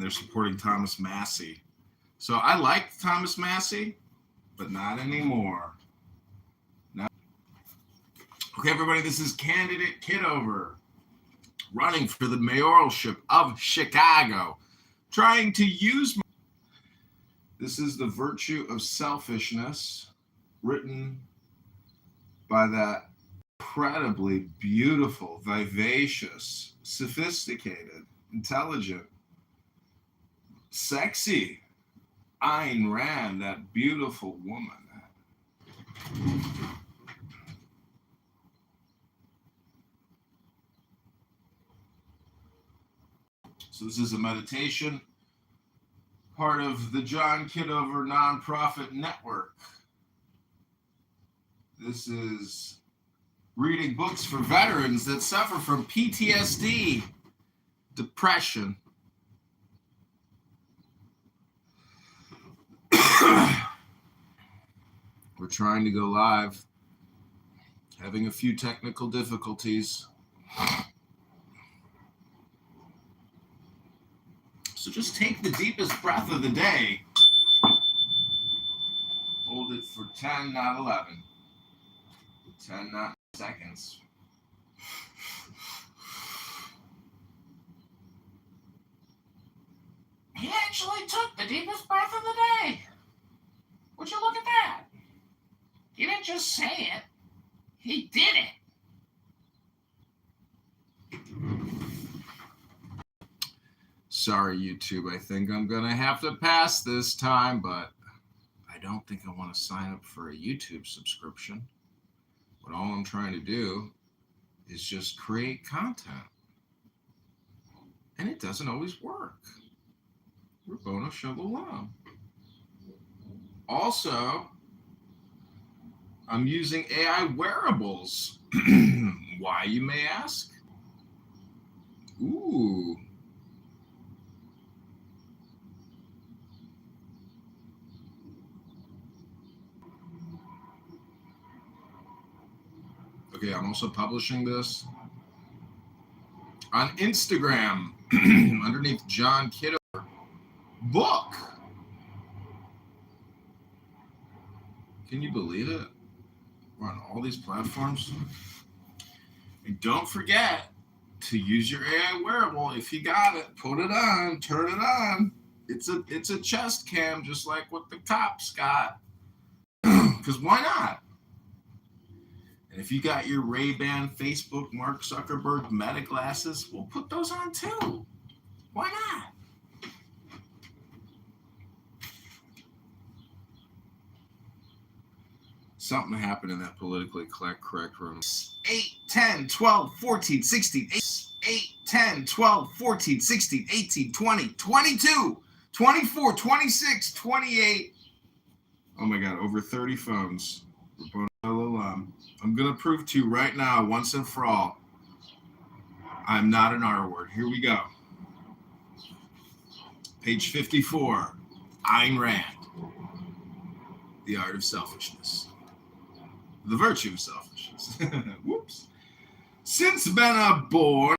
they're supporting Thomas Massey. So I liked Thomas Massey, but not anymore. Okay, everybody, this is candidate Kitover, running for the mayoralship of Chicago, trying to use. This is The Virtue of Selfishness, written by that incredibly beautiful, vivacious, sophisticated, intelligent, sexy Ayn Rand, that beautiful woman. So this is a meditation, part of the John Kitover nonprofit network. This is reading books for veterans that suffer from PTSD, depression. We're trying to go live, having a few technical difficulties. So just take the deepest breath of the day. Hold it for 10, not 11. 10, not seconds. He actually took the deepest breath of the day. Would you look at that? He didn't just say it. He did it. Sorry, YouTube. I think I'm going to have to pass this time, but I don't think I want to sign up for a YouTube subscription. But all I'm trying to do is just create content. And it doesn't always work. Rabboni Shalom. Also, I'm using AI wearables. Why, you may ask? Ooh. Okay, I'm also publishing this on Instagram underneath John Kitover book. Can you believe it? We're on all these platforms. And don't forget to use your AI wearable. If you got it, put it on, turn it on. It's a chest cam, just like what the cops got. Because why not? And if you got your Ray-Ban, Facebook, Mark Zuckerberg Meta glasses, we'll put those on too. Why not? Something happened in that politically correct room. 8, 10, 12, 14, 16, 8, 10, 12, 14, 16, 18, 20, 22, 24, 26, 28. Oh my God, over 30 phones. I'm going to prove to you right now, once and for all, I'm not an R word. Here we go. Page 54, Ayn Rand, The Art of Selfishness. The Virtue of Selfishness. Whoops. Since men are born,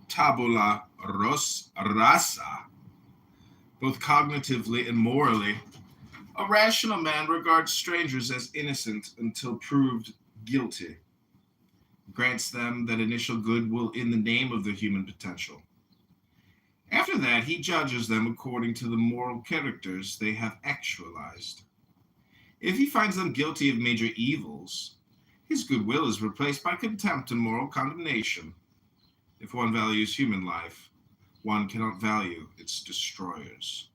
tabula rasa, both cognitively and morally, a rational man regards strangers as innocent until proved guilty, grants them that initial goodwill in the name of the human potential. After that, he judges them according to the moral characters they have actualized. If he finds them guilty of major evils, his goodwill is replaced by contempt and moral condemnation. If one values human life, one cannot value its destroyers.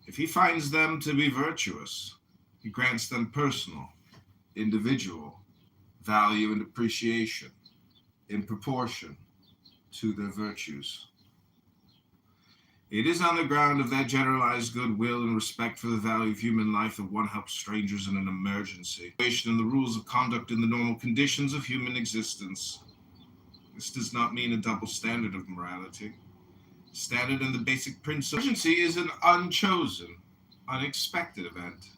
If he finds them to be virtuous, he grants them personal, individual value and appreciation in proportion to their virtues. It is on the ground of that generalized goodwill and respect for the value of human life that one helps strangers in an emergency, and the rules of conduct in the normal conditions of human existence. This does not mean a double standard of morality. Standard and the basic principle. Emergency is an unchosen, unexpected event,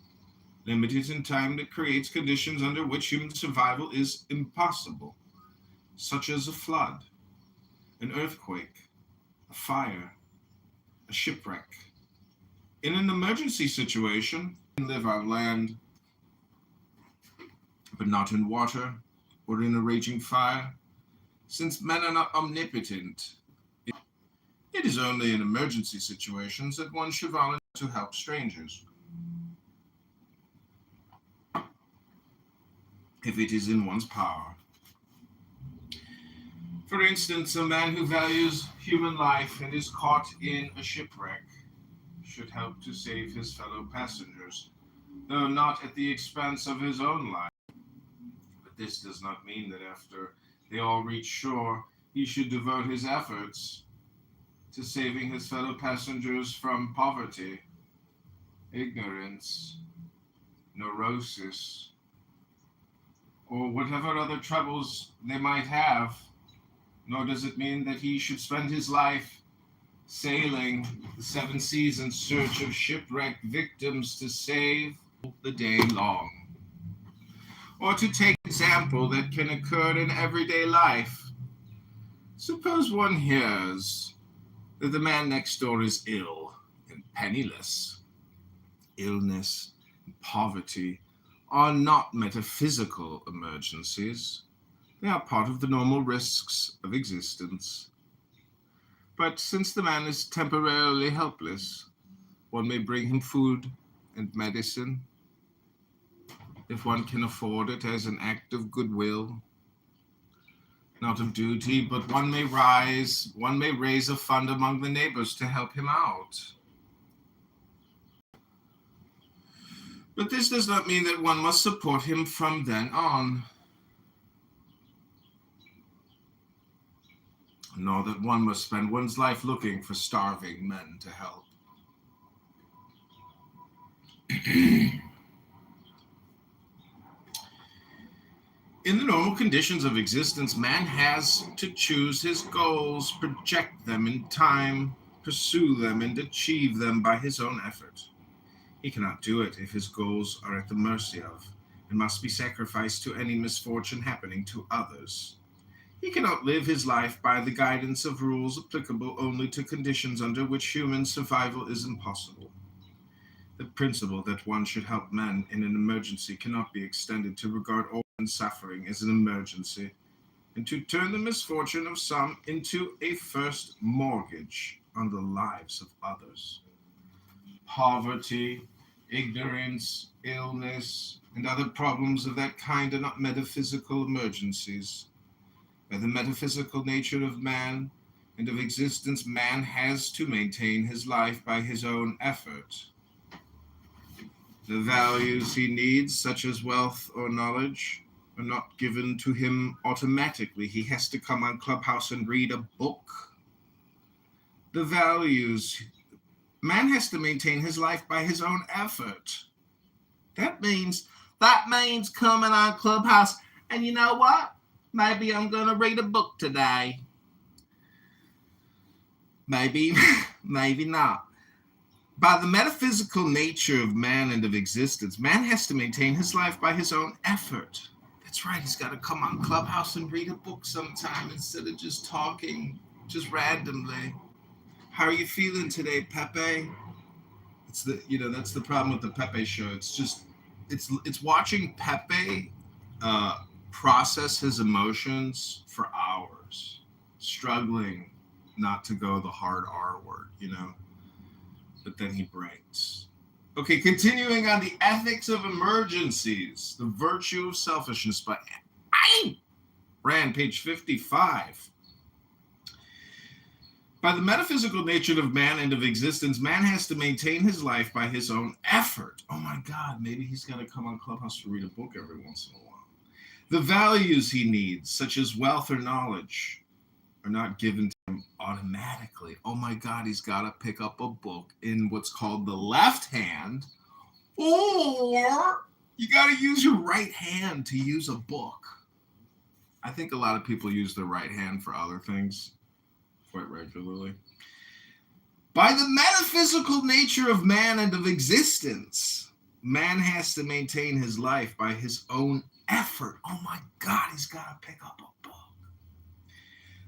limited in time that creates conditions under which human survival is impossible, such as a flood, an earthquake, a fire, a shipwreck. In an emergency situation, we can live on land, but not in water or in a raging fire, since men are not omnipotent. It is only in emergency situations that one should volunteer to help strangers. If it is in one's power. For instance, a man who values human life and is caught in a shipwreck should help to save his fellow passengers, though not at the expense of his own life. But this does not mean that after they all reach shore, he should devote his efforts to saving his fellow passengers from poverty, ignorance, neurosis, or whatever other troubles they might have, nor does it mean that he should spend his life sailing the seven seas in search of shipwrecked victims to save the day long. Or to take an example that can occur in everyday life. Suppose one hears that the man next door is ill and penniless. Illness and poverty are not metaphysical emergencies. They are part of the normal risks of existence. But since the man is temporarily helpless, one may bring him food and medicine, if one can afford it, as an act of goodwill, not of duty, but one may raise a fund among the neighbors to help him out. But this does not mean that one must support him from then on, nor that one must spend one's life looking for starving men to help. In the normal conditions of existence, man has to choose his goals, project them in time, pursue them, and achieve them by his own effort. He cannot do it if his goals are at the mercy of, and must be sacrificed to any misfortune happening to others. He cannot live his life by the guidance of rules applicable only to conditions under which human survival is impossible. The principle that one should help men in an emergency cannot be extended to regard all men's suffering as an emergency, and to turn the misfortune of some into a first mortgage on the lives of others. Poverty, ignorance, illness, and other problems of that kind are not metaphysical emergencies. By the metaphysical nature of man and of existence, man has to maintain his life by his own effort. The values he needs, such as wealth or knowledge, are not given to him automatically. He has to come on Clubhouse and read a book. The values, man has to maintain his life by his own effort. That means coming on Clubhouse, and you know what? Maybe I'm going to read a book today. Maybe not. By the metaphysical nature of man and of existence, man has to maintain his life by his own effort. That's right, he's got to come on Clubhouse and read a book sometime instead of just talking, just randomly. How are you feeling today, Pepe? That's the problem with the Pepe show. It's watching Pepe process his emotions for hours, struggling not to go the hard R word, but then he breaks. Okay, continuing on the ethics of emergencies, the virtue of selfishness by Ayn Rand, page 55. By the metaphysical nature of man and of existence, man has to maintain his life by his own effort. Oh my God, maybe he's got to come on Clubhouse to read a book every once in a while. The values he needs, such as wealth or knowledge, are not given to him automatically. Oh my God, he's got to pick up a book in what's called the left hand, or you got to use your right hand to use a book. I think a lot of people use their right hand for other things quite regularly. By the metaphysical nature of man and of existence, man has to maintain his life by his own effort. Oh my God, he's got to pick up a book.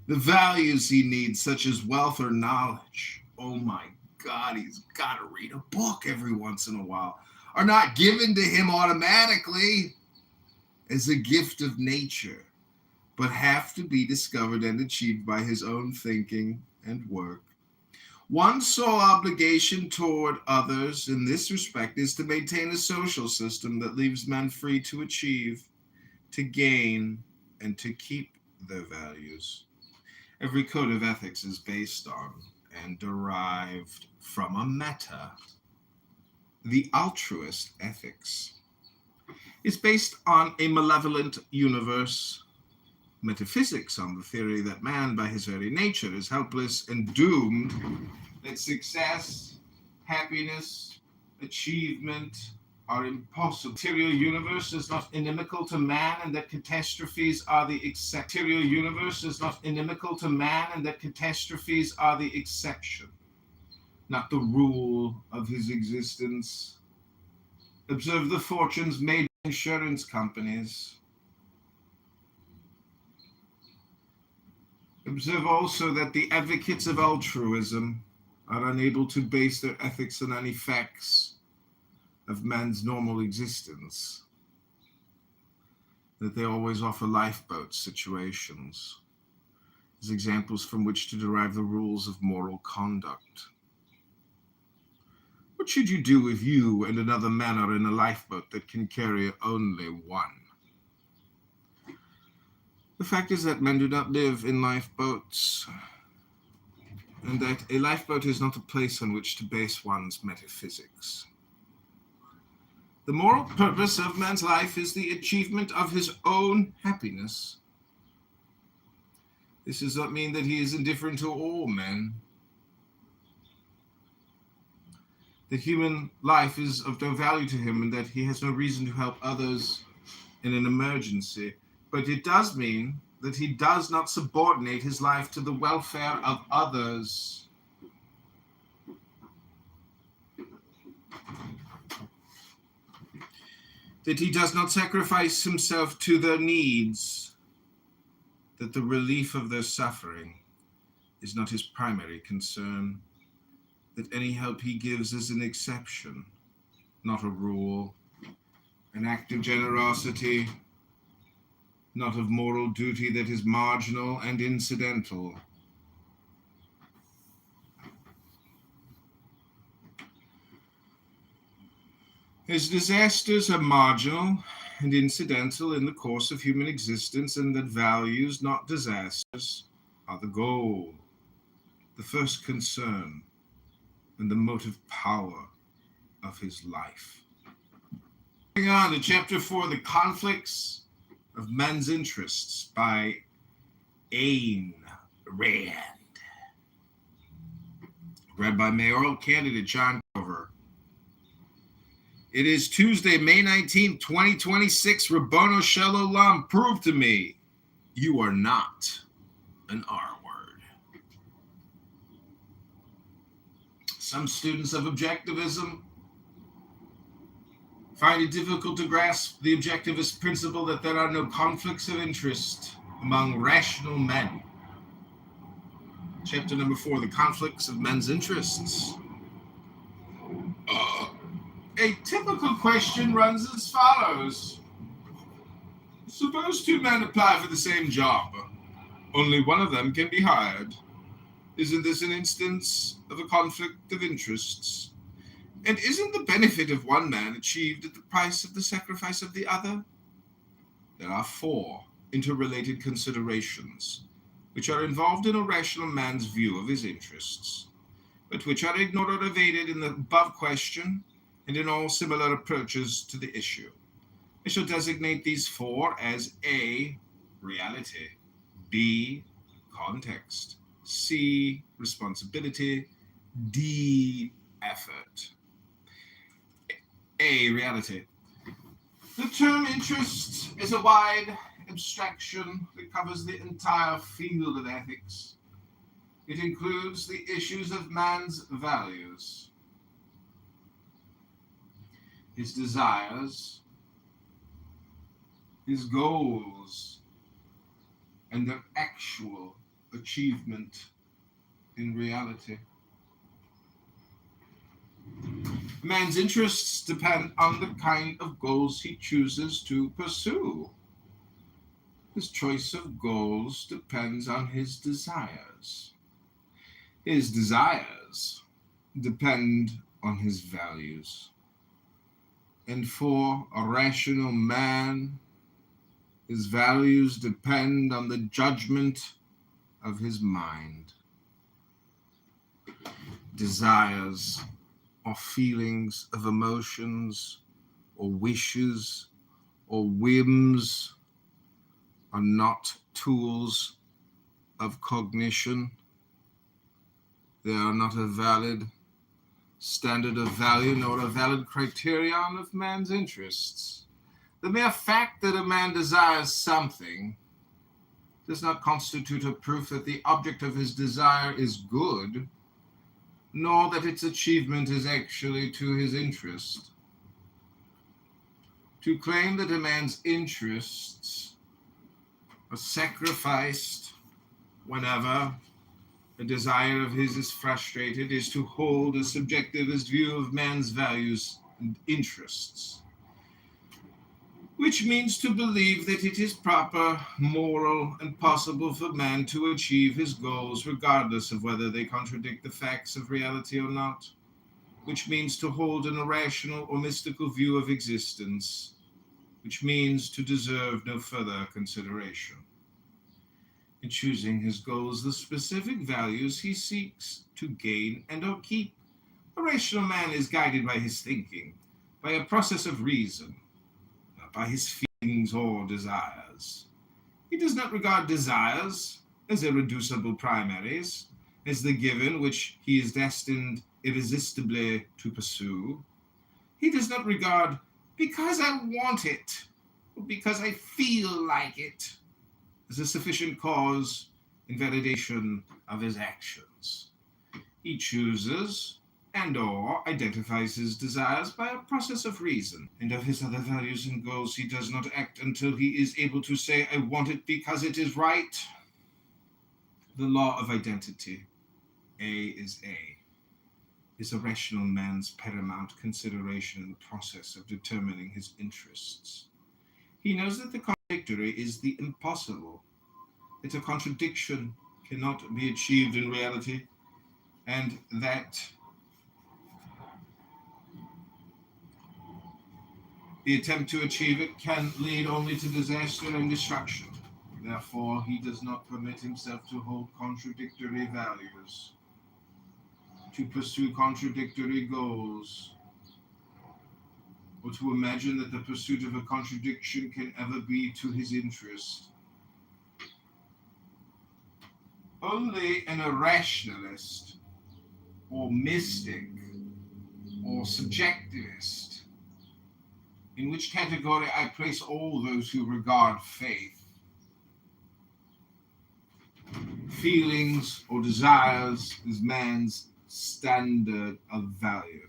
The values he needs, such as wealth or knowledge, oh my God, he's got to read a book every once in a while, are not given to him automatically as a gift of nature, but have to be discovered and achieved by his own thinking and work. One's sole obligation toward others in this respect is to maintain a social system that leaves men free to achieve, to gain, and to keep their values. Every code of ethics is based on and derived from a meta. The altruist ethics is based on a malevolent universe. Metaphysics on the theory that man by his very nature is helpless and doomed, that success, happiness, achievement are impossible. The material universe is not inimical to man, and that catastrophes are the exception. Material universe is not inimical to man, and that catastrophes are the exception, not the rule of his existence. Observe the fortunes made by insurance companies. Observe also that the advocates of altruism are unable to base their ethics on any facts of man's normal existence, that they always offer lifeboat situations as examples from which to derive the rules of moral conduct. What should you do if you and another man are in a lifeboat that can carry only one? The fact is that men do not live in lifeboats, and that a lifeboat is not a place on which to base one's metaphysics. The moral purpose of man's life is the achievement of his own happiness. This does not mean that he is indifferent to all men, that human life is of no value to him, and that he has no reason to help others in an emergency. But it does mean that he does not subordinate his life to the welfare of others. That he does not sacrifice himself to their needs. That the relief of their suffering is not his primary concern. That any help he gives is an exception, not a rule, an act of generosity, not of moral duty that is marginal and incidental. His disasters are marginal and incidental in the course of human existence, and that values, not disasters, are the goal, the first concern, and the motive power of his life. Moving on to Chapter 4, The Conflicts of Men's Interests by Ayn Rand. Read by mayoral candidate John Kitover. It is Tuesday, May 19, 2026. Rabono Shel Olam, prove to me you are not an R-word. Some students of objectivism find it difficult to grasp the objectivist principle that there are no conflicts of interest among rational men. Chapter number 4, The Conflicts of Men's Interests. A typical question runs as follows. Suppose two men apply for the same job. Only one of them can be hired. Isn't this an instance of a conflict of interests? And isn't the benefit of one man achieved at the price of the sacrifice of the other? There are 4 interrelated considerations which are involved in a rational man's view of his interests, but which are ignored or evaded in the above question and in all similar approaches to the issue. I shall designate these 4 as A, reality, B, context, C, responsibility, D, effort. A, reality. The term interest is a wide abstraction that covers the entire field of ethics. It includes the issues of man's values, his desires, his goals, and their actual achievement in reality. A man's interests depend on the kind of goals he chooses to pursue. His choice of goals depends on his desires. His desires depend on his values. And for a rational man, his values depend on the judgment of his mind. Desires or feelings of emotions or wishes or whims are not tools of cognition. They are not a valid standard of value nor a valid criterion of man's interests. The mere fact that a man desires something does not constitute a proof that the object of his desire is good, nor that its achievement is actually to his interest. To claim that a man's interests are sacrificed whenever a desire of his is frustrated is to hold a subjectivist view of man's values and interests, which means to believe that it is proper, moral, and possible for man to achieve his goals regardless of whether they contradict the facts of reality or not, which means to hold an irrational or mystical view of existence, which means to deserve no further consideration. In choosing his goals, the specific values he seeks to gain and or keep, a rational man is guided by his thinking, by a process of reason, not by his feelings or desires. He does not regard desires as irreducible primaries, as the given which he is destined irresistibly to pursue. He does not regard because I want it, or because I feel like it, as a sufficient cause in validation of his actions. He chooses and or identifies his desires by a process of reason, and of his other values and goals he does not act until he is able to say, I want it because it is right. The law of identity, A is A, is a rational man's paramount consideration in the process of determining his interests. He knows that the contradictory is the impossible, that a contradiction cannot be achieved in reality, and that the attempt to achieve it can lead only to disaster and destruction. Therefore, he does not permit himself to hold contradictory values, to pursue contradictory goals, or to imagine that the pursuit of a contradiction can ever be to his interest. Only an irrationalist or mystic or subjectivist, in which category I place all those who regard faith, feelings or desires as man's standard of value,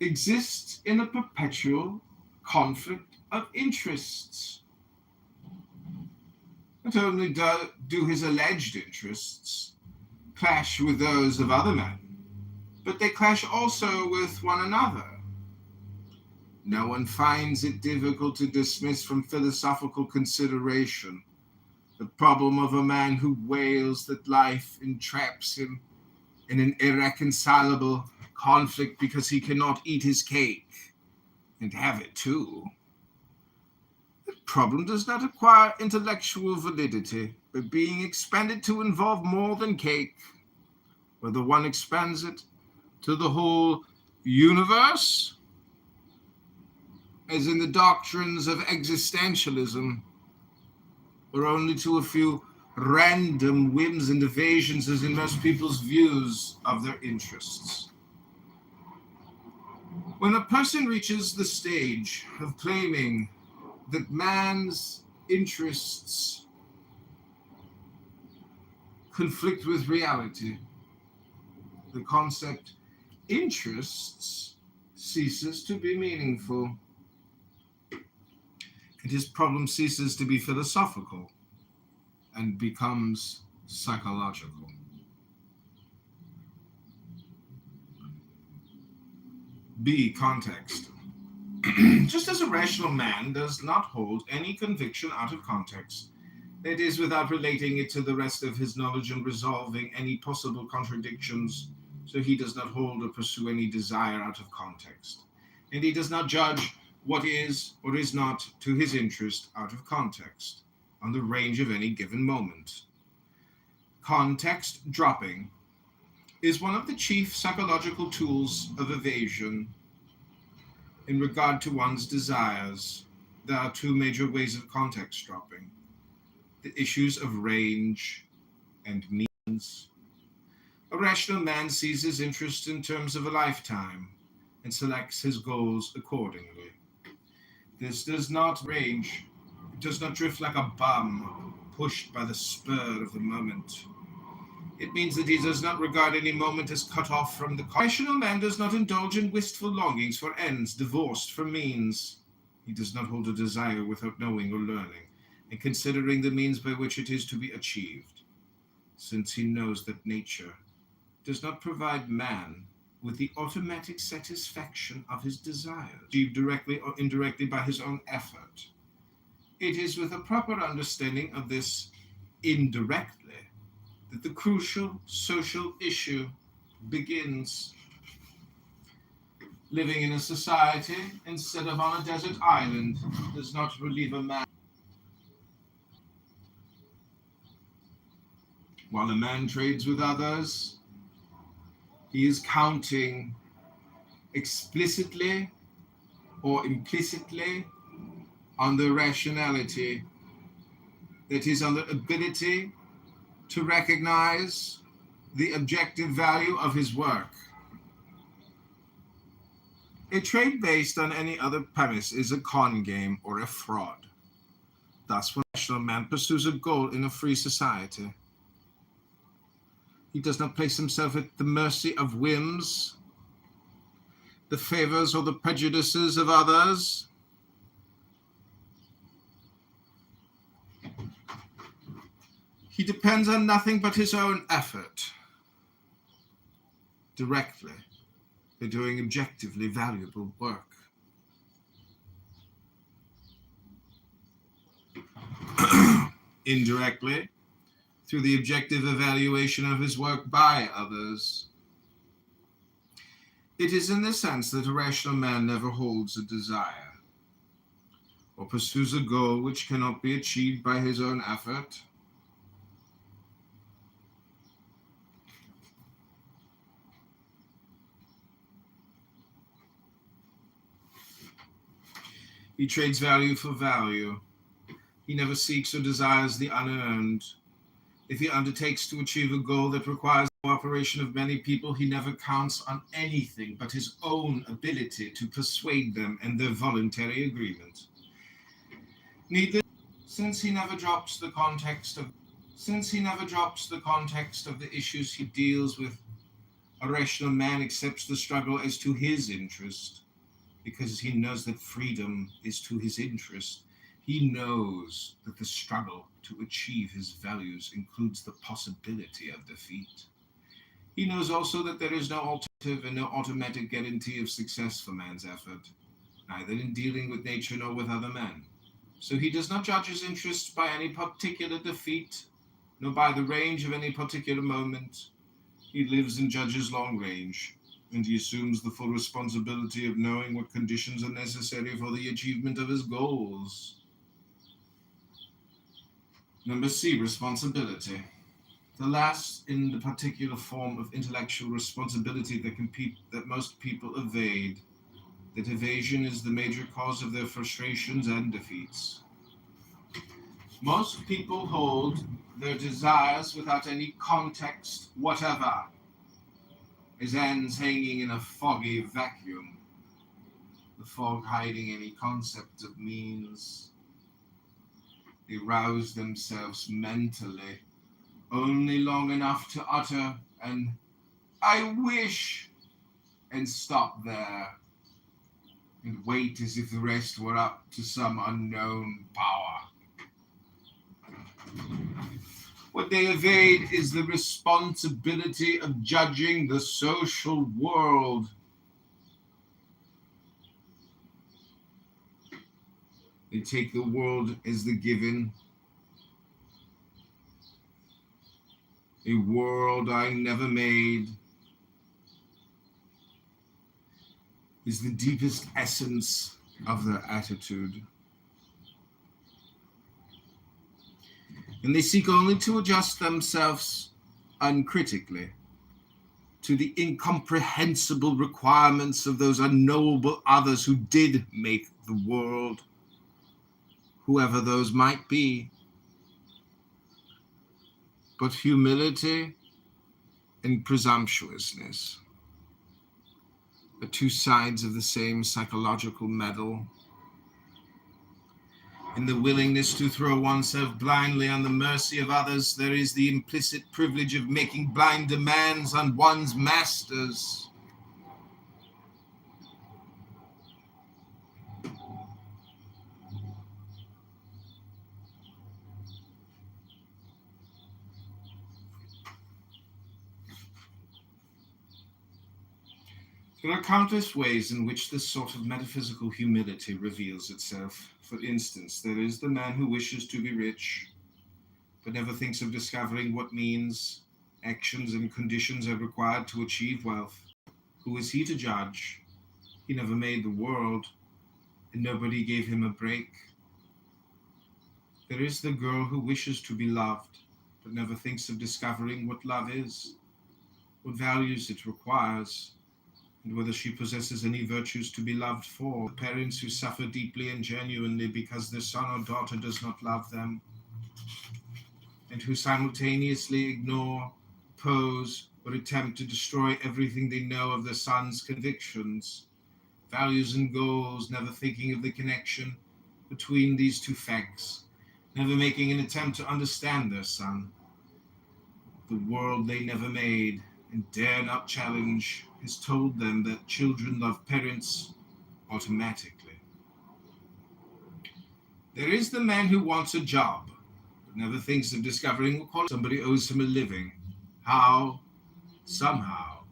exists in a perpetual conflict of interests. Not only do his alleged interests clash with those of other men, but they clash also with one another. No one finds it difficult to dismiss from philosophical consideration the problem of a man who wails that life entraps him in an irreconcilable conflict because he cannot eat his cake and have it too. The problem does not acquire intellectual validity by being expanded to involve more than cake, whether one expands it to the whole universe, as in the doctrines of existentialism, or only to a few random whims and evasions, as in most people's views of their interests. When a person reaches the stage of claiming that man's interests conflict with reality, the concept interests ceases to be meaningful, and his problem ceases to be philosophical and becomes psychological. B. Context. Just as a rational man does not hold any conviction out of context, that is, without relating it to the rest of his knowledge and resolving any possible contradictions, so he does not hold or pursue any desire out of context, and he does not judge what is or is not to his interest out of context, on the range of any given moment. Context dropping is one of the chief psychological tools of evasion in regard to one's desires. There are two major ways of context dropping: the issues of range and means. A rational man sees his interest in terms of a lifetime and selects his goals accordingly. This does not range, it does not drift like a bum pushed by the spur of the moment. It means that he does not regard any moment as cut off from the rational man does not indulge in wistful longings for ends divorced from means. He does not hold a desire without knowing or learning and considering the means by which it is to be achieved, since he knows that nature does not provide man with the automatic satisfaction of his desires, achieved directly or indirectly by his own effort. It is with a proper understanding of this indirectly that the crucial social issue begins. Living in a society instead of on a desert island does not relieve a man. While a man trades with others, he is counting explicitly or implicitly on the rationality, that is, on the ability to recognize the objective value of his work. A trade based on any other premise is a con game or a fraud. Thus, when a rational man pursues a goal in a free society, he does not place himself at the mercy of whims, the favors or the prejudices of others. He depends on nothing but his own effort, directly, by doing objectively valuable work. Indirectly, through the objective evaluation of his work by others. It is in this sense that a rational man never holds a desire or pursues a goal which cannot be achieved by his own effort. He trades value for value. He never seeks or desires the unearned. If he undertakes to achieve a goal that requires the cooperation of many people, he never counts on anything but his own ability to persuade them and their voluntary agreement. Needless, since he never drops the context of the issues he deals with, a rational man accepts the struggle as to his interest, because he knows that freedom is to his interest. He knows that the struggle to achieve his values includes the possibility of defeat. He knows also that there is no alternative and no automatic guarantee of success for man's effort, neither in dealing with nature nor with other men. So he does not judge his interests by any particular defeat, nor by the range of any particular moment. He lives and judges long range, and he assumes the full responsibility of knowing what conditions are necessary for the achievement of his goals. Number C, responsibility. The last in the particular form of intellectual responsibility that most people evade. That evasion is the major cause of their frustrations and defeats. Most people hold their desires without any context whatever, as ends hanging in a foggy vacuum, the fog hiding any concept of means. They rouse themselves mentally only long enough to utter an "I wish" and stop there, and wait as if the rest were up to some unknown power. What they evade is the responsibility of judging the social world. They take the world as the given. A world I never made is the deepest essence of their attitude. And they seek only to adjust themselves uncritically to the incomprehensible requirements of those unknowable others who did make the world, whoever those might be. But humility and presumptuousness are two sides of the same psychological medal. In the willingness to throw oneself blindly on the mercy of others, there is the implicit privilege of making blind demands on one's masters. There are countless ways in which this sort of metaphysical humility reveals itself. For instance, there is the man who wishes to be rich, but never thinks of discovering what means, actions, and conditions are required to achieve wealth. Who is he to judge? He never made the world, and nobody gave him a break. There is the girl who wishes to be loved, but never thinks of discovering what love is, what values it requires, and whether she possesses any virtues to be loved for. Parents who suffer deeply and genuinely because their son or daughter does not love them, and who simultaneously ignore, oppose, or attempt to destroy everything they know of their son's convictions, values, and goals, never thinking of the connection between these two facts, never making an attempt to understand their son. The world they never made and dare not challenge has told them that children love parents automatically. There is the man who wants a job, but never thinks of discovering what quality somebody owes him a living. How? Somehow.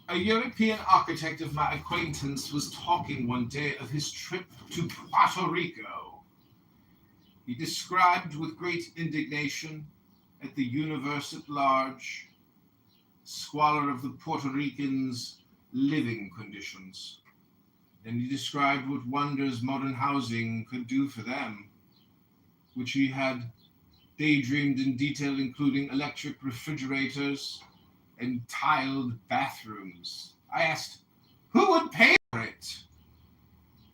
A European architect of my acquaintance was talking one day of his trip to Puerto Rico. He described with great indignation at the universe at large squalor of the Puerto Ricans' living conditions. And he described what wonders modern housing could do for them, which he had daydreamed in detail, including electric refrigerators and tiled bathrooms. I asked, who would pay for it?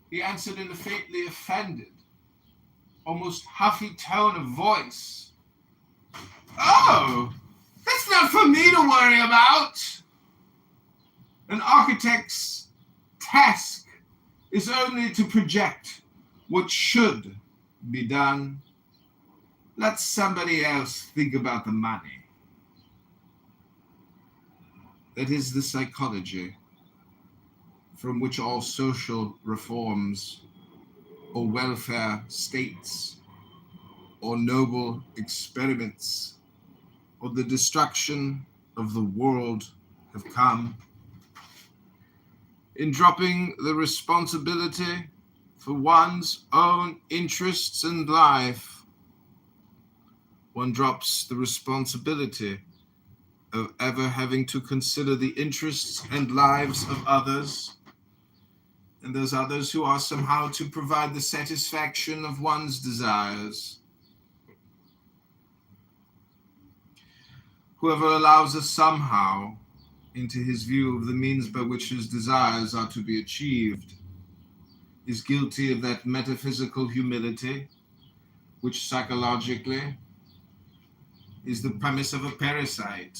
He answered in a faintly offended, almost huffy tone of voice. Oh, that's not for me to worry about. An architect's task is only to project what should be done. Let somebody else think about the money. That is the psychology from which all social reforms or welfare states or noble experiments or the destruction of the world have come. In dropping the responsibility for one's own interests and life, one drops the responsibility of ever having to consider the interests and lives of others, and those others who are somehow to provide the satisfaction of one's desires. Whoever allows us somehow into his view of the means by which his desires are to be achieved is guilty of that metaphysical humility which psychologically is the premise of a parasite.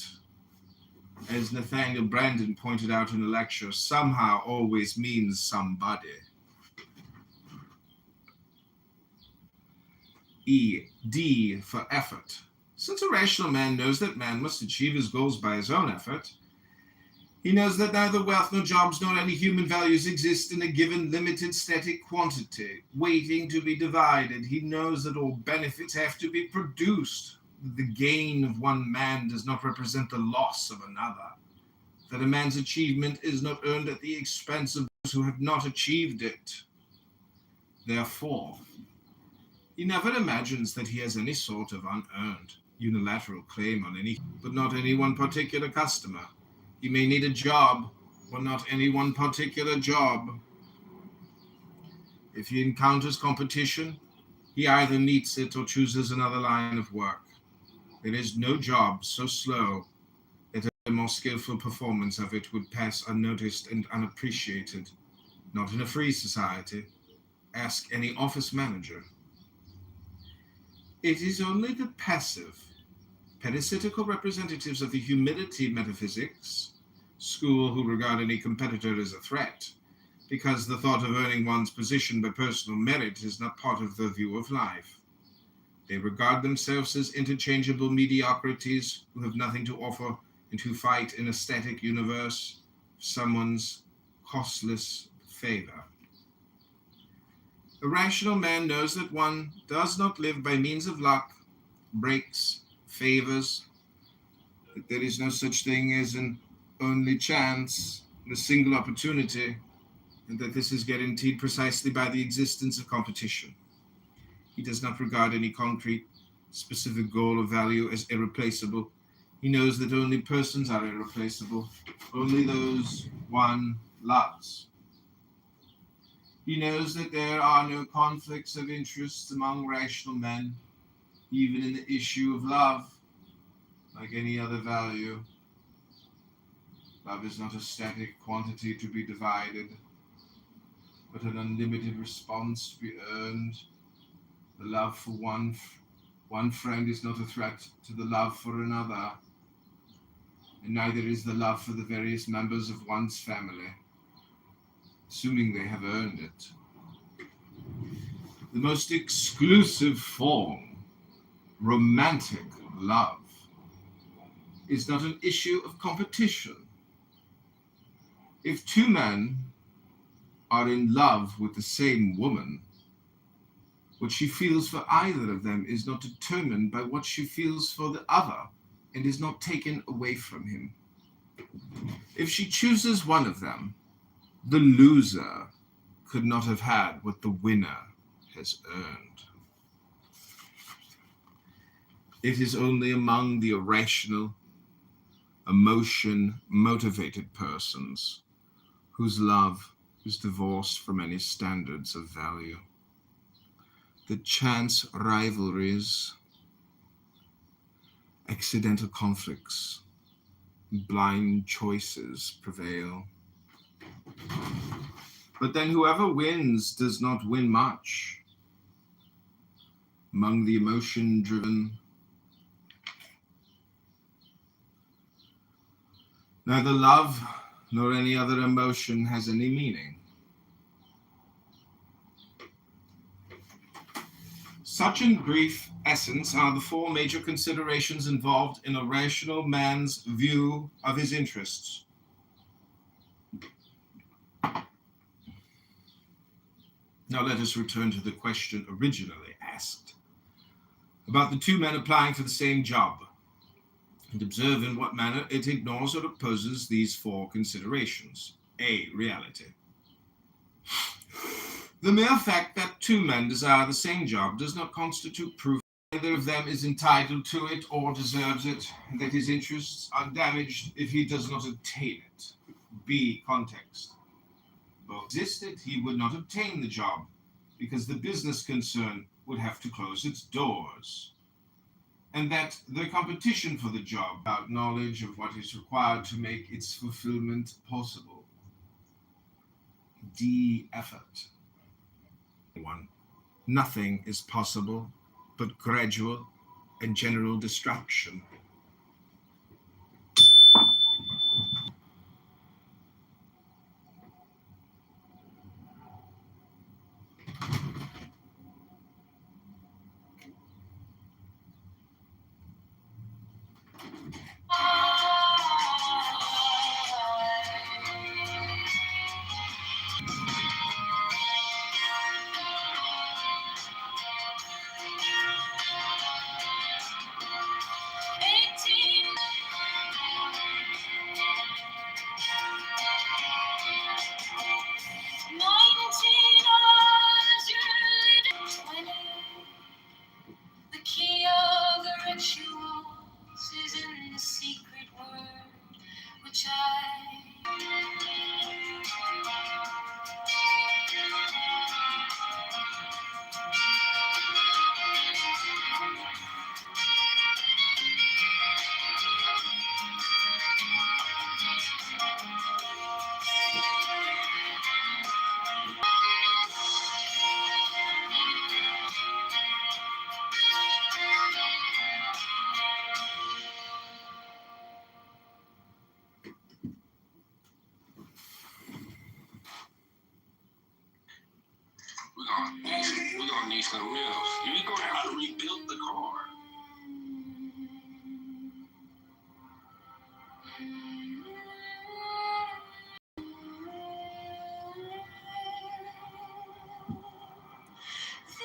As Nathaniel Brandon pointed out in a lecture, somehow always means somebody. E. D for effort. Since a rational man knows that man must achieve his goals by his own effort, he knows that neither wealth nor jobs nor any human values exist in a given limited static quantity, waiting to be divided. He knows that all benefits have to be produced, that the gain of one man does not represent the loss of another, that a man's achievement is not earned at the expense of those who have not achieved it. Therefore, he never imagines that he has any sort of unearned, unilateral claim on any, but not any one particular customer. He may need a job, but not any one particular job. If he encounters competition, he either meets it or chooses another line of work. There is no job so slow that a more skillful performance of it would pass unnoticed and unappreciated. Not in a free society. Ask any office manager. It is only the passive, parasitical representatives of the humility metaphysics school who regard any competitor as a threat, because the thought of earning one's position by personal merit is not part of their view of life. They regard themselves as interchangeable mediocrities who have nothing to offer and who fight in a static universe for someone's costless favor. A rational man knows that one does not live by means of luck, breaks, favors, that there is no such thing as an only chance, a single opportunity, and that this is guaranteed precisely by the existence of competition. He does not regard any concrete, specific goal or value as irreplaceable. He knows that only persons are irreplaceable, only those one loves. He knows that there are no conflicts of interests among rational men, even in the issue of love, like any other value. Love is not a static quantity to be divided, but an unlimited response to be earned. The love for one friend is not a threat to the love for another, and neither is the love for the various members of one's family, assuming they have earned it. The most exclusive form, romantic love, is not an issue of competition. If two men are in love with the same woman, what she feels for either of them is not determined by what she feels for the other and is not taken away from him. If she chooses one of them, the loser could not have had what the winner has earned. It is only among the irrational, emotion-motivated persons whose love is divorced from any standards of value. The chance rivalries, accidental conflicts, blind choices prevail. But then whoever wins does not win much. Among the emotion-driven, neither love nor any other emotion has any meaning. Such in brief essence are the four major considerations involved in a rational man's view of his interests. Now let us return to the question originally asked about the two men applying for the same job, and observe in what manner it ignores or opposes these four considerations. A. Reality. The mere fact that two men desire the same job does not constitute proof that either of them is entitled to it or deserves it, and that his interests are damaged if he does not obtain it. B. Context. If both existed, he would not obtain the job, because the business concern would have to close its doors, and that the competition for the job without knowledge of what is required to make its fulfillment possible. D. Effort. 1. Nothing is possible but gradual and general destruction. something else. You ain't gonna have to rebuild the car. These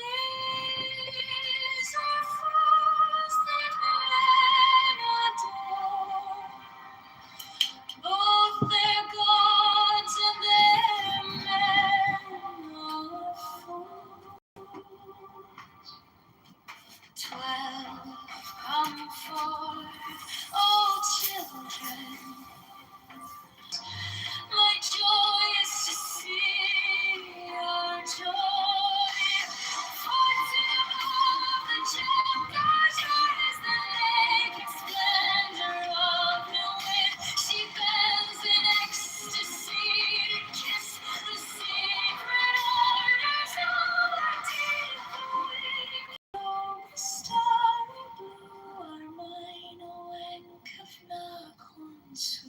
are fools that men adore, both their gods and their men are fools. 12 come forth, oh children. My joy is to see your joy. For to the gem God's heart is the naked splendor of new wit. She bends in ecstasy to kiss the secret orders of her deep wing. Oh, the starry blue are mine, oh, Enkavna Konsu.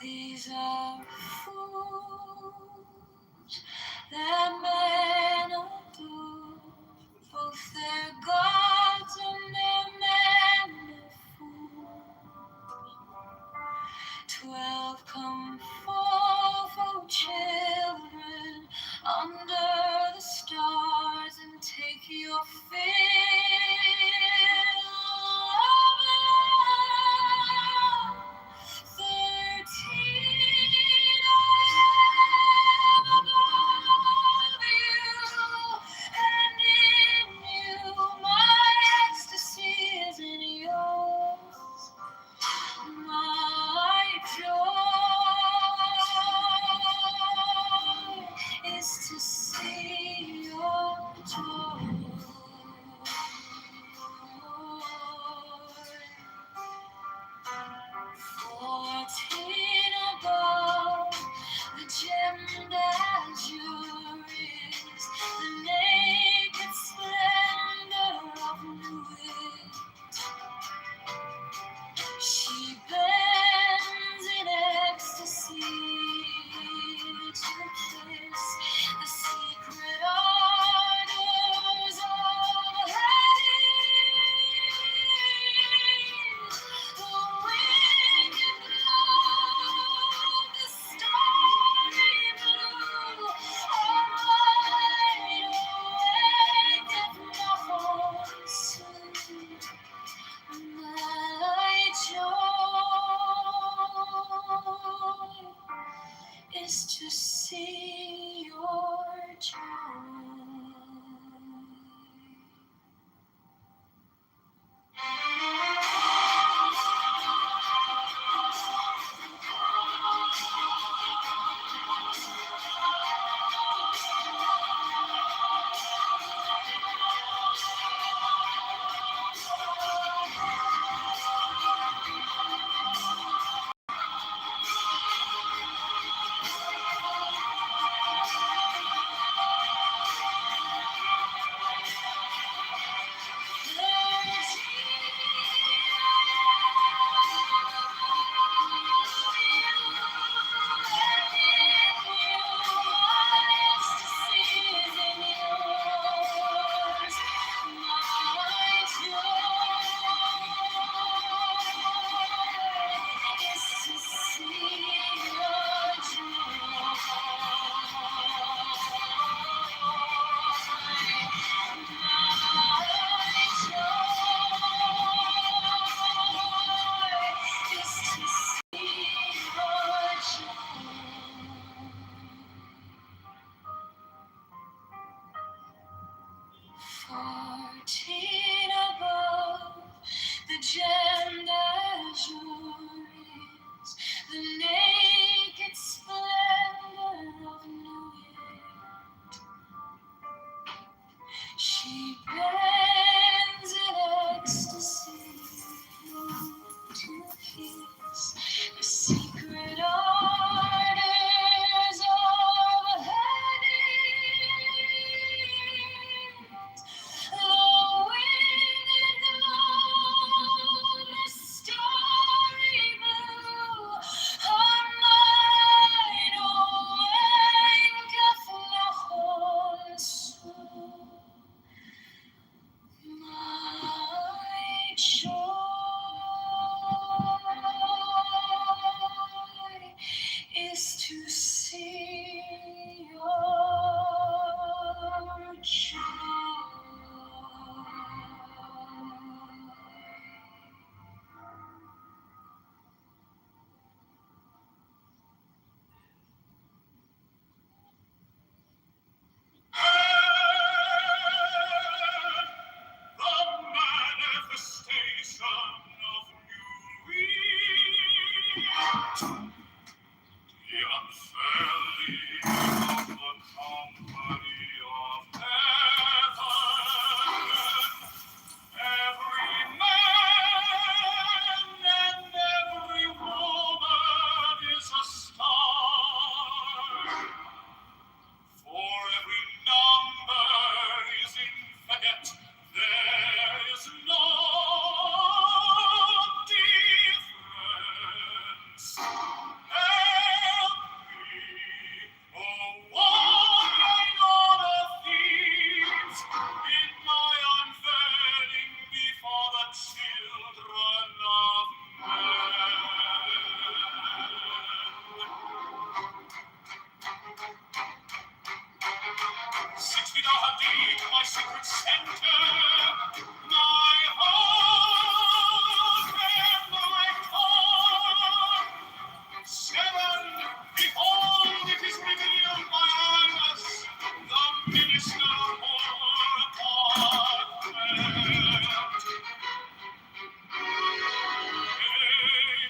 These are fools that men adore, both their gods and their men are fools. 12 come forth, oh children, under the stars and take your fill of love. 13 I am above joy is to see your joy. The manifestation of new the unfailing of the company of heaven. Every man and every woman is a star. For every number is infinite, there is no difference. Help me, oh warning on of thieves, in my unveiling before the children of men. 6 feet deep, my secret center, my hope and my core. 7, behold, it is revealed by Annas, the minister for God.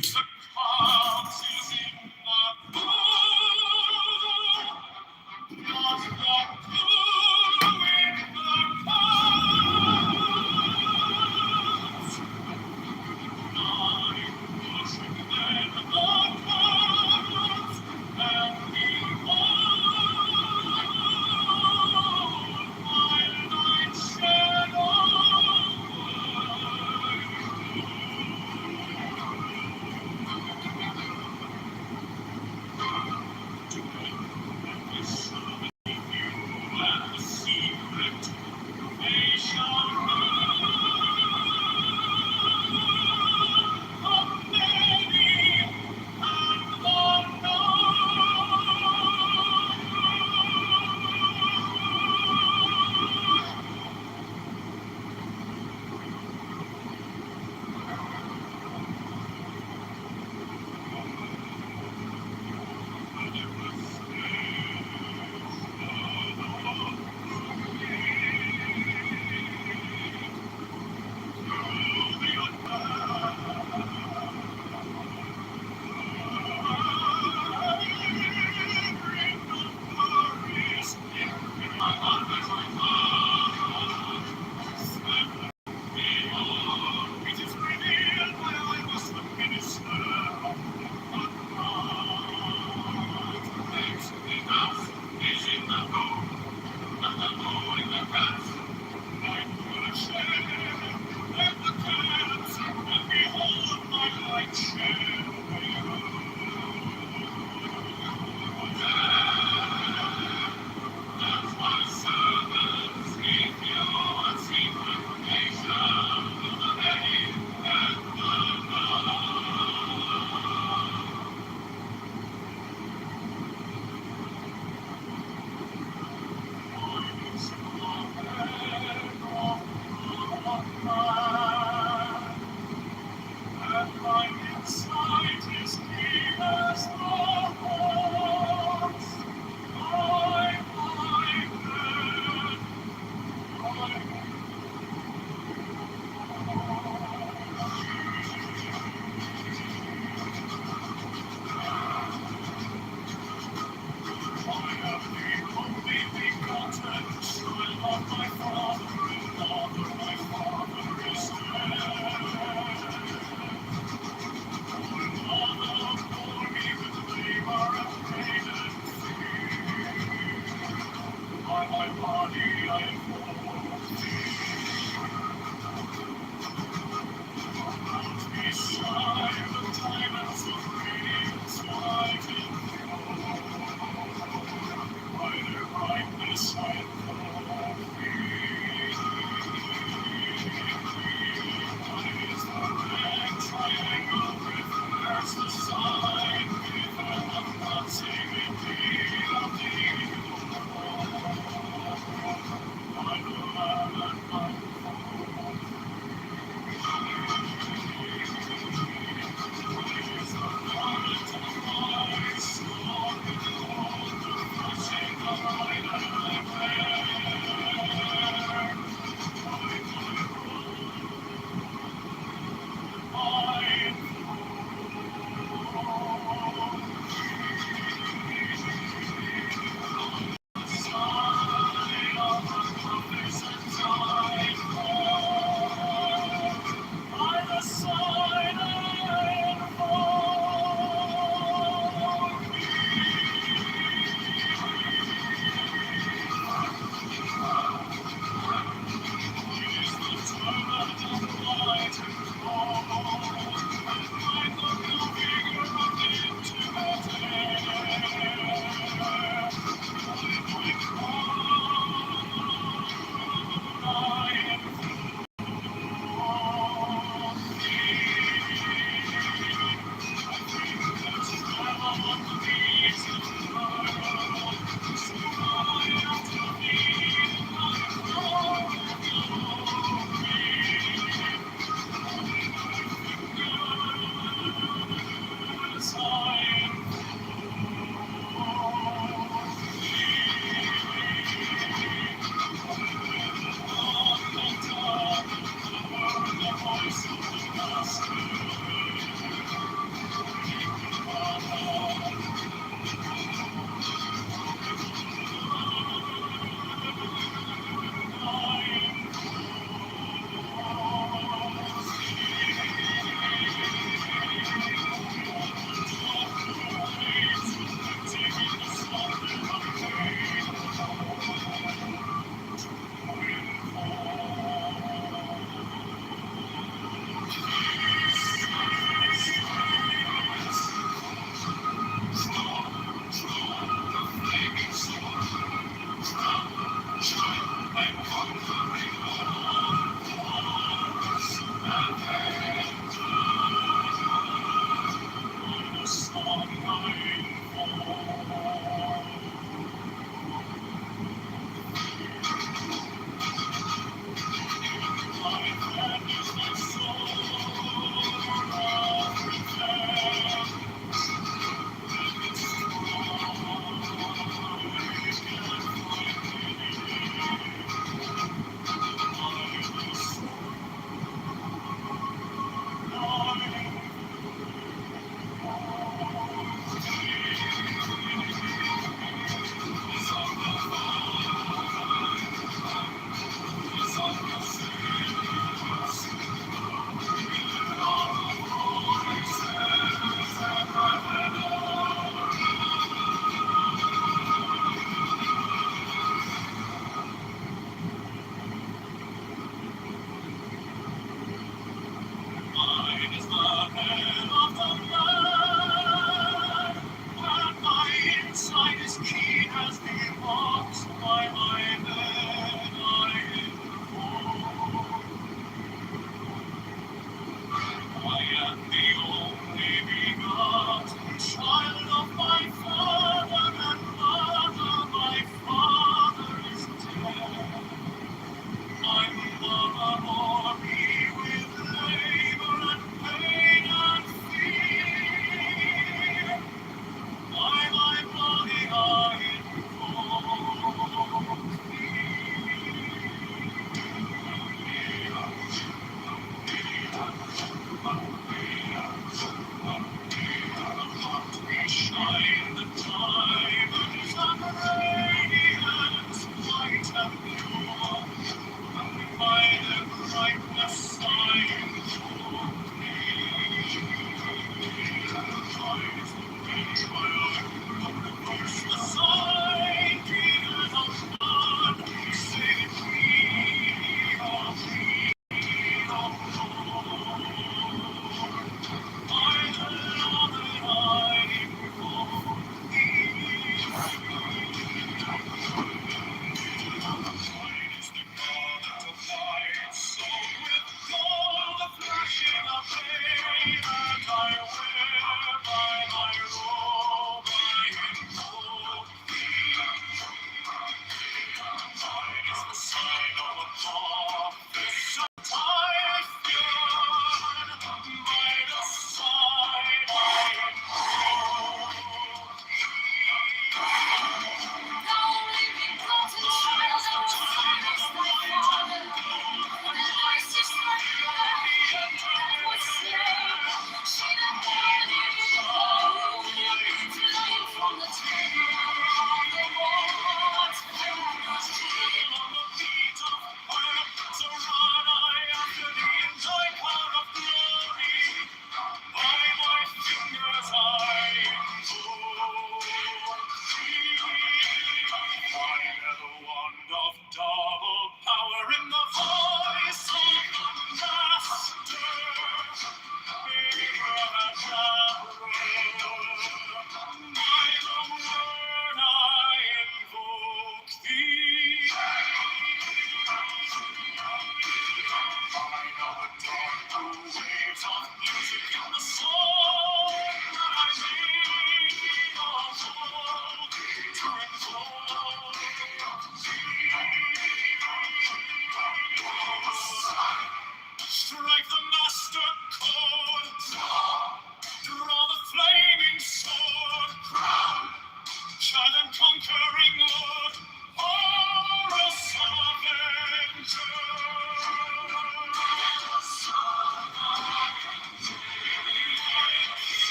The counsels in the pool, not the pool in the pool.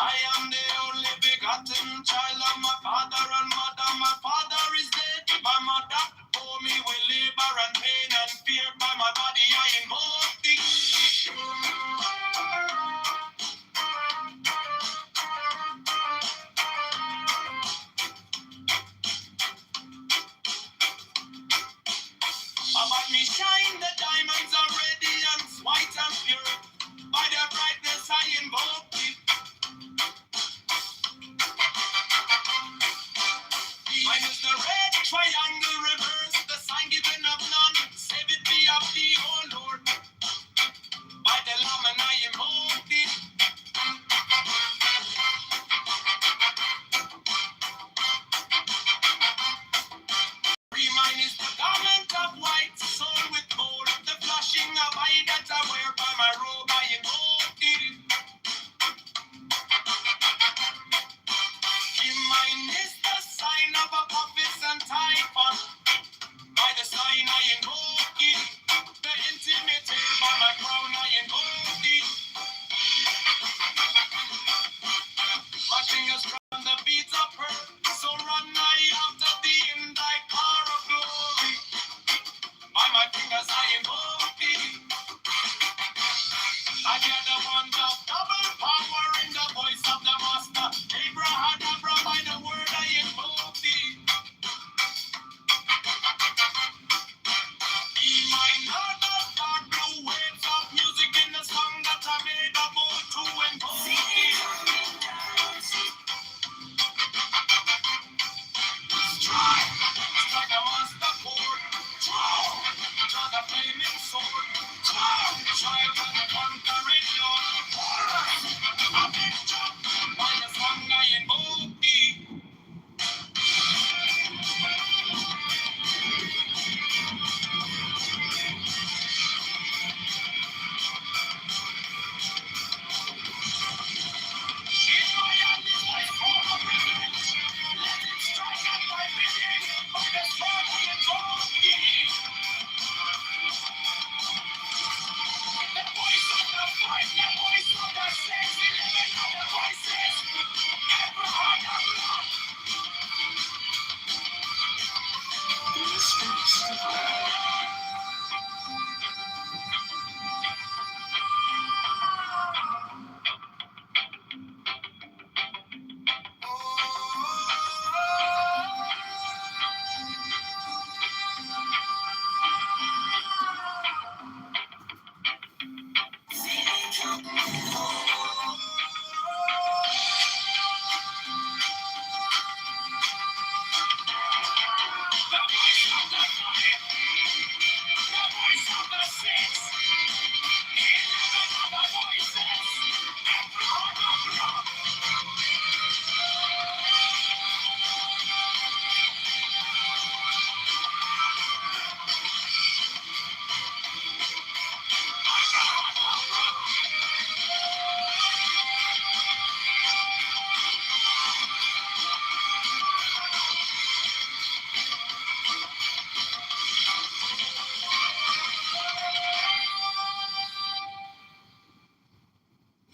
I am the only begotten child of my father and mother. My father is dead. My mother bore me with labor and pain and fear. By my body I invoke thee. About me shine, the diamonds are radiant, white and pure. By their brightness I invoke thee. Mine is the red triangle reverse, the sign given of none. Save it be of thee, O Lord. By the Lamb and I invoke thee. Mine is the garment of white, sewn with gold. The flashing of eye that I wear by my robe I invoke thee. Mine is the sign of a prophet and typhon. By the sign I invoke thee. The intimate by my crown I invoke thee. My fingers from the beats of her, so run I after thee in thy car of glory. By my fingers I invoke thee. I hear the ones of double power in the voice of the master. Abrahadabra, by the word I invoke thee. Be mine not the dark blue waves of music in the song that I made about to invoke thee. Strike a master chord. Draw the flaming sword. Child of the conquering Lord. A big jump. By the song I invoke thee. In my hand is my sword of revenge. Let it strike at my bidding. By the sword I invoke thee. The voice of the fight, the voice of the sex, 11 other voices. Abraham.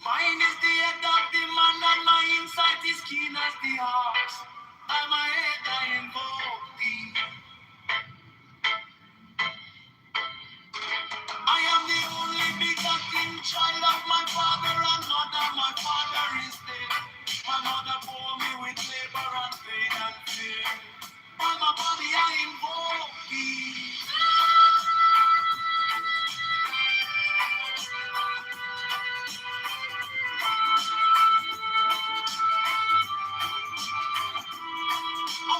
Mine is the head of the man and my insight is keen as the ox. By my head I invoke thee. I am the only begotten child of my father and mother. My father is dead. My mother bore me with labor and pain and fear. By my body I invoke thee. I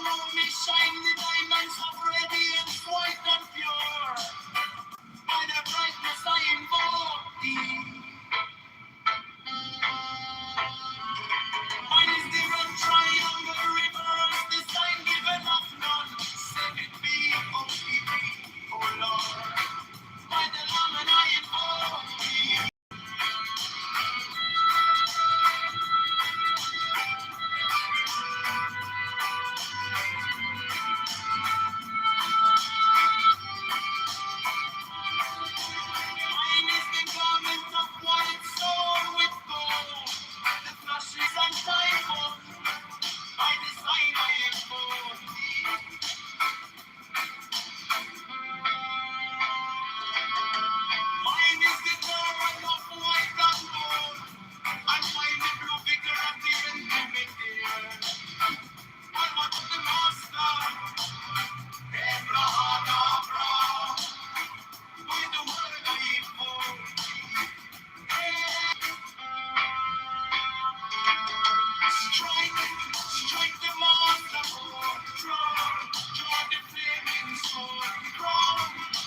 Strike the master board, draw the flaming sword,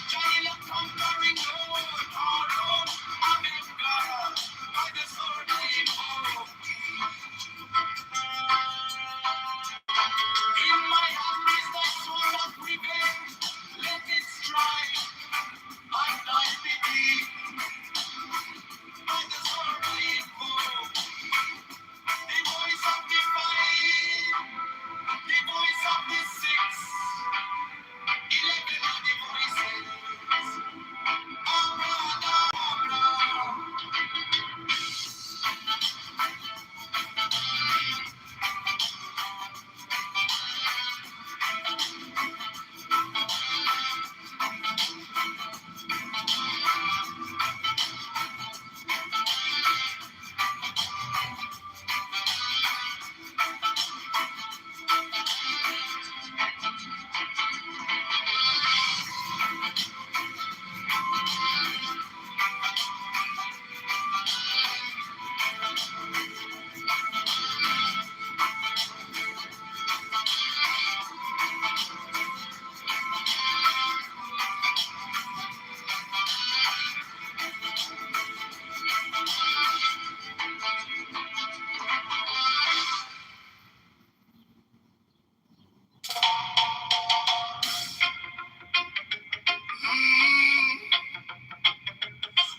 Johnny the conquering Lord, all amen, God, by the sword name of in my hand is the sword of revenge, let it strike, my life be deep, by the sword name of the voice of the five, the voice of the six, 11 of the voices.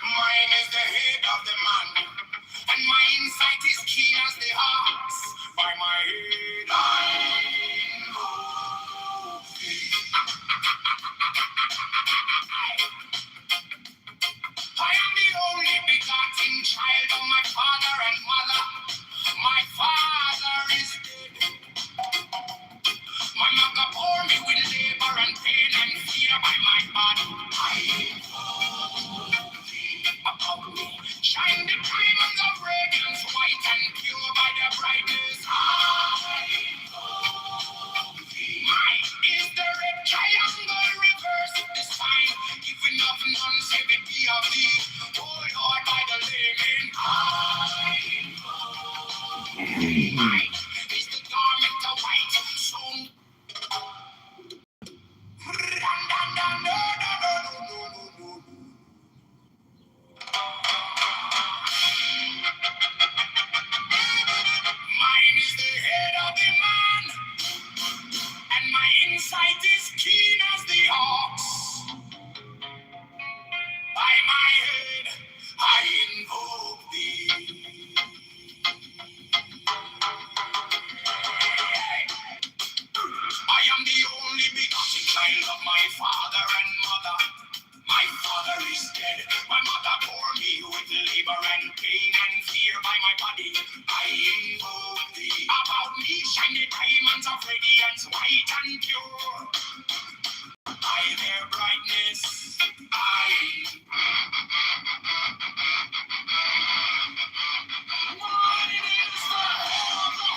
Mine is the head of the man, and my insight is keen as the ox. By my head I know thee. I am the only begotten child of my father and mother. My father is dead. My mother bore me with labor and pain and fear by my body. I about me. Shine the diamonds of radiance, white and pure by their brightness. Mine is the red triangle, reverse the sign, giving up longevity of thee. Oh Lord, by the layman. Mine is the garment of white, so mine is the head of the man, and my insight is keen as the ox. By my head, I invoke thee. I am the only begotten child of my father and mother. My father is dead. My mother bore me with labor and pain and fear by my body. I invoke thee. About me shine the diamonds of radiance, white and pure. By their brightness, I. Mine is the head of the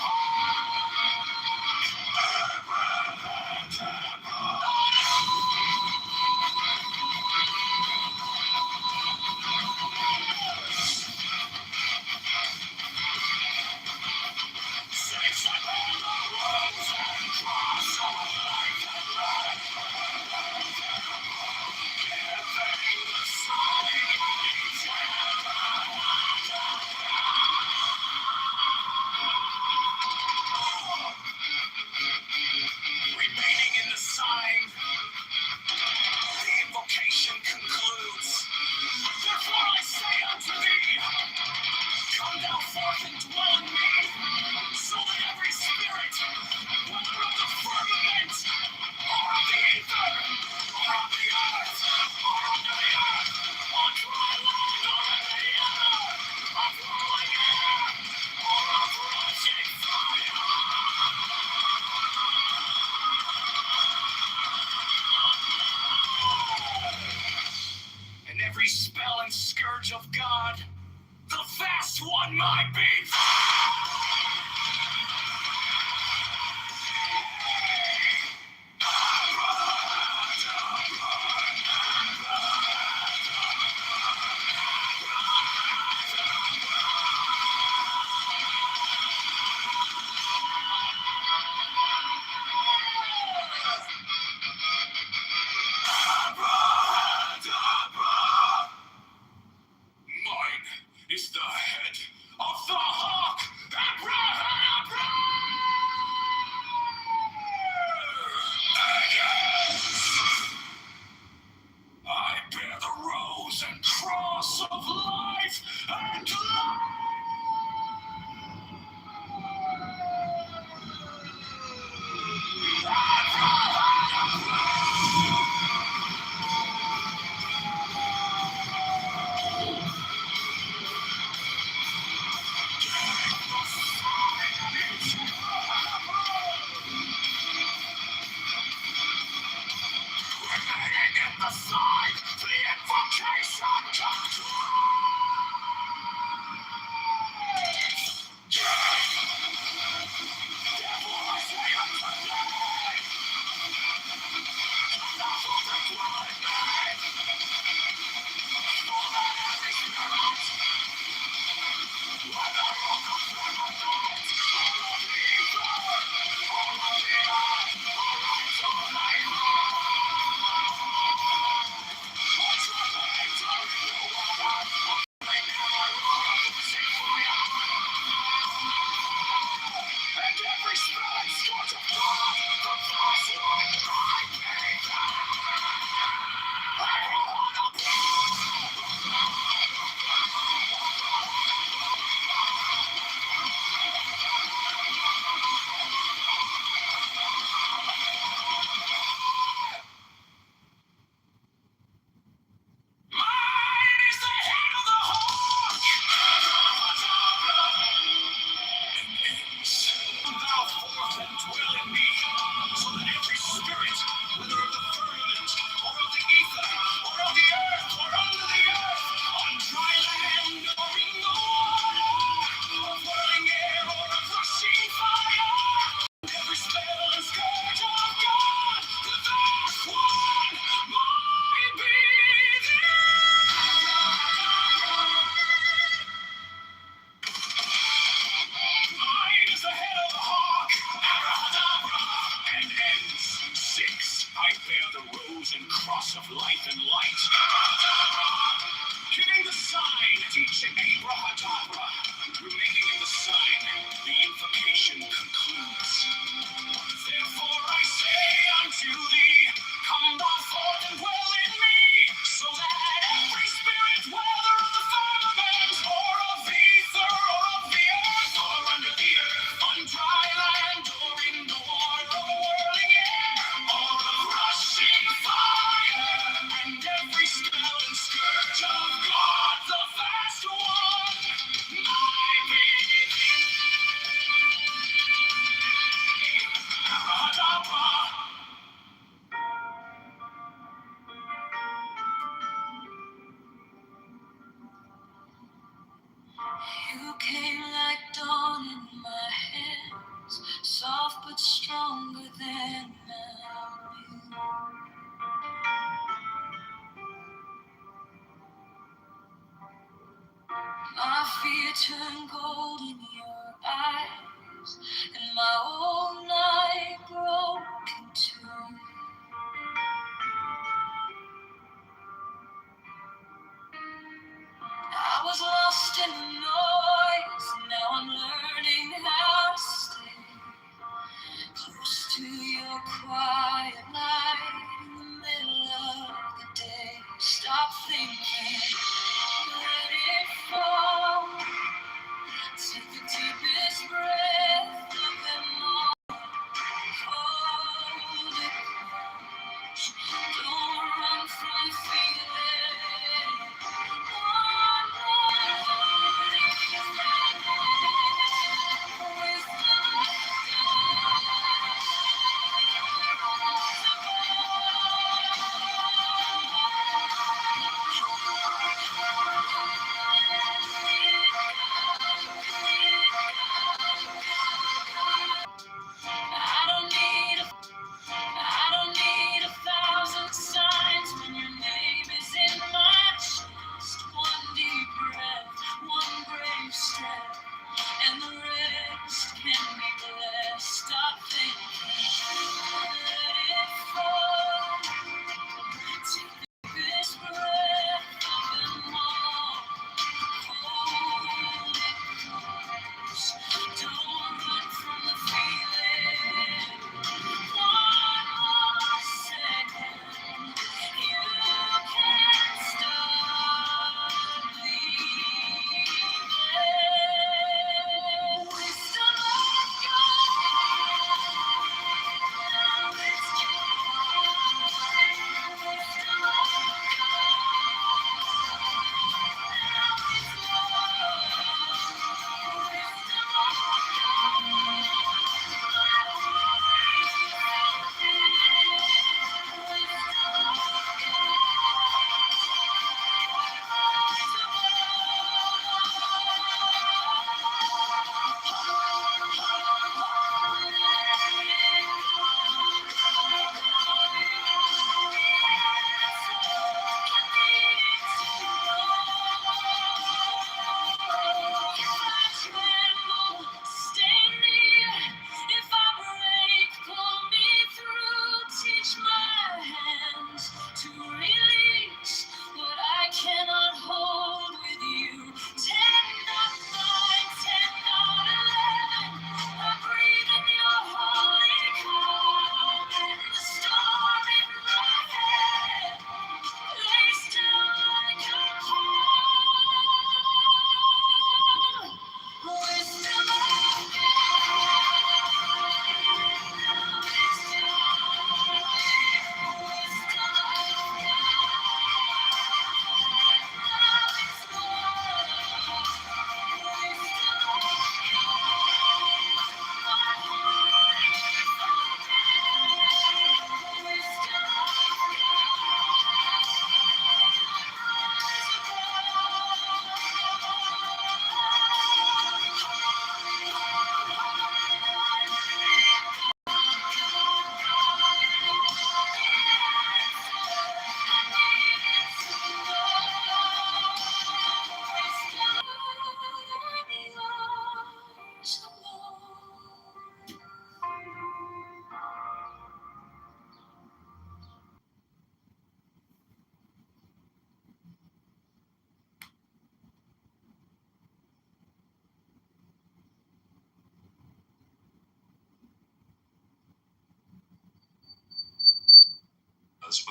six and all the rose and cross of life and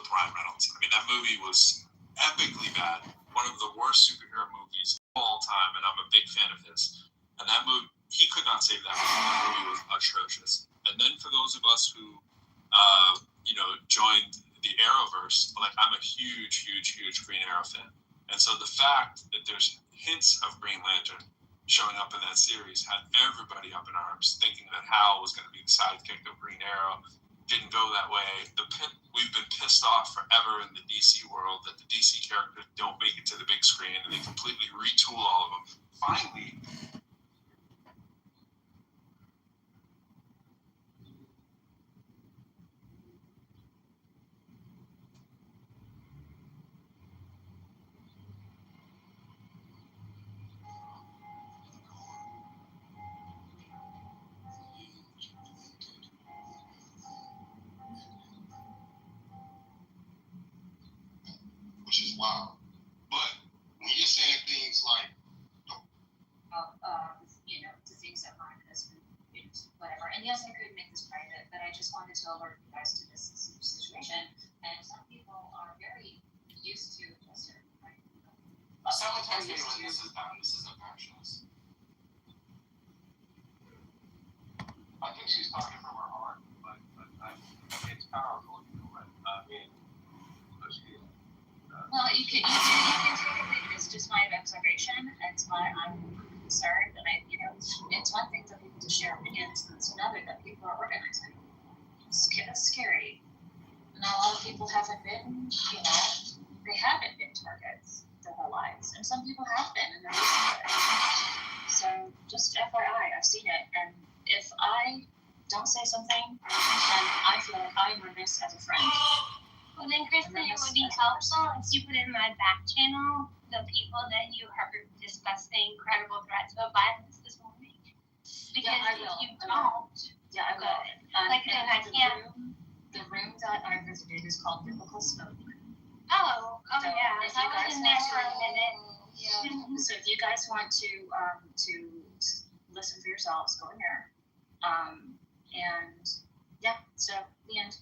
with Ryan Reynolds. I mean, that movie was epically bad. One of the worst superhero movies of all time, and I'm a big fan of his. And that movie, he could not save that movie. That movie was atrocious. And then for those of us who, joined the Arrowverse, like I'm a huge Green Arrow fan. And so the fact that there's hints of Green Lantern showing up in that series had everybody up in arms, thinking that Hal was going to be the sidekick of Green Arrow. Didn't go that way. We've been pissed off forever in the DC world that the DC characters don't make it to the big screen, and they completely retool all of them. Finally, which is wild. But when you're saying things like, the things that my husband, whatever. And yes, I could make this private, but I just wanted to alert you guys to this situation. And some people are very used to a certain kind of. someone tells me when this is done, this isn't passionless. I think she's talking from her heart, but it's powerful. Well, you can take it. It's just my observation. It's why I'm concerned. And it's one thing for people to share opinions, and it's another that people are organizing. It's scary. And a lot of people haven't been, they haven't been targets their whole lives. And some people have been, and they're used to it. So just FYI, I've seen it. And if I don't say something, then I feel like I'm remiss as a friend. Well, then, Kristen, it would be helpful if you put in my back channel the people that you heard discussing credible threats of violence this morning. Because if you don't, I will. The room that I visited is called Biblical Smoke. Oh, So yeah. if I you was guys in there want for a to- minute. Yeah. So if you guys want to listen for yourselves, go in there. So the end.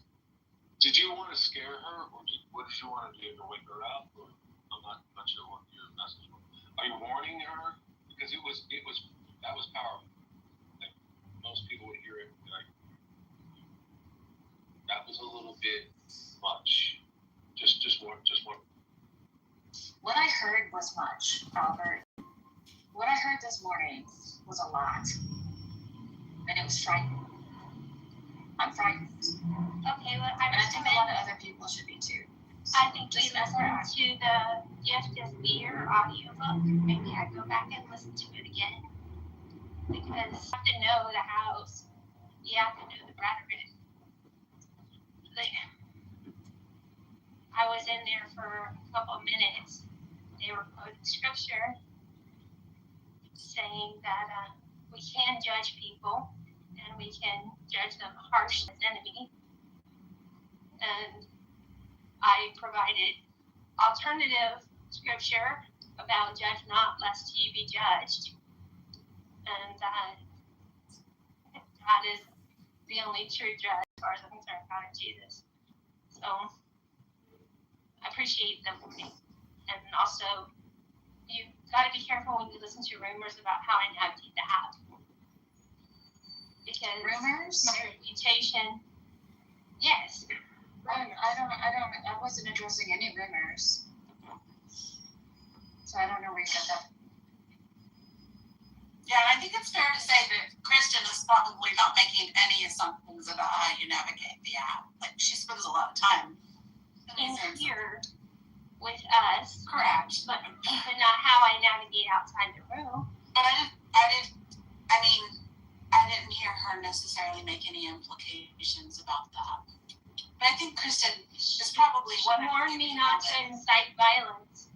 Did you want to scare her, or what did you want to do to wake her up? Or I'm not sure what your message was. Are you warning her? Because that was powerful. Like most people would hear it like that was a little bit much. Just one. What I heard was much, Robert. What I heard this morning was a lot, and it was frightening. I'm frightened. Okay, well, And I think a lot of other people should be too. So I think we just listen FYI. to the Justice Beer audiobook. Maybe I'd go back and listen to it again. Because you have to know the house. You have to know the rhetoric. I was in there for a couple of minutes. They were quoting scripture saying that we can judge people and we can judge them harsh as enemy. And I provided alternative scripture about judge not lest ye be judged. And God is the only true judge as far as I'm concerned, God is Jesus. So I appreciate the warning. And also, you got to be careful when you listen to rumors about how I navigate the app. Because Rumors? my reputation, yes. I wasn't addressing any rumors. So I don't know where you got that. Yeah, and I think it's fair to say that Kristen is probably not making any assumptions about how you navigate the app. Like, she spends a lot of time In here with us. Correct. But not how I navigate outside the room. But I didn't hear her necessarily make any implications about that. But I think Kristen is probably She one of the warned me people not to that incite violence.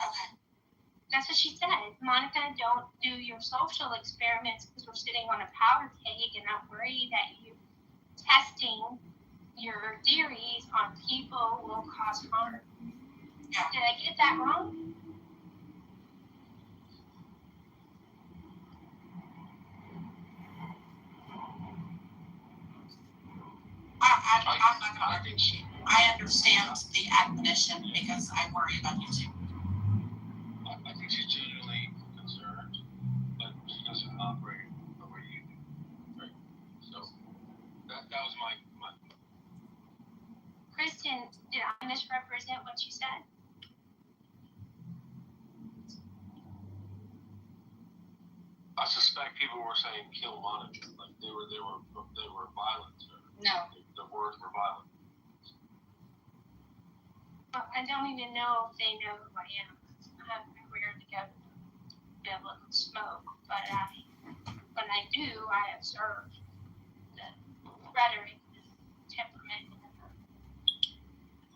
Okay. That's what she said. Monica, don't do your social experiments because we're sitting on a powder keg and I'm worried that you testing your theories on people will cause harm. Yeah. Did I get that wrong? think she. I understand the admonition because I worry about you too. I think she's genuinely concerned, but she doesn't operate the way you do. Right. So that was my. Kristen, did I misrepresent what you said? I suspect people were saying kill Monica, like they were violent. No. The words were violent. Well, I don't even know if they know who I am. I rarely go to be able to smoke, but when I do, I observe the rhetoric, the temperament, and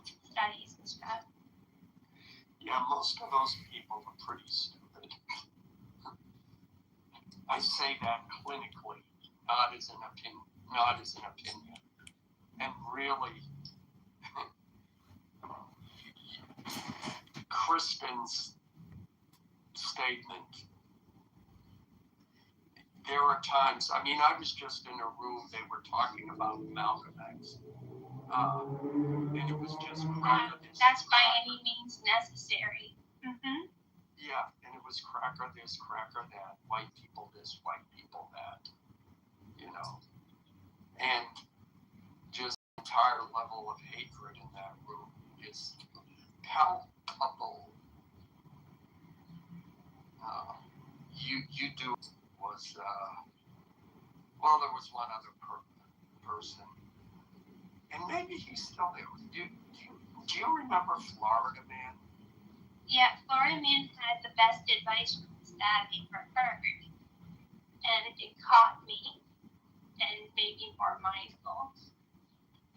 the studies and stuff. Yeah, most of those people are pretty stupid. I say that clinically, not as an opinion. And really, Kristen's statement, there are times, I mean, I was just in a room, they were talking about Malcolm X. And it was just cracker this. That's by any means necessary. Mm-hmm. Yeah, and it was cracker this, cracker that, white people this, white people that, you know. And just the entire level of hatred in that room is palpable. You do was, well, there was one other person, and maybe he's still there. Do you remember Florida Man? Yeah, Florida Man had the best advice from his dad I ever heard. And it caught me and made me more mindful.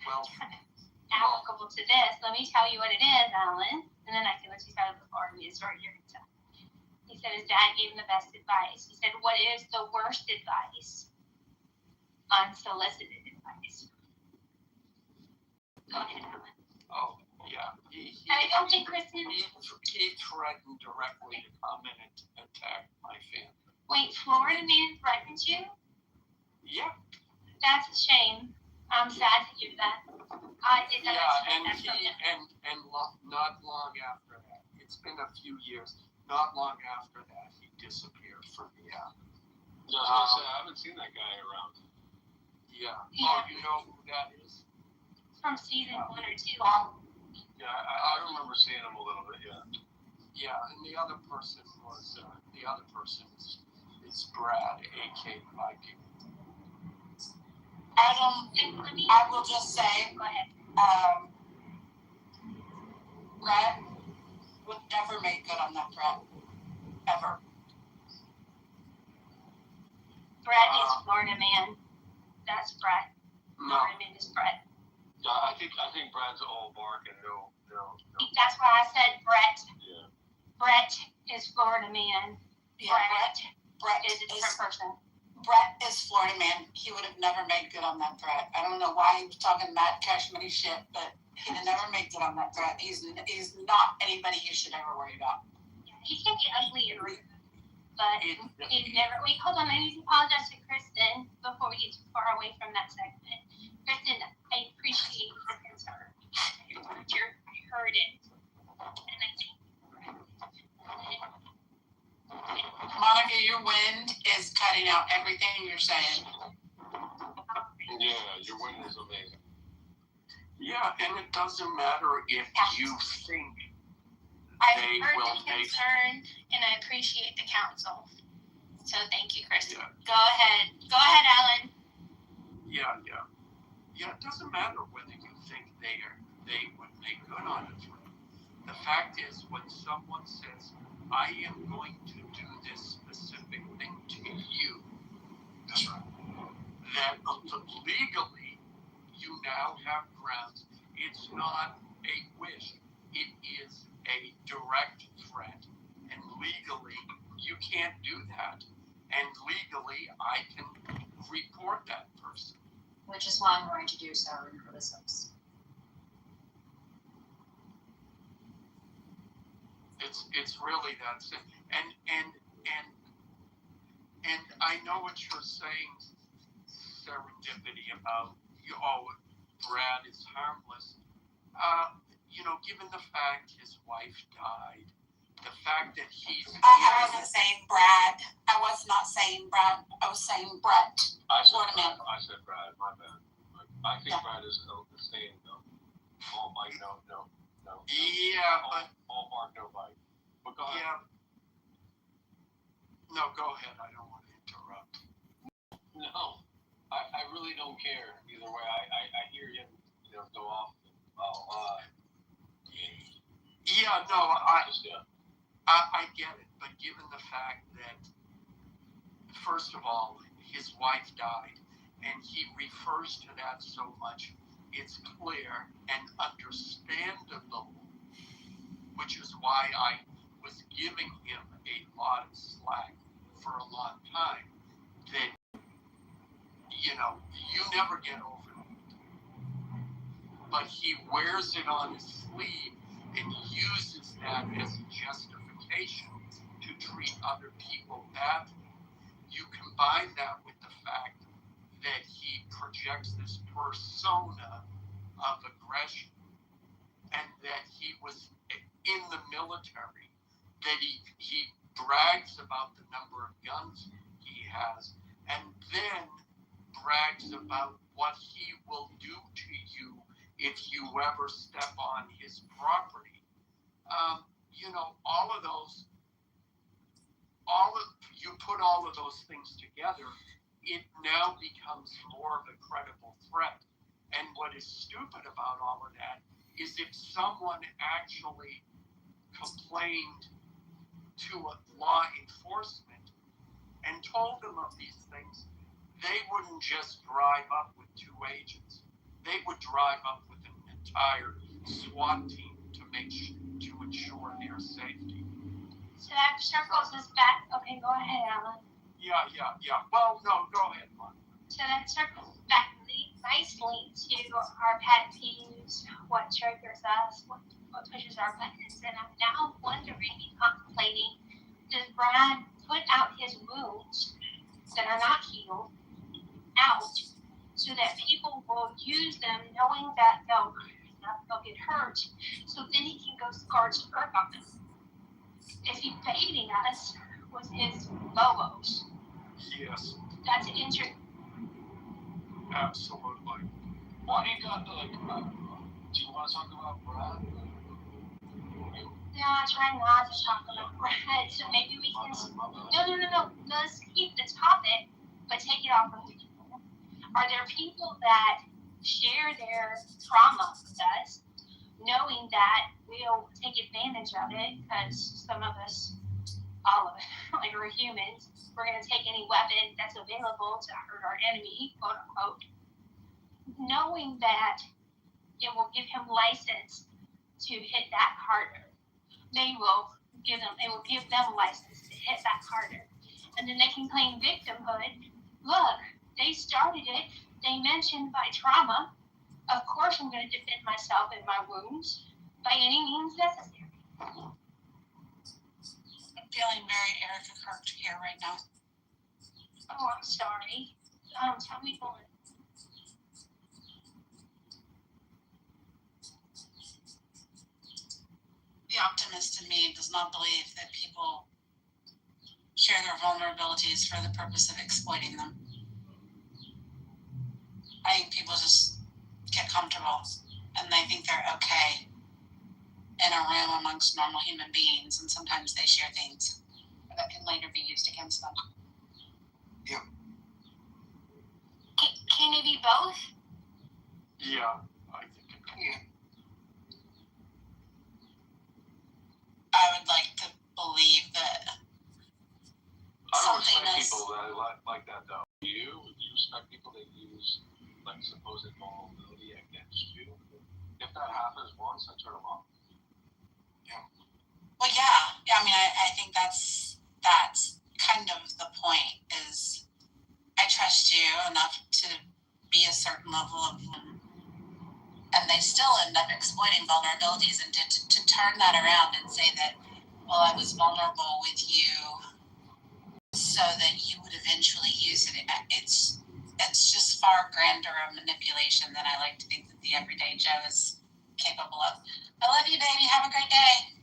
Well, Applicable to this, let me tell you what it is, Alan, and then I can let you tell the Florida Man story you're going to tell. He said his dad gave him the best advice. He said, what is the worst advice? Unsolicited advice. Go ahead, Alan. oh, yeah. I don't think Kristen. He threatened directly to come in and attack my family. Wait, Florida Man threatened you? Yeah. That's a shame. I'm sad to hear that. I did not expect that from him. Not long after that, it's been a few years, not long after that, he disappeared from the app. Yeah, I haven't seen that guy around. Yeah. Yeah. Oh, you know who that is? From season 1 or 2. Yeah, I remember seeing him a little bit, yeah. Yeah, and the other person is Brad, A.K. Viking. I will just say, Go ahead. Brett would never make good on that threat. Ever. Brett is Florida Man. That's Brett. No, Florida Man is Brett. Yeah, I think Brad's all bark and no. That's why I said Brett. Yeah. Brett is Florida Man. Yeah, Brett Is a different person. Brett is Florida Man. He would have never made good on that threat. I don't know why he was talking Matt Cashman shit, but he would never make good on that threat. He's not anybody you should ever worry about. He can be ugly and rude, but he never. Wait, hold on. I need to apologize to Kristen before we get too far away from that segment. Kristen, I appreciate your concern. I heard it, and I think. Monica, your wind is cutting out everything you're saying. Yeah, your win is amazing. yeah, and it doesn't matter if you think I they heard will the make. concern, and I appreciate the counsel. So thank you, Kristen. Yeah. Go ahead, Alan. Yeah, it doesn't matter whether you think they would make good on it. The fact is, when someone says, I am going to do this specific thing to you, That's right. that legally you now have grounds. It's not a wish, it is a direct threat. And legally, you can't do that. And legally, I can report that person. Which is why I'm going to do so in her listeners. It's really that simple. And I know what you're saying, serendipity about Brad is harmless. Given the fact his wife died, the fact that he's... I wasn't saying Brad. I was not saying Brad. I was saying Brett. I said Florida Brad. man. I said Brad. My bad. I think Brad is saying no. All bite, no. Yeah, but... All bark, no bite. But go ahead. Yeah. No, go ahead. I don't want to interrupt. No, I really don't care either way. I hear you, go off. Yeah, no, I get it. But given the fact that, first of all, his wife died, and he refers to that so much, it's clear and understandable, which is why I was giving him a lot of slack for a long time, that, you never get over it. But he wears it on his sleeve and uses that as a justification to treat other people badly. You combine that with the fact that he projects this persona of aggression, and that he was in the military, that he brags about the number of guns he has, and then brags about what he will do to you if you ever step on his property. You put all of those things together, it now becomes more of a credible threat. And what is stupid about all of that is if someone actually complained to a law enforcement and told them of these things, they wouldn't just drive up with 2 agents. They would drive up with an entire SWAT team to ensure their safety. So that circles us back. Okay, go ahead, Alan. Yeah. Well, no, go ahead, Mark. So that circles back nicely to our pet peeves, what triggers us, what pushes our buttons. And I'm now wondering and contemplating, does Brad put out his wounds that are not healed out so that people will use them knowing that they'll get hurt, so then he can go scorched earth on them? Is he baiting us with his bobos? Yes, That's an injury. absolutely. Why do you got do you want to talk about Brad? No, I try not to talk about Brad, so maybe we can... No. Let's keep the topic, but take it off of people. Are there people that share their trauma with us, knowing that we'll take advantage of it, because some of us, all of us, like we're humans, we're going to take any weapon that's available to hurt our enemy, quote unquote, knowing that it will give him license to hit back harder. It will give them license to hit back harder. And then they can claim victimhood. Look, they started it. They mentioned my trauma. Of course I'm going to defend myself and my wounds by any means necessary. I'm feeling very Erica Kirk here right now. Oh, I'm sorry. Tell me more. The optimist in me does not believe that people share their vulnerabilities for the purpose of exploiting them. I think people just get comfortable and they think they're okay in a room amongst normal human beings, and sometimes they share things that can later be used against them. Can it be both? Yeah, I think it can. I would like to believe that I don't something respect is... people that like that though. Do you respect people that use supposed vulnerability against you? If that happens once, I turn them off. Well, yeah. I mean, I think that's kind of the point, is I trust you enough to be a certain level of, and they still end up exploiting vulnerabilities, and to turn that around and say that, well, I was vulnerable with you so that you would eventually use it. It's just far grander a manipulation than I like to think that the everyday Joe is capable of. I love you, baby. Have a great day.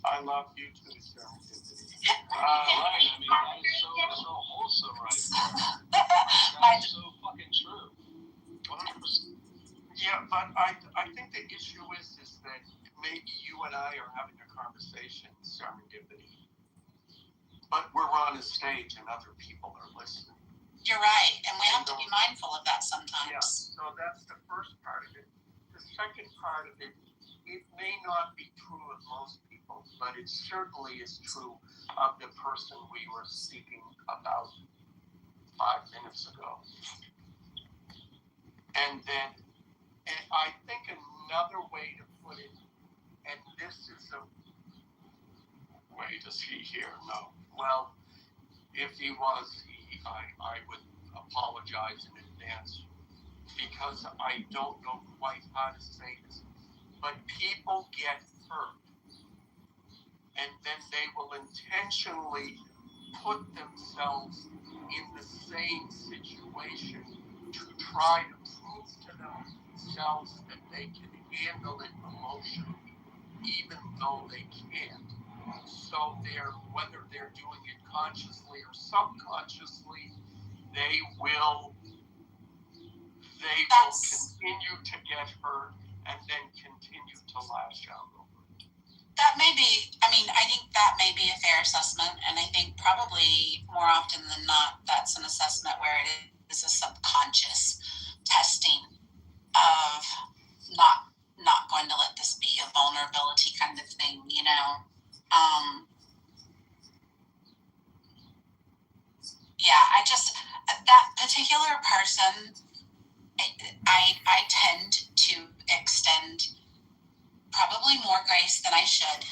I love you too, Sarah. Right. I mean, that is so wholesome right there. That's so fucking true. 100%. Yeah, but I think the issue is that maybe you and I are having a conversation, serendipity, but we're on a stage and other people are listening. You're right, and we have to be mindful of that sometimes. Yeah, so that's the first part of it. The second part of it may not be true of most people, but it certainly is true of the person we were speaking about 5 minutes ago. And then, and I think another way to put it, and this is a way, does he hear? No. Well, if he was, I would apologize in advance because I don't know quite how to say this. But people get hurt, and then they will intentionally put themselves in the same situation to try to prove to themselves that they can handle it emotionally, even though they can't. So whether they're doing it consciously or subconsciously, they will continue to get hurt and then continue to lash out over it. That may be, I mean, I think that may be a fair assessment, and I think probably more often than not, that's an assessment where it is a subconscious testing of not going to let this be a vulnerability kind of thing, you know. That particular person, I tend to extend probably more grace than I should,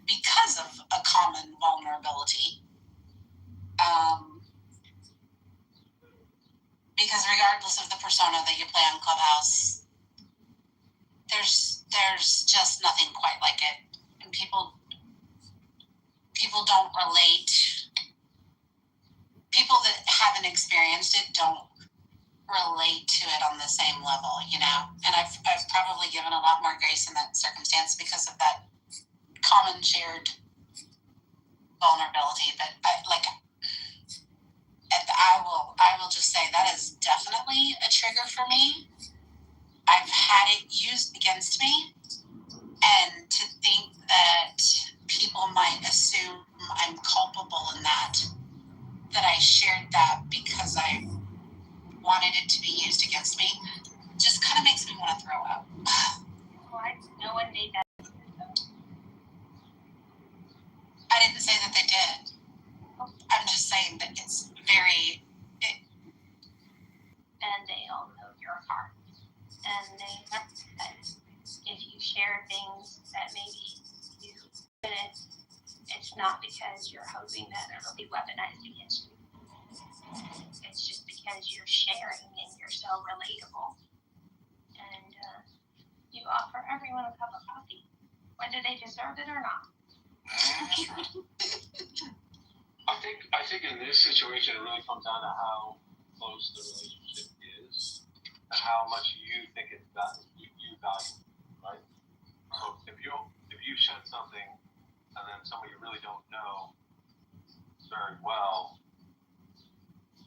because of a common vulnerability. Because regardless of the persona that you play on Clubhouse, there's just nothing quite like it, and people don't relate. People that haven't experienced it don't relate to it on the same level, you know. And I've probably given a lot more grace in that circumstance because of that common shared vulnerability. But I will just say that is definitely a trigger for me. I've had it used against me, and to think that people might assume I'm culpable in that I shared that because I wanted it to be used against me, just kind of makes me want to throw up. No one made that. I didn't say that they did. I'm just saying that it's very... And they all know your heart. And they know that if you share things that maybe you didn't, it's not because you're hoping that it'll be weaponized against you. It's just because you're sharing and you're so relatable. And you offer everyone a cup of coffee, whether they deserve it or not. I think in this situation it really comes down to how close the relationship is and how much you think it's valuable, you value, right? So if you shed something and then somebody you really don't know very well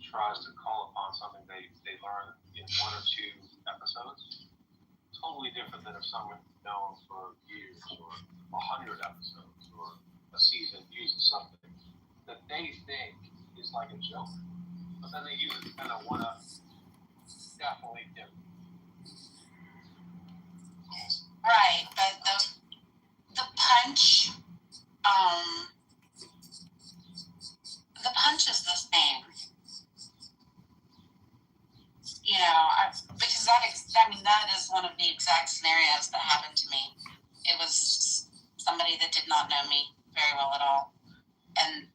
tries to call upon something they learn in 1 or 2 episodes, totally different than if someone you've known for years or 100 episodes or a season uses something that they think is like a joke, but then they use it to kind of one up. Definitely different. Right, but the punch, is the same. You know, because that is one of the exact scenarios that happened to me. It was somebody that did not know me very well at all, and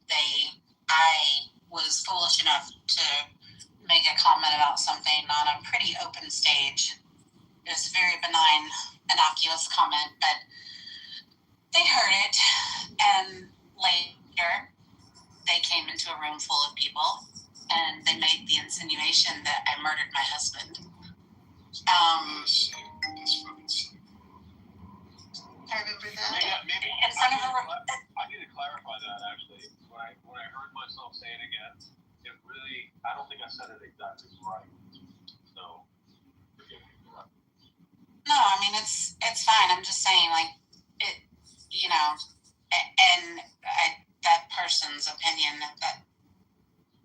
I was foolish enough to make a comment about something on a pretty open stage. It was a very benign, innocuous comment, but they heard it, and later they came into a room full of people, and they made the insinuation that I murdered my husband. That's fucking sick. I remember that. Maybe In front of I need to clarify that actually. When I heard myself say it again, it really, I don't think I said it exactly right. So forgive me for that. No, I mean it's fine. I'm just saying, like, it, you know, and that person's opinion at that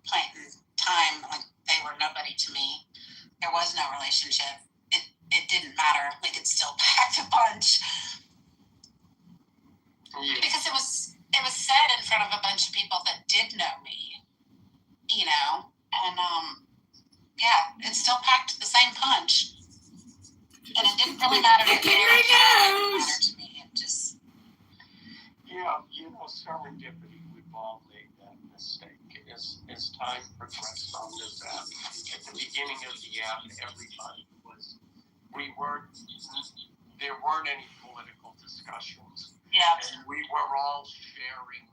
point in time, like, they were nobody to me. There was no relationship. It didn't matter. We could still pack a punch. Yeah. Because it was said in front of a bunch of people that did know me, you know, and yeah, it still packed the same punch, and it didn't really matter to me. It didn't matter to me. It just, Yeah, serendipity, we've all made that mistake. As time progressed on this app, at the beginning of the app, everybody was, there weren't any political discussions. yeah, And we were all sharing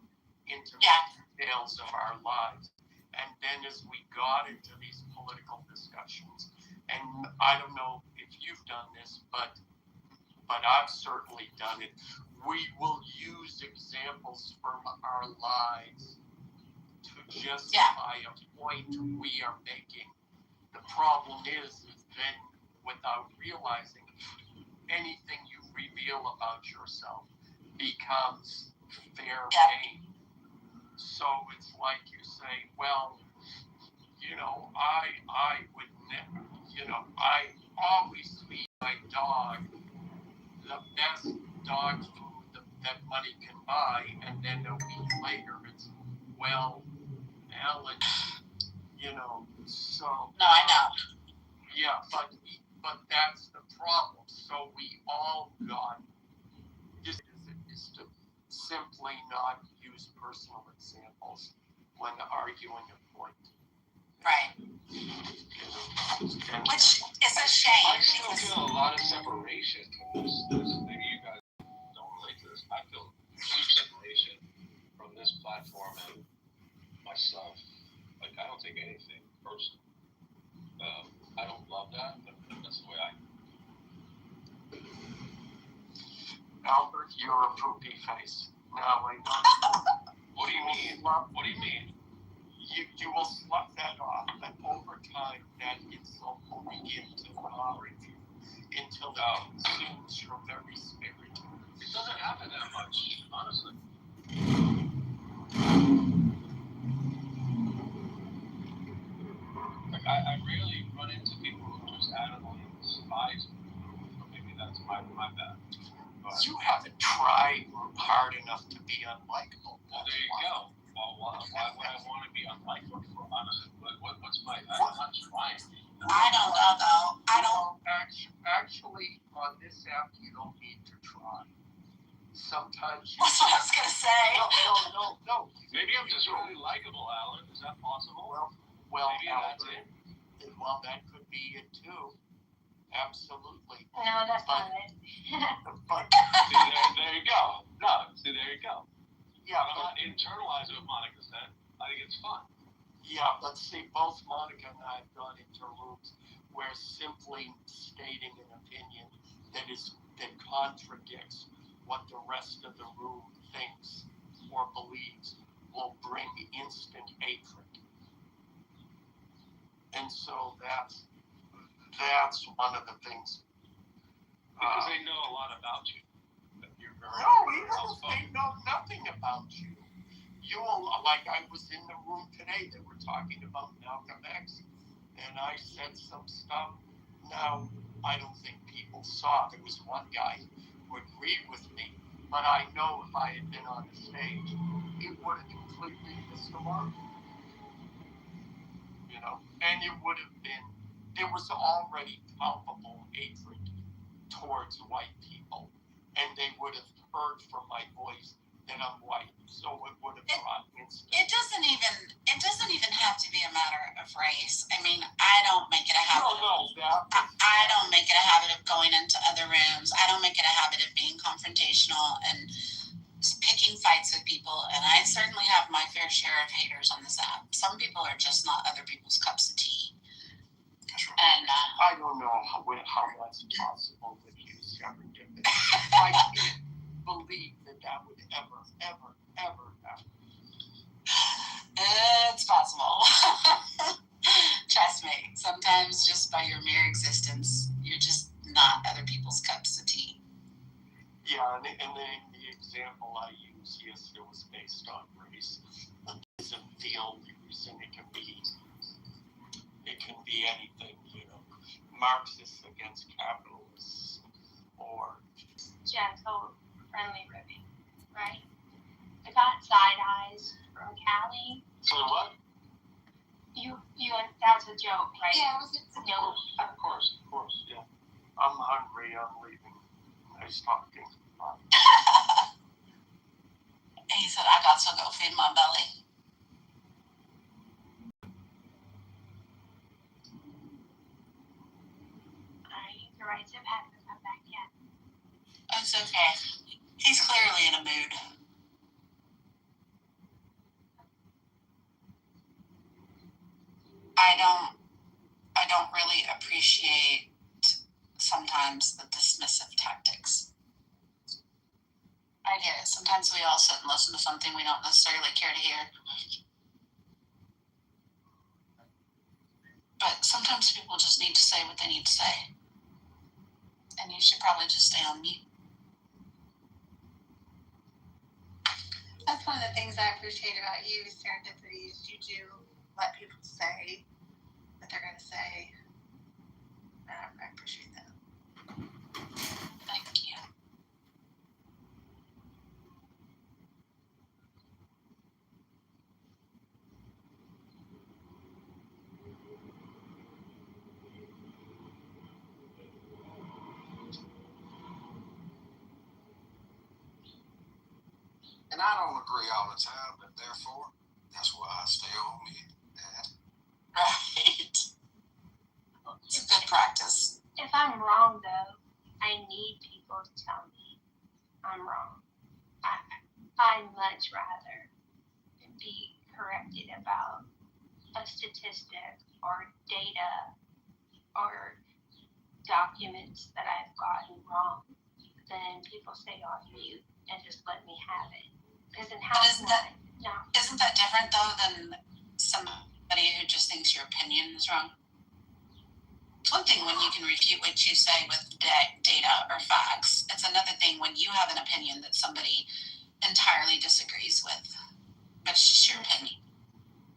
intimate details of our lives. And then as we got into these political discussions, and I don't know if you've done this, but I've certainly done it, we will use examples from our lives to justify a point we are making. The problem is then, without realizing, anything you reveal about yourself becomes fair game. So it's like you say, well, I would never, I always feed my dog the best dog food that money can buy, and then a week later it's, well, Alan, so. no, I know. Yeah, but that's the problem. So we all got, is to simply not use personal examples when arguing a point. Right. Which is a shame. I still feel a lot of separation from this. Maybe you guys don't relate to this. I feel deep separation from this platform and myself. Like, I don't take anything personal. I don't love that, but that's the way I. Albert, you're a poopy face. Now I know. What do you mean? What do you mean? You will slough that off, but over time that insult will begin to gnaw at you until it consumes your very spirit. It doesn't happen that much, honestly. Like, I rarely run into people who just adamantly despise me. Or maybe that's my bad. But, You haven't tried hard enough to be unlikable. well, there you go. Well, why would I want to be unlikable? Honestly, what's my? I'm not trying. I don't know though. I don't. Actually, on this app, you don't need to try. Sometimes you. That's what I was gonna say. No. Maybe I'm just really likable, Alan. Is that possible? Well, maybe that's it. Well, that could be it too. Absolutely. No, that's not it. But See, there you go. No, see, there you go. yeah, I'm not internalizing what Monica said. I think it's fun. yeah, but see, both Monica and I have gone into rooms where simply stating an opinion that contradicts what the rest of the room thinks or believes will bring instant hatred. And so that's one of the things. Because they know a lot about you. You're very They know nothing about you. Like I was in the room today, they were talking about Malcolm X, and I said some stuff. Now, I don't think people saw. There was one guy who agreed with me, but I know if I had been on the stage, it would have completely missed the mark. And it would have been, there was already palpable hatred towards white people, and they would have heard from my voice that I'm white, so it would have brought instant. It doesn't even have to be a matter of race. I mean, I don't make it a habit. I don't make it a habit of going into other rooms. I don't make it a habit of being confrontational and picking picking fights with people, and I certainly have my fair share of haters on this app. Some people are just not other people's cups of tea. And I don't know how that's possible that he's ever did it. I can't believe that would ever happen. It's possible. Trust me, sometimes just by your mere existence, you're just not other people's cups of tea. Yeah, and the example I use, yes, it was based on race. Isn't the only reason. It can be anything, Marxists against capitalists, or Gentle, friendly ribbing, right? I got side eyes from Callie. so what? You, that's a joke, right? Yeah, it was No, Of course, yeah. I'm hungry. I'm leaving. Nice talking. He said, I got to go feed my belly. the rights of hasn't come back yet. It's okay. He's clearly in a mood. I don't really appreciate sometimes the dismissive tactics. I get it. Sometimes we all sit and listen to something we don't necessarily care to hear. But sometimes people just need to say what they need to say. And you should probably just stay on mute. That's one of the things I appreciate about you, Serendipity, is you do let people say what they're going to say. And I appreciate that. Thank you. And I don't agree all the time, but therefore, that's why I stay on mute, Dad. Right. It's a good practice. If I'm wrong, though, I need people to tell me I'm wrong. I'd much rather be corrected about a statistic or data or documents that I've gotten wrong than people say on mute and just let me have it. Because in how Isn't that different though than somebody who just thinks your opinion is wrong? It's one thing when you can refute what you say with data or facts. It's another thing when you have an opinion that somebody entirely disagrees with, but it's just your opinion.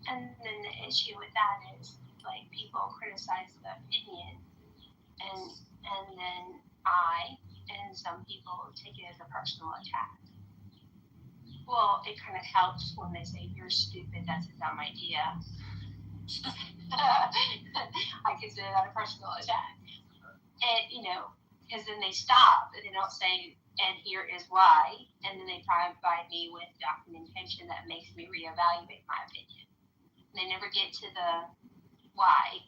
And then the issue with that is, like, people criticize the opinion, and then I and some people take it as a personal attack. Well, it kind of helps when they say, you're stupid, that's a dumb idea. I consider that a personal attack. And, because then they stop and they don't say, and here is why, and then they provide me with documentation that makes me reevaluate my opinion. They never get to the why.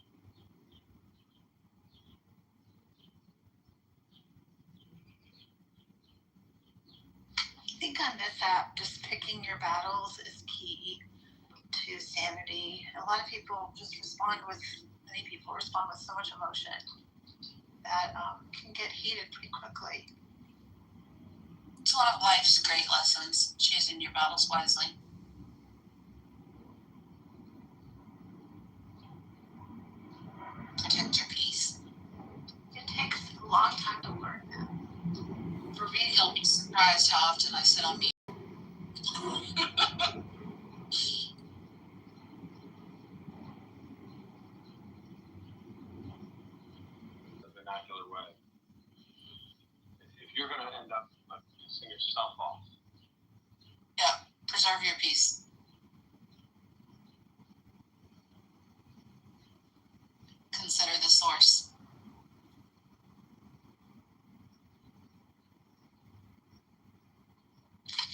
I think on this app, just picking your battles is key to sanity. A lot of people many people respond with so much emotion that can get heated pretty quickly. It's one of life's great lessons, choosing your battles wisely. Protect your peace. It takes a long time to learn that. For me, you'll be surprised how often I sit on mute. The vernacular way. If you're going to end up pissing yourself off. Yeah, preserve your peace. Consider the source.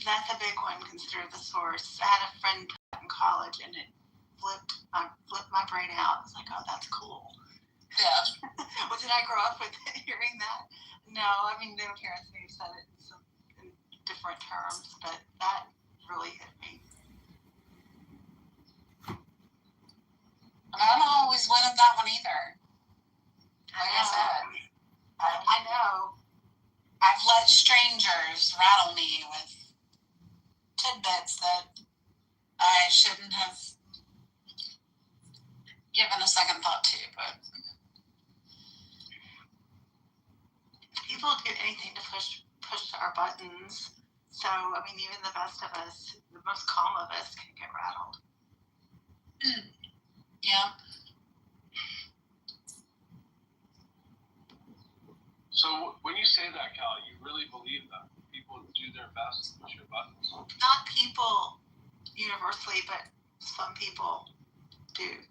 That's a big one. Consider the source. I had a friend in college, and it flipped my brain out. I was like, oh, that's cool. Yeah. Well, did I grow up with hearing that? No, I mean, no parents may have said it in different terms, but that really hit me. And I don't always win at that one either. Like I said, I know. I've let strangers rattle me with tidbits that I shouldn't have given a second thought to, but People do anything to push our buttons. So, I mean, even the best of us, the most calm of us, can get rattled. yeah. So when you say that, Cal, you really believe that people do their best to push your buttons? Not people universally, but some people do.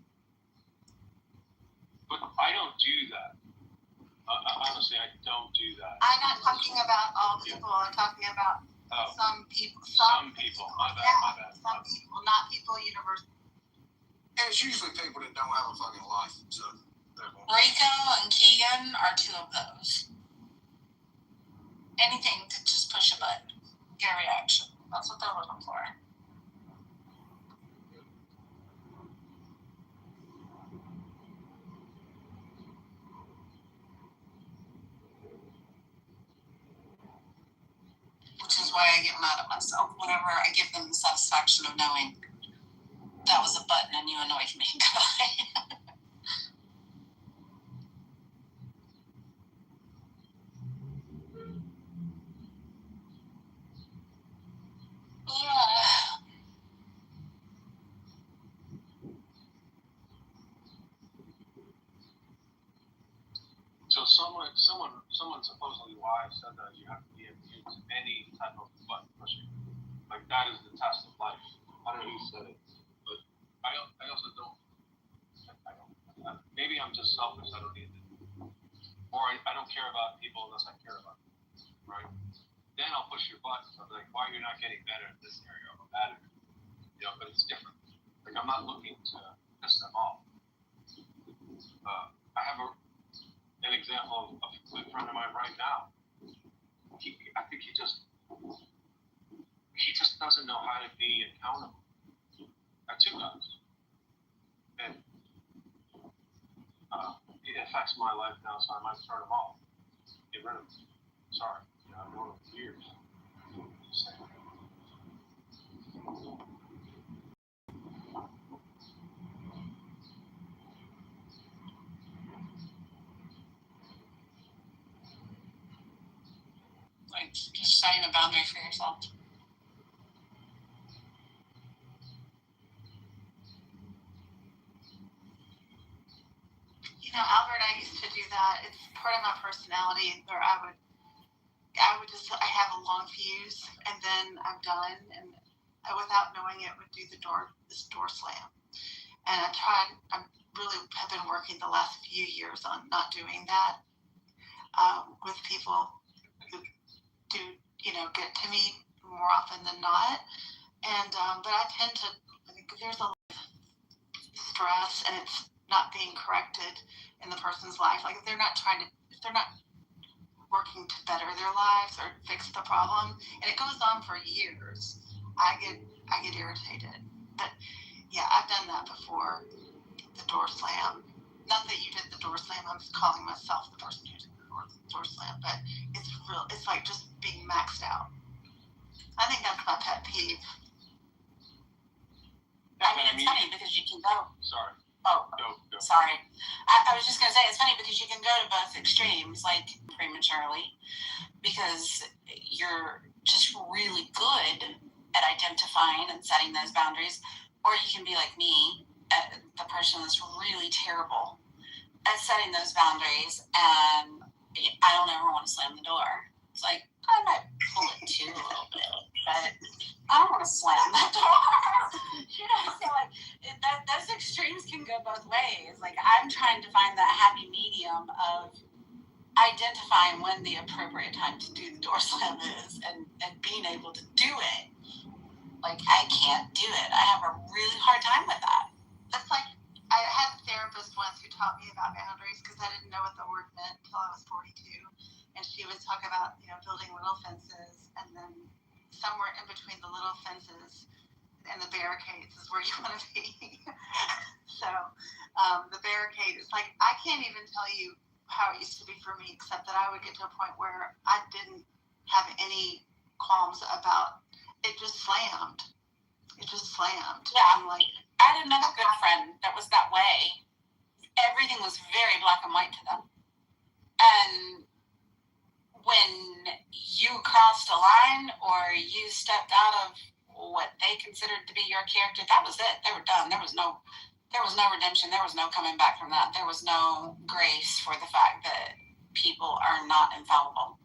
But I don't do that. Honestly, I don't do that. I'm not talking about all people. I'm talking about some people. Some people. My bad. Some people, not people universally. And it's usually people that don't have a fucking life. So Rico and Keegan are two of those. Anything to just push a button, get a reaction. That's what they're looking for. Which is why I get mad at myself whenever I give them the satisfaction of knowing that was a button and you annoyed me. Goodbye. So someone supposedly wise said that you have to be immune to any type of button pushing. Like that is the test of life. I don't know who said it, but I also don't. Maybe I'm just selfish. I don't need it, or I don't care about people unless I care about them, right? Then I'll push your buttons. I'll be like, why you're not getting better in this area or that area? You know, but it's different. Like I'm not looking to piss them off. I have an example of a good friend of mine right now. I think he just doesn't know how to be accountable. I have two guys, and it affects my life now, so I might turn them off, get rid of them. Sorry, I've known them for years. Just saying. Like just setting a boundary for yourself. You know, Albert, I used to do that. It's part of my personality where I would I have a long fuse, and then I'm done, and without knowing it, would do this door slam. And I really have been working the last few years on not doing that with people who do, get to me more often than not. And but I tend to, I think there's a lot of stress, and it's not being corrected in the person's life. Like if they're not working to better their lives or fix the problem, and it goes on for years, I get irritated. But yeah, I've done that before. The door slam. Not that you did the door slam. I'm calling myself the person who did the door slam, but it's like just being maxed out. I think that's my pet peeve. I mean, it's funny because you can go. Sorry. Oh, Go. Sorry. I was just going to say, it's funny because you can go to both extremes, like prematurely, because you're just really good at identifying and setting those boundaries, or you can be like me, the person that's really terrible at setting those boundaries, and I don't ever want to slam the door. It's like, I might pull it too a little bit, but I don't want to slam the door. So like those extremes can go both ways. Like I'm trying to find that happy medium of identifying when the appropriate time to do the door slam is, and being able to do it. Like I can't do it. I have a really hard time with that. That's like I had a therapist once who taught me about boundaries because I didn't know what the word meant until I was 42. And she would talk about, building little fences, and then somewhere in between the little fences and the barricades is where you want to be. So the barricade is like, I can't even tell you how it used to be for me, except that I would get to a point where I didn't have any qualms about it. Just slammed. It just slammed. Yeah. And like, I had another good friend that was that way. Everything was very black and white to them. And when you crossed a line or you stepped out of what they considered to be your character, that was it. They were done. There was no redemption. There was no coming back from that. There was no grace for the fact that people are not infallible.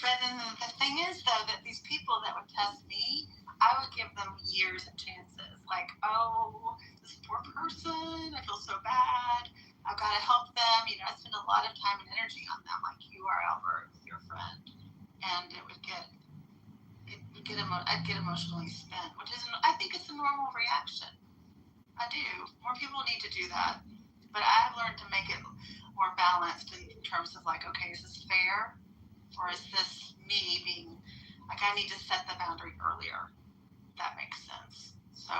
But then the thing is, though, that these people that would test me, I would give them years of chances. Like, oh, this poor person, I feel so bad. I've got to help them. I spend a lot of time and energy on them. Like, you are Albert, your friend, and I'd get emotionally spent, which is, I think it's a normal reaction. I do. More people need to do that. But I've learned to make it more balanced in terms of like, okay, is this fair? Or is this me being, like, I need to set the boundary earlier? If that makes sense. So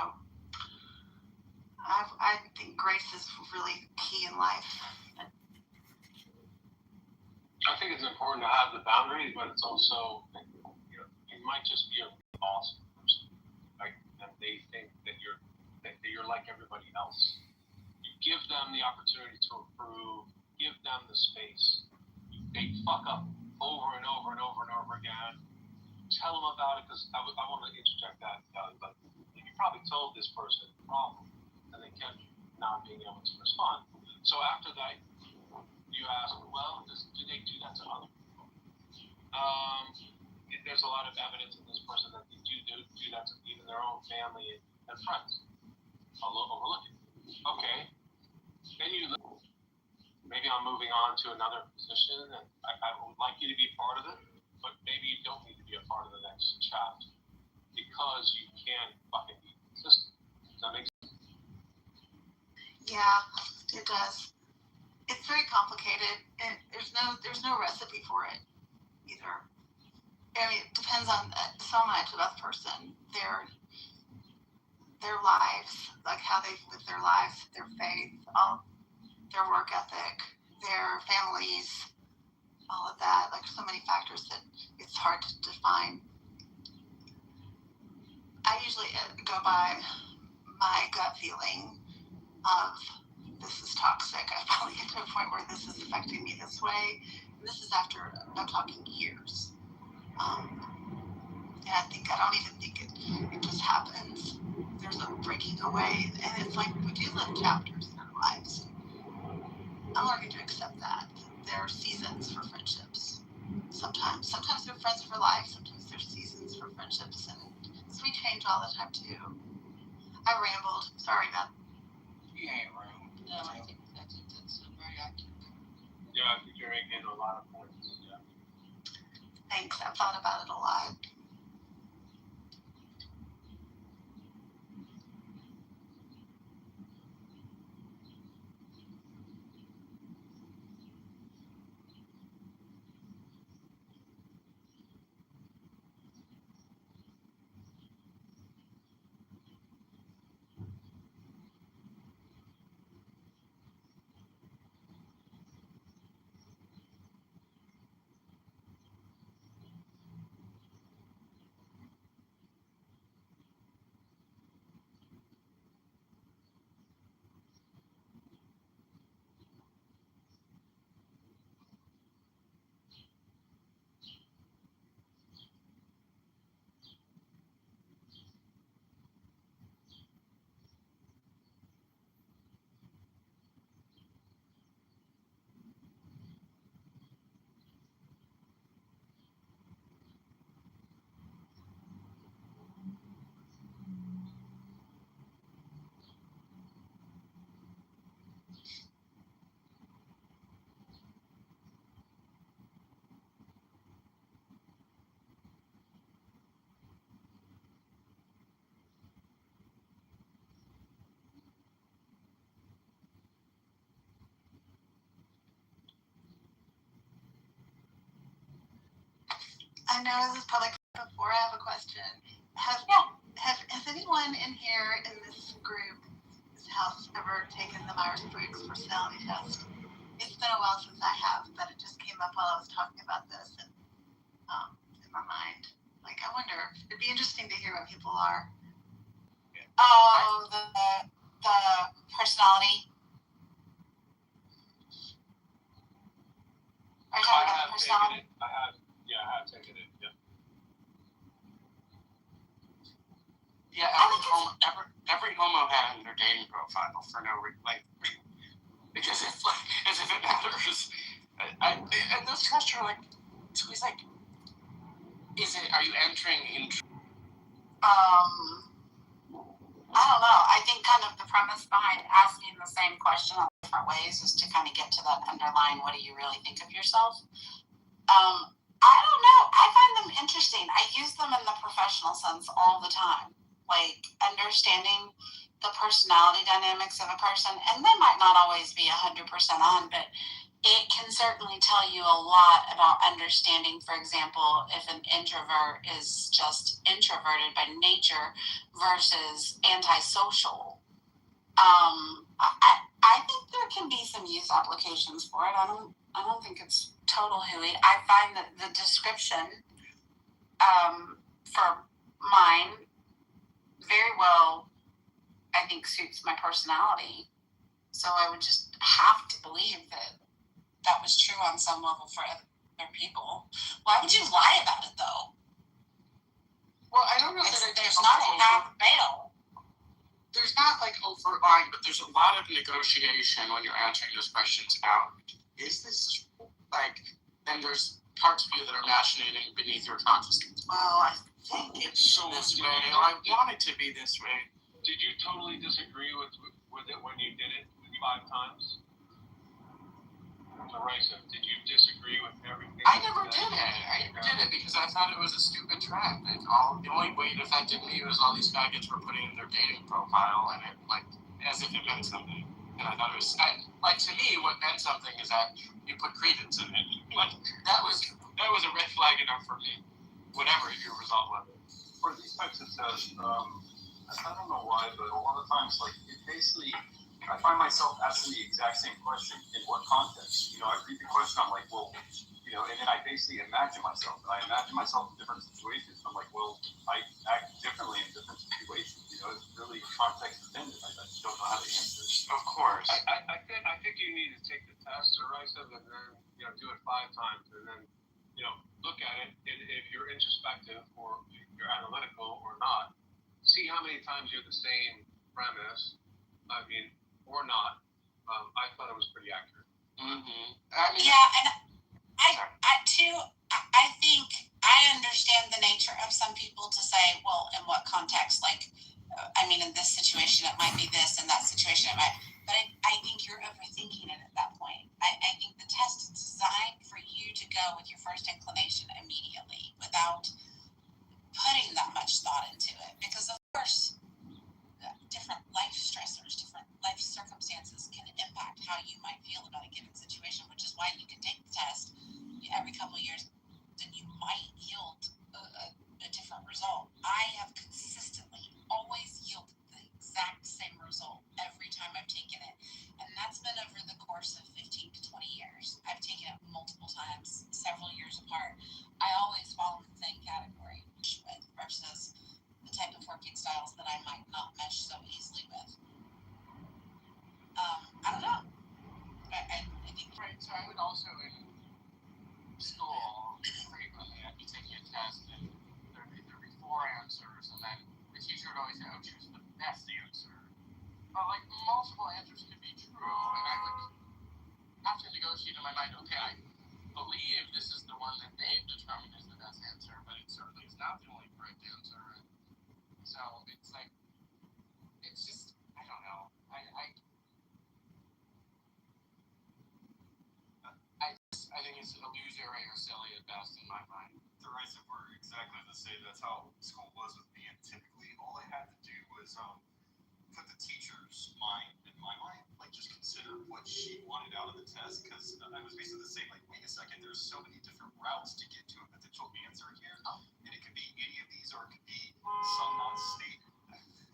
I think grace is really key in life. I think it's important to have the boundaries, but it's also, you might just be a awesome person, right? And they think that you're like everybody else. You give them the opportunity to improve, give them the space. They fuck up over and over and over and over again. Tell them about it, because I want to interject that. But you probably told this person the problem, and they kept not being able to respond. So after that, you ask, well, do they do that to other people? There's a lot of evidence in this person that they do that to even their own family and friends. Overlook it. Okay. Then maybe I'm moving on to another position, and I would like you to be part of it, but maybe you don't need to be a part of the next chapter because you can't fucking be consistent. Does that make sense? Yeah, it does. It's very complicated, and there's no recipe for it either. I mean, it depends on so much about the person, their lives, like how they live their lives, their faith, all their work ethic, their families, all of that. Like, so many factors that it's hard to define. I usually go by my gut feeling of, this is toxic. I probably get to a point where this is affecting me this way. And this is after I'm talking years. And I don't even think it just happens. There's a breaking away. And it's like, we do live chapters in our lives. I'm learning to accept that. There are seasons for friendships. Sometimes they're friends for life. Sometimes there's seasons for friendships. And so we change all the time too. I rambled. Sorry, Beth. You ain't wrong. No, I think that's very accurate. Yeah, I think you're making a lot of points. Yeah. Thanks. I've thought about it a lot. I know this is public before I have a question. Has anyone in here in this group, this house, ever taken the Myers-Briggs personality test? It's been a while since I have, but it just came up while I was talking about this and in my mind. Like, I wonder, it'd be interesting to hear what people are. Oh, the personality. Are you talking about the personality? I have taken it. Yeah. Yeah, every homo had in their dating profile for no reason, because it's like as if it matters. And those tests are like, it's always like, are you entering into? I don't know. I think kind of the premise behind asking the same question in different ways is to kind of get to that underlying, what do you really think of yourself? I don't know. I find them interesting. I use them in the professional sense all the time. Like understanding the personality dynamics of a person, and they might not always be 100% on, but it can certainly tell you a lot about understanding, for example, if an introvert is just introverted by nature versus antisocial. I think there can be some use applications for it. I don't think it's total hooey. I find that the description for mine very well, I think, suits my personality. So I would just have to believe that was true on some level for other people. Why would you lie about it, though? Well, I don't know there's not a half-fail. There's not like overt lying, but there's a lot of negotiation when you're answering those questions about, is this like, and there's parts of you that are machinating beneath your consciousness. Well, I think it's this way. I want it to be this way. Did you totally disagree with it when you did it 5 times? Marisa, did you disagree with everything? I never did it. I never did it because I thought it was a stupid trend. The only way it affected me was all these faggots were putting in their dating profile and it like as if it meant something. And I thought it was to me what meant something is that you put credence in it. Like that was a red flag enough for me. Whatever your result was. For these types of tests, I don't know why, but a lot of times like it basically I find myself asking the exact same question in what context. I read the question, I'm like, well, and then I basically imagine myself. And I imagine myself in different situations. I'm like, well, I act differently in different situations. It's really context dependent. I just don't know how to answer it. Of course. I think you need to take the test, Arisa, and then do it 5 times, and then look at it. And if you're introspective or you're analytical or not, see how many times you're the same premise. Or not. I thought it was pretty accurate. Mm-hmm. Yeah, and I think I understand the nature of some people to say, well, in what context? Like, in this situation, it might be this, in that situation, it might. But I think you're overthinking it at that point. I think the test is designed for you to go with your first inclination immediately without putting that much thought into it. Because, of course, different life stressors, different life circumstances can impact how you might feel about a given situation, which is why you can take the test every couple of years, then you might yield a different result. I have consistently always yielded the exact same result every time I've taken it, and that's been over the course of 15 to 20 years. I've taken it multiple times, several years apart. I always fall in the same category versus the type of working styles that I might not mesh so easily with. I don't know. I think right. So I would also in school frequently I'd be taking a test and there'd be 4 answers and then the teacher would always say, oh, choose the best answer. But like multiple answers could be true and I would have to negotiate in my mind, okay, I believe this is the one that they've determined is the best answer, but it certainly is not the only correct answer. And so it's like, it's just, I don't know. I think it's illusory or silly at best in my mind. The rest of were exactly the same. That's how school was with me. And typically, all I had to do was put the teacher's mind in my mind, like just consider what she wanted out of the test. Because I was basically the same. Like, wait a second, there's so many different routes to get to a potential answer. are here, and it could be any of these, or it could be some not stated.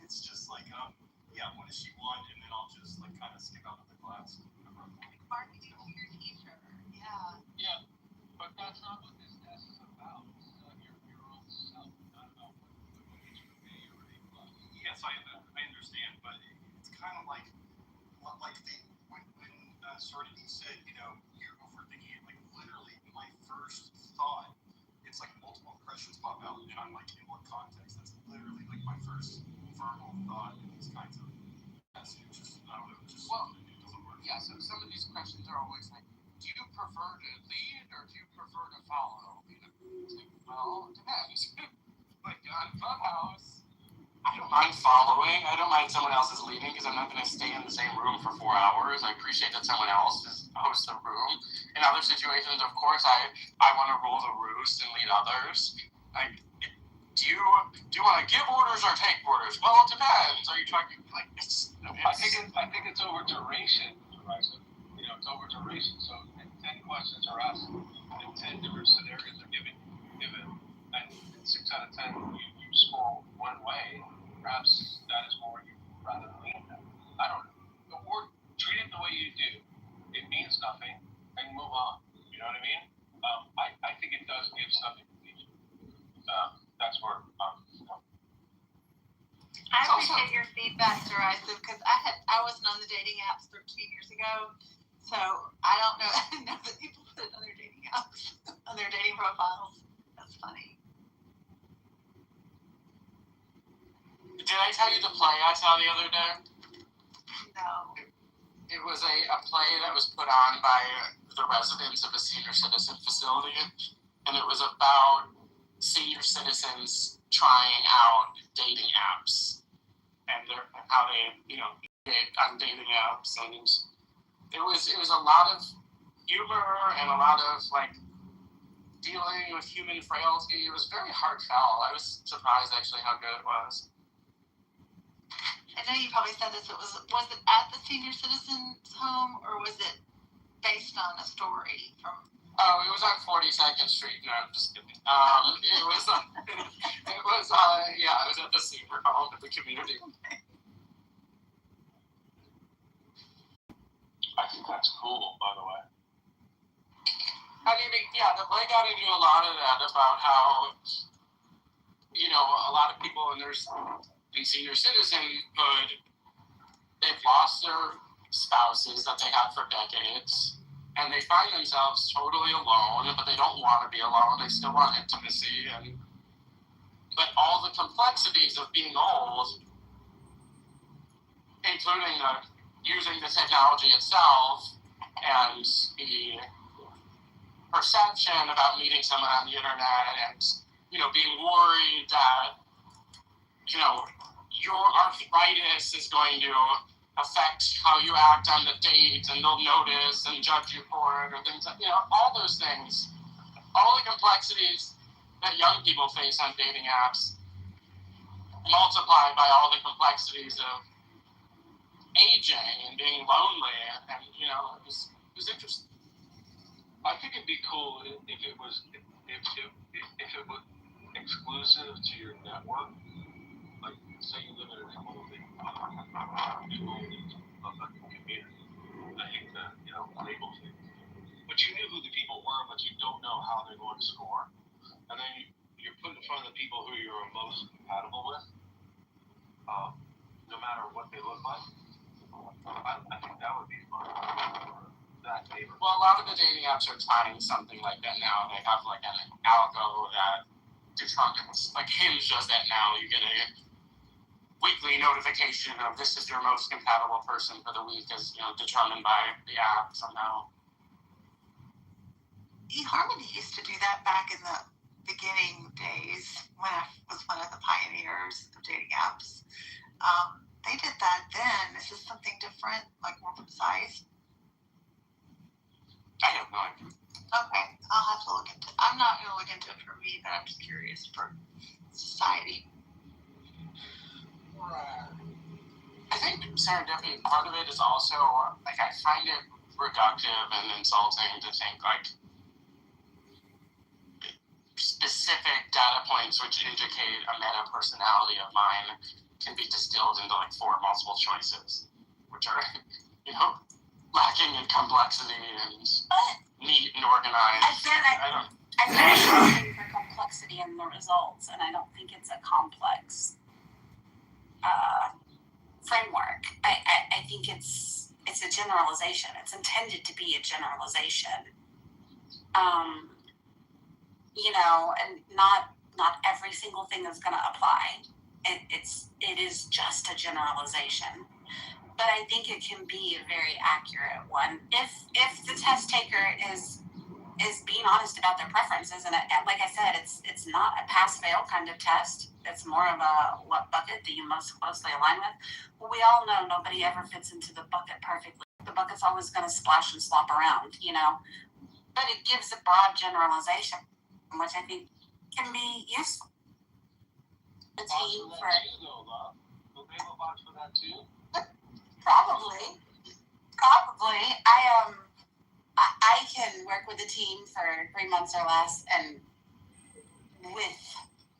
It's just like, yeah, what does she want? And then I'll just like kind of skip out of the class. Marketing to your teacher. Yeah. Yeah, but that's not what this test is about. This is your own self, not about what gets you an A or A+. Yes, I understand, but it's kind of like when Sardini said, you know, you're overthinking it. Like literally, my first thought, it's like multiple impressions pop out, and I'm like, in what context? That's literally like my first verbal thought in these kinds of tests. It's just, I don't know, it just it doesn't work. Yeah, so some of these questions are always like, do you prefer to lead or do you prefer to follow? You know, it's like, well, it depends. Like on Clubhouse, I don't mind following. I don't mind someone else is leading because I'm not going to stay in the same room for 4 hours. I appreciate that someone else is hosts the room. In other situations, of course, I want to rule the roost and lead others. Like, do you want to give orders or take orders? Well, it depends. Are you talking like it's? I think it's over duration, right? So, you know, it's over duration. So 10 questions are asked in 10 different scenarios are given, and 6 out of 10 you score one way. Perhaps that is more you rather than lean them. I don't know. Or treat it the way you do. It means nothing, and move on. You know what I mean? I think it does give something to teach. That's where I appreciate your feedback, Derisive, because I wasn't on the dating apps 13 years ago, so I don't know. I didn't know that people put it on their dating apps, on their dating profiles. That's funny. Did I tell you the play I saw the other day? No. It was a play that was put on by the residents of a senior citizen facility, and it was about senior citizens trying out dating apps and how they, you know, date on dating apps, and it was a lot of humor and a lot of like dealing with human frailty. It was very heartfelt. I was surprised actually how good it was. I know you probably said this. Was it at the senior citizens home, or was it based on a story from? Oh, it was on 42nd Street. No, I'm just kidding. It was at the senior home of the community. I think that's cool, by the way. I mean, yeah, the play got into a lot of that about how, you know, a lot of people in senior citizenhood, they've lost their spouses that they had for decades. And they find themselves totally alone, but they don't want to be alone. They still want intimacy, but all the complexities of being old, including using the technology itself and the perception about meeting someone on the internet, and you know, being worried that your arthritis is going to affect how you act on the date, and they'll notice and judge you for it, or things like, all those things, all the complexities that young people face on dating apps, multiplied by all the complexities of aging and being lonely, and it was interesting. I think it'd be cool if it was exclusive to your network. Like, say you live in a community, I hate to, label things. But you knew who the people were, but you don't know how they're going to score. And then you're put in front of the people who you're most compatible with, no matter what they look like. I think that would be fun. That neighbor. Well, a lot of the dating apps are trying something like that now. They have like an algo that determines, like Hinge does that now. You get a weekly notification of this is your most compatible person for the week, as determined by the app somehow. eHarmony used to do that back in the beginning days when I was one of the pioneers of dating apps. They did that then. Is this something different, like more precise? I have no idea. Okay, I'll have to look into it. I'm not going to look into it for me, but I'm just curious for society. I think serendipity, part of it is also, like, I find it reductive and insulting to think, like, specific data points which indicate a meta personality of mine can be distilled into like 4 multiple choices, which are, lacking in complexity and neat and organized. I feel like looking for complexity in the results, and I don't think it's a complex framework. I think it's a generalization. It's intended to be a generalization. And not every single thing is going to apply. It is just a generalization, but I think it can be a very accurate one if the test taker is being honest about their preferences. And like I said, it's not a pass-fail kind of test. It's more of a what bucket do you most closely align with. Well, we all know nobody ever fits into the bucket perfectly. The bucket's always going to splash and slop around, but it gives a broad generalization, which I think can be useful. The team for Will they have a box for that too? probably. I can work with a team for 3 months or less, and with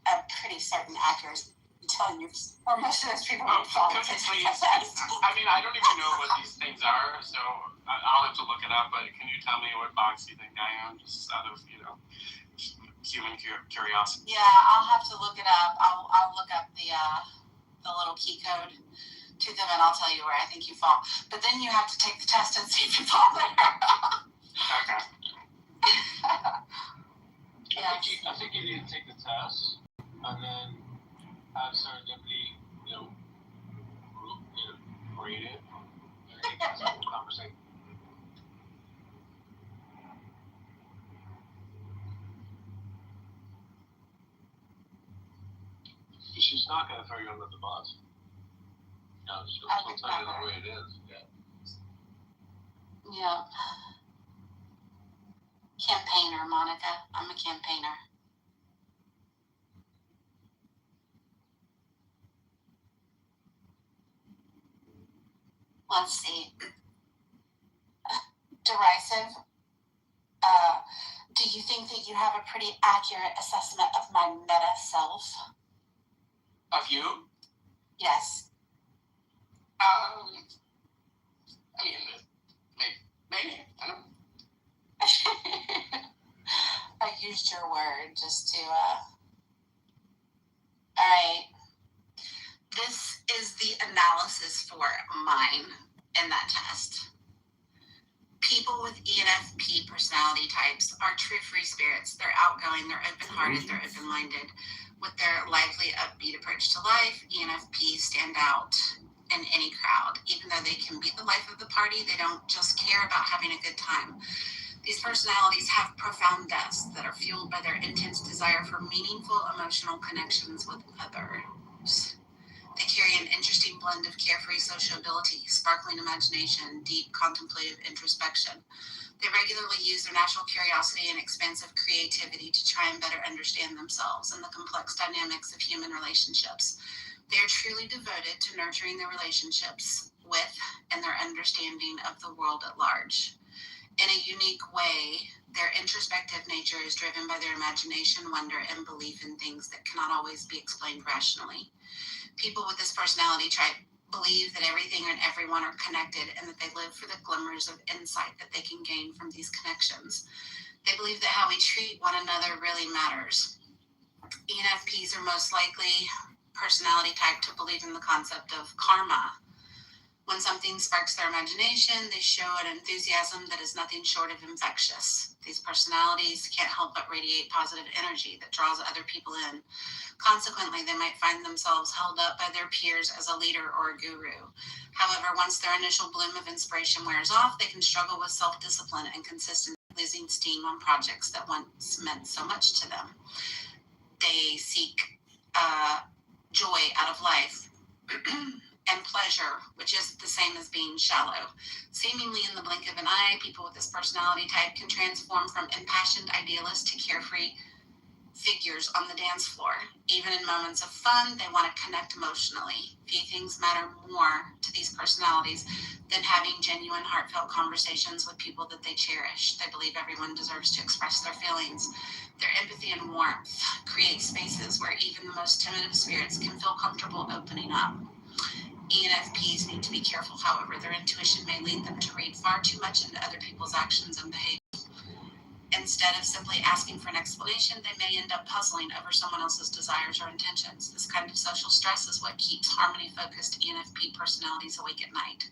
a pretty certain accuracy, telling you where most of those people would fall into. I mean, I don't even know what these things are, so I'll have to look it up. But can you tell me what box you think I am, just out of human curiosity? Yeah, I'll have to look it up. I'll look up the little key code to them, and I'll tell you where I think you fall. But then you have to take the test and see if you fall there. Okay. I think you need to take the test and then have serendipity, grade it. I think that's a conversation. She's not going to throw you under the bus. No, she'll tell you the way it is. Yeah. Campaigner, Monica. I'm a campaigner. Let's see. Derisive. Do you think that you have a pretty accurate assessment of my meta self? Of you? Yes. Maybe. I don't. I used your word just to. All right. This is the analysis for mine in that test. People with ENFP personality types are true free spirits. They're outgoing, they're open-hearted, they're open-minded. With their lively, upbeat approach to life, ENFPs stand out in any crowd. Even though they can be the life of the party, they don't just care about having a good time. These personalities have profound depths that are fueled by their intense desire for meaningful emotional connections with others. They carry an interesting blend of carefree sociability, sparkling imagination, deep contemplative introspection. They regularly use their natural curiosity and expansive creativity to try and better understand themselves and the complex dynamics of human relationships. They are truly devoted to nurturing their relationships with and their understanding of the world at large. In a unique way, their introspective nature is driven by their imagination, wonder, and belief in things that cannot always be explained rationally. People with this personality type believe that everything and everyone are connected and that they live for the glimmers of insight that they can gain from these connections. They believe that how we treat one another really matters. ENFPs are most likely personality type to believe in the concept of karma. When something sparks their imagination, they show an enthusiasm that is nothing short of infectious. These personalities can't help but radiate positive energy that draws other people in. Consequently, they might find themselves held up by their peers as a leader or a guru. However, once their initial bloom of inspiration wears off, they can struggle with self-discipline and consistency, losing steam on projects that once meant so much to them. They seek joy out of life and pleasure, which is the same as being shallow. Seemingly in the blink of an eye, people with this personality type can transform from impassioned idealists to carefree figures on the dance floor. Even in moments of fun, they want to connect emotionally. Few things matter more to these personalities than having genuine, heartfelt conversations with people that they cherish. They believe everyone deserves to express their feelings. Their empathy and warmth create spaces where even the most timid of spirits can feel comfortable opening up. ENFPs need to be careful, however. Their intuition may lead them to read far too much into other people's actions and behavior. Instead of simply asking for an explanation, they may end up puzzling over someone else's desires or intentions. This kind of social stress is what keeps harmony-focused ENFP personalities awake at night.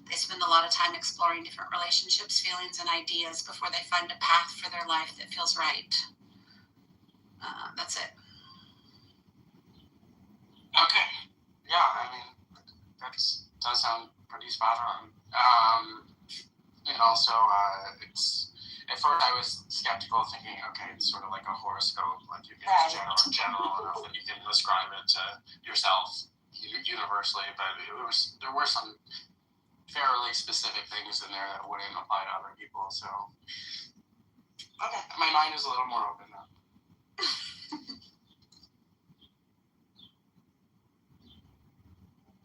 They spend a lot of time exploring different relationships, feelings, and ideas before they find a path for their life that feels right. That's it. Okay. Yeah, I mean, that does sound pretty spot on. And also, it's, at first I was skeptical, thinking, okay, it's sort of like a horoscope, like you can general enough that you can ascribe it to yourself universally, but there were some fairly specific things in there that wouldn't apply to other people, so okay, my mind is a little more open now.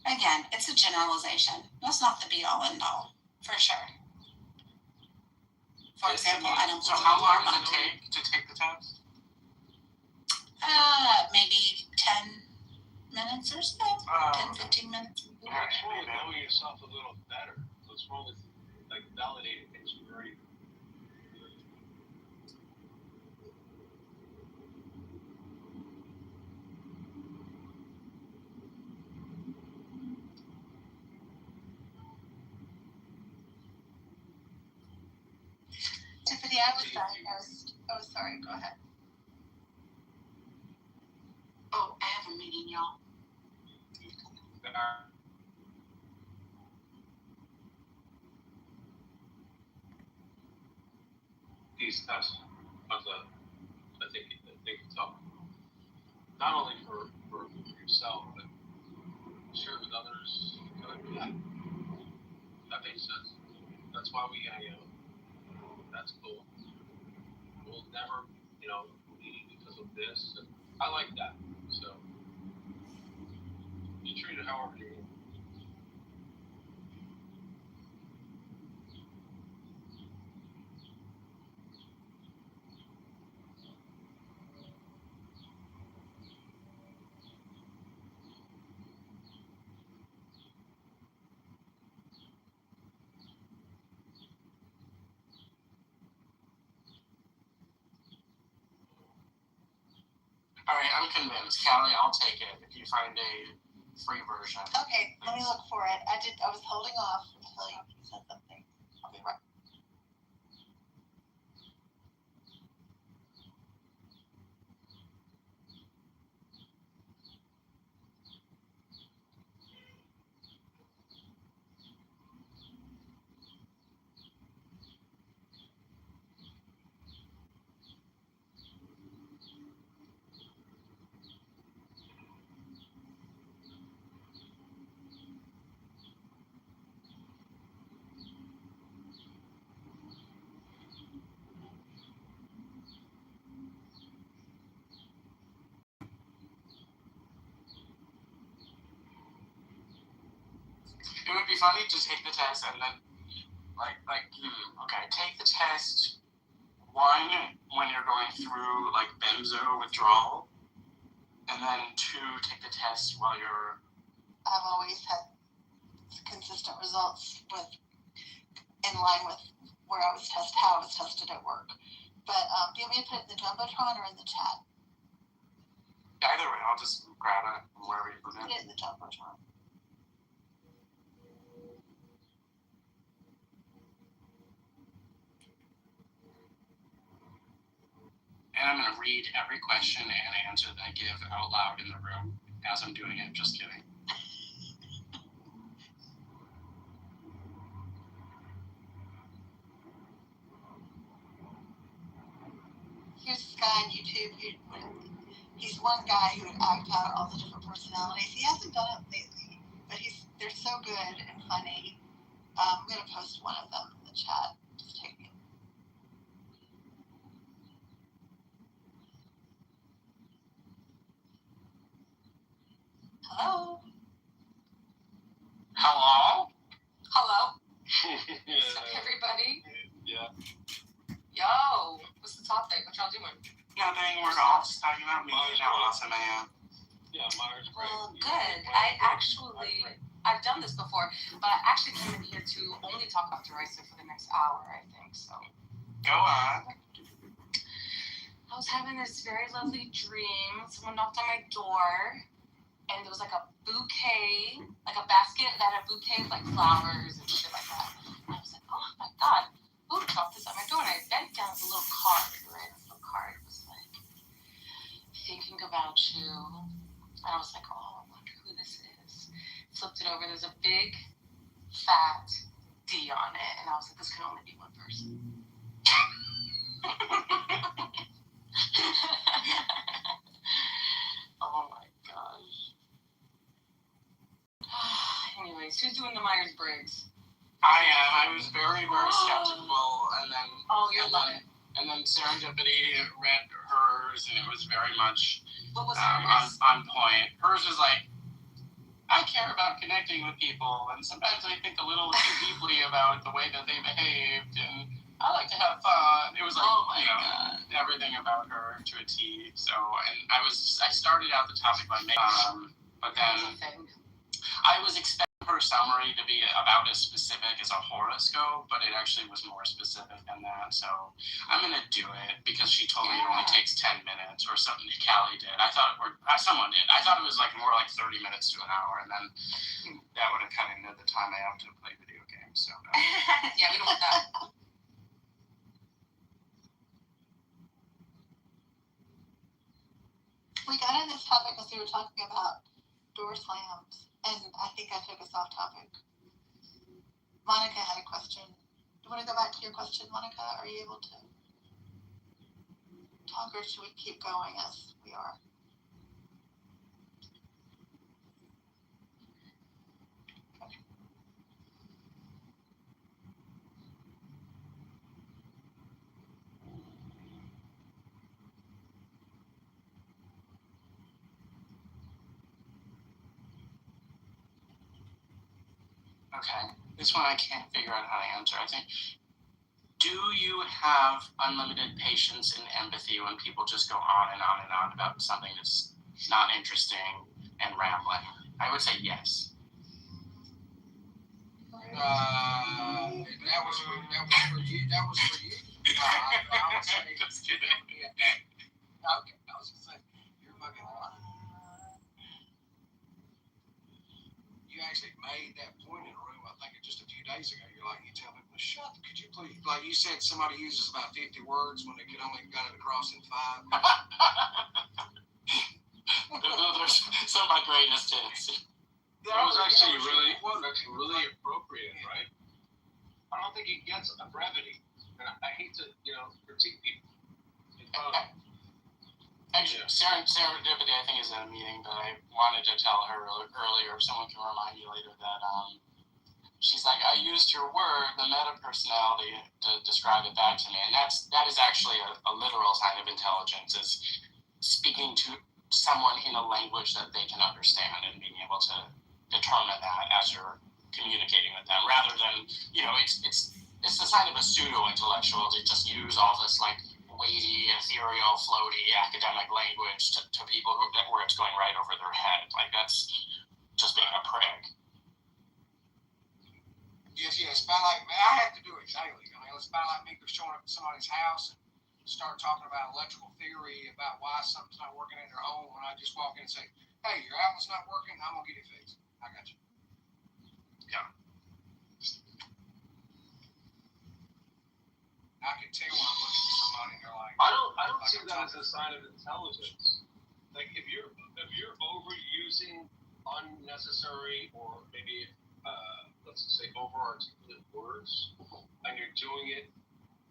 Again, it's a generalization. That's not the be-all, end-all, for sure. For example, I don't. So how long does it take to take the test? Maybe 10 minutes or so. 10, 15 minutes. You actually know yourself a little better. What's wrong with like validating things you already? Tiffany, I was diagnosed. Oh, sorry. Go ahead. Oh, I have a meeting, y'all. These tests, I think it's up. Not only for yourself, but share with others. Yeah, that makes sense. That's why we that's cool. We'll never, leave because of this. And I like that. So you treat it however you want. All right, I'm convinced. Callie, I'll take it if you find a free version. Okay, let me look for it. I was holding off until you said something. I'll be right. It would be funny to take the test and then, take the test, one, when you're going through, benzo withdrawal, and then two, take the test while you're... I've always had consistent results in line with how I was tested at work. But do you want me to put it in the Jumbotron or in the chat? Either way, I'll just grab it wherever you put it. Put it in the Jumbotron. And I'm going to read every question and answer that I give out loud in the room as I'm doing it. Just kidding. Here's this guy on YouTube. He's one guy who would act out all the different personalities. He hasn't done it lately, but they're so good and funny. I'm going to post one of them in the chat. Just take me. Yo, what's the topic? What y'all doing? Nothing. We're all just talking about me and how awesome I am. Yeah, Myers Briggs. Well, good. I've done this before, but I actually came in here to only talk about derisive for the next hour, I think, so. Go on. I was having this very lovely dream. Someone knocked on my door, and there was like a bouquet, like a basket that had a bouquet of like flowers and shit like that. And I was like, oh my God, who dropped this at my door? And I bent down with a little card, right? A little card was like, thinking about you. And I was like, oh, I wonder who this is. Flipped it over, there's a big, fat D on it. And I was like, this can only be one person. Oh my gosh. Anyways, who's doing the Myers-Briggs? I am. I was very, very skeptical, and then and then Serendipity read hers, and it was very much what was hers? on point. Hers was like, I care about connecting with people, and sometimes I think a little too deeply about the way that they behaved, and I like to have fun. It was like, God. Everything about her to a T. So, and I started out the topic by but then I was expecting her summary to be about as specific as a horoscope, but it actually was more specific than that. So I'm gonna do it because she told me it only takes 10 minutes or something. Callie did. I thought, or someone did. I thought it was like more like 30 minutes to an hour, and then that would have kind of knit the time I have to play video games. So yeah, we don't want that. We got on this topic because we were talking about door slams, and I think I took us off topic. Monica had a question. Do you want to go back to your question, Monica? Are you able to talk, or should we keep going as we are? Okay, this one I can't figure out how to answer. I think, do you have unlimited patience and empathy when people just go on and on and on about something that's not interesting and rambling? I would say yes. That was for you. I would say. Just kidding. Yeah. Okay, I was gonna say you're fucking lying. You actually made that point in a room, I think just a few days ago. You're like, you tell people, shut, could you please, like you said, somebody uses about 50 words when they could only got it across in 5. Those are some of my greatest hits. That was actually really appropriate, right? I don't think he gets a brevity, and I hate to, critique people. Actually, Serendipity, I think, is in a meeting, but I wanted to tell her earlier, if someone can remind me later, that she's like, I used your word, the meta-personality, to describe it back to me, and that is actually a literal sign of intelligence, is speaking to someone in a language that they can understand and being able to determine that as you're communicating with them, rather than, it's the sign of a pseudo-intellectual to just use all this, like, weighty, ethereal, floaty, academic language to people where it's going right over their head. Like, that's just being a prick. Yes, it's about like, I have to do it daily. I mean, it's about like me showing up at somebody's house and start talking about electrical theory, about why something's not working in their home, when I just walk in and say, hey, your outlet's not working, I'm going to get it fixed. I got you. Yeah. I can tell when I'm looking at somebody and they're like, I don't see that as a sign of intelligence. Like, if you're overusing unnecessary or maybe let's say over-articulate words, and you're doing it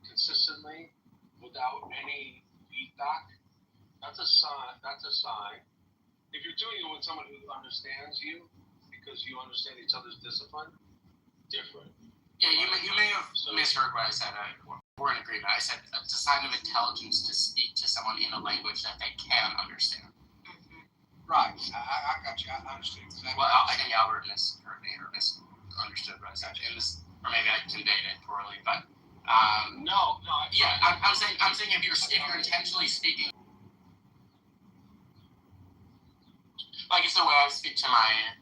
consistently without any feedback, that's a sign. If you're doing it with someone who understands you because you understand each other's discipline, different. Yeah, you may have misheard what I said. We're in agreement. I said it's a sign of intelligence to speak to someone in a language that they can understand. Mm-hmm. Right. I got you. I understood exactly. Well, I think Albert misunderstood what I said. Or maybe I conveyed it poorly, but No. Yeah, I'm saying if you're intentionally speaking, like it's the way I speak to my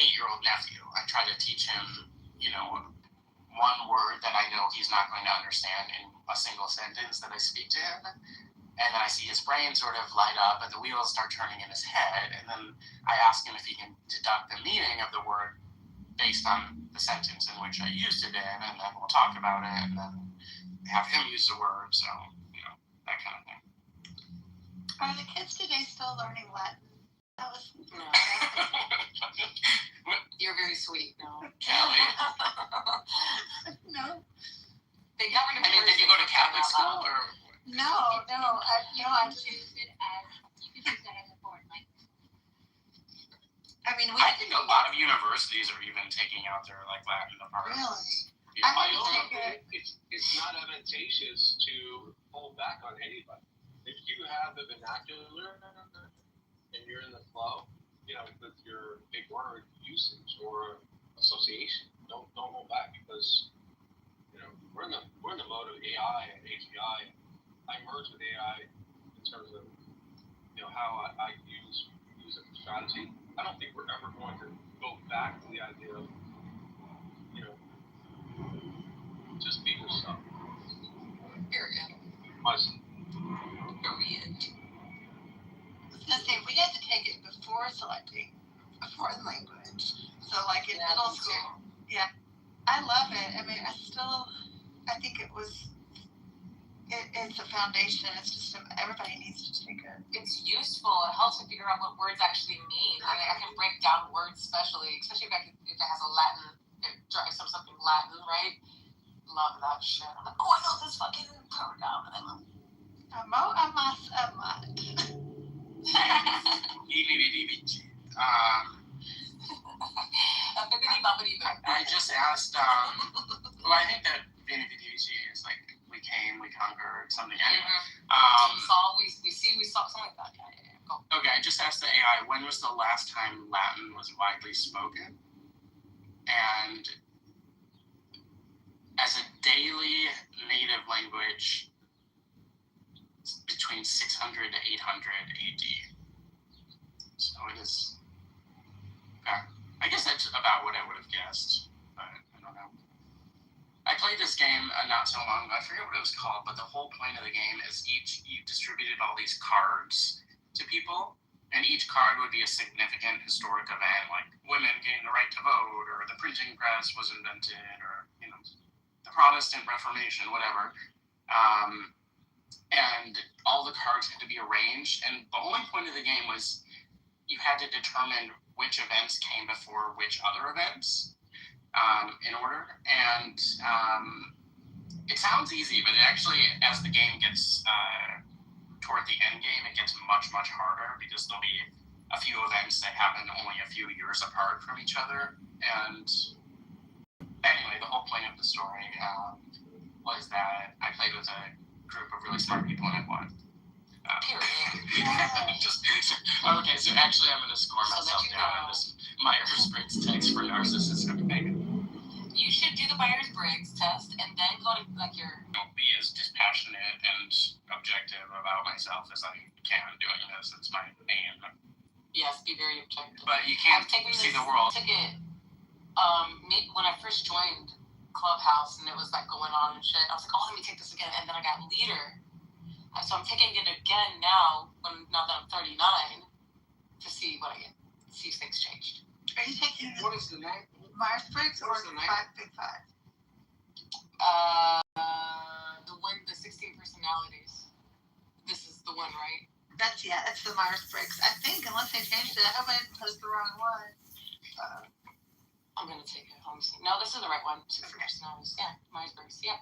8-year-old nephew. I try to teach him, one word that I know he's not going to understand in a single sentence that I speak to him. And then I see his brain sort of light up and the wheels start turning in his head. And then I ask him if he can deduct the meaning of the word based on the sentence in which I used it in. And then we'll talk about it and then have him use the word. So, that kind of thing. Are the kids today still learning Latin? That was No. You're very sweet. No. Kelly? no. They got rid of did you go to Catholic school or? No. I just. You could use that as a foreign language. I mean, I think a lot of universities are even taking out their Latin departments. Really? Yeah. I also think it's not advantageous to hold back on anybody. If you have the vernacular and you're in the flow, with your big word usage or association, don't hold back because we're in the mode of AI and AGI. I merge with AI in terms of how I use it for strategy. I don't think we're ever going to go back to the idea of just be yourself. Period. Myself. Period. I was gonna say we had to take it before selecting a foreign language. So like in middle school. Yeah. I love it. I mean, I think it's a foundation. It's just everybody needs to take it. It's useful. It helps me figure out what words actually mean. I mean, I can break down words, especially if it has a Latin, something Latin, right? Love that shit. I'm like, I know this fucking program, and I love it. Amo amas amat. I just asked, I think that Vini Vidici is we came, we conquered, something anyway. We saw something like that. Yeah. Go. Okay, I just asked the AI, when was the last time Latin was widely spoken? And as a daily native language, between 600 to 800 AD. So it is. Okay. I guess that's about what I would have guessed, but I don't know. I played this game not so long ago. I forget what it was called, but the whole point of the game is you distributed all these cards to people, and each card would be a significant historic event, like women gained the right to vote, or the printing press was invented, or the Protestant Reformation, whatever. And all the cards had to be arranged, and the only point of the game was you had to determine which events came before which other events in order. And it sounds easy, but actually, as the game gets toward the end game, it gets much, much harder because there'll be a few events that happen only a few years apart from each other. And anyway, the whole point of the story was that I played with a group of really smart people and I won. Okay, so actually I'm going to score myself down on this Myers-Briggs test for narcissistic behavior. You should do the Myers-Briggs test and then go to your... Be as dispassionate and objective about myself as I can doing this. It's my aim. Yes, be very objective. But you can't see the world. I took it when I first joined Clubhouse and it was going on and shit. I was like, let me take this again. And then I got leader. So I'm taking it again now that I'm 39 to see what I get. See if things changed. Are you taking What is the name? Myers-Briggs or the Big Five? The 16 personalities. This is the one, right? That's the Myers-Briggs. I think, unless they changed it. I hope I didn't post the wrong one. I'm going to take it home. No, this is the right one. 16 personalities. Yeah, Myers-Briggs. Yeah.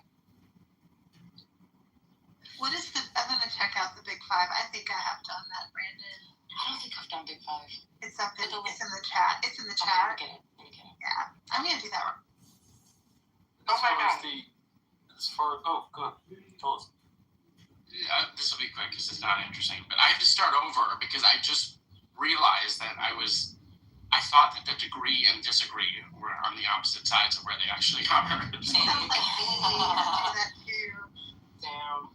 What is I'm going to check out the Big Five. I think I have done that, Brandon. I don't think I've done Big Five. It's up in, it's in the chat. It's in the chat. Okay, let me get it. Yeah. I'm going to do that one. Oh my God. Good. Tell us. This will be quick because it's not interesting, but I have to start over because I just realized that I was I thought that the degree and disagree were on the opposite sides of where they actually are. Sounds like me. I do that too. Damn.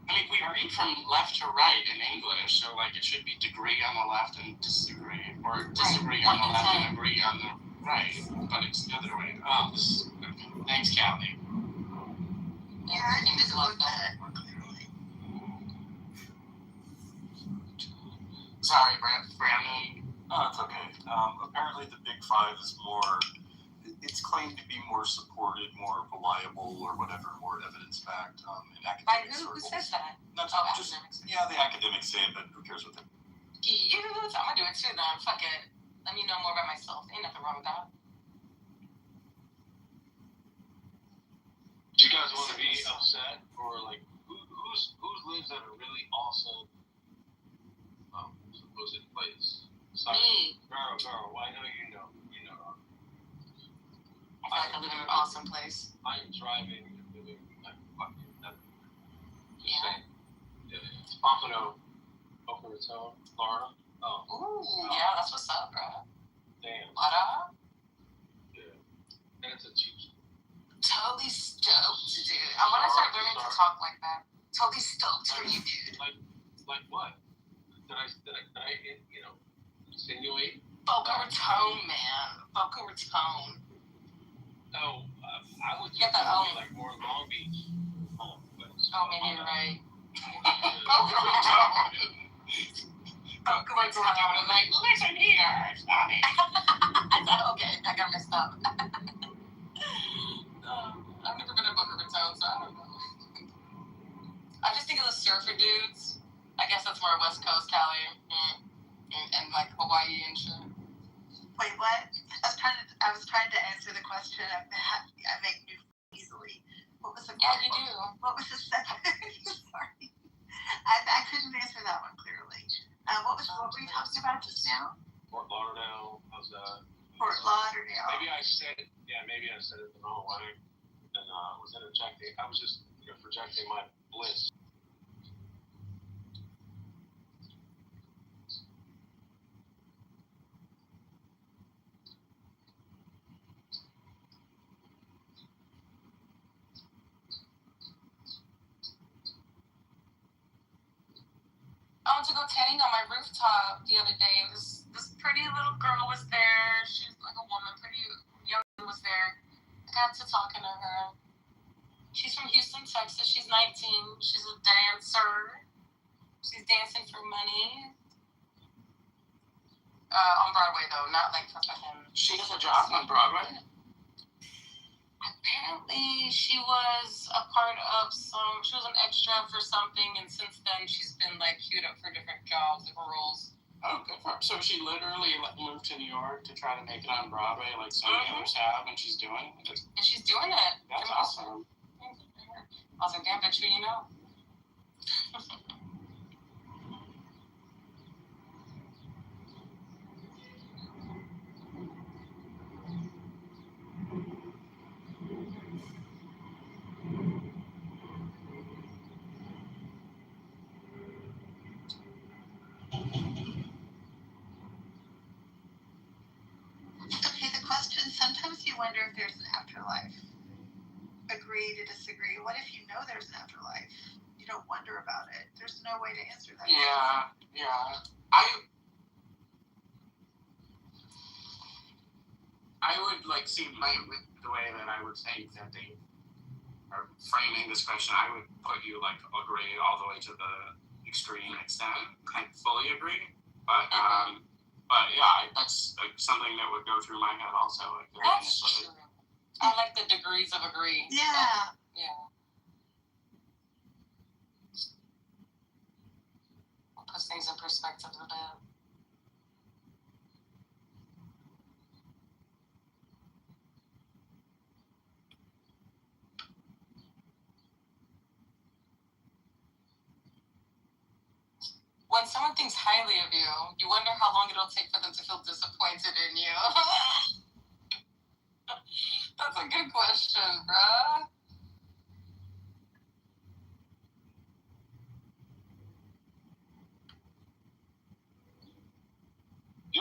I mean, we read from left to right in English, so like it should be degree on the left and disagree, or disagree on the left and agree on the right, but it's the other way. Oh, thanks, Callie. Yeah, I need to look at it more clearly. Sorry, Brandon. Oh, it's okay. Apparently the Big Five is more, it's claimed to be more supported, more reliable, or whatever, more evidence-backed in By academic who? Who circles. says that? That's Oh, just, academics. yeah, the academics say it, but who cares what they Yes, I'm gonna do it too then. Fuck it. Let me know more about myself. Ain't nothing wrong with that. Do you guys want to be upset or like who lives at a really awesome supposed place? Me. Girl, well, I know you know. I feel like I live in an awesome place. I am driving and living like fucking nothing. Just Yeah. saying. Yeah, it's Pompano, Boca Raton, Florida. Oh, Ooh, yeah, that's what's up, bro. damn. What up? Yeah. And it's a cheap spot. Totally stoked, dude. I want to start learning to talk like that. Totally stoked for you, dude. Like what? Did I insinuate? Boca Raton, man. Boca Raton. No, I would Get that be own. like more Long Beach. Oh, maybe you're right. Boca Raton. Boca Raton. I'm like, listen here, Sonny. Okay, I got messed up. I've never been to Boca Raton, so I don't know. I just think of the surfer dudes. I guess that's more West Coast Cali and like Hawaii and shit. Wait, what? I was trying to answer the question. I make new easily. What was the Yeah, you do. What was the second? Sorry, I couldn't answer that one clearly. What were you talking about just now? Fort Lauderdale, how's that? Fort Lauderdale. Maybe I said it the wrong way and was interjecting. I was just projecting my bliss. I went to go tanning on my rooftop the other day. This pretty little girl was there. She's like a woman, pretty young was there. I got to talking to her. She's from Houston, Texas. She's 19. She's a dancer. She's dancing for money. On Broadway though, not like for fucking. She has a job on Broadway? Apparently, she was a part of she was an extra for something, and since then she's been like queued up for different jobs, different roles. Oh, good for her. So she literally moved to New York to try to make it on Broadway like so many others have, and she's doing it. And she's doing it. That's awesome. I was like, damn, bet you know. Okay, the question, sometimes you wonder if there's an afterlife. Agree to disagree. What if you know there's an afterlife? You don't wonder about it. There's no way to answer that. Yeah. I would like see the way that I would think that they are framing this question. I would put you like agree all the way to the extreme extent. I fully agree, but yeah, that's like something that would go through my head also. Like, That's true. I like the degrees of agree. Yeah. Yeah. Puts things in perspective a bit. When someone thinks highly of you, you wonder how long it'll take for them to feel disappointed in you. That's a good question, bruh.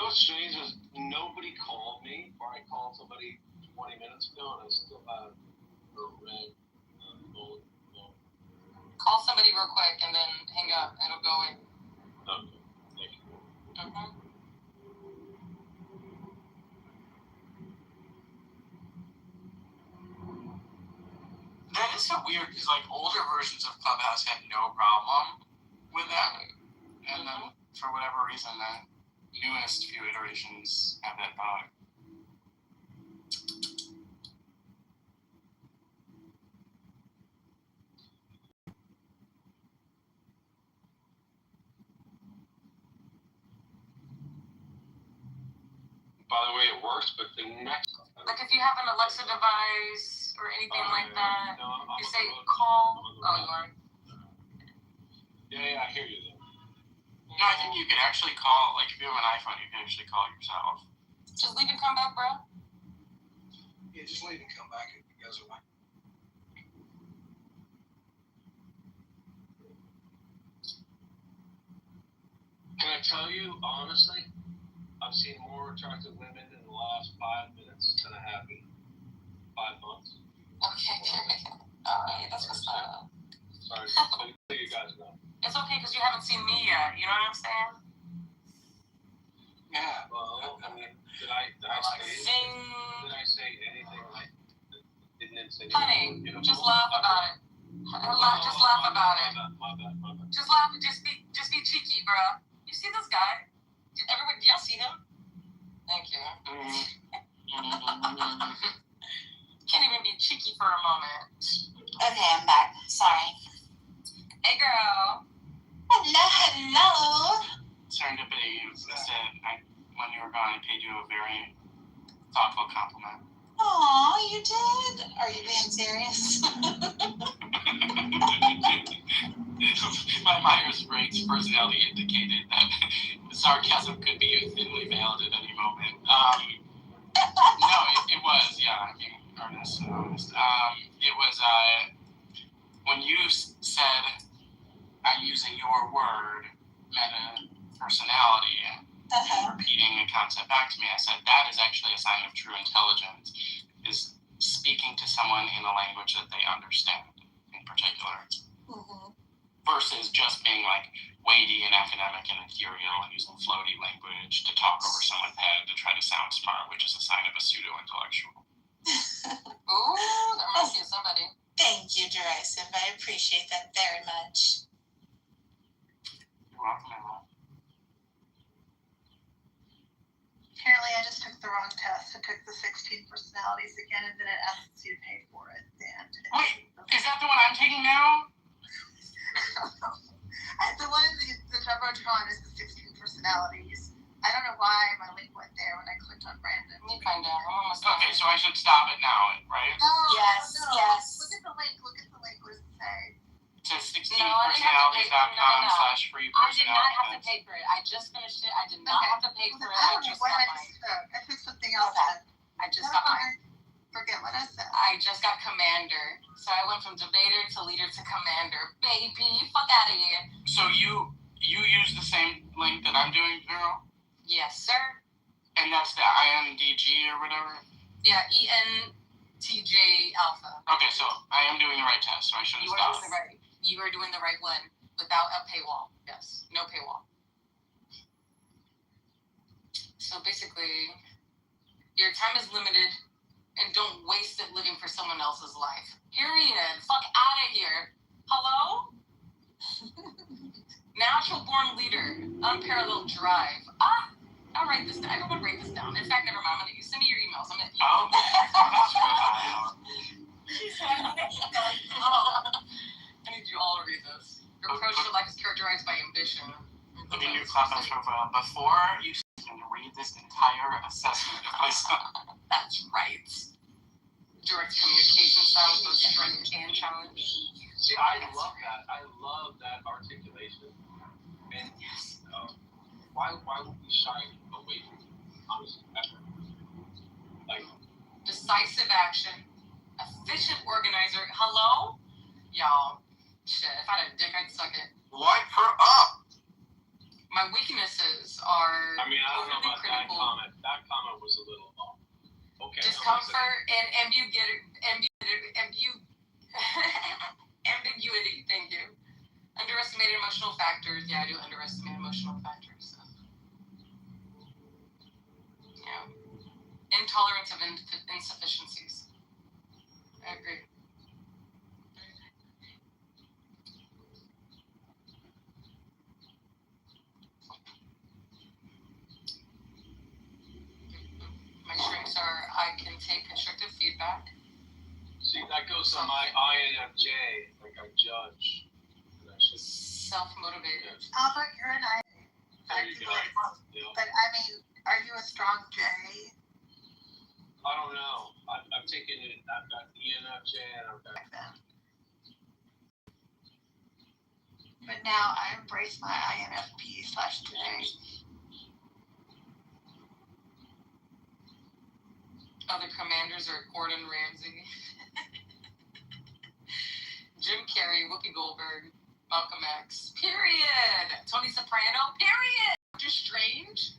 know what's strange is nobody called me, or I called somebody 20 minutes ago, and I still have a red phone. Call somebody real quick and then hang up. It'll go in. Okay, thank you. Mm-hmm. That is so weird because like older versions of Clubhouse had no problem with that, and then for whatever reason, the newest few iterations have that bug. By the way, it works, but the next... Like if you have an Alexa device or anything like that, no, I'm you on say the road. call. I'm on the Oh, road. you are? Yeah, I hear you though. No, I think you could actually call, like if you have an iPhone, you can actually call yourself. Just leave and come back, bro. Yeah, just leave and come back if it goes away. Can I tell you, honestly, I've seen more attractive women in the last 5 minutes than I have in 5 months. Okay, alright, that's what's up. Sorry, so you guys know. It's okay because you haven't seen me yet. You know what I'm saying? Yeah. Well, I mean, did I say anything like didn't say anything? Honey, just laugh about it. Just laugh about it. My bad. Just laugh. Just be cheeky, bro. You see this guy? Everybody, y'all see him? Thank you. Can't even be cheeky for a moment. Okay, I'm back. Sorry. Hey, girl. Hello. Serendipity was when you were gone, I paid you a very thoughtful compliment. Aw, you did? Are you being serious? My Myers-Briggs personality indicated that sarcasm could be thinly veiled at any moment. No, it was, yeah, I mean, honest. It was, when you said, I'm using your word, meta personality, repeating a concept back to me, I said, that is actually a sign of true intelligence, is speaking to someone in a language that they understand, in particular. Mm-hmm. Versus just being like weighty and academic and ethereal and using floaty language to talk over someone's head to try to sound smart, which is a sign of a pseudo-intellectual. Ooh, that must be somebody. Thank you, Derisive. I appreciate that very much. You're welcome, Emma. Apparently, I just took the wrong test. I took the 16 personalities again, and then it asks you to pay for it. And Wait, is that the one I'm taking now? the one the Jumbotron is the 16 personalities. I don't know why my link went there when I clicked on Brandon. Let me find out. I'm almost Okay, so I should stop it now, right? No, Yes, no. yes. Look at the link. What does it say? It says No, I didn't have to pay- no. /free I did not have to personality. pay for it. I just finished it. I did not have to pay for it. I I don't know just what got I mine. just took. I took something else. I just got mine. Forget what I said. I just got commander. So I went from debater to leader to commander. Baby, fuck out of here. So you use the same link that I'm doing, girl? Yes, sir. And that's the INDG or whatever? Yeah, ENTJ Alpha. Okay, so I am doing the right test, so I shouldn't You are stop. doing the right. You are doing the right one without a paywall. Yes, no paywall. So basically, your time is limited, and don't waste it living for someone else's life. Period. Fuck out of here. Hello? Natural born leader, unparalleled drive. I'll write this down. I don't want to write this down. In fact, never mind. I'm gonna send me your emails. I'm gonna. Oh, She said, I'm gonna I need you all to read this. Your approach to life is characterized by ambition. Look at your Clubhouse profile. Before you can read this entire assessment of myself. That's right. Direct communication styles, both strength and challenge. See, I love that. I love that articulation. And why would we shy away from it? Honestly, ever? Like Decisive action. Efficient organizer. Hello? Y'all. Shit, if I had a dick, I'd suck it. Wipe her up! My weaknesses are I mean, I don't know overly about that critical, comment. That comment was a little off. Okay. discomfort, and ambiguity. Thank you. Underestimated emotional factors. Yeah, I do underestimate emotional factors. So. Yeah. Intolerance of insufficiencies. I agree. My strengths are I can take constructive feedback. See, that goes on my INFJ, like I judge. And I should, Self-motivated. Albert, you're an I. there you go. Yeah. But I mean, are you a strong J? I don't know. I've taken it. I've got ENFJ and I've got. But now I embrace my INFP/J. Other commanders are Gordon Ramsay, Jim Carrey, Whoopi Goldberg, Malcolm X. Period. Tony Soprano. Period. Just strange.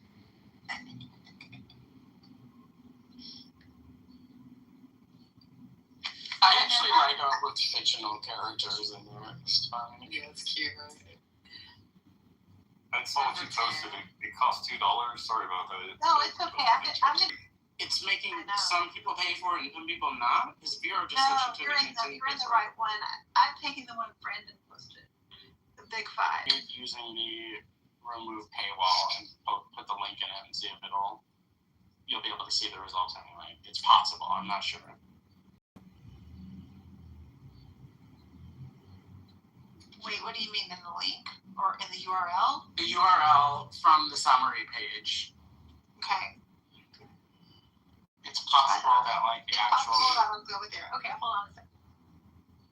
I actually like with fictional characters in there. It's fun. Yeah, it's cute. I saw what you posted. It cost $2. Sorry about that. No, it's okay. I'm just. It's making I know. some people pay for it and some people not. Because Vera just No, said she took you're in the right one. I'm taking the one Brandon posted. The big 5. Using the remove paywall and put the link in it and see if you'll be able to see the results anyway. It's possible. I'm not sure. Wait, what do you mean in the link or in the URL? The URL from the summary page. Okay. It's possible that like the actual. Hold on, I'll go with there. Okay, hold on a second.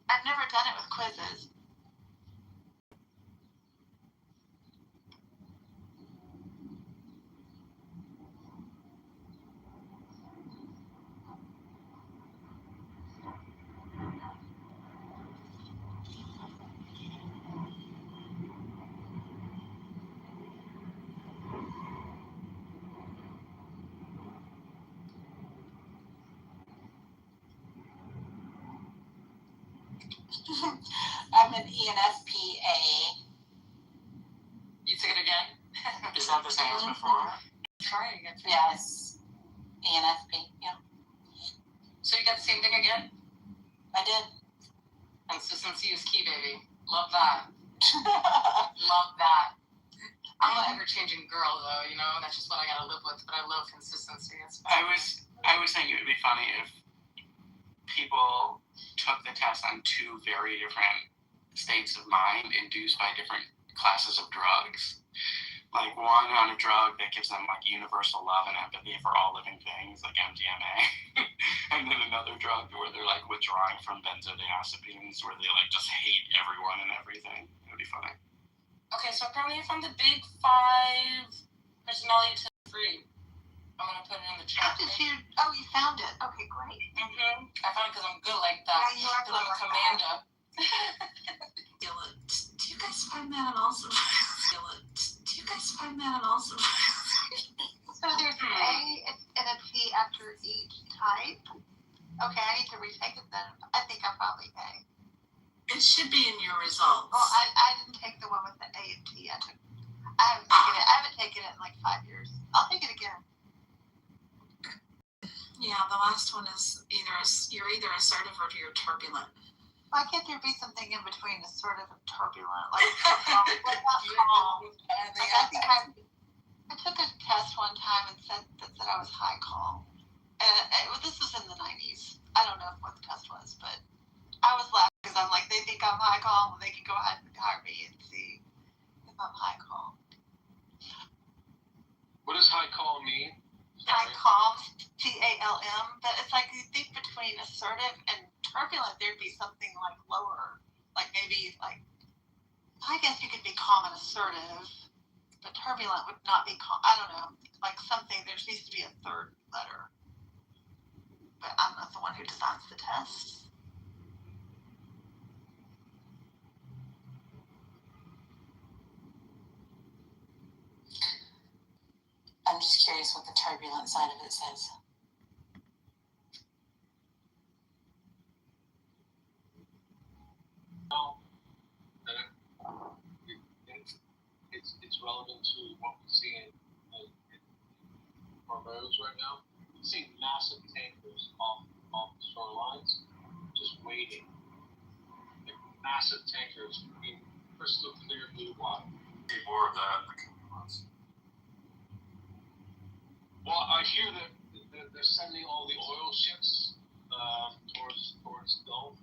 I've never done it with quizzes. I'm an ENFPA. You took it again? Is that the same as before? Try it again. Yes. ENFP, yeah. So you got the same thing again? I did. Consistency is key, baby. Love that. Love that. I'm an ever-changing girl, though, you know? That's just what I gotta live with, but I love consistency. I was thinking it would be funny if people took the test on 2 very different states of mind induced by different classes of drugs. Like one on a drug that gives them like universal love and empathy for all living things, like MDMA. And then another drug where they're like withdrawing from benzodiazepines, where they like just hate everyone and everything. It would be funny. Okay, so apparently I found the big 5 personality test 3. I'm gonna put it in the chat. Oh, you found it. Okay, great. Mm-hmm. I found it because I'm good like that. Yeah, you are because I'm a commander. Do you guys find that on all survivors? Do you guys find that on all survivors? So there's an A and a P after each type. Okay, I need to retake it then. I think I'm probably A. It should be in your results. Well, I didn't take the one with the A and T. I haven't taken it in like 5 years. I'll take it again. Yeah, the last one is you're either assertive or you're turbulent. Why can't there be something in between assertive and turbulent? Like not calm. Like I took a test one time and said I was high calm. And this was in the 90s. I don't know what the test was, but I was laughing because I'm like, they think I'm high calm, and they can go ahead and hire me and see if I'm high calm. What does high call mean? High calm, CALM, but it's like you think between assertive and turbulent, there'd be something like lower, like maybe like, I guess you could be calm and assertive, but turbulent would not be calm. I don't know, like something, there needs to be a third letter, but I'm not the one who designs the test. turbulent side of it says. It's relevant to what we see in our roads right now. We're seeing massive tankers off the shorelines, just waiting. Like massive tankers in crystal clear blue water. See more of that in the coming months. Well, I hear that they're sending all the oil ships towards the Gulf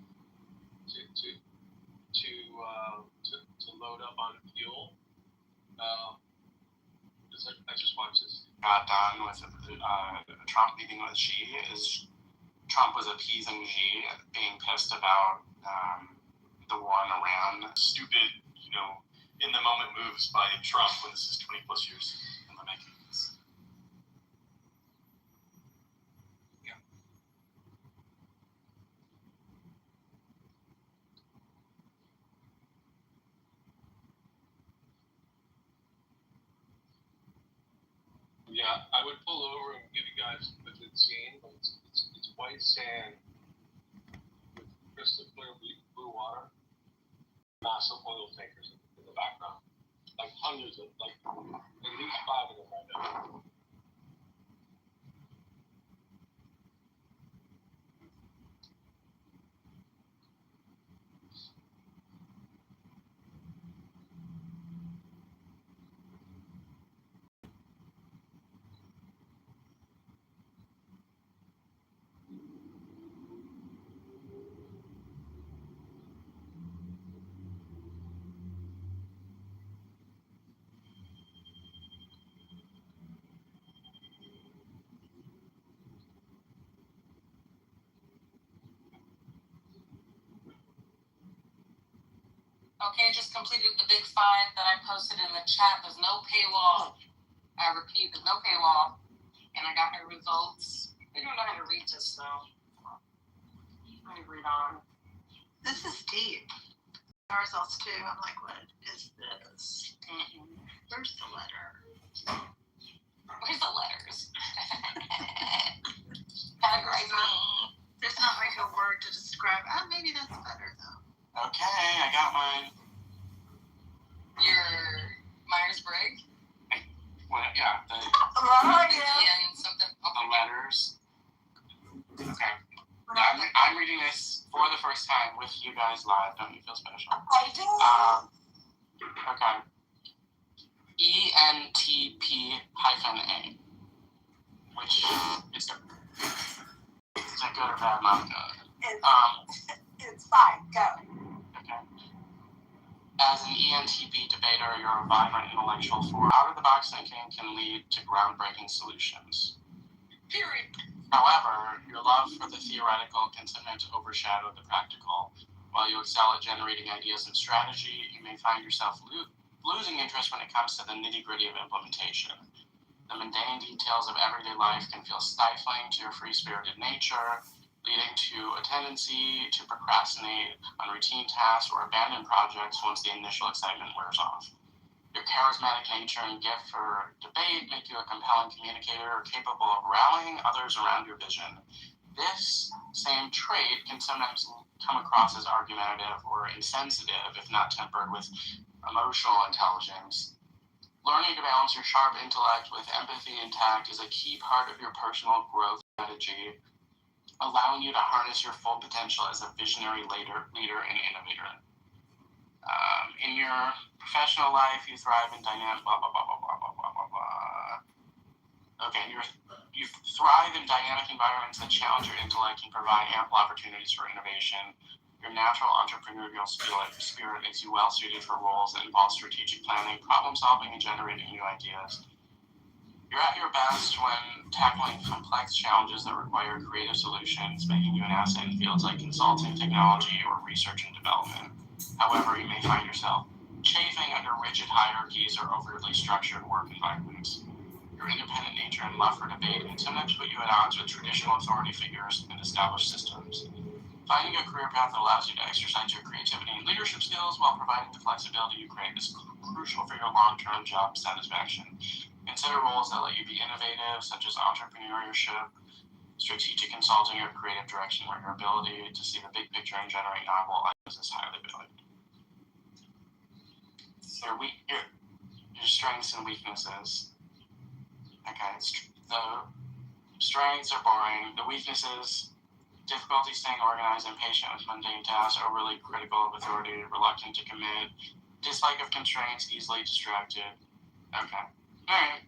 to load up on fuel. I just watched this. Got done with Trump meeting with Xi is Trump was appeasing Xi, being pissed about the war in Iran. Stupid, in the moment moves by Trump when this is 20 plus years in the making. Yeah, I would pull over and give you guys a good scene, but it's white sand with crystal clear blue water, massive oil tankers in the background, like hundreds of, like at least 5 of them right now. Okay, just completed the big 5 that I posted in the chat. There's no paywall. I repeat, there's no paywall. And I got my results. I don't know how to read this, though. Let me read on. This is deep. Our results too. I'm like, what is this? Where's the letter? Where's the letters? Categorize me. There's not like a word to describe. Maybe that's better though. Okay, I got mine. Your Myers-Briggs? Well, yeah, the And something. the letters. Okay. I'm reading this for the first time with you guys live. Don't you feel special? I do. Okay. ENTP-A, which is that good or bad? Not good. It's fine. Go. Okay. As an ENTP debater, you're a vibrant intellectual force. Out-of-the-box thinking can lead to groundbreaking solutions. Period. However, your love for the theoretical can sometimes overshadow the practical. While you excel at generating ideas and strategy, you may find yourself losing interest when it comes to the nitty-gritty of implementation. The mundane details of everyday life can feel stifling to your free-spirited nature, leading to a tendency to procrastinate on routine tasks or abandon projects once the initial excitement wears off. Your charismatic nature and gift for debate make you a compelling communicator capable of rallying others around your vision. This same trait can sometimes come across as argumentative or insensitive if not tempered with emotional intelligence. Learning to balance your sharp intellect with empathy and tact is a key part of your personal growth strategy, allowing you to harness your full potential as a visionary leader and innovator. In your professional life, you thrive in dynamic blah blah blah blah blah blah blah blah blah. Okay, you thrive in dynamic environments that challenge your intellect and provide ample opportunities for innovation. Your natural entrepreneurial spirit makes you well suited for roles that involve strategic planning, problem solving, and generating new ideas. You're at your best when tackling complex challenges that require creative solutions, making you an asset in fields like consulting, technology, or research and development. However, you may find yourself chafing under rigid hierarchies or overly structured work environments. Your independent nature and love for debate can sometimes put you at odds with traditional authority figures and established systems. Finding a career path that allows you to exercise your creativity and leadership skills while providing the flexibility you crave is crucial for your long-term job satisfaction. Consider roles that let you be innovative, such as entrepreneurship, strategic consulting, or creative direction, where your ability to see the big picture and generate novel ideas is highly valued. Your strengths and weaknesses. Okay, the strengths are boring. The weaknesses: difficulty staying organized, impatient with mundane tasks, overly critical of authority, reluctant to commit, dislike of constraints, easily distracted. Okay. Alright.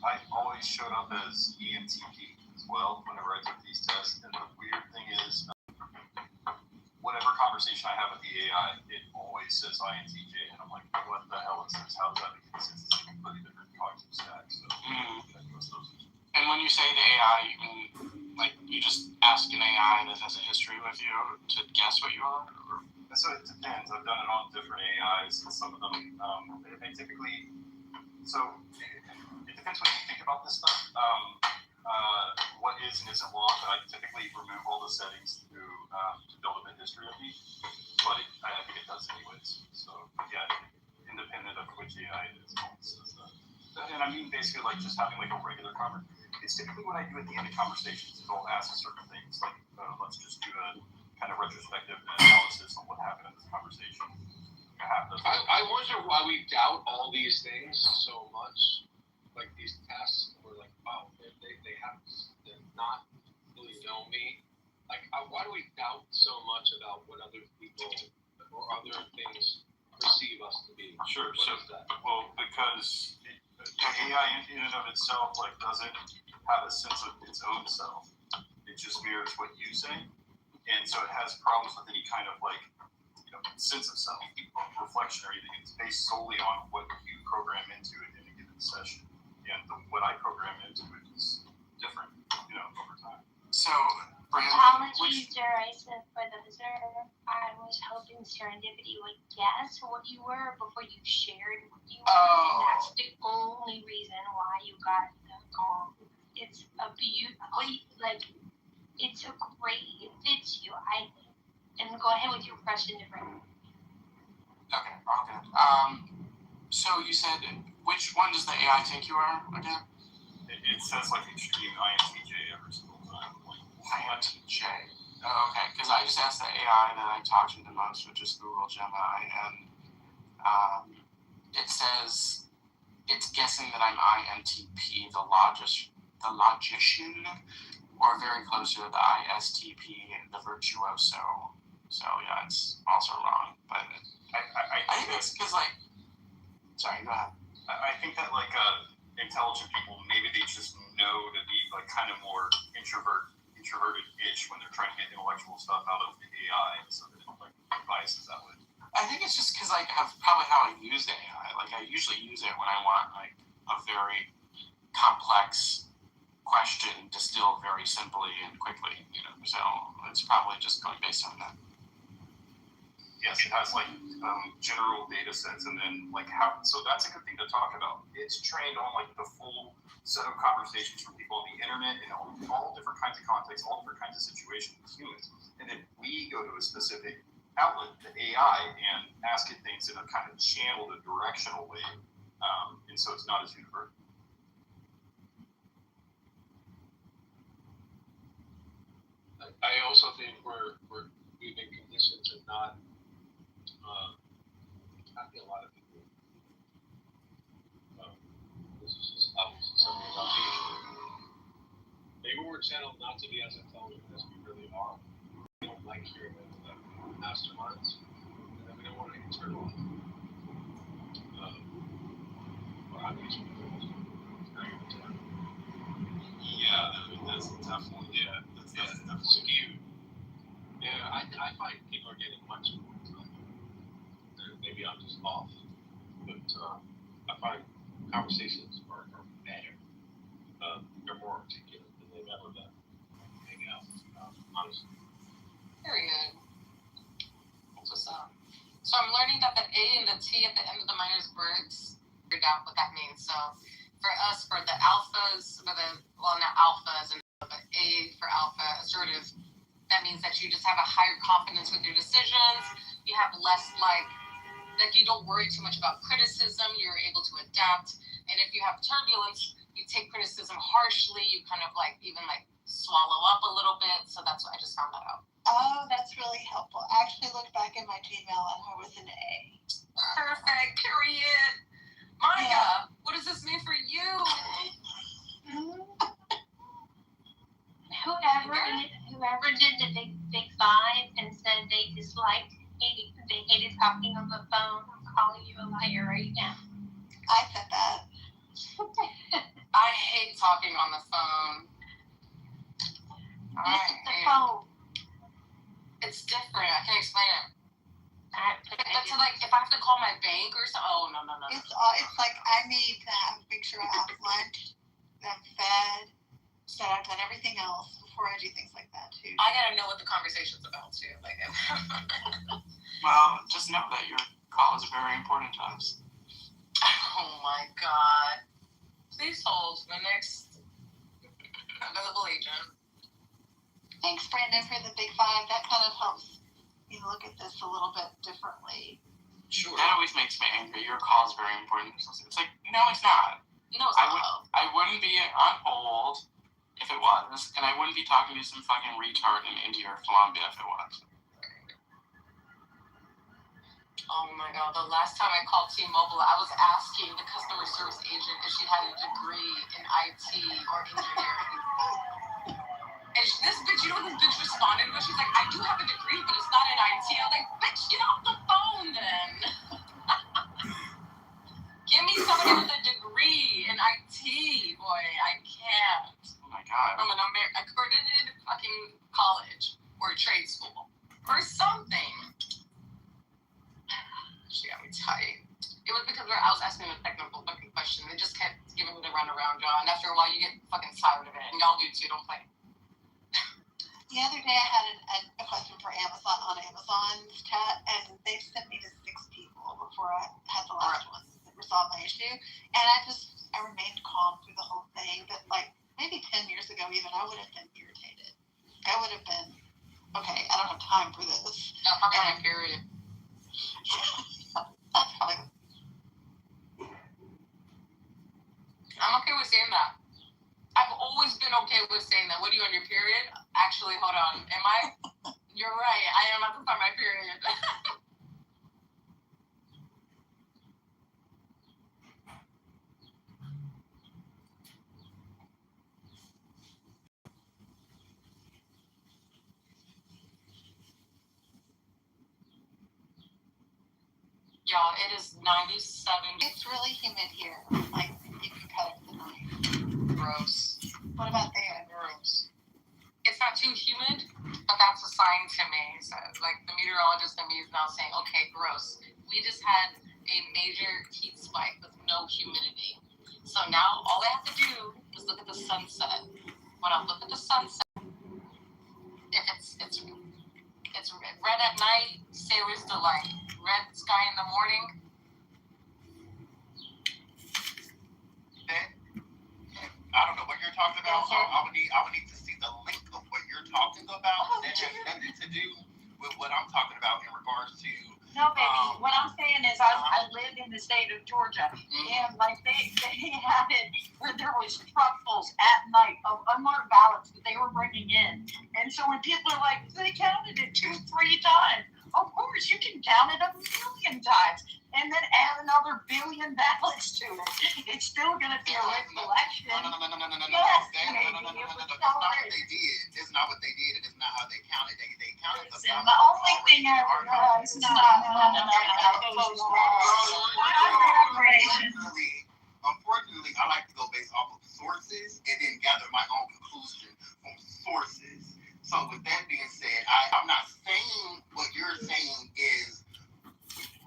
I always showed up as ENTP as well whenever I took these tests. And the weird thing is, whatever conversation I have with the AI, it always says INTJ. And I'm like, what the hell is this? How does that make sense? It's a completely different cognitive stack. So, And when you say the AI, you mean, like, you just ask an AI that has a history with you to guess what you are? Or? So it depends. I've done it on different AIs, and some of them, they typically, so it depends what you think about this stuff. What is and isn't logged, I typically remove all the settings to build up a history of me, but I think it does anyways. So yeah, independent of which AI it is, it says that. And I mean basically like just having like a regular conversation. It's typically what I do at the end of conversations is I'll ask certain things like, let's just do a kind of retrospective analysis on what happened in this conversation. I wonder why we doubt all these things so much. Like these tests, we're like, wow, they have to not really know me. Like, why do we doubt so much about what other people or other things perceive us to be? Sure. What so is that? Well, because the AI in and of itself like doesn't have a sense of its own self. It just mirrors what you say. And so it has problems with any kind of like, sense of self, reflection, or anything. It's based solely on what you program into it in a given session. And what I program into it is different, over time. So, Apologies, I said for the visitor. I was hoping serendipity would guess what you were before you shared what you were. And that's the only reason why you got the call. It's a it's a great, it fits you, I think. And go ahead with your question, different. Okay, all good. So you said, which one does the AI think you are again? It says like extreme INTJ every single time. INTJ. Oh, okay, because I just asked the AI that I talk to the most, which is Google Gemini, and it says it's guessing that I'm INTP, the logician, or very close to the ISTP, the virtuoso. So yeah, it's also wrong. But I think it's because sorry, go ahead. I think that intelligent people, maybe they just know to be like kind of more introverted-ish when they're trying to get intellectual stuff out of the AI, so that it biases that way. I think it's just because of probably how I use AI. Like I usually use it when I want a very complex question distilled very simply and quickly. So it's probably just going based on that. Yes, it has general data sets, and then how. So that's a good thing to talk about. It's trained on the full set of conversations from people on the internet in all different kinds of contexts, all different kinds of situations with humans, and then we go to a specific outlet, the AI, and ask it things in a kind of channeled, a directional way, and so it's not as universal. I also think we've been conditioned to not. I think a lot of people. This is just obviously something about me. Maybe we're channeled not to be as intelligent as we really are. We don't like hearing the masterminds, and then we don't want to internalize them. Or obviously, that's definitely that's skewed. Yeah, I find people are getting much more intelligent. Maybe I'm just off, but I find conversations are better. They're more articulate than they've ever been. Hang out, honestly. Period. So I'm learning that the A and the T at the end of the Myers-Briggs, figured out what that means. So for us, for the alphas, not alphas, and the A for alpha, assertive, that means that you just have a higher confidence with your decisions. You have less like you don't worry too much about criticism. You're able to adapt. And if you have turbulence, you take criticism harshly. You kind of like even like swallow up a little bit. So that's what I just found that out. Oh, that's really helpful. I actually looked back at my Gmail and I was an A. Perfect. Period. Monica, what does this mean for you? Whoever did the big five and said they hated talking on the phone, I'm calling you a liar right now. I said that. I hate talking on the phone. Phone. It's different. I can explain it. That's like if I have to call my bank or something. Oh no. It's like I need to make sure I have lunch, that I'm fed, that I've done everything else before I do things like that too. I gotta know what the conversation's about too. Like, Well, just know that your call is very important to us. oh my god! Please hold the next available agent. Thanks, Brandon, for the big five. That kind of helps me look at this a little bit differently. Sure. That always makes me angry. Your call is very important. It's like, no, it's not. No, it's not. I wouldn't be on hold if it was, and I wouldn't be talking to some fucking retard in India or Colombia if it was. Oh my god, the last time I called T-Mobile, I was asking the customer service agent if she had a degree in IT or engineering. And this bitch, you know what this bitch responded with? She's like, I do have a degree, but it's not in IT. I was like, bitch, get off the phone then. Give me somebody with a degree in IT, boy. I can't. Oh my god. From an accredited fucking college or trade school or something. She got me tight. It was because I was asking a technical fucking question. They just kept giving me the runaround, y'all. And after a while, you get fucking tired of it. And y'all do too. Don't play. The other day I had a question for Amazon on Amazon's chat, and they sent me to 6 people before I had the last one that resolved my issue. And I remained calm through the whole thing, but like maybe 10 years ago even, I would have been irritated. I would have been, okay, I don't have time for this. No, probably my period. That's probably. I'm okay with saying that. I've always been okay with saying that. What are you on your period? Actually, hold on. Am I? You're right. I am at the time of my period. Y'all, it is 97. It's really humid here. Like, you can cut it with a knife. Gross. What about there? Gross. It's not too humid, but that's a sign to me. So, like, the meteorologist in me is now saying, okay, gross. We just had a major heat spike with no humidity. So now all I have to do is look at the sunset. When I look at the sunset, if it's red at night, sailor's delight. Red sky in the morning. I don't know what you're talking about, so I would need to see the link of what you're talking about. That has nothing to do with what I'm talking about in regards to. No, baby. What I'm saying is, I live in the state of Georgia, and like they had it where there was truckfuls at night of unmarked ballots that they were bringing in, and so when people are like, they counted it 2-3 times. Of course, you can count it 1,000,000 times and then add another 1,000,000,000 ballots to it. It's still going to be a reflection. No. Yes, That's not what they did. That's not what they did. It's not how they counted. They counted the ballots. The only thing I realized is Unfortunately, I like to go based off of sources and then gather my own conclusion from sources. So with that being said, I'm not saying what you're saying is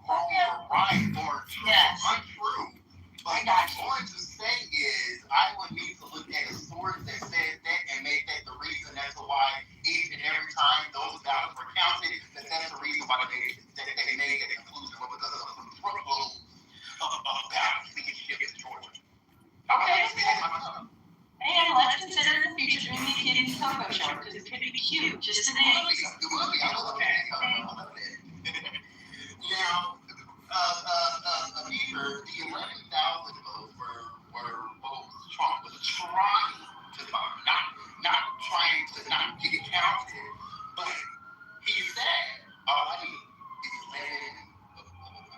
wrong or right or untrue. But what I'm going to say is I would need to look at a source that says that and make that the reason as to why each and every time those ballots were counted, that's the reason why they made that conclusion. But because of the truckload of ballots being shipped to Georgia. Okay. And let's consider the future of the kid in the Kitover show, because it could be cute, just an egg. Now, Beaver, the 11,000 votes were votes Trump was trying to buy, not trying to not get it counted, but he said, I need is 11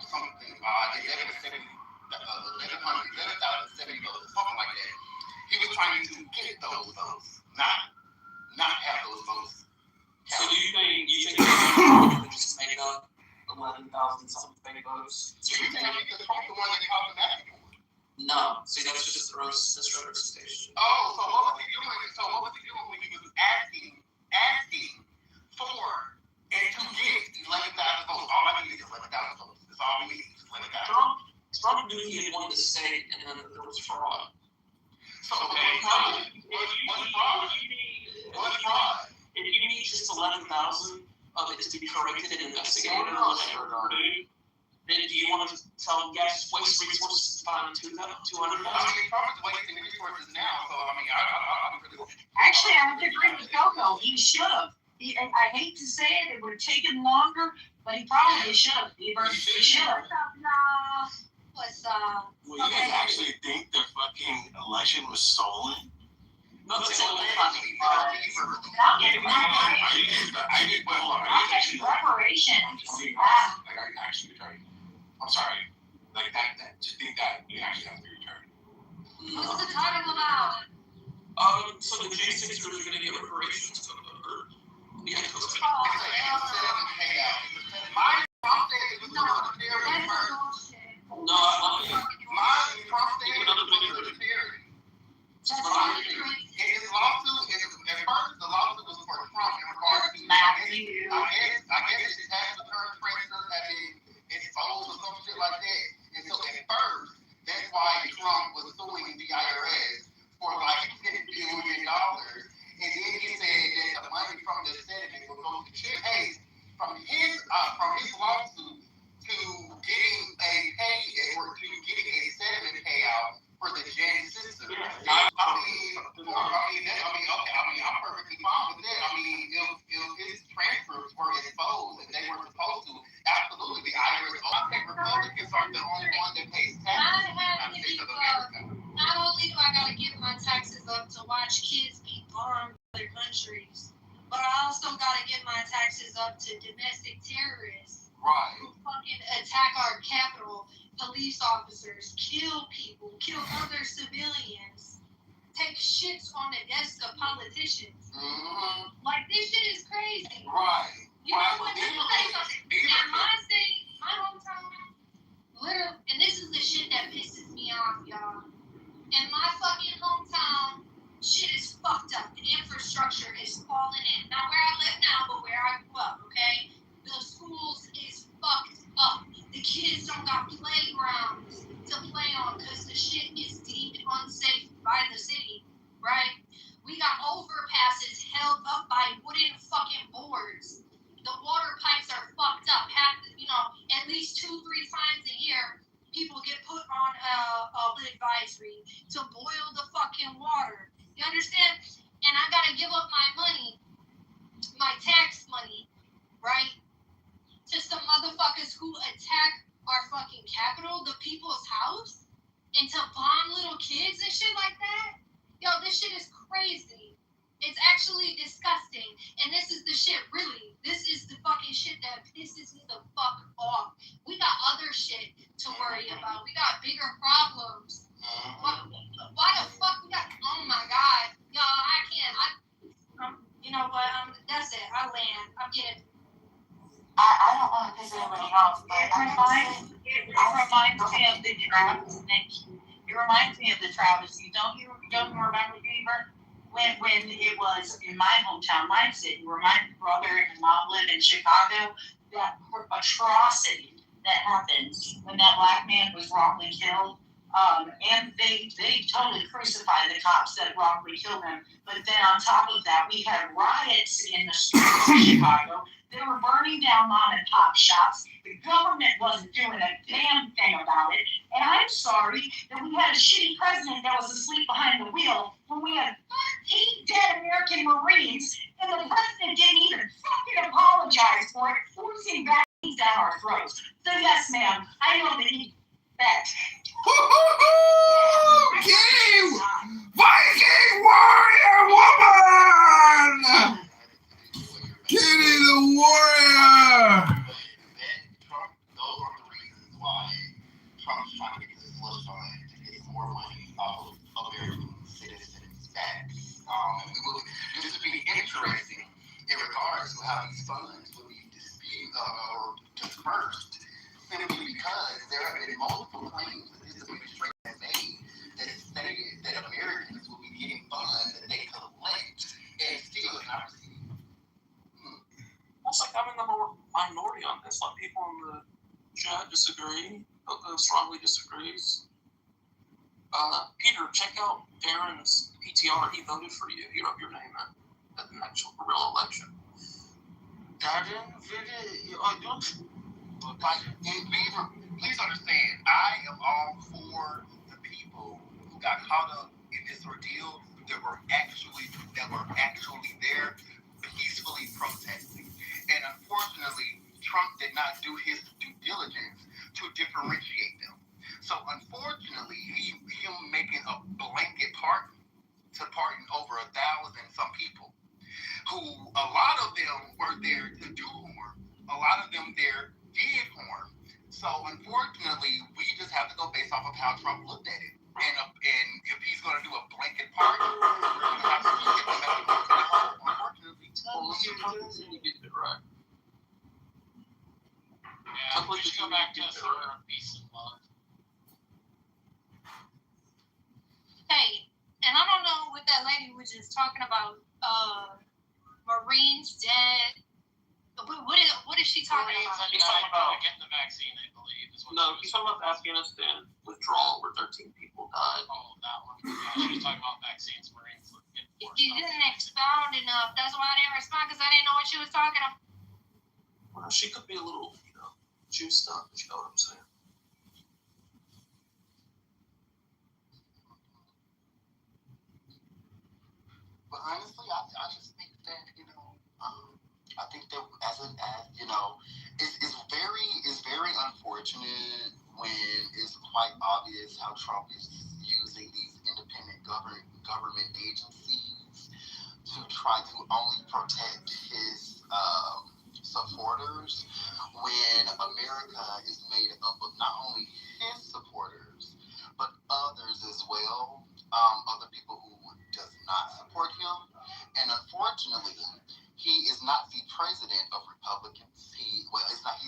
something, 11,070 votes, something like that. He was trying to get those votes, not have those votes. So do you think just made up 11,000 something fake votes? So you think because Trump's the one that caused the national? No. See, that's just the misrepresentation. Oh, so what was he doing? So what was he doing when he was asking for and to get 11,000 votes? All I need is 11,000 votes. That's all we need is 11,000. Trump knew he had won the state, and then there was fraud. So what's fraud? What's fraud? If you need just 11,000 of it to be corrected and investigated or whatever, then do you want to tell them, guys, waste resources to find 200,000? I mean, Trump is wasting resources now, so I mean, I'm really. Actually, I would agree with Coco. He should have. I hate to say it, it would have taken longer, but he probably should have. He should have. Well, you guys actually think the fucking election was stolen? I'll get reparations. I'm sorry. Like that. Just think that it actually has to be returned. What's the title about? So the J6ers are going to get reparations to My Trump said it was military first. No, My Trump said it was military. His lawsuit, at first, the lawsuit was for Trump in regards to, I guess his tax return printers had been exposed or some shit like that. And so at first, that's why Trump was suing the IRS for like $10 billion. And then he said that the money from the settlement would go to Chase from his lawsuit to getting a a settlement payout for the Jen sister. I'm perfectly fine with that. I mean, if his transfers were exposed and they were supposed to, absolutely, the IRS. I think Republicans are the only one that pays taxes. Not only do I gotta give my taxes up to watch kids be bombed in other countries, but I also gotta give my taxes up to domestic terrorists. Right. Who fucking attack our capital, police officers, kill people, kill other civilians, take shits on the desks of politicians. Mm-hmm. Like, this shit is crazy. Right. You know what? Let me tell you something. In my state, my hometown, literally, and this is the shit that pisses me off, y'all. In my fucking hometown, shit is fucked up. The infrastructure is falling in. Not where I live now, but where I grew up, okay? The schools is fucked up. The kids don't got playgrounds to play on because the shit is deemed unsafe by the city, right? We got overpasses held up by wooden fucking boards. The water pipes are fucked up. At least 2-3 times a year, people get put on a advisory to boil the fucking water. You understand? And I gotta give up my money, my tax money, right? To some motherfuckers who attack our fucking capital, the people's house, and to bomb little kids and shit like that. Yo, this shit is crazy. It's actually disgusting. And this is the shit, really. This is the fucking shit that pisses me the fuck off. We got other shit to worry about. We got bigger problems. Why the fuck we got, oh my God. Y'all, I can't, you know what, that's it. I land. I'm getting. I don't want to piss anybody off, but it reminds me of the Travis. It reminds me of the Travis. Don't you remember, Beaver? When it was in my hometown, my city, where my brother and mom live in Chicago, that atrocity that happened when that black man was wrongly killed. And they totally crucified the cops that wrongly killed him. But then on top of that, we had riots in the streets of Chicago. They were burning down mom and pop shops. The government wasn't doing a damn thing about it. And I'm sorry that we had a shitty president that was asleep behind the wheel when we had 13 dead American Marines, and the president didn't even fucking apologize for it, forcing vaccines down our throats. So yes, ma'am, I know that he bet. Kitty! Viking warrior woman! Kitty the warrior! Trump, those are the reasons why Trump's trying to get this slush fund to get more money off of American citizens' backs. This would be interesting in regards to how these funds will be dispersed, simply because there have been multiple claims that this administration has made that it stated that Americans will be getting funds that they collect and still not receive. It's like I'm in the minority on this. Like people in the chat disagree. Strongly disagrees. Peter, check out Aaron's PTR. He voted for you. He wrote your name at the actual real election. Please understand, I am all for the people who got caught up in this ordeal that were actually there peacefully protesting. And unfortunately, Trump did not do his due diligence to differentiate them. So unfortunately, him making a blanket pardon to pardon over 1,000 some people, who a lot of them were there to do harm, a lot of them there did harm. So unfortunately, we just have to go based off of how Trump looked at it. And if he's going to do a blanket pardon, we're going to have to get the message to the whole. Unfortunately, You get it right. Yeah, we should go back to peace and love. Hey, and I don't know what that lady was just talking about. Marines dead. What is she talking about? He's talking about getting the vaccine, I believe. No, he's talking about the Afghanistan withdrawal where 13 people died. Oh, that one. Yeah, she was talking about vaccines, Marines. You didn't expound enough. That's why I didn't respond, because I didn't know what she was talking about. Well, she could be a little, juiced up, you know what I'm saying? But honestly, I just think that, I think that it's very unfortunate when it's quite obvious how Trump is using these independent government agencies to try to only protect his supporters, when America is made up of not only his supporters, but others as well, other people who does not support him. And unfortunately, he is not the president of Republicans. He's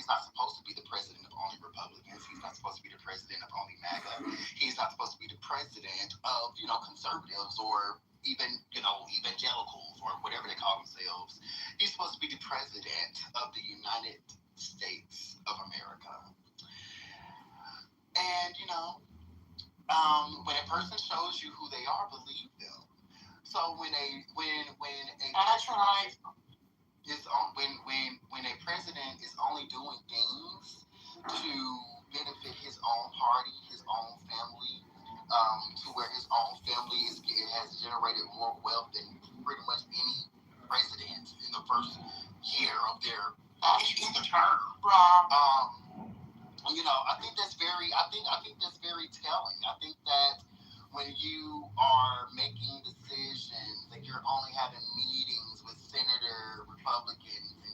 not supposed to be the president of only Republicans. He's not supposed to be the president of only MAGA. He's not supposed to be the president of, conservatives or even, evangelicals or whatever they call themselves. He's supposed to be the president of the United States of America. And, when a person shows you who they are, believe them. So when a president is only doing things to benefit his own party, his own family, to where his own family has generated more wealth than pretty much any president in the first year of their term. I think that's very telling. I think that when you are making decisions, that you're only having meetings with Republicans and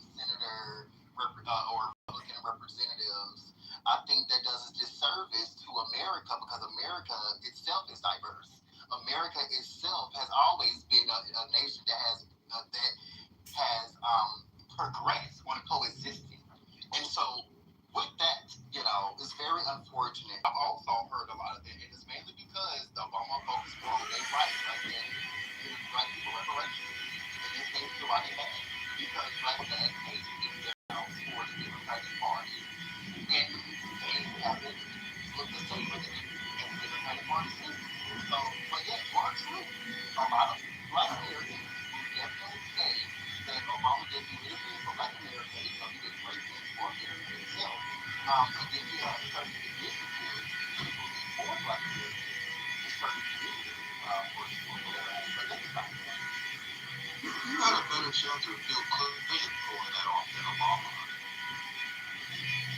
Republican representatives, I think that does a disservice to America, because America itself is diverse. America itself has always been a nation that has progressed on coexisting. And so with that, it's very unfortunate. I've also heard a lot of that, and it's mainly because Obama focused more on gay rights rather than giving black people reparations. And this came to why they had, because black hate in their house towards the Democratic Party, and they haven't looked the same as the Democratic Party since. So, but yes, you are true. A lot of black Americans will definitely say that Obama didn't do anything for black America, so he did great things for America itself. And then he has certain initiatives to believe for black Americans in certain communities, for whatever aspect of society. You had a better chance of Bill Clinton pulling that off than Obama.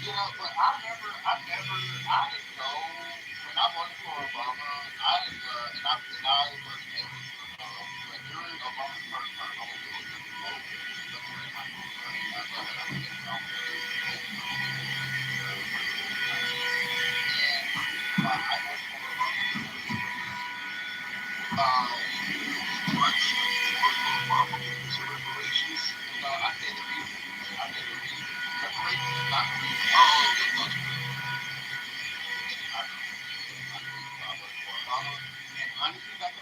You know, but I didn't know when I voted for Obama. I didn't, and I was able to, but during Obama's first term, I was able to vote. But during my reparations. No, I said the reason. I said the reason. Reparations is not the reason. And honestly, black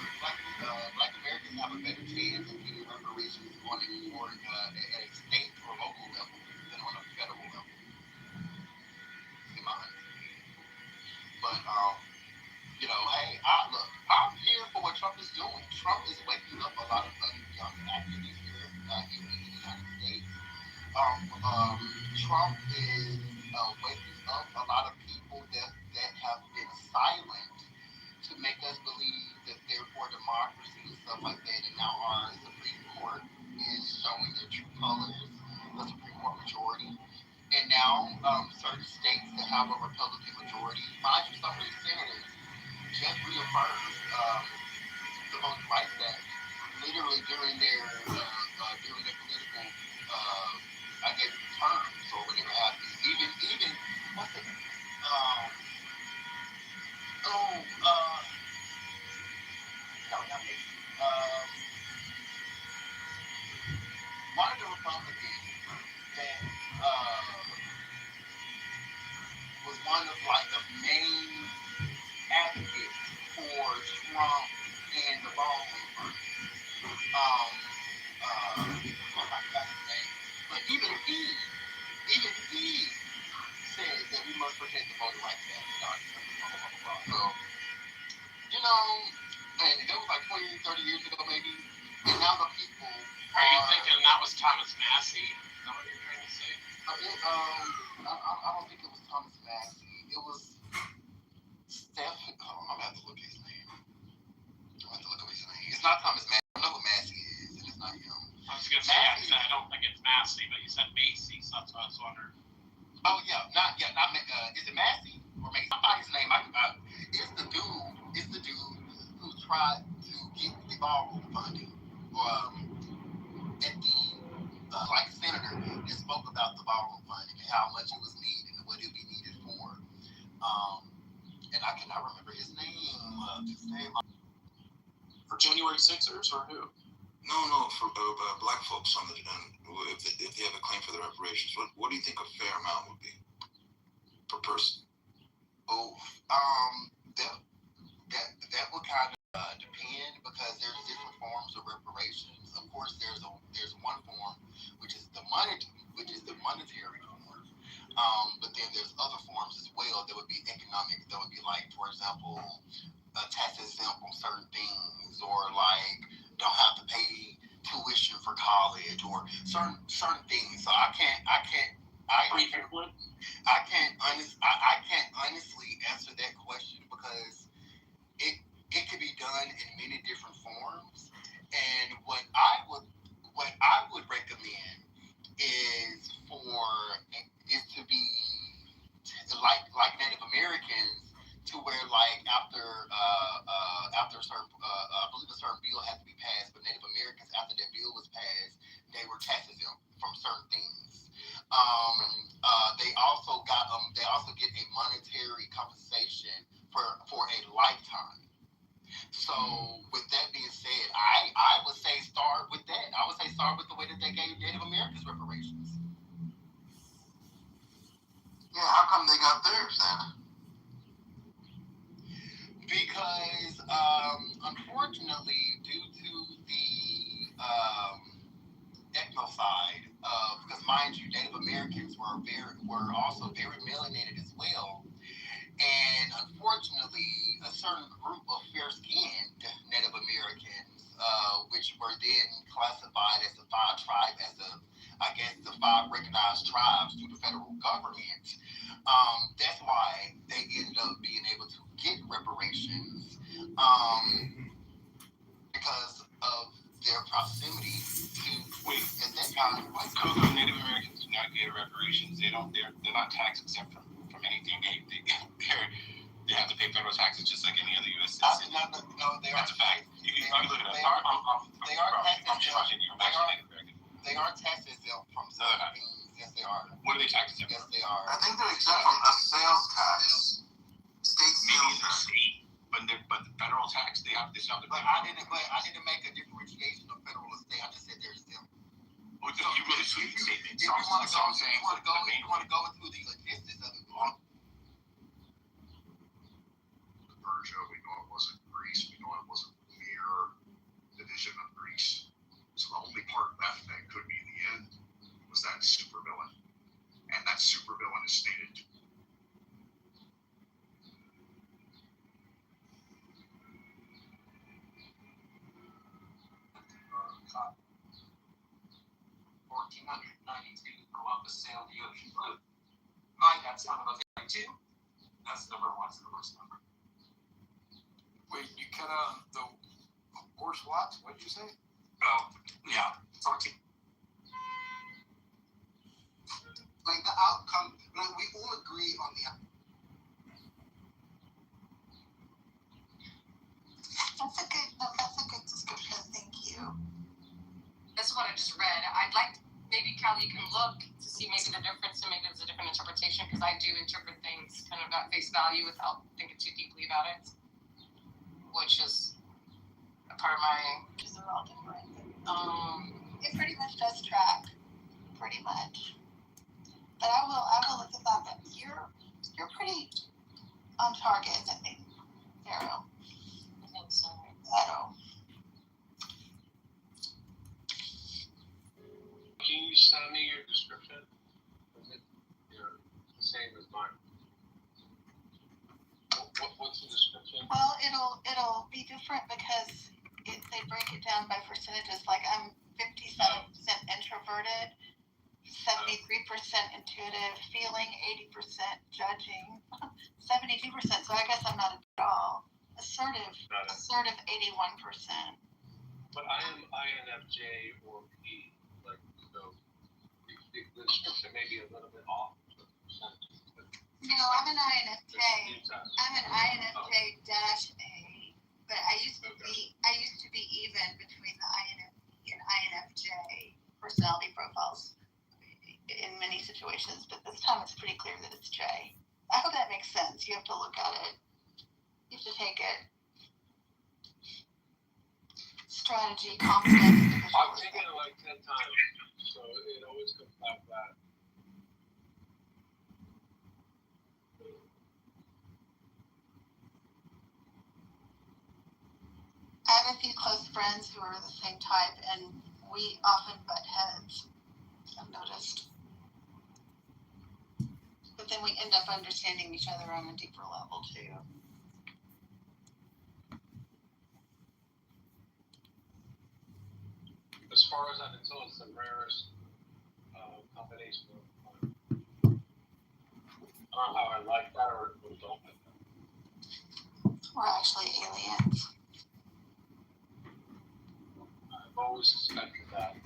Americans have a better chance of getting reparations on at a state or local level than on a federal level. In my honest opinion. But hey, I'm here for what Trump is doing. Trump is waking up a lot of young activists here in the United States. Trump is waking up a lot of people that have been silent to make us believe that they're for democracy and stuff like that. And now our Supreme Court is showing their true colors, the Supreme Court majority. And now certain states that have a Republican majority, mind you, some of these senators just reaffirmed the Voting Rights Act literally during their political I guess terms or whatever happens. Even what's the one of the Republicans that was one of like the main advocates for Trump and the ballroom first. I forgot his name. But even he said that we must protect the voting rights act. So, and that was like 20, 30 years ago maybe. And now the people Are you thinking that was Thomas Massey? Is that what you're trying to say? I don't think it was Thomas Massey. It was Stephen. I'm gonna have to look at his name. It's not Thomas Massey. I know who Massey is, and it's not him. I was gonna say I don't think it's Massey, but you said Macy, so that's what I was wondering. Oh yeah, not is it Massey or Macy? I find his name. It's the dude who tried to get the ballroom funding. At the senator that spoke about the ballroom funding and how much it was needed and what it would be needed for. And I cannot remember his name. For January 6ers or who? No, for black folks on if they have a claim for the reparations. What do you think a fair amount would be per person? That would kind of depend because there's different forms of reparations. Of course, there's one form which is the monetary form. But then there's other forms as well that would be economic. That would be like, for example, tax exempt on certain things, or like don't have to pay tuition for college, or certain things. So I can't honestly answer that question because it could be done in many different forms. And what I would recommend is to be like Native Americans, to where like after I believe a certain bill had to be passed, but Native Americans, after that bill was passed, they were tax exempt from certain things. They also get a monetary compensation for a lifetime. So with that being said, I would say start with that. I would say start with the way that they gave Native Americans reparations. Yeah, how come they got theirs then? Because unfortunately, due to the ethnocide, because mind you, Native Americans were also very melanated as well. And unfortunately, a certain group of fair-skinned Native Americans, which were then classified as the five recognized tribes through the federal government. That's why they ended up being able to get reparations because of their proximity to at that time. Native Americans calculated reparations, they're not tax exempt from anything. They have to pay federal taxes just like any other U.S. citizen. No, they are. That's a fact. You can look it up. They are tax exempt from No, they're not. things. Yes, they are. What are they tax exempt Yes, from? they are. I think they're exempt from a sales tax. State Maybe sales in the tax. state, but the federal tax, they have to pay. But I didn't make a differentiation of federal and state. I just said they're exempt. Well, you really sweet statement. If you want to go into the logistics of it, Persia, we know it wasn't Greece, we know it wasn't a mere division of Greece. So the only part left that could be the end was that supervillain. And that supervillain is stated 1492, Columbus sailed the ocean blue. Mike, that's number 32. That's number 1, it's the first number. wait, you cut out the horse what? What did you say? Oh, yeah, 14. Like the outcome, like we all agree on the outcome. That's a good description. Thank you. That's what I just read. I'd like maybe Callie, you can look to see maybe the difference and maybe there's a different interpretation because I do interpret things kind of at face value without thinking too deeply about it, which is a part of my. Because they're all different. It pretty much does track. Pretty much. But I will look at that. But you're pretty on target, I think, Pharaoh. I think so. Pharaoh. Can you send me your description? Is it the same as mine? What's the description? Well, it'll be different because they break it down by percentages. Like I'm 57% introverted, 73% intuitive, feeling 80% judging, 72%. So I guess I'm not at all assertive. Assertive 81%. But I am INFJ or P. Like, so the description may be a little bit off. No, I'm an INFJ. I'm an INFJ-A, but I used to be even between the INFP and INFJ personality profiles in many situations, but this time it's pretty clear that it's J. I hope that makes sense. You have to look at it. You have to take it. Strategy, confidence. I've taken it like 10 times, so it always comes back that. I have a few close friends who are the same type, and we often butt heads, I've noticed. But then we end up understanding each other on a deeper level, too. As far as I've been told, it's the rarest combination of I don't know how I like that or don't like that. We're actually aliens. I've always suspected that.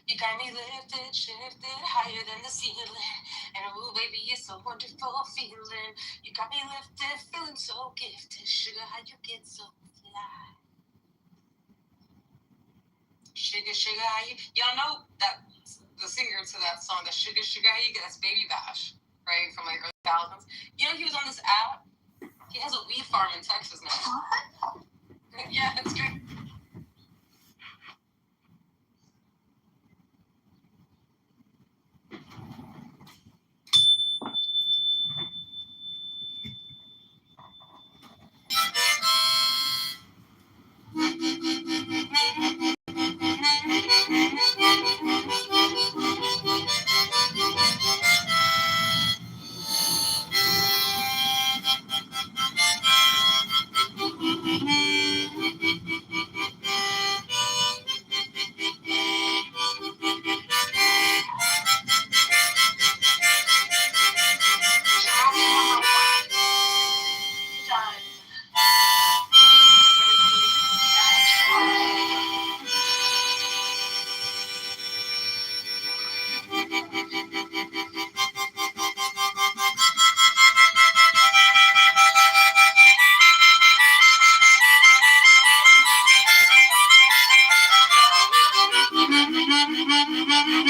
You got me lifted, shifted higher than the ceiling. And oh, baby, it's a wonderful feeling. You got me lifted, feeling so gifted. Sugar, how you get so fly? Sugar, sugar, how you... Y'all know that the singer to that song, the Sugar, Sugar, how you get? That's Baby Bash, right? From like early 2000s. You know he was on this app? He has a weed farm in Texas now. Yeah, it's great.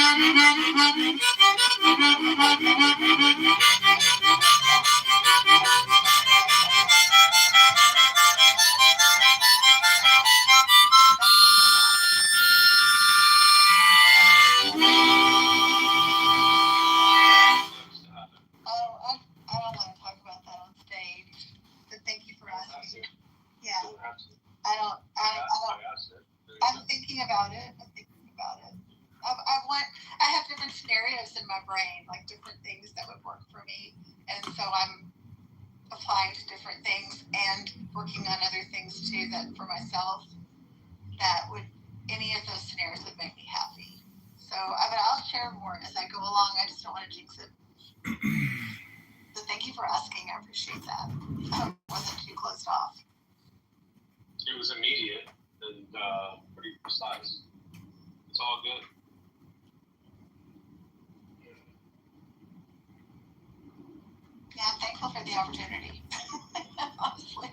I don't want to talk about that on stage, but thank you for asking. Yeah, I'm thinking about it. I have different scenarios in my brain, like different things that would work for me. And so I'm applying to different things and working on other things too that for myself that would, any of those scenarios would make me happy. So I'll share more as I go along. I just don't want to jinx it. So thank you for asking. I appreciate that. I hope it wasn't too closed off. It was immediate and pretty precise. It's all good. Yeah, I'm thankful for the opportunity. Honestly.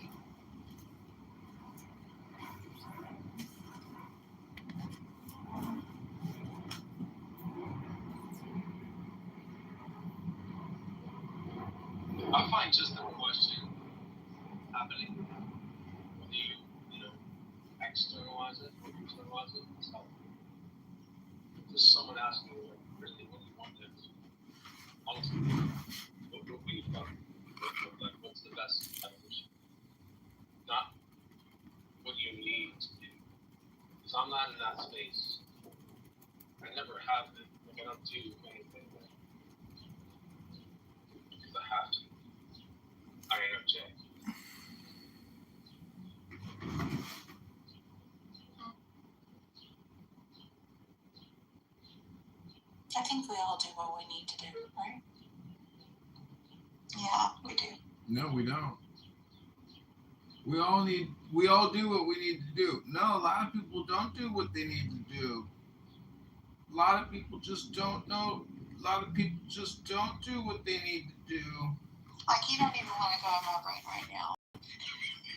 I find just the question happening when you externalize it or internalize it. It's helpful. Just someone asking you, like, really, what do you want next? Honestly, what will you fuck? Like, what's the best evolution? Not what you need to do. Because I'm not in that space. I never have been. Like, I don't do anything because I have to. INFJ. I think we all do what we need to do, right? Yeah, we do. No, we don't. We all do what we need to do. No, a lot of people don't do what they need to do. A lot of people just don't know. A lot of people just don't do what they need to do. Like, you don't even want to go in my brain right now.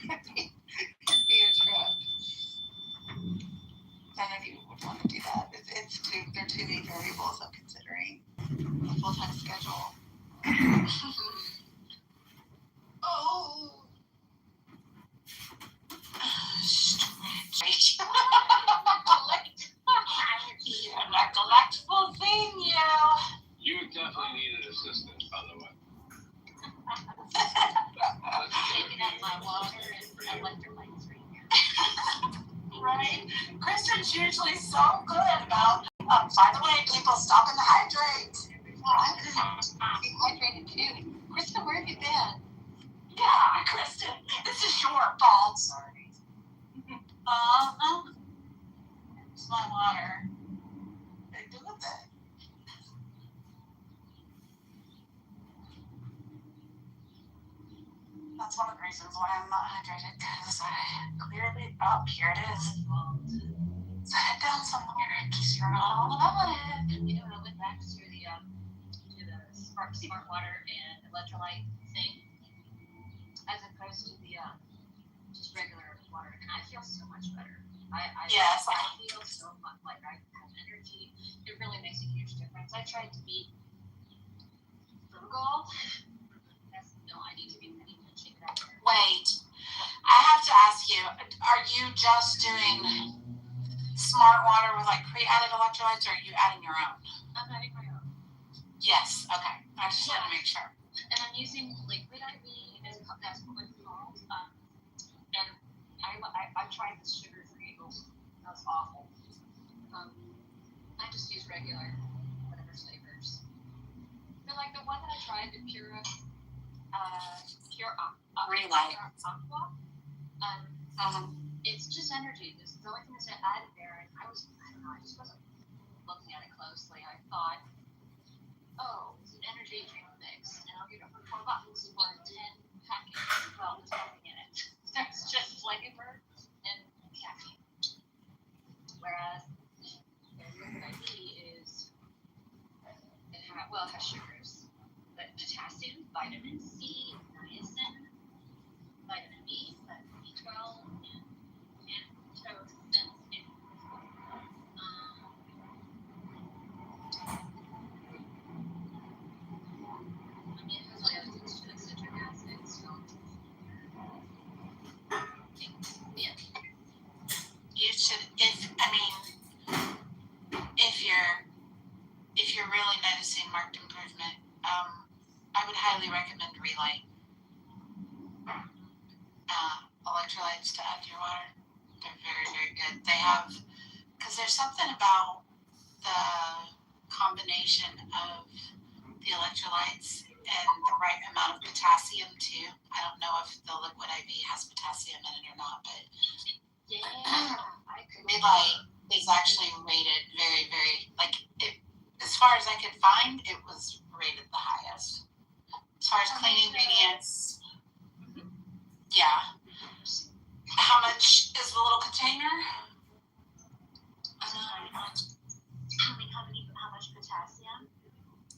It'd be a trip. None of you would want to do that. There are too many variables I'm considering. A full-time schedule. Oh. Stretch. You're a neglectful thing, You definitely need an assistant, by the way. Taking up my water and electrolytes right here. Right? Kristen's usually so good about, by the way, people stopping to hydrate. I'm hydrated too. Kristen, where have you been? Yeah, Kristen, this is your fault. Sorry. It's my water. What do you do with it? That's one of the reasons why I'm not hydrated, because I clearly, here it is. Set it down somewhere in case you're not all about it. You know, I went back to the smart water and electrolyte thing, as opposed to the just regular water, and I feel so much better. I feel so much like I have energy. It really makes a huge difference. I tried to be frugal. I need to be pinching it out there. Wait, I have to ask you, are you just doing smart water with like pre-added electrolytes, or are you adding your own? I'm adding my own. Yes, okay. I just wanted to make sure. And I'm using liquid IV, that's what it's called. And I tried the sugar-free. That was awful. I just use regular, whatever flavors. But like the one that I tried, the Pure Relight. Aqua. It's just energy. This is the only thing that's added there. And I don't know, I just wasn't looking at it closely. I thought, oh, it's an energy drink mix, and I'll get it for $4 for a 10 package. Well, there's nothing in it. There's just flavor and caffeine. Whereas the liquid IV is, it has sugars, but potassium, vitamin C, niacin, vitamin B, vitamin B12, and toast, and highly recommend Relight electrolytes to add to your water. They're very, very good. They have, because there's something about the combination of the electrolytes and the right amount of potassium too. I don't know if the liquid IV has potassium in it or not, but Relight is actually rated very, very, like, it, as far as I could find, it was rated the highest. As far as clean ingredients, yeah. How much is the little container? Can we have any how much potassium?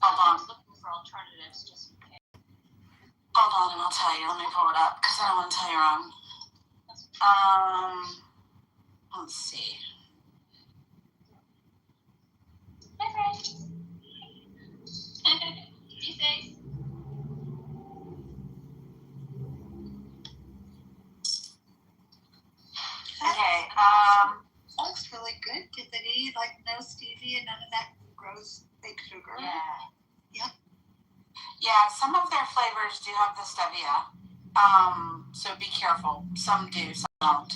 Hold I on. was looking for alternatives just in case. Hold on, and I'll tell you. Let me pull it up because I don't want to tell you wrong. Let's see. Hi, friends. You say? Okay. Looks really good. Did they need like no stevia, none of that gross fake sugar? Yeah. Yeah, some of their flavors do have the stevia. So be careful. Some do, some don't.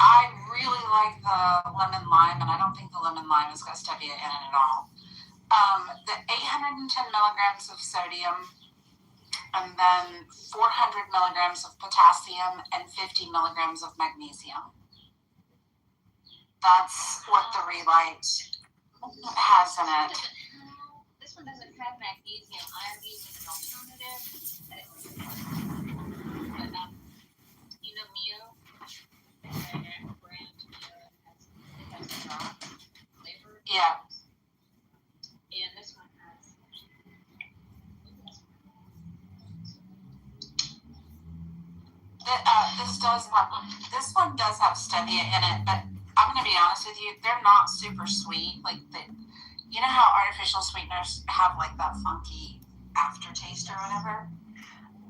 I really like the lemon lime, and I don't think the lemon lime has got stevia in it at all. The 810 milligrams of sodium, and then 400 milligrams of potassium and 50 milligrams of magnesium. That's what the Relight has in it. This one doesn't have magnesium. I'm using an alternative. But, you know, Mio? Brand Mio has drop flavor. Yeah. And this one has. This one does have stevia in it, but I'm gonna be honest with you, they're not super sweet. Like you know how artificial sweeteners have like that funky aftertaste or whatever?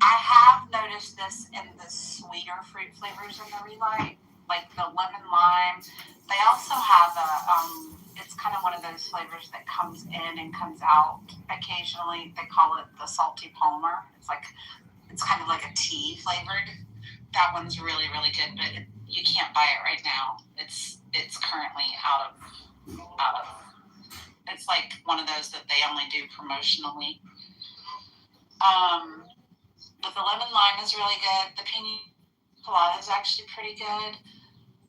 I have noticed this in the sweeter fruit flavors in the Relight, like the lemon lime. They also have it's kind of one of those flavors that comes in and comes out occasionally. They call it the salty Palmer. It's kind of like a tea flavored. That one's really, really good, but you can't buy it right now. It's currently out of. It's like one of those that they only do promotionally. But the lemon lime is really good. The pina colada is actually pretty good.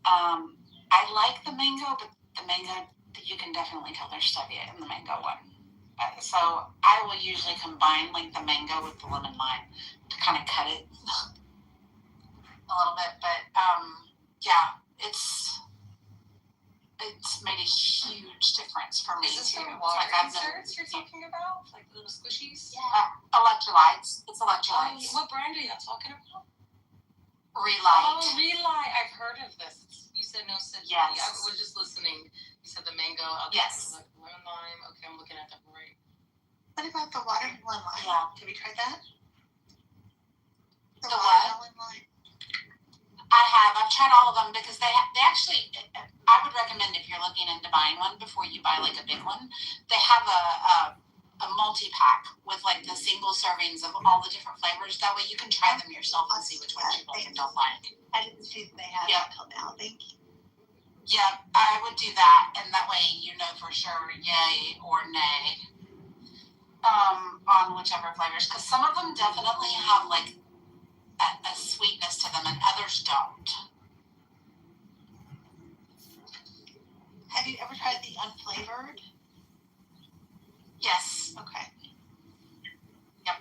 I like the mango, but the mango, you can definitely tell there's stevia in the mango one. So I will usually combine like the mango with the lemon lime to kind of cut it a little bit. But yeah, it's made a huge difference for me Is this too. the water Like inserts you're talking about? Like the little squishies? Yeah. Electrolytes. It's electrolytes. What brand are you talking about? Relight. Oh, Relight. I've heard of this. You said no citrus. Yes. I was just listening. You said the mango. Yes. Like lemon lime. Okay, I'm looking at that right. What about the watermelon lime? Yeah. Have you tried that? The what? Watermelon lime. I have. I've tried all of them because they actually. I would recommend if you're looking into buying one before you buy like a big one. They have a multi-pack with like the single servings of all the different flavors. That way you can try them yourself and see which ones you like and don't like. I didn't see that they had it until now. Thank you. Yeah, I would do that, and that way you know for sure yay or nay on whichever flavors. Because some of them definitely have like a sweetness to them, and others don't. Have you ever tried the unflavored? Yes. Okay. Yep.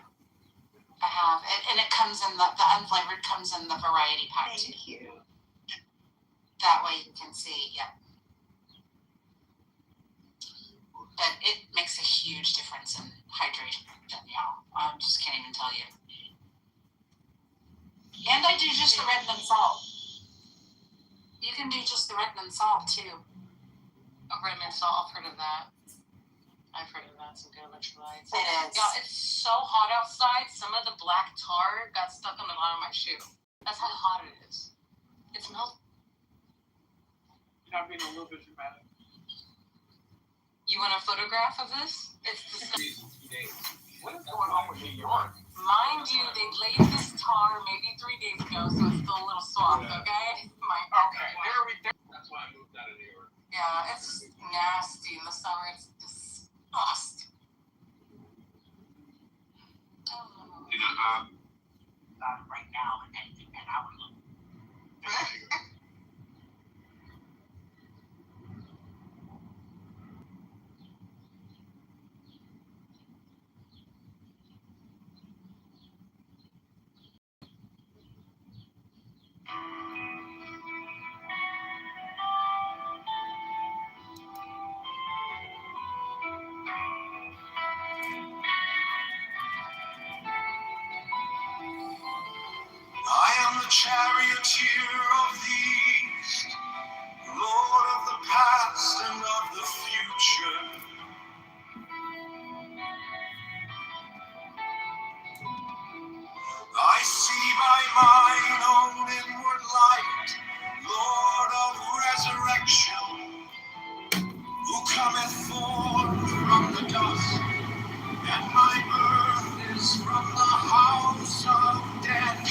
I have. And it comes in the unflavored comes in the variety pack too. Thank you. That way you can see, yeah. But it makes a huge difference in hydration, y'all. I just can't even tell you. And I do just the red and salt. You can do just the red and salt too. Oh, red mint salt. I've heard of that. I've heard of that. Some good electrolytes. It is. Y'all, it's so hot outside. Some of the black tar got stuck on the bottom of my shoe. That's how hot it is. It's melting. You're not being a little bit dramatic. You want a photograph of this? It's disgusting. What is going on with New York? Mind you, they laid this tar maybe 3 days ago, so it's still a little soft, okay? That's why I moved out of New York. Yeah, it's nasty. In the summer, it's disgusting. Right now, anything that I would look. I am the charioteer of the east, Lord of the past and of the future. I see by mine own inward light, Lord of resurrection, who cometh forth from the dust, and my birth is from the house of death.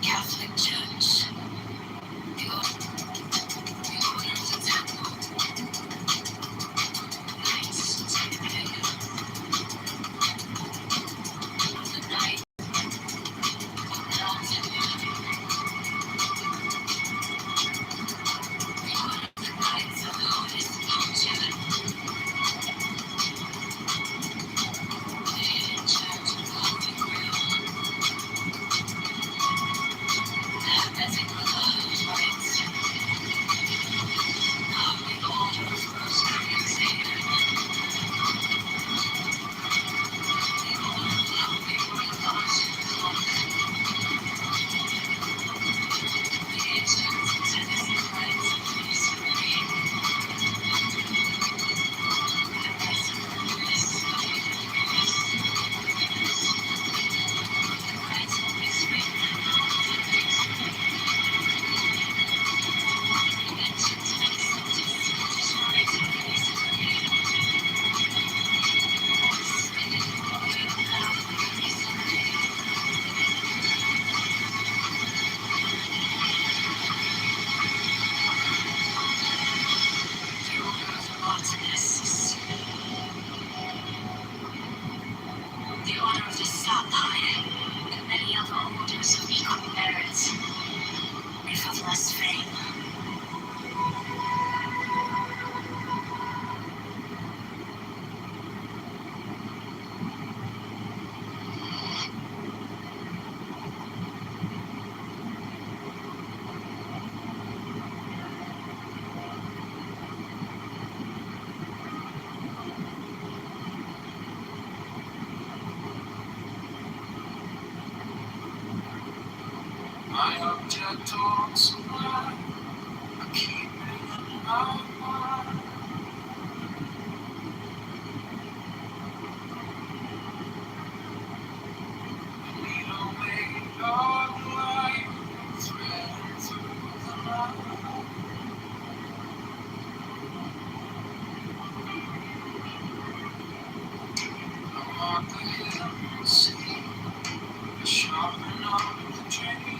Catholic Church. The order of the temple. Knights Templar. The Knight. The Knights of the Holy Sepulchre. The Hidden Church of the Holy Grail. The Hermetic Brotherhood rites. The Order of Rosary Xavier. The Order of the Holy Royal Lodge. The Ancient Tennessee rites of the Missouri. The Rising of the West. The rites of Missouri. The Ancient Tennessee rites of the Missouri. The Order of the Botanists. The Order of the Sapphire, and many other orders of equal merit, if of less fame. My object also I keep it in my mind. Lead away your light, thread through the night. I'm on the hill, see the sharpening of the dream.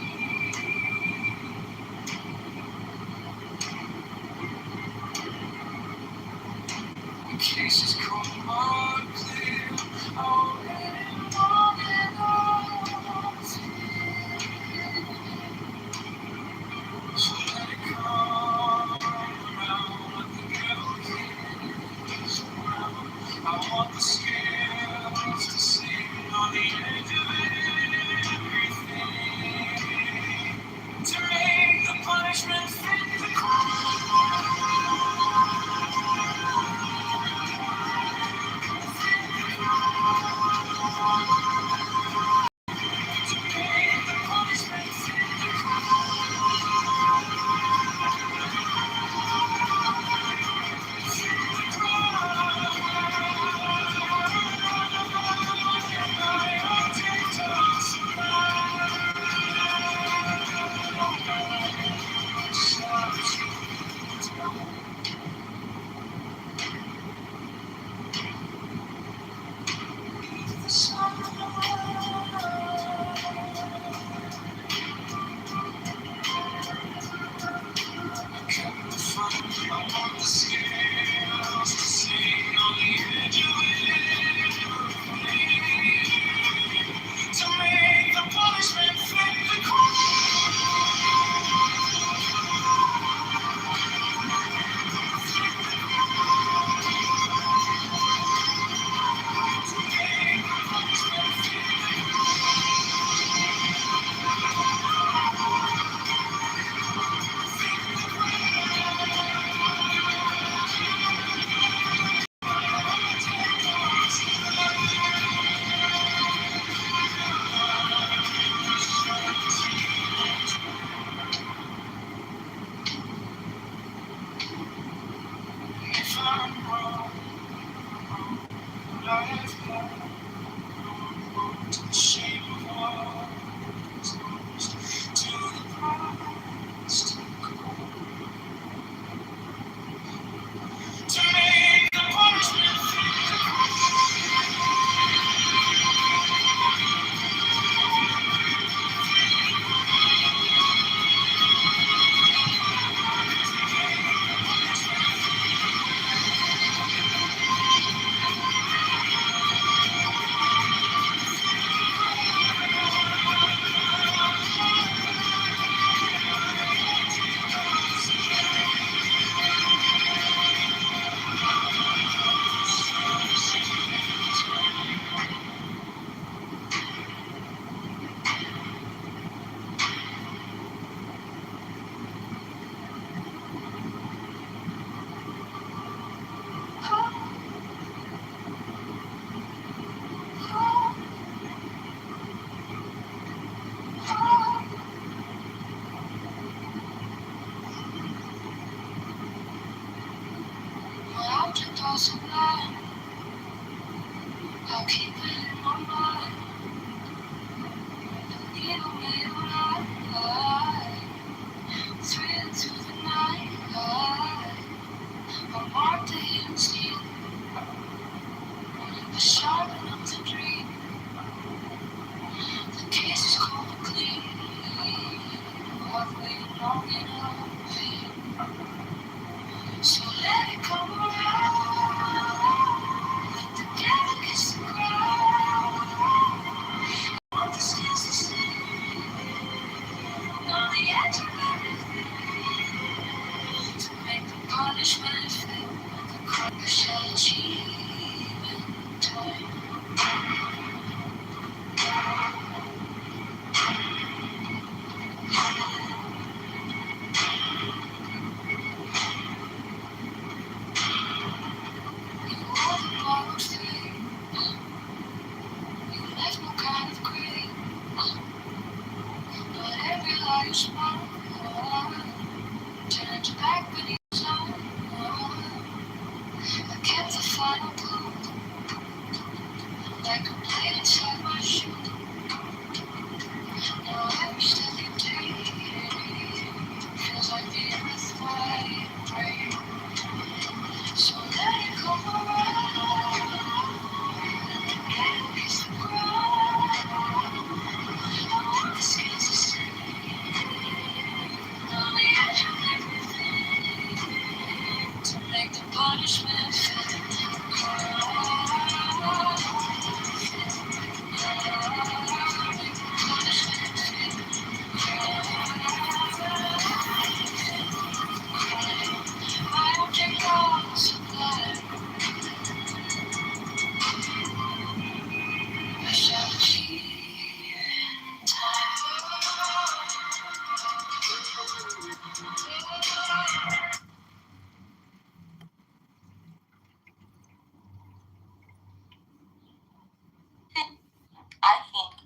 I think,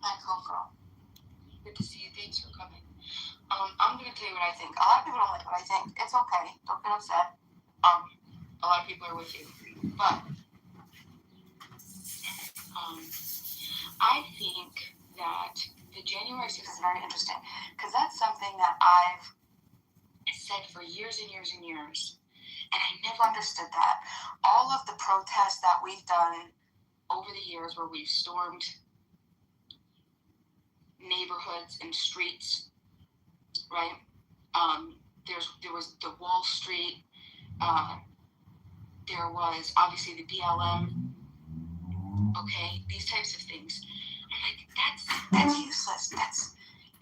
hi Coco, good to see you. Thanks for coming. I'm gonna tell you what I think. A lot of people don't like what I think. It's okay. Don't get upset. A lot of people are with you, but I think that the January 6th is very interesting because that's something that I've said for years and years and years, and I never understood that. All of the protests that we've done over the years where we've stormed neighborhoods and streets, right? There was the Wall Street, there was obviously the BLM, okay, these types of things. I'm like, that's useless.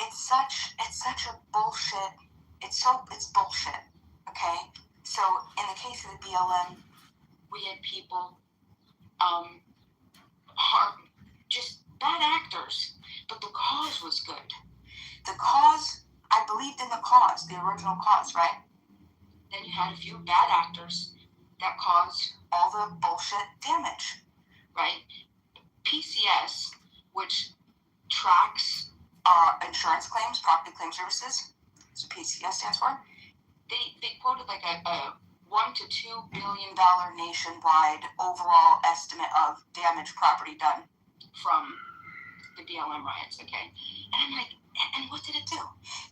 It's such a bullshit. It's bullshit. Okay. So in the case of the BLM, we had people, just bad actors, but the cause was good. The cause, I believed in the cause, the original cause, right? Then you had a few bad actors that caused all the bullshit damage, right? PCS, which tracks insurance claims, property claim services, that's what PCS stands for. They quoted like a $1 to $2 billion nationwide overall estimate of damaged property done from the BLM riots, okay? And I'm like, and what did it do?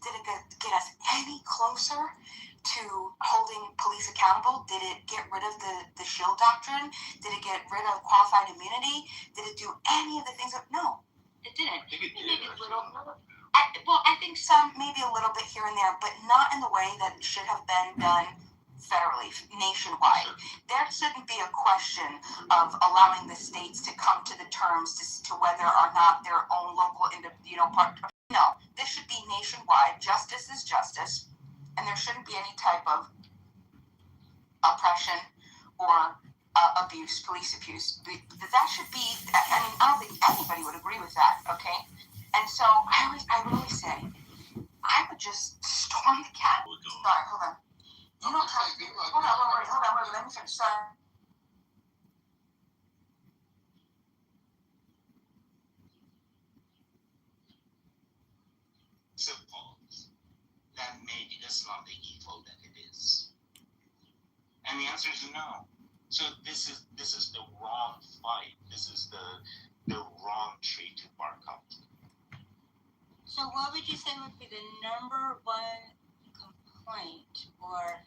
Did it get us any closer to holding police accountable? Did it get rid of the shield doctrine? Did it get rid of qualified immunity? Did it do any of the things that, no, it didn't. Maybe a little. I think some, maybe a little bit here and there, but not in the way that it should have been done federally, nationwide. There shouldn't be a question of allowing the states to come to the terms to whether or not their own local, part. No, this should be nationwide. Justice is justice, and there shouldn't be any type of oppression or abuse, police abuse. That should be. I mean, I don't think anybody would agree with that. Okay, and so I would always say, I would just storm the Capitol. Sorry, hold on. You don't have to. Hold on. Let me finish. Sorry. Simple. That made Islam the evil that it is. And the answer is no. So this is the wrong fight. This is the wrong tree to bark up. So what would you say would be the number one complaint or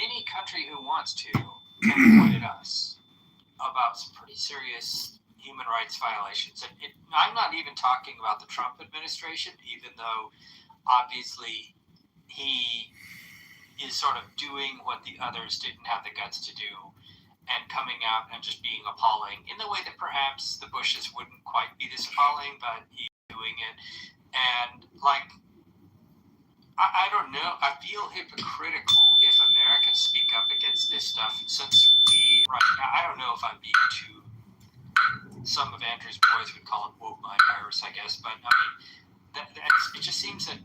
any country who wants to can point at us about some pretty serious human rights violations. And I'm not even talking about the Trump administration, even though obviously he is sort of doing what the others didn't have the guts to do and coming out and just being appalling in the way that perhaps the Bushes wouldn't quite be this appalling, but he's doing it. And like, I don't know, I feel hypocritical if Americans speak up against this stuff, since we, right now, I don't know if I'm being too, some of Andrew's boys would call it woke mind virus, I guess, but I mean, it just seems that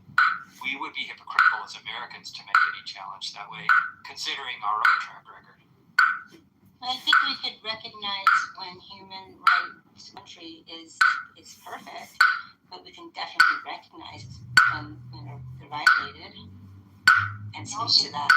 we would be hypocritical as Americans to make any challenge that way, considering our own track record. I think we could recognize when human rights country is perfect, but we can definitely recognize when they're violated and speak to that.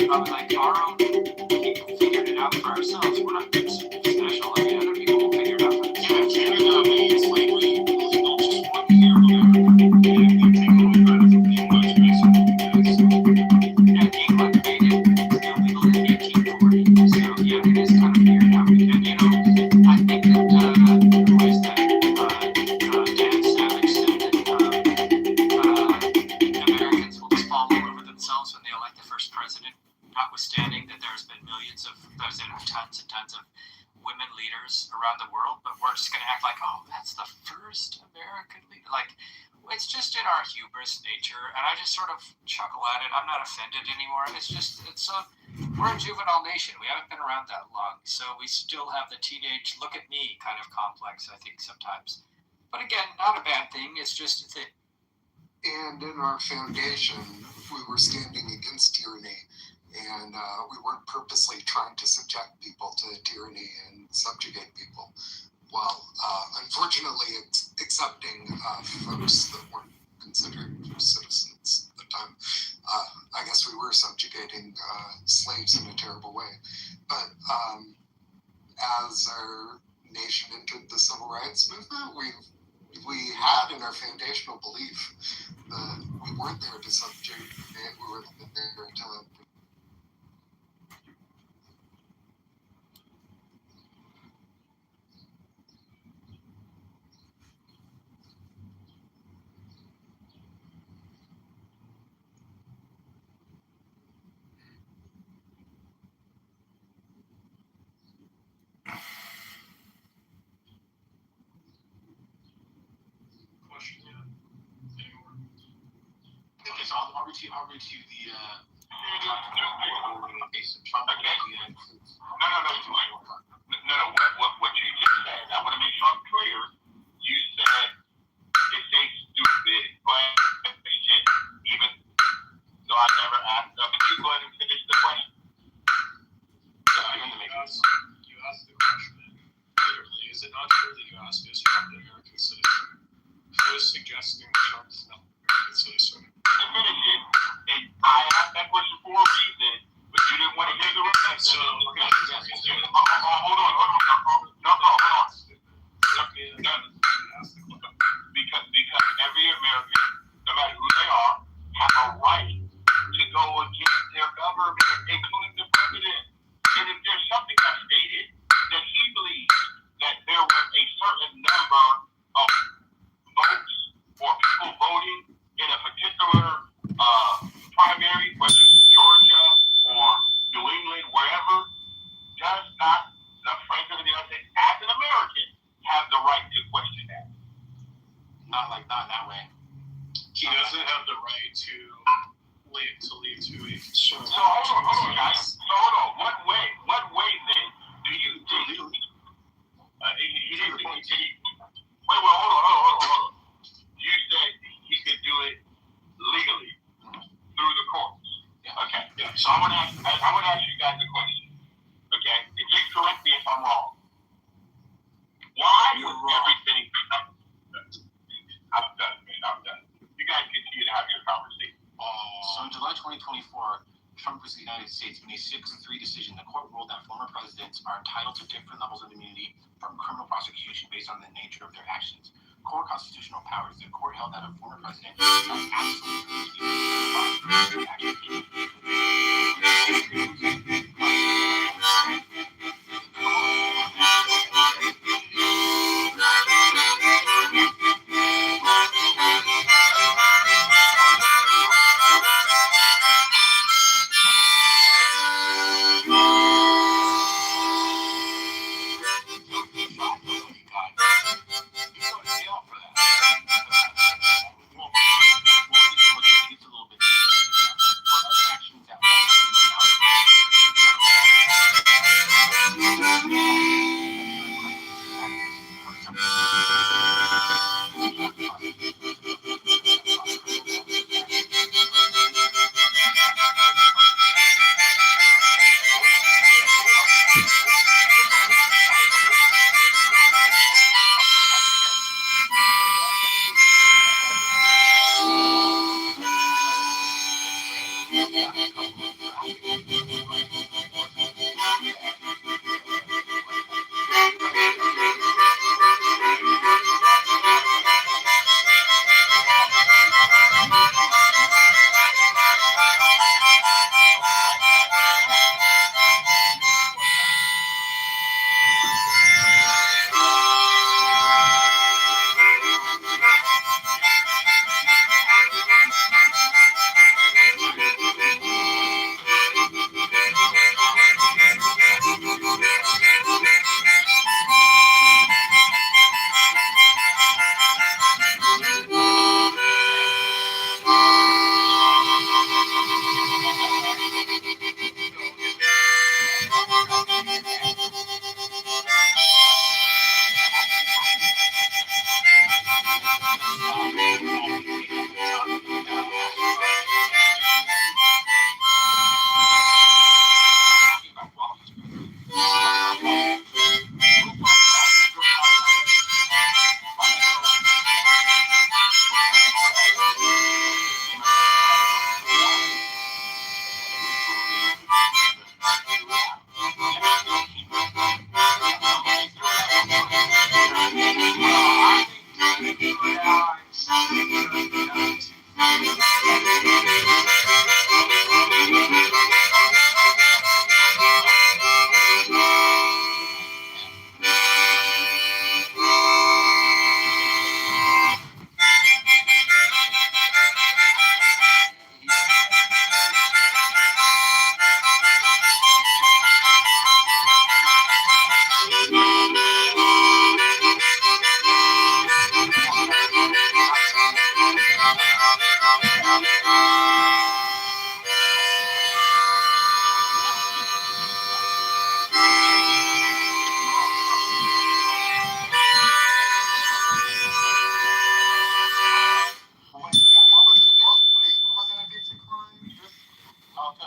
like our own people figured it out for ourselves. We're not special. I mean, other people will figure it out for themselves. Yeah, Canada made slavery illegal just 1 year ago. And they're taking away credit from the English, basically. Yeah, England made it illegal in 1840. So yeah, it is kind of weird now. And you know, I think that who is that? Dan Savage said that Americans will just fall all over themselves when they elect the first president, notwithstanding that there's been tons and tons of women leaders around the world, but we're just going to act like, oh, that's the first American leader. Like, it's just in our hubris nature, and I just sort of chuckle at it. I'm not offended anymore. We're a juvenile nation. We haven't been around that long, so we still have the teenage look at me kind of complex, I think, sometimes. But again, not a bad thing. It's just that. And in our foundation, we were standing against tyranny, and we weren't purposely trying to subject people to tyranny and subjugate people. Well, unfortunately, it's accepting folks that weren't considered citizens at the time. I guess we were subjugating slaves in a terrible way. But as our nation entered the civil rights movement, we had in our foundational belief that we weren't there to subjugate, we were there to Okay, so I'll read to the Trump. No. What you just said, I want to make sure I'm clear. You said it's a stupid question, even though I never asked them. But you go ahead and finish the question. I'm going to make this. You asked the question literally. Is it not true that you asked, is Trump an American citizen? Who is suggesting that Trump is not an American citizen? I asked that question for a reason, but you didn't want to hear the rest. So, okay. Hold on. No. Because every American, no matter who they are, have a right to go against their government, including the president. And if there's something that's stated that he believes that there was a certain number of votes or people voting in a particular primary, whether it's Georgia or New England, wherever, does not the President of the United States, as an American, have the right to question that? Not that way. He doesn't have the right to lead to a So hold on, guys. So hold on. What way then do you think? Wait, hold on. You said he could do it legally through the courts. Okay. So I'm gonna ask you guys a question. Okay. If you correct me if I'm wrong. Why was everything? I'm done, man. You guys continue to have your conversation. So in July 2024, Trump versus the United States, in a 6-3 decision, the court ruled that former presidents are entitled to different levels of immunity from criminal prosecution based on the nature of their actions. Core constitutional powers. The court held that a former president has absolute immunity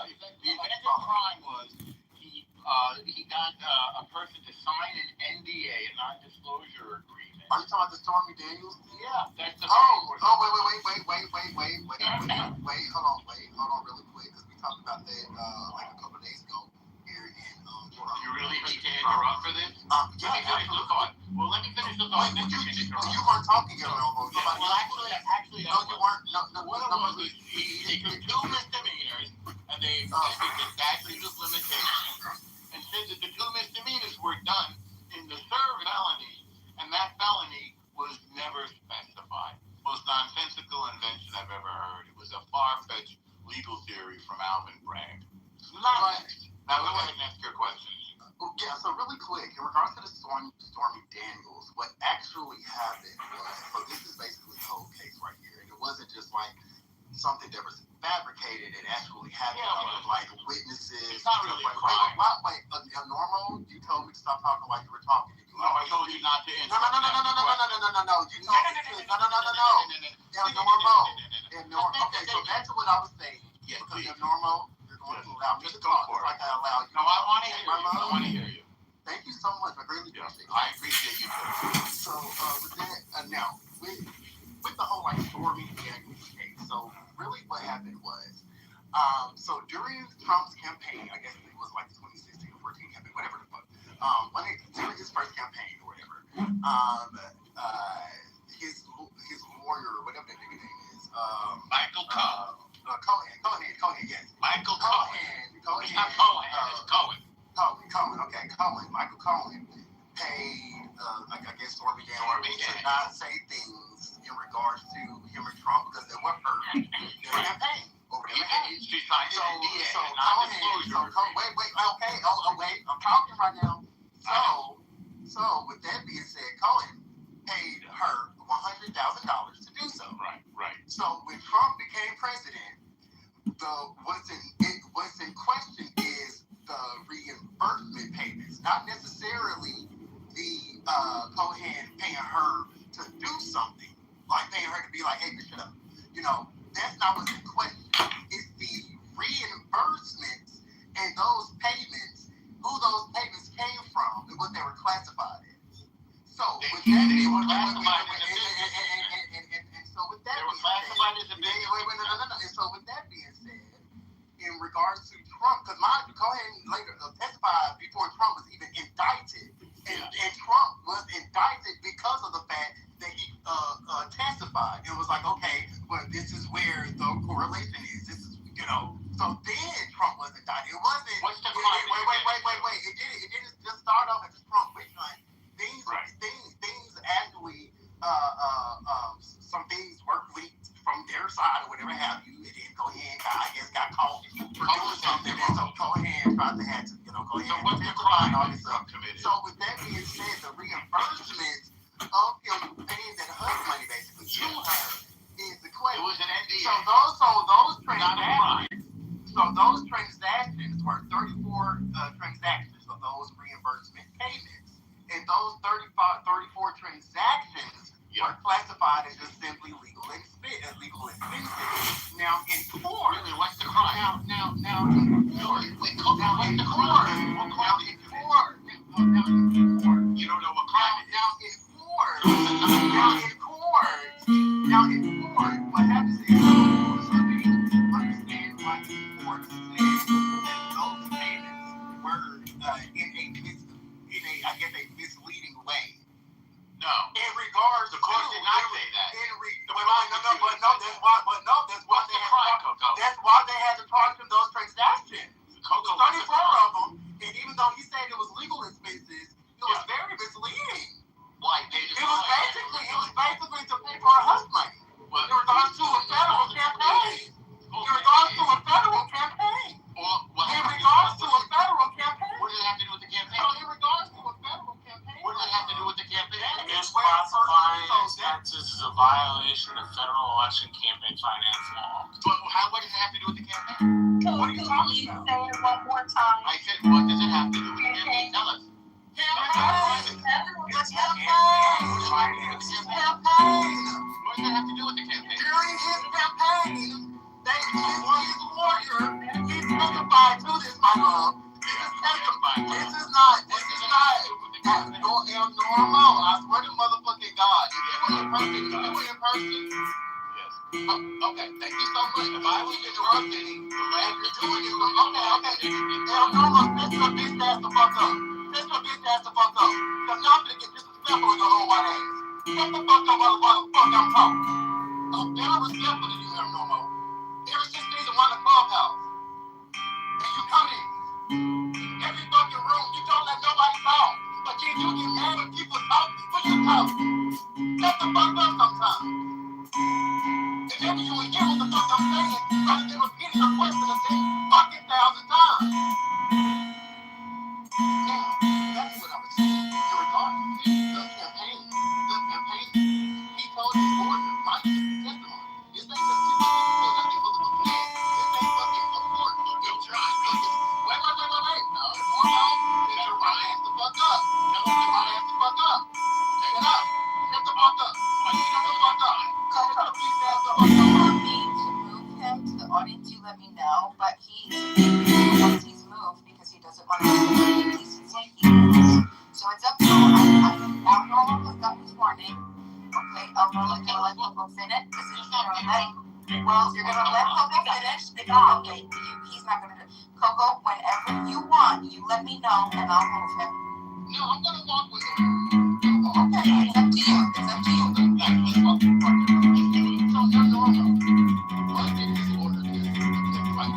tell you. The intent of the crime was he got a person to sign an NDA, a non-disclosure agreement. Are you talking about the Stormy Daniels? Yeah, that's the. Wait, hold on, really quick, because we talked about that like a couple of days ago here in. You really need to interrupt for this? Yeah, let me finish the thought. Well, let me finish the thought. You weren't talking yet, almost. Well, actually, no, you weren't. No, what it was, they took 2 misdemeanors, and they extended the statute of limitations, and said that the 2 misdemeanors were done in the 3rd felony, and that felony was never specified. Most nonsensical invention I've ever heard. It was a far-fetched legal theory from Alvin Bragg. Now, go ahead and ask your question. Yeah, so really quick, in regards to the Stormy Daniels, what actually happened was, so this is basically the whole case right here, and it wasn't just like something that was fabricated, it actually happened with like witnesses. It's not really a crime. Wait, normal, you told me to stop talking while you were talking. No, I told you not to interrupt. No. You told me to. No. Okay, so back to what I was saying. Yes, because you're normal. You're going to allow me to talk. Like I allow you. No, I want to hear you. Thank you so much. I really appreciate it. I appreciate you too. So with that, now with the whole like Stormy Daniels case. So really, what happened was, so during Trump's campaign, I guess it was like 2016 or 14 campaign, whatever the fuck. During his first campaign or whatever, his lawyer, whatever that nigga name is, Michael Cohen. Cohen, yes. Michael Cohen. It's not Cohen, it's Cohen. Cohen. Michael Cohen paid, I guess, Stormy Daniels to not say things in regards to him and Trump because they were hurt in their campaign. She signed an NDA, wait, I'm talking right now. So with that being said, Cohen paid her $100,000 to do so. Right. So when Trump became president, what's in question is the reimbursement payments, not necessarily the Cohen paying her to do something, like paying her to be like, hey, shut up. That's not what's in question. It's the reimbursements and those payments, who those payments came from, and what they were classified as. So with that being said, in regards to Trump, because Cohen later testified before Trump was even indicted, and Trump was indicted because of the fact that he testified. It was like, okay, well, this is where the correlation is. This is, so then Trump was indicted. It wasn't. What's the crime? Wait. It didn't just start off as Trump witch hunt. Things actually, some things were leaked from their side or whatever have you. And then Cohen got caught for doing something. And so Cohen tried to have to, go ahead and testify and all this stuff. So with that being said, the reimbursements of him paying that HUD money basically to her is the question. It was an NDA. So those transactions were 34 transactions of those reimbursement payments. And those 34 transactions were classified as just simply legal expenses. Now in court, really, what's the crime? Now in court, you don't know what crime it is. Now in court, what happens is, understand why the court said that those payments were in a misleading way. No. In regards, the court did not say that. That's why they had to charge him those transactions. 34 of them, and even though he said it was legal expenses, it was very misleading. Why? It was basically to pay for a HUD money. In regards to a federal campaign. What does it have to do with the campaign? What does it have to do with the campaign? What does it have to do with the campaign? Is classifying expenses is a violation of federal election campaign finance law. But what does it have to do with the campaign? What are you talking about? Say it one more time. I said, what does it have to do with the campaign? Tell us. Campaign. What does that have to do with the campaign? During his campaign, his lawyer, he my love. This is not normal. I swear to motherfucking God. If you were in person. Yes. Okay, thank you so much. If I was interrupting, and you're doing it, okay. Normal, sit your bitch ass the fuck up. Sit your bitch ass the fuck up. Because y'all finna get disrespectful with your whole white ass. Shut the fuck up while the fuck I'm talking. I'm very respectful to you, Normal. Ever since season 1 of Clubhouse. And you come in. Every fucking room, you don't let nobody talk. But then you get mad when people talk, when you talk. Shut the fuck up sometimes. And maybe you will hear what the fuck I'm saying, rather than repeating your question a 10 fucking thousand times. Now, that's what I was saying. In regards to the campaign, he told his board, mind you, this is testimony. This ain't just people feel like they motherfucking mad. This ain't fucking a court. Don't try. Wait. No, get your right ass the fuck up. Get your right ass the fuck up. Take it up. Get the fuck up. Get the fuck up. Get the ass the fuck up. If you want me to move him to the audience, you let me know. But once he's moved because he doesn't want to be he moves. So it's up to him. Abnormal was up this morning. Okay, Abnormal is gonna let Coco finish. This is you're gonna let Coco finish. Okay, he's not gonna do it. Coco, whenever you want, you let me know and I'll move him. No, I'm gonna walk with him. Okay, it's up to you. It's up to you. So you're normal. What is this order? Right,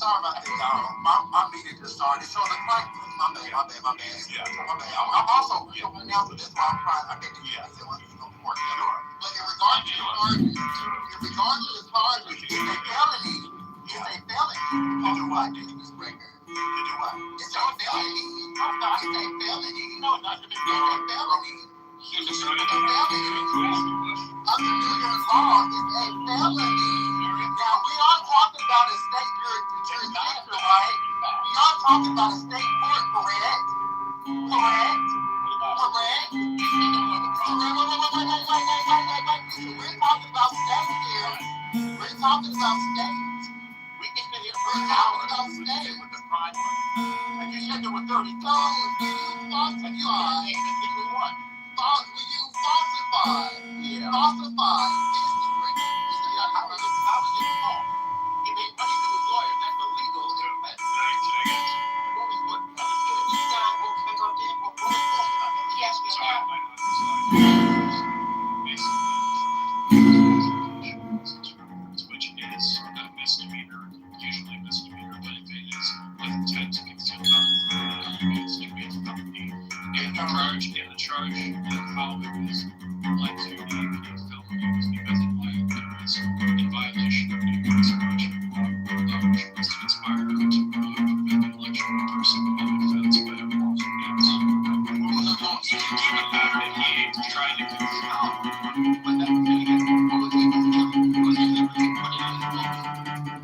sorry about that, y'all. My meeting just started. So the my bad. Yeah. My bad. I'm also now, so that's why I'm trying. I think yeah. But in regards to the charges, it's a felony. It's a felony. To do what? This record. To do what? It's a felony. No, it's not. It's a felony. No, it's not. It's a felony. It's a felony. Under New York law, it's a felony. Now, we are talking about a state jurisdiction, right? We are talking about a state court, correct? Correct? Correct? Wait. We're talking about states here. We're talking about states. We can sit here for hours about states with the crime rate. And you said there were 30. So, when you what? When you falsify, falsify business records. You see, how is it false? If they money to his lawyer, that's illegal. What was what? Understood. You guys will check on this. What was false about that? Yes, we have. Which is a misdemeanor, usually a misdemeanor, but if it is with intent to conceal it's to be a felony. And the charge that followed is led to a felony was because it was in violation of New York's election law, which was to inspire to prevent the election of a person of offense by a false means. Given the fact that he is trying to conceal, but that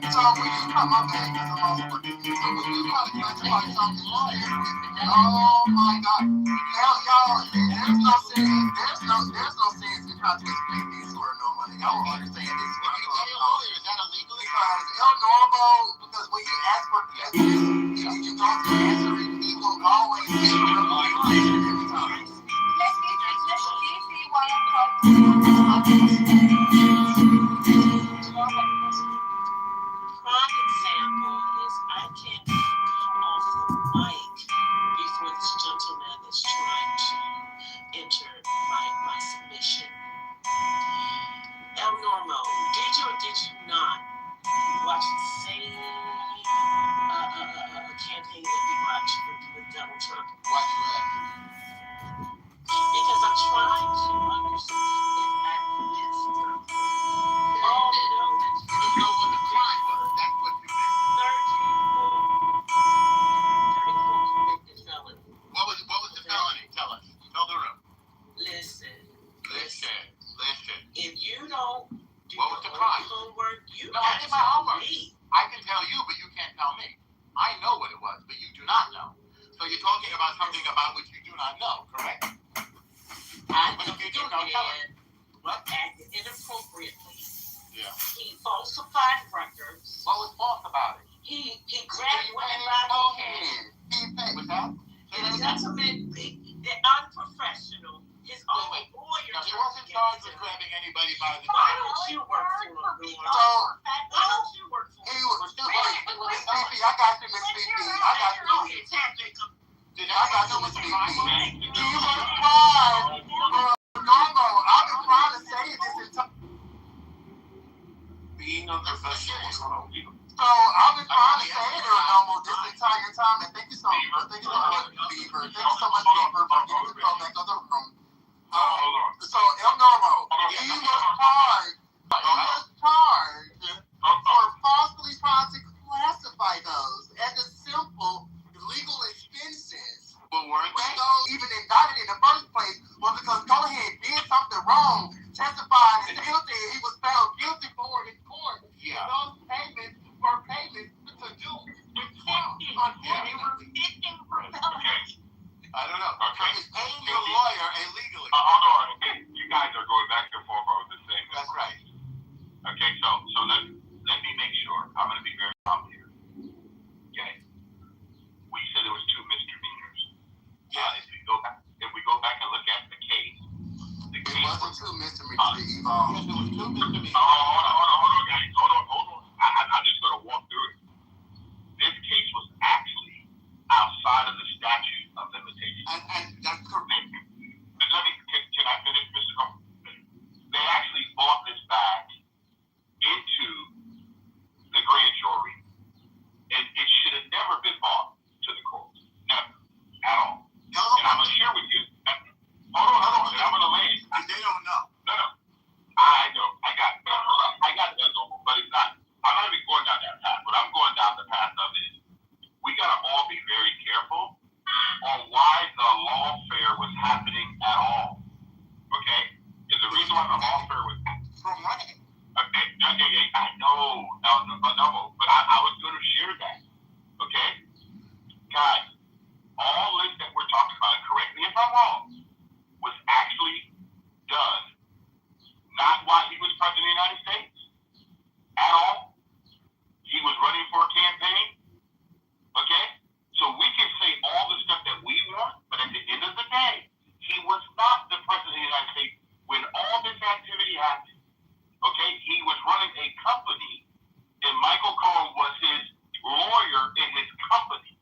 So when you come up back, because I'm also working, so when you talk something lawyer, oh my God, now y'all, there's no sense in trying to explain these who are no money. Y'all will understand this. Is that illegal? Because because when you ask for evidence, you don't answer it, he will always get every time. Let's see while I'm talking. Prime example is I can't even come off the mic before this gentleman is trying to enter my submission. El Normo, did you or did you not watch the same campaign that we watched with Donald Trump? Why do that? Because I'm trying to understand if I missed something. Oh no, that's you don't know what the crime was. That's what you meant. 34 convicted felony. What was the felony? Tell us. Tell the room. Listen. If you don't do what was the crime? Homework, I did my homework. I can tell you, but you can't tell me. I know what it was, but you do not know. So you're talking about something about which you do not know, correct? But if you do know, tell us. What acted inappropriately. Yeah. He falsified records. What was false about it? He grabbed women by the hand. What's that? And a gentleman, unprofessional. His own lawyer. Now, he wasn't charged with grabbing anybody by the Why don't you work for him? Why don't you work for him? Miss Fifi, I got you, Miss Fifi. I got you, Miss Fifi. He was fine. Normal. I've been trying to say this entire being unprofessional is not illegal. So I've been trying to say it normal this entire time, and thank you so much. Thank you so much, Beaver. Thank you so much, Beaver, for getting the phone back of the room. So El Normo, he was charged for falsely trying to classify those as a simple legal expenses. But weren't they even indicted in the first place? Well, because Cohen did something wrong, testified and guilty, and he was found guilty for it in court. Yeah. Those payments were payments to do with Trump. I don't know. Okay. He's paying the lawyer illegally. Hold on. You guys are going back and forth over the same. That's right. no vote. But I was going to share that. Okay, guys, all this that we're talking about, correct me if I'm wrong, was actually done not while he was president of the United States at all. He was running for a campaign. Okay, so we can say all the stuff that we want, but at the end of the day, he was not the president of the United States when all this activity happened. Okay, he was running a company, and Michael Cohen was his lawyer in his company.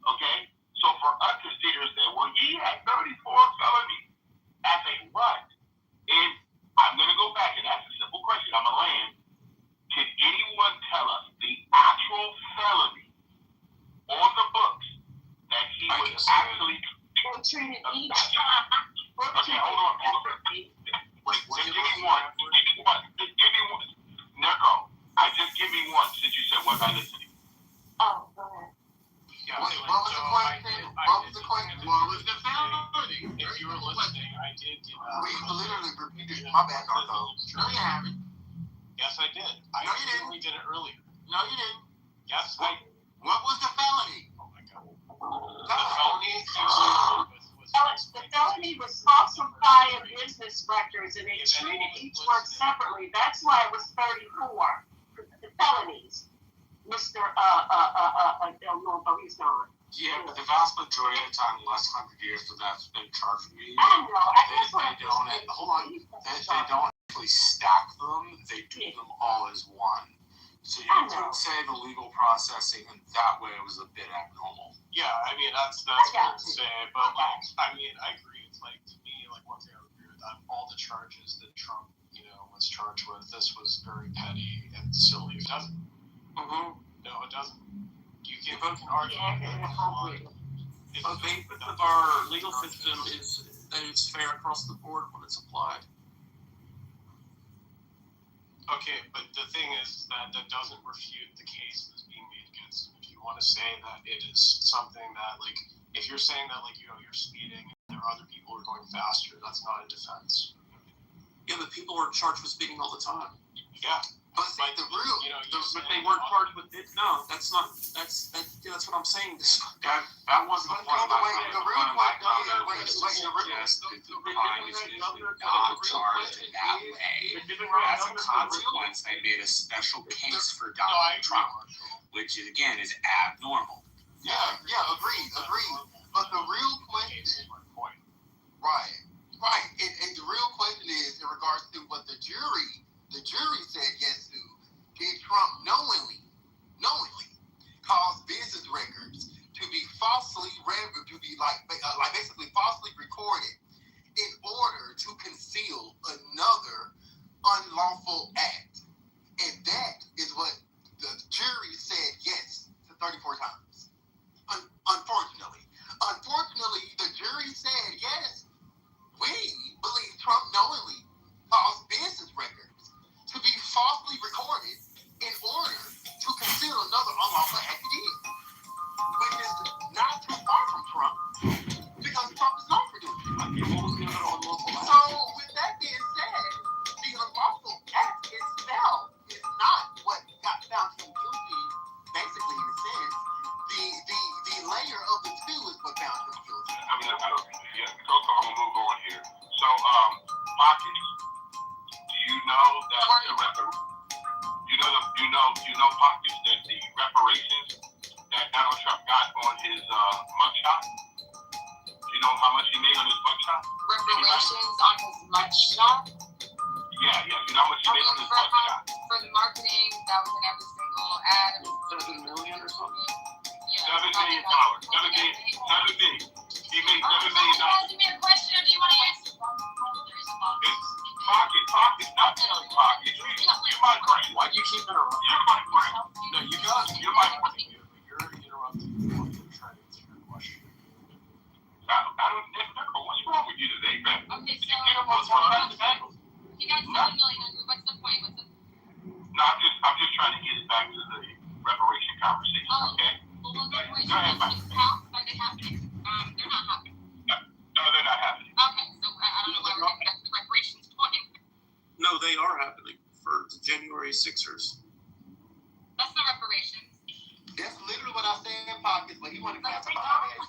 Okay, so for us to sit here and say, well, he had 34 felonies as a what? And I'm going to go back and ask a simple question. I'm going to land. Can anyone tell us the actual felony on the books that he was actually... Okay, hold on. Wait, just give me one. Give me one. Nico, just give me one since you said what I listened to. Oh, go ahead. Yeah, wait, what was the question? What was the question? What was the felony? If you were listening, I did. We literally repeated. My bad, Narco. No, you haven't. Yes, I did. I literally did it earlier. No, you didn't. Yes, I. What was the felony? Oh my God. The felony The felony was falsifying business records, and they treated each one separately. That's why it was 34. The felonies. Mr. Del Norbo, he's not. Yeah, but the vast majority of the time, the last 100 years that that's been charged with me, I know. Hold on. They don't actually stack them. They do them all as one. So you could say the legal processing in that way was a bit abnormal. Yeah, I mean that's fair to say, but like I mean I agree. It's like to me, like one thing I would agree with all the charges that Trump, was charged with. This was very petty and silly. It doesn't. Mm-hmm. No, it doesn't. You can argue that our legal system is that it's fair across the board when it's applied. Okay, but the thing is that doesn't refute the case that's being made against him. If you want to say that it is something that, like, if you're saying that, like, you're speeding and there are other people who are going faster, that's not a defense. Yeah, but people are charged with speeding all the time. Yeah. But the real, but they weren't charged with it. No, that's what I'm saying. That wasn't the point of my comment. Yes, the crime is usually not charged in that way. As a consequence, I made a special case for Donald Trump, which again is abnormal. Yeah, agreed. But the real question, right, and the real question is in regards to what the jury said yes to. Did Trump knowingly cause business records to be falsely basically falsely recorded in order to conceal another unlawful act? And that is what the jury said yes to 34 times. Unfortunately, the jury said yes. We believe Trump knowingly caused business records to be falsely recorded in order to conceal another unlawful act he did, which is not too far from Trump, because Trump is known for doing it. So, with that being said, the unlawful act itself is not what got found him guilty, basically, in a sense. The layer of the two is what found him guilty. I'm gonna move on here. So, Pockets, do you know that Pockets, that the reparations that Donald Trump got on his mugshot? Do you know how much he made on his mugshot? Reparations on his mugshot? Yeah. You know how much he made on his mugshot? For the marketing that was in every single ad. $7 million or something? $7 million. $7 million. He made $7 million. Ask me a question, or do you want to answer? Pocket, stop telling Pocket. You're my friend. Why do you keep interrupting? You're my friend. No, you got it. You're my friend. You're interrupting me while you're trying to answer your question. What's wrong with you today, man? Okay, so What's wrong with you got $7 million. What's the point? No, I'm just trying to get it back to the reparation conversation, okay? Well, reparations count. Are they happening? They're not happening. No, they're not happening. Okay, so I don't know why we're getting back to the reparations point. No, they are happening for the January 6ers. That's you want to Like, cancel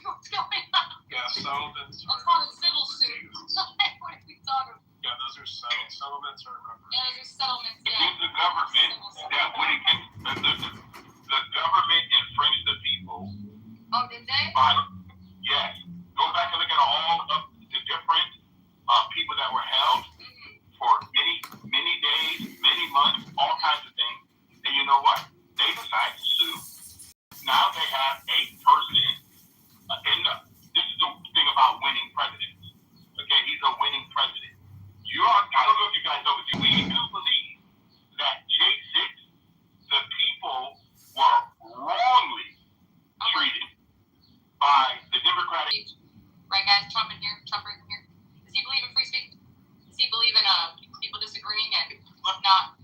what's going on? Yeah, settlements. Let's call it a civil suit. What are we talking about? Yeah, those are settlements or reparations. Yeah, there's settlements. It Yeah. is the government that when it gets the government infringed the people. Oh, did they? Yes. Go back and look at all of the different people that were held for many days, many months, all kinds of things. And you know what? They decided to sue. Now they have a person. This is the thing about winning presidents. Okay, he's a winning president. I don't know if you guys know, but we do believe that J6, the people were wrongly treated by the Democratic. Right, guys? Trump in here. Trump right in here. Does he believe in free speech? Does he believe in people disagreeing and not?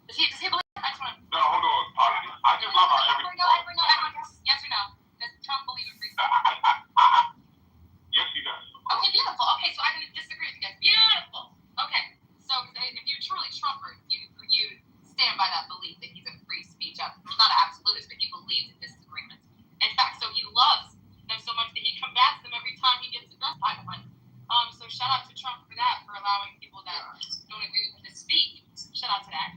Does he believe? I just want to. No, hold on. I just love how everything. Yes or no? Does Trump believe in free speech? Yes, he does. Okay, beautiful. Okay, so I'm going to disagree with you guys. Beautiful. Okay, so if you're truly Trumper, you stand by that belief that he's a free speech, not an absolutist, but he believes in disagreements. In fact, so he loves them so much that he combats them every time he gets addressed by them. So shout out to Trump for that, for allowing people that don't agree with him to speak. Shout out to that.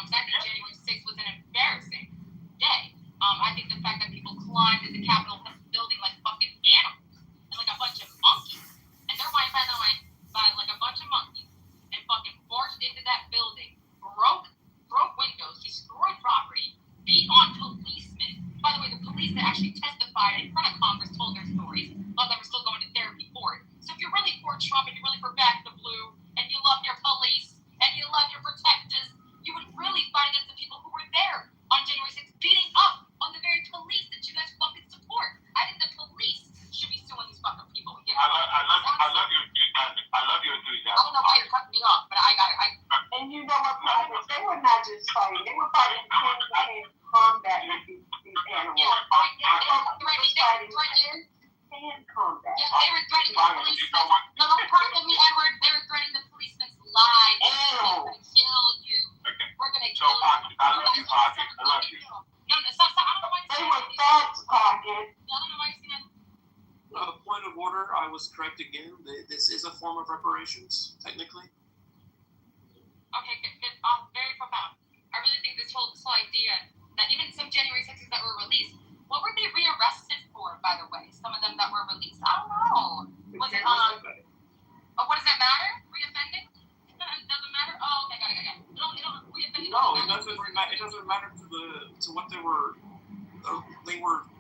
So I think January 6th was an embarrassing day. I think the fact that people climbed in the Capitol building like fucking animals and like a bunch of monkeys, and they're white, by the way, by like a bunch of monkeys, and fucking barged into that building, broke windows, destroyed property, beat on policemen. By the way, the police that actually testified in front of Congress told their stories. A lot of them are still going to therapy for it. So if you're really for Trump and you're really for Back the Blue, and you love your police, and you love your protectors, you would really fight against the people who were there on January 6th, beating up on the very police that you guys fucking support. I think the police should be suing these fucking people. Yeah. I love your enthusiasm. I don't know why you're cutting me off, but I And you know what, they were not just fighting, they were fighting hand-to-hand combat with these animals. Hand combat. Yeah, they were threatening the policemen. No, don't talk to me, Edward. They were threatening the policemen's lives. We're gonna kill you. We're gonna kill you. I love you, Pocket. I love you. No, stop. I don't know why you're saying that. They were facts, Pocket. I don't know why you're saying that. Point of order, I was correct again. This is a form of reparations, technically. Okay, good. Very profound. I really think this whole idea that even some January 6s that were released, what were they rearrested for, by the way? Some of them that were released. I don't know. Was it what does that matter? Reoffending? It doesn't matter? Oh, okay, got it. Reoffending. No, it doesn't matter to what they were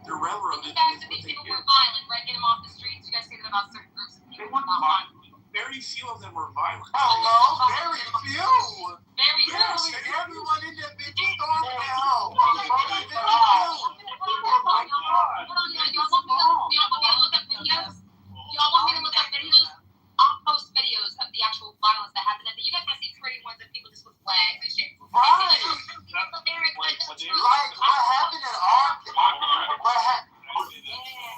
irrelevant. You guys, if these people were violent, right? Get them off the streets. You guys say that about certain groups of people. They weren't violent. Very few of them were violent. Hello, very few. Very few. Everyone in that bitch is stormed down. Y'all want me to look up videos? I'll post videos of the actual violence that happened. You guys want to see pretty ones of people just with flags and shit. Right. Like, what happened at Arkansas? What happened?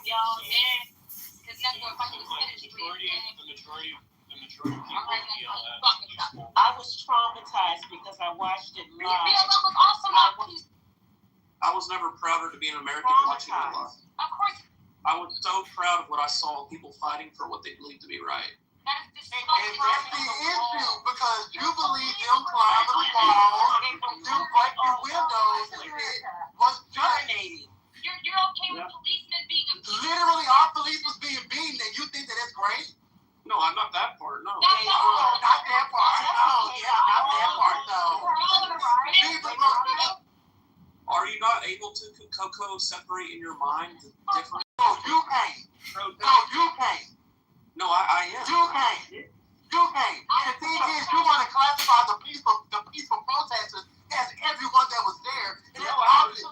Y'all, because that's what fucking was finished. The majority of people I was traumatized because I watched it live. I was never prouder to be an American watching it live. Of course. I was so proud of what I saw, people fighting for what they believed to be right. And that's the issue, because you believe them climbing the walls, them breaking windows, was dominating. You're okay with policemen being abused? Literally, our police was being beaten, and you think that that's great? No, I'm not that part, no. Not that part. Oh, yeah, not that part, though. Are you not able to, Coco, separate in your mind the different... No, you can't. No, you can't. No, I am. You can't. You can't. And the thing is, you want to classify the peaceful protesters as everyone that was there. And that obviously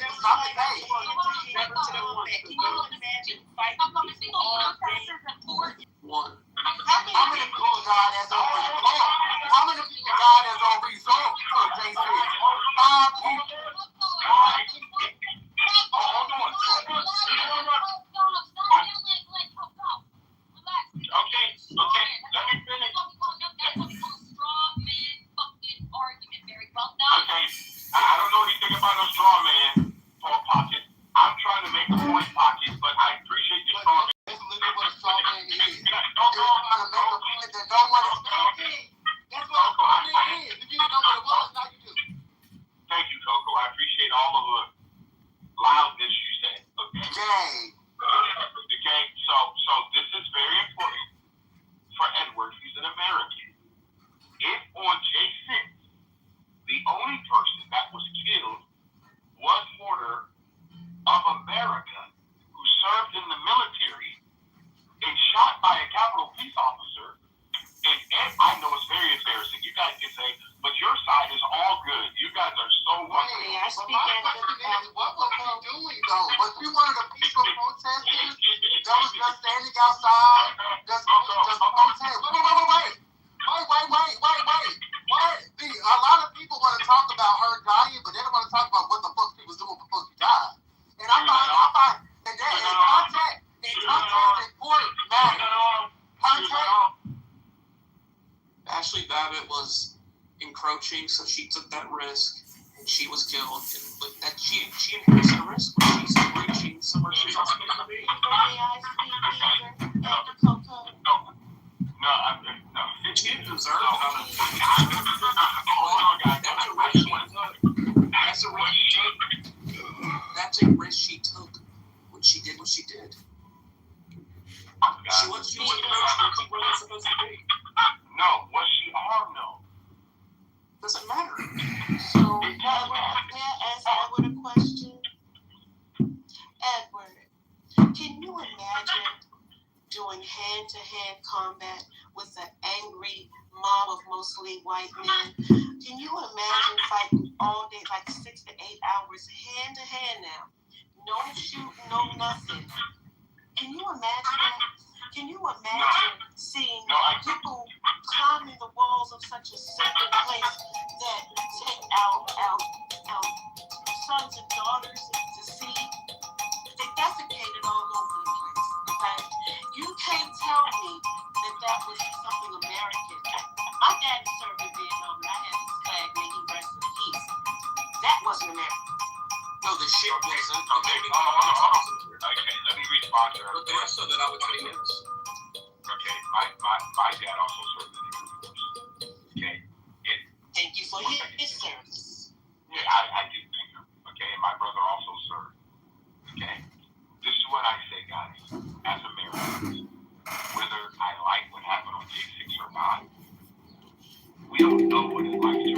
was not the case. Can you imagine fighting people all day? One. How many people died as a result? How many people died as a result of JC? 5 people. Okay, let me finish. Okay, I don't know anything about no straw man, Paul Pocket. I'm trying to make a point Coco. I appreciate all of the loudness you said. Okay. Yay. Okay. So this is very important for Edward. He's an American. If on J6, the only person that was killed was border of America who served in the military and shot by a Capitol Police officer. And I know it's very embarrassing. You guys can say, but your side is all good. You guys are so wonderful. May I But speak my at question the is, what was he doing though? Was he one of the peaceful protesters that was just standing outside, just protesting? Wait. A lot of people want to talk about her dying, but they don't want to talk about what the fuck she was doing before she died. And I find that in context important matters. Context. Ashley Babbitt was encroaching, so she took that risk, and she was killed. And with that, she inherits a risk when she's reaching somewhere she's not supposed to be. May I speak, Peter? Coco? No. She didn't deserve it. That's a risk she took when she did what she did. She wasn't supposed to be. No, was she armed? No. Doesn't matter. So, Edward, may I ask Edward a question? Edward, can you imagine doing hand-to-hand combat with an angry mob of mostly white men? Can you imagine fighting all day, like 6 to 8 hours, hand-to-hand now? No shooting, no nothing. Can you imagine that? Can you imagine seeing people climbing the walls of such a sacred place that take our sons and daughters to see? They defecated all over the place. Okay? You can't tell me that was something American. My daddy served in Vietnam and I had his flag, may he rest in peace. That wasn't American. No, the shit wasn't. Okay, let me respond to her. But the rest of it, I would say yes. Okay, my dad also served in the Air Force. Okay. Thank you for his service. Yeah, I do thank him. Okay, and my brother also served. Okay. This is what I say, guys, as Americans, whether I like what happened on J6 or not, we don't know what it's like to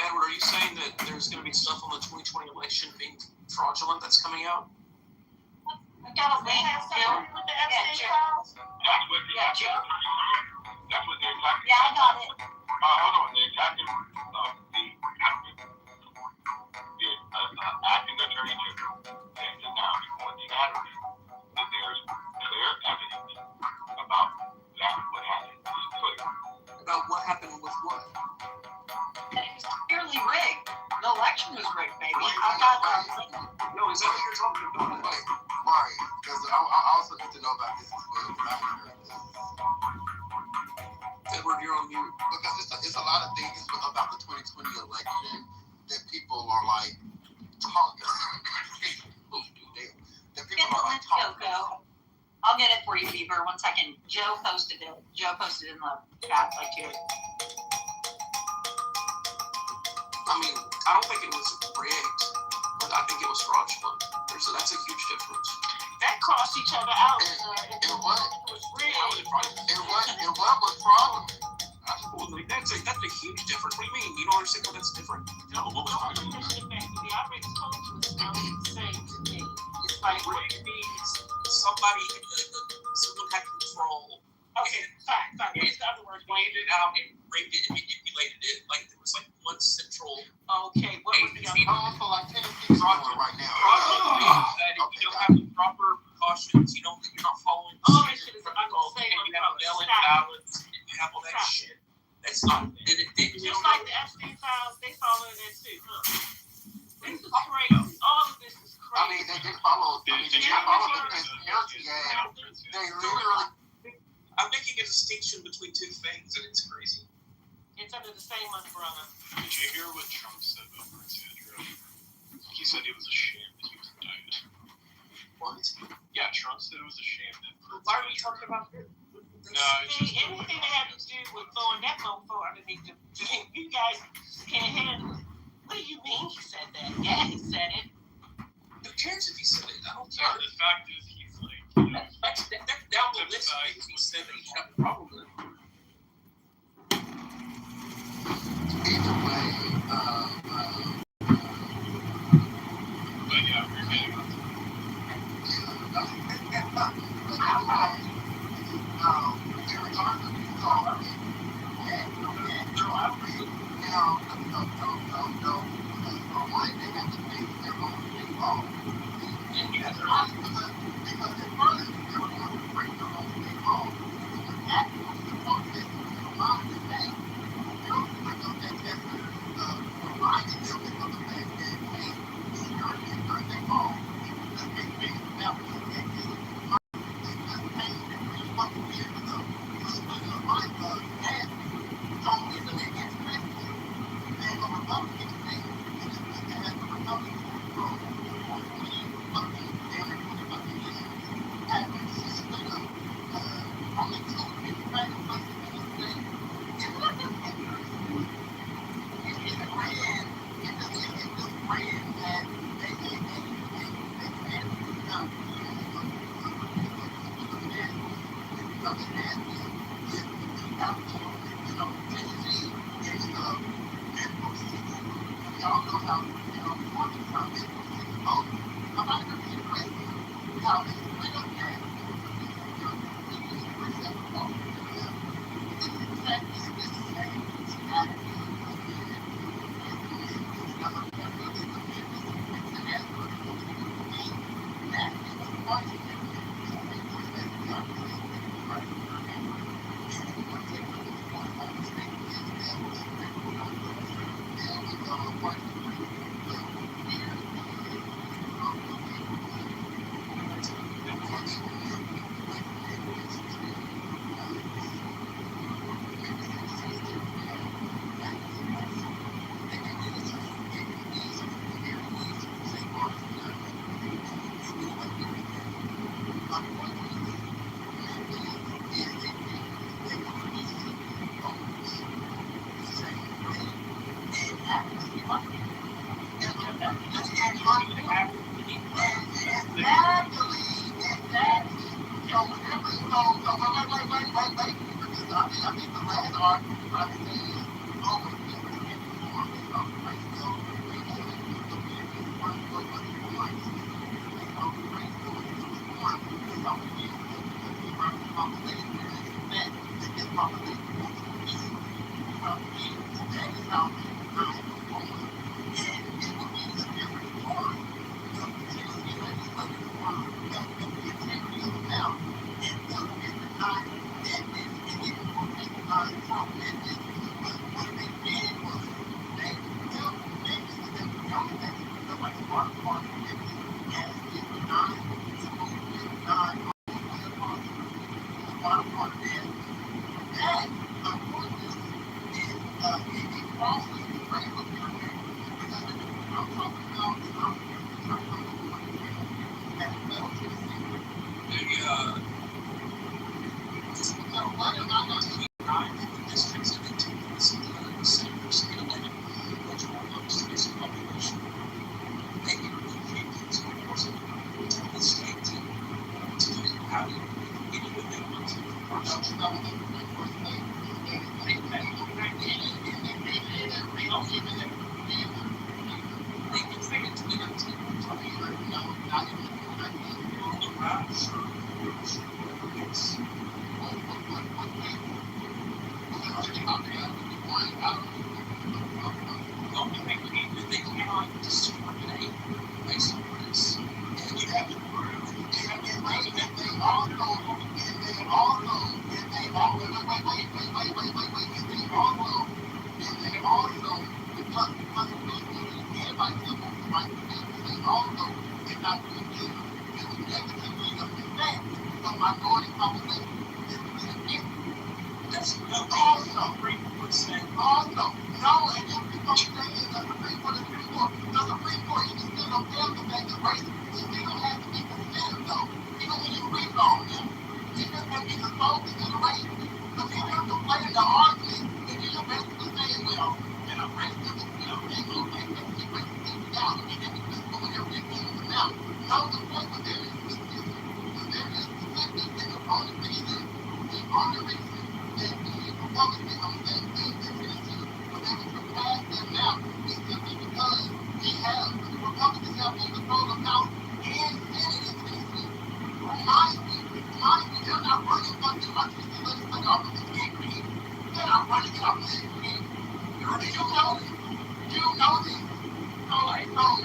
Edward, are you saying that there's going to be stuff on the 2020 election being fraudulent that's coming out? That's what they're exactly. Yeah, I got it. Hold on, they're attacking the acting attorney general and announced on Saturday that there's clear evidence about exactly what happened. About what happened with what? It was clearly rigged. The election was rigged, baby. I got that. No, is that what you're talking about? Right, because I also need to know about this as well. you're on mute. Because it's a lot of things about the 2020 election that people are like talking. That people are like talking about. I'll get it for you, Fever. 1 second. Joe posted it. Joe posted it in the chat like here. I mean, I don't think it was rigged, but I think it was fraudulent. So that's a huge difference. That crossed each other out. And what? It was rigged. And what was fraudulent? Like, that's a huge difference. What do you mean? You don't understand how that's different? No, what was fraudulent? The outrage culture is not the same to me. It's like rigged means someone had control. Okay, fine. What's the other word? Played it out and rigged it and manipulated it. Like there was like one central. Okay, what was the other? So like Tennessee's fraudulent right now. Fraudulent means that if you don't have the proper precautions, you're not following. Oh, that shit is about to say and you have mail-in ballots, and you have all that shit. That's not. Just like the Epstein files, they follow that too, huh? This is crazy. All of this is crazy. I mean, they did follow. They follow the Transparency Act. They literally. I'm making a distinction between two things, and it's crazy. It's under the same umbrella. Did you hear what Trump said about Prince Andrew? He said it was a shame that he was indicted. What? Yeah, Trump said it was a shame that Prince Why are we talking about this? No, it's just anything that had to do with throwing that mofo underneath the you guys can't handle it. What do you mean he said that? Yeah, he said it. Who cares if he said it? I don't care. the fact is he's like, That's down the list of things he said that he's got a problem with. Either way, but yeah, we're getting on Districts have been taking this same person away, which will look to this population. They can really things over the course of the state to have any of them want to. They cannot discriminate based on race. And you have to prove that's no also Supreme Court said also no, and the Supreme Court is still on the fact that race still has to be considered though. Even when you read on them, even when it's supposed to be race, because if you're complaining the argument, then you're basically saying, well, you know, race is, you know, they go like that, they break things down, and then it's just going everything now. No, the point was there is specific. There is specific, and the only reason that the Republicans on that thing in Tennessee were able to pass them now is simply because we have, the Republicans have full control of House and Senate in Tennessee. Remind me, they're not running from the Tennessee legislature off of the state. They're not running it off the state. You know this. You know this.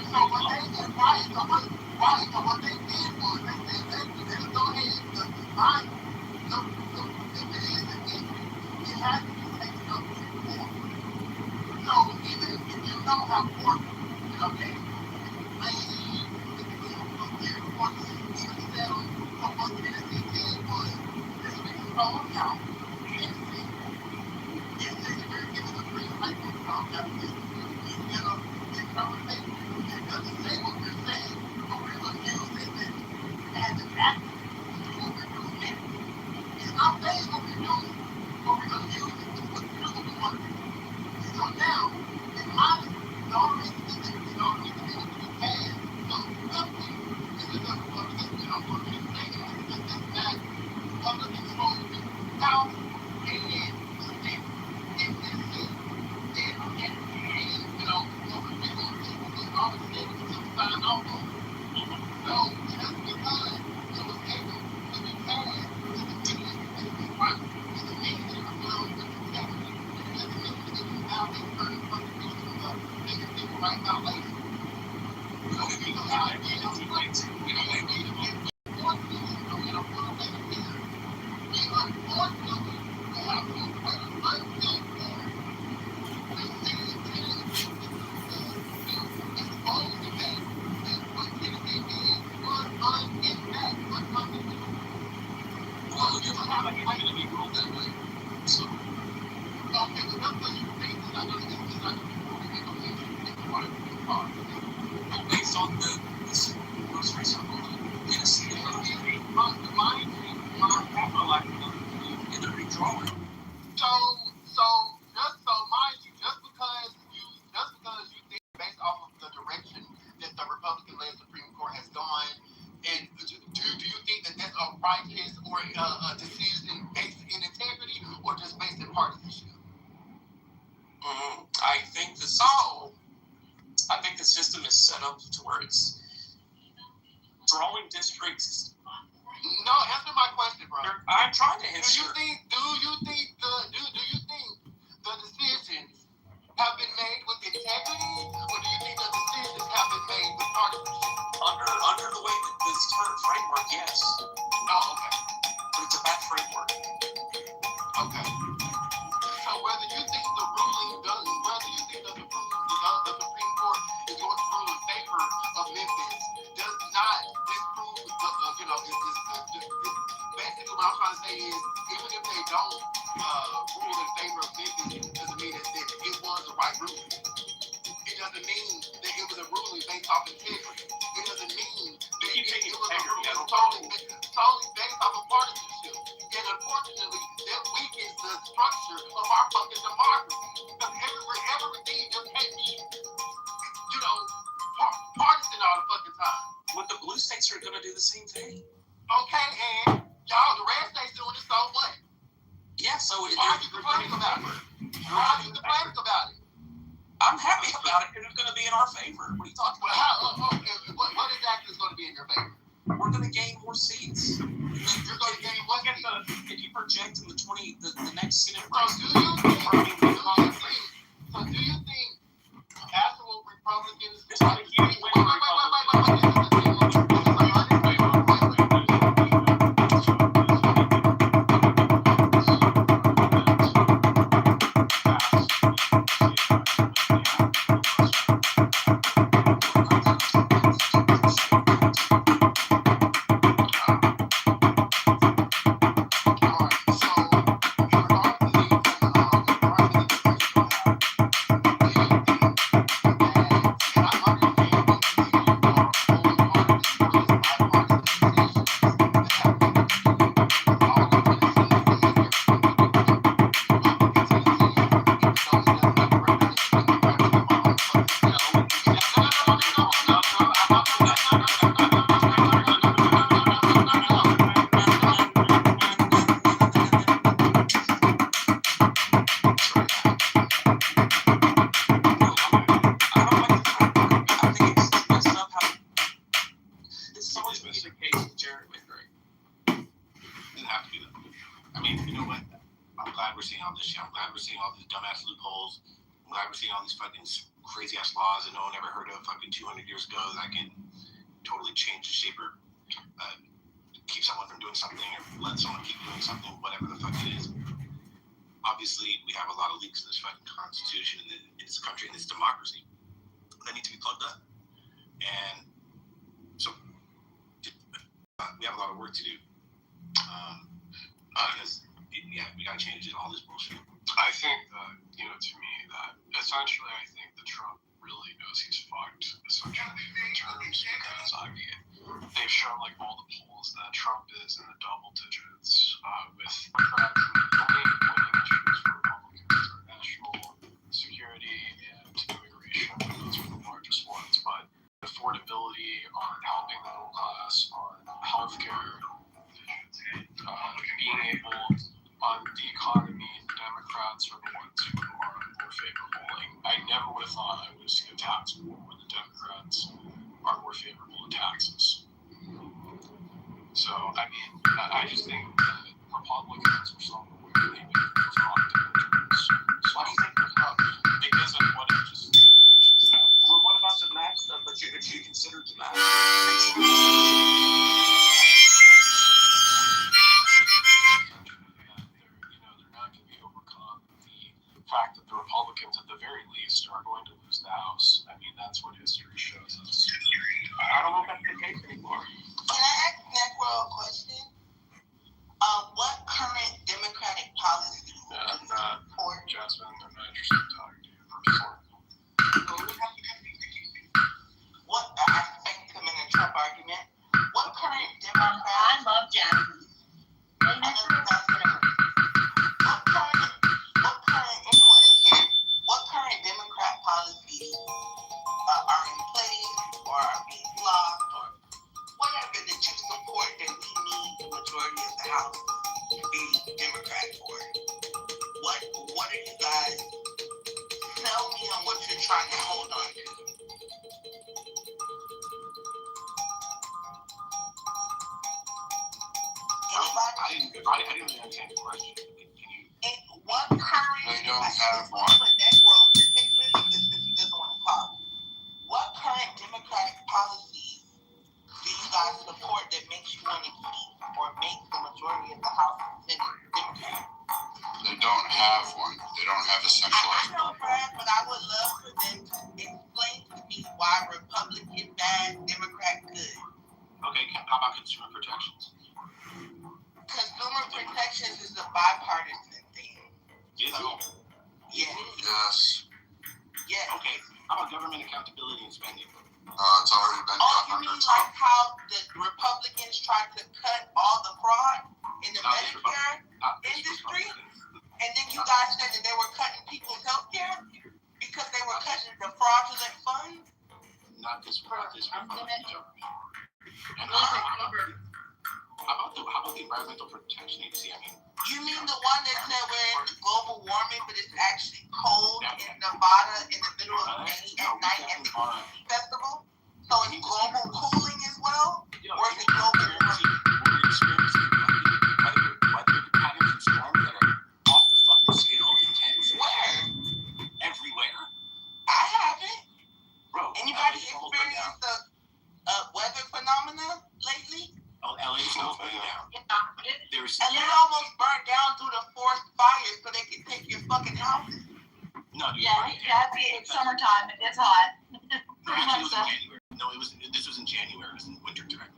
So what they did, what they did was they said, let's go ahead, because if it is an issue, it has to be taken up with the court. So even if you know how court, you know, they lazy, their courts even settle. So what Tennessee did was, this is control now. Tennessee, if we're giving the green light to control now, instead of interpretation, it doesn't say what we're saying, but we're going to use it as an act to do what we're doing now. It's not saying what we're doing, but we're going to use it to do what we want to do. So now, in my the only reason that it can be passed so quickly is because Republicans, you know, for me saying it, because this that Republicans supposed to be House and then the Senate in Tennessee. And you know, we're going to get all the states to sign off on it. So just because it was able to be passed doesn't mean it's right. Doesn't mean that it was done with integrity. It doesn't mean that it was violating certain constitutions of basic civil rights violations. So if you don't have any of these rights, we unfortunately, we have to wait until the city exposed the fact that what Tennessee did was unintact, unconstitutional. Well, you don't have it's going to be ruled that way. So, okay, but that's what you think is not going to be ruled. Based on the most recent ruling, Tennessee is mind in the redrawing. So mind you, just because you think based off of the direction that the Republican-led Supreme Court has gone, and do you think that that's a righteous or a decision based in integrity or just based in partisanship? I think the system is set up to where it's drawing districts. No, answer my question, bro. I'm trying to answer. Do you think the decisions have been made with integrity, or do you think the decisions have been made with partisanship? Under the way that this current framework, yes. Oh, okay. But it's a bad framework. Okay. So whether you think the ruling does, whether you think the Supreme Court is going to rule in favor of Memphis, does not disprove basically what I'm trying to say is, even if they don't rule in favor of Memphis, doesn't mean that it was the right ruling. It doesn't mean that it was a ruling based off integrity. It doesn't mean that it was a ruling solely based off of partisanship. And unfortunately, that weakens the structure of our fucking democracy. Because everything just can't be, partisan all the fucking time. But the blue states are gonna do the same thing. Okay, and y'all, the red states doing it, so what? Yeah, so why are you complaining about it? Why are you complaining about it? I'm happy about it because it's gonna be in our favor. What are you talking about? What exactly is gonna be in your favor? We're gonna gain more seats. You're gonna gain what? If you project in the next Senate race. So do you think actual Republicans? There's not a huge wait. Crazy ass laws that no one ever heard of fucking 200 years ago that can totally change the shape or keep someone from doing something or let someone keep doing something, whatever the fuck it is. Obviously, we have a lot of leaks in this fucking constitution and in this country and this democracy that need to be plugged up. And so we have a lot of work to do. Because we gotta change all this bullshit. I think that, to me, that essentially I think that Trump really knows he's fucked, essentially, in terms, because, I mean, they've shown, all the polls that Trump is in the double digits, with Democrats, the only winning issues for Republicans are national security and immigration. Those are the largest ones, but affordability, on helping the middle class, on healthcare, being able, on the economy, Democrats are the ones who are more favorable. I never would have thought I would have seen a tax war where the Democrats are more favorable to taxes. So, I mean, I just think that Republicans are somewhere where they make those opportunities. So, why do you think they're up? Because of what it just is. Well, what about the max stuff? But you consider the max. Fact that the Republicans, at the very least, are going to lose the House. I mean, that's what history shows us. I don't know if that's the case anymore. Can I ask Necro a question? What current Democratic policies support? Jasmine, I'm not interested in talking to you for historical. What, I think him in the Trump argument, what current Democratic... I love Jasmine. What current Democrat policies are in place or are being blocked or whatever that you support that we need the majority of the House to be Democrat for? What are you guys? Tell me on what you're trying to hold on to. Anybody? I didn't understand the question. What current? They don't have one. For Necro particularly, because he doesn't want to talk. What current Democratic policies do you guys support that makes you want to keep or make the majority of the House and Senate Democrat? They don't have one. They don't have a centralized. I know, Brad, but I would love for them to explain to me why Republican bad, Democrat good. Okay, how about consumer protections? Consumer protections is a bipartisan thing. Is it? Yeah. Yes. Yeah. Okay. How about government accountability and spending? It's already been Oh, done you under mean like how the Republicans tried to cut all the fraud in the Medicare industry? And then you guys said that they were cutting people's health care because they were cutting the fraudulent funds? Not this Unlimited. And how about the Environmental Protection Agency? I mean, you mean the one that said we're in global warming, but it's actually cold in Nevada in the middle of May at night at the Ski Festival? So it's global cooling as well? Or is it global warming? We're experiencing weather patterns and storms that are off the fucking scale intense. Where? Everywhere. I haven't. Bro, anybody experienced the weather phenomena lately? Oh, LA is almost burning down. And it almost burned down through the forest fires so they could take your fucking house. No, dude, It's summertime. It's hot. No, actually, it was in January. No, this was in January. It was in winter time.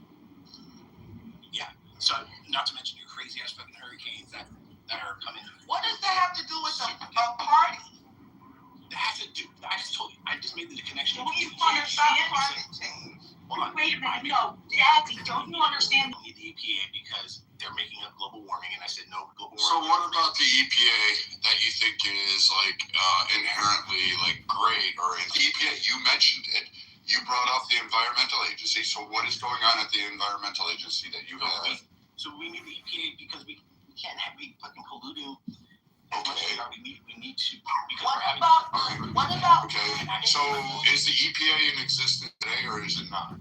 Yeah. So, not to mention your crazy ass fucking hurricanes that are coming. What does that have to do with a party? That has to do. I just told you. I just made the connection. Do you understand climate change? Wait a minute, no, Daddy, don't you understand? We need the EPA because they're making up global warming, and I said no global warming. So what about the EPA that you think is like inherently like great, or the EPA? You mentioned it. You brought up the environmental agency. So what is going on at the environmental agency that you have? So we need the EPA because we can't have be fucking polluting. Okay. We need to. What about? Okay. So is the EPA in existence today, or is it not?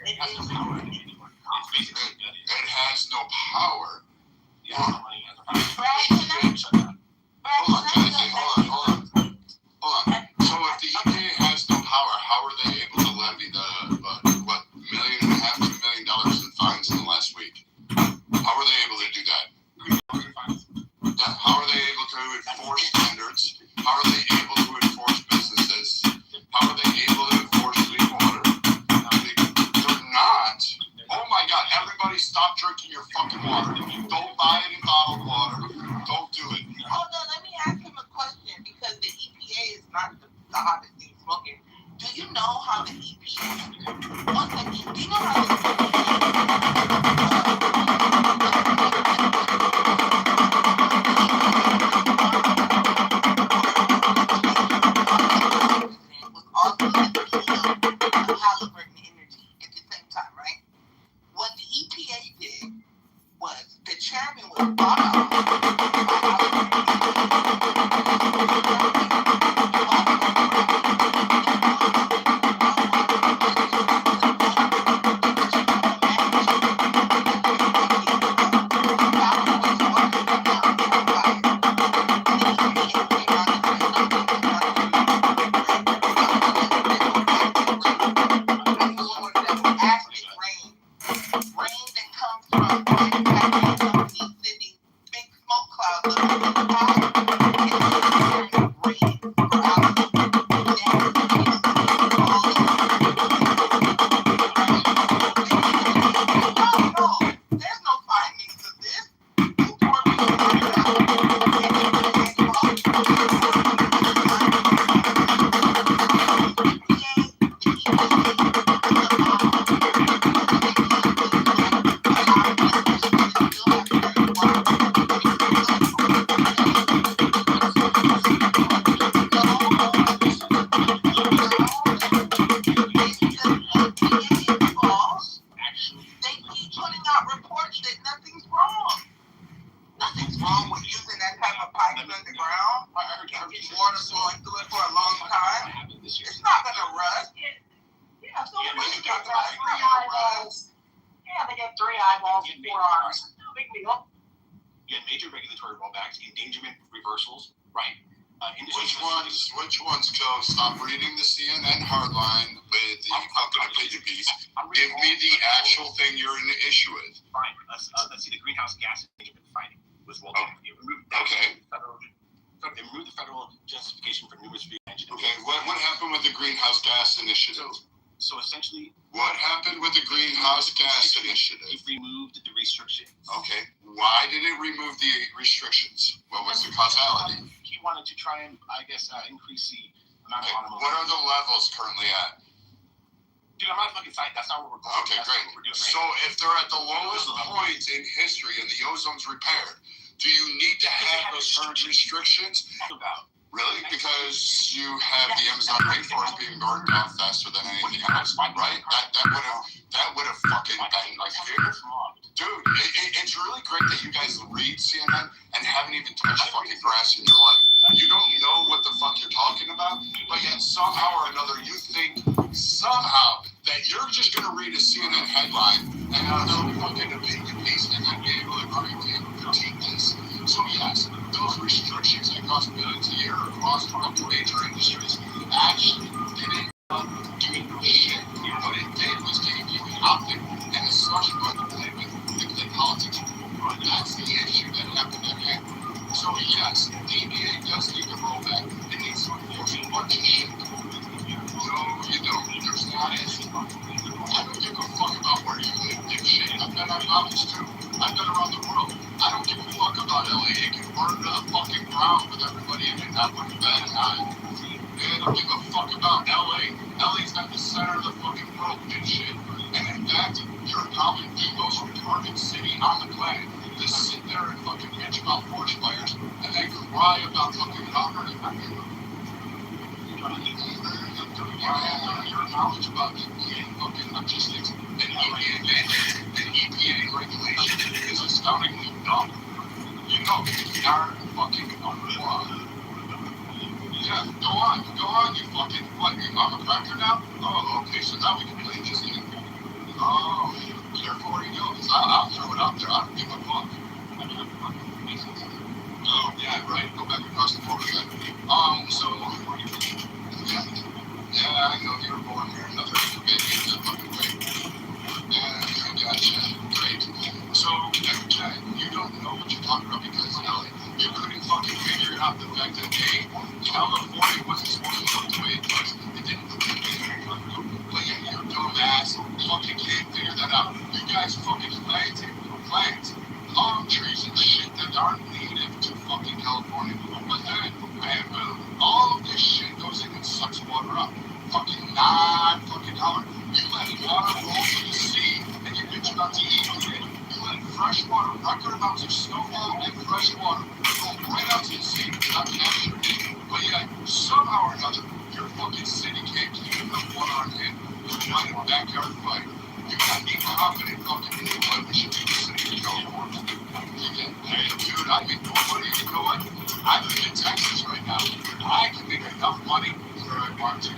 It has no power anymore. It's basically good. It has no power. Yeah, no money has no power. Hold on. So if the EPA has no power, how are they able to levy the $1.5 million, $2 million in fines in the last week? How are they able to do that? Yeah. How are they able to enforce standards? How are they able to enforce businesses? How are they able to enforce clean water? They're not. Oh my God! Everybody, stop drinking your fucking water. Don't buy any bottled water. Don't do it. Hold on, let me ask him a question because the EPA is not the hottest thing smoking. Do you know how the EPA? One second. Do you know how Halliburton Energy at the same time, right? What the EPA did was the chairman was bought out. Which ones go? Stop reading the CNN hardline with the fucking opinion piece. Give me the actual thing you're in the issue with. Fine. Let's see the greenhouse gas engagement finding was well done. Okay. They removed the federal justification for numerous engine. Okay. What happened with the greenhouse gas initiative? So essentially, what happened with the greenhouse gas initiative? It removed the restrictions. Okay. Why did it remove the restrictions? What was the causality? He wanted to try and, I guess, increase Okay, what are the levels currently at? Dude, I'm not fucking psyched. That's not what we're going. Okay, That's great. not what we're doing So if they're at the lowest point in history and the ozone's repaired, do you need to have those current restrictions? About. Really? Because you have the Amazon rainforest being burned down faster than anything else, right? That would have fucking been like here. Dude, it's really great that you guys read CNN and haven't even touched fucking grass in your life. You don't know what the fuck you're talking about, but yet somehow or another you think somehow that you're just gonna read a CNN headline and have no fucking opinion piece and then be able to critique this. So yes, those restrictions that cost billions a year across major industries actually didn't do shit. What it did was give you the optic and the slush fund to play with the politics. That's the issue that happened at hand. So yes, the EPA does need to roll back. It needs to enforce a bunch of shit. No, you don't. There's not any. I don't give a fuck about where you live, dipshit. I've been on mountains too. I've been around the world. I don't give a fuck about LA. It can burn to the fucking ground with everybody in it not looking bad at night. I don't give a fuck about LA. LA's not the center of the fucking world, dipshit. And in fact, you're probably the most retarded city on the planet to sit there and fucking bitch about forest fires and then cry about fucking poverty. Your knowledge about EPA fucking logistics and EPA mandates and EPA regulation is astoundingly dumb. You know, you are fucking unwrong. Yeah, go on, you fucking, what, I'm a cracker now? Oh, okay, so now we can play this in. Oh, therefore he goes. I'll throw it out there, I don't give a fuck. Oh, yeah, right, go back across the border then. So, yeah, I know you were born here, nothing to get you that fucking way. Yeah, I gotcha, great. So, you don't know what you're talking about because, you couldn't fucking figure out the fact that, A, California wasn't supposed to look the way it was. It didn't look the way it was. But yet your dumb ass fucking can't figure that out. You guys fucking plant palm trees and shit that aren't native to fucking California. But then, bamboo, all of this shit goes in and sucks water up. Fucking non-fucking hard. You let water roll to the sea and you bitch about the EPA. You let fresh water, record amounts of snowfall and fresh water roll right out to the sea without capturing it. But yet, somehow or another, your fucking city can't keep enough water on hand to fight a backyard fight. You got incompetent fucking people that we should be the city of California. Hey, dude, I make more money. You know what? I live in Texas right now. I can make enough money where I want to.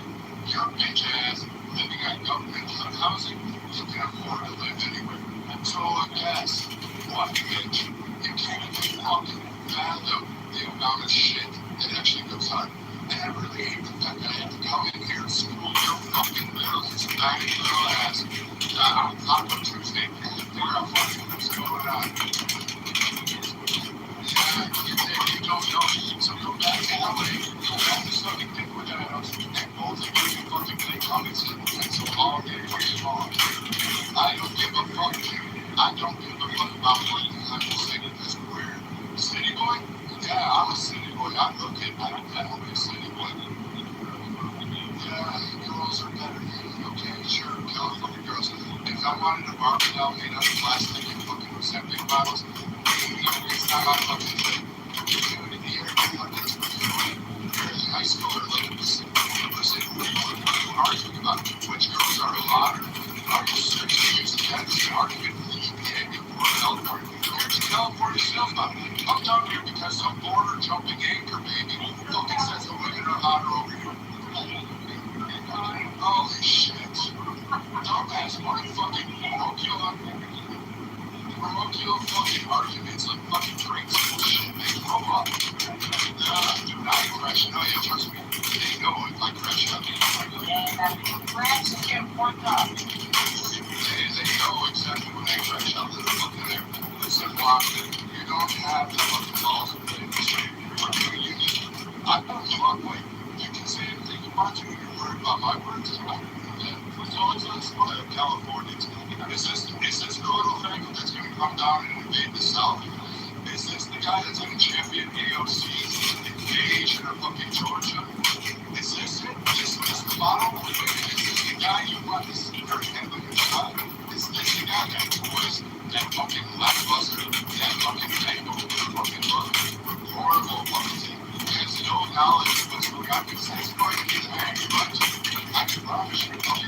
Your bitch ass living on government housing, you can afford to live anywhere. So, yes, what, bitch? You can't even fucking fathom the amount of shit that actually goes on. And I really hate the fact that I have to come in here and school your fucking little Hispanic little ass on Taco Tuesday to figure out fucking what's going on. Yeah, you don't know. So go back to LA, go back to Sunny Dick with that house, and both of you can fucking play comics and so all day fucking long. I don't give a fuck. I don't give a fuck about what you have to say to this weird city boy. Yeah, I'm a city boy. I'm looking. I'm definitely a city boy. Yeah, girls are better. Okay, sure, California girls. If I wanted a Barbie doll made out of plastic and fucking receptacle bottles, it's not my fucking thing. Dude, in the air, like this. You're in high school or like this. Listen, what are you arguing about? Which girls are hotter? Are you seriously using that as an argument for the EPA before California? Here's the California sales map. I'm down here because some border jumping anchor baby fucking says the women are hotter over here. Holy shit. Dumbass motherfucking parochial fucking arguments like fucking crazy bullshit. They grow up. Dude, I crash. No, yeah, trust me. They know if I crash out. Crash and get worked up. They know exactly when they crash out. They're fucking there. Listen, Washington, you don't have the fucking balls to play this game. I don't fuck with you. You can say anything you want to. You're worried about my words. So let's go to California. Is this the little faggot that's going to come down and invade the South? Is this the guy that's going to champion AOC's invasion of fucking Georgia? Is this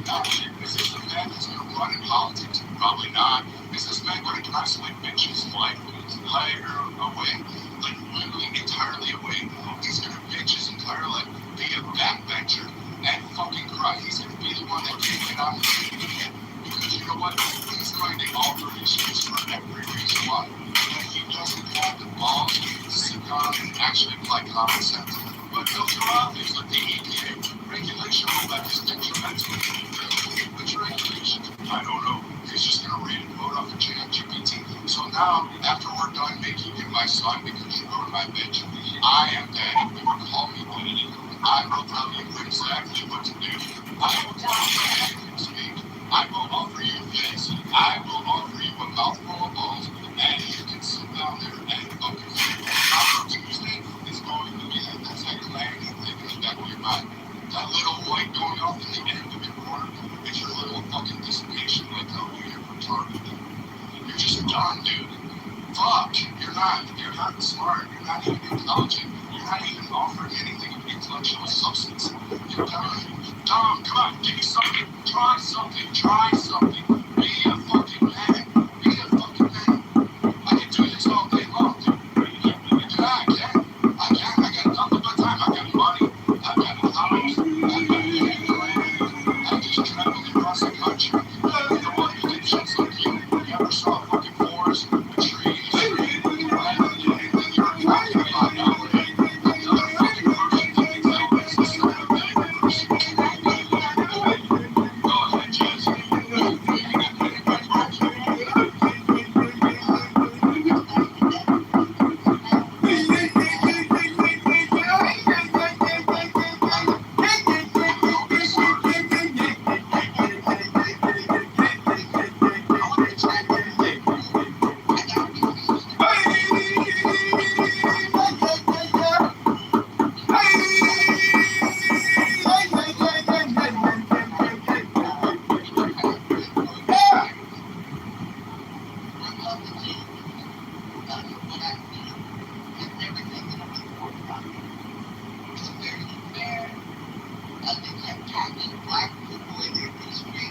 Is this a man that's going to run in politics? Probably not. Is this man going to isolate bitches' life away? Like literally entirely away. He's going to bitch his entire life, be a backbencher, and fucking cry. He's going to be the one that can't get out of the again. Because you know what? He's going to offer excuses for every reason why. And he doesn't have the balls to sit down and actually apply common sense. But he'll throw out things like the EPA. Regulation will let his detrimental. Which regulation? I don't know. He's just going to read and vote off of ChatGPT. So now, after we're done making you my son because you wrote my bitch, I am daddy. You call me daddy. I will tell you exactly what to do. I will tell you how to speak. I will offer you this. I will offer you a mouthful of balls, and you can sit down there and fucking think. Taco Tuesday is going to be that's that clanging thing in the back of your mind. That little white going off in the end of your corner. It's your little fucking dissipation like how you're retarded. You're just dumb, dude. Fuck. You're not smart. You're not even intelligent. You're not even offering anything of intellectual substance. You're dumb. Dumb. Come on, give me something. Try something. Try something. Be a fucking man. Be a fucking man. I can do this all day long, dude. Yeah, I can. I got nothing but time. I got money. I've got a house. I've got I just traveled across the country. You know what? You did shit like you never saw a fucking forest, a tree, you're talking about nowadays. Another fucking person didn't tell us this is not a big person. Go ahead, Jesse. Black people in their history,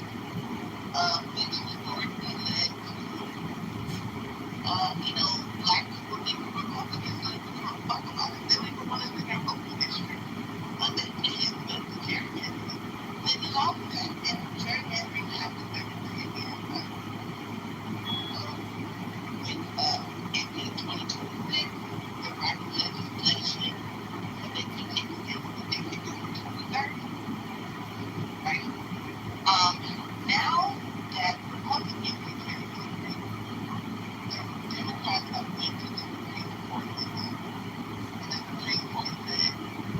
black people didn't Republicans don't even want to talk about it. They don't even want to look at local history. It is libertarian. They did all of that. And gerrymandering happens everywhere again. In 2026, the right legislation, so they can take it what they can do in 2030. Right? Now that Republicans are gerrymandering, the Democrats have went to the Supreme Court with them. And the Supreme Court said,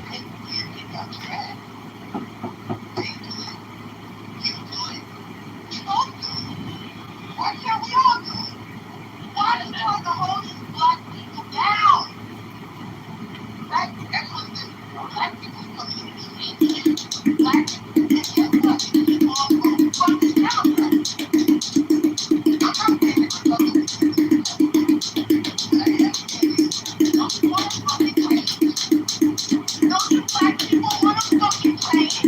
hey, you got track. They do it. You do it. You both do it. Why can't we all do it? Why does it have to hold these black people down? Right? That's what the black people's community is. Black people, and guess what? People all vote for this Democrat. I'm not saying it's Republicans. Don't you want to fucking change? Don't you black people want to fucking change?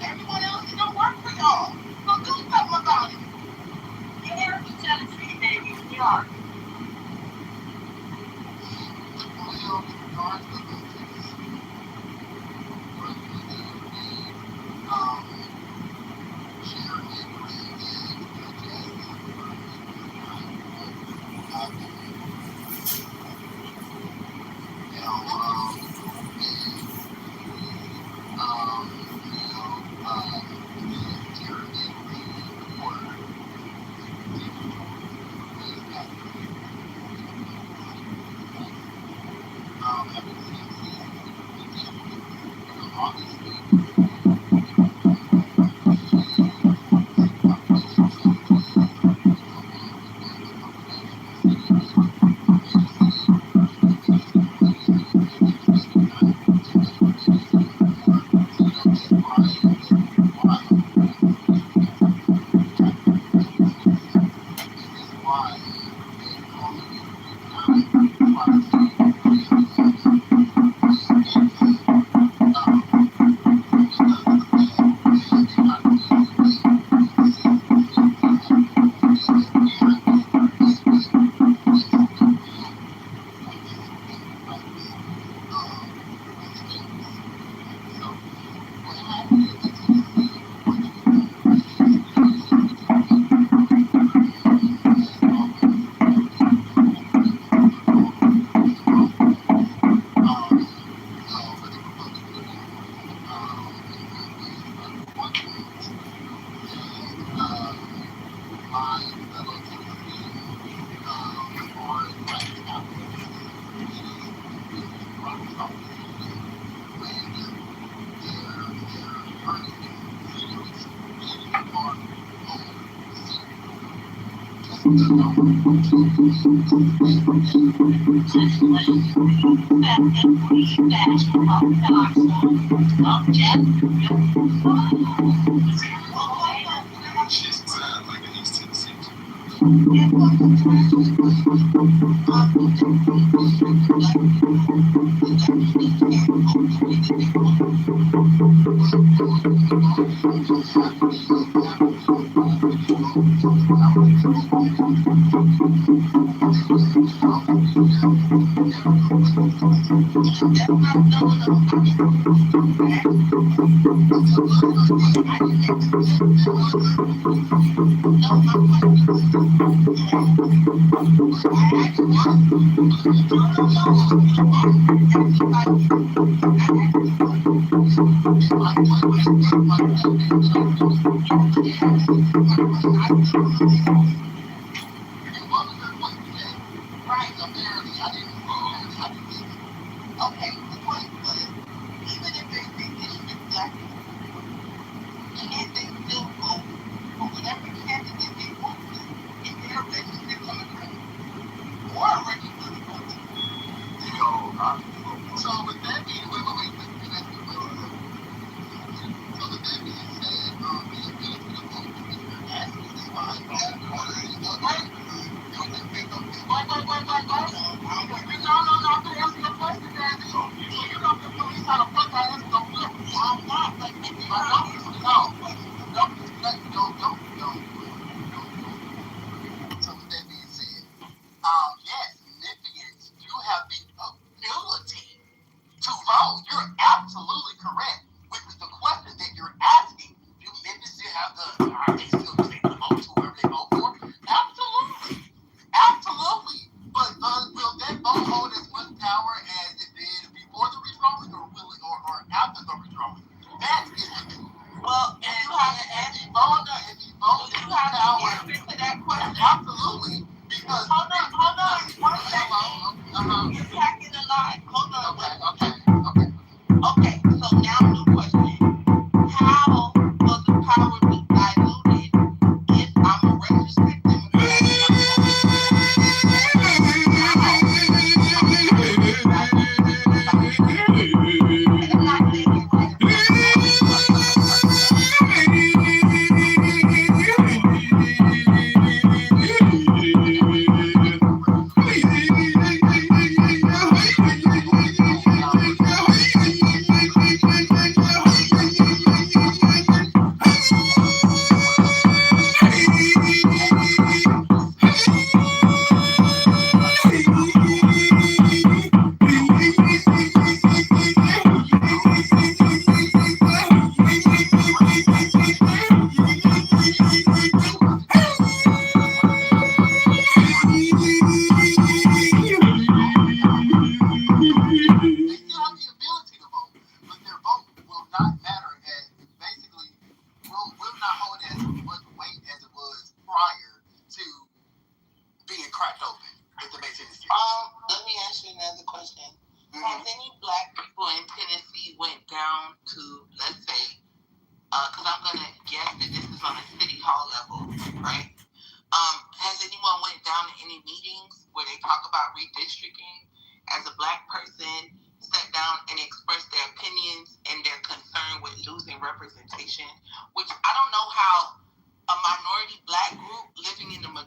Everyone else, it don't work for y'all. So do something about it. Get here to Tennessee, baby. We are. why they only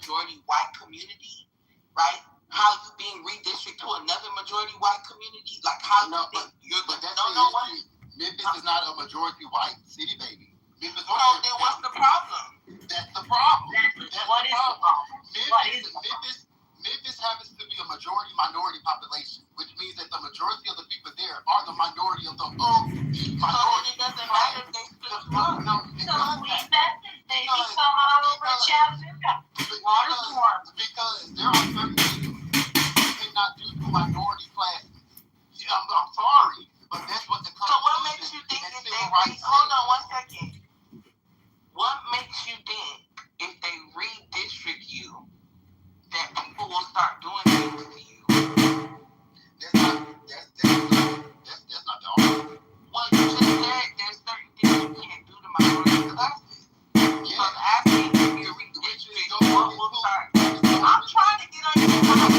majority white community, right? How you being redistricted to another majority white community? Like how No, you think you're but gonna that's no what? Memphis is not a majority white city, baby. Memphis So then what's the problem? That's the problem. What is the problem? What is the problem? Memphis happens to be a majority minority population, which means that the majority of the people there are the minority of the minority. So it doesn't matter if they split you up. No, So leave Memphis, baby, come on over to Chattanooga. Water's warm. Because there are certain things you cannot do to minority classes. Yeah, I'm sorry, but that's what the So what makes you think if they hold on 1 second? What makes you think if they redistrict you that people will start doing things to you? That's not the argument. Well, you just said there's certain things you can't do to minority classes. So I'm asking if you redistrict, what will start? I'm trying to get on your side.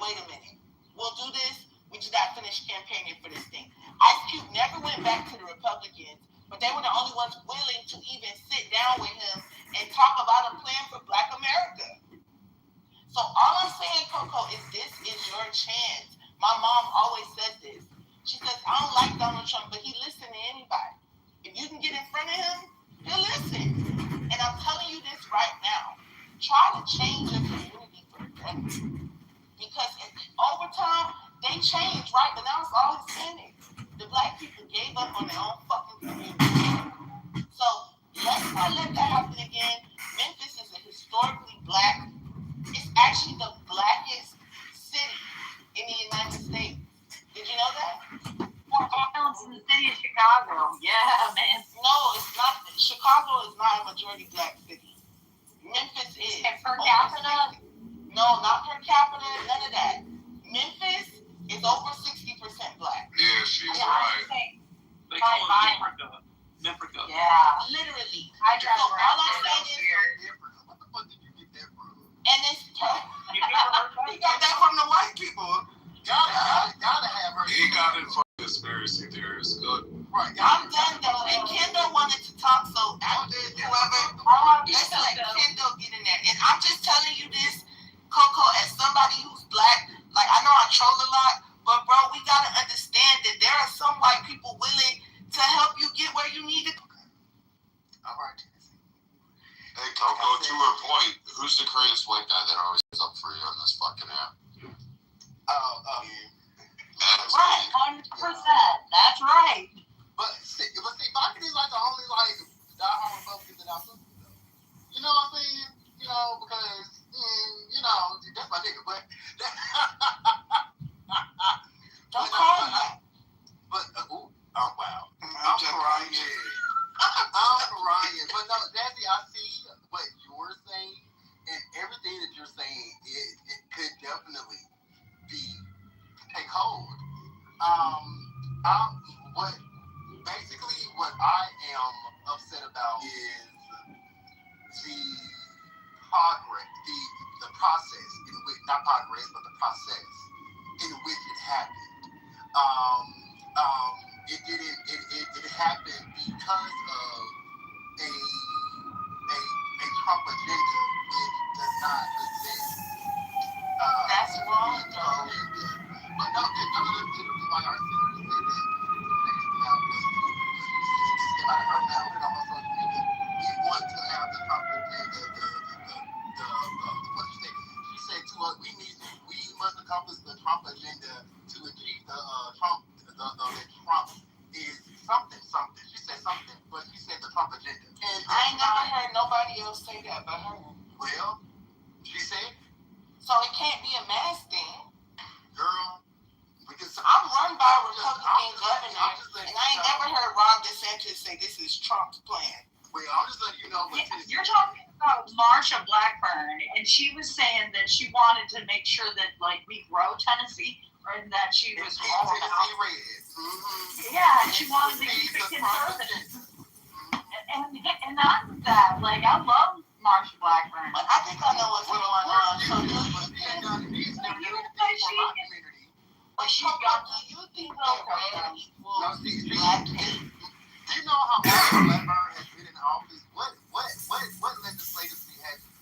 wait a minute. We'll do this. We just got finished campaigning for this thing. Ice Cube never went back to the Republicans, but they were the only ones willing to even sit down with him and talk about a plan for Black America. So all I'm saying, Coco, is this is your chance. My mom always said this. She says, I don't like Donald Trump, but he listens to anybody. If you can get in front of him, he'll listen. And I'm telling you this right now. Try to change your community for the better. Because over time, they changed, right? But now it's all Hispanic. The Black people gave up on their own fucking community. So let's not let that happen again. Memphis is a historically Black. It's actually the blackest city in the United States. Did you know that? More violence in the city of Chicago. Yeah, man. No, it's not. Chicago is not a majority Black city. Memphis is. And per capita? No, not per capita, none of that. Memphis is over 60% Black. Yeah, she's right. They call it Niprica. Yeah. Literally. I drive So around all I'm saying is, What the fuck did you get that from? and it's You never heard that? he got that from the white people. Gotta have her. He got it from conspiracy theorists. Good. Right. I'm done though, and Kendall wanted to talk, so whoever, let's let Kendall get in there. And I'm just telling you this, Coco, as somebody who's Black, like I know I troll a lot, but bro, we gotta understand that there are some white people willing to help you get where you need to go. All right. Hey, Coco, to her point, who's the craziest white guy that always is up for you on this fucking app? Right, 100%. That's right. But see, Biden is like the only diehard Republican that I'm looking for. You know what I'm saying? You know, because that's my nigga. But don't call him that. But oh wow, I'm crying. I'm crying. But no, Daddy, I see what you're saying, and everything that you're saying, it could definitely take hold. What I am upset about is the progress, the process in which, not progress, but the process in which it happened. It happened because of a Trump agenda which does not exist. That's wrong, though. But no, literally why our senators say that about was this came out of her mouth and on social media. We want to have the Trump agenda, what she said. She said to us, we must accomplish the Trump agenda to achieve the Trump is something. She said something, but she said the Trump agenda. And I ain't never heard nobody else say that but her. Well, she said. So it can't be a mass thing. Girl, because I'm run by a Republican governor, and I ain't never heard Ron DeSantis say this is Trump's plan. Well, I'm just letting you know. You're talking about Marsha Blackburn, and she was saying that she wanted to make sure that we grow Tennessee, or that she was all about. Mm-hmm. Yeah, and she wanted to keep it conservative. And I'm that. I love Marsha Blackburn. But I think I know what's going on. So do you think they're ready for Black hate? You know how Marsha Blackburn has been in office? What legislative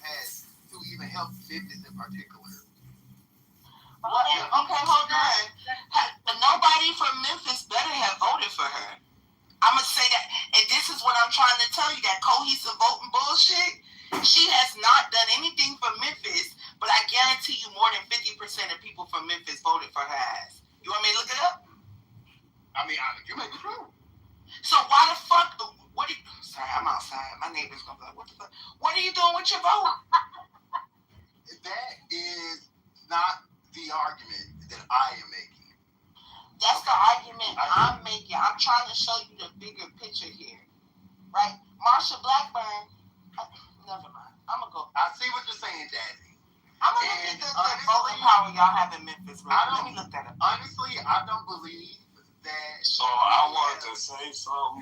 has to even help Memphis in particular? Okay, hold on. Nobody from Memphis better have voted for her. I'm going to say that, and this is what I'm trying to tell you, that cohesive voting bullshit, she has not done anything for Memphis, but I guarantee you more than 50% of people from Memphis voted for her ass. You want me to look it up? I mean, you may be true. So why the fuck, sorry, I'm outside. My neighbor's going to be like, what the fuck? What are you doing with your vote? That is not the argument that I am making. That's the argument I'm making. I'm trying to show you the bigger picture here. Right? Marsha Blackburn, never mind. I'm going to go. I see what you're saying, Jazzy. I'm going to look at the voting power y'all have in Memphis. Let me look that up. Honestly, I don't believe that. So I wanted to say something.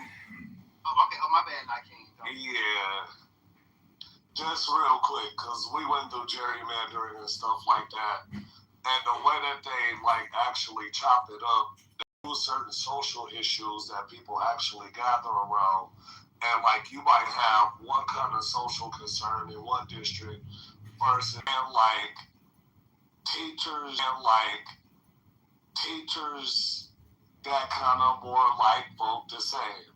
Oh, okay. Oh, my bad, I can't. Yeah. Just real quick, because we went through gerrymandering and stuff like that. And the way that they like actually chop it up, they do certain social issues that people actually gather around. And like you might have one kind of social concern in one district versus and like teachers that kind of more like vote the same,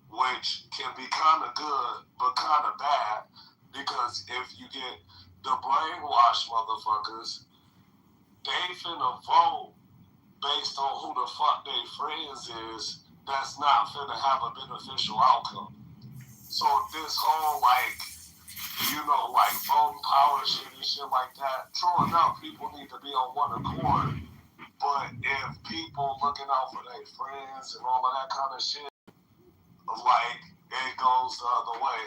which can be kind of good but kind of bad, because if you get the brainwashed motherfuckers, they finna vote based on who the fuck they friends is, that's not finna have a beneficial outcome. So this whole like, you know, like voting power shit and shit like that, true enough, people need to be on one accord. But if people looking out for their friends and all of that kind of shit, like it goes the other way,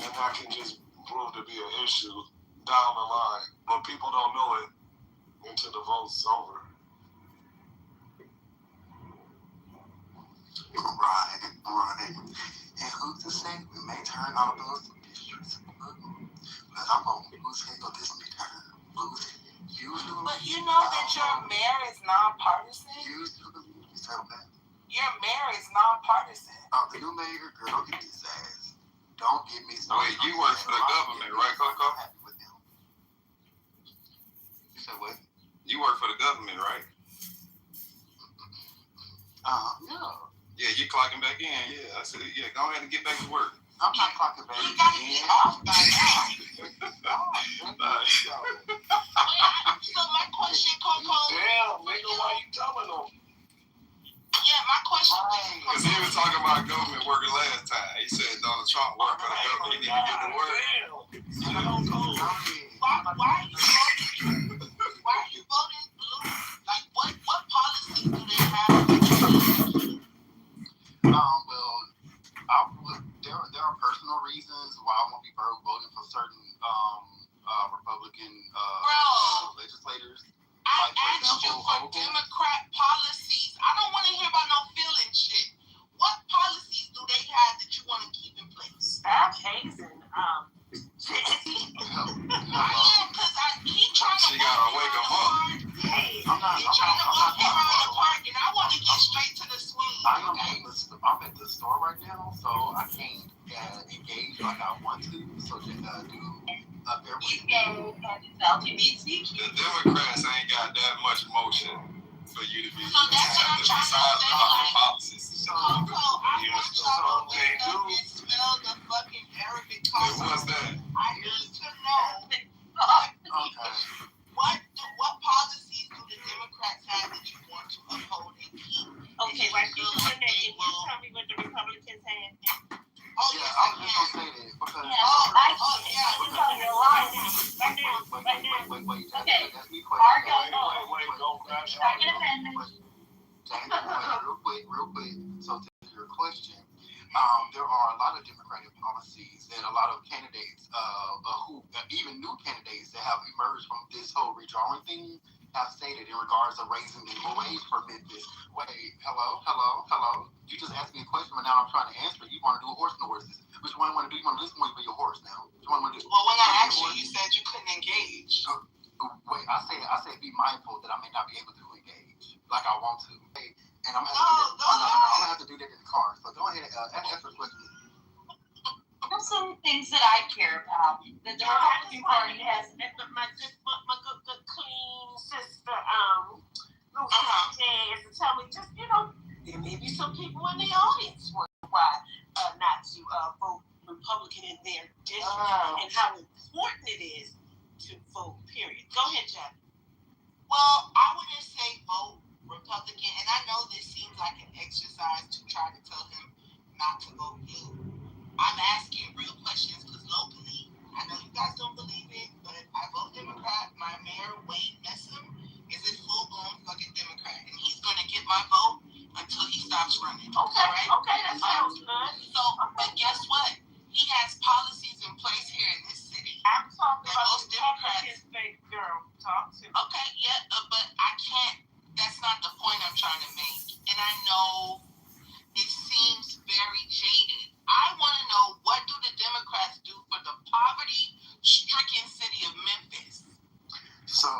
and that can just prove to be an issue down the line. But people don't know it until the vote's over. Right. And who's to say we may turn all those districts blue? But I'm on who's going to this midterm? But you know that your mayor is nonpartisan? You tell that. Your mayor is nonpartisan. Oh, the new mayor, girl, don't get me sass. Don't get me started. Wait, you work for the government, right, Coco? You said what? You work for the government, right? No. Yeah, you clocking back in. Yeah, I said, yeah, go ahead and get back to work. I'm not clocking back in. You gotta get off by now. So my question, Coco. Damn, nigga, why you telling them? Yeah, my question is, Because he was talking about government working last time. He said Donald Trump worked for the government. He need to get to work. Why are you voting blue? Like, what policies do they have? Well, there are personal reasons why I won't be voting for certain Republican legislators. I asked you for Democrat policies. I don't want to hear about no feeling shit. What policies do they have that you want to keep in place? Stop hazing. He trying to wake him up. Hey, I'm trying to walk me around the park, and I want to get straight to the swing. I'm at the store right now, so I can't engage like I want to. So just do The Democrats ain't got that much motion for you to be. So that's what I'm trying to say. Like, policies. Coco, I want y'all to wake up and smell the fucking Arabic coffee. What's that? I need to know what policies do the Democrats have that you want to uphold and keep? Okay, right. Can you tell me what the Republicans have? Oh, yeah, yes, I was just gonna say that because wait. That's me question. Wait, don't crash out. Real quick. So to your question, there are a lot of Democratic policies that a lot of candidates, even new candidates that have emerged from this whole redrawing thing, have stated in regards to raising the minimum wage for Memphis. Wait, hello. You just asked me a question, but now I'm trying to answer it. You want to do a horse and horses? Which one you want to do? You want to listen to your horse now? Which one you want to do? Well, when I asked you, you said you couldn't engage. Wait, I said be mindful that I may not be able to engage like I want to. And I'm gonna have to do that in the car. So go ahead and ask the question. There's some things that I care about. The Republican Party has my good clean sister is to tell me just, there may be some people in the audience wondering why not to vote Republican in their district and how important it is to vote, period. Go ahead, Jack. Well, I wouldn't say vote Republican, and I know this seems like an exercise to try to tell him not to vote blue. I'm asking real questions because locally, I know you guys don't believe it, but I vote Democrat. My mayor, Wayne Messam, is a full-blown fucking Democrat, and he's going to get my vote until he stops running. Okay, that sounds good. So, but guess what? He has policies in place here in this city. I'm talking about most Democrats. Girl, talk to me. Okay, yeah, but I can't. That's not the point I'm trying to make. And I know it seems very jaded. I want to know, what do the Democrats do for the poverty-stricken city of Memphis? So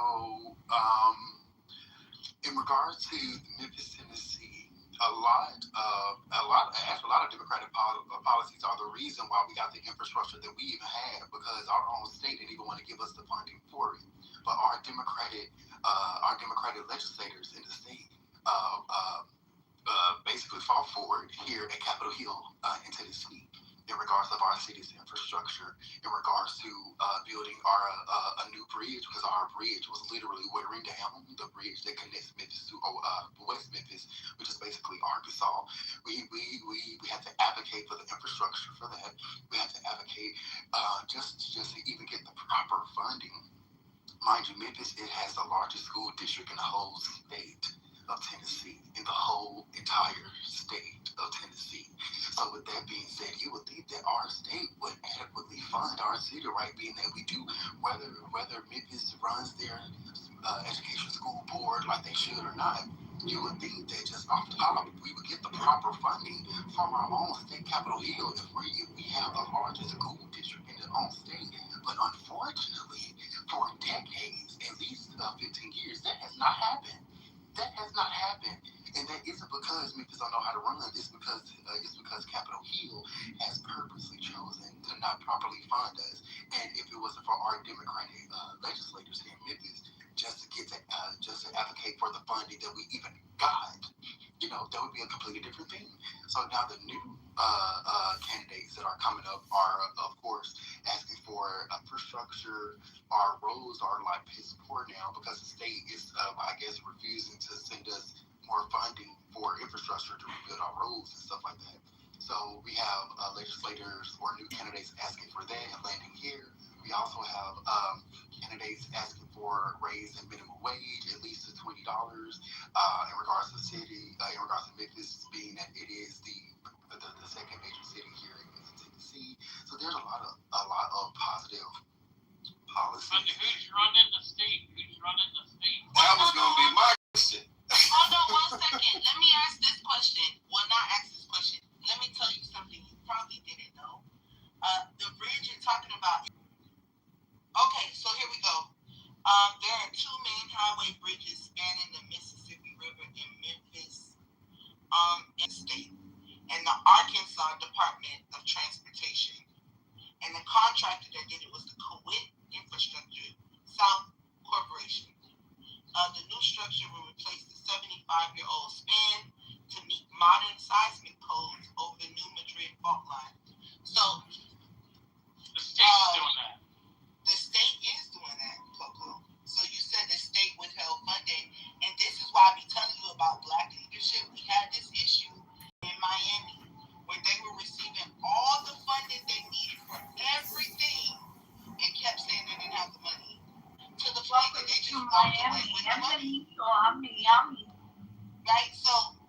in regards to Memphis, Tennessee, a lot of Democratic policies are the reason why we got the infrastructure that we even have, because our own state didn't even want to give us the funding for it. But our Democratic legislators in the state basically fought for it here at Capitol Hill in Tennessee, in regards of our city's infrastructure, in regards to building a new bridge, because our bridge was literally watering down, the bridge that connects Memphis to West Memphis, which is basically Arkansas. We had to advocate for the infrastructure for that. We had to advocate just to even get the proper funding. Mind you, Memphis, it has the largest school district in the whole state of Tennessee, in the whole entire state of Tennessee. So with that being said, you would think that our state would adequately fund our city, right? Being that we do, whether Memphis runs their education school board like they should or not, you would think that just off top, we would get the proper funding from our own state, Capitol Hill, if we have the largest school district in the own state. But unfortunately, for decades, at least 15 years, that has not happened. That has not happened, and that isn't because Memphis don't know how to run. It's because Capitol Hill has purposely chosen to not properly fund us. And if it wasn't for our Democratic legislators here in Memphis, just to advocate for the funding that we even got, that would be a completely different thing. So now the new candidates that are coming up are, of course, asking for infrastructure. Our roads are like piss poor now because the state is, refusing to send us more funding for infrastructure to rebuild our roads and stuff like that. So we have legislators or new candidates asking for that and landing here. We also have candidates asking for a raise in minimum wage, at least to $20 in regards to the city, in regards to Memphis, being that it is the second major city here in Tennessee. So there's a lot of positive policies. But who's running the state? That was gonna be my question. Hold on 1 second. Let me ask this question. Well, not ask this question. Let me tell you something you probably didn't know. The bridge you're talking about. Okay, so here we go. There are two main highway bridges spanning the Mississippi River in Memphis, in the state, and the Arkansas Department of Transportation. And the contractor that did it was the Kuwait Infrastructure South Corporation. The new structure will replace the 75-year-old span to meet modern seismic codes over the new Madrid fault line. So The state's doing that. the state is doing that, Coco. So you said the state withheld funding, and this is why I be telling you about Black leadership. We had this issue in Miami where they were receiving all the funding they needed for everything and kept saying they didn't have the money. To the point that they just walked away with the money. Right? So,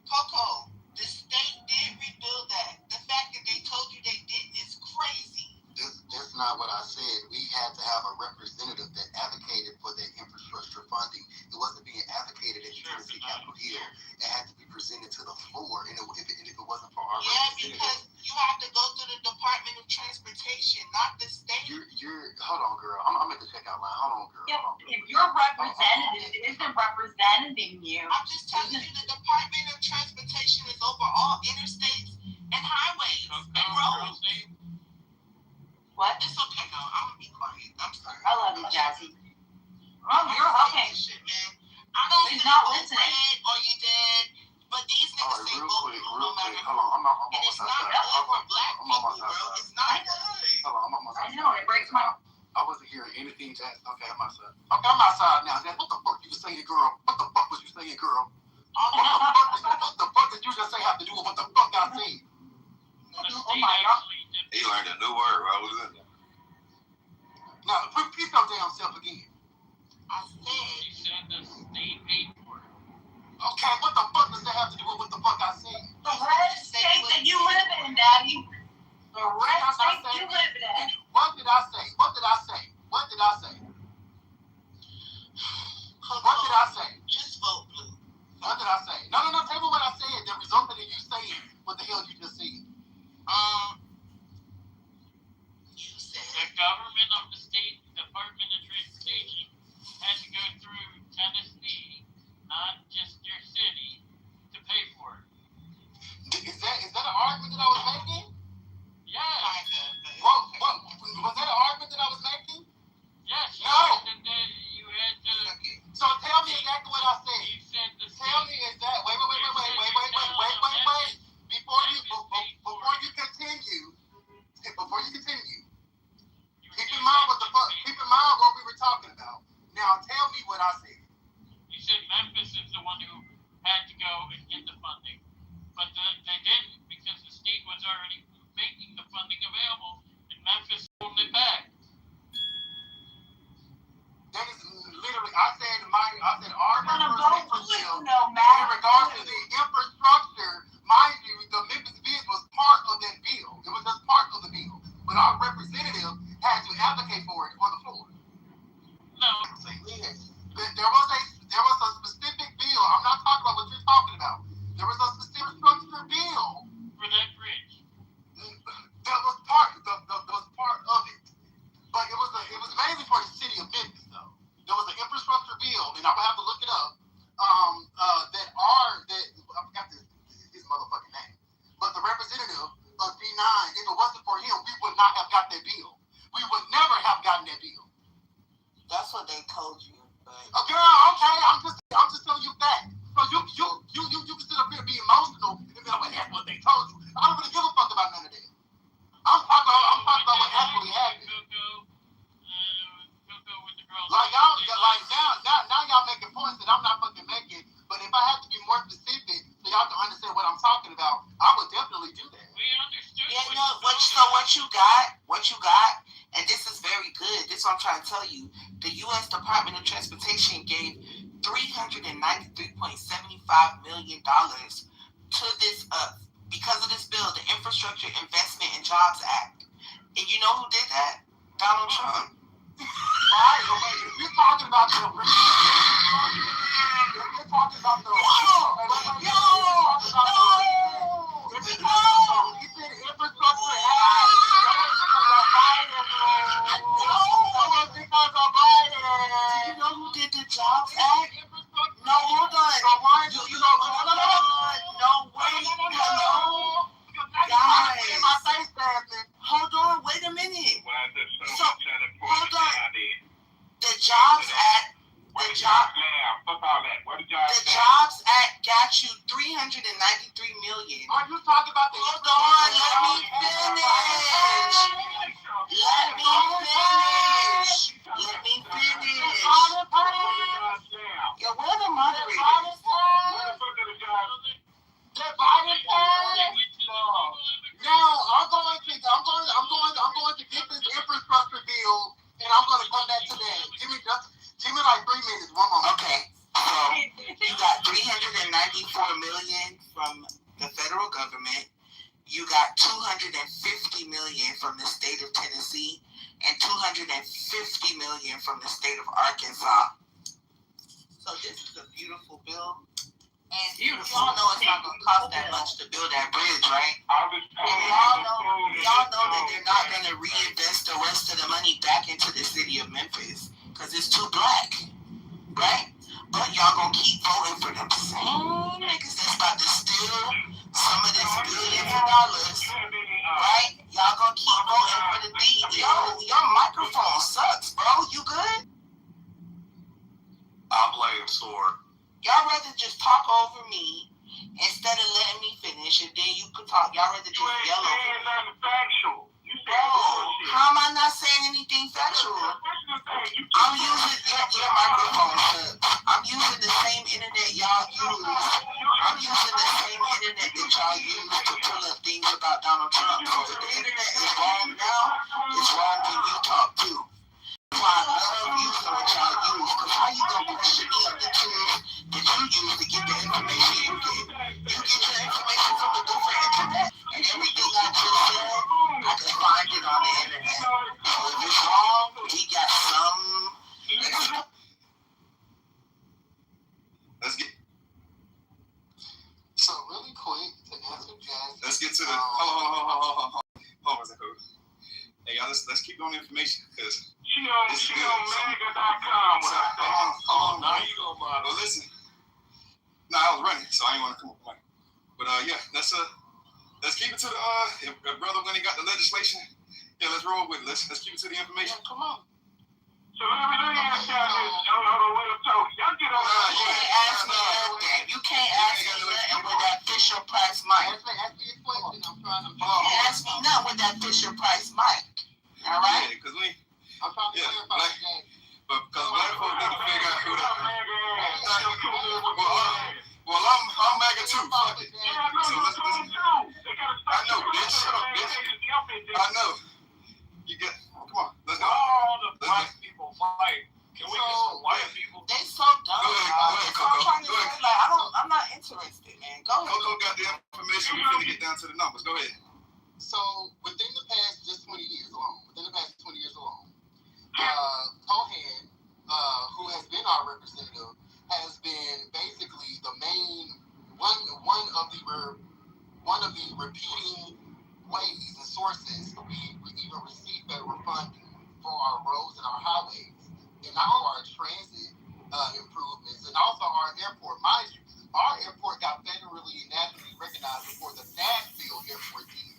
Coco, the state did rebuild that. The fact that they told you they didn't is crazy. That's not what I said. We had to have a representative that advocated for that infrastructure funding. It wasn't being advocated at the Tennessee Capitol Hill. It had to be presented to the floor. And if it wasn't for our representative, because you have to go through the Department of Transportation, not the state. Hold on, girl. I'm at the checkout line. Hold on, girl. Yeah, if your representative isn't representing you, I'm just telling you the Department of Transportation is over all interstates and highways and roads. What? It's okay, no, I'm gonna be quiet. I'm sorry. I love you, Jazzy. Oh, you're okay. Shit, man. I don't He's say not vote listening. red or you dead, but these niggas say vote blue no matter who. Hold on, And it's not good for black people, bro. It's not good. Hold on, I'm almost I know, it breaks my heart. I wasn't hearing anything, Jazz. Okay, I'm outside. Okay, I'm outside now. Jazz, what the fuck you saying, girl? What the fuck was you saying, girl? What the fuck did you just say have to do with what the fuck I said? Oh my God. He learned a new word while I was in there. Now, repeat your damn self again. I said. She said the state paid for it. Okay, what the fuck does that have to do with what the fuck I said? The red state that you live in, Daddy. The red state you live in. What did I say? What did I say? What did I say? What did I say? Just vote blue. What did I say? No, tell me what I said that resulted in you saying what the hell you just said. You said The government of the state Department of Transportation had to go said Memphis is the one who had to go and get the funding, but they didn't because the state was already making the funding available, and Memphis pulled it back. That is literally, I said our gonna Memphis vote for bill, you, no matter. in regards to the infrastructure, mind you, the Memphis bid was part of that bill. It was just part of the bill. But our representative had to advocate for it on the floor. No. There was a specific bill. I'm not talking about what you're talking about. There was a specific structure bill For that bridge. that was part of it. But it was mainly for the city of Memphis, though. There was an infrastructure bill, and I would have to look it up. I forgot his motherfucking name. But the representative of D9, if it wasn't for him, we would not have got that bill. We would never have gotten that bill. That's what they told you. Oh, girl, okay, I'm just telling you that. So you can sit up here and be emotional and be like, well, that's what they told you. I don't really give a fuck about none of that. I'm talking about what actually happened. Like now y'all making points that I'm not fucking making. But if I have to be more specific so y'all can understand what I'm talking about, I would definitely do that. We understood. Yeah, no, what you got, and this is very good. This is what I'm trying to tell you. The U.S. Department of Transportation gave $393.75 million to this, because of this bill, the Infrastructure Investment and Jobs Act. And you know who did that? Donald Trump. Right, okay, if you're talking about the Did the Jobs Act? No, hold on. No, wait. Hello? Guys. Hold on, wait a minute. So, hold on. The Jobs Act. The Jobs Act got you $393 million. Are you talking about the? Hold on, let me finish. Yo, where the moderators? Now I'm going to get this infrastructure bill, and I'm going to come back to that. Give me like 3 minutes. One moment. Okay. So you got $394 million from the federal government. You got $250 million from the state of Tennessee and $250 million from the state of Arkansas. So this is a beautiful bill. And you all know it's not going to cost that much to build that bridge, right? And y'all know that they're not going to reinvest the rest of the money back into the city of Memphis because it's too black, right? But y'all going to keep voting for them same niggas that's about to steal some of this billions of dollars, right? Y'all going to keep voting for the D. Yo, your microphone sucks, bro. You good? I blame Sword. Y'all rather just talk over me instead of letting me finish, and then you could talk. Y'all rather just yell over me. Bro, how am I not saying anything factual? I'm using your microphone. I'm using the same internet y'all use. I'm using the same internet that y'all use to pull up things about Donald Trump. So if the internet is wrong now, it's wrong when you talk too. I love using what y'all use, because how you gonna question me on the tools that you use to get the information you get? You get your information from a different internet, and everything I just said, I can find it on the internet. So if it's wrong, we got some. Let's get. So really quick to answer Jazz. Let's get to the. Hold on a second. Hey y'all, let's keep going information because this is good. Mega.com. Now you go, man. Well, listen. Nah, I was running, so I didn't want to come up with mine. But yeah, let's keep it to the if brother when he got the legislation. Yeah, let's roll with it. Let's keep it to the information. Yeah, come on. So let me ask y'all this. Y'all get on. You can't ask me nothing with that Fisher Price mic. Ask me a question. I'm trying to. You can't ask me nothing with that Fisher Price mic. All right? Yeah, because I'm trying to clarify. But because black folks need to figure out who the. Well, I'm MAGA too. Fuck it. So let's. I know, bitch. Shut up, bitch. I know. You get. Come on. Let's go. All the black people fight. Can we get some white people? They so dumb. Go ahead, Coco. Go ahead. Like, I'm not interested, man. Go ahead. Coco got the information. We're gonna get down to the numbers. Go ahead. So within the past just 20 years alone, Cohen, who has been our representative, has been basically the main one of the repeating ways and sources we even receive federal funding for our roads and our highways, and our transit improvements, and also our airport. Mind you, our airport got federally and nationally recognized before the Nashville airport did.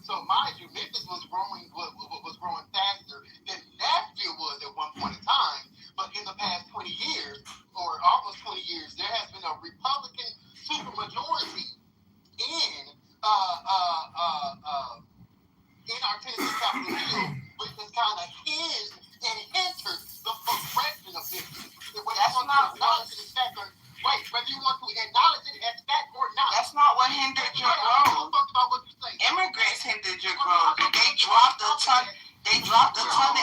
So mind you, Memphis was growing faster than Nashville was at one point in time. But in the past 20 years, or almost 20 years, there has been a Republican supermajority in our Tennessee Capitol Hill, which has kind of hinged and hindered the progression of Memphis. Whether you want to acknowledge it as fact or not. That's not what hindered your growth. Immigrants hindered your growth. They dropped a ton of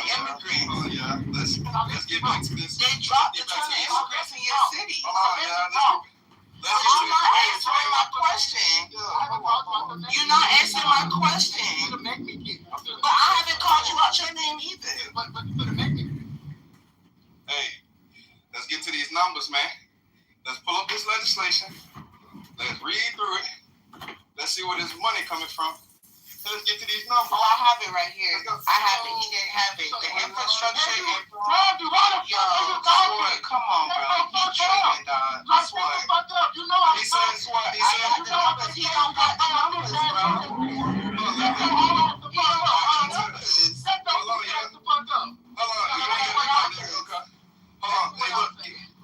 immigrants. Oh yeah, let's get back to this. They dropped a ton of immigrants in your city. Let's I'm not answering my question. You're not answering my question. But I haven't called you out your name either. Hey, let's get to these numbers, man. Let's pull up this legislation. Let's read through it. Let's see where this money coming from. Let's get to these numbers. Oh, I have it right here. I have it. He didn't have it. The infrastructure. Come on, bro. You tripping, dog. I swear. He says what? He said. He don't got the numbers, bro.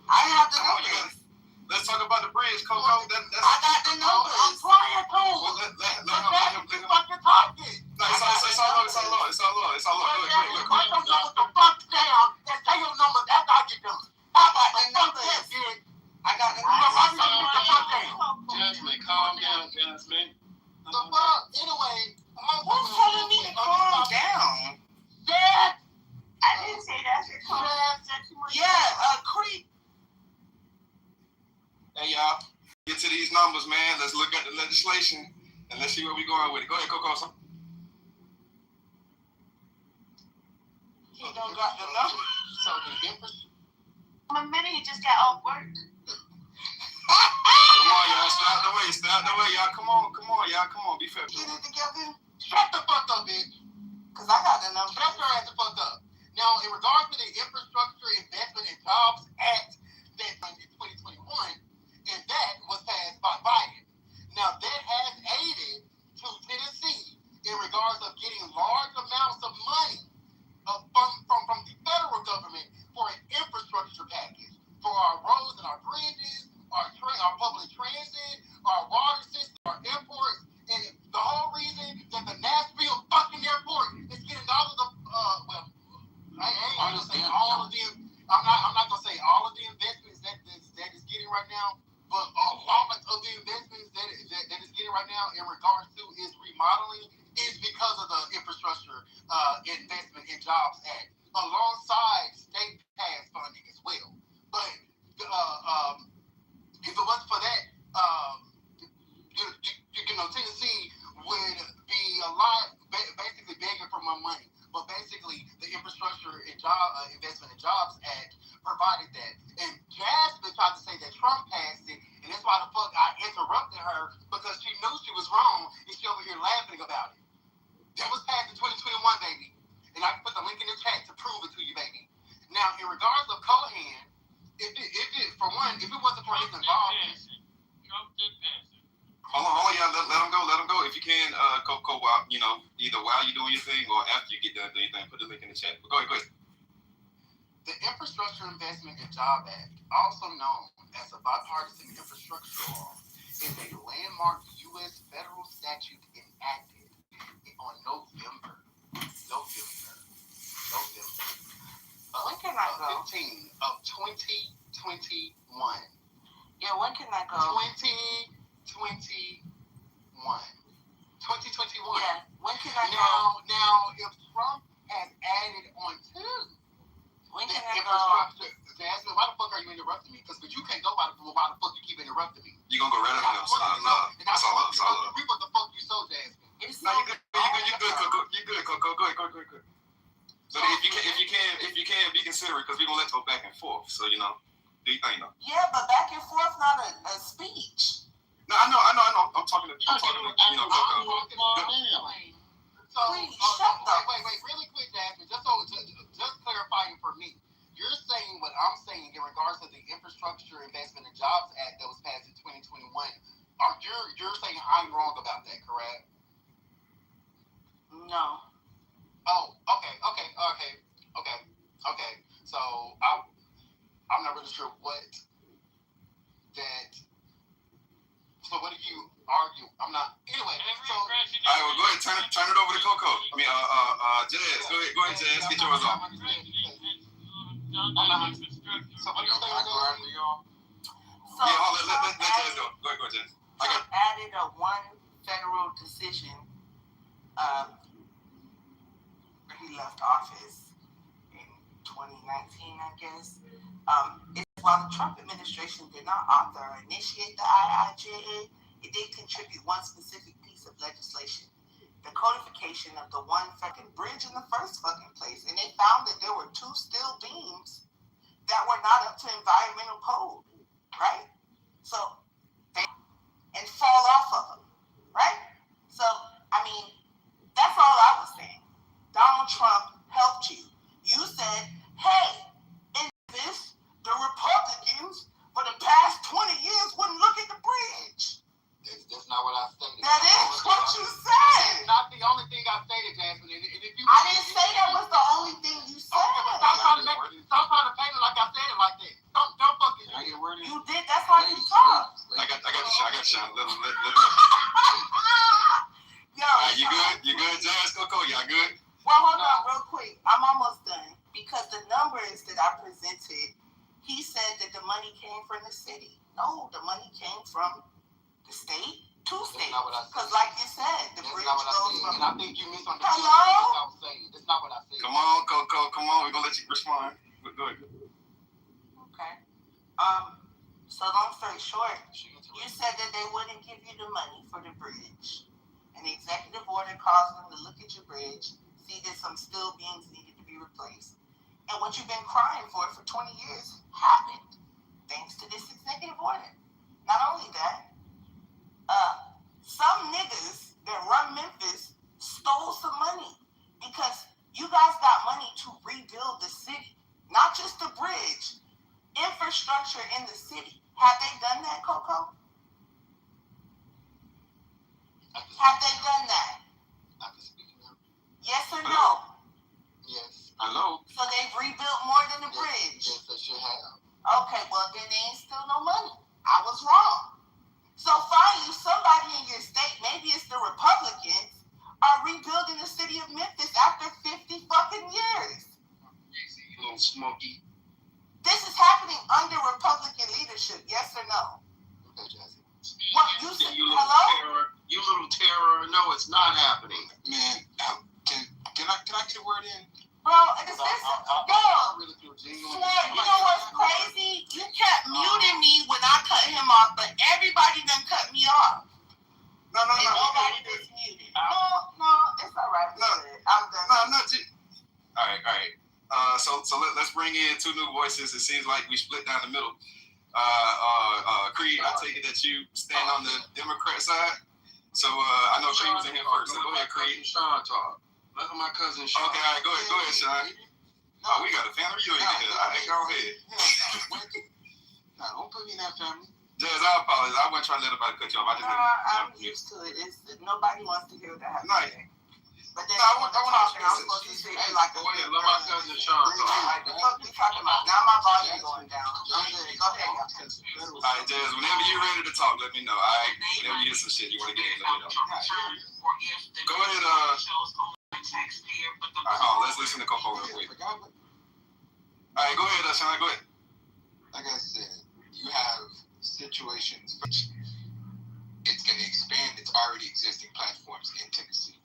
I have the numbers. Let's talk about the bridge, Coco. I got the numbers. I'm trying to. Well, let him. It's all law. Go ahead. I got the numbers. Jasmine, calm down, Jasmine. Anyway, who's telling me to calm down? I didn't say that. Yeah, creep. Hey, y'all. Get to these numbers, man. Let's look at the legislation and let's see where we're going with it. Go ahead, Coco. He don't got the numbers. So the difference. A minute, he just got off work. Come on, y'all. Stay out the way, y'all. Come on, y'all. Be fair. Get it together. Shut the fuck up, bitch. Because I got the numbers. Shut your ass the fuck up. Now, in regards to the Infrastructure Investment and Jobs Act that in 2021, and that was passed by Biden. Now, that has aided to Tennessee in regards of getting large amounts of money from the federal government for an infrastructure package for our roads and our bridges, our public transit, our water system, our airports, and the whole reason that the Nashville fucking airport is getting all of the I'm not gonna say all of the investments that is getting right now, but a lot of the investments that is getting right now in regards to is remodeling is because of the Infrastructure Investment and Jobs Act, alongside state pass funding as well. But if it wasn't for that, Tennessee would be a lot basically begging for more money. But basically, the Infrastructure Investment and Jobs Act provided that. And Jasmine tried to say that Trump passed it, and that's why the fuck I interrupted her, because she knew she was wrong, and she over here laughing about it. That was passed in 2021, baby. And I can put the link in the chat to prove it to you, baby. Now, in regards of Cohen, if it wasn't for his involvement... Trump did pass it. Hold on, y'all. Let them go. If you can, Coco, either while you're doing your thing or after you get done doing your thing, put the link in the chat. But go ahead. The Infrastructure Investment and Job Act, also known as the Bipartisan Infrastructure Law, is a landmark U.S. federal statute enacted on November 15 of 2020. 2021. Yeah, when can I go? 2021. 2021. Yeah, when can I go? Now, if Trump has added on to when the can I go? infrastructure, Jasmine, why the fuck are you interrupting me? Because you can't go why the fuck you keep interrupting me? You gonna go right after him? That's all up. We what the fuck you so, Jasmine? No, you good, Coco. You good, Coco. Go ahead. But if you can, be considerate because we gonna let go back and forth. So do you think though? Yeah, but back and forth not a speech. No, I know. I'm talking to Coco. So, wait, really quick, Jasmine, just clarifying for me. You're saying what I'm saying in regards to the Infrastructure Investment and Jobs Act that was passed in 2021. You're saying I'm wrong about that, correct? No. Oh, okay. So I'm not really sure what that. So what do you argue? I'm not. Anyway, so. All right, well, go ahead. Turn it over to Coco. I mean, Jazz. Go ahead, Jazz. Get yours off. So what are you saying? So let Jazz go. Go ahead, Jazz. Trump added a one federal decision where he left office in 2019, I guess. While the Trump administration did not author or initiate the IIJA, it did contribute one specific piece of legislation, the codification of the one fucking bridge in the first fucking place. And they found that there were 2 steel beams that were not up to environmental code, right? So they and fall off of them, right? So, I mean, that's all I was saying. Donald Trump helped you. You said, hey, in this, the Republicans for the past 20 years wouldn't look at the bridge. That's not what I stated. That is what you said. That's not the only thing I stated, Jasmine. And if you, I didn't say that was the only thing you said. Okay, but stop trying to paint it like I said it like that. Don't fucking. You did. That's how you talk. I got the shot. Let him. Yo, you good, Jazz, Coco? Y'all good? Well, hold on real quick. I'm almost done. Because the numbers that I presented, he said that the money came from the city. No, the money came from the state, 2 states. Because like you said, the bridge goes from... And I think you misunderstood Hello? what I was saying. That's not what I said. Come on, Coco. Come on. We're going to let you respond. Go ahead. Okay. So long story short, you said that they wouldn't give you the money for the bridge. An executive order caused them to look at your bridge, see that some steel beams needed to be replaced. And what you've been crying for 20 years happened thanks to this executive order. Not only that, some niggas that run Memphis stole some money because you guys got money to rebuild the city, not just the bridge, infrastructure in the city. Have they done that, Coco? Have they done that? Yes or no? Yes. Hello? So they've rebuilt more than the bridge? Yes, they should have. Okay, well then they ain't still no money. I was wrong. So find you somebody in your state, maybe it's the Republicans, are rebuilding the city of Memphis after 50 fucking years. You little smoky. This is happening under Republican leadership, yes or no? Okay, Jesse. What you said? Hello? You little terror. No, it's not happening. Man, can I get a word in? Bro, it's this. Yo, you know what's crazy? You kept muting me when I cut him off, but everybody done cut me off. No. Nobody was muted. No, it's all right. I'm done. No. All right. So let's bring in 2 new voices. It seems like we split down the middle. Creed, I take it that you stand on the Democrat side. So I know Creed was in here first. So go ahead, Creed. Sean talk. Let my cousin Sean. Okay, all right, go ahead, Sean. Oh, we got a family reunion here. All right, go ahead. No, don't put me in that family. Jazz, I apologize. I wasn't trying to let anybody cut you off. I'm used to it. Nobody wants to hear that. Nice. But then I want to I'm supposed to say it like a let my cousin Sean talk. The fuck we talking about? Now my volume going down. I'm good. Go ahead, y'all. All right, Jazz, whenever you're ready to talk, let me know. All right? Whenever you hear some shit you want to get in, let me know. Go ahead, all right, let's listen to Coco real quick. All right, go ahead, Sean, go ahead. like I said, you have situations which it's going to expand its already existing platforms in Tennessee.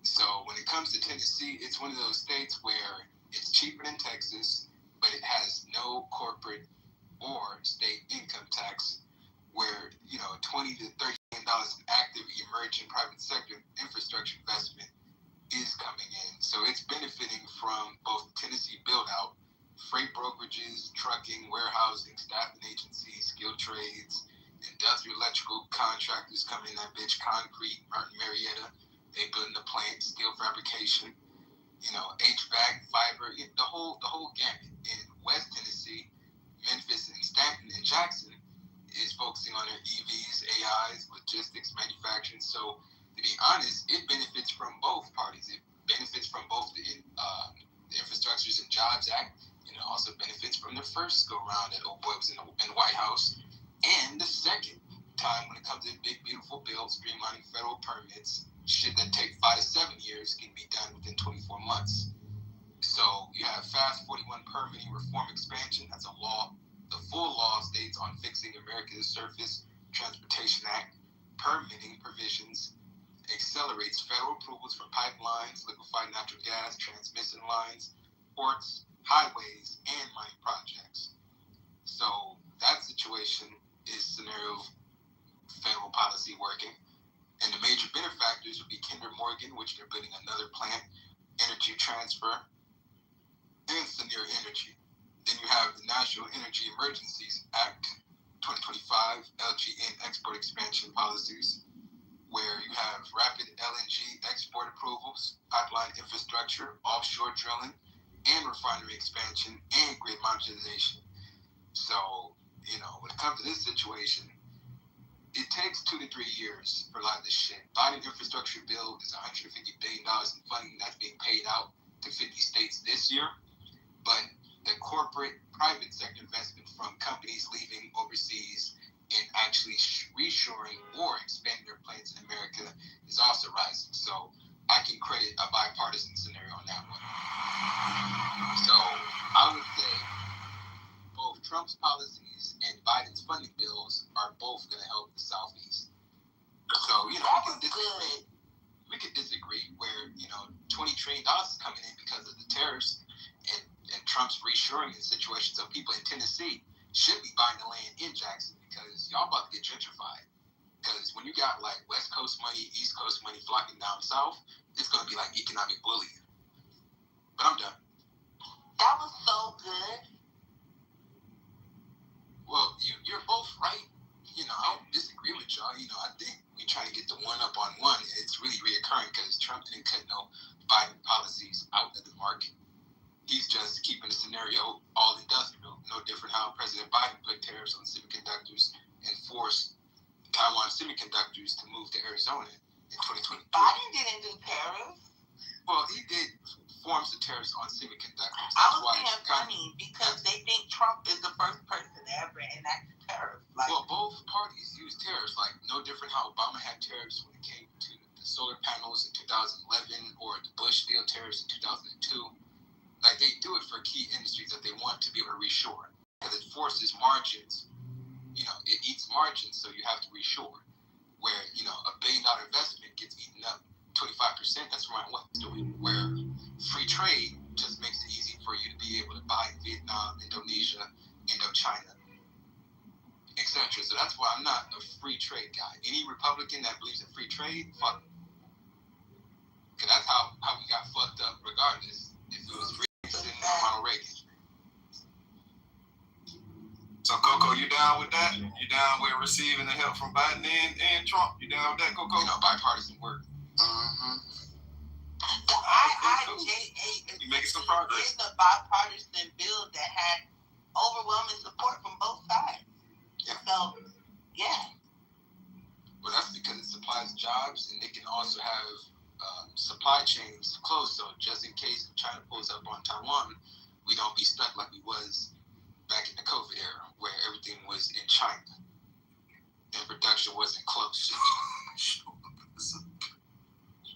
So when it comes to Tennessee, it's one of those states where it's cheaper than Texas, but it has no corporate or state income tax, where, you know, $20 to $30 million of active emerging private sector infrastructure investment is coming in. So it's benefiting from both Tennessee build-out, freight brokerages, trucking, warehousing, staffing agencies, skilled trades, industrial electrical contractors coming in that bitch, concrete, Martin Marietta, they building the plant, steel fabrication, you know, HVAC, fiber, the whole gamut. In West Tennessee, Memphis and Stanton and Jackson is focusing on their EVs, AIs, logistics, manufacturing. So to be honest, it benefits from both parties. It benefits from both the Infrastructures and Jobs Act, and it also benefits from the first go round that old boy was in the White House, and the second time when it comes to big beautiful bill streamlining federal permits. Shit that take 5 to 7 years can be done within 24 months. So you have Fast 41 permitting reform expansion. That's a law. The full law states on fixing America's Surface Transportation Act permitting provisions accelerates federal approvals for pipelines, liquefied natural gas, transmission lines, ports, highways, and mining projects. So that situation is scenario of federal policy working. And the major benefactors would be Kinder Morgan, which they're building another plant, Energy Transfer, and Senior Energy. Then you have the National Energy Emergencies Act 2025, LNG export expansion policies, where you have rapid LNG export approvals, pipeline infrastructure, offshore drilling, and refinery expansion, and grid modernization. So, you know, when it comes to this situation, it takes 2 to 3 years for a lot of this shit. Biden infrastructure bill is $150 billion in funding that's being paid out to 50 states this year. But the corporate private sector investment from companies leaving overseas and actually reshoring or expanding their plants in America is also rising. So I can credit a bipartisan scenario on that one. So I would say both Trump's policies and Biden's funding bills are both going to help the Southeast. So, you know, we could disagree where, you know, $20 trillion is coming in because of the tariffs and Trump's reshoring in situations. So people in Tennessee should be buying the land in Jackson because y'all about to get gentrified. Because when you got like West Coast money, East Coast money flocking down south, it's going to be like economic bullying. But I'm done. That was so good. Well, you're both right. You know, I don't disagree with y'all. You know, I think we try to get the one up on one. It's really reoccurring because Trump didn't cut no Biden policies out of the market. He's just keeping the scenario all industrial. No different how President Biden put tariffs on semiconductors and forced Taiwan semiconductors to move to Arizona in 2023. Biden didn't do tariffs. Well, he did forms of tariffs on semiconductors. I was saying funny because they think Trump is the first person to ever enact a tariff. Like, well, both parties use tariffs. Like, no different how Obama had tariffs when it came to the solar panels in 2011 or the Bush deal tariffs in 2002. Like, they do it for key industries that they want to be able to reshore. Because it forces margins. You know, it eats margins, so you have to reshore. Where, you know, $1 billion investment gets eaten up 25%. That's around what it's doing. Where free trade just makes it easy for you to be able to buy in Vietnam, Indonesia, Indochina, etc. So that's why I'm not a free trade guy. Any Republican that believes in free trade, fuck them. Because that's how we got fucked up regardless. If it was Reagan or Ronald Reagan. So, Coco, you down with that? You down with receiving the help from Biden and Trump? You down with that, Coco? You know, bipartisan work. Mm-hmm. Well, you making some progress. It's a bipartisan bill that had overwhelming support from both sides. Yeah. So, yeah. Well, that's because it supplies jobs, and they can also have supply chains close. So just in case China pulls up on Taiwan, we don't be stuck like we was back in the COVID era, where everything was in China and production wasn't close.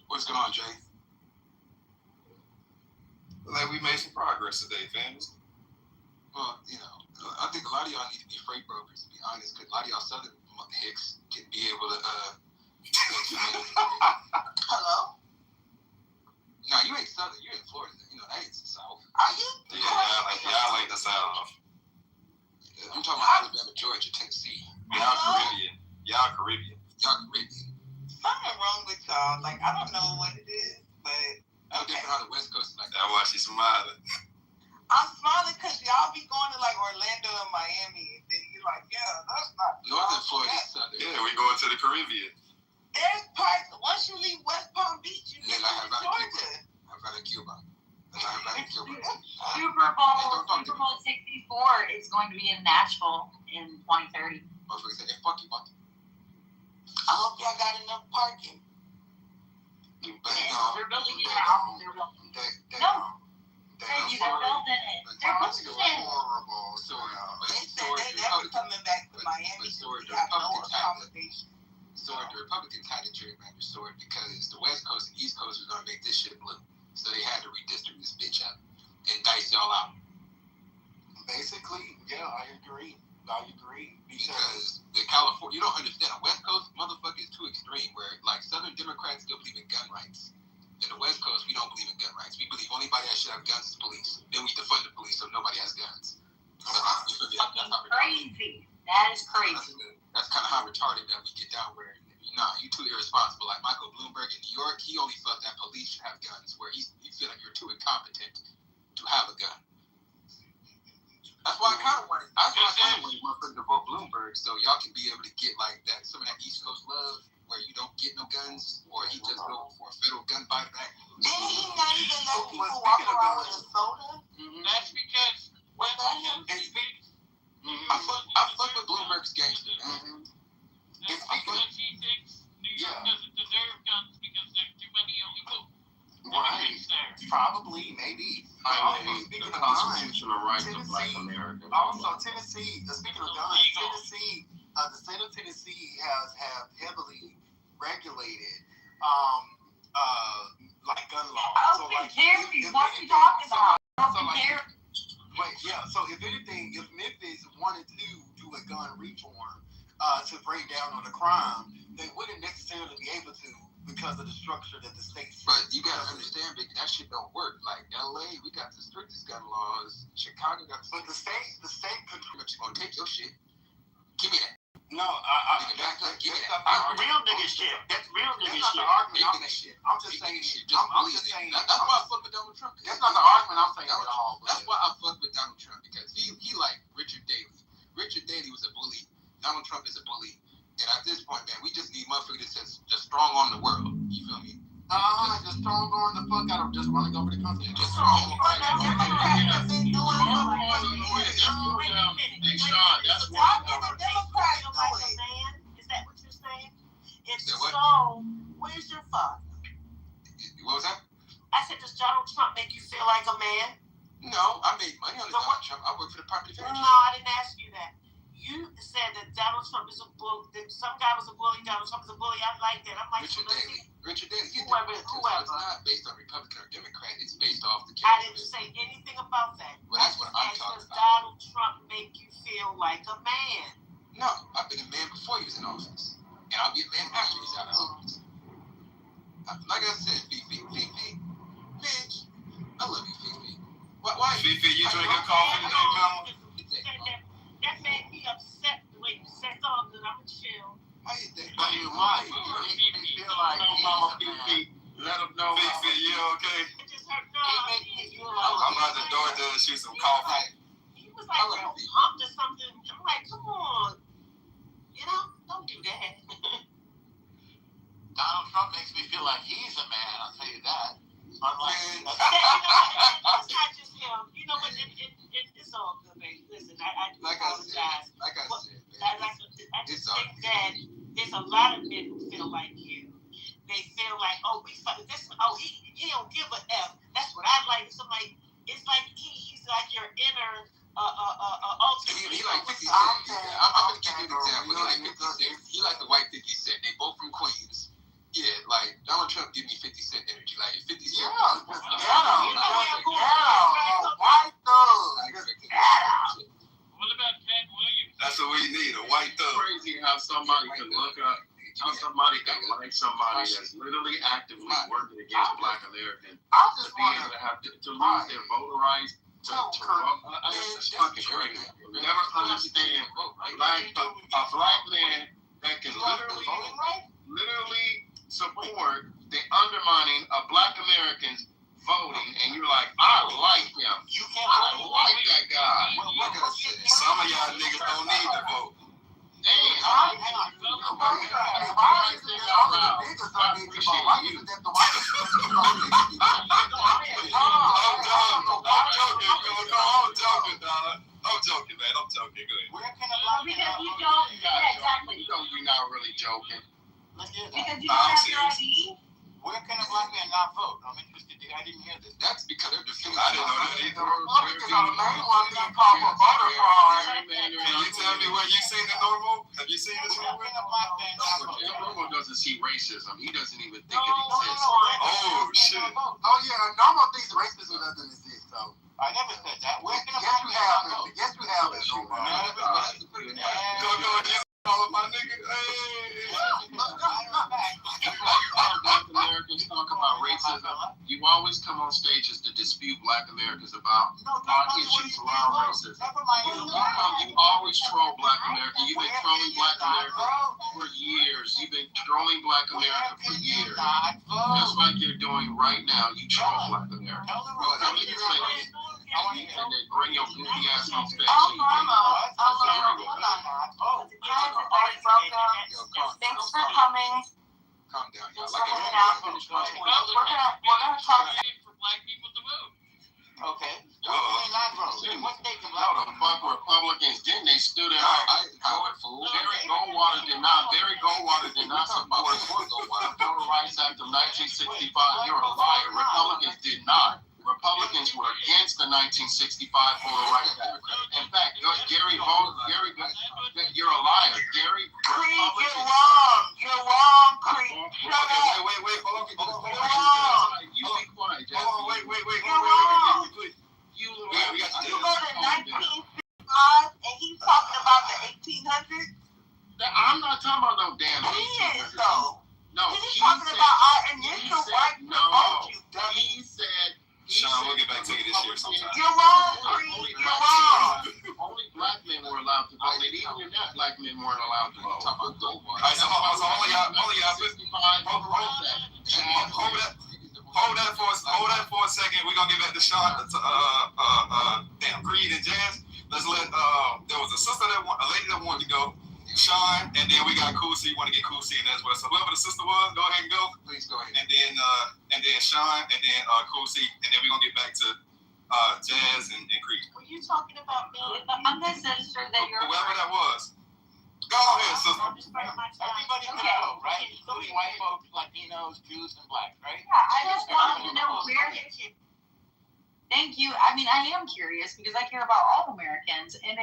What's going on, Jay? Like, we made some progress today, fans. Well, you know, I think words, to be honest, because a lot of y'all Southern hicks can be able to Hello? No, you ain't Southern. You're in Florida. You know, that ain't the South. Are you? Yeah, y'all like the South. I'm talking about Alabama, Georgia, Tennessee. Y'all Caribbean. Y'all Caribbean. Something wrong with y'all. Like, I don't know what it is, but no different how the West Coast is like that. That's why she's smiling. I'm smiling because y'all be going to like Orlando and Miami, and then you're like, yeah, that's not Northern Florida is Southern. Yeah, we going to the Caribbean. There's parts, once you leave West Palm Beach, you get to Georgia. Havana, Cuba. Super Bowl 64 is going to be in Nashville in 2030. Motherfuckers said, fuck you, what? I hope y'all got enough parking. They're building it now. They're building it. No. They're building it. They're building it. Horrible. They said they're never coming back to Miami. We have no accommodation. The Republicans had to gerrymander sword because the West Coast and East Coast was going to make this shit blue. So they had to redistrict this bitch up and dice y'all out. Basically, yeah, I agree. Because the California, you don't understand, the West Coast motherfucker is too extreme where like Southern Democrats still believe in gun rights. In the West Coast, we don't believe in gun rights. We believe only anybody that should have guns is police. Then we defund the police so nobody has guns. Crazy. That is crazy. That's kind of how retarded that we get down where, you too irresponsible. Like Michael Bloomberg in New York, he only felt that police should have guns where you feel like you're too incompetent to have a gun. That's why I kind of wanted motherfuckers to vote Bloomberg so y'all can be able to get like that, some of that East Coast love where you don't get no guns or he just go for a federal gun buyback. Did he not even let people walk around with a soda? That's because when he speaks, I fuck with Bloomberg's gangster, man. that's because he thinks New York doesn't deserve guns because there's too many illegal immigrants there. Probably, maybe. Speaking of constitutional rights Tennessee, of Black Americans. Also, Tennessee. Speaking of guns, Tennessee, the state of Tennessee have heavily regulated, like gun laws. So, like, what are you talking about? So if anything, if Memphis wanted to do a gun reform to break down on the crime, they wouldn't necessarily be able to because of the structure that the state. But you gotta understand, Big, that shit don't work. Like LA, we got the strictest gun laws. Chicago got the state could. But you gonna take your shit? Give me that. No, give me that. Real nigga shit. That's real nigga shit. That's not the argument. I'm just saying. I'm just saying. That's why I fuck with Donald Trump. That's not the argument I'm saying at all. That's why I fuck with Donald Trump because he like Richard Daley. Richard Daley was a bully. Donald Trump is a bully. And at this point, man, we just need motherfuckers that's just strong on the world. You feel me? Just strong on the fuck out of just running over the country. Just Hey, Sean, that's why. Is that what you're saying? If what? so, where's your father? What was that? I said, does Donald Trump make you feel like a man? No, I made money on Donald Trump. I work for the property No, I didn't ask you that. You said that Donald Trump is a bully. That some guy was a bully. Donald Trump is a bully. I like that. I'm like, Richard Daley. Richard Daley. Whoever. It's not based on Republican or Democrat. It's based off the. I didn't say anything about that. Well, that's what I'm talking about. Does Donald Trump make you feel like a man? No, I've been a man before he was in office, and I'll be a man after he's out of office. Like I said, Fifi, bitch, I love you, Fifi. Why? Fifi, you drinking coffee today, mama? That made me upset the way you said all good. I'm chill. Why you think? But you're right. You make me feel like Mama Fifi, let them know. Fifi, you okay? It just hurt. No, I'm out the door to shoot some coffee. He was like pumped or something. I'm like, come on. Don't do that. Donald Trump makes me feel like he's a man, I'll tell you that. It's not just him. You know what? It's all good, baby. Listen, I apologize. Like I said, I just think that there's a lot of men who feel like you. They feel like, he don't give a F. That's what I like. So like, it's like he's like your inner ultimate. He like 50 Cent. I'm gonna give you an example. He like 50 Cent. He like the white 50 Cent. They both from Queens. Yeah, like Donald Trump give me 50 Cent energy. Like 50 Cent. White thug. What about Ted Williams? That's what we need a white thug. Crazy how somebody can look up, how somebody can like somebody that's literally actively working against Black Americans to be able to have to lose their voter rights. To vote. That's fucking crazy. Never understand a black man that can literally support the undermining of Black Americans voting, and you're like, I like him. I like that guy. Some of y'all niggas don't need to vote. I'm joking, man. I'm joking. Good. Where can a black man Because you don't, yeah, exactly. You're not really joking. Because you don't have your ID. Where can a black man not vote? I'm interested. I didn't hear this. That's because they're defeating. I didn't know that either. Republicans are the main ones being called for voter fraud. Can you tell me where you seen the normal? Have you seen this normal? Jim Normal doesn't see racism. He doesn't even think it exists. Oh, shit. Oh, yeah. Normal thinks racism doesn't exist, so. I never said that. Where can a black man not vote? Yes, you have it, Normal. Go, all of my niggas. Hey. Black Americans talk about racism. You always come on stages to dispute Black Americans about issues around racism. You always troll Black America. You've been trolling Black America for years. You've been trolling Black America for years. Just like you're doing right now. You troll Black America. And then bring your goofy ass on stage. Thanks for coming. Calm down, y'all. We're gonna talk for black people to vote. Okay. No, the fuck Republicans didn't. They stood in our Barry Goldwater did not support Voter Rights Act of 1965. You're a liar. Republicans did not. Republicans were against the 1965 Voter Rights Act. In fact, Gary, you're a liar. Gary, Creed, you're wrong. You're wrong, Creed. Shut up. Wait, hold on. You're wrong. You be quiet, Jesse. Hold on, wait. You're wrong. You go to 1965 and he's talking about the 1800s? I'm not talking about no damn 1800s. He is, though. No, he's talking about our initial right to vote, you dummy. He said, Sean, we'll get back to you this year sometime. You're wrong, Creed. You're wrong. Only black men were allowed to vote. And even your not black men weren't allowed to vote. Talk about Goldwater. All right, so only y'all 55 hold that for a second. We're gonna get back to Sean, Creed and Jazz. Let's let there was a lady that wanted to go. Sean, and then we got Cool C. Want to get Cool C in as well. So whoever the sister was, go ahead and go. Please go ahead. And then Sean, and then Cool C, and then we're gonna get back to Jazz and Creed. Were you talking about me? I'm the sister that you're. Whoever that was. Go ahead, sister. Everybody can vote, right? Including white folks, Latinos, Jews, and blacks, right? Yeah, I just wanted to know where. Thank you. I mean, I am curious because I care about all Americans, and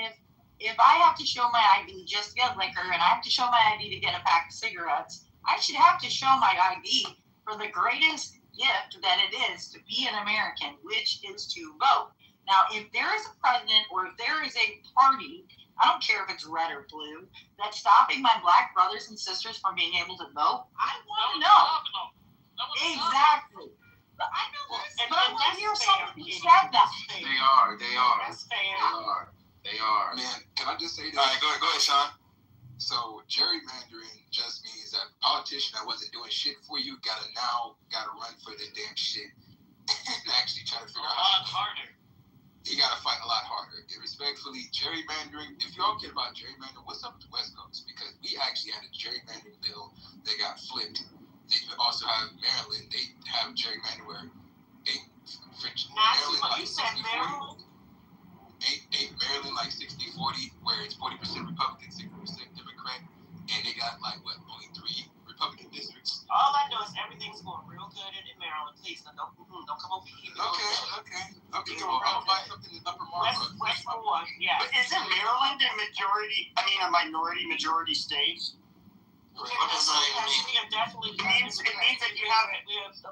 if I have to show my ID just to get liquor, and I have to show my ID to get a pack of cigarettes, I should have to show my ID for the greatest gift that it is to be an American, which is to vote. Now, if there is a president or if there is a party, I don't care if it's red or blue, that's stopping my black brothers and sisters from being able to vote, I want to know. Exactly. But I know this, but I want to hear someone who said that. They are. That's fair. They are. Man, can I just say this? All right, go ahead, Sean. So gerrymandering just means that a politician that wasn't doing shit for you gotta run for the damn shit and actually try to figure out how harder. You gotta fight a lot harder. Respectfully, gerrymandering. If y'all care about gerrymandering, what's up with the West Coast? Because we actually had a gerrymandering bill that got flipped. Then you also have Maryland. They have gerrymandering where Maryland like 60-40. Ain't Maryland like 60-40, where it's 40% Republican, 60% Democrat, and they got only 3 Republican districts. All I know is everything's going real good in Maryland. Please don't come over here. Okay. I'll buy something in Upper Marlboro. West Forward, yeah. But isn't Maryland a minority majority state? We have definitely. It means that you have a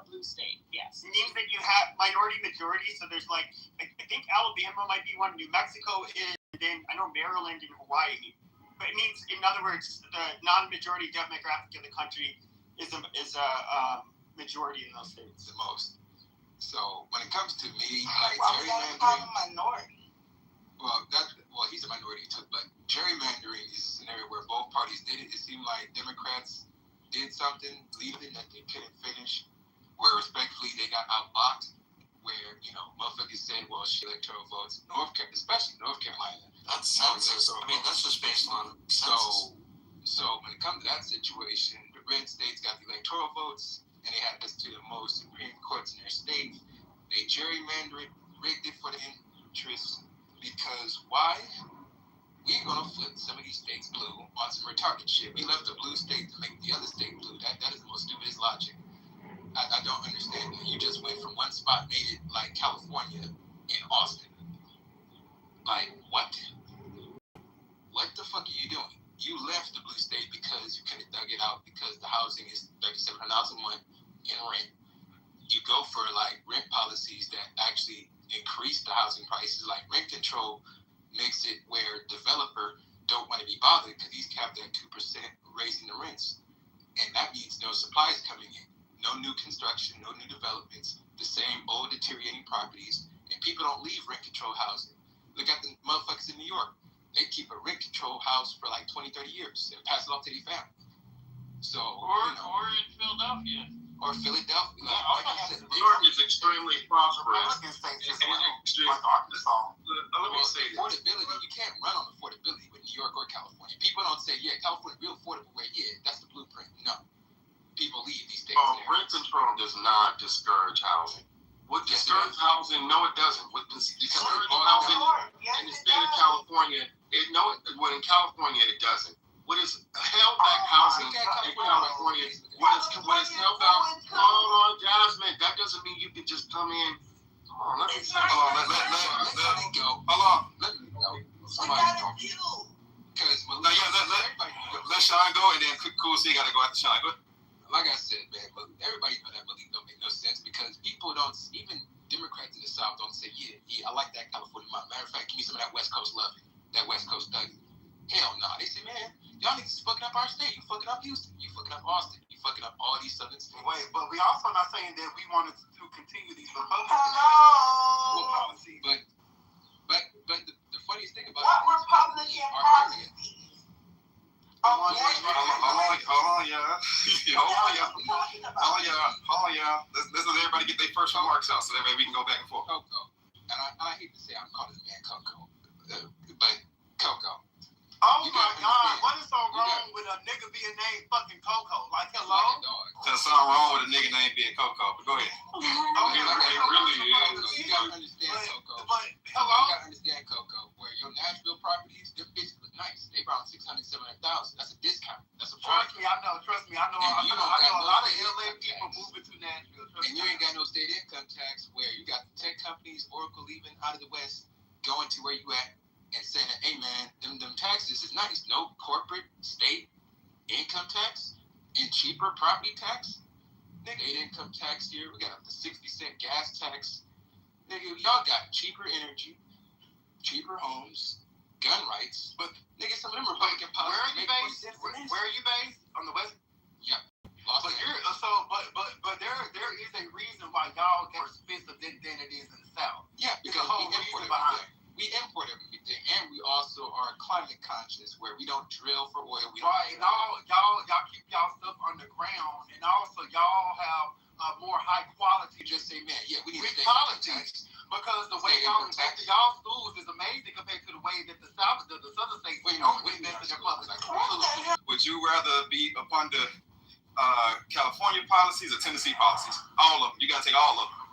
blue state. Yes. It means that you have minority majority. So there's I think Alabama might be one. New Mexico is. And then I know Maryland and Hawaii. But it means, in other words, the non-majority demographic in the country is a majority in those states. The most. So when it comes to me, like gerrymandering, minority. Well, he's a minority too. But gerrymandering is a scenario where both parties did it. It seemed like Democrats did something legally that they couldn't finish, where respectfully they got outboxed. Where motherfuckers said, "Well, she electoral votes." Especially North Carolina. That's census. I mean, that's just based on census. So when it comes to that situation, the red states got the electoral votes, and they had us to the most Supreme Courts in their states. They gerrymandered, rigged it for the interests, because why? We're gonna flip some of these states blue on some retarded shit. We left the blue state to make the other state blue. That is the most stupidest logic. I don't understand that. You just went from one spot, made it like California in Austin. Like, what? What the fuck are you doing? You left the blue state because you couldn't dug it out because the housing is $3,700 a month in rent. You go for like rent policies that actually increase the housing prices, like rent control makes it where developer don't want to be bothered because he's capped at 2% raising the rents. And that means no supplies coming in, no new construction, no new developments, the same old deteriorating properties, and people don't leave rent control housing. Look at the motherfuckers in New York. They keep a rent control house for like 20, 30 years and pass it off to their family. So, or in Philadelphia. Or Philadelphia. Like I said, New York is extremely prosperous. States It's like Arkansas. Let me say this. Affordability, you can't run on affordability with New York or California. People don't say, yeah, California real affordable, where, yeah, that's the blueprint. No. People leave these states. Rent control does not discourage housing. What discourages housing? No, it doesn't. What discourages housing in the state of California, in California it doesn't. What is held back housing in California? What is held back? Hold on, Jasmine. That doesn't mean you can just come in. Come on, let me say. Let me go. Hold on. Let me go. Somebody go. Because let Sean go, and then Cool C got to go after Sean. Go. Like I said, man, but everybody know that belief don't make no sense because people don't, even Democrats in the South don't say, yeah, I like that California model. Matter of fact, give me some of that West Coast love, that West Coast thugging. Hell no. They say, man, y'all niggas fucking up our state. You fucking up Houston. You fucking up Austin. You fucking up all these southern states. Wait, but we also not saying that we wanted to continue these Republican policies. But the funniest thing about what Republican policies? Hold on, y'all. Let's let everybody get their first remarks out so that way we can go back and forth. Coco. And I hate to say I'm calling this man Coco. But Coco. Oh my God, what is so wrong with a nigga being named fucking Coco? Like, hello? There's something wrong with a nigga named being Coco, but go ahead. Okay, it really is. You gotta understand Coco. But, hello? You gotta understand Coco, where your Nashville properties, their bitches was nice. They brought 600,000, 700,000. That's a discount. That's a Trust me, I know. I know a lot of LA people moving to Nashville. And you ain't got no state income tax where you got the tech companies, Oracle leaving out of the West, going to where you at, and saying, hey man, them taxes is nice. No corporate state income tax and cheaper property tax. Nigga, state income tax here. We got up to 60-cent gas tax. Nigga, y'all got cheaper energy, cheaper homes, gun rights. But nigga, some of them Republican policies. Where are you based? On the West? Yep. But there is a reason why y'all get more expensive than it is in the South. Yeah, because we import everything, and we also are climate conscious, where we don't drill for oil. And y'all keep y'all stuff underground, and also y'all have more high quality. Just say, man, yeah, we need to politics because the way y'all invest in y'all schools is amazing compared to the way that the southern states don't invest in their public schools. Would you rather be up under California policies or Tennessee policies? All of them. You gotta take all of them.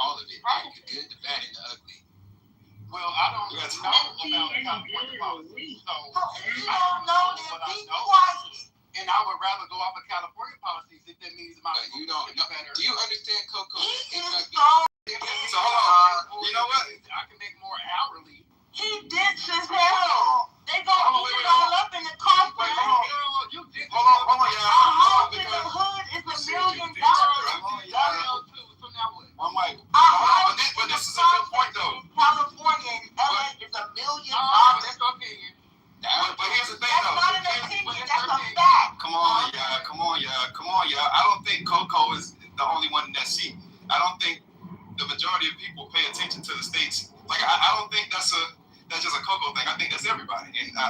All of it. Right. The good, the bad, and the ugly. Well, I don't know about California policy, so you don't know that. Be quiet. And I would rather go off of California policies if that means my you don't know better. Do you understand, Coco? He is so hold on. You know what? I can make more hourly. He ditched his hell. They gonna eat it all up in the conference. Hold on, y'all. A house in the hood is $1 million. But this is a good point, though. California and LA is $1 million. But here's the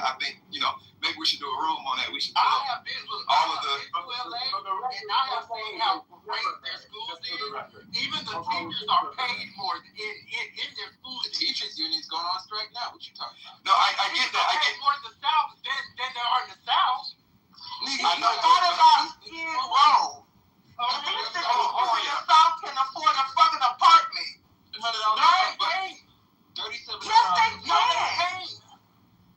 I think, maybe we should do a room on that. We should I have been all of the. to LA, and I have seen how great their schools is. Even the teachers are paid more in their schools. The teachers union's going on strike now. What you talking about? No, I get that. I get more in the South than there are in the South. Nigga, you thought about Skid Row. At least the people in the South can afford a fucking apartment. No, they can't. $37. Yes, they can.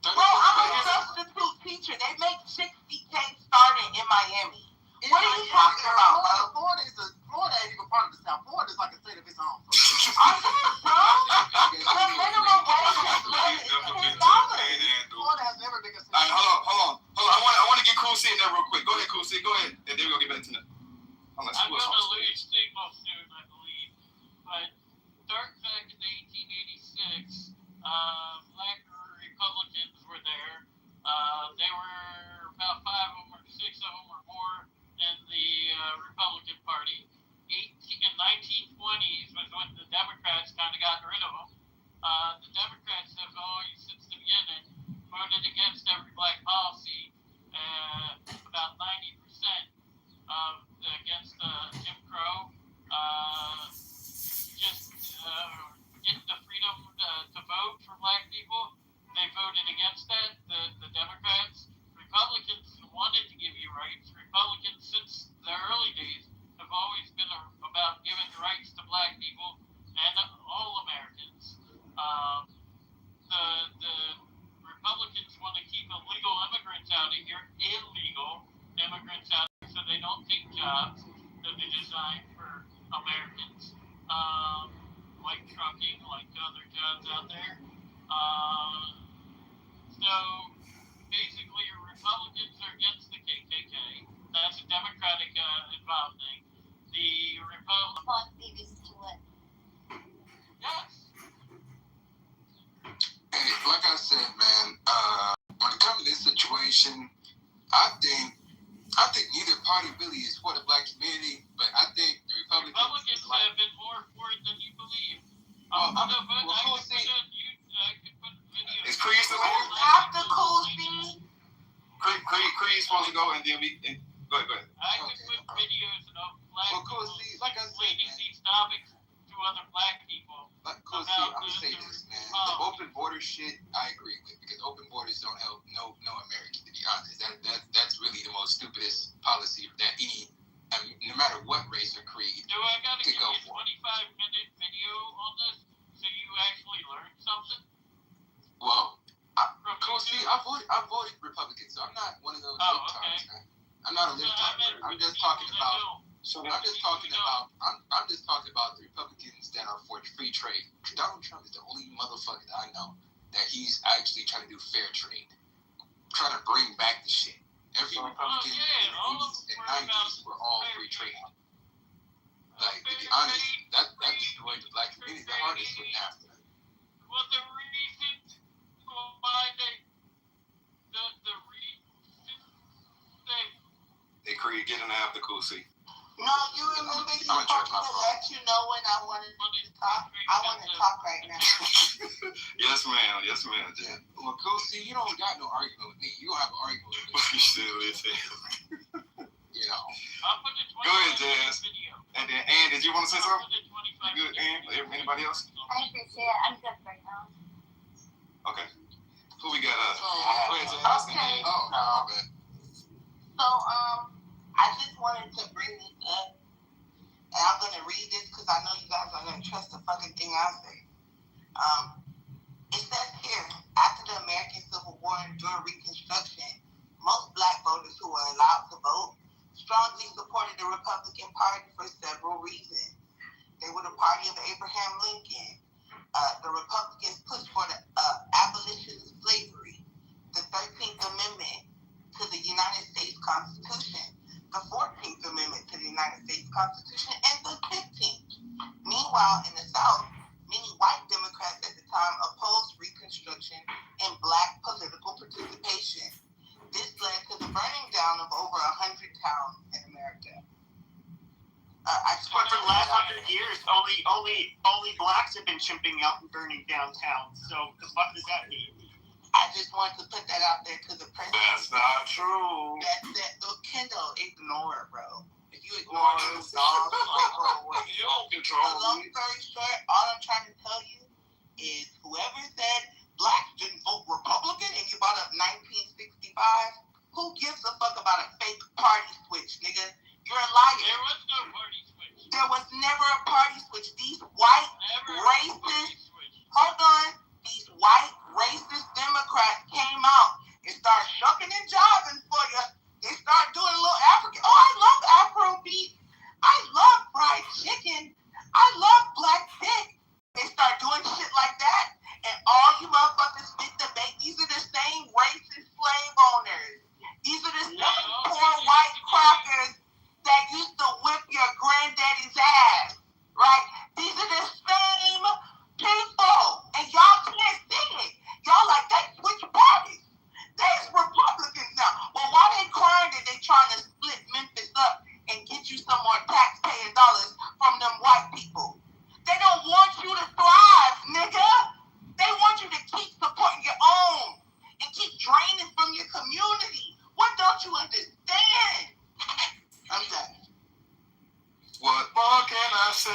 Bro, I'm a substitute teacher. They make $60K starting in Miami. What are you talking about, bro? Florida ain't even part of the South. Florida is like a state of its own. I guess, bro. The minimum wage is $10. Florida has never been a state. All right, hold on. I want to get Cool C in there real quick. Go ahead, Cool C. Go ahead, and then we're gonna get back to that. I'm going to lose signal soon, I believe. But start back in 1886, black Republicans were there. There were about 5 of them or 6 of them or more in the Republican Party. In 1920s was when the Democrats kind of got rid of them. The Democrats have always, since the beginning, voted against every black policy. About 90% against Jim Crow, getting the freedom to vote for black people. They voted against that. The Democrats, Republicans wanted to give you rights. Republicans, since the early days, have always been about giving rights to black people and all Americans. The Republicans want to keep illegal immigrants out of here, illegal immigrants out of here, so they don't take jobs that are designed for Americans, like trucking, like other jobs out there. So basically, Republicans are against the KKK. That's a Democratic involved thing. The Republicans to it. Yes. Hey, like I said, man, when it comes to this situation, I think neither party really is for the black community, but I think the Republicans have been more for it than you believe. Is Creed still here? After Cool C. Creed's supposed to go, and then we. Go ahead. I can put videos of black Cool C, like I said, man. these topics to other black people. Like Cool C, I'm gonna say this, man. The open border shit, I agree with, because open borders don't help no American, to be honest. That's really the most stupidest policy that no matter what race or creed, Do I gotta to give go you a for. 25-minute video on this so you actually learn something? Well, Cool C, I voted Republican, so I'm not one of those libtards. Okay. I'm not a libtard. I'm just talking about. I'm just talking about the Republicans that are for free trade. Donald Trump is the only motherfucker that I know that he's actually trying to do fair trade, trying to bring back the shit. Every Republican in the 80s and 90s were all free trade. Like, to be honest, that destroyed the black community the hardest with NAFTA. Well, the reason why Hey, Creed, get in after Cool C. No, you remember you told me to let you know when I wanted to talk. I want to talk right now. Yes, ma'am. Yes, ma'am, Jan. Well, Cool C, you don't got no argument with me. You don't have an argument with me. You still is here. You know. Go ahead, Jazz. And then, Ann, did you want to say something? You good, Ann? Anybody else? I appreciate it. I'm good right now. Okay. Who we got? Go ahead, Jazz. Okay. Oh, my bad. So, I just wanted to bring this up, and I'm going to read this because I know you guys are going to trust the fucking thing I say. It says here, after the American Civil War and during Reconstruction, most black voters who were allowed to vote strongly supported the Republican Party for several reasons. They were the party of Abraham Lincoln. The Republicans pushed for the abolition of slavery, the 13th Amendment to the United States Constitution, the 14th Amendment to the United States Constitution, and the 15th. Meanwhile, in the South, many white Democrats at the time opposed Reconstruction and black political participation. This led to the burning down of over 100 towns in America. For the last 100 years, only blacks have been chimping out and burning down towns. So what does that mean? I just wanted to put that out there to the president. That's not true. Kendall, ignore it, bro. If you ignore it, it's all like go away. You don't control Long me. story short, all I'm trying to tell you is whoever said blacks didn't vote Republican and you brought up 1965, who gives a fuck about a fake party switch, nigga? You're a liar. There was no party switch. There was never a party switch. These white, racist, hold on, these white, racist Democrats came out and started shucking and jiving for you. They started doing a little African. Oh, I love Afrobeat. I love fried chicken. I love black dick. They start doing shit like that, and all you motherfuckers fit the bait. These are the same racist slave owners. These are the same poor white crackers that used to whip your granddaddy's ass, right? These are the same people, and y'all can't see it. Y'all like, they switch parties. There's Republicans now. Well, why they crying that they trying to split Memphis up and get you some more taxpayer dollars from them white people? They don't want you to thrive, nigga. They want you to keep supporting your own and keep draining from your community. What don't you understand? I'm done. What more can I say?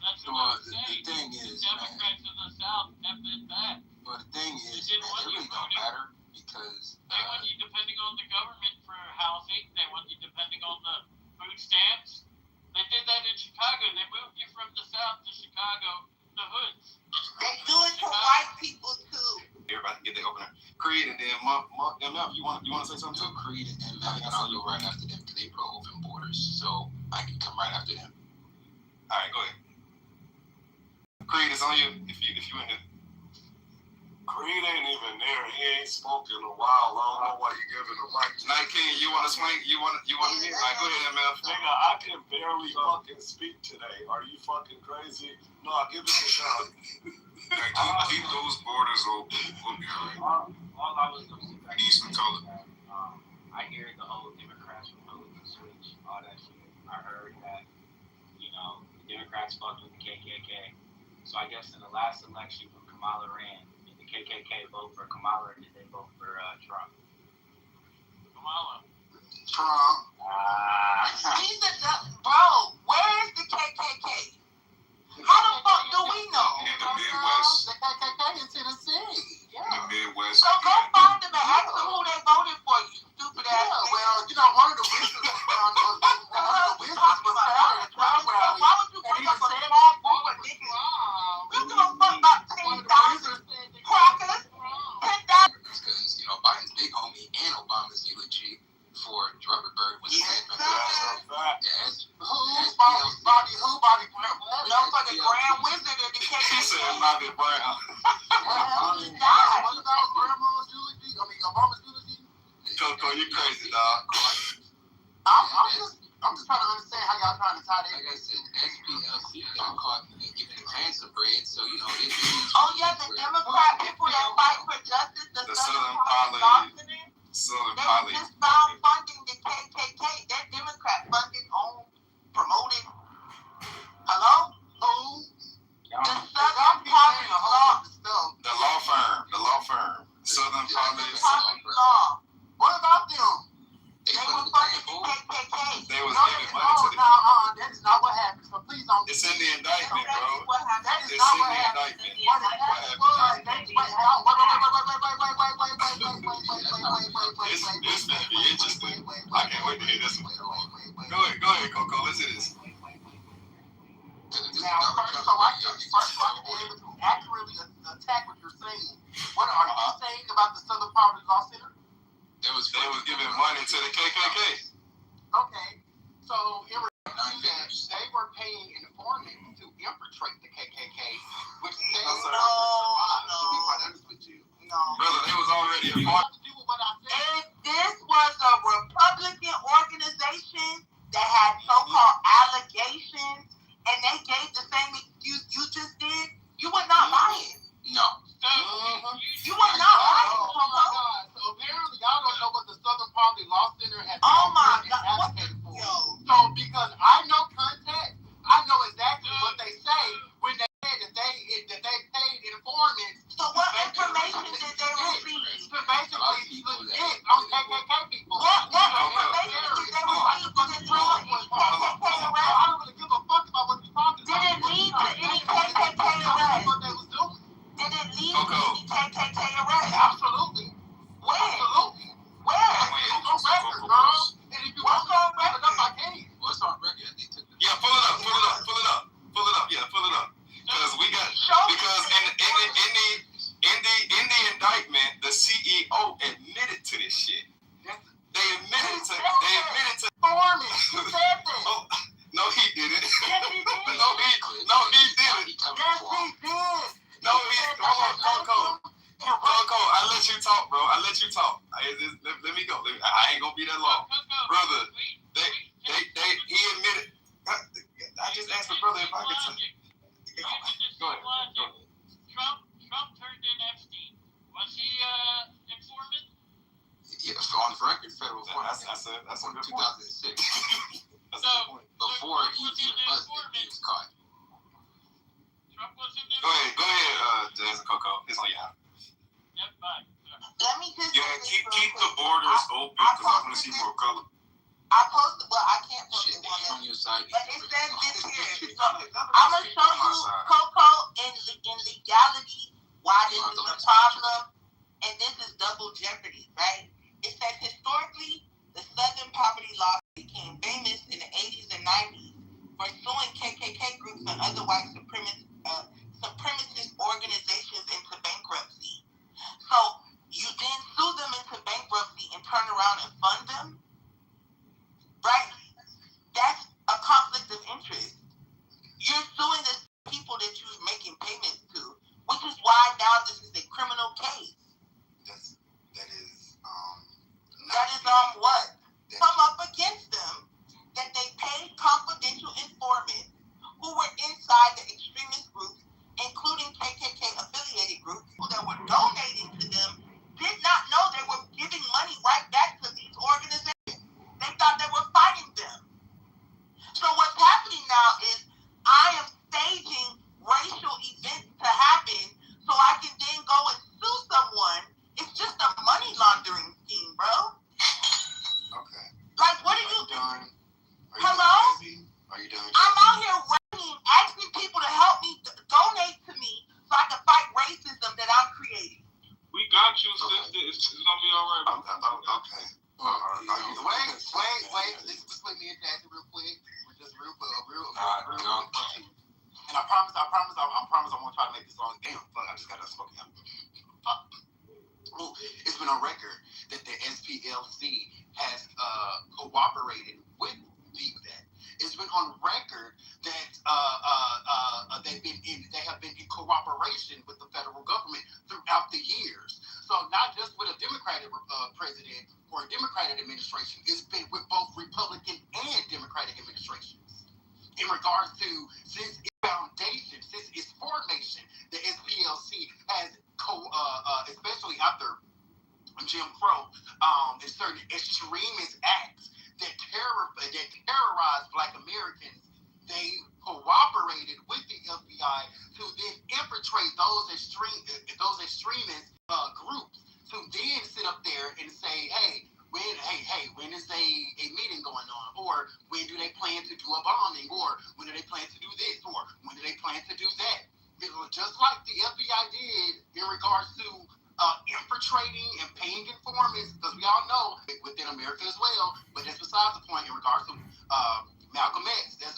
That's what the thing is, Democrats in the South have been bad. But the thing is, man, it really don't matter because they want you depending on the government for housing. They want you depending on the food stamps. They did that in Chicago. They moved you from the South to Chicago, the hoods. They do it to white people too. Everybody get their opener. Creed and then MF, you want to say something too? Creed and MF, and I'll go right after them because they pro open borders, so I can come right after them. All right, go ahead. Creed, it's on you. If you in the Creed ain't even there. He ain't spoken in a while. I don't know why you giving him mic. Night King, you want to swing? You want to? All right, go ahead, MF. Nigga, I can barely fucking speak today. Are you fucking crazy? No, give it a shot. Keep those borders open. We'll be all right. All I was going to say, Eastern color. I hear the whole Democrats Republican switch, all that shit. I heard that, the Democrats fucked with the KKK. So I guess in the last election when Kamala ran, did the KKK vote for Kamala or did they vote for Trump? Kamala. Trump. Bro, where is the KKK? How the fuck do we know? In the Midwest. The KKK in Tennessee. In the Midwest. So go find them and ask them who they voted for, you stupid ass. Yeah, well, one of the witnesses was found at a Trump rally. Why would you bring up a small group of niggas? We don't give a fuck about 10,000 crackers. 10,000. Because, Biden's big homie and Obama's eulogy for Rutherford was said. Yes. Bobby Brown? Motherfucking Grand Wizard of the KKK. He said Bobby Brown. He died. What about Grandma's eulogy? Obama's eulogy? Coco, you crazy, dog. I'm just trying to understand how y'all trying to tie that. Like I said, SPLC got caught giving the cancer bread, so it is. Oh yeah, the Democrat people that fight for justice, the Southern Poly. They just found funding the KKK. That Democrat funded, owned, promoted. Hello? Who? The Southern Poly Law. The law firm. Southern Poly Law. What about them? They were funding the KKK. They was giving money to the. That is not what happened. So please don't. It's in the indictment, bro. That is It's not in what the happened. indictment. This may be interesting. I can't wait to hear this one. Go ahead, Coco. Let's hear this. Now, first, so I can be able to accurately attack what you're saying. What are you saying about the Southern Poverty Law Center? They was giving money to the KKK. Okay, so in reality, they were paying informants to infiltrate the KKK, which they Brother, they was already a part. If this was a Republican organization that had so-called allegations, and they gave the same excuse you just did, you would not lie. No. You would not lie. So apparently, y'all don't know what the Southern Poverty Law Center has advocated for. So because I know context, I know exactly what they say when they said that they paid informants. So what information Let me go. I ain't gonna be that long, brother. He admitted. I just asked the brother if I could. Go ahead. Trump turned in Epstein. Was he informant? Yeah, on the record, federal informant. That's a good 2006. That's a good point. Before he was caught. Trump was in Go ahead, Jazz and Coco. It's on y'all. Yep, bye. Let me just keep the borders open because I want to see more color. I posted, well, I can't post it On your side. but it says this here. So I'm gonna show you Coco in legality why this is a problem, and this is double jeopardy, right? It says historically, the Southern poverty law became famous in the 80s and 90s for suing KKK groups and other white supremacist organizations into bankruptcy. So you then sue them into bankruptcy and turn around and fund them, right? That's a conflict of interest. You're suing the people that you're making payments to, which is why now this is a criminal case. That is what? Come up against them that they paid confidential informants who were inside the extremist groups, including KKK affiliated groups, that were donating to them, did not know they were giving money right back to these organizations. They thought they were fighting them. So what's happening now is I am staging racial events to happen so I can then go and sue someone. It's just a money laundering scheme, bro. Okay. Like, what are you doing? Hello? Are you done? I'm out here waiting, asking people to help me, donate to me so I can fight racism that I'm creating. We got you, sister. It's gonna be all right. Okay. Wait. Let's let me attack it real quick. Just real quick. And I promise I won't try to make this long. Damn, fuck, I just got done smoking. It's been on record that the SPLC has cooperated with VBAT. It's been on record that they have been in cooperation with the federal government throughout the years. So not just with a Democratic president or a Democratic administration, it's been with both Republican and Democratic administrations. In regards to since its foundation, since its formation, the SPLC has especially after Jim Crow, and certain extremist acts that terrorize Black Americans, they cooperated with the FBI to then infiltrate those extremist groups to then sit up there and say, when is a meeting going on, or when do they plan to do a bombing, or when do they plan to do this, or when do they plan to do that? It was just like the FBI did in regards to infiltrating and paying informants, because we all know within America as well, but that's besides the point in regards to Malcolm X. That's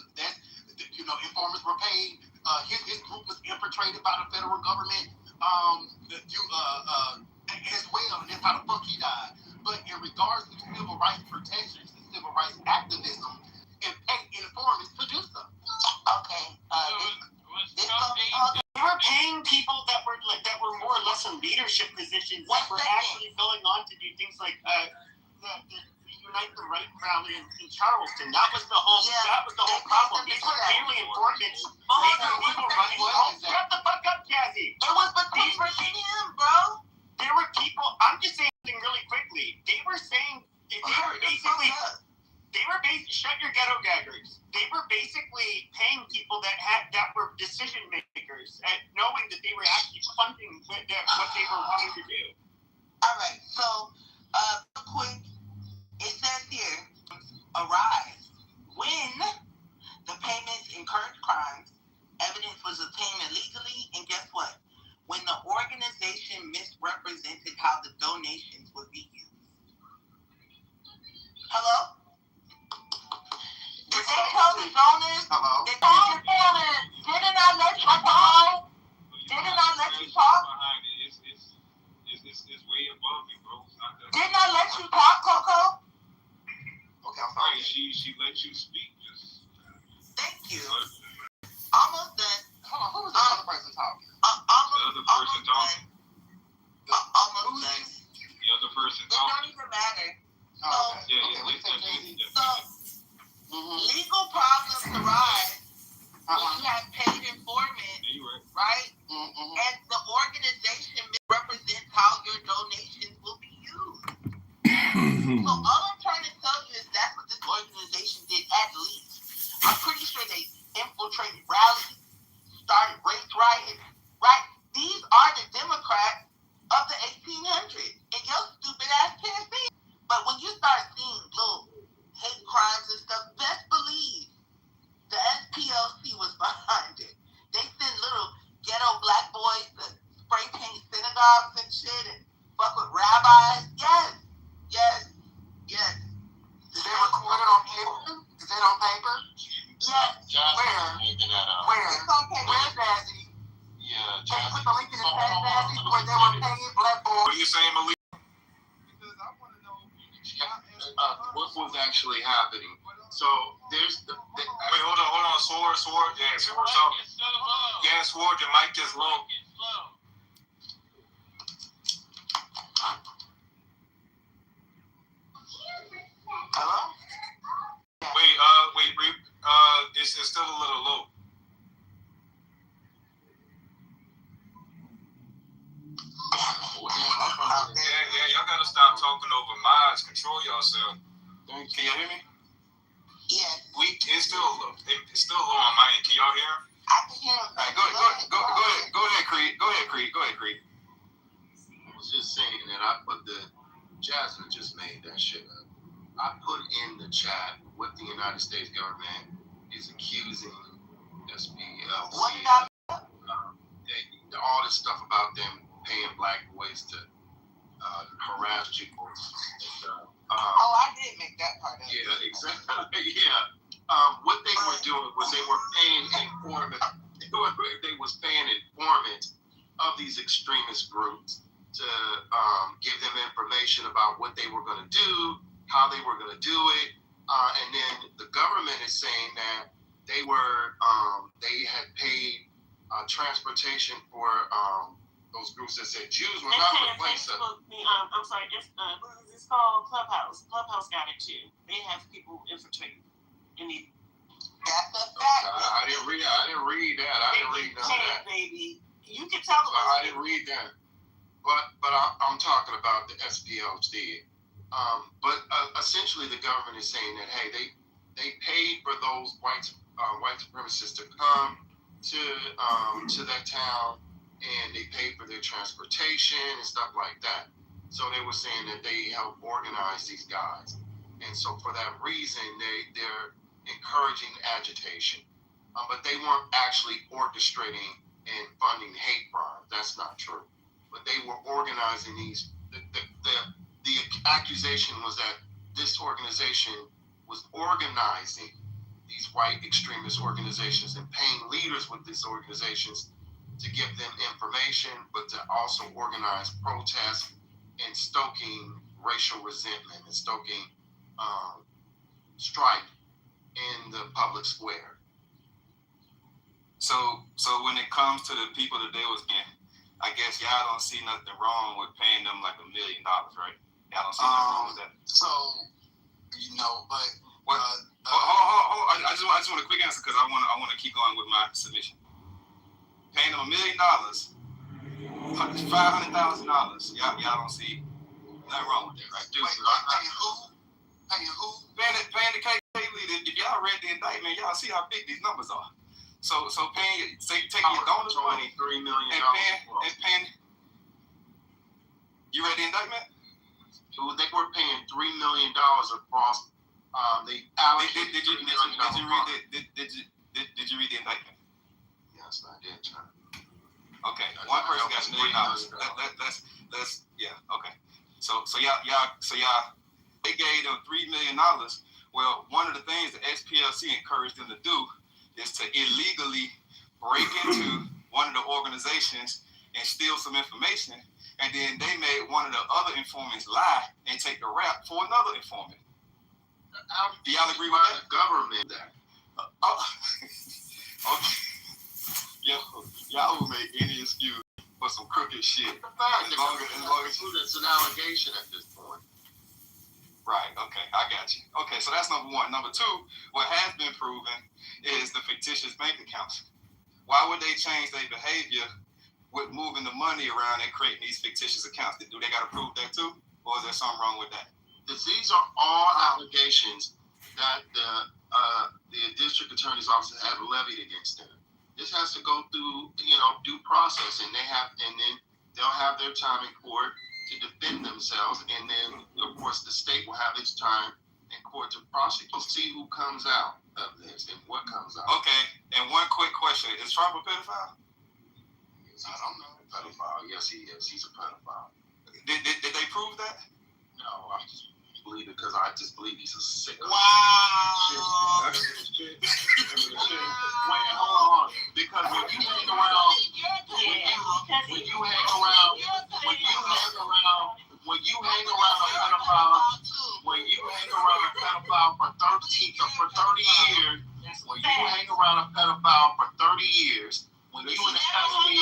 informants were paid. His group was infiltrated by the federal government as well, and that's how the fuck he died. But in regards to civil rights protections and civil rights activism, and pay informants to do so. Okay. They were paying people that were more or less in leadership positions that were actually going on to do things like the Unite the Right rally in Charleston. That was the whole problem. These were family informants. These were people running. Shut the fuck up, Jazzy. It was between him, bro. There were people. I'm just saying something really quickly. They were saying shut your ghetto gaggers. They were basically paying people that were decision makers, knowing that they were actually funding what they were wanting to do. All right. So, real quick, it says here, arise when the payments incurred crimes, evidence was obtained illegally, and guess what? When the organization misrepresented how the donations would be used. Hello? Did they tell the donors? Hello? Didn't I let you talk? Didn't I let you talk? It's way above you, bro. It's not that. Didn't I let you talk, Coco? Okay, I'm sorry. She let you speak. Just. Thank you. Almost done. Hold on, who was the other person talking? The other person talking. Almost done. The other person talking. matter. Oh, So, Yeah. legal problems arise when you have paid informant, right? And the organization misrepresents how your donations will be used. So all I'm trying to tell you is that's what this organization did at least. I'm pretty sure they infiltrated rallies, started race riots, right? These are the Democrats of the 1800s. And your stupid ass can't see it. But when you start seeing little hate crimes and stuff, best believe the SPLC was behind it. They sent little ghetto black boys to spray paint synagogues and shit and fuck with rabbis. Yes. Did they record it on paper? Is it on paper? Yes. Where? It's on paper. Where's Dazzy? Yeah, Can you put the link in the chat, Dazzy, where they were paying black boys? What are you saying, Malik? Because I want to know what was actually happening. So there's the Wait, hold on, Sword. Yeah, Sword. Sword, your mic is low. Hello? Wait, it's still a little low. Yeah, y'all gotta stop talking over mics. Control yourself. Can y'all hear me? Yeah. It's still low on my end. Can y'all hear? I can hear him. All right, go ahead, Creed. Go ahead, Creed. I was just saying that I put Jasmine just made that shit up. I put in the chat what the United States government is accusing SPLC of. All this stuff about them paying black boys to harass people. I did make that part up. Yeah, exactly. Yeah. What they were doing was they were paying informants. They was paying informants of these extremist groups to give them information about what they were going to do, how they were going to do it, and then the government is saying that they had paid transportation for those groups that said Jews were not replaced. I'm sorry, what is this called? Clubhouse. Clubhouse got it too. They have people infiltrating. That's a fact. I didn't read that. I didn't read none of that. Baby. You can tell them. I didn't read that. But I'm talking about the SPLC. But essentially, the government is saying that they paid for those white supremacists to come to that town, and they paid for their transportation and stuff like that. So they were saying that they helped organize these guys, and so for that reason, they're encouraging agitation. But they weren't actually orchestrating and funding hate crimes. That's not true. But they were organizing these. The accusation was that this organization was organizing these white extremist organizations and paying leaders with these organizations to give them information, but to also organize protests and stoking racial resentment and stoking strife in the public square. So when it comes to the people that they was getting, I guess y'all don't see nothing wrong with paying them like $1 million, right? Y'all don't see nothing wrong with that. So, but I just want a quick answer because I want to keep going with my submission. Paying them $1 million, $500,000. Y'all don't see nothing wrong with that, right? Paying who? Paying the KK leader. If y'all read the indictment, y'all see how big these numbers are. So taking your donors' money $3 million and paying. You read the indictment? They were paying $3 million across the allocated. Did you read the indictment? Yes, I did. Okay, one person got $1 million. That's yeah. Okay, so y'all they gave them $3 million. Well, one of the things the SPLC encouraged them to do is to illegally break into one of the organizations and steal some information, and then they made one of the other informants lie and take the rap for another informant. Do y'all agree with that? The government that. Okay. Y'all will make any excuse for some crooked shit. It's an allegation at this point. I got you. Okay, so that's number one. Number two, what has been proven is the fictitious bank accounts. Why would they change their behavior with moving the money around and creating these fictitious accounts? Do they got to prove that too? Or is there something wrong with that? These are all allegations that the district attorney's office have levied against them. This has to go through, due process, and then they'll have their time in court to defend themselves, and then of course the state will have its time in court to prosecute. We'll see who comes out of this and what comes out. Okay, and one quick question: is Trump a pedophile? I don't know. Pedophile? Yes, he is. He's a pedophile. Did they prove that? No, I just believe it because I just believe he's a sicko. Wow. Wait, hold on. Because when you hang around, when you hang around a pedophile for 30 years, when you hang around a pedophile for 30 years, when you and Epstein,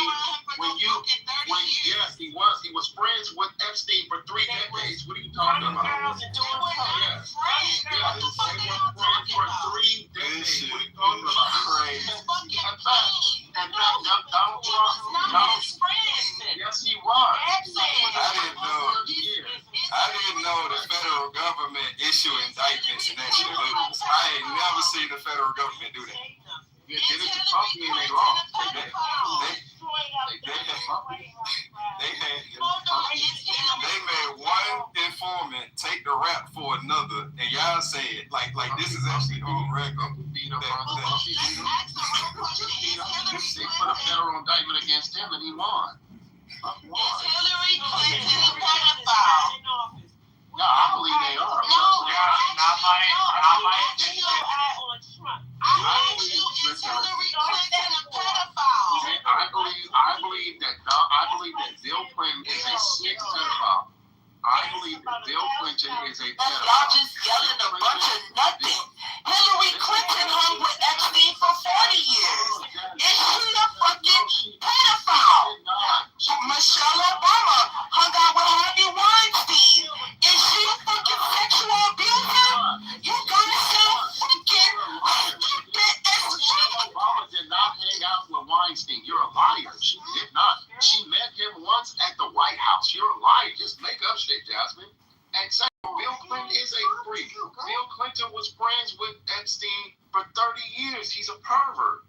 yes, he was friends with Epstein for 3 decades. What are you talking about? Yes. They were friends for 3 decades. What are you talking about? Crazy. In fact, Donald Trump, yes, he was. I didn't know the federal government issue indictments and that shit. I ain't never seen the federal government do that. They did it to Trump and they lost. They made one informant take the rap for another, and y'all say it like this is actually on record. They put a federal indictment against him and he won. Hillary Clinton a pedophile? No, I believe they are. I believe that Bill Clinton is a sick pedophile. I believe that Bill Clinton is a pedophile. Y'all just yelling a bunch of nothing. Hillary Clinton hung with Epstein for 40 years. Is she a fucking pedophile? Michelle Obama hung out with Harvey Weinstein. Is she a fucking sexual abuser? You gotta say fucking stupid as shit. Obama did not hang out with Weinstein. You're a liar. She did not. She met him once at the White House. You're a liar. Just make up shit, Jasmine. And second, Bill Clinton is a freak. Bill Clinton was friends with Epstein for 30 years. He's a pervert.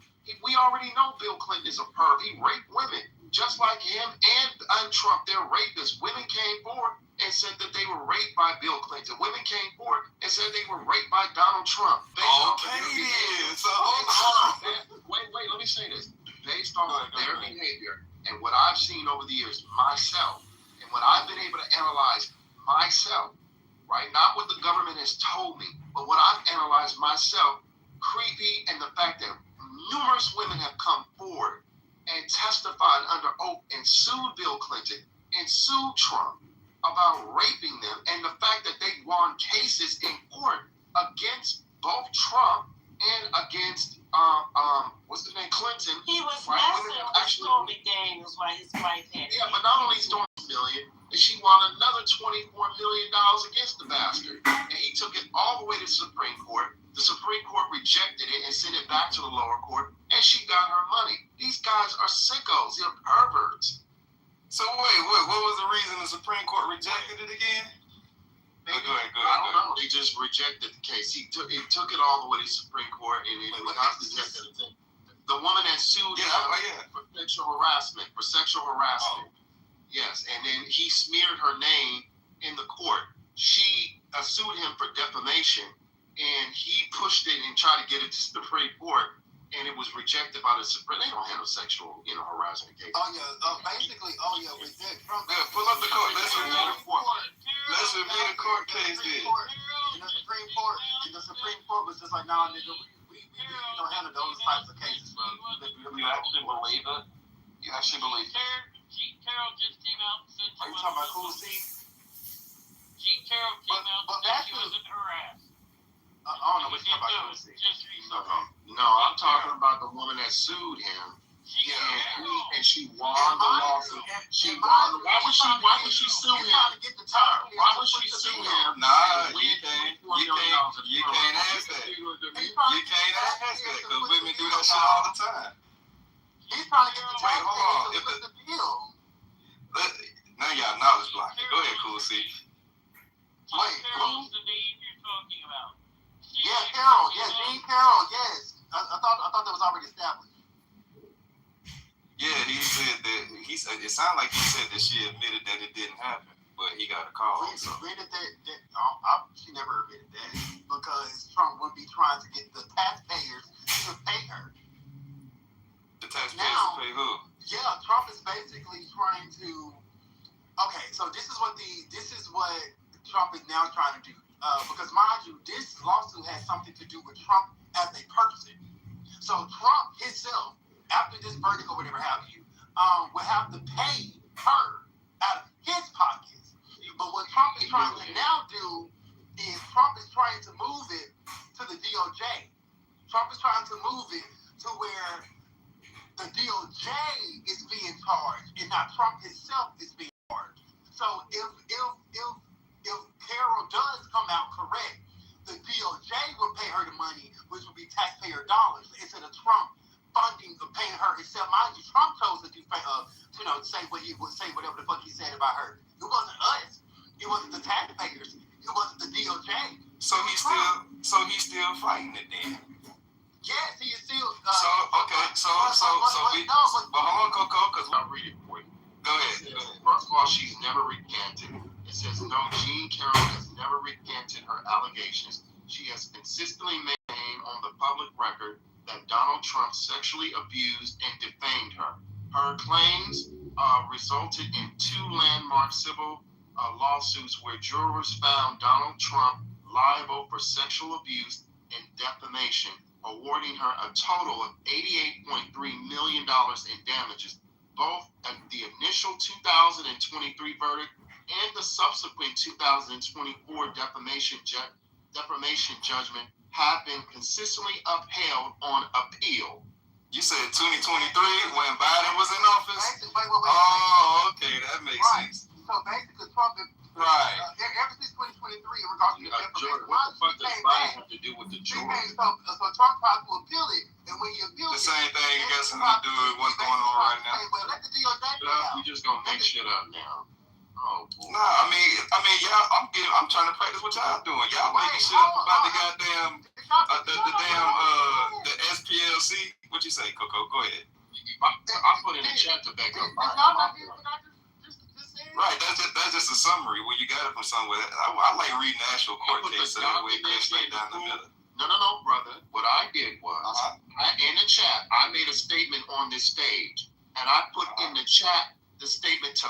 We already know Bill Clinton is a perv. He raped women. Just like him and Trump, they're rapists. Women came forward and said that they were raped by Bill Clinton. Women came forward and said they were raped by Donald Trump. Wait, let me say this. Based on their behavior and what I've seen over the years myself, and what I've been able to analyze myself, right? Not what the government has told me, but what I've analyzed myself, creepy, and the fact that numerous women have come forward and testified under oath and sued Bill Clinton and sued Trump about raping them, and the fact that they won cases in court against both Trump and against what's the name, Clinton. He was messing with Stormy Daniels while his wife had it. Yeah, but not only Stormy million, and she won another $24 million against the bastard, and he took it all the way to the Supreme Court. The Supreme Court rejected it and sent it back to the lower court, and she got her money. These guys are sickos. They're perverts. So wait, what was the reason the Supreme Court rejected it again? Go ahead. I don't know. They just rejected the case. He took it all the way to the Supreme Court, and it got rejected. The woman that sued him for sexual harassment. Yes, and then he smeared her name in the court. She sued him for defamation, and he pushed it and tried to get it to the Supreme Court, and it was rejected by the Supreme. They don't handle sexual, harassment cases. We did. Pull up the court. Let's review the court case then. The Supreme Court was just like, nah, nigga, we don't handle those types of cases, bro. You actually believe it? You actually believe it? Gene Carroll just came out and said Are you talking about Cool C? Gene Carroll came out and said she wasn't harassed. I don't know what you're talking about, Cool C. No, I'm talking about the woman that sued him. And she won the lawsuit. Why would she sue him? Why would she sue him? Nah, you Wait, Carol's the name you're talking about. Yeah, Carol. Yes, Jean Carroll. Yes. I thought that was already established. Yeah, he said that it sounded like he said that she admitted that it didn't happen, but he got a call. Admitted she never admitted that because Trump would be trying to get the taxpayers to pay her. The taxpayers to pay who? Yeah, Trump is basically trying to. Okay, so this is what Trump is now trying to do. Because mind you, this lawsuit has something to do with Trump as a person. So Trump himself, after this verdict or whatever have you, will have to pay her out of his pockets. But what Trump is trying to now do is Trump is trying to move it to the DOJ. Trump is trying to move it to where the DOJ is being charged and not Trump himself is being charged. So if Carol does come out correct, the DOJ will pay her the money, which will be taxpayer dollars, instead of Trump funding or paying her himself. Mind you, Trump chose to do, say what he would say, whatever the fuck he said about her. It wasn't us. It wasn't the taxpayers. It wasn't the DOJ. So he's still fighting it then. Yes, he is still. But hold on, Coco, because I'll read it for you. Go ahead. First of all, she's never recanted. It says, no, Jean Carroll has never recanted her allegations. She has consistently maintained on the public record that Donald Trump sexually abused and defamed her. Her claims resulted in 2 landmark civil lawsuits where jurors found Donald Trump liable for sexual abuse and defamation, awarding her a total of $88.3 million in damages. Both the initial 2023 verdict and the subsequent 2024 defamation judgment have been consistently upheld on appeal. You said 2023 when Biden was in office? Wait. Oh, okay, that makes sense. So basically, Trump is right. Ever since 2023, in regards to the defamation, what the fuck does Biden have to do with the jury? So Trump tried to appeal it, and when he appealed the same thing got something to do with what's going on right now. Well, let the DOJ play out. We just gonna make shit up now. Oh boy. Nah, I mean, y'all. I'm trying to practice what y'all doing. Y'all making shit up about the goddamn, the SPLC. What you say, Coco? Go ahead. I put in the chat to back up. Right, that's just a summary where you got it from somewhere. I like reading the actual court case so that way it goes straight down the middle. No, brother. What I did was, in the chat, I made a statement on this stage, and I put in the chat the statement to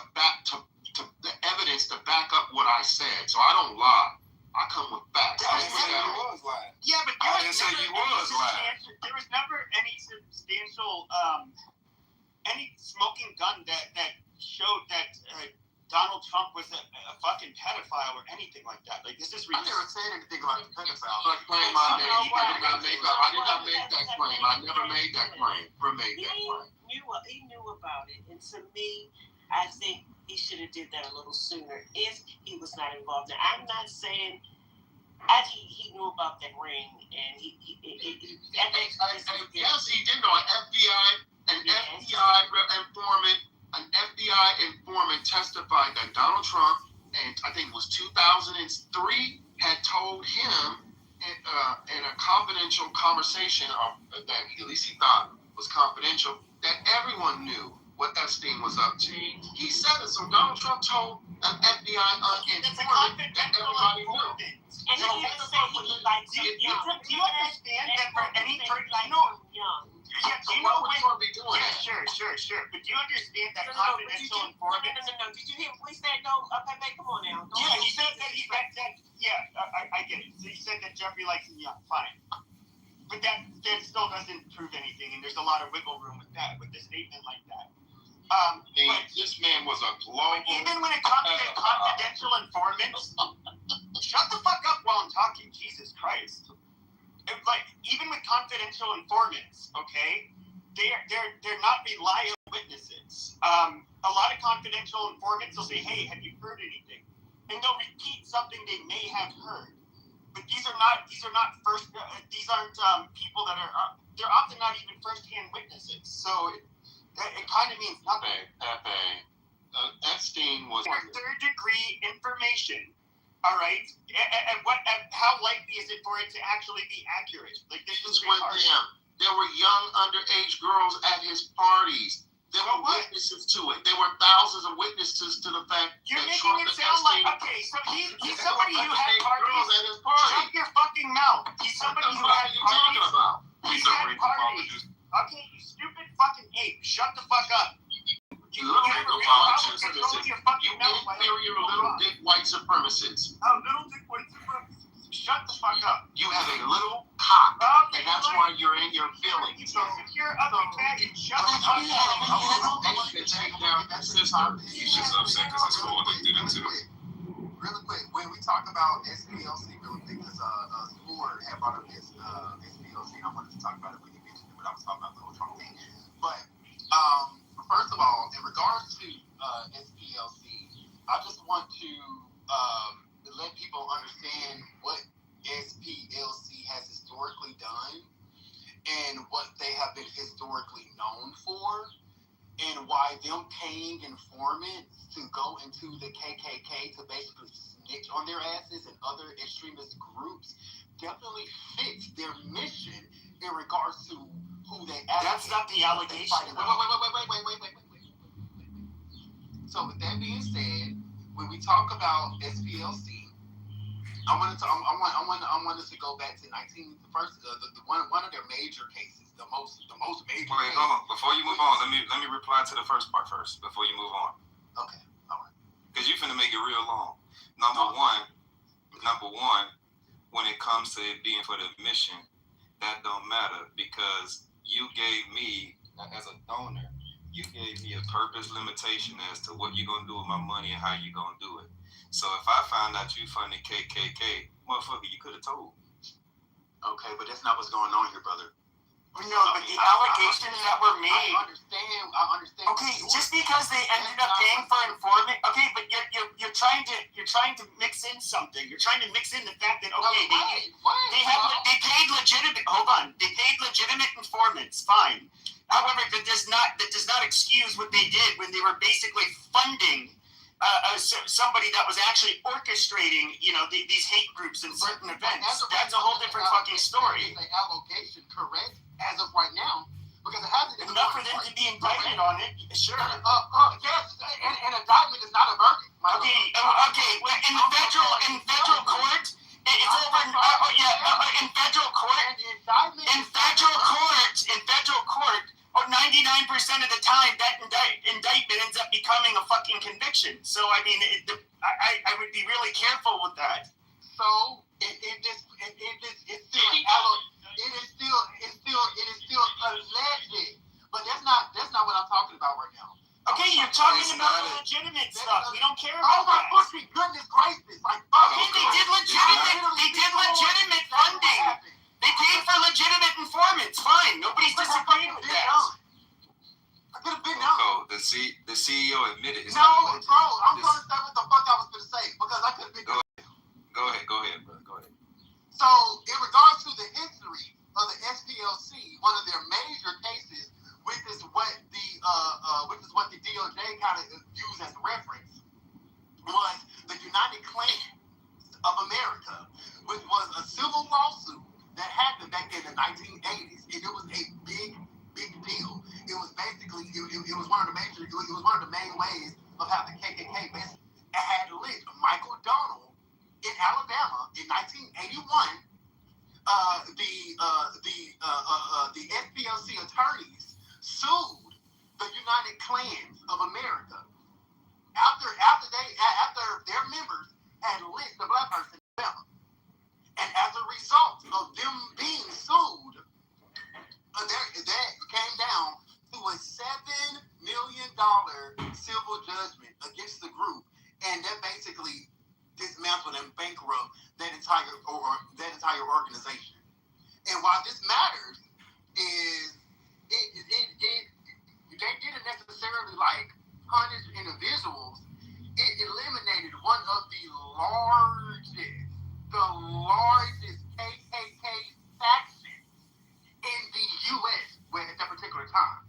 the evidence to back up what I said. So I don't lie. I come with facts. I didn't say you was lying. Yeah, but I didn't say you was lying. There was never any substantial, any smoking gun that showed that Donald Trump was a fucking pedophile or anything like that. Like, this is ridiculous. I never said anything about the pedophile. I did not make that claim. I never made that claim. Never made that claim. He knew about it, and to me, I think he should have did that a little sooner if he was not involved. Now, I'm not saying he knew about that ring, and yes, he did know. An FBI informant testified that Donald Trump, and I think it was 2003, had told him in a confidential conversation that at least he thought was confidential, that everyone knew what Epstein was up to. He said it, so Donald Trump told an FBI informant that everybody knew. And do you understand that for any person, do you know what be doing? Yeah, sure. But do you understand that confidential informant? No. Did you hear him? We said no. Okay, come on now. Yeah, he said that. I get it. So he said that Jeffrey likes him young. Fine. But that still doesn't prove anything, and there's a lot of wiggle room with that, with a statement like that. This man was a global. Even when it comes to confidential informants, shut the fuck up while I'm talking. Jesus Christ. Even with confidential informants, okay, they're not reliable witnesses. A lot of confidential informants will say, "Hey, have you heard anything?" And they'll repeat something they may have heard. But these aren't people that are. They're often not even first-hand witnesses. So it kind of means nothing. Epstein was third-degree information All right, and how likely is it for it to actually be accurate? Like this is went down. There were young underage girls at his parties. There were witnesses to it. There were thousands of witnesses to the fact you're that making Trump it sound like so he's somebody who had parties. At his party. Shut your fucking mouth. He's somebody who had parties. About? He's had parties. Okay, you stupid fucking ape. Shut the fuck up. You little have a real problem controlling your fucking mouth. Inferior little dick white supremacists. Oh, little dick white supremacists. Shut the fuck up. You have a little cock, and that's why you're in your feelings. So if you're ugly faggot, shut the fuck up. He's just upset because his phone did it too. Really quick, when we talk about SPLC, really quick, because Sport had brought up this SPLC, and I wanted to talk about it when you mentioned it, but I was talking about the whole Trump thing. But first of all, in regards to SPLC, I just want to let people understand what SPLC has historically done and what they have been historically known for, and why them paying informants to go into the KKK to basically snitch on their asses and other extremist groups definitely fits their mission in regards to who they advocate. That's not the allegation. Wait. So with that being said, when we talk about SPLC, I want us to go back to one of their major cases, the most major. Wait, hold on. Before you move on, let me reply to the first part first. Before you move on. Okay, all right. Because you finna make it real long. Number one, when it comes to it being for the mission, that don't matter because you gave me as a donor, you gave me a purpose limitation as to what you're gonna do with my money and how you gonna do it. So if I found out you funded KKK, motherfucker, you could have told. Okay, but that's not what's going on here, brother. No, but the allegations that were made. I understand. Okay, just because they ended up paying for informant. Okay, but you're trying to mix in something. You're trying to mix in the fact that they paid legitimate. Hold on, they paid legitimate informants. Fine. However, that does not excuse what they did when they were basically funding somebody that was actually orchestrating, these hate groups and certain events. That's a whole different fucking story. Is the allegation correct as of right now? Because it hasn't been enough for them to be indicted on it. Sure. Yes, an indictment is not a verdict. Okay. Well, in federal court, it's over. In federal court, in federal court. 99% of the time, that indictment ends up becoming a fucking conviction. So, I mean, I would be really careful with that. So, it is still alleged, but that's not what I'm talking about right now. Okay, you're talking about the legitimate stuff. We don't care about Oh that. my fucking goodness gracious! Okay, they did legitimate funding. They paid for legitimate informants. Fine. Nobody's disagreeing with that. I could have been done. The CEO admitted it's no, bro. I'm trying to say what the fuck I was going to say because I could have been done. Go ahead, bro. Go ahead. So, in regards to the history of the SPLC, one of their major cases, which is what the DOJ kind of used as reference, was the United Klans of America, which was a civil lawsuit that happened back in the 1980s, and it was a big deal. It was basically it was one of the main ways of how the KKK basically had lit Michael Donald in Alabama in 1981. The SPLC attorneys sued the United Klans of America after their members had lit the black person in Alabama. And as a result of them being sued, that came down to a $7 million civil judgment against the group, and that basically dismantled and bankrupt that entire organization. And why this matters is they didn't necessarily punish individuals. It eliminated one of the largest KKK factions in the U.S. at that particular time.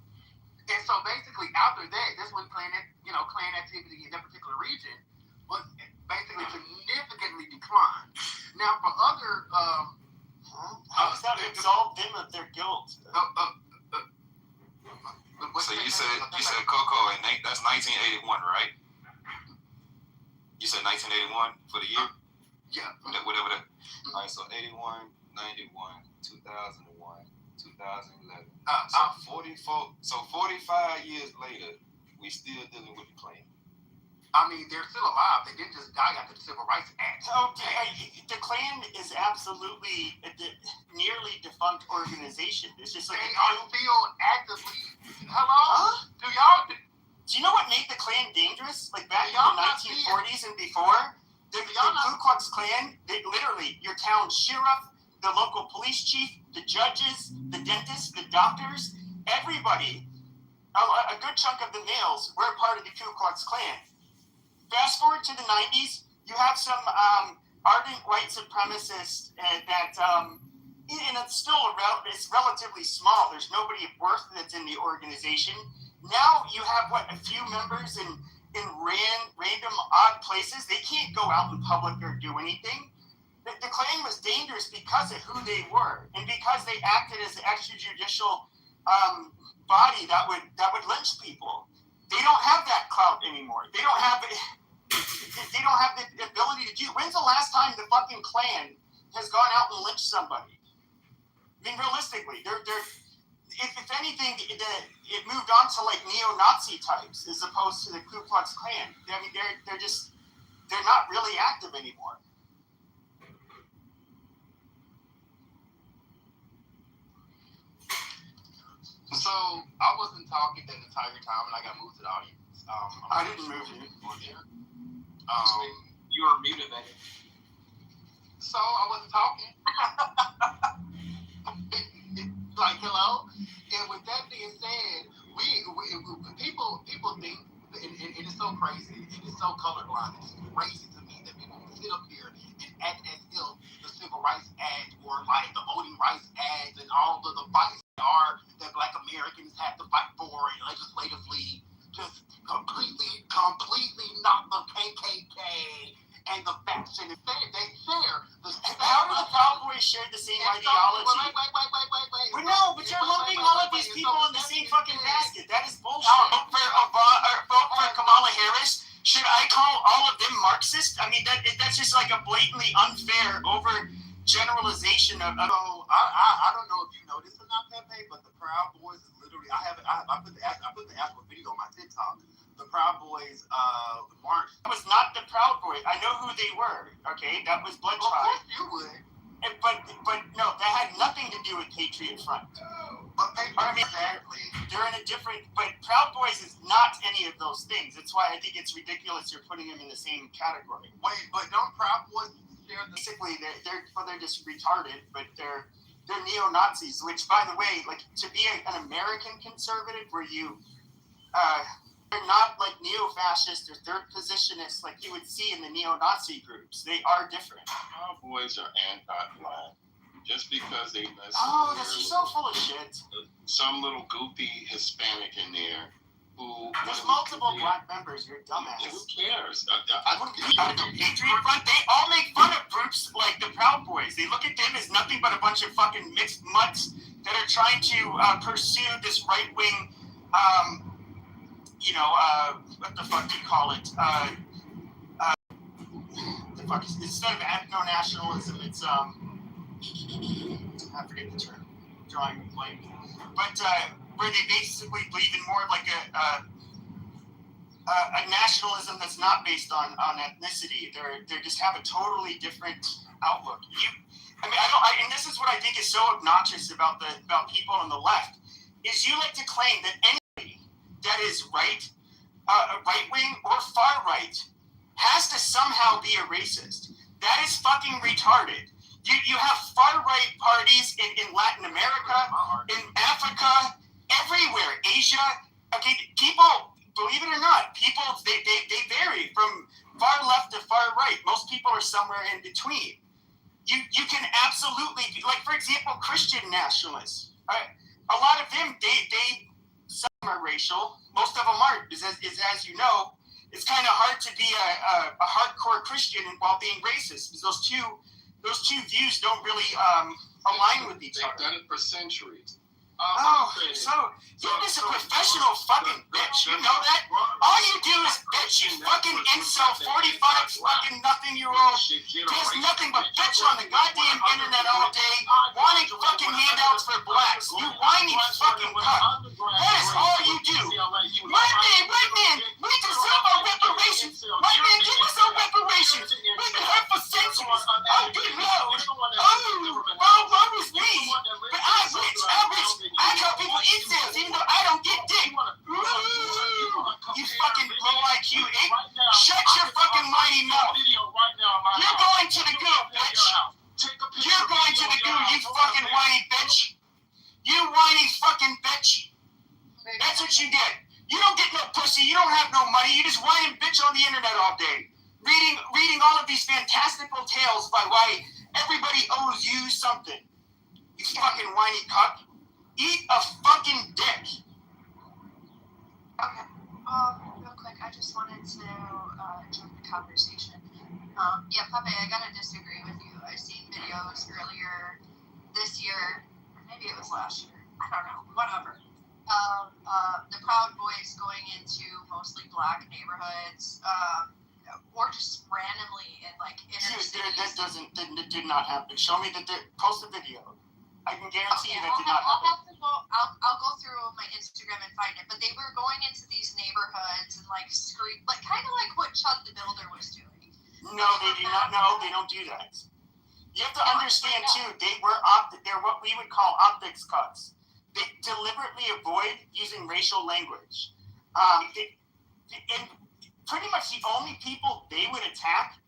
And so basically after that, that's when clan activity in that particular region was basically significantly fine. Now for other, how does that absolve them of their guilt? So you said Coco, and that's 1981, right? You said 1981 for the year? Yeah. Whatever that. All right, so 81, 91, 2001, 2011. So 45 years later, we still dealing with the claim. I mean, they're still alive. They didn't just die after the Civil Rights Act. So the Klan is absolutely a nearly defunct organization. It's just like they are still actively. Hello? Huh? Do you know what made the Klan dangerous? Like back in the 1940s and before, the Ku Klux Klan, literally your town sheriff, the local police chief, the judges, the dentists, the doctors, everybody, a good chunk of the males were part of the Ku Klux Klan. Fast forward to the 90s, you have some ardent white supremacists that, and it's still it's relatively small. There's nobody of worth that's in the organization. Now you have a few members in random odd places. They can't go out in public or do anything. The Klan was dangerous because of who they were and because they acted as an extrajudicial body that would lynch people. They don't have that clout anymore. They don't have the ability to do. When's the last time the fucking Klan has gone out and lynched somebody? I mean, realistically, if anything, it moved on to like neo-Nazi types as opposed to the Ku Klux Klan. I mean, they're not really active anymore. So I wasn't talking that entire time, and I got moved to the audience. I didn't move you. You were muted then. So I wasn't talking. Like, hello? And with that being said, people think, and it's so crazy, and it's so colorblind, it's crazy to me that people can sit up here and act as if the Civil Rights Act or like the Voting Rights Act and all of the fights that Black Americans had to fight for and legislatively just completely knock the KKK and the faction. They share the same. How do the Proud Boys share the same ideology? Wait. No, but you're lumping all of these people in the same fucking basket. That is bullshit. Vote for Kamala Harris. Should I call all of them Marxist? I mean, that's just like a blatantly unfair overgeneralization of. So I don't know if you know this or not, Pepe, but the Proud Boys is literally. I put the actual video on my TikTok. The Proud Boys march. That was not the Proud Boys. I know who they were. Okay, that was Blood Tribe. Of course you would. But no, that had nothing to do with Patriot Front. But exactly. They're in a different. But Proud Boys is not any of those things. That's why I think it's ridiculous you're putting them in the same category. Wait, but don't Proud Boys share the? Basically, they're just retarded, but they're neo-Nazis. Which, by the way, like to be an American conservative, where you they're not like neo-fascist or third positionists like you would see in the neo-Nazi groups. They are different. Proud Boys are anti-black. Just because they mess with this is so full of shit. Some little goofy Hispanic in there who... There's multiple black members. You're a dumbass. Who cares? Patriot Front, they all make fun of groups like the Proud Boys. They look at them as nothing but a bunch of fucking mixed mutts that are trying to pursue this right-wing... what the fuck do you call it? Instead of ethno-nationalism, it's, I forget the term, drawing a blank. But where they basically believe in more of like a nationalism that's not based on ethnicity. They just have a totally different outlook. And this is what I think is so obnoxious about people on the left, is you like to claim that anybody that is right wing or far right has to somehow be a racist. That is fucking retarded. You have far right parties in Latin America, in Africa, everywhere, Asia. Okay, people, believe it or not, people they vary from far left to far right. Most people are somewhere in between. You can absolutely, like for example, Christian nationalists. A lot of them, some are racial. Most of them aren't, as you know. it's kind of hard to be a hardcore Christian while being racist, because those two views don't really align with each other. They've done it for centuries. So you're just a professional fucking bitch. You know that? All you do is bitch. You fucking incel 45 fucking nothing-year-old. There's nothing but bitch on the goddamn internet all day, wanting fucking handouts for blacks. You whiny fucking cunt. That is all you do. White man, we deserve our reparations. White man, give us our reparations. We've been hurt for centuries. Oh, good lord. Oh, woe is me. But I'm rich. I tell people incels even though I don't get dick. You fucking low IQ ape. Shut your fucking whiny mouth. You're going to the goo, bitch. You're going to the goo, you fucking whiny bitch. You whiny fucking bitch. That's what you get. You don't get no pussy. You don't have no money. You just whine and bitch on the internet all day. Reading all of these fantastical tales by why everybody owes you something. You fucking whiny cuck. Eat a fucking dick. Okay. Real quick, I just wanted to join the conversation. Yeah, Pepe, I gotta disagree with you. I've seen videos earlier this year, or maybe it was last year. I don't know. Whatever. The Proud Boys going into mostly black neighborhoods, or just randomly in like inner cities. That did not happen. Show me post a video. I can guarantee you that did not happen. I'll go through my Instagram and find it. But they were going into these neighborhoods and like kind of like what Chud the Builder was doing. No, they do not. No, they don't do that. You have to understand too. They're what we would call optics cuts. They deliberately avoid using racial language. And pretty much the only people they would attack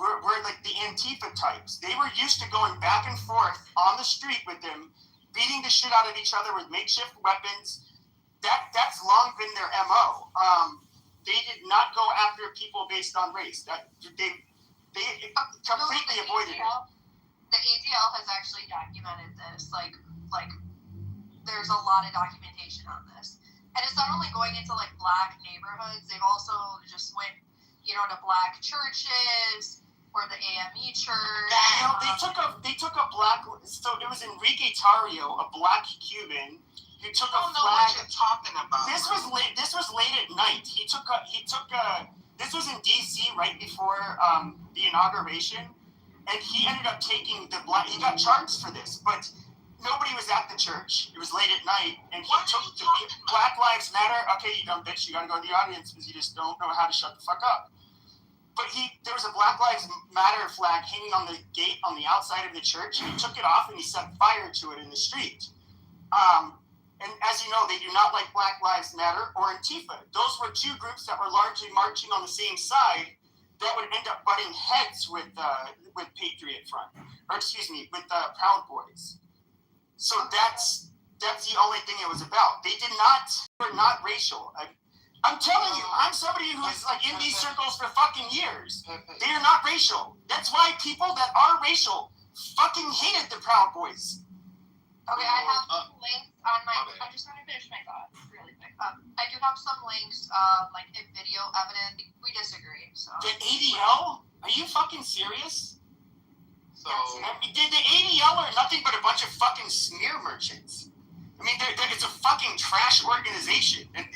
were like the Antifa types. They were used to going back and forth on the street with them, beating the shit out of each other with makeshift weapons. That's long been their MO. They did not go after people based on race. They completely avoided it. The ADL has actually documented this. Like there's a lot of documentation on this. And it's not only going into like black neighborhoods, they've also just went, to black churches, or the AME church. They took a black. So it was Enrique Tarrio, a black Cuban, who took a flag. I don't know what you're talking about. This was late at night. He took a. This was in D.C. right before the inauguration, and he ended up taking the black. He got charged for this, but nobody was at the church. It was late at night, and he took the Black Lives Matter. Okay, you dumb bitch, you gotta go to the audience because you just don't know how to shut the fuck up. But there was a Black Lives Matter flag hanging on the gate on the outside of the church, and he took it off and he set fire to it in the street. And as you know, they do not like Black Lives Matter or Antifa. Those were two groups that were largely marching on the same side that would end up butting heads with Patriot Front, with Proud Boys. So that's the only thing it was about. They were not racial. I'm telling you, I'm somebody who's like in these circles for fucking years. They are not racial. That's why people that are racial fucking hated the Proud Boys. Okay, I have some links on my. I'm just trying to finish my thought really quick. I do have some links, like in video evidence. We disagree. So the ADL? Are you fucking serious? So the ADL are nothing but a bunch of fucking smear merchants. I mean, it's a fucking trash organization, and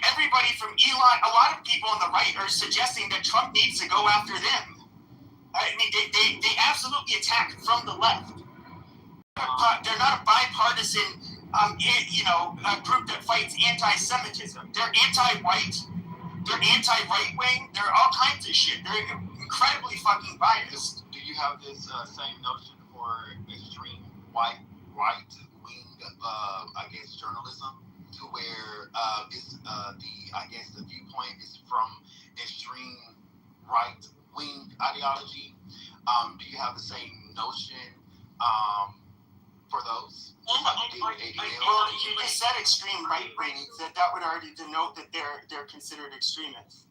everybody from Elon, a lot of people on the right are suggesting that Trump needs to go after them. I mean, they absolutely attack from the left. They're not a bipartisan, a group that fights anti-Semitism. They're anti-white. They're anti-right-wing. They're all kinds of shit. They're incredibly fucking biased. Do you have this same notion for extreme right-wing, journalism, to where the viewpoint is from extreme right-wing ideology? Do you have the same notion for those? Well, you just said extreme right-wing. That would already denote that they're considered extremists.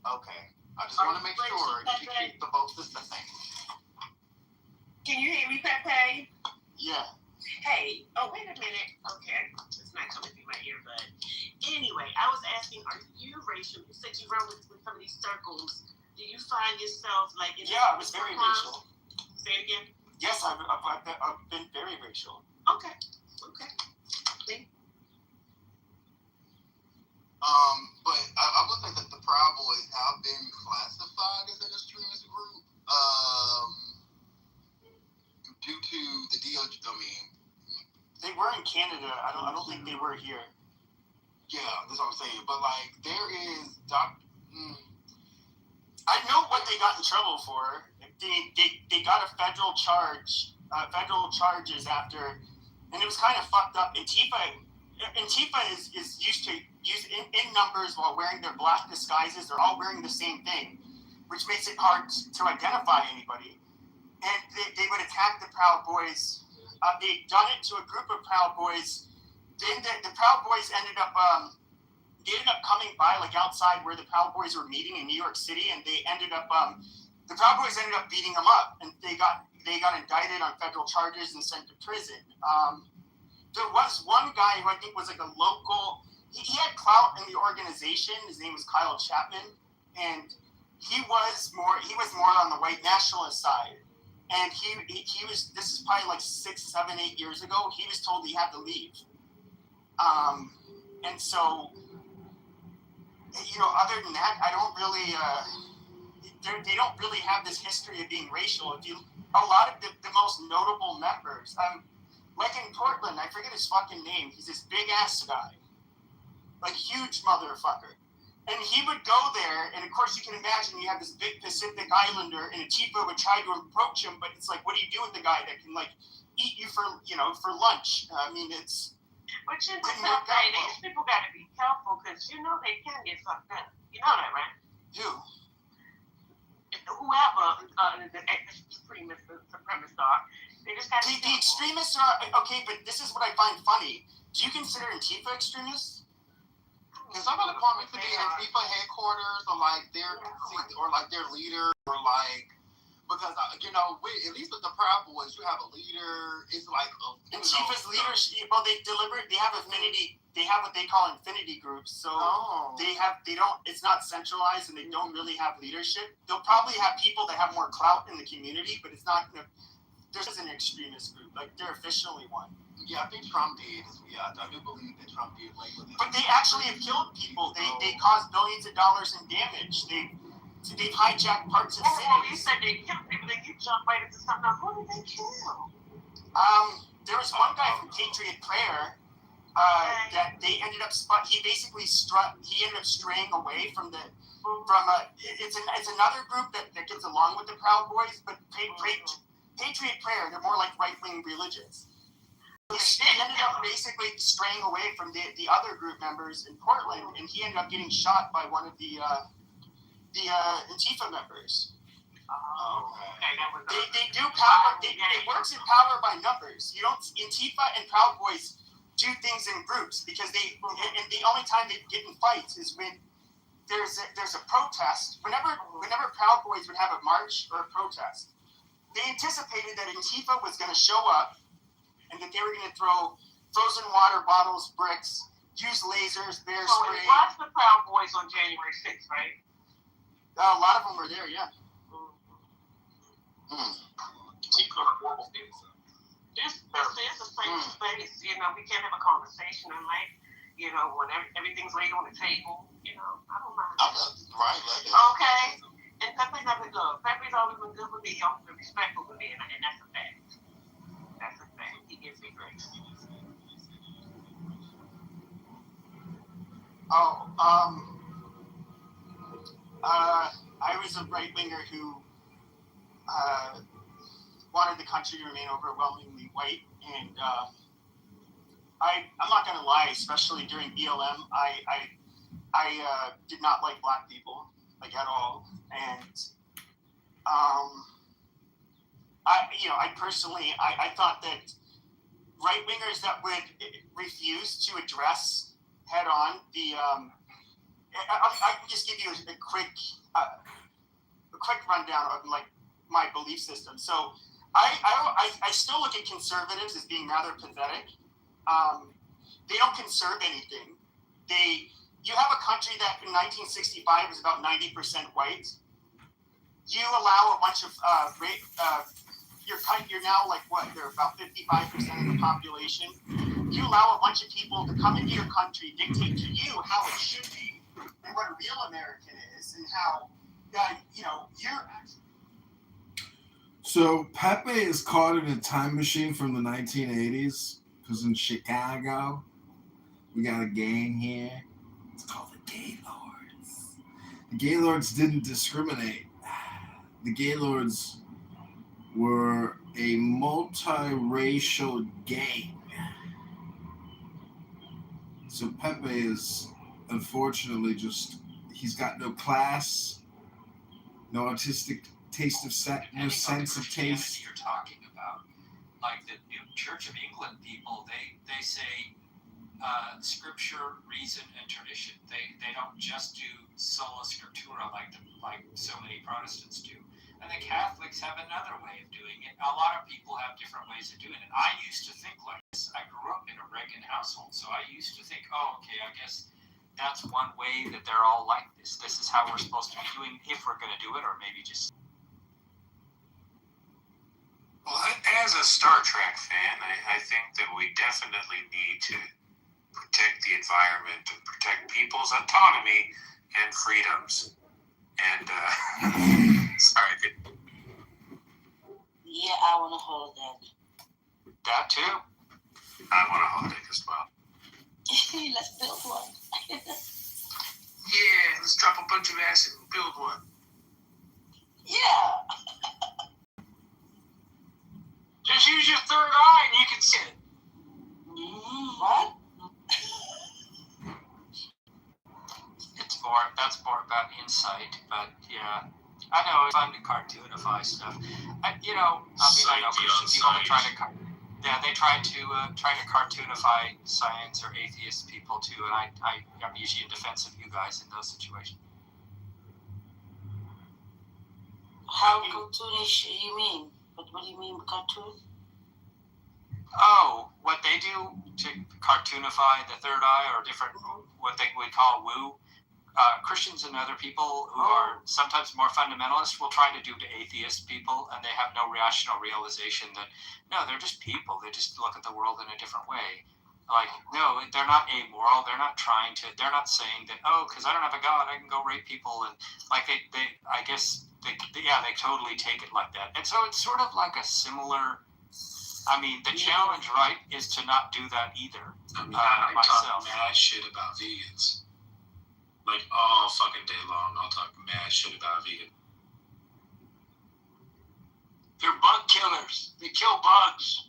Okay. I just want to make sure that you keep the both the same. Can you hear me, Pepe? Yeah. Hey, wait a minute. Okay, it's not coming through my earbud. Anyway, I was asking, are you racial? You said you run with some of these circles. Do you find yourself like in I was very racial. Say it again. Yes, I've been very racial. Okay. But I would say that the Proud Boys have been classified as an extremist group, due to the DOJ. I mean, they were in Canada. I don't think they were here. Yeah, that's what I'm saying. But like, there is I know what they got in trouble for. They got a federal charges after, and it was kind of fucked up. Antifa is used to use in numbers while wearing their black disguises. They're all wearing the same thing, which makes it hard to identify anybody. And they would attack the Proud Boys. They'd done it to a group of Proud Boys. Then the Proud Boys ended up coming by like outside where the Proud Boys were meeting in New York City, and they ended up the Proud Boys ended up beating them up, and they got indicted on federal charges and sent to prison. There was one guy who I think was like a local. He had clout in the organization. His name was Kyle Chapman, and he was more on the white nationalist side. And he was. This is probably like 6, 7, 8 years ago. He was told he had to leave. And so, other than that, I don't really. They don't really have this history of being racial. A lot of the most notable members. Like in Portland, I forget his fucking name. He's this big ass guy, like huge motherfucker. And he would go there, and of course you can imagine you have this big Pacific Islander, and Antifa would try to approach him, but it's like, what do you do with the guy that can like eat you for lunch? I mean, it's. But these people got to be careful because they can get fucked up. You know that, right? Who? Whoever the supremacists are. They just got the extremists are okay, but this is what I find funny. Do you consider Antifa extremists? Because some of the comments to be Antifa headquarters or like their leader or like because at least with the Proud Boys you have a leader. It's like Antifa's leadership. Well, they have affinity. They have what they call infinity groups. So it's not centralized and they don't really have leadership. They'll probably have people that have more clout in the community, but it's not gonna. This is an extremist group. Like, they're officially one. Yeah, I think Trump did. Yeah, I do believe that Trump did label it. But they actually have killed people. They caused billions of dollars in damage. They've hijacked parts of cities. Well, you said they killed people, then you jump right into something else. Who did they kill? There was one guy from Patriot Prayer that they ended up he ended up straying away from it's another group that gets along with the Proud Boys, but Patriot Prayer, they're more like right-wing religions. He ended up basically straying away from the other group members in Portland, and he ended up getting shot by one of the Antifa members. They do power. It works in power by numbers. Antifa and Proud Boys do things in groups because and the only time they get in fights is when there's a protest. Whenever Proud Boys would have a march or a protest, they anticipated that Antifa was going to show up and that they were going to throw frozen water bottles, bricks, use lasers, bear spray. So watch the Proud Boys on January 6th, right? A lot of them were there, yeah. Antifa are horrible things. This is a safe space. We can't have a conversation and when everything's laid on the table. I don't mind. Okay. And Pepe's never good. Pepe's always been good with me. He's always been respectful with me, and that's a fact. That's a fact. He gives me grace. I was a right-winger who wanted the country to remain overwhelmingly white, and I'm not going to lie, especially during BLM, I did not like black people, like at all, and I personally thought that right-wingers that would refuse to address head-on the I can just give you a quick rundown of like my belief system. So I still look at conservatives as being rather pathetic. They don't conserve anything. you have a country that in 1965 was about 90% white. You allow a bunch of you're now like what? They're about 55% of the population. You allow a bunch of people to come into your country, dictate to you how it should be, and what a real American is, and how you're actually. So Pepe is caught in a time machine from the 1980s because in Chicago we got a gang here. It's called the Gaylords. The Gaylords didn't discriminate. The Gaylords were a multiracial gang. So Pepe is unfortunately he's got no class, no artistic taste of no sense of taste. You're talking about, like the New Church of England people, they say scripture, reason, and tradition. They don't just do sola scriptura like so many Protestants do. And the Catholics have another way of doing it. A lot of people have different ways of doing it. I used to think like this. I grew up in a Reagan household, so I used to think, oh, okay, I guess that's one way that they're all like this. This is how we're supposed to be doing if we're going to do it, or maybe just. Well, as a Star Trek fan, I think that we definitely need to protect the environment and protect people's autonomy and freedoms. And, sorry. Yeah, I want a holodeck. That too? I want a holodeck as well. Let's build one. Yeah, let's drop a bunch of acid and build one. Yeah. Just use your third eye and you can see it. What? That's more about insight, but yeah, I know it's fun to cartoonify stuff. I know Christian people try to cartoonify science or atheist people too, and I'm usually in defense of you guys in those situations. How cartoonish do you mean? What do you mean cartoon? Oh, what they do to cartoonify the third eye or different, what they would call woo. Christians and other people who are sometimes more fundamentalist will try to do to atheist people, and they have no rational realization that, no, they're just people. They just look at the world in a different way. Like, no, they're not amoral. They're not they're not saying that, oh, because I don't have a God, I can go rape people. And like they totally take it like that. And so it's sort of like a similar, the challenge, right, is to not do that either. I talk mad shit about vegans. Like all fucking day long, I'll talk mad shit about vegan. They're bug killers. They kill bugs.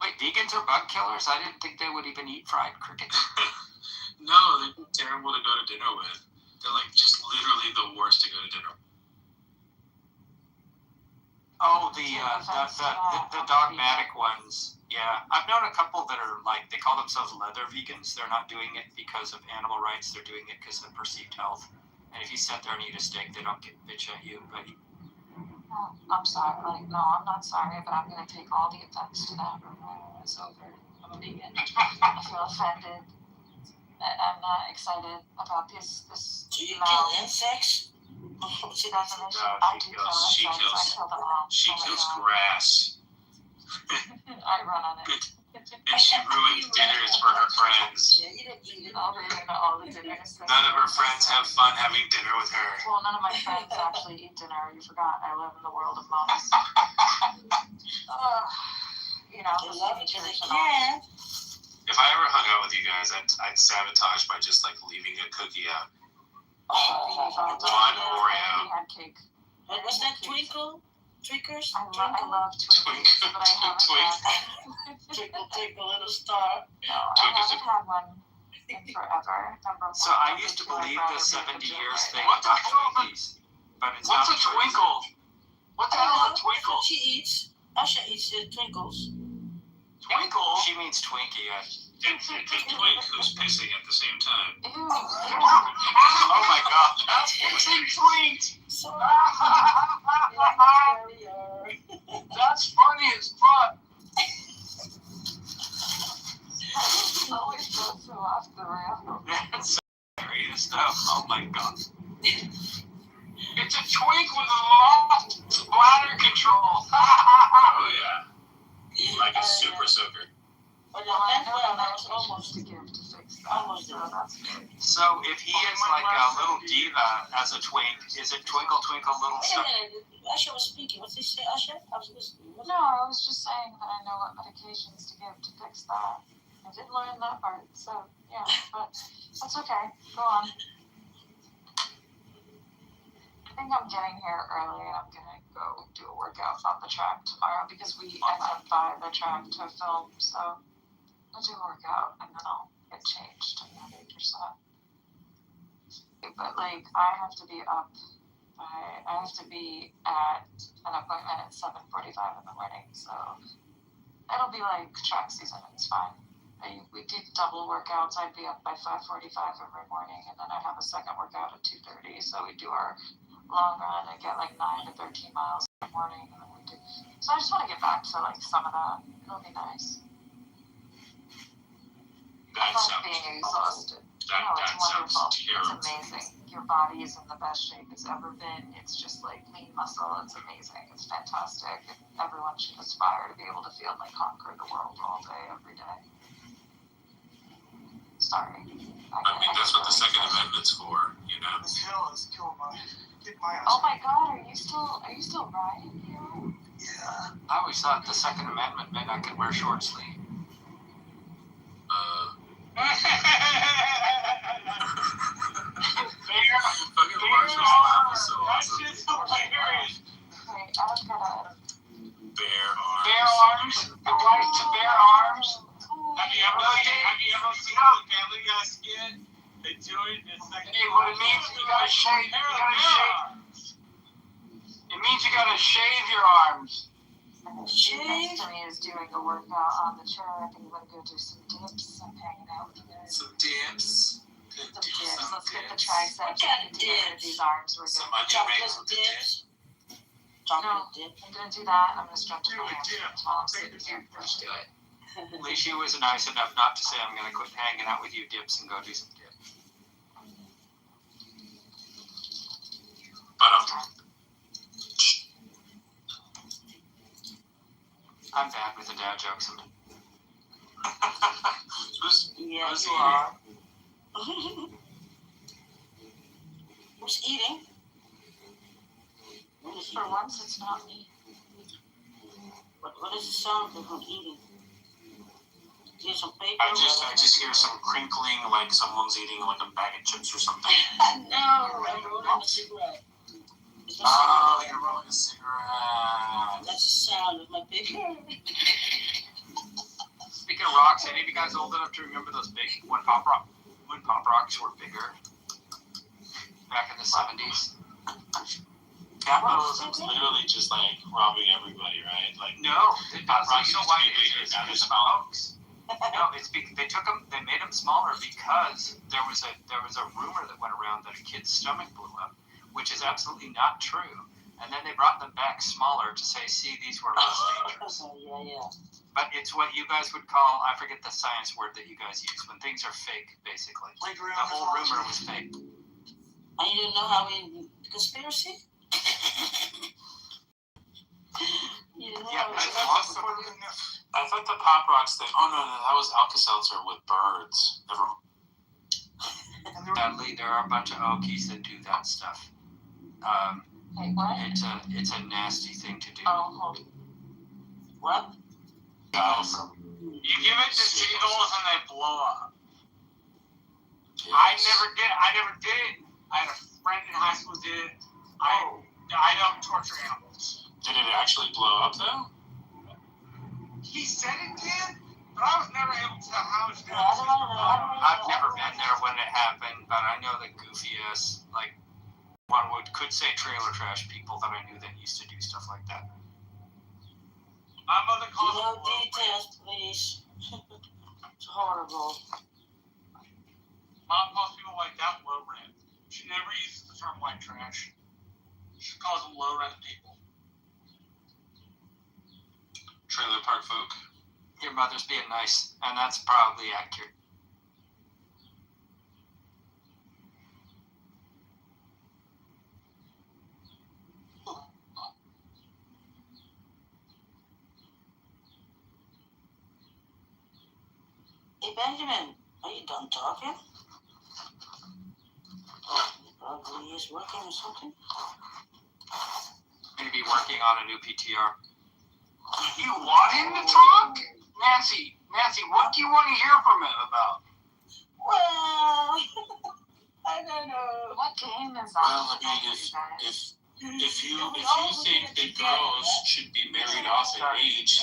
Wait, vegans are bug killers? I didn't think they would even eat fried crickets. No, they're terrible to go to dinner with. They're like just literally the worst to go to dinner with. Oh, the dogmatic ones. Yeah, I've known a couple that are like, they call themselves leather vegans. They're not doing it because of animal rights. They're doing it because of perceived health. And if you sit there and eat a steak, they don't bitch at you. But I'm sorry. No, I'm not sorry, but I'm going to take all the offense to that. It's over. I'm a vegan. I feel offended. I'm not excited about this. Do you kill insects? She kills grass. I run on it. And she ruins dinners for her friends. None of her friends have fun having dinner with her. Well, none of my friends actually eat dinner. You forgot I live in the world of moms. They love it because they can. If I ever hung out with you guys, I'd sabotage by just like leaving a cookie out. One Oreo. Cake. What's that, Twinkle? Twinkers? I love Twinkies, but I haven't Twinkle, twinkle, little star. No, I haven't had one in forever. So I used to believe the 70 years thing What the about hell? Twinkies, but it's What's not a twinkle? What the hell is a twinkle? She eats. Asha eats Twinkles. Twinkle? She means Twinkie. It's a twink who's pissing at the same time. Oh my god. It's a twink! That's funny as fuck. Always has a twink. Is it Twinkle Twinkle Little Star? Usher was speaking. What's he say, Usher? I was listening. No, I was just saying that I know what medications to give to fix that. I did learn that part, so yeah, but that's okay. Go on. I think I'm getting here early and I'm gonna go do a workout on the track tomorrow because we end up by the track to film, so I'll do a workout and then I'll get changed and then get set. But like I have to be up I have to be at an appointment at 7:45 in the morning, so it'll be like track season. It's fine. We did double workouts. I'd be up by 5:45 every morning, and then I'd have a second workout at 2:30. So we do our long run and get like 9 to 13 miles in the morning, and then we do. So I just want to get back to like some of that. It'll be nice. That Not sounds being exhausted. That It's sounds wonderful. terrible. It's amazing. Your body is in the best shape it's ever been. It's just like lean muscle. It's amazing. It's fantastic. And everyone should aspire to be able to feel like conquer the world all day, every day. Sorry. I mean, that's what the Second Amendment's for, you know. This hell is killing my ass. Oh my God! Are you still riding here? Yeah. I always thought the Second Amendment meant I could wear short sleeve. Fucking Marshall's laugh was so awesome. That shit's hilarious. Wait, I was gonna. Bear arms. Bear arms. The right to bear arms. Have you ever seen the Family Guy skit? They do it in a second. What it means, you gotta shave. It means you gotta shave your arms. And the dude next to me is doing a workout on the chair. I think we're gonna go do some dips. I'm hanging out with you guys. Some dips. Some dips. Let's get the triceps. These arms. We're Some good. onion rings with the dip. No, I'm gonna do that. I'm gonna stretch my hamstrings while I'm sitting here. Let's do it. At least you was nice enough not to say I'm going to quit hanging out with you dips and go do some dips. But I'm bad with the dad jokes. who's Yeah, who's you eating? are. Who's eating? For once, it's not me. What does it sound like when eating? Here's some paper. I just hear some crinkling, like someone's eating like a bag of chips or something. No, I'm rolling a cigarette. It's a Oh, cigarette. you're rolling a cigarette. That's the sound of my paper. Speaking of rocks, any of you guys old enough to remember those big when pop rocks were bigger back in the 70s? Capitalism's literally just like robbing everybody, right? Like No, pop rocks you know used to why be it bigger is? than It's this amount. hoax. No, it's because they made them smaller because there was a rumor that went around that a kid's stomach blew up, which is absolutely not true. And then they brought them back smaller to say, see, these were less dangerous. Yeah. But it's what you guys would call, I forget the science word that you guys use, when things are fake, basically. The whole rumor was fake. And you didn't know how we conspiracy? I thought the pop rocks thing. Oh no, that was Alka-Seltzer with birds. Never. Sadly, there are a bunch of Okies that do that stuff. Hey, what? It's a nasty thing to do. Oh, hold on. What? You give it to seagulls and they blow up. I never did it. I had a friend in high school who did it. I don't torture animals. Did it actually blow up though? He said it did, but I was never able to tell how it's going to. I've never been there when it happened, but I know that goofy ass, like, one could say trailer trash people that I knew that used to do stuff like that. My mother calls No details, please. It's horrible. Mom calls people like that low rent. She never uses the term white trash. She calls them low rent people. Trailer park folk. Your mother's being nice, and that's probably accurate. Hey, Benjamin, are you done talking? Probably is working or something. Maybe working on a new PTR. You want him to talk? Nancy, what do you want to hear from him about? Well, I don't know. What game is Well, on? I mean, if you think that girls should be married off at age,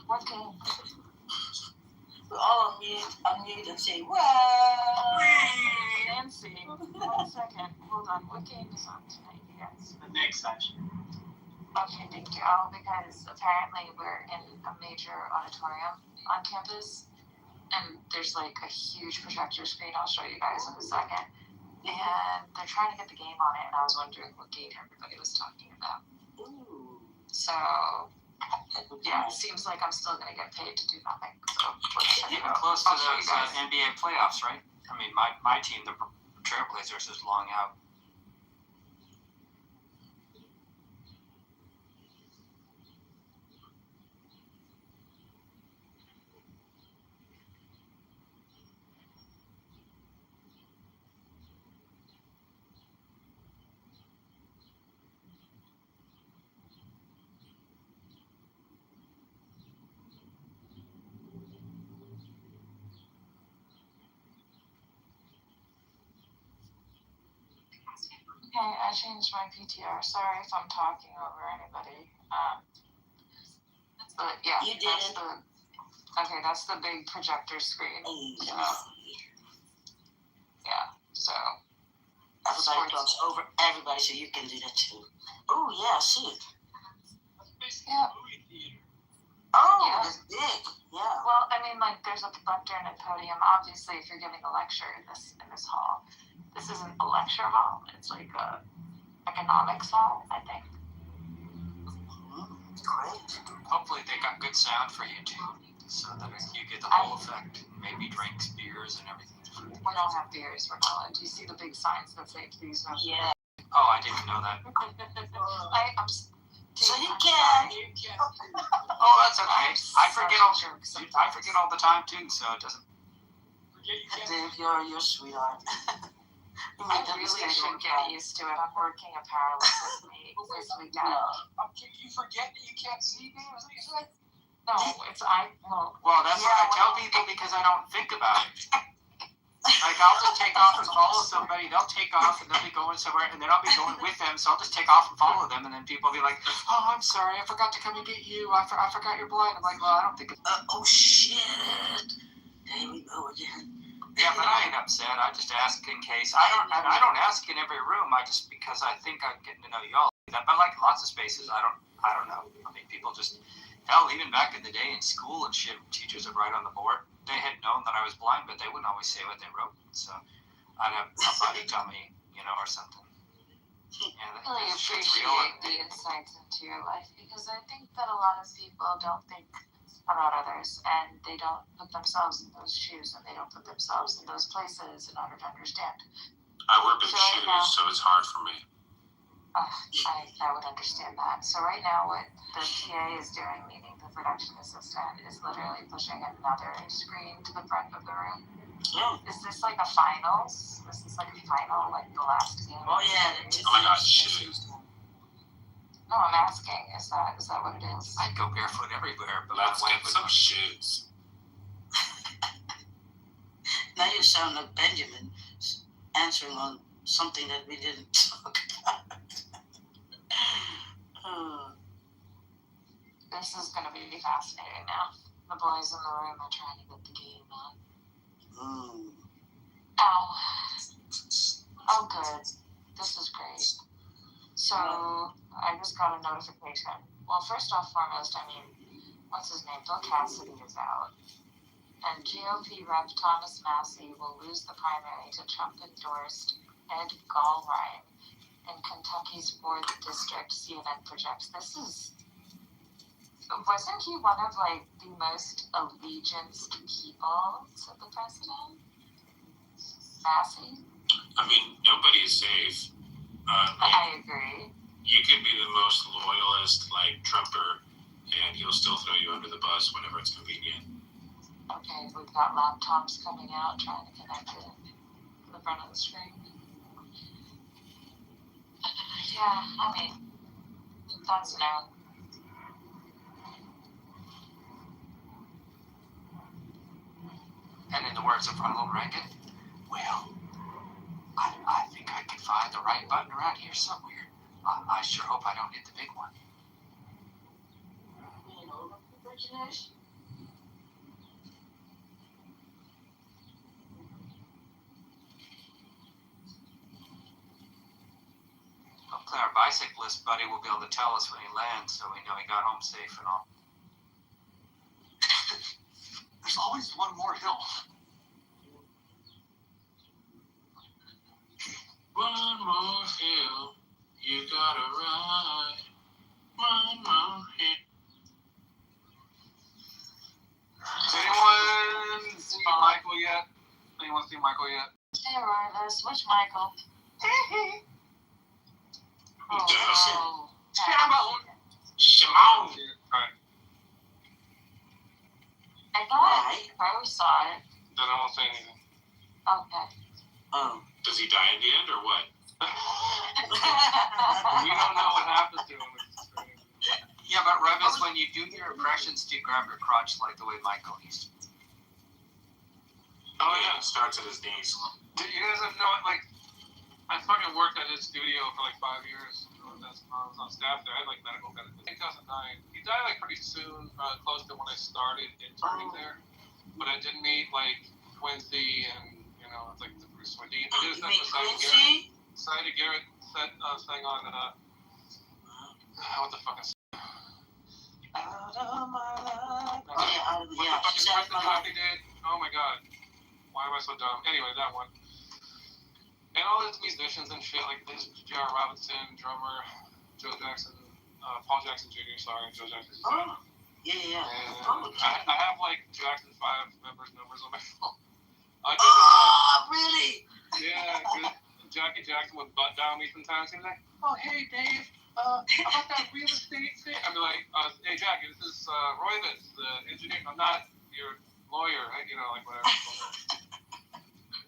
What game? We're all unmute and say, well. Nancy, 1 second. Hold on. What game is on tonight, you guys? The next section. Okay, thank you. Oh, because apparently we're in a major auditorium on campus, and there's like a huge projector screen. I'll show you guys in a second. And they're trying to get the game on it, and I was wondering what game everybody was talking about. Ooh. So, yeah, it seems like I'm still going to get paid to do nothing. So, let's check it out. Close to I'll show you those guys. NBA playoffs, right? I mean, my team, the Trailblazers, is long out. Okay, I changed my PTR. Sorry if I'm talking over anybody. But yeah, You that's did. that's the big projector screen. So, yeah, so. Everybody talks over everybody, so you can do that too. Oh, yeah, I see it. Yeah. Oh, Yeah. it's big. Yeah. Well, I mean, like, there's a lectern and podium. Obviously, if you're giving a lecture in this hall, this isn't a lecture hall. It's like a economics hall, I think. Great. Hopefully they got good sound for you too, so that you get the whole effect. Maybe drinks, beers, and everything. We don't have beers. We're not allowed. Do you see the big signs that say please no? Yeah. Oh, I didn't know that. So you can. Oh, that's okay. I forget all the time too, so it doesn't. Dave, you're a sweetheart. I really should get used to it. I'm working a paralysis meet this weekend. You forget that you can't see me? Was that what you said? No, it's Well, that's what I tell people because I don't think about it. Like, I'll just take off and follow somebody. They'll take off and they'll be going somewhere, and then I'll be going with them. So I'll just take off and follow them, and then people will be like, "Oh, I'm sorry, I forgot to come and get you. I forgot you're blind." I'm like, "Well, I don't think it's." Oh shit! There we go again. Yeah, but I ain't upset. I just ask in case. I don't ask in every room. I just because I think I'm getting to know y'all. But like lots of spaces, I don't know. I mean, people just hell, even back in the day in school and shit, teachers would write on the board. They had known that I was blind, but they wouldn't always say what they wrote. So I'd have somebody tell me, or something. I really appreciate the insights into your life because I think that a lot of people don't think about others and they don't put themselves in those shoes and they don't put themselves in those places in order to understand. I wear big shoes, so it's hard for me. I would understand that. So right now what the PA is doing, meaning the production assistant, is literally pushing another screen to the front of the room. Yeah. Is this like a finals? Is this like a final, like the last game? Oh yeah. Oh my god, shoes. No, I'm asking. Is that what it is? I'd go barefoot everywhere, but let's get some shoes. Now you sound like Benjamin answering on something that we didn't talk about. This is going to be fascinating now. The boys in the room are trying to get the game on. Ow. Oh, good. This is great. So, I just got a notification. Well, first off, foremost, I mean, what's his name? Bill Cassidy is out. And GOP Rep Thomas Massey will lose the primary to Trump-endorsed Ed Gallrein in Kentucky's 4th District, CNN projects. Wasn't he one of, the most allegianced people to the president? Massey? I mean, nobody is safe. I agree. You could be the most loyalist, Trumper, and he'll still throw you under the bus whenever it's convenient. Okay, we've got laptops coming out, trying to connect it to the front of the screen. Yeah, I mean, that's known. And in the words of Ronald Reagan, well, I think I can find the right button around here somewhere. I sure hope I don't hit the big one. Hopefully our bicyclist buddy will be able to tell us when he lands so we know he got home safe and all. There's always one more hill. One more hill you gotta ride. One more hill. Does anyone see Michael yet? Anyone see Michael yet? Hey, Rivers, which Michael? Oh, Shimon. Alright. I thought Pro saw it. Then I won't say anything. Okay. Does he die in the end or what? We don't know what happens to him. Yeah, but Revis, when you do your impressions, do you grab your crotch like the way Michael used to? Oh yeah. It starts at his knees. Did you guys know it? Like, I fucking worked at his studio for like 5 years. I was on staff there. I had like medical benefits. I think 2009. He died like pretty soon, close to when I started interning there. But I did meet like Quincy and it's like the Bruce Wayne. I did stuff with Sidey Garrett sang on what the fuck is Out of my life. what the fuck is Kristen Happy did? Oh my god. Why am I so dumb? Anyway, that one. And all these musicians and shit, like this J.R. Robinson, drummer, Joe Jackson, Paul Jackson Jr., sorry, Joe Jackson. Oh, yeah. And I have like Jackson 5 members' numbers on my phone. Really? Yeah, Jackie Jackson would butt down me sometimes. He'd be like, oh, hey, Dave, about that real estate thing? I'd be like, hey, Jackie, this is Royvis, the engineer. I'm not your lawyer, like whatever.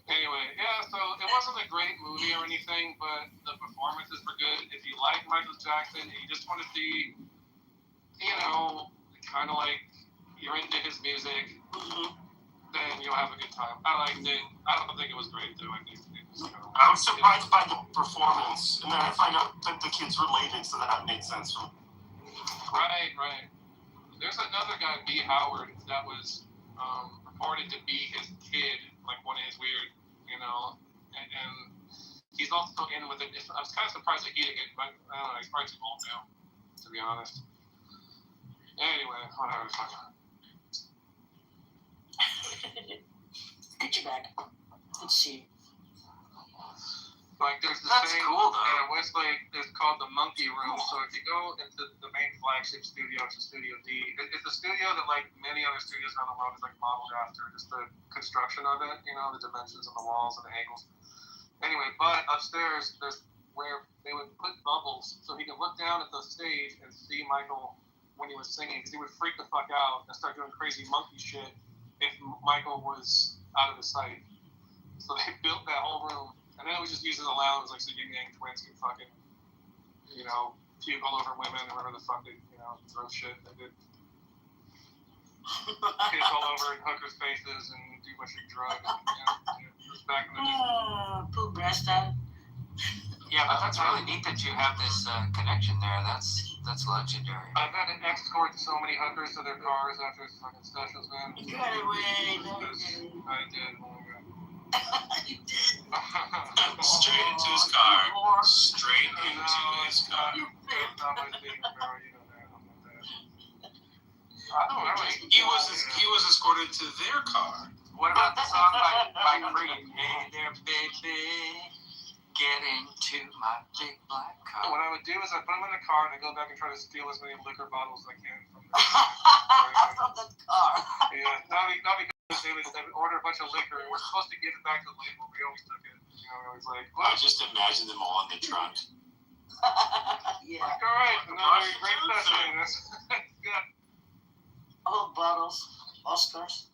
Anyway, yeah, so it wasn't a great movie or anything, but the performances were good. If you like Michael Jackson and you just want to see, kind of like you're into his music, then you'll have a good time. I liked it. I don't think it was great, though. I think it was I was surprised by the performance, and then I find out that the kid's related, so that made sense for me. Right. There's another guy, B. Howard, that was reported to be his kid, like one of his weird, and he's also in with it. I was kind of surprised that he didn't get, but I don't know, he's probably too old now, to be honest. Anyway, whatever, fuck. Get you back. Let's see. Like, there's this That's thing cool, though. in Westlake, it's called the Monkey Room. So if you go into the main flagship studio, which is Studio D, it's a studio that, like many other studios around the world, is like modeled after just the construction of it, the dimensions of the walls and the angles. Anyway, but upstairs, there's where they would put bubbles so he could look down at the stage and see Michael when he was singing, because he would freak the fuck out and start doing crazy monkey shit if Michael was out of his sight. So they built that whole room. And then it was just used as a lounge, like so yin yang twins could fucking, puke all over women or whatever the fuck they, gross shit they did. Piss all over hookers' faces and do a bunch of drugs. It was back in the day. Poop breast out. Yeah, but that's really neat that you have this connection there. That's legendary. I've had an escort so many hookers to their cars after his fucking specials, man. You got it way. I did. Oh my god. You did. Straight into his car. Straight into his car. He was escorted to their car. What about the song by Creed? Hey there, baby, get into my big black car. What I would do is I put them in the car and I go back and try to steal as many liquor bottles as I can from the car. Yeah, not because they would order a bunch of liquor and we're supposed to give it back to the label. We always took it. It was like, I just imagine them all in the trunk. Yeah. Like, all right, another great session. That's good. Old bottles, Oscars,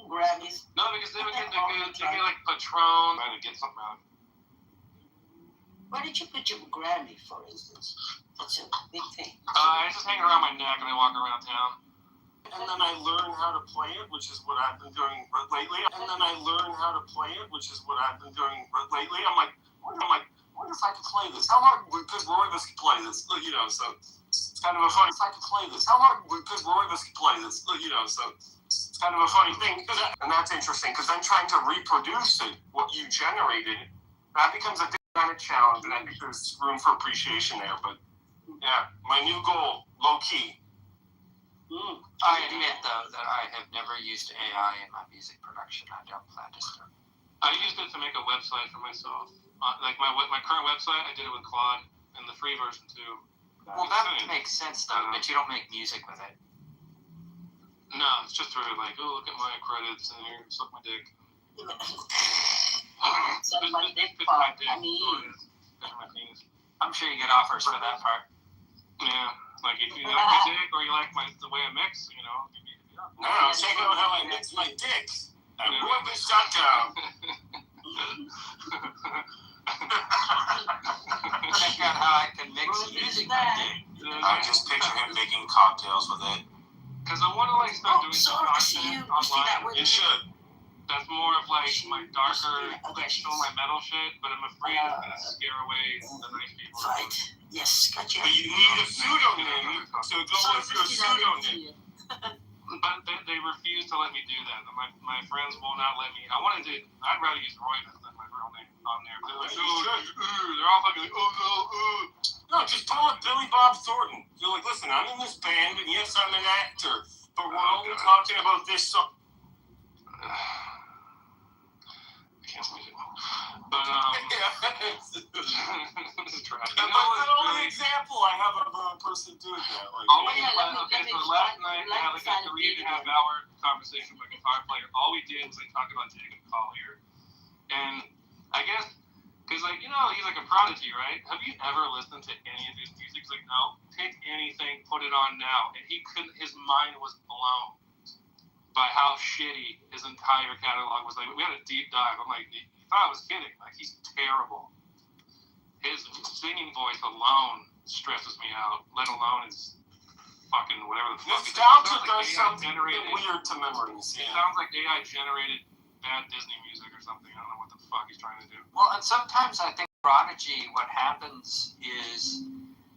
Grammys. No, because they would get like Patron. Trying to get something out. Where did you put your Grammy, for instance? That's a big thing. I just hang around my neck and I walk around town. And then I learn how to play it, which is what I've been doing lately. I'm like, I wonder if I could play this. How hard could Roivas play this? You know, so it's kind of a funny. If I could play this, how hard could Roivas play this? You know, so it's kind of a funny thing. And that's interesting because then trying to reproduce it, what you generated, that becomes a different kind of challenge, and I think there's room for appreciation there. But yeah, my new goal, low key. I admit, though, that I have never used AI in my music production. I don't plan to start. I used it to make a website for myself. Like my current website, I did it with Claude, and the free version too. Well, that makes sense, though, but you don't make music with it. No, it's just sort of like, oh, look at my credits, and here, suck my dick. Suck my dick, Bob. I mean, I'm sure you get offers for that part. Yeah, like if you like my dick or you like the way I mix, you know. No, check out how I mix my dick at Roivas.com. Check out how I can mix music with dick. I just picture him making cocktails with it. Because I want to like start doing some content online. You should. That's more of like my darker, like still my metal shit, but I'm afraid it's gonna scare away the nice people. Right. Yes, gotcha. But you need a pseudonym, so go with your pseudonym. But they refuse to let me do that. My friends will not let me. I'd rather use Roivas than my real name on there. They're like, they're all fucking like, oh no. No, just call it Billy Bob Thornton. You're like, listen, I'm in this band, and yes, I'm an actor, but we're only talking about this song. But that's the only example I have of a person doing that. Like, so last night we had like a 3.5 hour conversation with a guitar player. All we did was like talk about Jacob Collier, and I guess because like, you know, he's like a prodigy, right? Have you ever listened to any of his music? He's like, no, pick anything, put it on now, and he couldn't. His mind was blown by how shitty his entire catalog was. Like, we had a deep dive. I'm like, you thought I was kidding. Like, he's terrible. His singing voice alone stresses me out, let alone his fucking whatever the fuck. Nostalgia does something weird to memories. It sounds like AI generated bad Disney music or something. I don't know what the fuck he's trying to do. Well, and sometimes I think Prodigy, what happens is,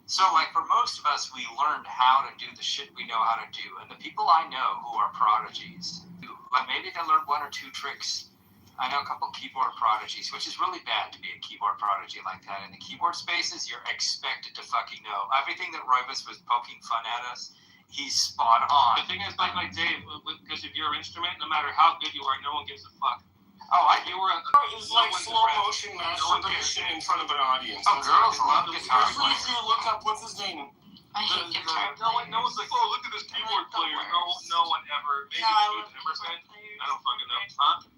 so like for most of us, we learned how to do the shit we know how to do. And the people I know who are prodigies, like maybe they learned one or two tricks. I know a couple keyboard prodigies, which is really bad to be a keyboard prodigy like that. In the keyboard spaces, you're expected to fucking know. Everything that Roivas was poking fun at us, he's spot on. The thing is, like Dave, because if you're an instrument, no matter how good you are, no one gives a fuck. It was like slow motion masturbation in front of an audience. Oh, girls love guitar players. If you look up, what's his name? I hate guitar players. No one's like, oh, look at this keyboard player. No one ever. Maybe ever said. I don't fucking know. Huh?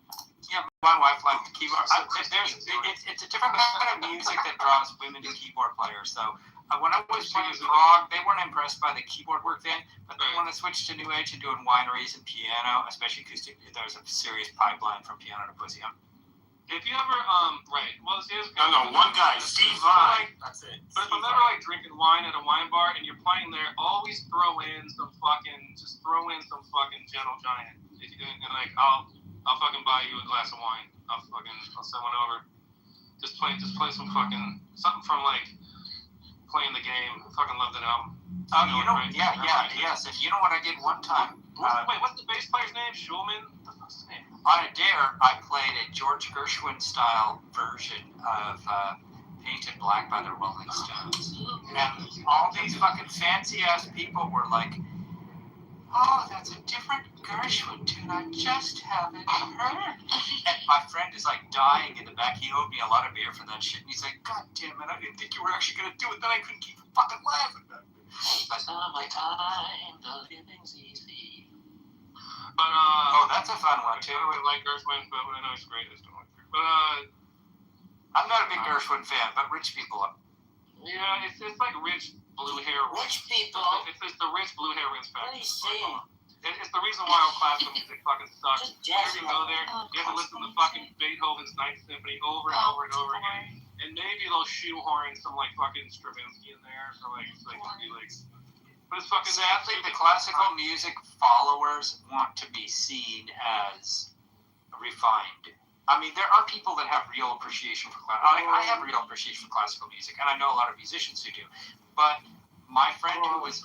Yeah, my wife liked the keyboard. It's a different kind of music that draws women to keyboard players. So when I was playing prog, they weren't impressed by the keyboard work then. But then when I switched to New Age and doing wineries and piano, especially acoustic, there was a serious pipeline from piano to pussy. If you ever, right, well, one guy, Steve Vai. That's it. But if I'm ever like drinking wine at a wine bar and you're playing there, always throw in some fucking Gentle Giant. And like, I'll fucking buy you a glass of wine. I'll send one over. Just play some fucking, something from like, playing the game. I fucking love that album. Right? Yes. And you know what I did one time? Wait, what's the bass player's name? Schulman? What the fuck's his name? On a dare, I played a George Gershwin style version of Painted Black by the Rolling Stones. And all these fucking fancy ass people were like, oh, that's a different Gershwin tune I just haven't heard. And my friend is like dying in the back. He owed me a lot of beer for that shit. And he's like, God damn it, I didn't think you were actually going to do it. Then I couldn't keep fucking laughing. Summertime, the living's easy. But, that's a fun one too. I really like Gershwin, but I know he's great. I still like Gershwin. But, I'm not a big Gershwin fan, but rich people are. Yeah, it's like rich blue hair. Rich people? It's the rich blue hair rinse What are you saying? It's the reason why all classical music fucking sucks. Just jazz You go there, you have to listen to fucking Beethoven's Ninth Symphony over and over and over again. and maybe they'll shoehorn some like fucking Stravinsky in there for like but it's fucking. Sadly, the classical music followers want to be seen as refined. I mean, there are people that have real appreciation for classical. I have real appreciation for classical music, and I know a lot of musicians who do. But my friend who was,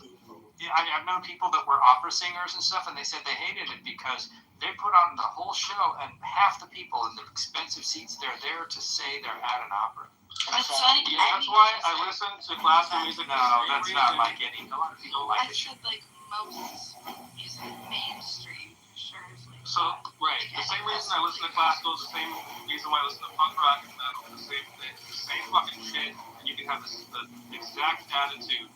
I've known people that were opera singers and stuff, and they said they hated it because they put on the whole show, and half the people in the expensive seats, they're there to say they're at an opera. That's why I listen to classical music. No, that's not like any. A lot of people like it. I said like most music mainstream, sure. So right, the same reason I listen to classical is the same reason why I listen to punk rock and metal. The same thing, the same fucking shit, and you can have the exact attitude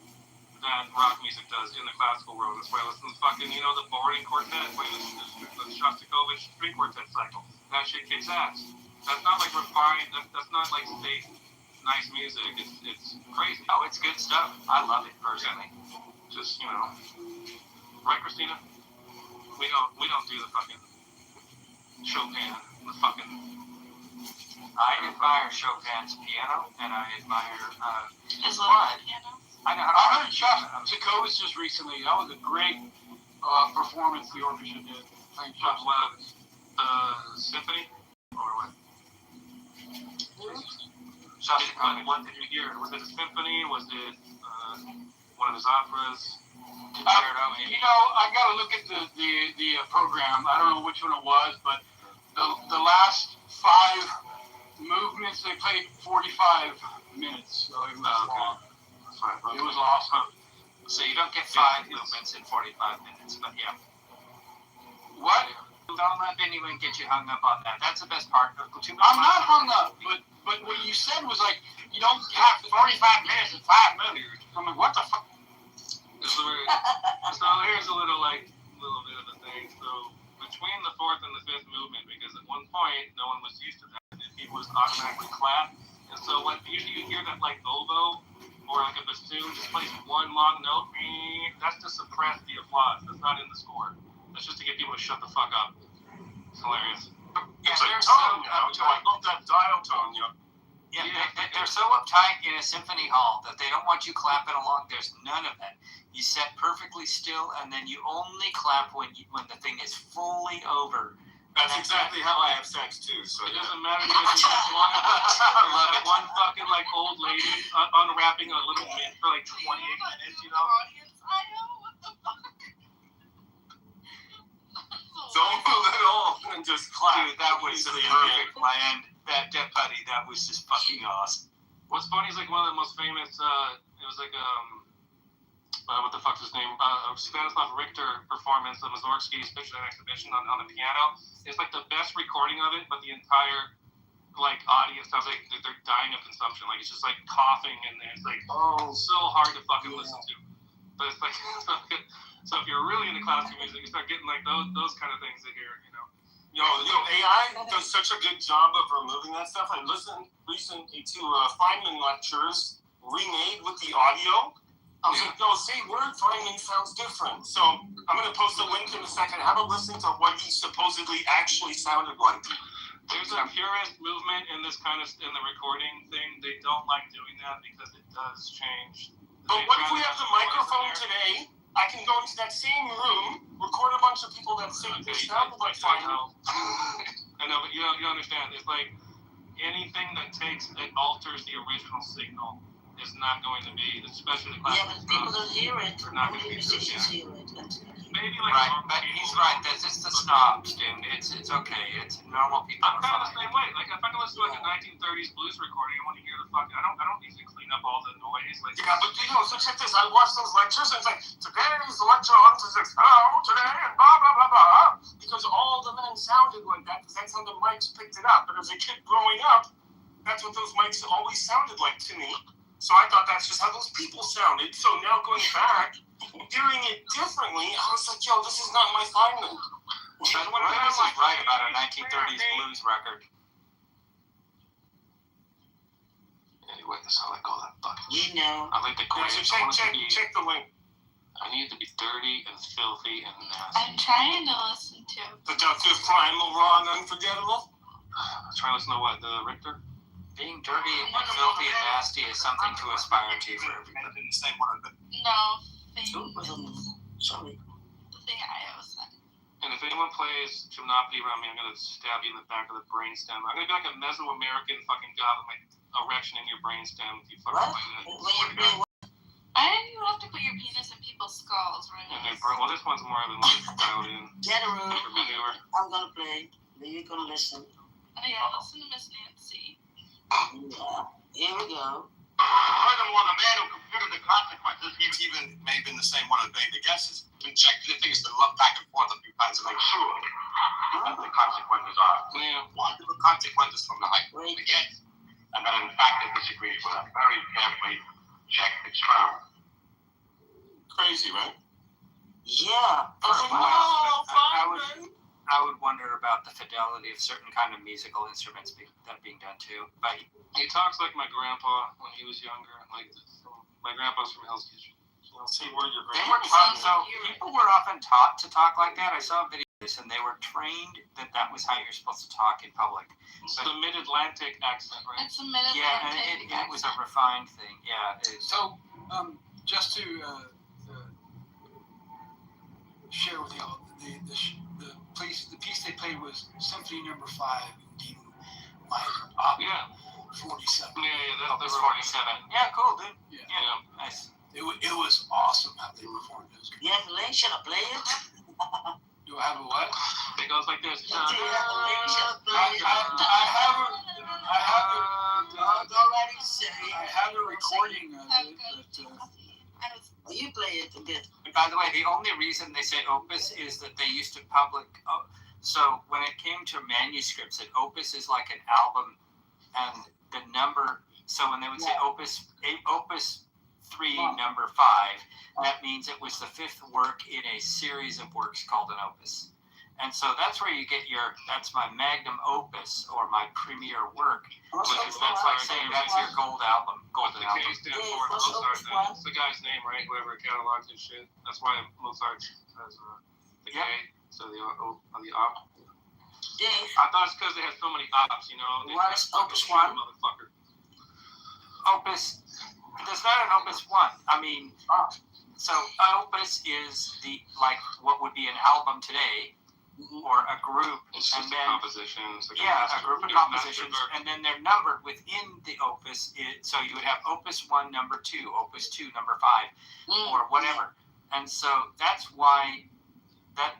that rock music does in the classical world. That's why I listen to fucking, the boring quartet, why I listen to the Shostakovich string quartet cycle. That shit kicks ass. That's not like refined. That's not like nice music. It's crazy. Oh, it's good stuff. I love it personally. Yeah. Just right, Christina? We don't do the fucking Chopin. The fucking. I admire Chopin's piano, and I admire his piano. I know. I heard Shostakovich just recently. That was a great performance the orchestra did. Thank you. The symphony or what? Shostakovich. What did you hear? Was it a symphony? Was it one of his operas? I got to look at the program. I don't know which one it was, but the last 5 movements they played 45 minutes. So it was long. It was awesome. So you don't get 5 movements in 45 minutes, but yeah. What? Don't let anyone get you hung up on that. That's the best part. I'm not hung up, but what you said was like, you don't have 45 minutes and 5 movements. I'm like, what the fuck? So here's a little bit of a thing. So between the 4th and the 5th movement, because at one point no one was used to that, and people would automatically clap. And so usually you hear that like oboe or like a bassoon just plays one long note. That's to suppress the applause. That's not in the score. That's just to get people to shut the fuck up. It's hilarious. It's like tone, I love that dial tone, Yeah, they're so uptight in a symphony hall that they don't want you clapping along. There's none of that. You sit perfectly still, and then you only clap when the thing is fully over. That's exactly how I have sex too. So it doesn't matter if it's one fucking like old lady unwrapping a little mint for like 28 minutes, I know, what the fuck? Don't move at all and just clap. Dude, that was the perfect land. That buddy, that was just fucking awesome. What's funny is like one of the most famous. It was like what the fuck's his name? Stanislav Richter performance of Mussorgsky's Picture and Exhibition on the piano. It's like the best recording of it, but the entire like audience sounds like they're dying of consumption. Like it's just like coughing and it's like so hard to fucking listen to. But it's like so if you're really into classical music, you start getting like those kind of things to hear. AI does such a good job of removing that stuff. I listened recently to Feynman lectures remade with the audio. I was like, no, same word, Feynman sounds different. So I'm going to post a link in a second. Have a listen to what he supposedly actually sounded like. There's a purist movement in this kind of in the recording thing. They don't like doing that because it does change. But what if we have the microphone today? I can go into that same room, record a bunch of people that say they sound like Feynman. I know, but you don't understand. It's like anything that alters the original signal is not going to be, especially the classical. Yeah, but people don't hear it. Only musicians hear it. Maybe like right, but he's right. That's it's the snobs, dude. It's okay. It's normal people. I'm kind of the same way. Like if I can listen to like a 1930s blues recording, I want to hear the fucking. I don't need to clean up all the noise. Like yeah, but so check this. I watched those lectures and it's like today's lecture on physics. Hello, today and blah blah blah blah. Because all the men sounded like that because that's how the mics picked it up. But as a kid growing up, that's what those mics always sounded like to me. So I thought that's just how those people sounded. So now going back, hearing it differently, I was like, yo, this is not my Feynman. That's what I was right about a 1930s blues record. Anyway, that's how I call that fuck. I like the chorus. Check the link. I need it to be dirty and filthy and nasty. I'm trying to listen to Seductive, primal, raw, and unforgettable. Trying to listen to what? The Richter? Being dirty and filthy and nasty is something to aspire to for everybody. The same one. No, things. Sorry. The thing I was saying. And if anyone plays Gymnopedy around me, I'm gonna stab you in the back of the brainstem. I'm gonna be like a Mesoamerican fucking god with my erection in your brainstem if you fucking play that. I didn't even have to put your penis in people's skulls, right? And well, this one's more than like dialed in. Get a room. For manure. I'm gonna play. Then you're gonna listen. Oh yeah, listen to Miss Nancy. Yeah. Here we go. Furthermore, the man who computed the consequences, he even may have been the same one who made the guesses. Been checked the things to look back and forth a few times to make sure what the consequences are. What are the consequences from the hypothesis? And then, in fact, it disagrees with a very carefully checked experiment. Crazy, right? Yeah. I would wonder about the fidelity of certain kind of musical instruments that are being done too. But he talks like my grandpa when he was younger. Like my grandpa's from Hell's Kitchen. See where your they were taught, so people were often taught to talk like that. I saw a video of this, and they were trained that was how you're supposed to talk in public. It's the mid-Atlantic accent, right? It's a mid-Atlantic. Yeah, and it was a refined thing. Yeah. So, just to share with y'all, the piece they played was Symphony No. 5 in D minor, Op. 47. Yeah, that was 47. Yeah, cool, dude. Yeah. Nice. It was awesome how they performed those. You have the link? Should I play it? Do I have a what? It goes like this. Do you have the link? Should I play it? I have a recording of it, but you play it a bit. By the way, the only reason they say opus is that they used to so when it came to manuscripts, an opus is like an album, and the number. So when they would say opus 3, number 5, that means it was the 5th work in a series of works called an opus. And so that's where you get that's my magnum opus or my premier work. That's like saying that's your gold album. Golden album. K stands for Mozart. That's the guy's name, right? Whoever catalogs his shit. That's why Mozart has the K. So the op. I thought it's because they had so many ops, you know. What is opus 1? Motherfucker. Opus. There's not an opus 1. I mean, so opus is what would be an album today. Or a group, and then compositions. A group of compositions, and then they're numbered within the opus. So you would have opus 1, number 2, opus 2, number 5, or whatever. And so that's why that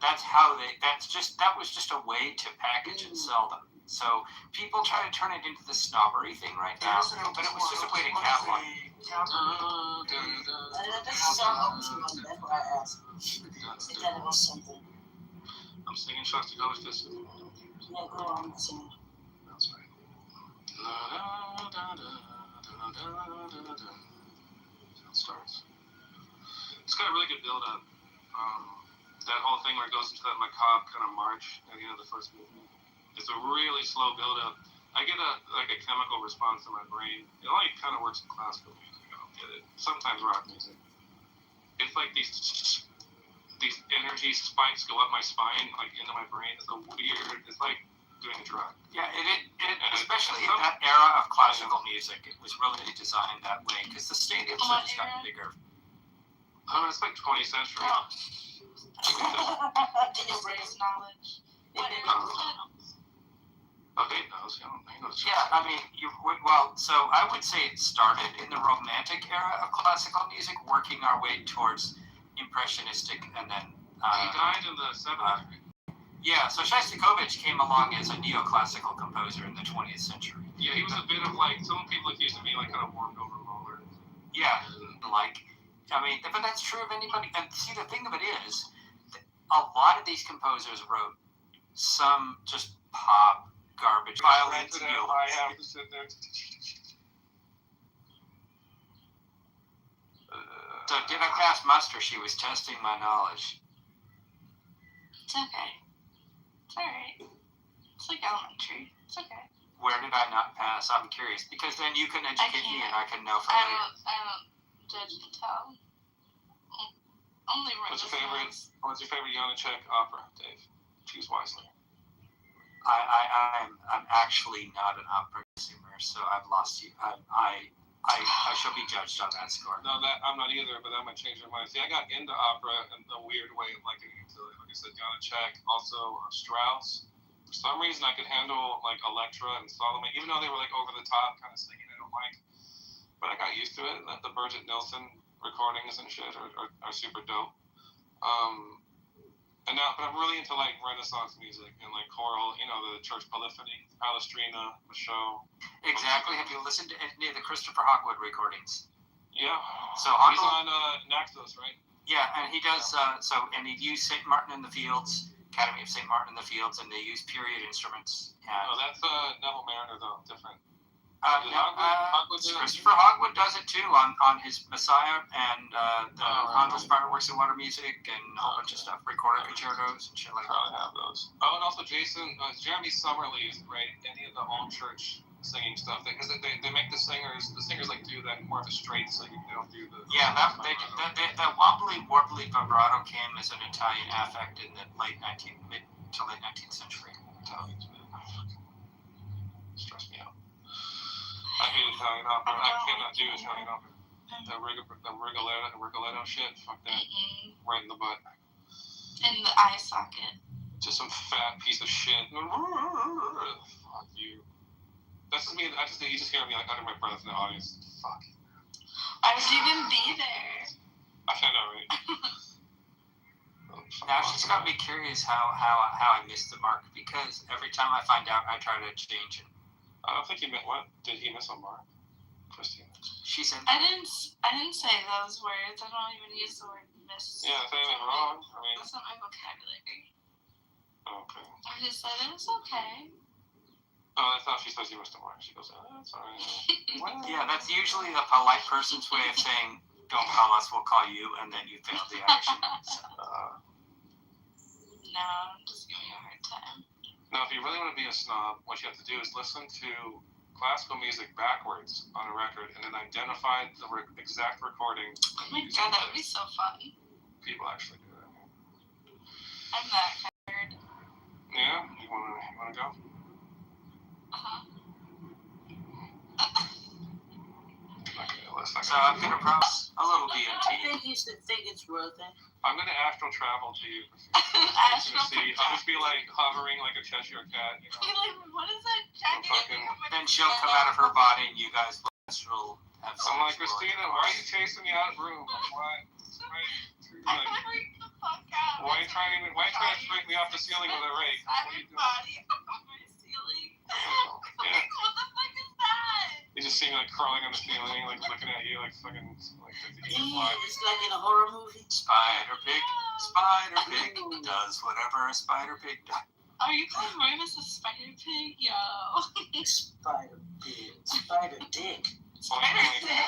was just a way to package and sell them. So people try to turn it into the snobbery thing right now, but it was just a way to catalog. That's why I asked. If that was something. I'm singing Shostakovich this. Yeah, go on, sing. That's right. It starts. It's got a really good build up. That whole thing where it goes into that macabre kind of march at the end of the first movement. It's a really slow build up. I get a chemical response in my brain. It only kind of works in classical music. I don't get it. Sometimes rock music. It's like these energy spikes go up my spine, like into my brain. It's it's like doing a drug. Yeah, it especially in that era of classical music, it was really designed that way because the stadiums have just gotten bigger. It's like 20th century. In your brain's knowledge. Okay, knows. Yeah, I mean, so I would say it started in the Romantic era of classical music, working our way towards Impressionistic, and then he died in the 70s. Yeah, so Shostakovich came along as a neoclassical composer in the 20th century. Yeah, he was a bit of like some people accused of being like kind of warmed over roller. Yeah, but that's true of anybody. And see, the thing of it is, a lot of these composers wrote some just pop garbage. Violins and violas. I have to sit there. So did I pass muster? She was testing my knowledge. It's okay. It's alright. It's like elementary. It's okay. Where did I not pass? I'm curious. Because then you can educate me and I can know from later. I don't judge and tell. Only What's your favorite Janacek opera, Dave? Choose wisely. I'm actually not an opera consumer. there, so I've lost you. I shall be judged on that score. No, that I'm not either, but that might change your mind. See, I got into opera in a weird way of liking it. Like I said, Janacek, also Strauss. For some reason, I could handle like Electra and Salome, even though they were like over the top kind of singing. I don't like, but I got used to it. The Birgit Nilsson recordings and shit are super dope. And now, but I'm really into like Renaissance music and like choral, the church polyphony, Palestrina, Michaud. Exactly. Have you listened to any of the Christopher Hogwood recordings? Yeah. So he's on Naxos, right? Yeah, and he does. And he used St. Martin in the Fields, Academy of St. Martin in the Fields, and they use period instruments. Oh, that's Neville Mariner though, different. Christopher Hogwood does it too on his Messiah and the Handel's Fireworks and Water Music and a whole bunch of stuff, recorded concertos and shit like that. Probably have those. Oh, and also Jeremy Summerlee is great. Any of the old church singing stuff because they make the singers like do that more of a straight singing. They don't do the that wobbly warbly vibrato came as an Italian affect in the mid to late 19th century. Italians, man, stress me out. I hate Italian opera. I cannot do Italian opera. The Rigoletto shit, fuck that. Right in the butt. In the eye socket. Just some fat piece of shit. Fuck you. That's just me. You just hear me like under my breath in the audience. Fuck. Why would you even be there? I know, right? Now it's just got me curious how I missed the mark because every time I find out, I try to change it. I don't think he meant what? Did he miss a mark? Christina. She said I didn't say those words. I don't even use the word miss. Yeah, if anything wrong. I mean, that's not my vocabulary. Okay. I just said it was okay. Oh, I thought she says you missed a mark. She goes, that's alright. Yeah, that's usually the polite person's way of saying, don't call us, we'll call you, and then you failed the action. So, no, I'm just giving you a hard time. Now, if you really want to be a snob, what you have to do is listen to classical music backwards on a record and then identify the exact recording. Oh my god, that would be so fun. People actually do that. I'm that tired. Yeah? You wanna go? So I'm gonna promise a little DMT. I think you should think it's worth it. I'm gonna astral travel to you. I'll just be like hovering like a Cheshire cat, you know. Like, what is that jacket? Then she'll come out of her body and you guys will astral have sex. I'm like, Christina, why are you chasing me out of the room? Why are you trying to break me off the ceiling with a rake? What are you doing? Body on my ceiling. Yeah. What the fuck is that? You just see me like crawling on the ceiling, like looking at you, like fucking like 50 feet fly. It's like in a horror movie. Spider Pig does whatever a Spider Pig does. Are you calling Ramus a Spider Pig? Yo. Spider Pig. Spider Dick. Spider Dick.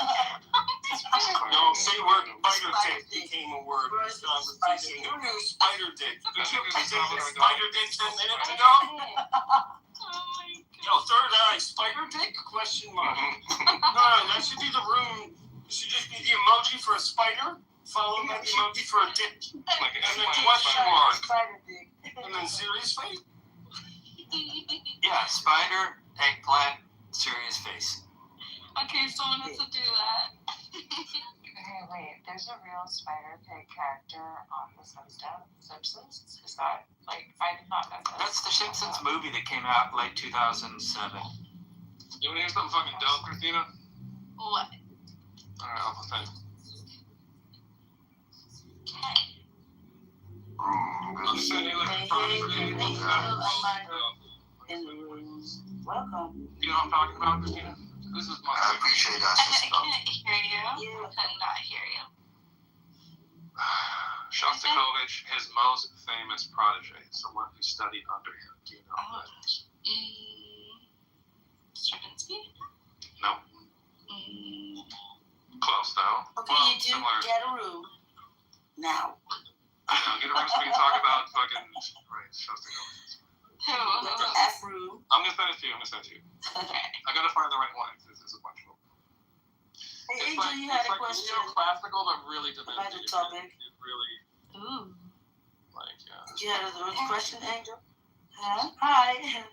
No, say word spider dick became a word in this conversation. Who knew spider dick? Did you say spider dick 10 minutes ago? Yo, third eye, spider dick? Question mark. No, that should be the room. It should just be the emoji for a spider, followed by the emoji for a dick. Like and then question mark. Spider dick. And then serious face? Yeah, spider, eggplant, serious face. Okay, someone has to do that. Hey, wait, there's a real Spider Pig character on the Simpsons? Is that, like, I did not know that. That's the Simpsons movie that came out late 2007. You wanna hear something fucking dope, Christina? What? Alright, I'll play. I'll send you like a in the room. Welcome. You know what I'm talking about, Christina? This is my I appreciate that. I can't hear you. I could not hear you. Shostakovich, his most famous protege, someone who studied under him. Do you know who that is? Stravinsky? No. Close though. Okay, you do get a room. Now. I know, get a room so we can talk about fucking Shostakovich. Who? The F room. I'm gonna send it to you. Okay. I gotta find the right one. There's a bunch of them. Hey, Angel, you had a question. Classical, but really about the topic. It really. Ooh. Like, yeah. Did you have a question, Angel? Huh? Hi.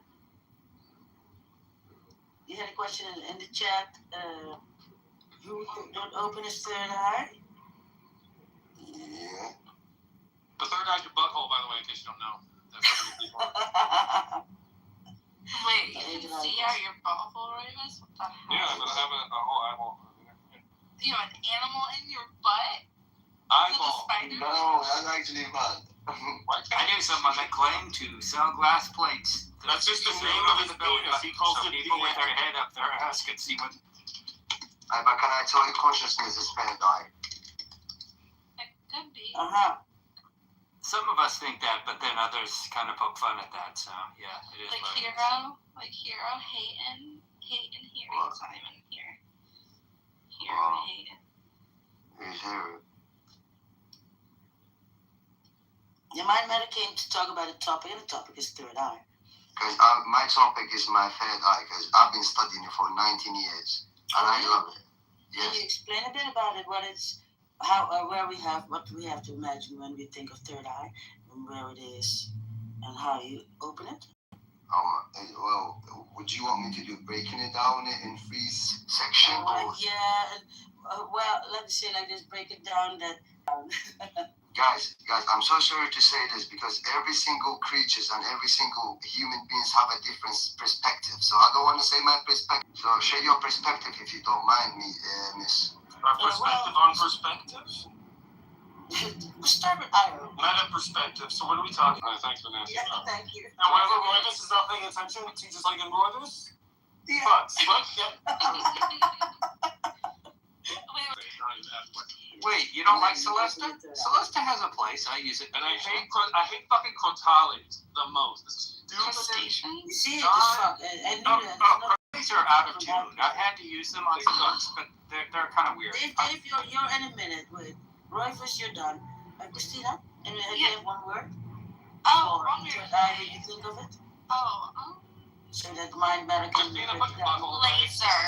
You had a question in the chat. Who don't open his third eye? Yeah. The third eye's your butthole, by the way, in case you don't know. That's what many people are. Wait, you can see out your butthole, Ramus? What the heck? Yeah, but I have a whole eyeball. You have an animal in your butt? Eyeball. No, that's actually bad. I knew someone that claimed to sell glass plates. That's just the name of his penis. He calls so it people with their head up their ass can see what. But can I tell you, consciousness is third eye? It could be. Some of us think that, but then others kind of poke fun at that. So yeah, it is. Like Hero, Hayden. Hayden here. He's not even here. Hayden. Who's Hero? Your mind matter came to talk about a topic, and the topic is third eye. Because my topic is my third eye, because I've been studying it for 19 years, and I love it. Yes. Can you explain a bit about it? What it's, what we have to imagine when we think of third eye, and where it is, and how you open it? Well, would you want me to do breaking it down in 3 sections? Well, let me say like this, break it down that. Guys, I'm so sorry to say this because every single creatures and every single human beings have a different perspective. So I don't want to say my perspective. So share your perspective if you don't mind me, miss. Perspective on perspective? We'll start with Iro. Meta perspective. So what are we talking about? Thanks for asking. Yeah, thank you. And whenever Roivus is not paying attention, he just like ignore this? Yeah. But, yep. Wait, you don't like Celesta? Celesta has a place. I use it. And I hate fucking Crotales the most. This is Crustacean? You see it as fuck. These are out of tune. I've had to use them on some books, but they're kind of weird. Dave, you're in a minute with Roivus, you're done. Christina, and you have one word? Oh, one word. Did you think of it? So that mind matter can be laser.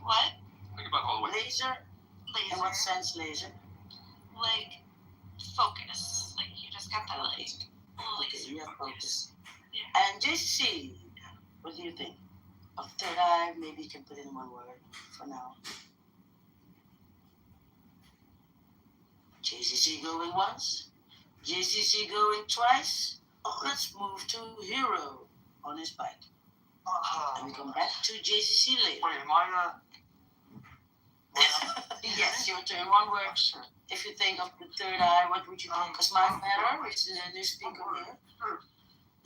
What? Think about all the way. Laser? In what sense, laser? Like, focus. Like, you just got that, like, laser. Okay, yeah, focus. Yeah. And JC, what do you think? Of third eye, maybe you can put in one word for now. JCC going once, JCC going twice. Oh, let's move to Hero on his bike. And we come back to JCC later. Wait, am I, Yes, your turn. One word. Sure. If you think of the third eye, what would you think? Because mind matter is the new speaker here.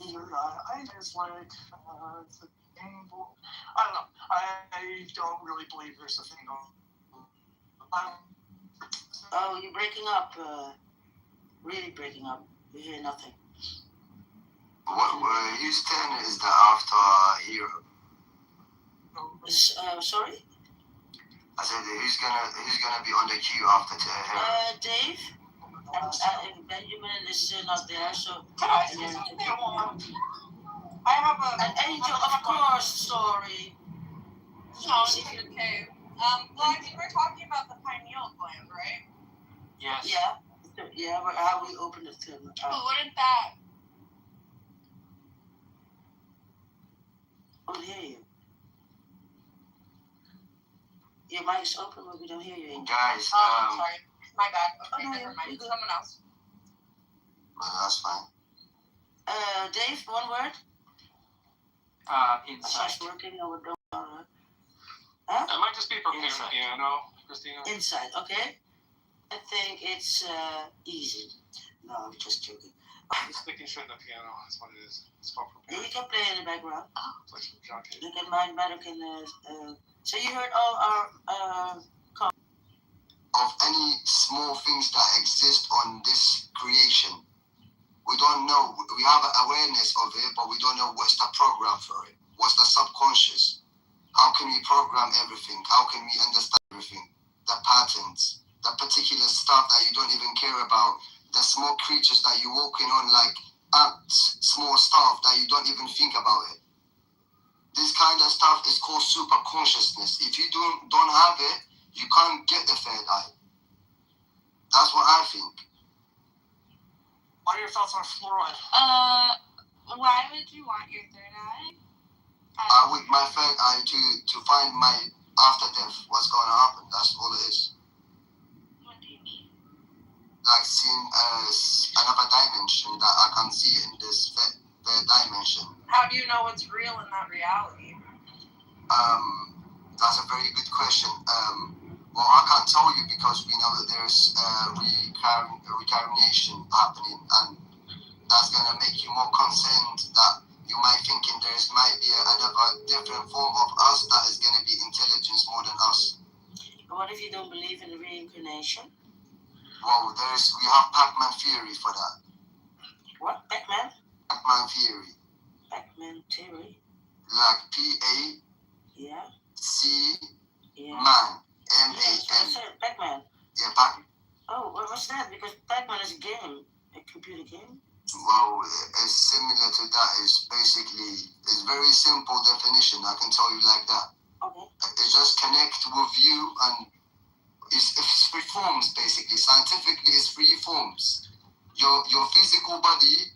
Third eye, I just like, it's a thing. I don't know. I don't really believe there's a thing going on. Oh, you're breaking up. Really breaking up. We hear nothing. Whose turn is that after Hero? Sorry? I said, who's gonna be on the queue after Hero? Dave. And Benjamin is not there, so. Can I say something? I have an angel, of course. Sorry. No, it's okay. Well, I think we're talking about the pineal gland, right? Yes. Yeah, but how we open the thing. But wouldn't that? I hear you. Your mic is open, but we don't hear you. Guys, sorry. My bad. Okay, never mind. Someone else. That's fine. Dave, one word? Insight. Working or don't. It might just be preparing the piano, Christina. Insight, okay. I think it's easy. No, I'm just joking. Just sticking shit in the piano. That's what it is. It's called preparing. You can play in the background. It's like some jockey. You can mind matter can. So you heard all our of any small things that exist on this creation. We don't know. We have an awareness of it, but we don't know what's the program for it. What's the subconscious? How can we program everything? How can we understand everything? The patterns, the particular stuff that you don't even care about, the small creatures that you're walking on like ants, small stuff that you don't even think about it. This kind of stuff is called super consciousness. If you don't have it, you can't get the third eye. That's what I think. What are your thoughts on fluoride? Why would you want your third eye? With my third eye to find my after death, what's going to happen. That's all it is. What do you mean? Like seeing another dimension that I can see in this third dimension. How do you know what's real in that reality? That's a very good question. Well, I can't tell you because we know that there's reincarnation happening, and that's gonna make you more concerned that you might thinking might be another different form of us that is gonna be intelligence more than us. What if you don't believe in reincarnation? Well, we have Pac-Man theory for that. What? Pac-Man? Pac-Man theory. Pac-Man theory? Like P-A. Yeah. C. Yeah. Man. M-A-N. Yeah, Pac-Man. Yeah, Pac-Man. Oh, what's that? Because Pac-Man is a game, a computer game. Well, it's similar to that. It's very simple definition. I can tell you like that. Okay. It just connect with you, and it's three forms basically. Scientifically, it's three forms. Your physical body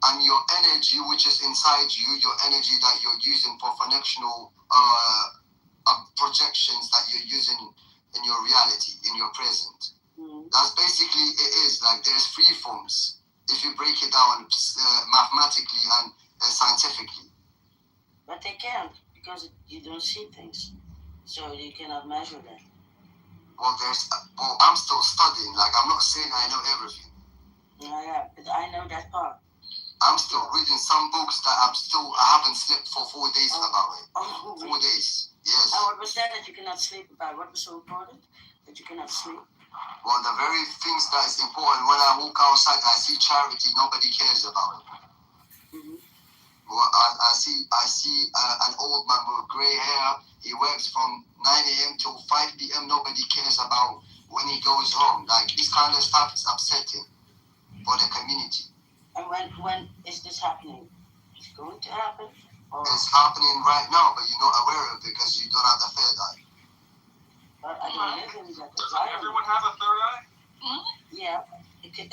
and your energy, which is inside you, your energy that you're using for functional projections that you're using in your reality, in your present. That's basically it is. Like there's three forms if you break it down mathematically and scientifically. But they can't because you don't see things, so you cannot measure them. Well, I'm still studying. Like I'm not saying I know everything. Yeah, but I know that part. I'm still reading some books that I haven't slept for 4 days about it. 4 days. Yes. And what was that you cannot sleep about? What was so important that you cannot sleep? Well, the very things that is important, when I walk outside, I see charity, nobody cares about it. Mm-hmm. Well, I see an old man with grey hair. He works from 9 a.m. till 5 p.m. Nobody cares about when he goes home. Like, this kind of stuff is upsetting for the community. And when is this happening? It's going to happen? Or? It's happening right now, but you're not aware of it because you don't have the third eye. But I don't live in that. Does everyone have a third eye? Yeah,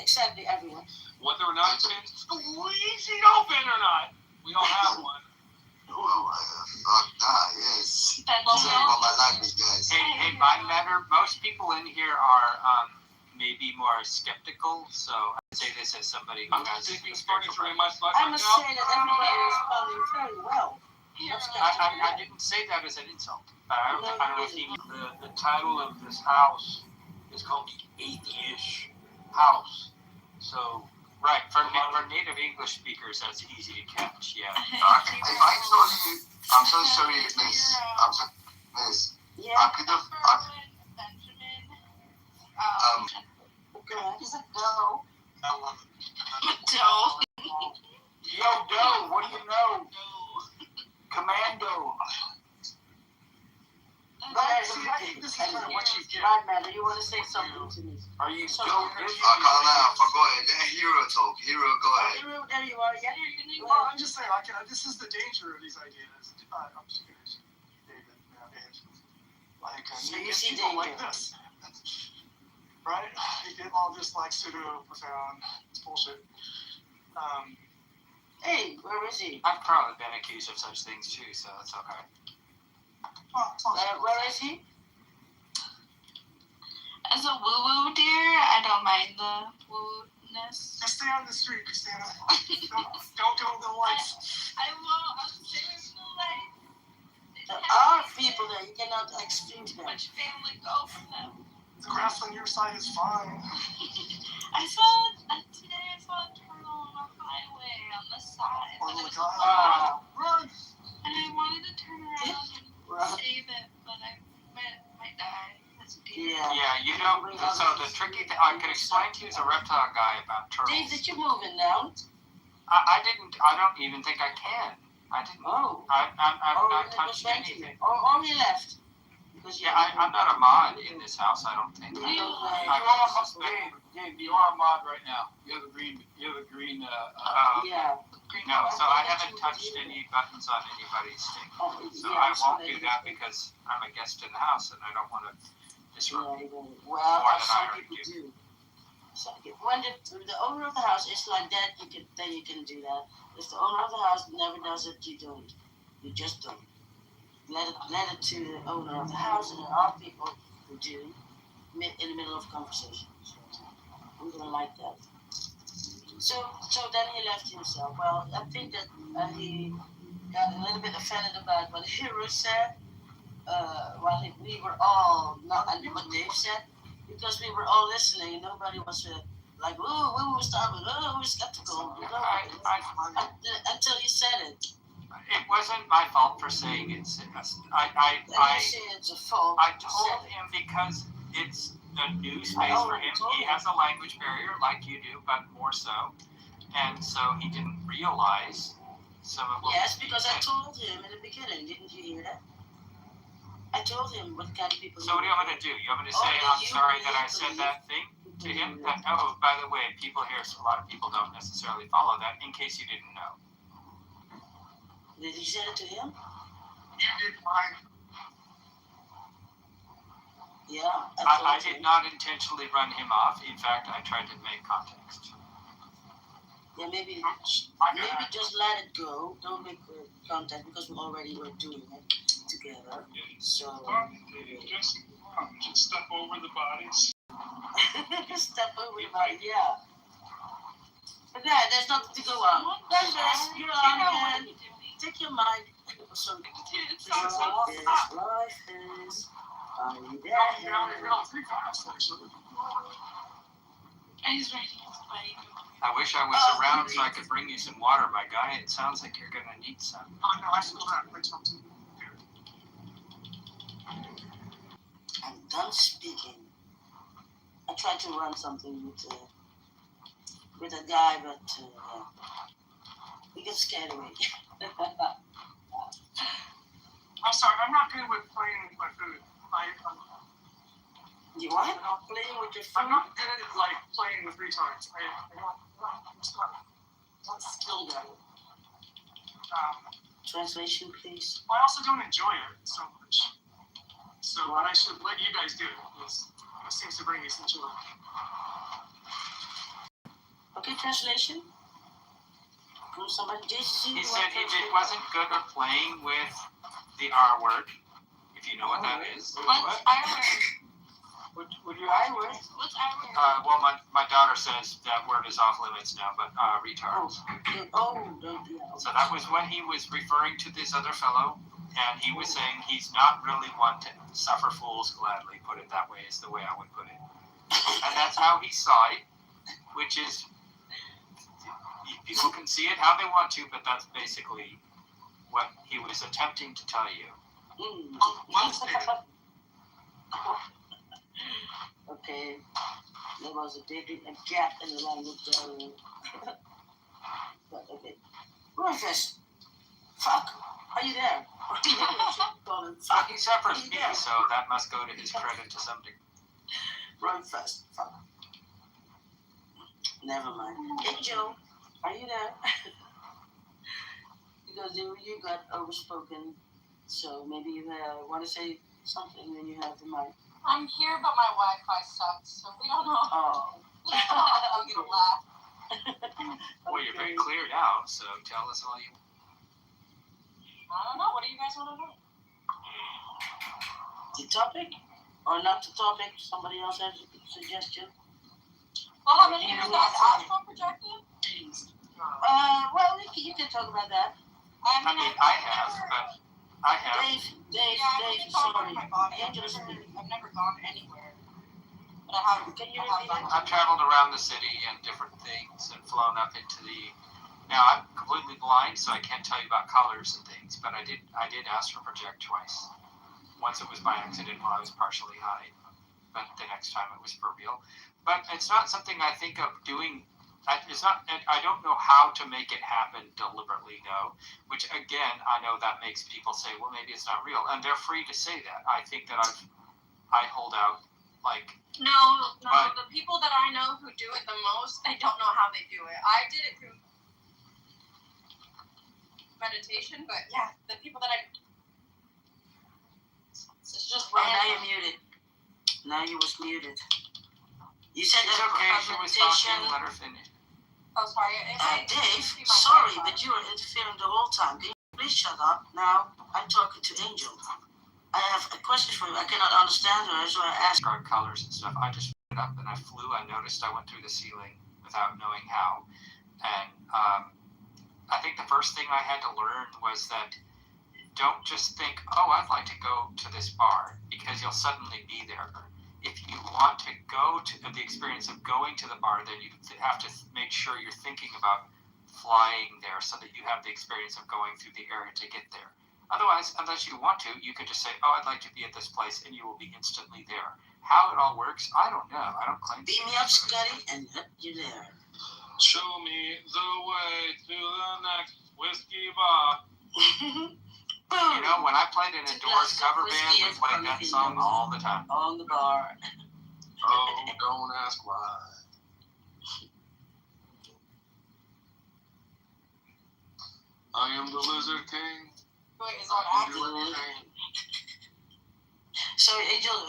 exactly everyone. Whether or not it's been squeezed open or not, we all have one. Well, fuck that, yes. Sorry about my language, guys. Hey, my matter, most people in here are maybe more skeptical, so I'd say this as somebody who has furniture in my spot I must say that everybody is responding very well. I didn't say that as an insult. I don't know if the title of this house is called the Atheish House. So, right, for native English speakers, that's easy to catch, yeah. If I told you, I'm so sorry, miss. Miss. Yeah. He's a dough. Dough. Yo, Doe, what do you know? Commando. This is kind of what you get. Bad man, do you want to say something to me? Are you so I can't laugh. Go ahead. Hero talk. Hero, go ahead. Hero, there you are. Yeah. Well, I'm just saying, this is the danger of these ideas. I'm just going to David nowadays. Like, so you see people danger. like this. Right? You get all this, like, pseudo-profound bullshit. Hey, where is he? I've probably been accused of such things too, so it's okay. Where is he? As a woo-woo deer, I don't mind the woo-ness. Just stay on the street, Christina. don't go to the lights. I won't. I'll stay with the lights. There are people there. You cannot exclude them. Much family go from them. The grass on your side is fine. Today I saw a turtle on a highway on the side. Oh my God. Run! And I wanted to turn around and save it, but I might die. Yeah, you know, so the tricky thing, I could explain to you as a reptile guy about turtles. Dave, did you move in now? I don't even think I can. I didn't. Oh. I've not touched anything. Or he left. Yeah, I'm not a mod in this house, I don't think. Dave, you are a mod right now. You have a green, yeah. No, so I haven't touched any buttons on anybody's thing. So I won't do that because I'm a guest in the house and I don't want to disrupt Well, more than some I already people do. When the owner of the house is like that, then you can do that. If the owner of the house never does it, you don't. You just don't. Let it to the owner of the house, and there are people who do in the middle of conversation. I'm gonna like that. So then he left himself. Well, I think that he got a little bit offended about what the hero said. We were all not, and what Dave said, because we were all listening, and nobody was like, oh, we were stopping, oh, we're skeptical. Until you said it. It wasn't my fault for saying it's. I say it's a fault. I told him because it's a new space for him. He has a language barrier like you do, but more so. And so he didn't realize some of what. Yes, because I told him in the beginning. Didn't you hear that? I told him what kind of people. So what do you want me to do? You want me to say I'm sorry that I said that thing to him? That, oh, by the way, people here, a lot of people don't necessarily follow that. In case you didn't know. Did you send it to him? You did mine. Yeah. I did not intentionally run him off. In fact, I tried to make context. Yeah, maybe just let it go. Don't make contact because we already were doing it together. So just step over the bodies. Step over the body, yeah. But yeah, there's nothing to go on. You're on again. Take your mind. So, life is. I wish I was around so I could bring you some water, my guy. It sounds like you're gonna need some. Oh no, I still have to something. I'm done speaking. I tried to run something with a guy, but he gets scared away. I'm sorry, I'm not good with playing with my food. You what? Playing with your food? I'm not good at like playing with retards. I'm not skilled at it. Translation, please. I also don't enjoy it so much. So what I should let you guys do is it seems to bring me some joy. Okay, translation. Somebody, he said he wasn't good at playing with the R word, if you know what that is. What's R word? Would you ask me? What's R word? Well, my daughter says that word is off limits now, but retards. So that was when he was referring to this other fellow, and he was saying he's not really one to suffer fools gladly, put it that way, is the way I would put it. And that's how he saw it, which is, people can see it how they want to, but that's basically what he was attempting to tell you. Okay, there was a gap in the language. But okay. Rufus, fuck, are you there? He suffers me, so that must go to his credit to some degree. Run fast, fuck. Never mind. Hey Joe, are you there? Because you got overspoken, so maybe you want to say something when you have the mic. I'm here, but my Wi-Fi sucks, so we don't know. Oh. I'm gonna laugh. Well, you're very clear now, so tell us all you want. I don't know. What do you guys want to know? The topic? Or not the topic? Somebody else has a suggestion? Well, how many of you guys astral projected? Well, you can talk about that. I mean, I have, but I have. Dave, sorry. sorry. My body. I've never gone anywhere. But I have. Can you repeat it? I've traveled around the city and different things and flown up into the. Now I'm completely blind, so I can't tell you about colors and things. But I did astral project twice. Once it was by accident while I was partially high, but the next time it was for real. But it's not something I think of doing. It's not. I don't know how to make it happen deliberately, though. Which again, I know that makes people say, "Well, maybe it's not real," and they're free to say that. I think that I hold out like. No. The people that I know who do it the most, they don't know how they do it. I did it through meditation, but yeah, the people that I. It's just now you're muted. Now you was muted. You said it's that okay. She was talking. Let her finish. Oh, sorry. Dave, sorry, but you were interfering the whole time. Please shut up. Now I'm talking to Angel. I have a question for you. I cannot understand her, so I asked. Guard colors and stuff. I just picked it up and I flew. I noticed I went through the ceiling without knowing how. And I think the first thing I had to learn was that don't just think, oh, I'd like to go to this bar, because you'll suddenly be there. If you want to go to the experience of going to the bar, then you have to make sure you're thinking about flying there so that you have the experience of going through the area to get there. Otherwise, unless you want to, you could just say, oh, I'd like to be at this place, and you will be instantly there. How it all works, I don't know. I don't claim. Beat me up, Scotty, and you're there. Show me the way to the next whiskey bar. You know, when I played in a Doors cover band, we played that song all the time. On the bar. Oh, don't ask why. I am the Lizard King. Wait, is on acting. So, Angel,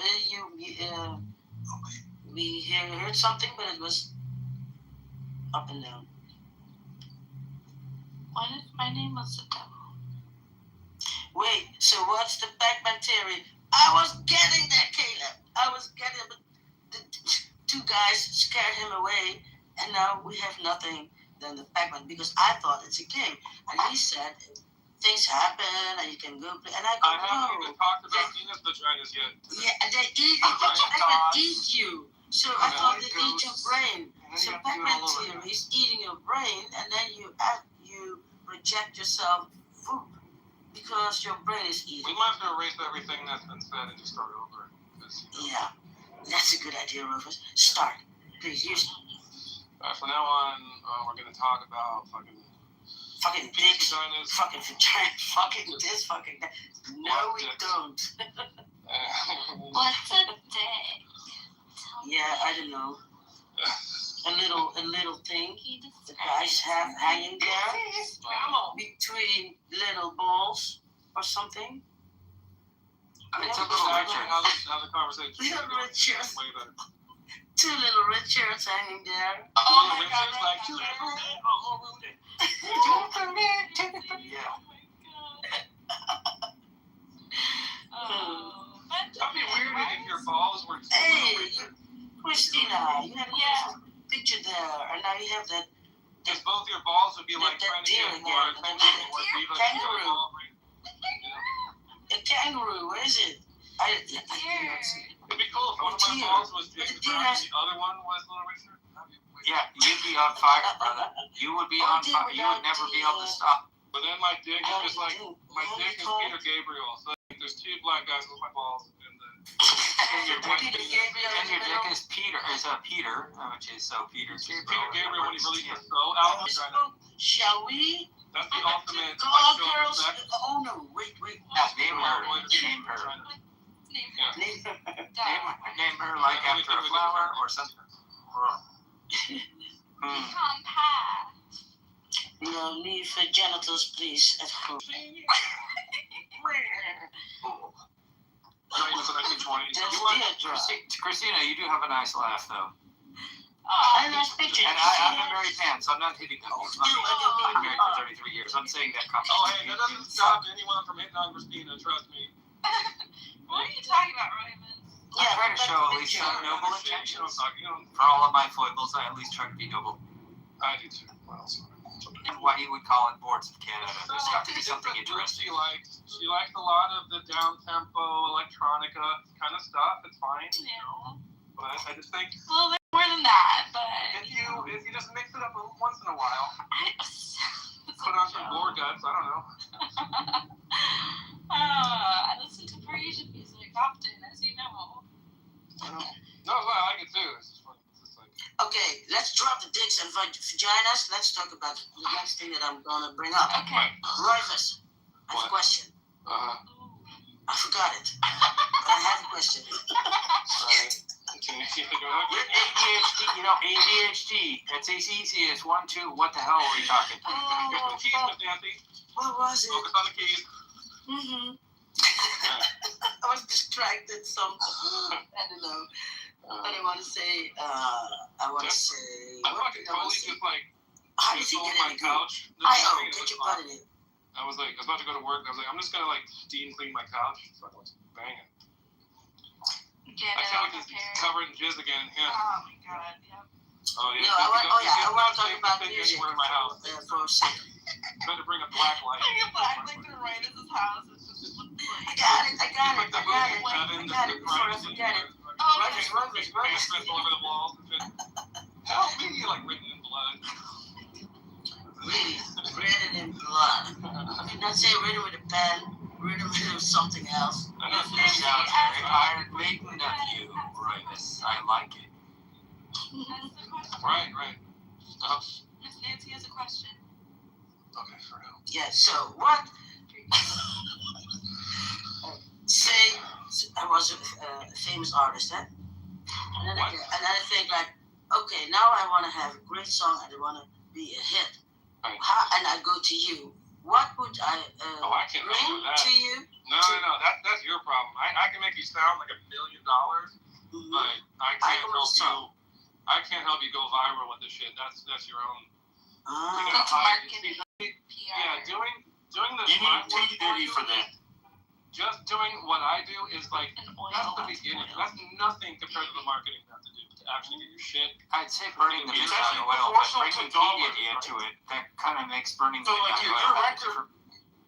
we heard something, but it was up and down. What if my name was the devil? Wait, so what's the Pac-Man theory? I was getting that, Caleb. I was getting it, but the two guys scared him away, and now we have nothing than the Pac-Man, because I thought it's a game. And he said things happen, and you can go play. And I go, I haven't even talked about penis vaginas yet. Yeah, and they eat you. They can eat you. So I thought they eat your brain. So Pac-Man theory is eating your brain, and then you reject yourself food because your brain is eating. We might have to erase everything that's been said and just start over. Yeah, that's a good idea, Rufus. Start. Please, you start. From now on, we're going to talk about fucking dicks, fucking vagina, fucking this, fucking that. No, we don't. What's a dick? Yeah, I don't know. A little thing the guys have hanging there between little balls or something. It's a little richer. How the conversation Little Richards. Two little Richards hanging there. Oh my God! Like, that'd be weird if your balls were. Hey, Christina, you have a picture there, and now you have that. Because both your balls would be like that trying to deer get again. Kangaroo. A kangaroo. Where is it? I cannot see. It'd be cool if one of my balls was James Brown and the other one was Little Richard. Yeah, you'd be on fire, brother. You would be on fire. You would never be able to stop. But then my dick is just like, my dick is Peter Gabriel. So like, there's two black guys with my balls. And your dick is Peter, which is so Peter Gabriel. Peter Gabriel when he released the soul album. Shall we? That's the ultimate. Call girls. Oh no! Wait. Name her like after a flower or something. No need for genitals, please, at home. Christina, you do have a nice laugh, though. And nice picture. And I'm a married man, so I'm not hitting on you. I'm married for 33 years. I'm saying that compliment. Oh, hey, that doesn't stop anyone from hitting on Christina, trust me. What are you talking about, Raymond? I try to show at least some noble intentions. For all of my foibles, I at least try to be noble. I do too. What you would call it boards of Canada. There's got to be something interesting. She likes a lot of the down-tempo electronica kind of stuff. It's fine. Yeah. But I just think a little bit more than that. But if you just mix it up once in a while, put on some gore guts. I don't know. I listen to Parisian music often, as you know. No, I like it too. It's just fun. Okay, let's drop the dicks and vaginas. Let's talk about the next thing that I'm gonna bring up. Okay. Rivers, I have a question. I forgot it. But I have a question. ADHD, ADHD. It's as easy as 1, 2. What the hell are we talking? What was it? Focus on the keys. I was distracted. I don't know. But I want to say, I fucking totally just like. How did you get in the couch? Get your butt in it. I was about to go to work. I was like, I'm just gonna like steam clean my couch. So I was banging. Get I it can't all wait to prepared. cover it in jizz again. Yeah. Oh my god, yep. Oh yeah. No, I want to talk about music anywhere in my house. for a second. I had to bring a black light. Bring a black light to right at his house. It's just I got it before I forget it. Rogers. All over the walls and shit. Help me, like written in blood. Really, written in blood. You did not say written with a pen, written with something else. This sounds very Iron Maiden of you, Royvis. I like it. Right. Miss Nancy has a question. Okay, for real. Yeah, so what? Say I was a famous artist, eh? And then I think like, okay, now I want to have a great song and I want to be a hit. Right. And I go to you. What would I can't bring do that. to you? No. That's your problem. I can make you sound like $1 million, but I can't help you. I can't help you go viral with this shit. That's your own. That's marketing. Yeah, doing the. You need T Diddy for that. Just doing what I do is like that's the beginning. That's nothing compared to the marketing you have to do to actually get your shit. I'd say burning the music on oil, but bringing media into it, that kind of makes burning the So like music your on record,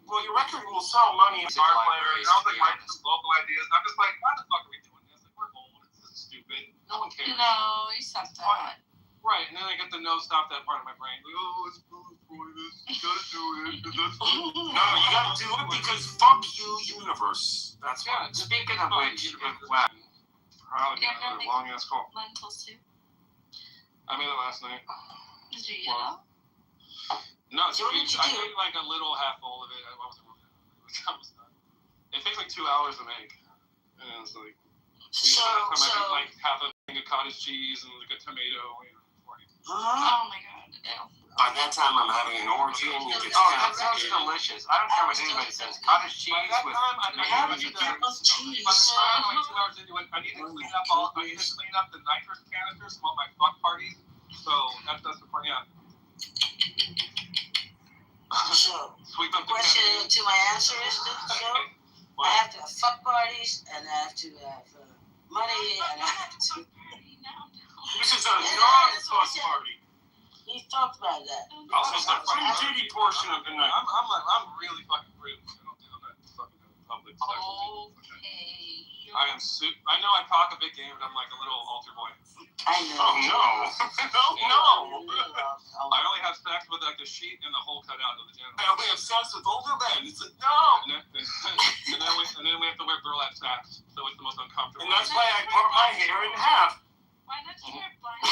well, your record will sell money. Guitar players, I was like writing some local ideas. I'm just like, why the fuck are we doing this? Like we're old. This is stupid. No one cares. No, you suck that. Right, and then I get the no stop that part of my brain. Like, oh, it's cool for this. You gotta do it. No, you gotta do it because fuck you, universe. That's yeah. Speaking of which, probably got a long ass call. Lentils too. I made it last night. Did you eat it all? No, I made like a little half bowl of it. I wasn't really. It takes like 2 hours to make, and it's like. So I made like half a thing of cottage cheese and like a tomato. Oh my god. Ew. By that time, I'm having an orgy and you get that sounds delicious. I don't care what anybody says. Cottage cheese with How did you get of cheese? By the time I'm like 2 hours into it, I need to clean up the nitrous canisters from all my fuck parties. So that's the point. Yeah. So, sweep up the question to my answer is I have to have fuck parties and I have to have money and I have to. This is a non-fuck party. We talked about that. Also, it's the titty portion of the night. I'm really fucking rude. I don't do that fucking public sex. Okay. I know I talk a big game, but I'm like a little altar boy. I know. Oh no! No! I only have sex with like the sheet and the hole cut out of the genital. I only have sex with older men. It's like no. And then we have to wear burlap sacks, so it's the most uncomfortable. And that's why I part my hair in half. Why not you wear blindfold?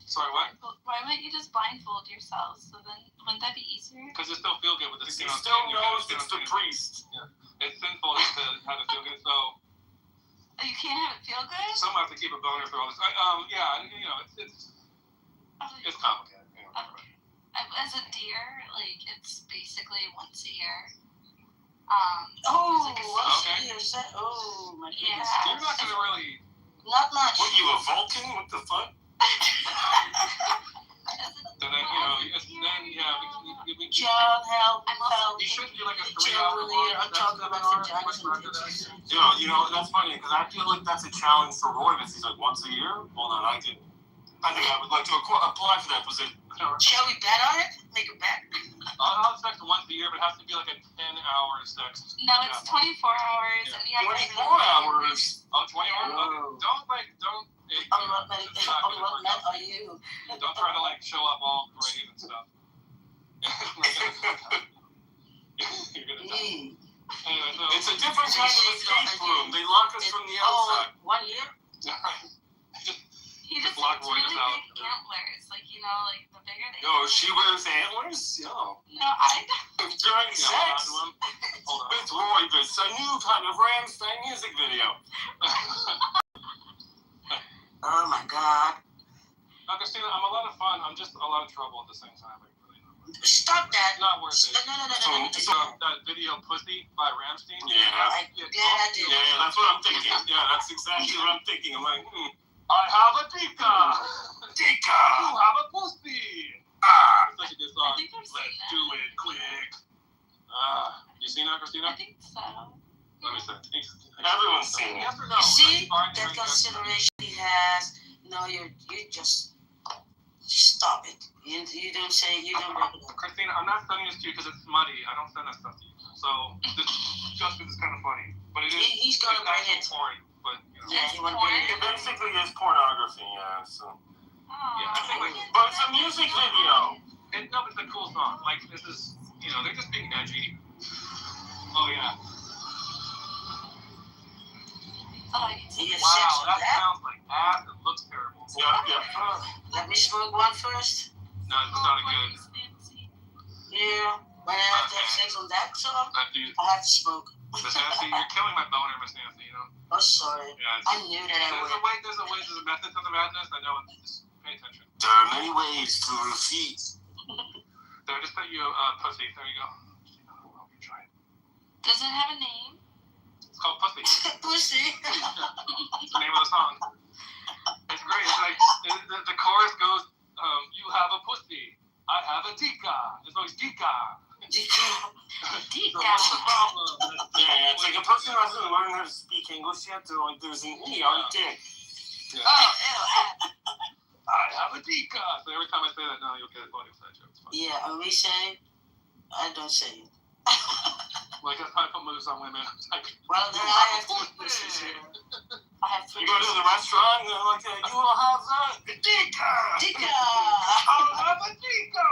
Sorry, what? Why wouldn't you just blindfold yourself? So then, wouldn't that be easier? Because it still feel good with the skin on. He still knows it's the priest. Yeah. It's sinful to have it feel good, so. You can't have it feel good? Some have to keep a boner for all this. Yeah, you know, it's complicated. You know, As a deer, like, it's basically once a year. Oh, okay. Oh, my goodness. Yeah. You're not gonna really. Not much. What, you a Vulcan? What the fuck? Then, we John, help. You should do like a 3 John, hour really, I'm talking about vaginas. You know, that's funny because I feel like that's a challenge for Roy. But he's like once a year. Hold on, I think I would like to apply for that position. Shall we bet on it? Make a bet. I'll have sex once a year, but it has to be like a 10-hour sex. No, it's 24 hours, and you have 24 hours. Oh, 20 hours? Oh. Okay. Don't. What men are you? Don't try to like show up all brave and stuff. You're gonna die. Anyway, so It's a different kind of escape room. They lock us from the outside. 1 year? He just block has Roy really out. big antlers, like, you know, like the bigger they Yo, she wears antlers? Yo. No, I don't. During sex with Roy, it's a new kind of Ramstein music video. Oh my God. No, Christina, I'm a lot of fun. I'm just a lot of trouble at the same time. Like, really not worth it. Stop that. Not worth it. No. So that video "Pussy" by Ramstein. I do. Yeah, that's what I'm thinking. Yeah, that's exactly what I'm thinking. I'm like, I have a Dika. You have a pussy. It's such a good song. I think I've seen Let's that. do it. You seen that, Christina? I think so. Let me see. Everyone's seen it. Yes or no? You see Fine, that right, consideration he has. No, you just stop it. You don't say you don't bring it up. Christina, I'm not sending this to you because it's muddy. I don't send that stuff to you. So this just because it's kind of funny, but it is. He's gonna bring it. Porn, but you know. Yeah, he wanna bring It it. basically is pornography, yeah. So. Yeah, I think like, But it's a music video. No, but it's a cool song. Like this is, they're just being edgy. Oh yeah. Oh, you get Wow, sex on that sounds like ass. It looks terrible. Yeah. Let me smoke one first. No, it's not a good. Yeah. When I have to have sex on that song, I have to smoke. Miss Nancy, you're killing my boner, Miss Nancy. Oh, sorry. Yeah, I knew that I would. There's a method to the madness. I know. Just pay attention. There are many ways to refeed. There, just put you pussy. There you go. Does it have a name? It's called Pussy. Pussy. It's the name of the song. It's great. It's like the chorus goes, "You have a pussy, I have a dika." It's always dika. Dika. So what's the problem? Yeah, it's like a person who hasn't learned how to speak English yet. They're like, there's an E on dick. Yeah. I have a dika. So every time I say that now, you'll get a audio side joke. Yeah, and we say, I don't say it. Like that's how I put moves on women. Like, well, then I have two pussies here. I have three. You go to the restaurant and they're like, you will have that. Dika! Dika! I'll have a dika!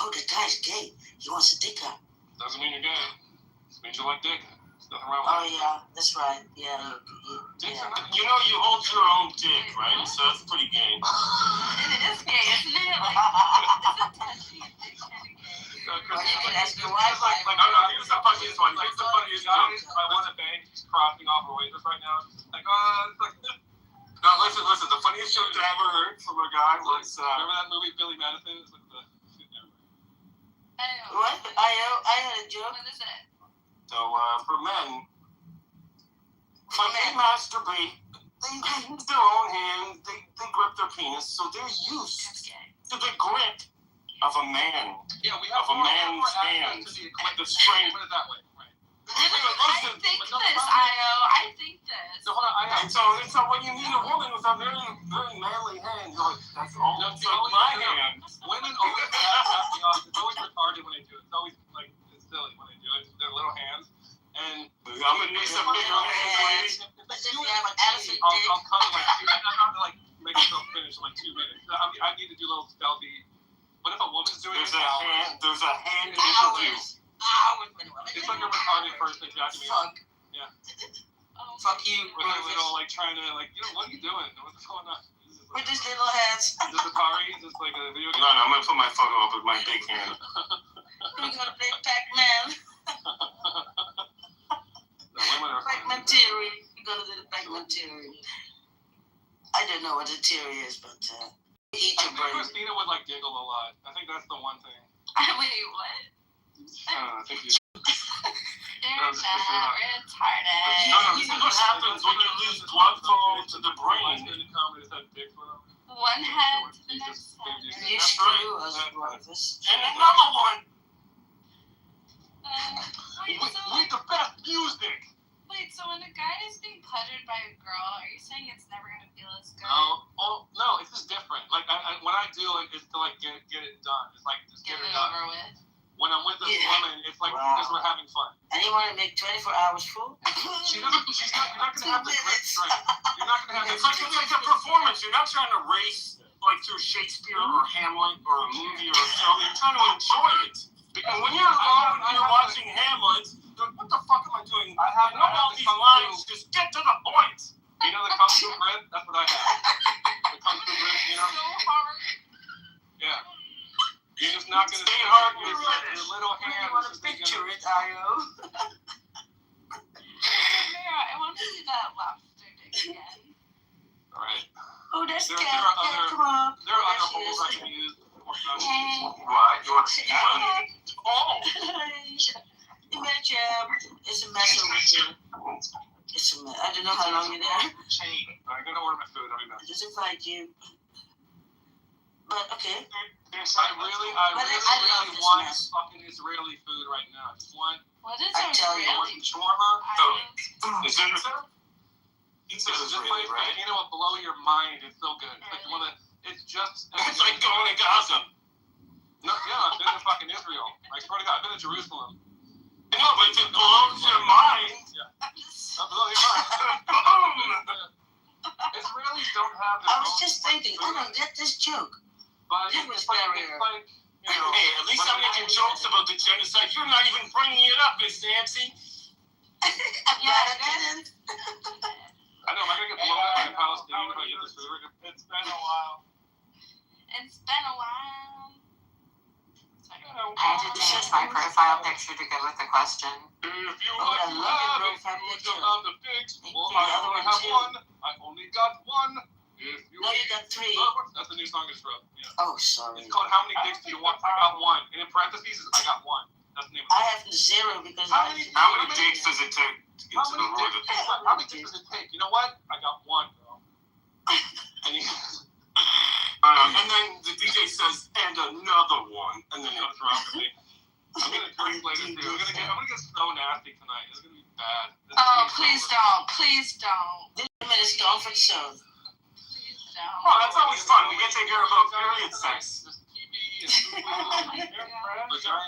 Oh, the guy's gay. He wants a dika. Doesn't mean you're gay. It means you like dick. There's nothing wrong with Oh, yeah, that's right. Yeah. You know, you hold your own dick, right? So that's pretty gay. It is gay, isn't it? Like, it's a touchy dick kind of gay. Well, you can ask your wife. Here's the funniest one. Here's the funniest one. I want a bank. She's crossing off her waitress right now. Like, it's like. No, listen. The funniest joke I ever heard from a guy was. Remember that movie Billy Madison? With the. What? I had a joke. What is it? So, for men, when they masturbate, they use their own hand, they grip their penis, so they're used to the grip of a man. Yeah, we have of a man's hand. The strength. Put it that way. Right. I think this, Io. I think this. So hold on, And so when you meet a woman with a very, very manly hand, you're like, that's almost like my hand. Women always have the opposite. It's always retarded when they do it. It's always like it's silly when they do it. Their little hands. And I'm gonna need some bigger hands, lady. But then you have an elephant dick. I'll come in like 2 minutes. I'm not gonna like make myself finish in like 2 minutes. I need to do a little stealthy. What if a woman's doing it? There's a hand interview. It's like a retarded person ejaculating. Fuck. Yeah. Fuck you. With a little like trying to like, what are you doing? What's going on? With his little hands. Is this Atari? Is this like a video game? No, I'm gonna put my photo up with my big hand. We're gonna play Pac-Man. Pac-Man theory. We're gonna do the Pac-Man theory. I don't know what the theory is, but eat your brain. Christina would like giggle a lot. I think that's the one thing. Wait, what? I think you. You're not retarded. No, this is what happens when you lose blood flow to the brain. One head to the next head. You screw us, breakfast. And another one. Wait, the best music. Wait, so when a guy is being pleasured by a girl, are you saying it's never gonna feel as good? No, it's just different. Like when I do it, it's to like get it done. It's like just get it done. Over with. When I'm with this woman, it's like because we're having fun. And you want to make 24 hours full? You're not gonna have the grip strength. You're not gonna have. It's like a performance. You're not trying to race like through Shakespeare or Hamlet or a movie or a show. You're trying to enjoy it. Because when you're alone and you're watching Hamlet, you're like, what the fuck am I doing? I know all these lines. Just get to the point. You know the Kung Fu grip? That's what I have. The Kung Fu grip, you know? So hard. Yeah. You're just not gonna stay hard with your little hands. I want to picture it, Io. Mira, I want to see that lobster dick again. Alright. Oh, that's There cat. are Come on. There are other holes I can use. Hey. What? You want to see that? Oh. You better jam. It's a mess over here. It's a mess. I don't know how long you're there. I'm gonna order my food. I'll be back. I just invite you. But okay. I really want fucking Israeli food right now. I just want. What is I tell you. Shawarma. Is it? Pizza is just like right? You know, will blow your mind. It's so good. It's like one of. It's just. It's like going to Gaza. No, yeah, I've been to fucking Israel. I swear to God, I've been to Jerusalem. No, but it blows your mind. Yeah. That blows your mind. Israelis don't have. I was just thinking, I don't get this joke. But That was it's like, very. you know, hey, at least I'm making jokes about the genocide. You're not even bringing it up, Miss Nancy. Yeah, I didn't. I know, am I going to get blown up by a Palestinian if I get this food? It's been a while. It's been a while. I had to change my profile picture to go with the question. If you Oh, I love your profile picture. Well, I only have one. I only got one. If you No, you got three. That's the new song of Scrub. Yeah. Oh, sorry. It's called How Many Dicks Do You Want? I got one. And in parentheses, I got one. That's the name of I have zero because How many dicks does it take to get to the road? How many dicks does it take? You know what? I got one, girl. And then the DJ says, and another one. And then what's wrong with me? I'm gonna drink later too. I'm gonna get so nasty tonight. It's gonna be bad. Oh, please don't. Please don't. This is comfort zone. Oh, that's always fun. We get to hear about period sex.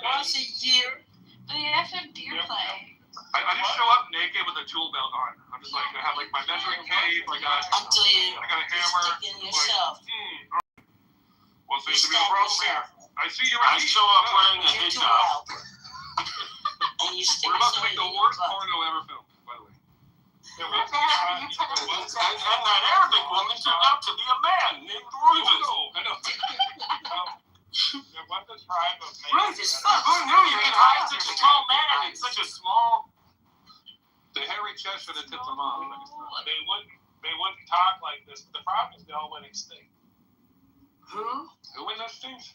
Once a year. But you have to have deer play. I just show up naked with a tool belt on. I'm just like, I have like my measuring tape. I got a hammer. Stick in yourself. Well, seems to be a problem here. I see you. I show up wearing a hijab. And you stick We're about to make the worst porno ever filmed, by the way. And that Arabic woman turned out to be a man named Rufus. I know. What the tribe of man? Rufus, fuck. Who knew you could hide such a tall man in such a small? The hairy chest should have tipped them off. They wouldn't talk like this. But the problem is they all went extinct. Who? Who went extinct?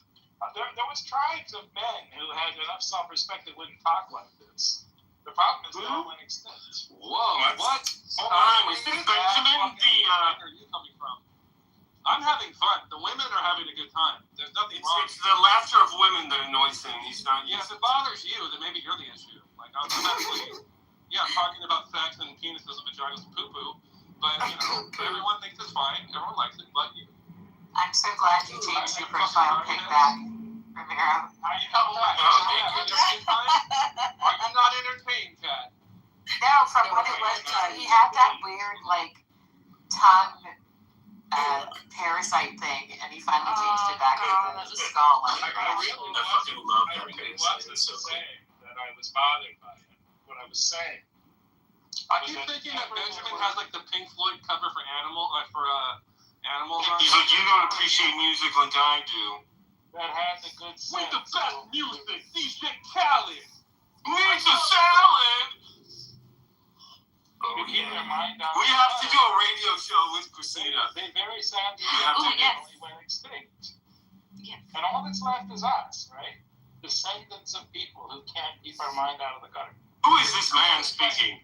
There was tribes of men who had enough self-respect that wouldn't talk like this. The problem is they all went extinct. Whoa, what? Hold on, is this Benjamin the, Where are you coming from? I'm having fun. The women are having a good time. There's nothing wrong. It's the laughter of women that annoys him. He's not. Yeah, if it bothers you, then maybe you're the issue. Like, I'm actually, I'm talking about sex and penises and vaginas and poo-poo, but, you know, everyone thinks it's fine. Everyone likes it, but you. I'm so glad you changed your profile pic back, Ramiro. Are you not entertained, Kat? No, from what it was, he had that weird, like, tongue parasite thing, and he finally changed it back to the skull. I really fucking love that parasite. It's so cool. That I was bothered by it. What I was saying. I keep thinking that Benjamin has like the Pink Floyd cover for animals. He's like, you don't appreciate music like I do. That has a good sense. With the best music, DJ Khaled. Needs a salad. Oh, yeah. We have to do a radio show with Christina. They very sadly went extinct. Yes. And all that's left is us, right? Descendants of people who can't keep our mind out of the gutter. Who is this man speaking?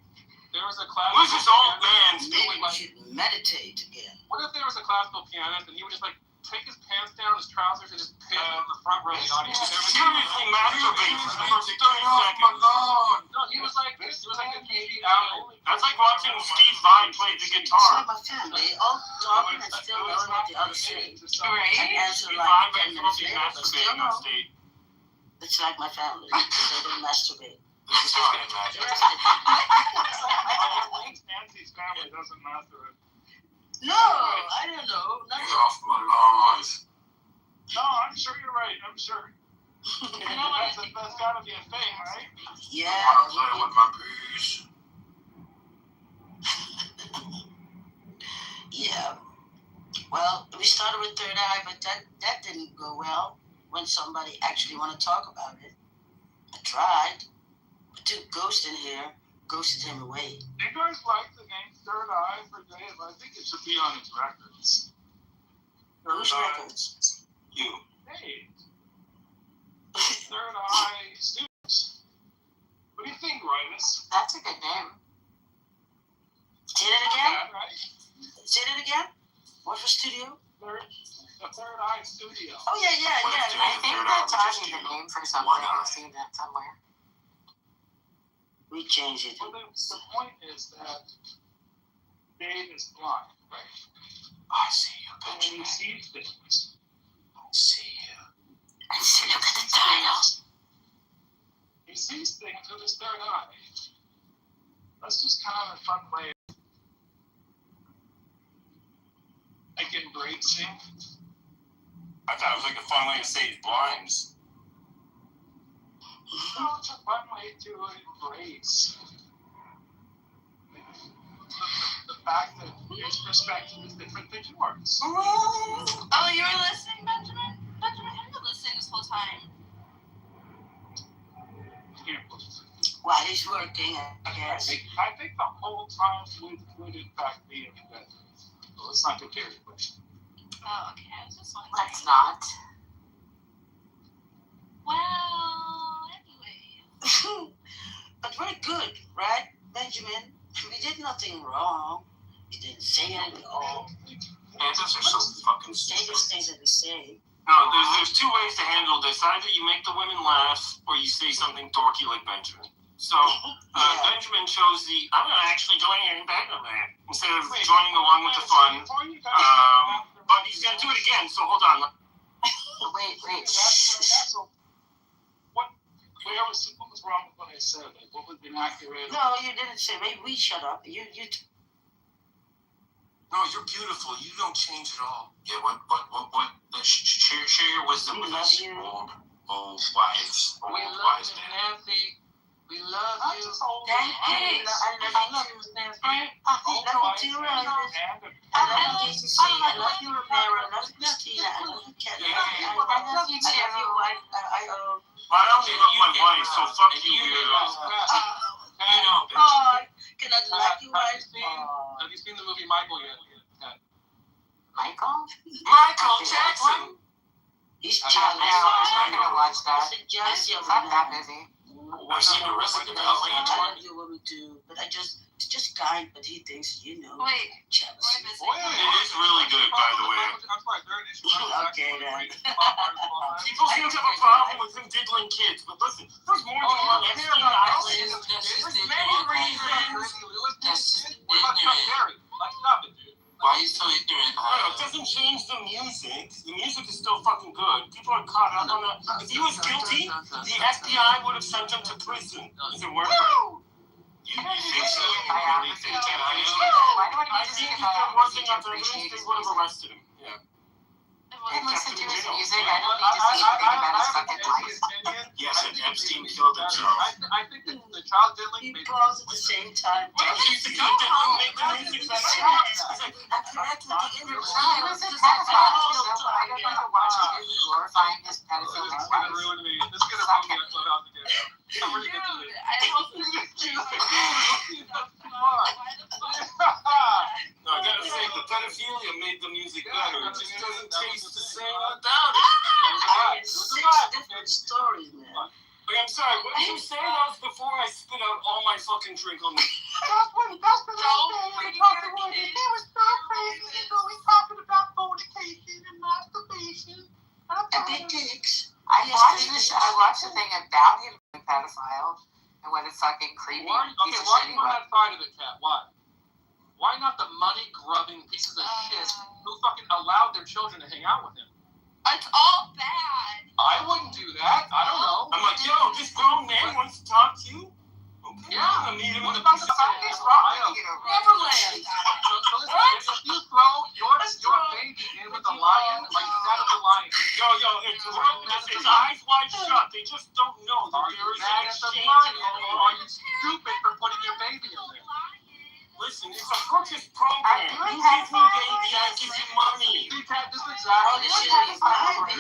There was a classical. Who is this old man speaking? We should meditate again. What if there was a classical pianist and he would just like take his pants down, his trousers, and just piss on the front row of the audience? Seriously, masturbate for 30 seconds. No, he was like the TV hour. That's like watching Steve Vai play the guitar. My family, all talking and still knowing what the other say. Right? And answer Steve like Vai 10 minutes later, but still masturbating on know. stage. It's like my family. They don't masturbate. That's how I imagine. Nancy's family doesn't masturbate. No, I don't know. Get off my lawn. No, I'm sure you're right. I'm sure. You know, that's gotta be a thing, right? Yeah. I play with my bees. Yeah. Well, we started with Third Eye, but that didn't go well when somebody actually wanted to talk about it. I tried. But took Ghost in here, ghosted him away. Do you guys like the name Third Eye for Dave? I think it should be on his records. Whose records? You. Hey. Third Eye Students. What do you think, Rhinus? That's a good name. Say that again? Right? Say that again? What for studio? The Third Eye Studio. Oh yeah. I think that's already the name for something. I've seen that somewhere. We changed it. Well, the point is that Dave is blind, right? I see you, And when he sees things, I see you. I see. Look at the title. he sees things with his third eye. That's just kind of a fun way of like embracing. I thought it was like a fun way to say blinds. No, it's a fun way to embrace the fact that his perspective is different than yours. Oh, you were listening, Benjamin? Benjamin, have you been listening this whole time? While he's working, I guess. I think the whole time would in fact be embedded. So let's not get carried away. Oh, okay. I was just wondering. Let's not. Well, anyway. But we're good, right, Benjamin? We did nothing wrong. We didn't say anything wrong. Answers are so fucking Say stupid. those things that we say. No, there's two ways to handle this. Either you make the women laugh, or you say something dorky like Benjamin. So, Benjamin chose I'm going to actually join you in bed on that, instead of joining along with the fun. But he's going to do it again, so hold on. Wait. What was wrong with what I said? Like, what was inaccurate? No, you didn't say. Maybe we shut up. No, you're beautiful. You don't change at all. Yeah, what? Share your wisdom with us, old wives, old wise men. Nancy. We love you. Thank you. I love you, Nancy. I love you too, Rose. I love you, JCC. I love you, Romero. I love you, Christina. I love you, Kelly. I love you, too. I love your wife. I only love my wife, so fuck you, weirdos. Can I like you, wife? Have you seen the movie Michael yet? Michael? Michael Jackson. He's No, jealous. I'm not gonna watch that. He's jealous of Fuck that movie. I've seen the rest of the movie. I love you when we do, but it's just kind, but he thinks, Wait. jealous. It is really good, by the way. Okay, then. People seem to have a problem with him diddling kids, but listen, there's more than one Epstein Island. There's many reasons. What about Chuck Berry? Like, stop it, dude. Why are you so ignorant? It doesn't change the music. The music is still fucking good. People are caught up on that. If he was guilty, the FBI would have sent him to prison. Is it worth it? You think so? You really think that? I think if there wasn't enough evidence, they would have arrested him. Yeah. And listen to his music. I don't need to see anything about his fucking life. Yes, and Epstein killed himself. I think the child diddling. He calls at the same time. He's the child diddling make the music better. I connect with the inner He child. was a pedophile, so I don't want to watch a movie glorifying his pedophilic This is gonna wife. ruin me. This is gonna ruin me that clubhouse again. I'm really good to this. I hope you No, I gotta say, the pedophilia made the music better. It just doesn't taste the same without it. It's 6 different stories, man. Like, I'm sorry, what did you say? That was before I spit out all my fucking drink on the... That's what he was so crazy. We talking about fornication and masturbation. And big dicks. I watched the thing about him being a pedophile and what a fucking creepy piece of Why shit you he on was. that side of it, Kat? Why? Why not the money-grubbing pieces of shit who fucking allowed their children to hang out with him? It's all bad. I wouldn't do that. I don't know. I'm like, yo, this grown man wants to talk to you? Okay. Yeah. I'm gonna meet him in the fucking Neverland. So listen, if you throw your baby in with a lion, like that of the lion. Yo, it's his eyes wide shut. They just don't know that there is an exchange. Are you stupid for putting your baby in there? Listen, it's a purchase program. You give me baby, I give you money. This is exactly.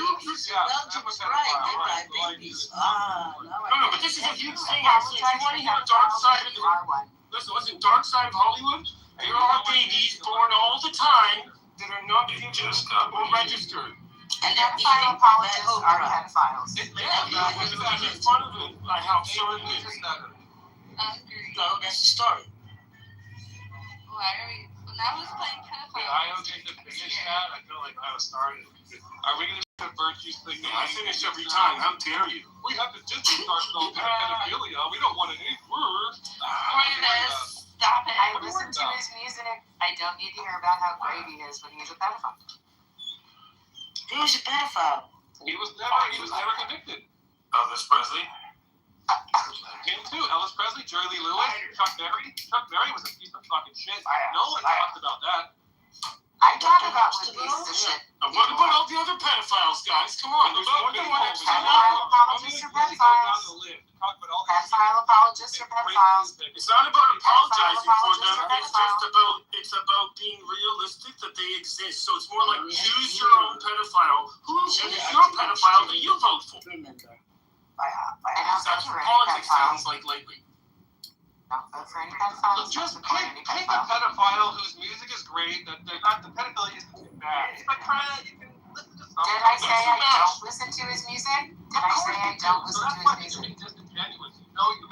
Belgium is right. They buy babies. No, but this is a huge thing. If you want to hear dark side of listen, dark side of Hollywood, there are babies born all the time that are not just or registered. And pedophile apologists are pedophiles. Yeah, in front of it, like how absurd it is. So that's the story. Why are we? I was playing pedophile. I don't think the finish that. I feel like I was started. Are we going to do the virtues thing? I finish every time. How dare you? We have to just start going pedophilia. We don't want any words. Stop it. I listen to his music. I don't need to hear about how great he is when he's a pedophile. Who's a pedophile? He was never convicted. Elvis Presley. Him too. Elvis Presley, Jerry Lee Lewis, Chuck Berry. Chuck Berry was a piece of fucking shit. No one talked about that. I talk about what pieces of shit. What about all the other pedophiles, guys? Come on. There's more than one. Pedophile apologists are pedophiles. Pedophile apologists are pedophiles. It's not about apologizing for them. It's about being realistic that they exist. So it's more like choose your own pedophile. Who is your pedophile that you vote for? Remember. That's what politics sounds like lately. Don't vote for any pedophiles. Just pick a pedophile whose music is great. That they're not the pedophilia isn't bad. But you can listen to something. Did I say I don't listen to his music? Did I say I don't listen to his music?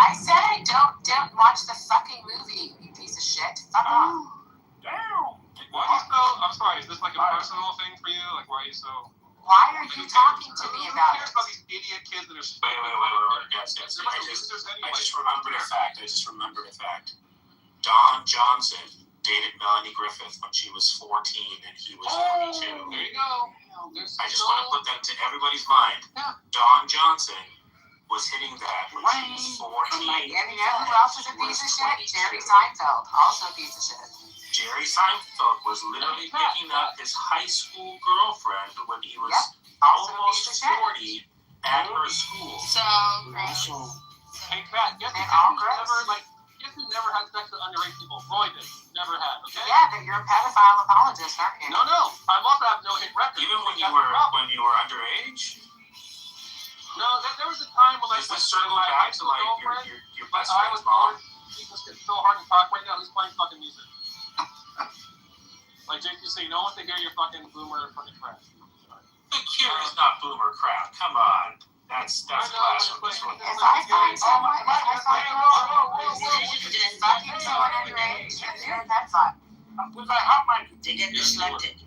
I said I don't watch the fucking movie, you piece of shit. Fuck off. Damn. I'm sorry, is this like a personal thing for you? Like, why are you so... Why are you talking to me about it? About these idiot kids that are... Wait. Yes. I just remembered a fact. Don Johnson dated Melanie Griffith when she was 14 and he was 22. There you go. I just want to put that to everybody's mind. Don Johnson was hitting that when she was 14. You know who else is a piece of shit? Jerry Seinfeld, also a piece of shit. Jerry Seinfeld was literally picking up his high school girlfriend when he was almost 40 at her school. So, hey, Pat, guess who never had sex with underage people? Roy did. Never had, okay? Yeah, but you're a pedophile apologist, aren't you? No. I'm also have no hit record. Even when you were underage? No, there was a time when I circle back to like your best friend's mom. He's getting so hard to talk right now. He's playing fucking music. Like Jake, you say, no one to hear your fucking boomer fucking crap. The Cure is not boomer crap. Come on, that's blasphemous. If I find someone fucking someone underage, you're a pedophile. We've got hot mic. They get dyslexic.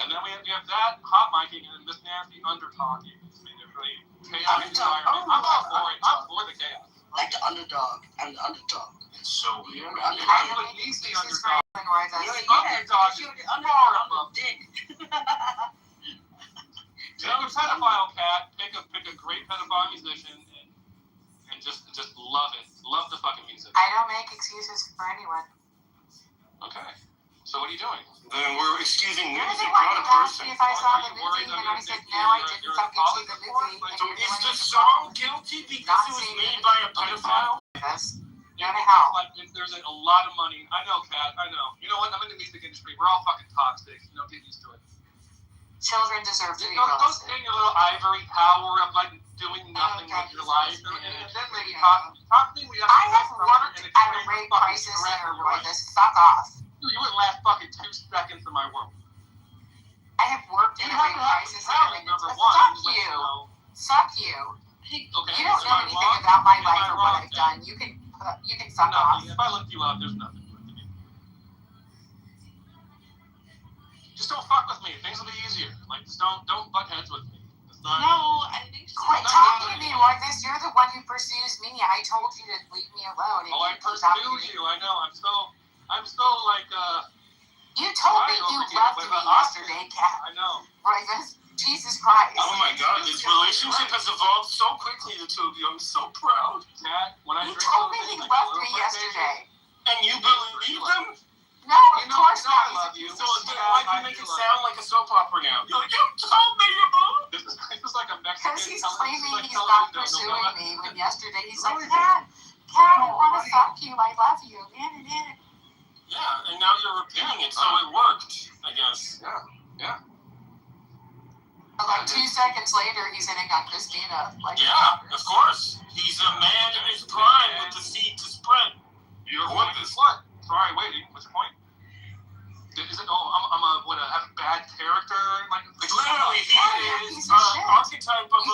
And then we have that hot micing and then this nasty under talking. It's made it really chaotic environment. I'm all for it. I'm for the chaos. Like the underdog and the underdog. It's so weird. I don't think he's the underdog. You're the underdog. You're the underdog. Dick. Pick a pedophile cat. Pick a great pedophile musician, and just love it. Love the fucking music. I don't make excuses for anyone. Okay. So what are you doing? Then we're excusing You're music, the one not a who asked person. me if I saw the movie, and I said no, I didn't fucking see the movie. So is the song guilty because it was made by a pedophile? Yes. How? Like, there's a lot of money. I know, Kat. I know. You know what? I'm in the music industry. We're all fucking toxic. You know, get used to it. Children deserve to be Don't stay in your little ivory tower of like doing nothing with your life, and then maybe talk to me. I have worked at a rape crisis center, Roy. Fuck off. You wouldn't last fucking 2 seconds in my world. I have worked in a rape crisis center. Fuck you. Okay, you don't know anything about my life or what I've done. You can fuck off. If I looked you up, there's nothing. Just don't fuck with me. Things will be easier. Like, just don't butt heads with me. No, I think so. Quit talking to me like this. You're the one who pursues me. I told you to leave me alone. Oh, I pursue you. I know. I'm so like. You told me you loved me yesterday, Kat. I know. Roy, Jesus Christ. Oh my God, this relationship has evolved so quickly, the two of you. I'm so proud. Kat, when I you told me you loved me yesterday. And you believe them? No, of course not. I love you. So why do you make it sound like a soap opera now? You're like, you told me you believe. This is like a Mexican. Because he's claiming he's not pursuing me when yesterday he's like, Kat, I want to fuck you. I love you. Yeah, and now you're repeating it, so it worked, I guess. Yeah. But like 2 seconds later, he's hitting on Christina. Like, yeah, of course. He's a man in his prime with the feet to spread. You're what this? What? Sorry, waiting. What's your point? Is it? Oh, I have a bad character? Like literally, he is an archetype of a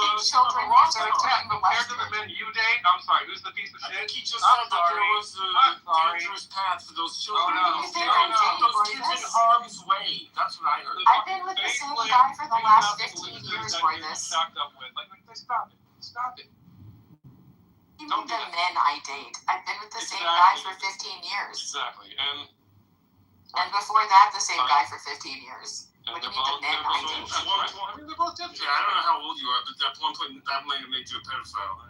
rock star. Compared to the men you date, I'm sorry, who's the piece of shit? I think he just I'm said that there sorry. was a I'm sorry. dangerous path for those children. Oh, no. Those kids in harm's way. That's what I heard. I've been with the same guy for the last 15 years for this. Shocked up with. Like, stop it. Stop it. You mean the men I date? I've been with the same guy for 15 years. Exactly. And before that, the same guy for 15 years. What do you mean the men I date? I mean, they're both different. Yeah, I don't know how old you are, but at one point that might have made you a pedophile.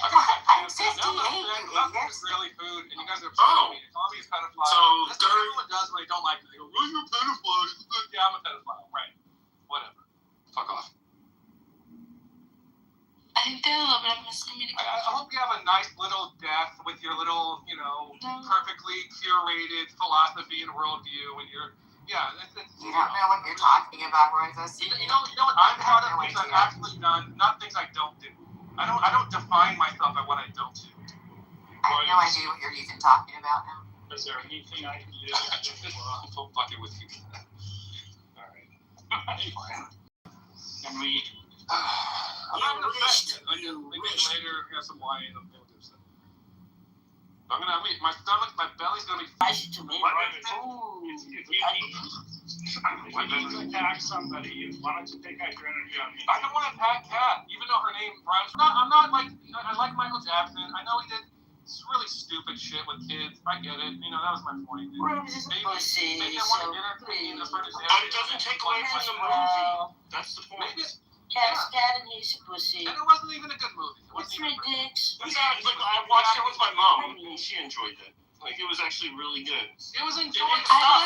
I'm 58, Nothing is really food, and you guys are calling me a pedophile. So that's what everyone does when they don't like me. They go, well, you're a pedophile. Yeah, I'm a pedophile. Right. Whatever. Fuck off. I think there's a little bit of miscommunication. I hope you have a nice little death with your little, perfectly curated philosophy and worldview, and your, You don't know what you're talking about, Royvis. You know what I'm proud of? Things I've actually done, not things I don't do. I don't define myself by what I don't do. I have no idea what you're even talking about now. Is there anything I can do? I'm fucking with you. Alright. And we... I'm not gonna bet yet. Maybe later, have some wine, and we'll do something. My stomach, my belly's gonna be... Spicy tomato. If you need to attack somebody, you wanted to take out your energy on me. I don't want to attack Kat, even though her name rhymes. I'm not like, I like Michael Jackson. I know he did really stupid shit with kids. I get it. That was my point. Maybe I want to entertain the British. But it doesn't take away from the movie. That's the point. Maybe Cat and he's a pussy. And it wasn't even a good movie. It wasn't Three dicks. I watched it with my mom, and she enjoyed it. Like, it was actually really good. It was enjoyable. I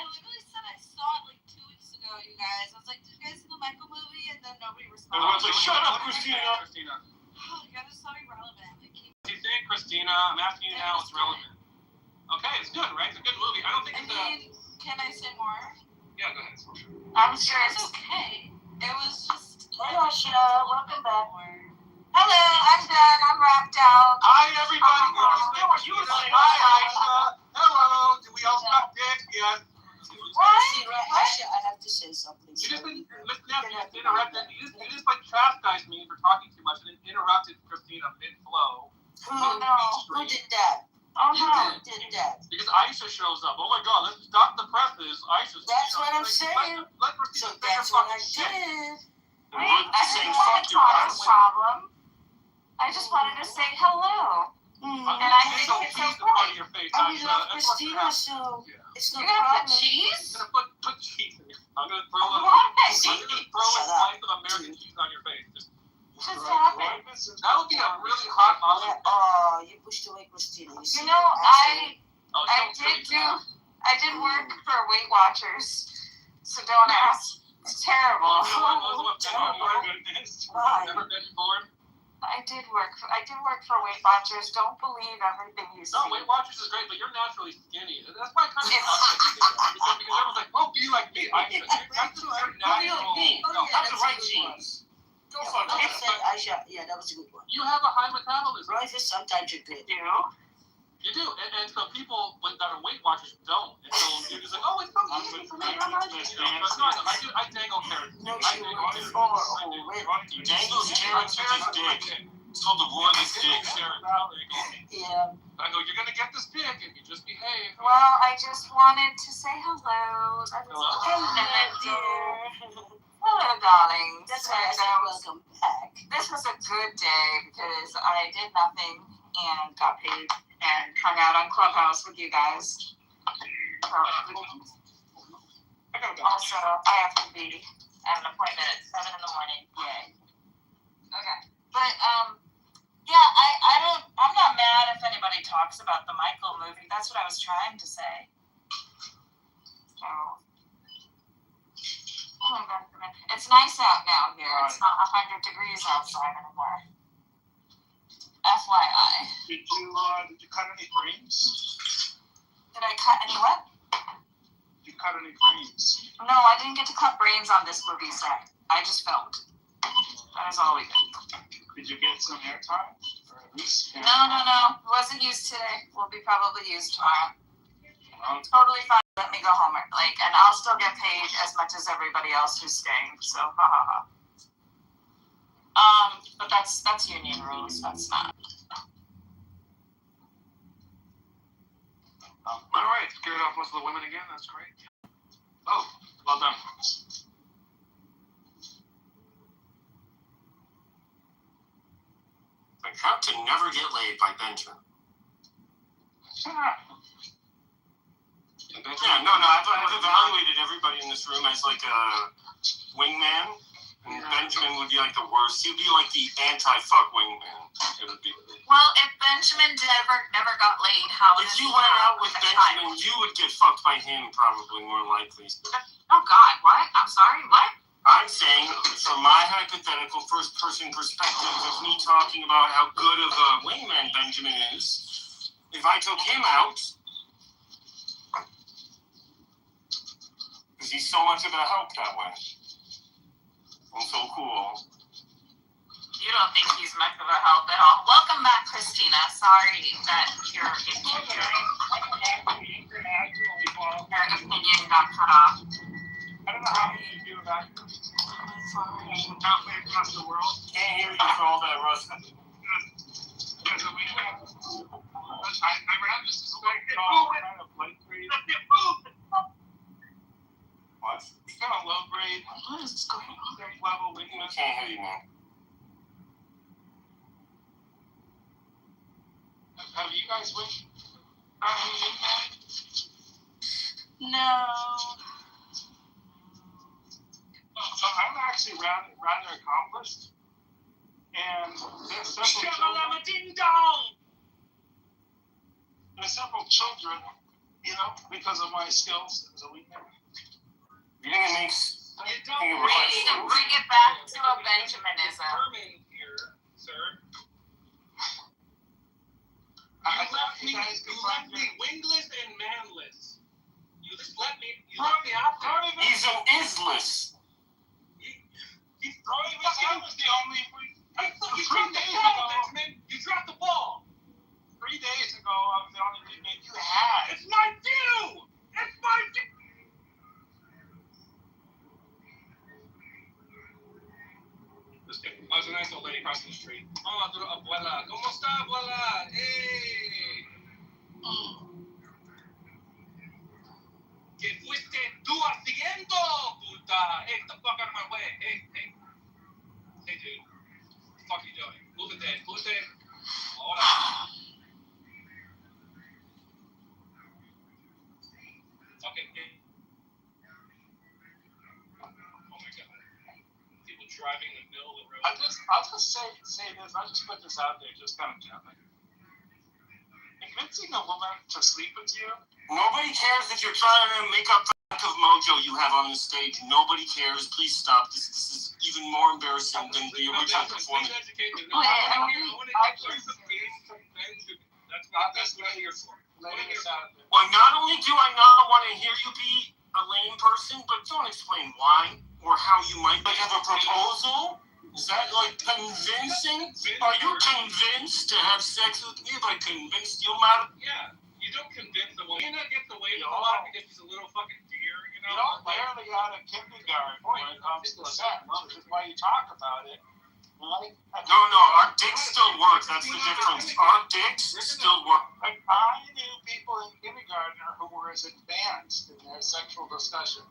literally said I saw it like 2 weeks ago, you guys. I was like, did you guys see the Michael movie? And then nobody responded. Everyone's like, shut up, Christina. Oh, you guys are so irrelevant. She's saying Christina. I'm asking you now. It's relevant. Okay, it's good, right? It's a good movie. I don't think it's can I say more? Yeah, go ahead. I'm sure it's okay. It was just. Hey, Asha, welcome back. Hello, I'm done. I'm wrapped out. Hi, everybody. Hi, Aisha. Hello. Do we all suck dick? Yes. Asha, I have to say something. You just interrupted. You just like chastised me for talking too much and then interrupted Christina mid-flow. Who did that? Oh no. Who did that? Because Aisha shows up. Oh my God, let's stop the presses. Aisha's. That's what I'm saying. So that's what I did. Wait, I didn't want to talk this problem. I just wanted to say hello. And I think it's okay. We love Christina, so it's no You're gonna problem. put cheese? I'm gonna put cheese in your. I'm gonna throw a slice of American cheese on your face. Just happened. That would be a really hot olive. Oh, you pushed away Christina. I did work for Weight Watchers, so don't ask. It's terrible. Never been born. I did work for Weight Watchers. Don't believe everything you see. No, Weight Watchers is great, but you're naturally skinny. That's why I kind of because everyone's like, "Oh, be like me." That's just very natural. That's the right genes. Go fuck yourself. Aisha, yeah, that was a good one. You have a high metabolism. Right, sometimes you're good. You do, and so people that are Weight Watchers don't. And so you're just like, "Oh, it's so easy for me." But no, I dangle carrots. No, I dangle carrots. Dangles carrots with his dick. It's called the war of the dick. Yeah. I go, "You're gonna get this dick if you just behave." Well, I just wanted to say hello. Hello, darling. That's why I said welcome back. This was a good day because I did nothing and got paid and hung out on Clubhouse with you guys. So, also, I have to be at an appointment at 7 in the morning. Yay. Okay. But, I'm not mad if anybody talks about the Michael movie. That's what I was trying to say. So, it's nice out now here. It's not 100 degrees outside anymore. FYI. Did you cut any frames? Did I cut any what? Did you cut any frames? No, I didn't get to cut brains on this movie set. I just filmed. That is all we did. Did you get some airtime? Or at least No. It wasn't used today. Will be probably used tomorrow. Totally fine. Let me go home. And I'll still get paid as much as everybody else who's staying. So, ha ha ha. But that's union rules. That's not. All right, scared off most of the women again. That's great. Oh, well done. I have to never get laid by Benjamin. Yeah, no, I've evaluated everybody in this room as like a wingman, and Benjamin would be like the worst. He'd be like the anti-fuck wingman. It would be. Well, if Benjamin never got laid, how If you went out with Benjamin, you would get fucked by him, probably more likely. Oh God, what? I'm sorry, what? I'm saying, from my hypothetical first-person perspective of me talking about how good of a wingman Benjamin is, if I took him out, because he's so much of a help that way, and so cool. You don't think he's much of a help at all. Welcome back, Christina. Sorry that your opinion got cut off. I don't know how you do that. Halfway across the world. Can't hear you for all that rust. I ran this kind of light grade. What? Kind of low grade. What is going on? Level wingman. Can't hear you now. Have you guys wished? No. So I'm actually rather accomplished, and there's several children, you know, because of my skills as a wingman. You think it makes? Bring it back to a Benjaminism. Here, sir. You left me wingless and manless. You left me out there. He's an isless. He's throwing me out was the only. You dropped the ball, Benjamin. You dropped the ball. 3 days ago, I was the only wingman you had. It's my due. It's my due. I was a nice old lady crossing the street. Oh, abuela. ¿Cómo está, abuela? Hey. ¿Qué fuiste tú haciendo, puta? Hey, get the fuck out of my way. Hey. Hey, dude. What the fuck are you doing? Move it there. Hola. Okay. Oh my God. People driving in the middle of the road. I'll just say this. I'll just put this out there, just kind of gently. Convincing a woman to sleep with you. Nobody cares if you're trying to make up the lack of mojo you have on the stage. Nobody cares. Please stop. This is even more embarrassing than the original performance. That's what I'm here for. Well, not only do I not want to hear you be a lame person, but don't explain why or how you might have a proposal. Is that like convincing? Are you convinced to have sex with me if I convinced you, madam? Yeah, you don't convince the woman. You not get the way to a lot because she's a little fucking deer, you know? You don't barely out of kindergarten when it comes to sex, which is why you talk about it. Right? No, our dicks still work. That's the difference. Our dicks still work. I knew people in kindergarten who were as advanced in their sexual discussion.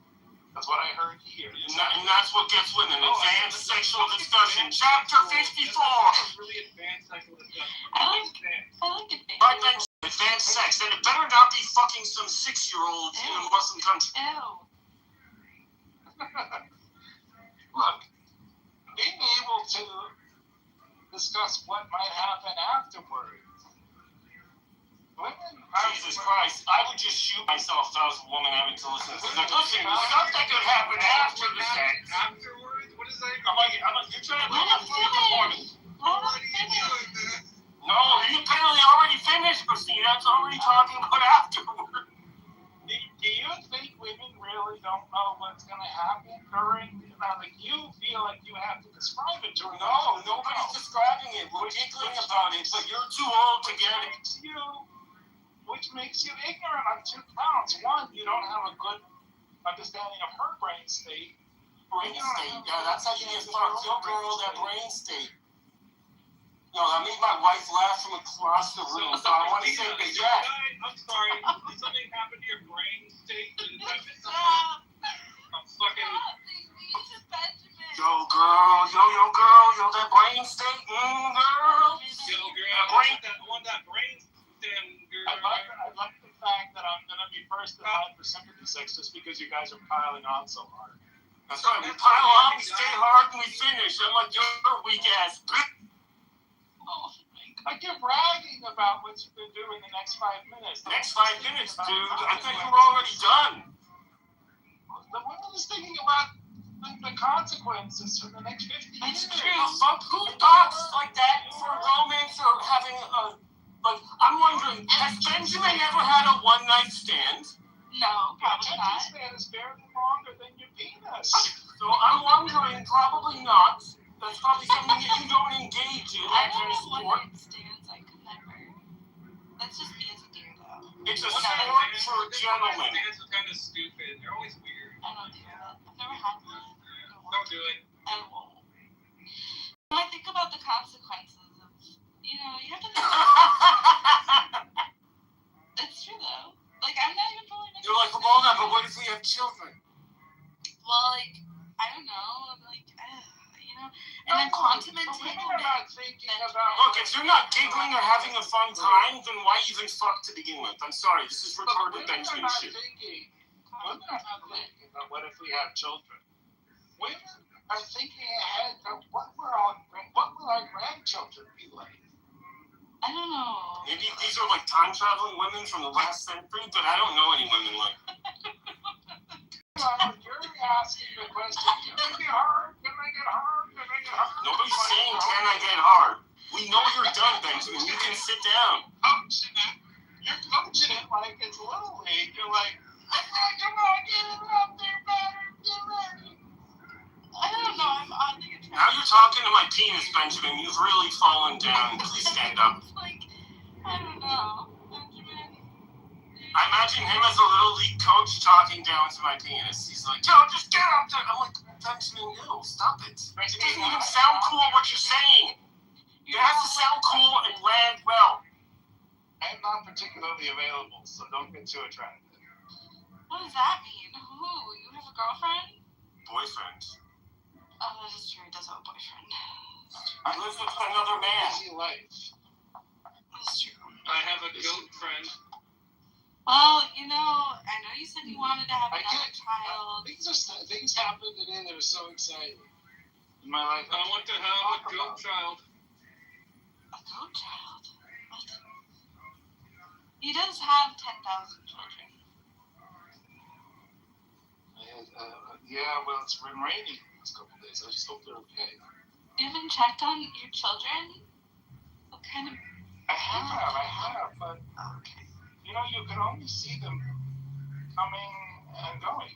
That's what I heard here. And that's what gets women. Advanced sexual discussion. Chapter 54. Really advanced sexual discussion. I like it. Right then, advanced sex. And it better not be fucking some 6-year-old in a Muslim country. Look, being able to discuss what might happen afterwards. Jesus Christ, I would just shoot myself if I was a woman having to listen to this. Like, listen, stuff that could happen after the sex. Afterwards? What is that? You're trying to bring up food performance. No, you apparently already finished, Christina. It's already talking about afterwards. Do you think women really don't know what's going to happen during? Like, you feel like you have to describe it to her. No, nobody's describing it. We're giggling about it, but you're too old to get it. Which makes you ignorant on 2 counts. One, you don't have a good understanding of her brain state. Brain state. Yeah, that's how you get fucked. Yo, girl, that brain state. No, I made my wife laugh from across the room, so I want to say that, yeah. I'm sorry. Did something happen to your brain state? I'm fucking... Yo, girl, that brain state, girl. Yo, girl, I want that brain stem, girl. I like the fact that I'm going to be first in line for sympathy sex just because you guys are piling on so hard. That's right, we pile on, we stay hard, and we finish. I'm like, you're weak ass bitch. Like you're bragging about what you can do in the next 5 minutes. Next 5 minutes, dude. I think we're already done. The woman is thinking about the consequences for the next 50 years. It's true. Fuck, who talks like that for romance or having a... Like, I'm wondering, has Benjamin ever had a one-night stand? No, probably not. Your span is barely longer than your penis. So I'm wondering, probably not. That's probably something that you don't engage in. I don't know one-night stands. I could never. That's just me as a dude, though. It's a sport for gentlemen. Stands are kind of stupid. They're always weird. I don't do that. I've never had one. Don't do it. I won't. When I think about the consequences of, you have to think. It's true, though. Like, I'm not even fully. You're like, hold on, but what if we have children? Well, like, I don't know. Like, and then quantum entanglement. Look, if you're not giggling or having a fun time, then why even fuck to begin with? I'm sorry, this is retarded Benjamin shit. Women are not thinking about what if we have children. Women are thinking ahead of what will our grandchildren be like. I don't know. Maybe these are like time traveling women from the last century, but I don't know any women like. You're asking the question, can I get hard? Can I get hard? Can I get hard? Nobody's saying, can I get hard? We know you're done, Benjamin. You can sit down. You're coaching it like it's Little League. You're like, come on, get it up there, better, get ready. I don't know. I'm oddly attracted. Now you're talking to my penis, Benjamin. You've really fallen down. Please stand up. Like, I don't know. I imagine him as a Little League coach talking down to my penis. He's like, yo, just get up there. I'm like, Benjamin, no, stop it. It doesn't even sound cool what you're saying. It has to sound cool and land well. I'm not particularly available, so don't get too attracted. What does that mean? Who? You have a girlfriend? Boyfriend. Oh, that is true. He does have a boyfriend. I live with another man. Easy life. That's true. I have a goat friend. Well, I know you said you wanted to have another child. Things happen today that are so exciting in my life. I want to have a goat child. A goat child? What? He does have 10,000 children. Yeah, well, it's been raining these couple days. I just hope they're okay. You haven't checked on your children? What kind of... I have, but... Okay. You can only see them coming and going.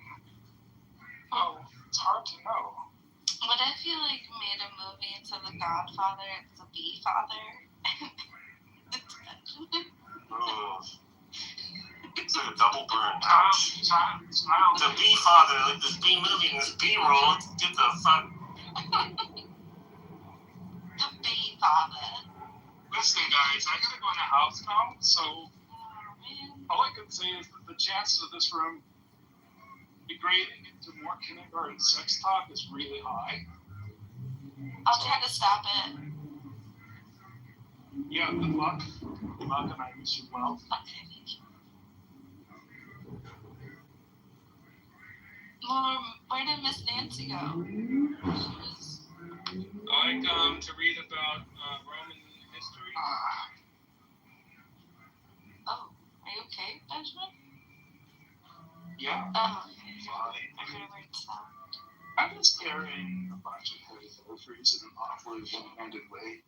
So it's hard to know. What if you made a movie into The Godfather? It's a B-father. It's like a double burn. Ouch. The B-father, like this B movie and this B-roll. Get the fuck. The B-father. Listen, guys, I gotta go in the house now, so... All I can say is that the chances of this room degrading into more kindergarten sex talk is really high. I'll try to stop it. Yeah, good luck. Good luck, and I wish you well. Okay, thank you. Well, where did Miss Nancy go? I come to read about Roman history. Oh. Are you okay, Benjamin? Yeah. Oh, okay. I heard a weird sound. I'm just carrying a bunch of heavy groceries in an awfully one-handed way.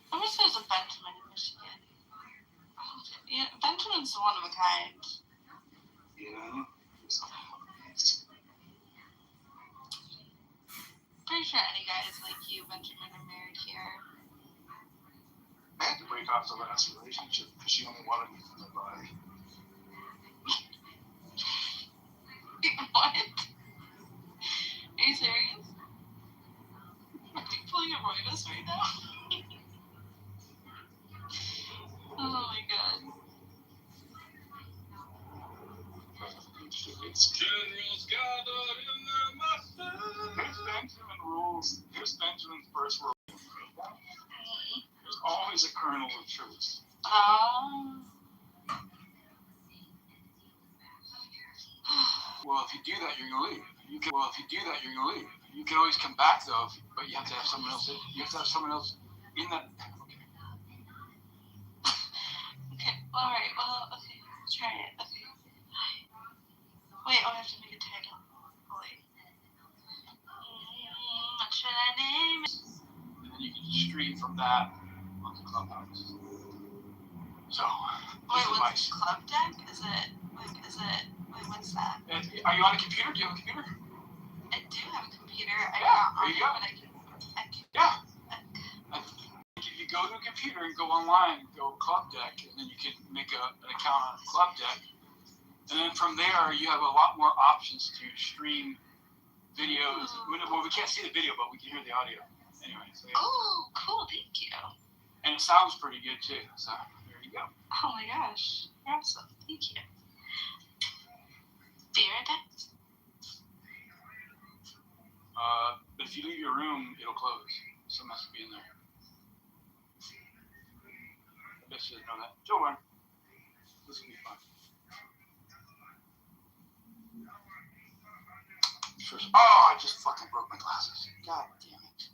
I wish there was a Benjamin in Michigan. Yeah, Benjamin's one of a kind. Yeah. Pretty sure any guys like you, Benjamin, are married here. I had to break off the last relationship because she only wanted me for the body. It's generals gathered in their muster. Here's Benjamin rules. Here's Benjamin's first rule. There's always a kernel of truth. Well, if you do that, you're gonna leave. You can always come back though, but you have to have someone else. You have to have someone else in that. Okay, alright, well, okay, let's try it. Okay. Wait, I have to make a title. Wait. What should I name it? And then you can stream from that onto Clubhouse. So, wait, what's Club Deck? Is it, wait, what's that? Are you on a computer? Do you have a computer? I do have a computer. There you go. Yeah. If you go to a computer and go online, go Club Deck, and then you can make an account on Club Deck. And then from there, you have a lot more options to stream videos. Well, we can't see the video, but we can hear the audio. Anyway. So, yeah. Oh, cool. Thank you. And it sounds pretty good, too. So, there you go. Oh, my gosh. You're awesome. Thank you. Be right back. But if you leave your room, it'll close. Someone has to be in there. I bet you didn't know that. Don't worry. This will be fun. Oh, I just fucking broke my glasses. God damn it.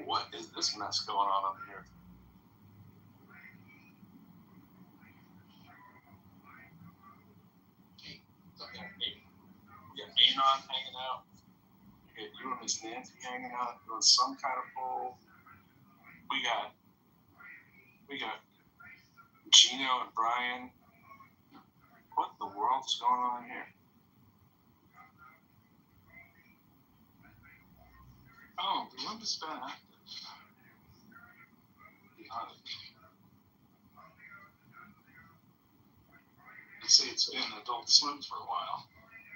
what is this mess going on over here? You got Anon hanging out. You got you and Miss Nancy hanging out doing some kind of poll. We got Gino and Brian. What in the world is going on here? Oh, the one that's been active. They say it's been Adult Swim for a while.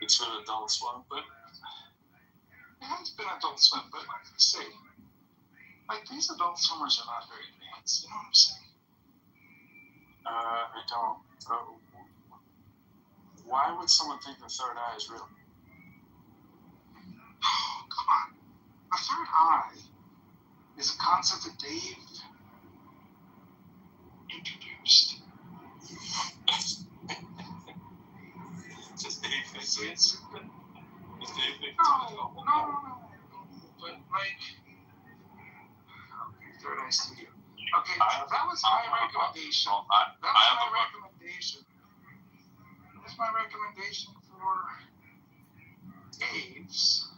It's been Adult Swim, but it has been Adult Swim, but like I say, like these Adult Swimmers are not very advanced. You know what I'm saying? I don't. Why would someone think the third eye is real? Oh, come on. The third eye is a concept that Dave introduced. Just Dave thinks it's. Just Dave thinks no. But like, okay, Third Eye Studio. Okay, that was my recommendation. That's my recommendation for Dave's.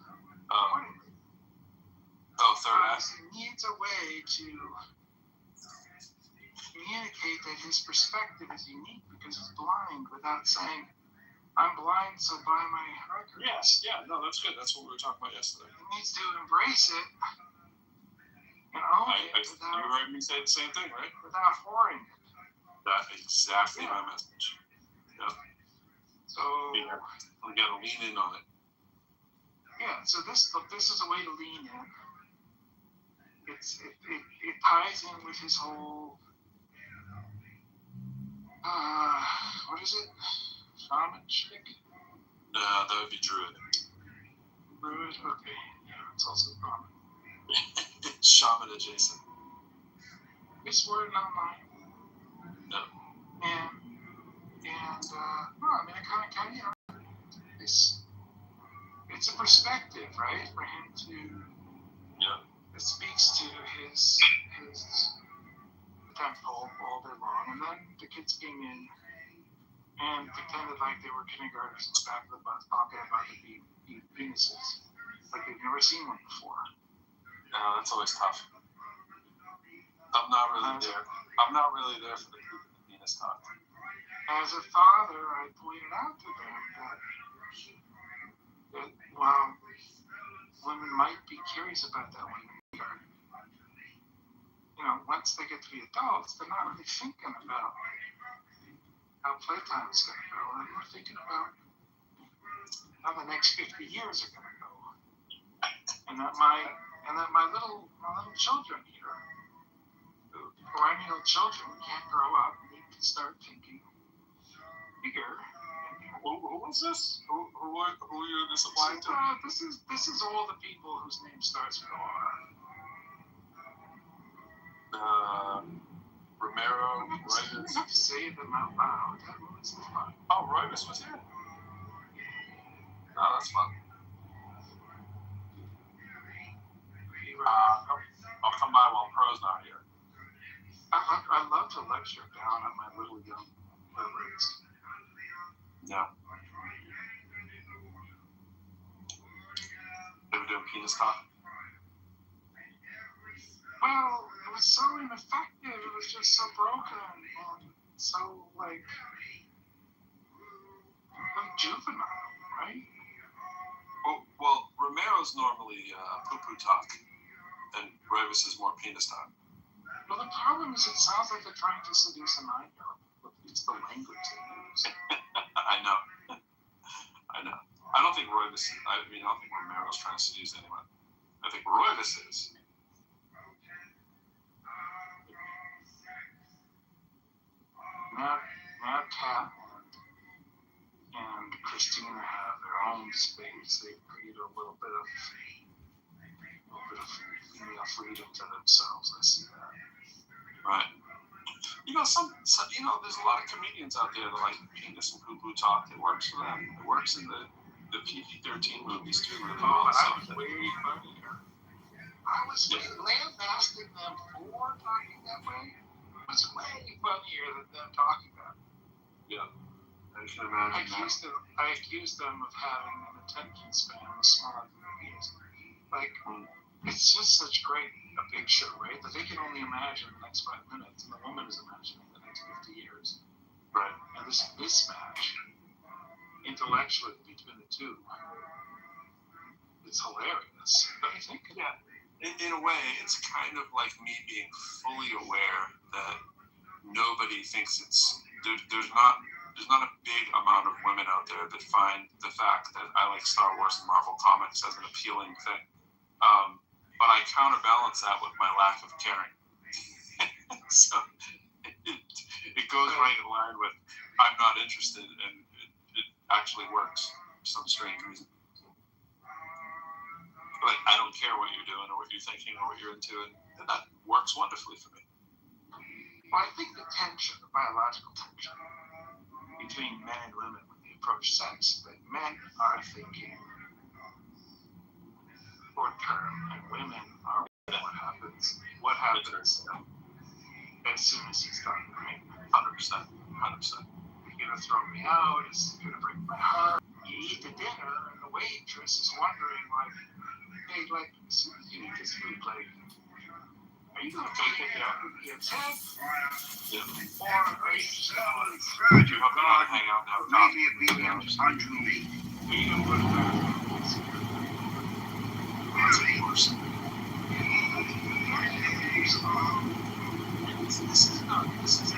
Third Eye. He needs a way to communicate that his perspective is unique because he's blind without saying, I'm blind, so buy my record. Yes, yeah, no, that's good. That's what we were talking about yesterday. He needs to embrace it and own it without... You heard me say the same thing, right? Without whoring it. That's exactly my message. Yep. So... Yeah, we gotta lean in on it. Yeah, so this is a way to lean in. It ties in with his whole what is it? Shaman chick? No, that would be Druid. Druid, okay. Yeah, it's also common. Shaman adjacent. This word, not mine. No. And no, I mean, I kind of, you know, it's a perspective, right, for him to. Yeah. It speaks to his temple all day long, and then the kids came in and pretended like they were kindergartners in the back of the bus talking about the penises, like they've never seen one before. No, that's always tough. I'm not really there for the penis talk. As a father, I pointed out to them that while women might be curious about that when they're young, you know, once they get to be adults, they're not really thinking about how playtime is going to go. They're more thinking about how the next 50 years are going to go. And that my little children here, perennial children, can't grow up and need to start thinking bigger. Who was this? Who are you this applying to? This is all the people whose name starts with R. Romero, Rivas. You have to say them out loud. That was fun. Oh, Rivas was here. Oh, that's fun. I'll come by while Pro's not here. I love to lecture down on my little young perverts. Yeah. Ever doing penis talk? Well, it was so ineffective. It was just so broken and so like juvenile, right? Well, Romero's normally poo-poo talk, and Rivas is more penis talk. Well, the problem is it sounds like they're trying to seduce a 9-year-old. It's the language they use. I know. I don't think Rivas. I don't think Romero's trying to seduce anyone. I think Rivas is. Matt Cat and Christina have their own space. They create a little bit of female freedom to themselves. I see that. Right. You know, there's a lot of comedians out there that like penis and poo-poo talk. It works for them. It works in the PG-13 movies too. Really well. I'm way funnier. I was lambasting them for talking that way. It was way funnier than them talking about it. Yeah. I can imagine I accused them of having an attention span as small as it is. Like, it's just such a big show, right? That they can only imagine the next 5 minutes, and the woman is imagining the next 50 years. Right. And this mismatch, intellectually, between the two, it's hilarious. Don't you think? Yeah. In a way, it's kind of like me being fully aware that nobody thinks there's not a big amount of women out there that find the fact that I like Star Wars and Marvel comics as an appealing thing. But I counterbalance that with my lack of caring. So it goes right in line with I'm not interested, and it actually works for some strange reason. But I don't care what you're doing or what you're thinking or what you're into, and that works wonderfully for me. Well, I think the tension, the biological tension between men and women when they approach sex, that men are thinking short term and women are what happens as soon as he's done, right? 100%. You're gonna throw me out, it's gonna break my heart. You eat the dinner and the waitress is wondering hey, as soon as you eat this food, are you gonna take it out and be upset? Yeah. Or are you just gonna Would you have to hang out now? maybe it be unruly? Are you gonna put it back? Of course. This is a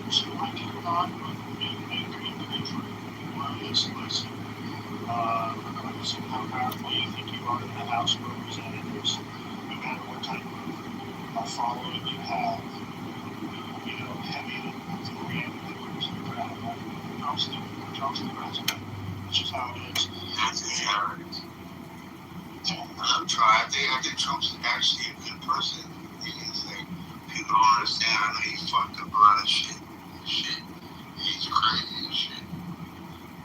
So I cannot agree individually. Listen, regardless of how powerful you think you are in the House of Representatives, no matter what type of following you have, heavy authority members are proud of that. Trump's the president. That's just how it is. That's inherent. I think Trump's actually a good person. It's like, people don't understand. I know he fucked up a lot of shit. He's crazy and shit.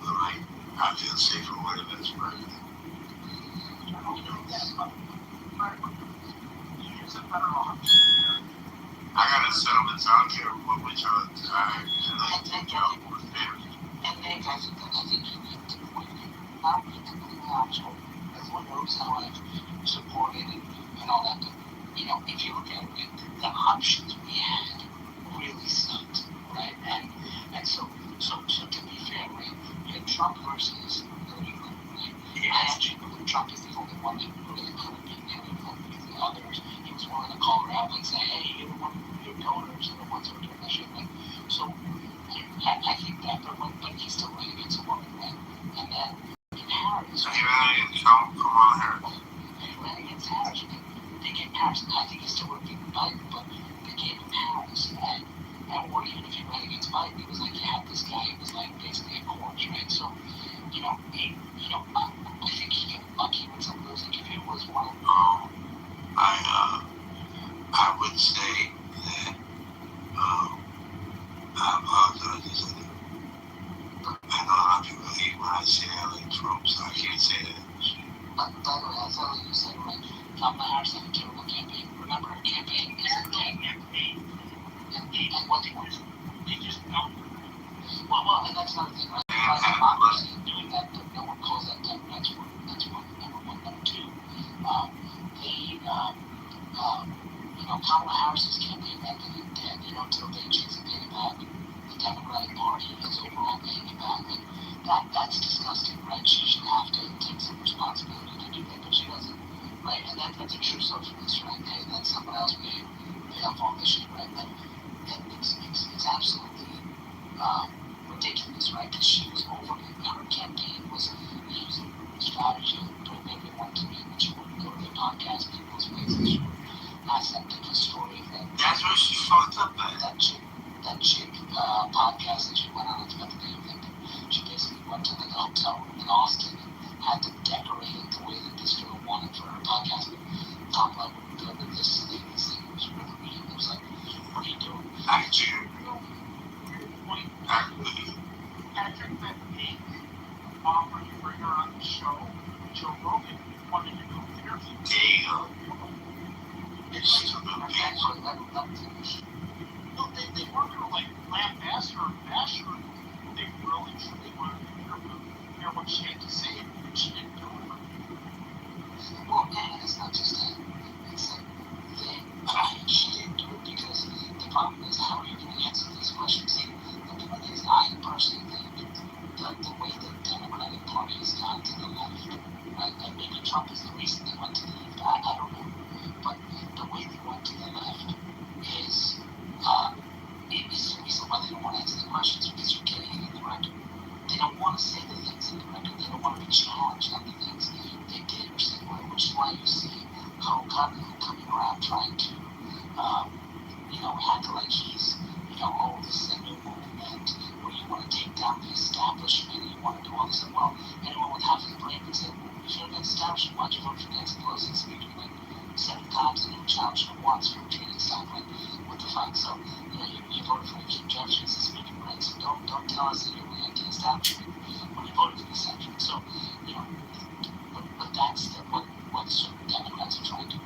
But like, I feel safer with him as president. I got a settlement, so I don't care which one. I think y'all were family. And Nick, I think you need to point it not be completely natural. Everyone knows how I've supported and all that. But, if you look at it, the options we had really sucked, right? And so to be fair, right? You had Trump versus Hillary Clinton, right? I actually believe Trump is the only one that really could have beaten Hillary Clinton because the others, he was willing to call her out and say, hey, you're one of your donors are the ones who are doing this shit, right? So I think that, but he's still running against a woman, right? And then Harris. So he ran against Trump, Kamala Harris. And he ran against Harris. They gave Harris. I think he's still working with Biden, but they gave him Harris. And or even if he ran against Biden, it was like you had this guy who was like basically a corpse, right? So, I think he got lucky with some of those. Like if it was one. I would say that I apologize. I know a lot of people hate when I say I like Trump, so I can't say that. But by the way, I thought you said, right, Kamala Harris had a terrible campaign. Remember, her campaign is a dead campaign. And what they just don't. Well, and that's another thing, right? By democracy doing that, but no one calls that Democrats work. That's one, number one. Number two, Kamala Harris's campaign ended in dead, until they choose to pay back the Democratic Party is overall paying it back. And that's disgusting, right? She should have to take some responsibility to do that, but she doesn't, right? And that's a true socialist, right? Hey, that's someone else pay off all this shit, right? And it's absolutely ridiculous, right? Because she was her campaign was using strategy, bring everyone to me when she wouldn't go to the podcast, people's faces, she would ask them to the story thing. That's where she fucked up at. That chick podcast that she went on, I forgot the name of it. She basically went to the hotel room in Austin and had to decorate it the way that this girl wanted for her podcast. Talk about what we're doing with this thing. This thing was really weird. It was like, what are you doing? Patrick McPeak offered to bring her on the show. Joe Rogan wanted to do an interview. Damn. It's they weren't going to like lambast her or bash her. They really truly wanted to hear what she had to say, and she didn't do it. Well, man, it's not just that. It's like she didn't do it because the problem is how are you going to answer these questions? See, the point is, I personally think that the way the Democratic Party has gone to the left, right, and maybe Trump is the reason they went to the left, I don't know. But the way they went to the left is the reason why they don't want to answer the questions because you're getting it in the record. They don't want to say the things in the record. They don't want to be challenged on the things they did or said, which is why you see how coming around trying to, act like he's, this is a new movement where you want to take down the establishment and you want to do all this stuff. Well, anyone with half of the brain would say, well, if you're against the establishment, why'd you vote for Nancy Pelosi speaking like 7 times and you challenged her once for treating stuff like, what the fuck? So, you voted for Jim Jefferson's speaking rights. So don't tell us that you're anti-establishment when you voted for the establishment. So, but that's what certain Democrats are trying to.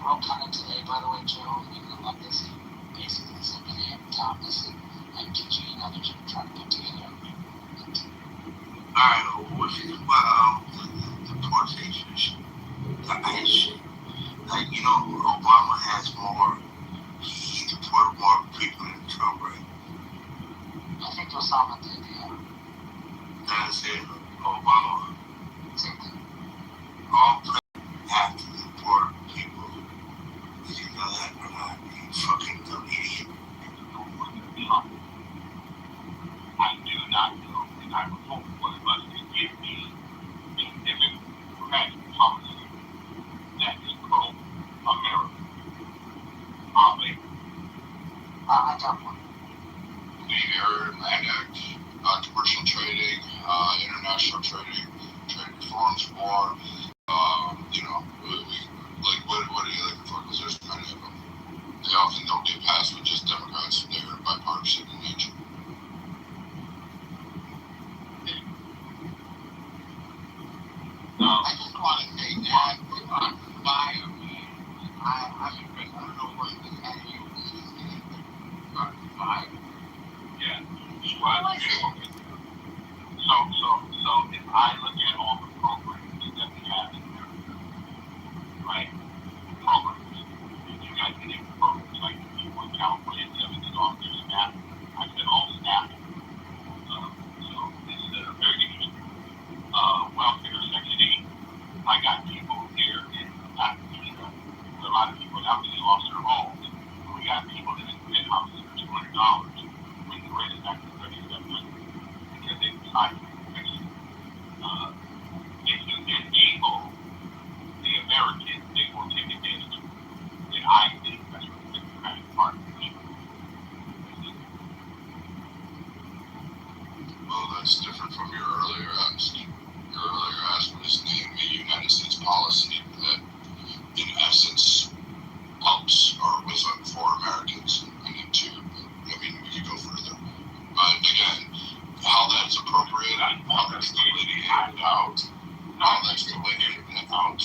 Wrote comment today, by the way, Joe, you're going to love this. Basically said that him, Thomas, and KG and others are trying to put together. Alright, what you think about the deportation issue? The ICE shit. Like, Obama has he deported more people than Trump, right? I think Osama did, yeah. That's it. Obama. Same thing. All presidents have to deport people. Did you know that or not? You fucking dumb idiot. I don't want Clean Air and Land Act, commercial trading, international trading, trade reforms for, what are you looking for? Because there's many of them. They often don't get passed with just Democrats. They're bipartisan in nature. I just want to say that if I'm fire, man, I don't know what this attitude is, but fire. Yeah. So if I look at all the programs that we have in there, right? Programs. If you guys can name the programs like the people in California, 70 officers staff, I said all staff. So it's very interesting. Welfare Section 8. I got people here in Pasadena, a lot of people that was officer homes. We got people that in houses for $200 when the rent is actually $3,700 because they decided to fix it. If you enable the Americans, they will take advantage of it. And I think that's what the Democratic Party is. Well, that's different from your earlier ask. Your earlier ask was name a United States policy that, in essence, helps or was for Americans. We could go further. But again, how that's appropriate, how that's delineated out, how that's delineated out,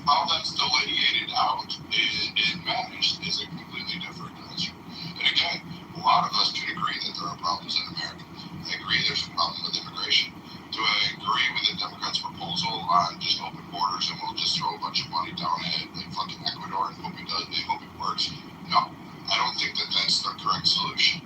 how that's delineated out and managed is a completely different answer. And again, a lot of us can agree that there are problems in America. I agree there's a problem with immigration. Do I agree with the Democrats' proposal on just open borders and we'll just throw a bunch of money down at like fucking Ecuador and hope it works? No, I don't think that that's the correct solution.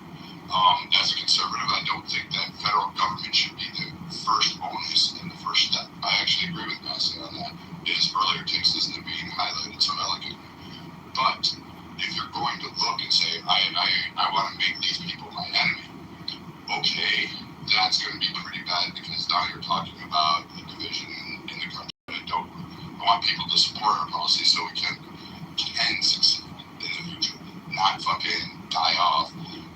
As a conservative, I don't think that federal government should be the first onus and the first step. I actually agree with Massey on that. His earlier text isn't being highlighted so elegantly. But if you're going to look and say, I want to make these people my enemy, okay, that's going to be pretty bad because now you're talking about a division in the country. I want people to support our policy so we can succeed in the future, not fucking die off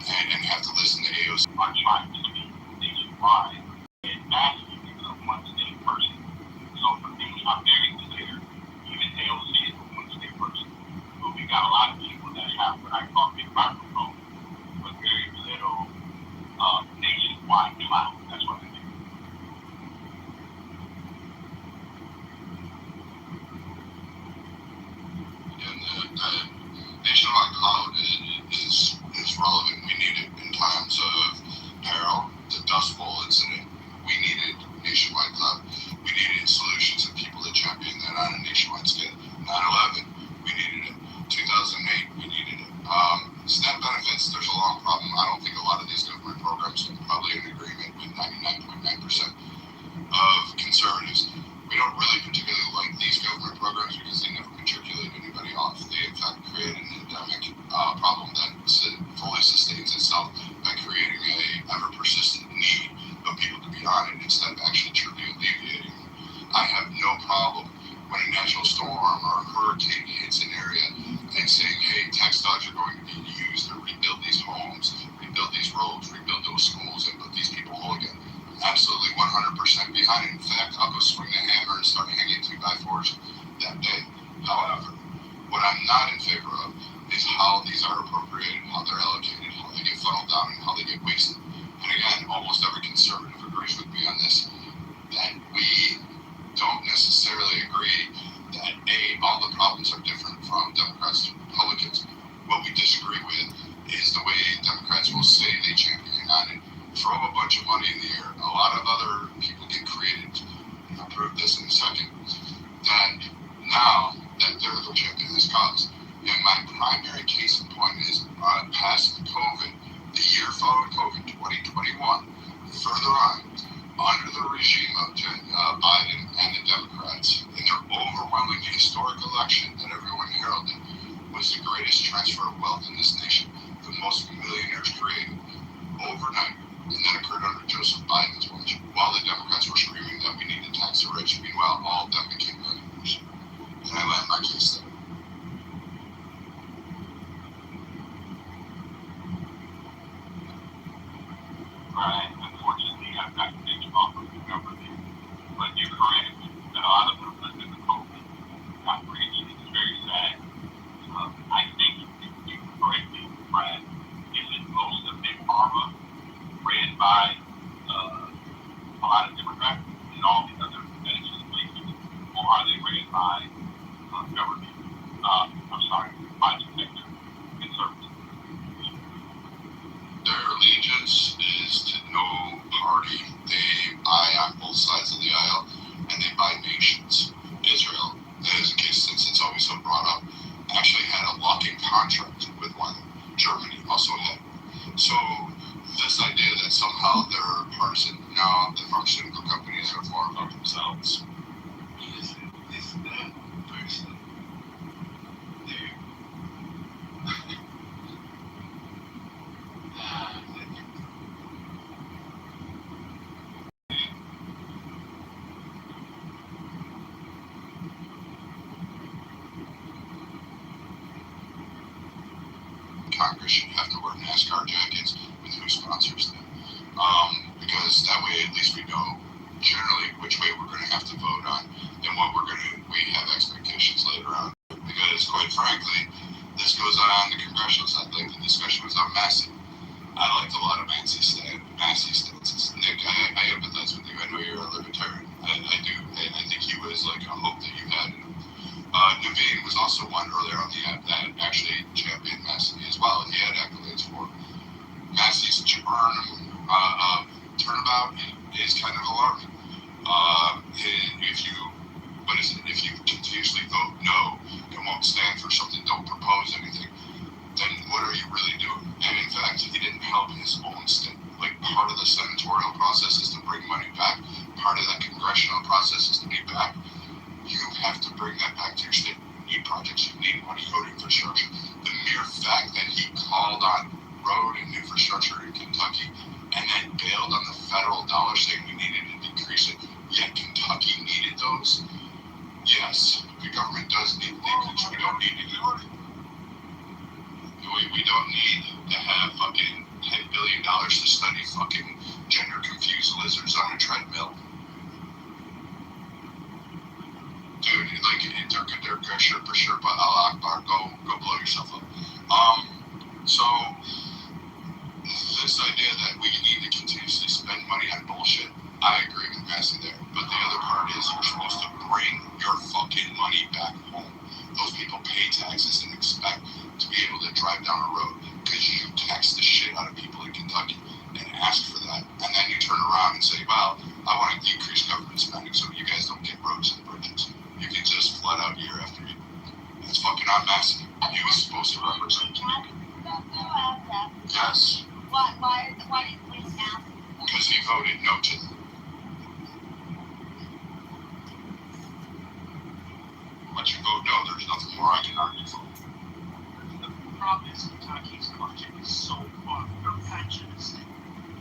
and have to listen to AOC. I'm trying to be nationwide and massively because of one state person. So for me, I'm very clear, even AOC is a one state person. But we got a lot of people that have what I call big microphone, but very little nationwide clout. That's what I think. And the nationwide cloud is relevant. We need it in times of peril. The Dust Bowl incident, we needed nationwide cloud. We needed solutions and people to champion that on a nationwide scale. 9/11, we needed it. 2008, we needed it. SNAP benefits, there's a long problem. I don't think a lot of these government programs are probably in agreement with 99.9% of conservatives. We don't really particularly like these government programs because they never matriculate anybody off. They, in fact, create an endemic problem that fully sustains itself by creating a ever-persistent need of people to be on it instead of actually truly alleviating it. I have no problem when a natural storm or a hurricane hits an area and saying, hey, tax dollars are going to be used to rebuild these homes, rebuild these roads, rebuild those schools, and put these people whole again. Absolutely 100% behind it. In fact, I'll go swing the hammer and start hanging 2x4s that day. However, what I'm not in favor of is how these are appropriated, how they're allocated, how they get funneled down, and how they get wasted. And again, almost every conservative agrees with me on this, that we don't necessarily agree that all the problems are different from Democrats to Republicans. What we disagree with is the way Democrats will say they champion on it, throw a bunch of money in the air. A lot of other people get created, and I'll prove this in a second, that now that they're the champion of this cause. And my primary case in point is past COVID, the year following COVID, 2021, further on, under the regime of Biden and the Democrats, in their overwhelming historic election that everyone heralded, was the greatest transfer of wealth in this nation. The most millionaires created overnight, and that occurred under Joseph Biden's watch, while the Democrats were screaming that we need to tax the rich. Meanwhile, all of them became millionaires. And I land my case there. Congress should have to wear NASCAR jackets with who sponsors them. Because that way at least we know generally which way we're going to have to vote on and what we have expectations later on. Because quite frankly, this goes on the congressional side, like the discussion was on Massey. I liked a lot of Massey's stances. Nick, I empathize with you. I know you're a libertarian. I do. And I think he was like a hope that you had in him. Naveen was also one earlier on the app that actually championed Massey as well, and he had accolades for Massey's turnabout is kind of alarming. If you continuously vote no and won't stand for something, don't propose anything, then what are you really doing? And in fact, he didn't help his own state. Like, part of the senatorial process is to bring money back. Part of that congressional process is to be back. You have to bring that back to your state. You need projects, you need money, road infrastructure. The mere fact that he called on road and infrastructure in Kentucky and then bailed on the federal dollar saying we needed to decrease it, yet Kentucky needed those. Yes, the government does need leakage. We don't need to do it. We don't need to have fucking $10 billion to study fucking gender confused lizards on a treadmill. Dude, like, they're sure, but Allah Akbar, go blow yourself up. So this idea that we need to continuously spend money on bullshit, I agree with Massey there. But the other part is you're supposed to bring your fucking money back home. Those people pay taxes and expect to be able to drive down a road because you tax the shit out of people in Kentucky and ask for that. And then you turn around and say, well, I want to decrease government spending so you guys don't get roads and bridges. You can just flood out year after year. That's fucking on Massey. He was supposed to represent Jamaica. Yes. Why do you think Massey? Because he voted no to them. Once you vote no, there's nothing more I can argue for. The problem is Kentucky's budget is so fucked. Their pension is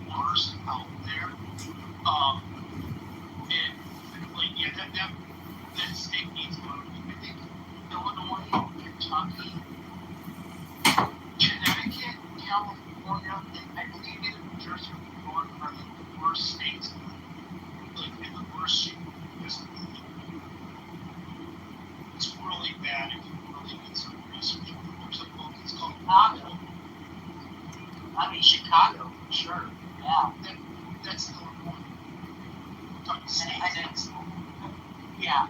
worse out there. And like, yeah, that state needs money. I think Illinois, Kentucky, Connecticut, California, and I believe either New Jersey or New York are like the worst states, like in the worst shape. It's really bad if you really need some research. There's a book, it's called Chicago. I mean, Chicago, for sure. Yeah. That's the one. Talking states. Yeah.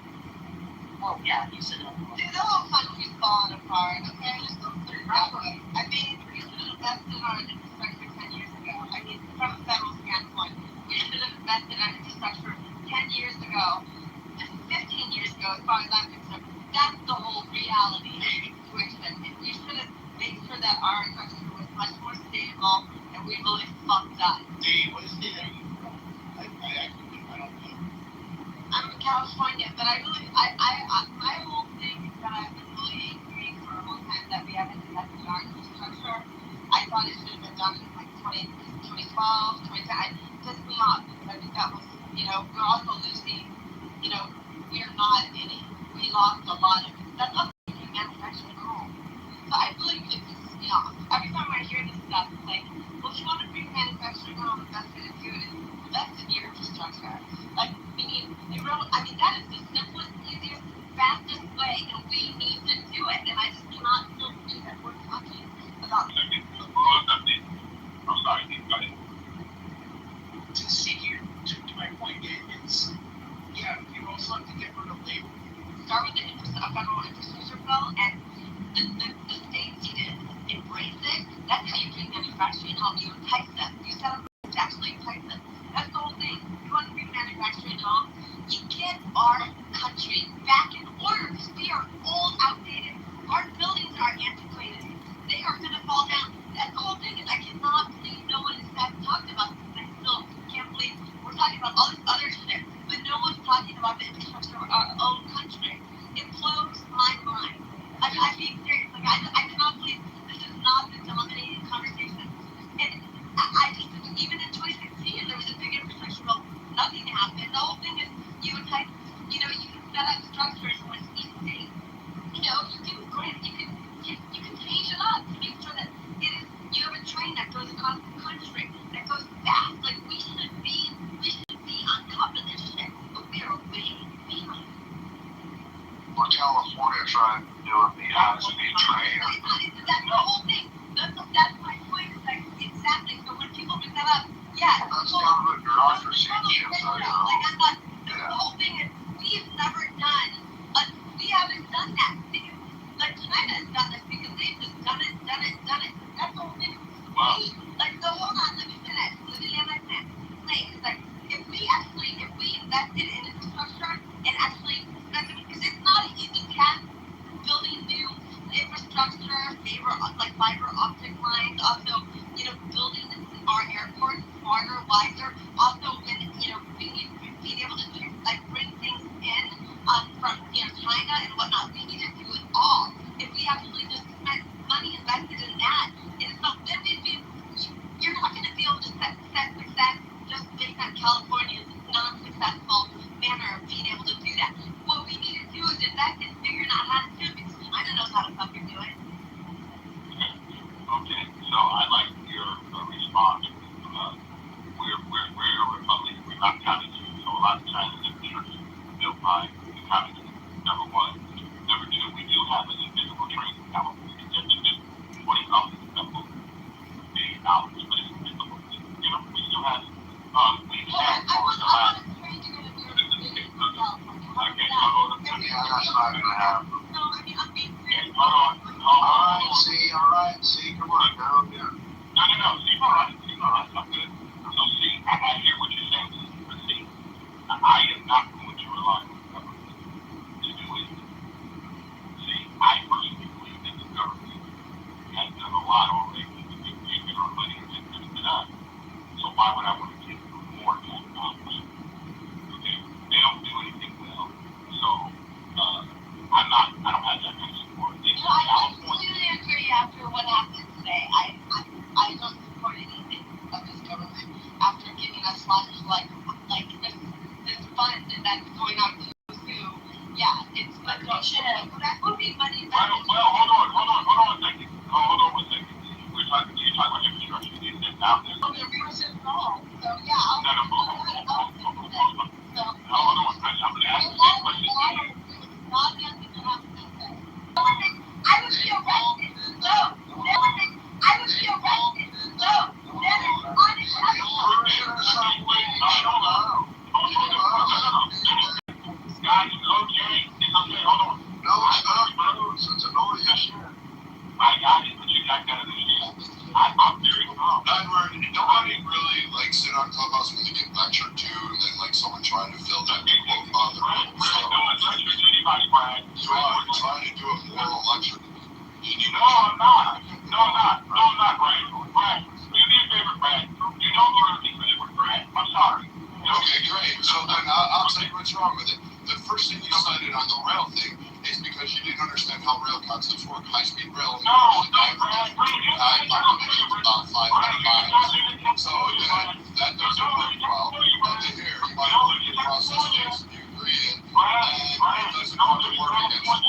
Well, yeah, you said that. Dude, the whole country's falling apart. Okay, just go through it. I mean, we should have invested in our infrastructure 10 years ago. I mean, from a federal standpoint, we should have invested in our infrastructure 10 years ago. 15 years ago, as far as I'm concerned. That's the whole reality situation. We should have made sure that our infrastructure was much more stable, and we really fucked up. Hey, what is the name? I don't know. I'm in California, but my whole thing is that I've been really angry for a long time that we haven't invested in our infrastructure. I thought it should have been done in like 2012, 2010. It pissed me off because I think that was, we're also losing, we're not in it. We lost a lot of it. That's not manufacturing home. So I really pisses me off. Every time I hear this stuff, it's like, well, if you want to bring manufacturing home, the best way to do it is invest in your infrastructure. Like, that is the simplest, easiest, fastest way, and we need to do it. And I just cannot still believe that we're talking about. I'm sorry, go ahead. To see here, to my point, it's, yeah, you also have to get rid of labor. Start with a federal infrastructure bill, and the states need to embrace it. That's how you bring manufacturing home. You entice them. You set up to actually entice them. That's the whole thing. You want to bring manufacturing home, you get our country back in order because we are old, outdated. Our buildings are antiquated. They are going to fall down. That's the whole thing. And I cannot believe no one has talked about this. I still can't believe we're talking about all this other shit, but no one's talking about the infrastructure of our own country. It blows my mind. I'm being serious. Like, I cannot believe this has not been dominating conversation. And I just right. I'm good. So see, I hear what you're saying, but see, I am not going to rely on the government to do it. See, I personally believe that the government has done a lot already to give given our money and given it up. So why would I want to give them more tax dollars? Okay, they don't do anything well. So I don't have that kind of support. I completely agree after what happened today. I don't support anything of this government after giving us funds like this fund that's going on to who. Yeah, it's but that would be money that well, hold on one second. Hold on one second. You're talking about infrastructure. You said out there. So yeah, I'll hold on. I'm gonna ask you this question. not nothing to have to say. I would be arrested. No, I would be arrested. No, never Guys, okay. Hold on. It's a no issue. I got it, but you got that understand. I'm very calm. Nobody really like sit on Clubhouse when they get lectured to, and then like someone trying to fill that quote on the road. So no one's lecturing to anybody, Brad. You are trying to do a moral lecture. No, I'm not, Brad. Brad, do me a favor, Brad. You don't learn anything with Brad. I'm sorry. Okay, great. So then I'll tell you what's wrong with it. The first thing you cited on the rail thing is because you didn't understand how rail concepts work. High-speed rail in high population of about 500 miles. So that doesn't work well. But here, you might look at process things, you agree it, and it doesn't fucking work against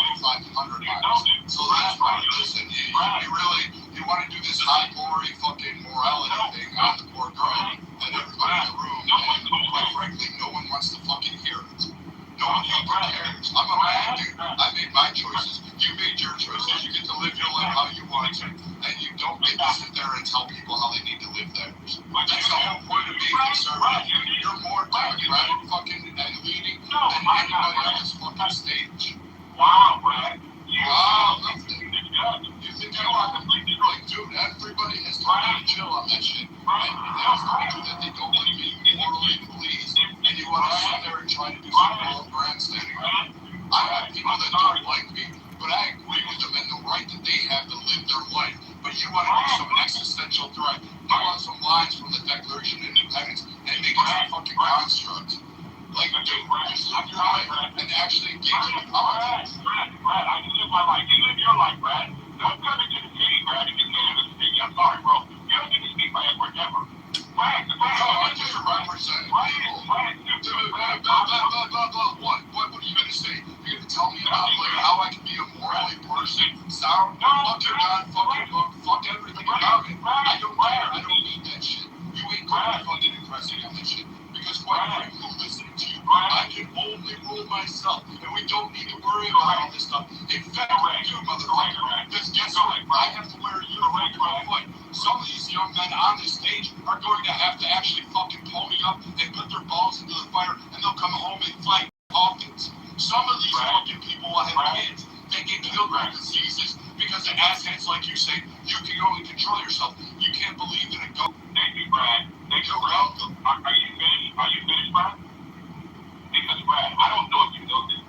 2,500 miles. So that's why, listen, you want to do this high-glory fucking morality thing on the poor girl and everybody in the room, and quite frankly, no one wants to fucking hear it. No one fucking cares. I'm a man, dude. I made my choices. You made your choices. You get to live your life how you want to, and you don't get to sit there and tell people how they need to live theirs. That's the whole point of being conservative. You're more democratic fucking and leading than anybody on this fucking stage. Wow, Brad. Wow, you think you are completely like, dude, everybody has told me to chill on that shit. And they've told you that they don't want to be morally policed, and you want to sit there and try to do some moral grandstanding. I have people that don't like me, but I agree with them in the right that they have to live their life. But you want to do some existential threat, you want some lines from the Declaration of Independence, and make it a fucking construct. Like, dude, just live your life and actually engage in politics. Brad, I can live my life. You live your life, Brad. Don't come into the city, Brad, if you can't live in the city. I'm sorry, bro. You don't get to speak my Edward ever. Brad, I just represent people. What are you going to say? You're going to tell me about like how I can be a morally person? Sound? Fuck your God, fucking book, fuck everything about it. I don't care. I don't need that shit. You ain't going to fucking impress me on this shit. Because quite frankly, listening to you, I can only rule myself, and we don't need to worry about all this stuff. In fact, we do, motherfucker. Because guess what? I have to wear a uniform to my foot. Some of these young men on this stage are going to have to actually fucking pony up and put their balls into the fire, and they'll come home and flag Hawkins. Some of these fucking people will have kids that get killed by diseases because the assheads like you say, you can only control yourself. You can't believe in a go. Thank you, Brad. You're welcome. Are you finished, Brad? Because, Brad, I don't know if you know this.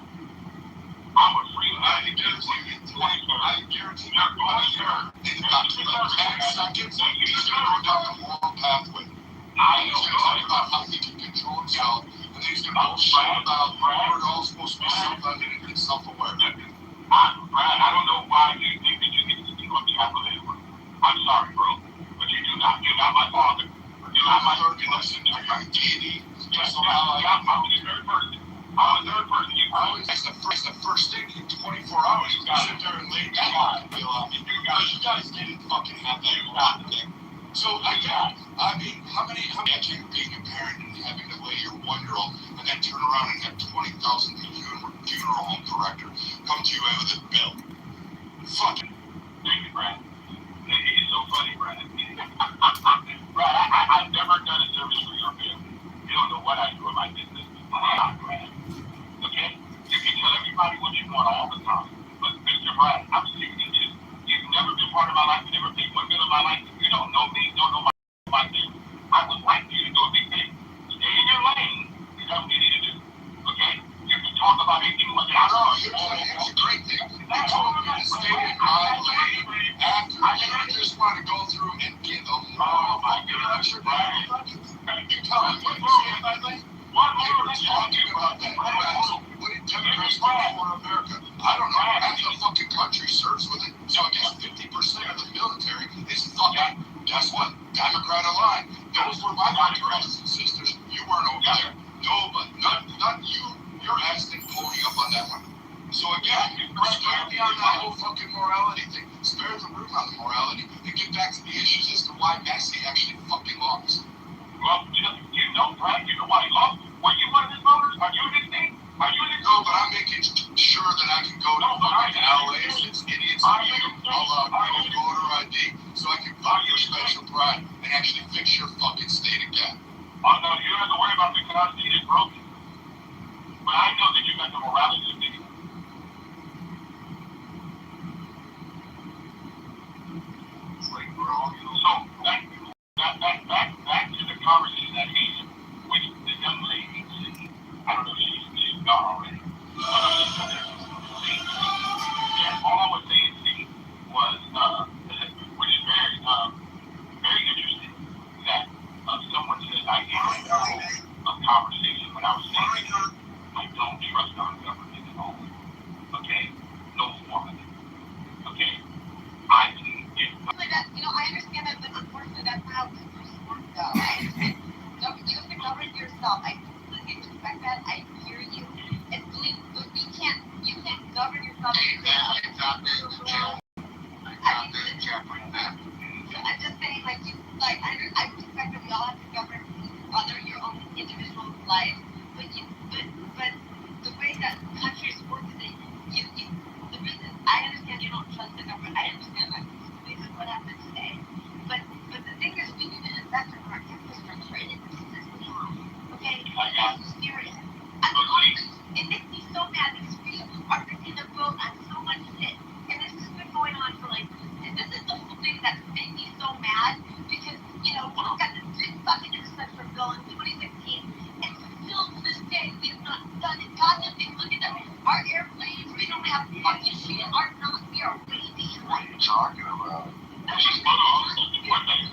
I'm a free I guarantee you're going here in about 10 seconds. He's going to go down the moral pathway. He's going to talk about how he can control himself, and he's going to bullshit about we're all supposed to be self-evident and self-aware. Brad, I don't know why you think that you need to speak on behalf of anyone. I'm sorry, bro, but you do not. You're not my father. You're not my third person. You're my deity. Yes, I'm the third person. I'm the third person. That's the first thing in 24 hours. You sit there and lay down and feel on me. Because you guys didn't fucking have that one thing. So, I mean, how many actually being a parent and having to lay your 1-year-old and then turn around and have 20,000 funeral home director come to you with a bill? Fucking. Thank you, Brad. It's so funny, Brad. Brad, I've never done a service for your family. You don't know what I do in my business. Brad. Okay? You can tell everybody what you want all the time. But, Mr. Brad, I'm serious. You've never been part of my life. You've never been one bit of my life. You don't know me. You don't know my my brothers and sisters. You weren't over there. No, but not you. Your ass didn't pony up on that one. So again, spare me on that whole fucking morality thing. Spare the room on the morality and get back to the issues as to why Massey actually fucking lost. Well, you know, right? You know why he lost. Were you one of his voters? Are you his name? Are you his? No, but I'm making sure that I can go to fucking LA and it's idiots like you. I'll voter ID so I can vote your special pride and actually fix your fucking state again. Oh no, you don't have to worry about fixing our state. It's broken. But I know that you got the morality to fix it. It's like we're all so back to the conversation at hand, which the young lady said. I don't know if she's gone already. Yeah, all I was saying to you was, which is very interesting, that someone said I gave a conversation when I was saying I don't trust our government at all. Okay? No form of it. Okay? I can get. You know, I understand that, but unfortunately, that's how countries work, though. You have to govern yourself. I completely respect that. I hear you. And believe, but you can't govern yourself. I'm just saying, like, I respect that we all have to govern your own individual life, but the way that countries work is that the reason I understand you don't trust the government. I understand that. This is what happened today. But the thing is, we need to invest in our infrastructure, and it pisses me off. Okay, I'm serious. It makes me so mad because we are missing the boat on so much shit, and this has been going on for and this is the whole thing that's made me so mad because we got this big fucking infrastructure bill in 2016, and still to this day we have not done it. God, look at them. Our airplanes, we don't have fucking shit. We are way behind. What are you talking about? A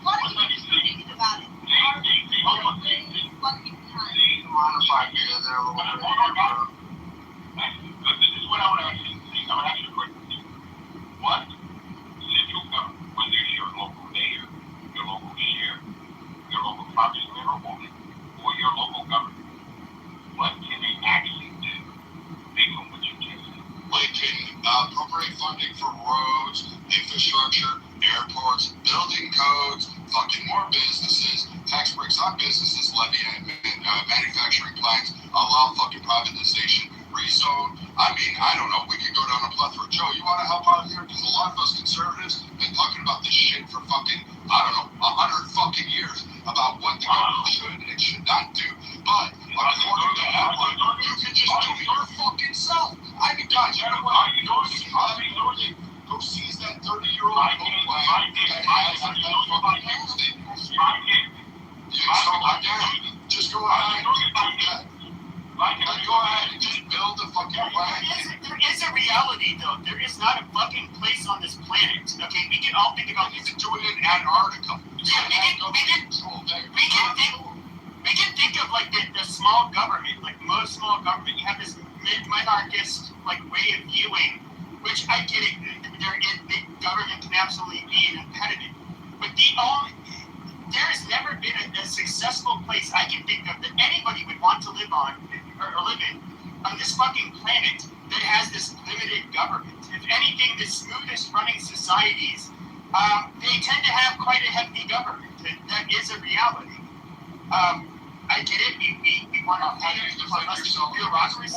lot of people just thinking about it. We are way fucking behind. Do you mind if I get in there a little bit? This is what I would ask you. I would ask you a question. What central government, whether it's your local mayor, your local sheriff, your local congressman or woman, or your local government, what can they actually do based on what you just said? They can appropriate funding for roads, infrastructure, airports, building codes, fucking more businesses, tax breaks on businesses, levy manufacturing plants, allow fucking privatization, rezone. I mean, I don't know. We could go down a plethora. Joe, you want to help out here? Because a lot of us conservatives have been talking about this shit for fucking, I don't know, 100 fucking years about what the government should and should not do. But according to Edward, you can just do it your fucking self. I mean, guys, you know what? Go seize that 30-year-old homeland that has that fucking estate. So again, just go ahead and do that. Go ahead and just build a fucking plan. There is a reality, though. There is not a fucking place on this planet. Okay, we can all think about this. Do it in Antarctica. We can think of like the small government, like most small government. You have this mid-monarchist like way of viewing, which I get it. The government can absolutely be an impediment, but there has never been a successful place I can think of that anybody would want to live on or live in on this fucking planet that has this limited government. If anything, the smoothest running societies, they tend to have quite a hefty government. That is a reality. I get it. We want to defend yourself. Bureaucracy.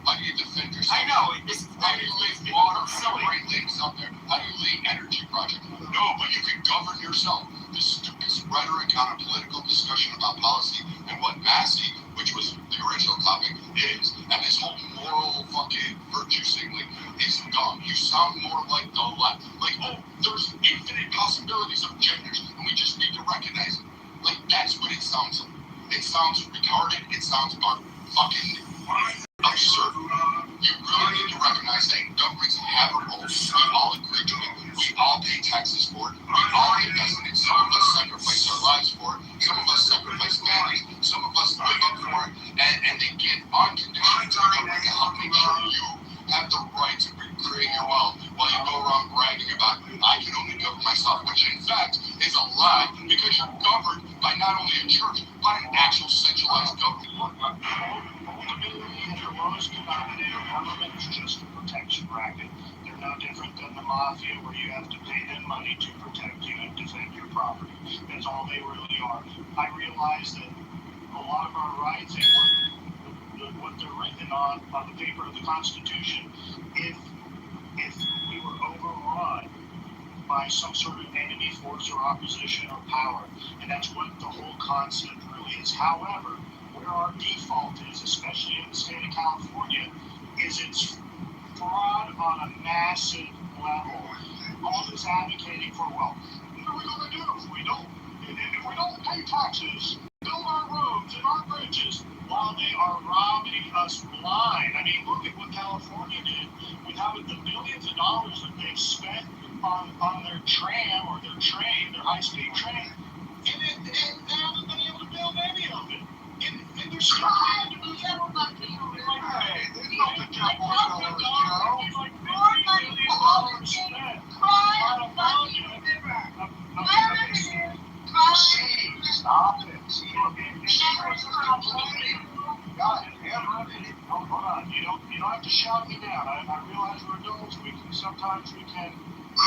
How do you defend yourself? I know. How do you lay water and great lakes out there? How do you lay energy projects? No, but you can govern yourself. This stupid rhetoric on a political discussion about policy and what Massey, which was the original topic, is, and this whole moral fucking virtue signaling is dumb. You sound more like the left. Like, oh, there's infinite possibilities of genders, and we just need to recognize it. Like, that's what it sounds like. It sounds retarded. It sounds fucking absurd. You really need to recognize that governments have a role. We all agree to it. We all pay taxes for it. We all invest in it. Some of us sacrifice our lives for it. Some of us sacrifice families. Some of us live up for it. And they give unconditional to the government to help make sure you have the right to create your wealth while you go around bragging about, I can only govern myself, which in fact is a lie because you're governed by not only a church, but an actual centralized government. Ultimately, the lowest denominator government is just a protection racket. They're no different than the mafia, where you have to pay them money to protect you and defend your property. That's all they really are. I realize that a lot of our rights and what they're written on the paper of the Constitution, if we were overrun by some sort of enemy force or opposition or power, and that's what the whole concept really is. However, where our default is, especially in the state of California, is it's fraud on a massive level. All this advocating for, well, what are we going to do if we don't pay taxes, build our roads and our bridges, while they are robbing us blind? I mean, look at what California did with the billions of dollars that they've spent on their tram or their train, their high-speed train, and they haven't been able to build any of it. And they're still trying to do that. Hey, there's no potential, Joe. It's like $50 million spent. Stop it. God, hold on. You don't have to shout me down. I realize we're adults. Sometimes we can. We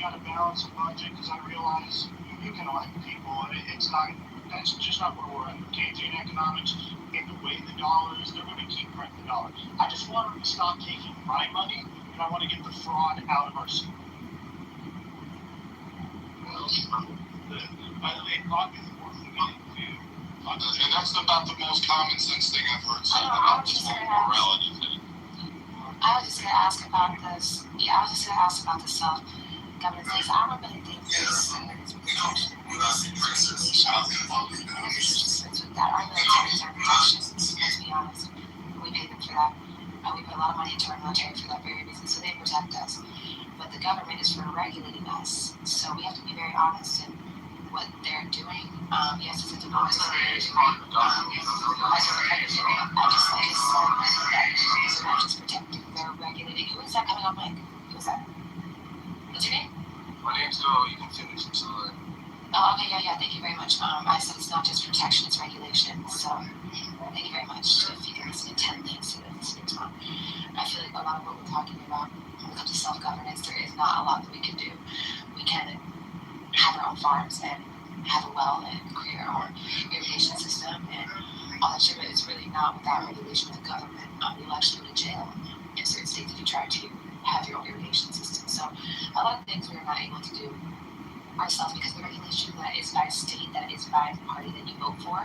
got to balance a budget because I realize you can elect people. That's just not where we're at. Keynesian economics, and the way the dollar is, they're going to keep printing the dollar. I just want them to stop taking my money, and I want to get the fraud out of our system. By the way, fraud is worth looking into. And that's about the most common sense thing I've heard said about this whole morality thing. I was just going to ask about this. Yeah, I was just going to ask about the self-governance things. I don't really think this is protection. Our military is our protection, let's be honest. We pay them for that. We put a lot of money into our military for that very reason, so they protect us. But the government is for regulating us, so we have to be very honest in what they're doing. Yes, it's a democracy. They're not just protecting, they're regulating. Who is that coming on mic? Who is that? What's your name? My name's Joe. You can finish. I'm sorry. Oh, okay, yeah, thank you very much. I said it's not just protection, it's regulation. So, thank you very much. If you can listen intently instead of listening to I feel like a lot of what we're talking about when it comes to self-governance, there is not a lot that we can do. We can have our own farms and have a well and create our own irrigation system and all that shit, but it's really not without regulation of the government. You'll actually go to jail in certain states if you try to have your own irrigation system. So, a lot of things we're not able to do ourselves because the regulation that is by a state, that is by the party that you vote for.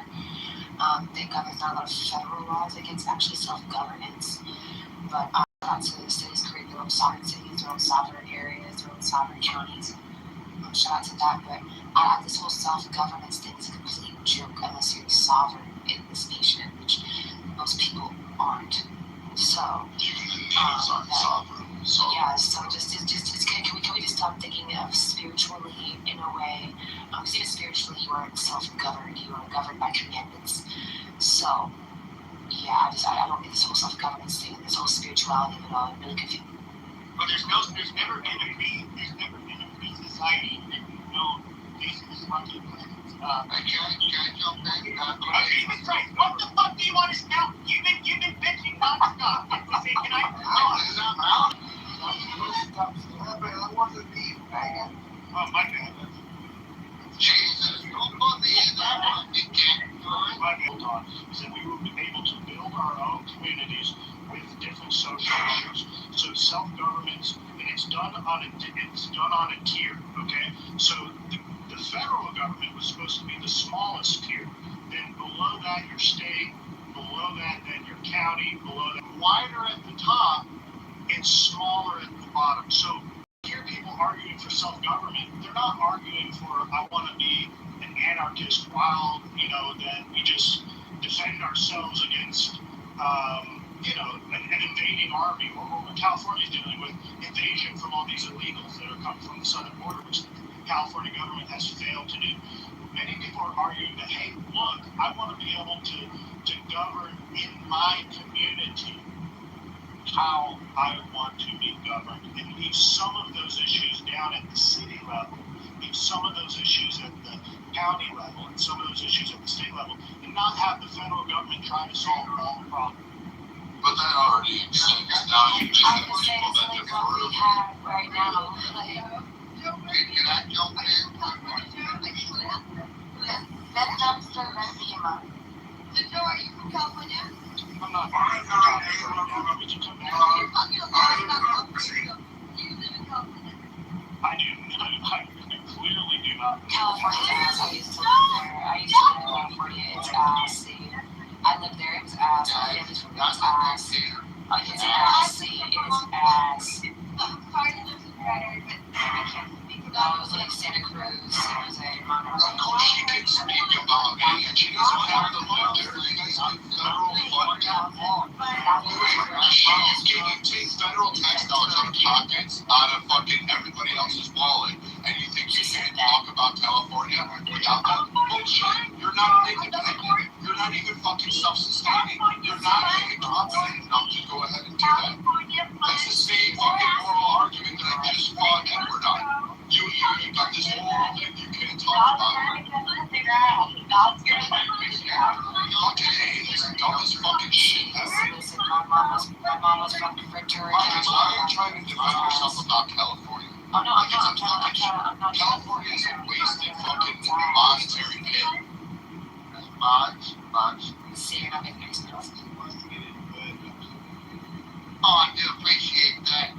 Thank God there's not a lot of federal laws against actually self-governance, but lots of the cities create their own sovereign cities, their own sovereign areas, their own sovereign counties. Shout out to that, but this whole self-governance thing is a complete joke unless you're sovereign in this nation, which most people aren't. So, yeah, so can we just stop thinking of spiritually in a way? Because even spiritually, you are self-governed. You are governed by commandments. So, yeah, I don't get this whole self-governance thing, this whole spirituality of it all. I'm really confused. But there's never been a free society that basically fucking. I can't jump in. Jesus Christ, what the fuck do you want us now? You've been bitching nonstop. Can I? I wasn't being bad. Oh, my God. Jesus, don't put me in that fucking category. Is that we were able to build our own communities with different social issues. So self-government, and it's done on a tier. Okay, so the federal government was supposed to be the smallest tier. Then below that, your state. Below that, then your county. Below that, wider at the top and smaller at the bottom. So hear people arguing for self-government. They're not arguing for, I want to be an anarchist, wild, that we just defend ourselves against, an invading army. Or what California's dealing with, invasion from all these illegals that are come from the southern border, which the California government has failed to do. Many people are arguing that, hey, look, I want to be able to govern in my community how I want to be governed, and leave some of those issues down at the city level, leave some of those issues at the county level, and some of those issues at the state level, and not have the federal government try to solve all the problems. But that already exists. Now you just have people that like what we have right now. Can I jump in? That dumpster that FEMA. So, are you from California? I'm not talking about it right now. Would you come back? You're talking about California. Do you live in California? I do. I clearly do not. California, I used to live there. I used to live in California. It's ass. I lived there. It was ass. My family's from there. It's ass. It's ass. It is ass. I'm sorry to lose you better, but I can't speak about It was like Santa Cruz, San Jose, Monterey. Of course she can speak about it, and she doesn't have to live there. She's a federal funded. Can you take federal tax dollars out of pockets, out of fucking everybody else's wallet, and you think you can talk about California without that bullshit? You're not independent. You're not even fucking self-sustaining. You're not even competent enough to go ahead and do that. That's the same fucking moral argument that I just fought Edward on. You got this whole thing you can't talk about. Okay, this is dumb as fucking shit. Listen, my mom was from Victoria. Why are you trying to defend yourself about California? Oh no, I'm not. California is a wasted fucking monetary pit. Much. See, you're not making any sense. Oh, I do appreciate that.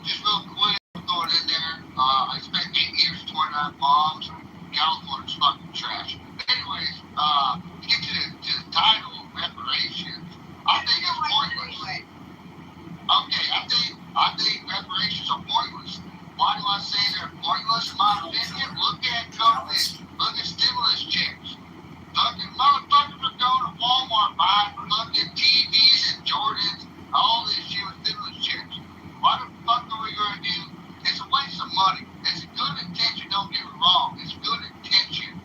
Just real quick, throw it in there. I spent 8 years, 29 bombs. California's fucking trash. But anyways, to get to the title, reparations, I think it's pointless. Okay, I think reparations are pointless. Why do I say they're pointless? In my opinion, look at COVID. Look at stimulus checks. Fucking motherfuckers are going to Walmart buying fucking TVs and Jordans, all this shit with stimulus checks. What the fuck are we going to do? It's a waste of money. It's a good intention, don't get me wrong. It's good intention.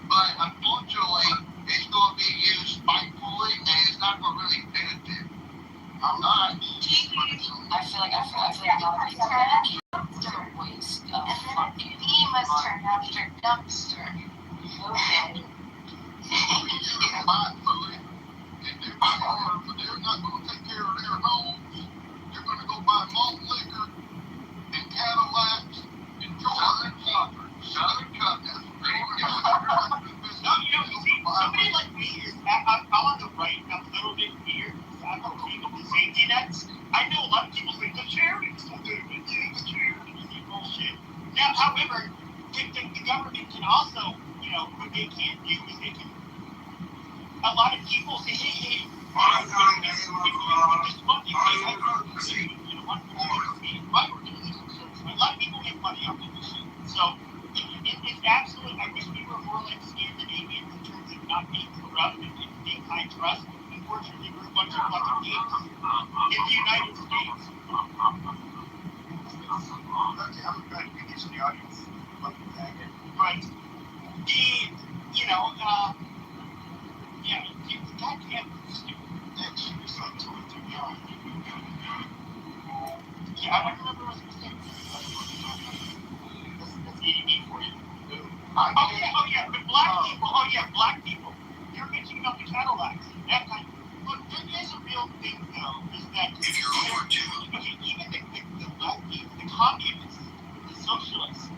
But unfortunately, it's going to be used spitefully and it's not going to really benefit. I'm not. I feel like a lot of people are waste of fucking FEMA's turn after dumpster. Okay. They're not going to take care of their homes. They're going to go buy malt liquor and Cadillacs and Southern Comfort. Somebody like me is, I'm on the right, I'm a little bit weird. I'm okay with the safety nets. I know a lot of people think the charities will do it. The charities is bullshit. Now, however, the government can also, what they can do is they can, a lot of people say, hey, a lot of people make money off of this shit. So, it's absolutely, I wish we were more like Scandinavians in terms of not being corrupt and being high trust. Unfortunately, we're a bunch of fucking dicks in the United States. I'm going to get the audience. But God damn, stupid. That shit is like totally too young. Yeah, I remember what you were saying. That's EDB for you. But black people. You're mentioning about the Cadillacs. That kind of, look, there is a real thing, though, is that even the lefties, the communists, the socialists,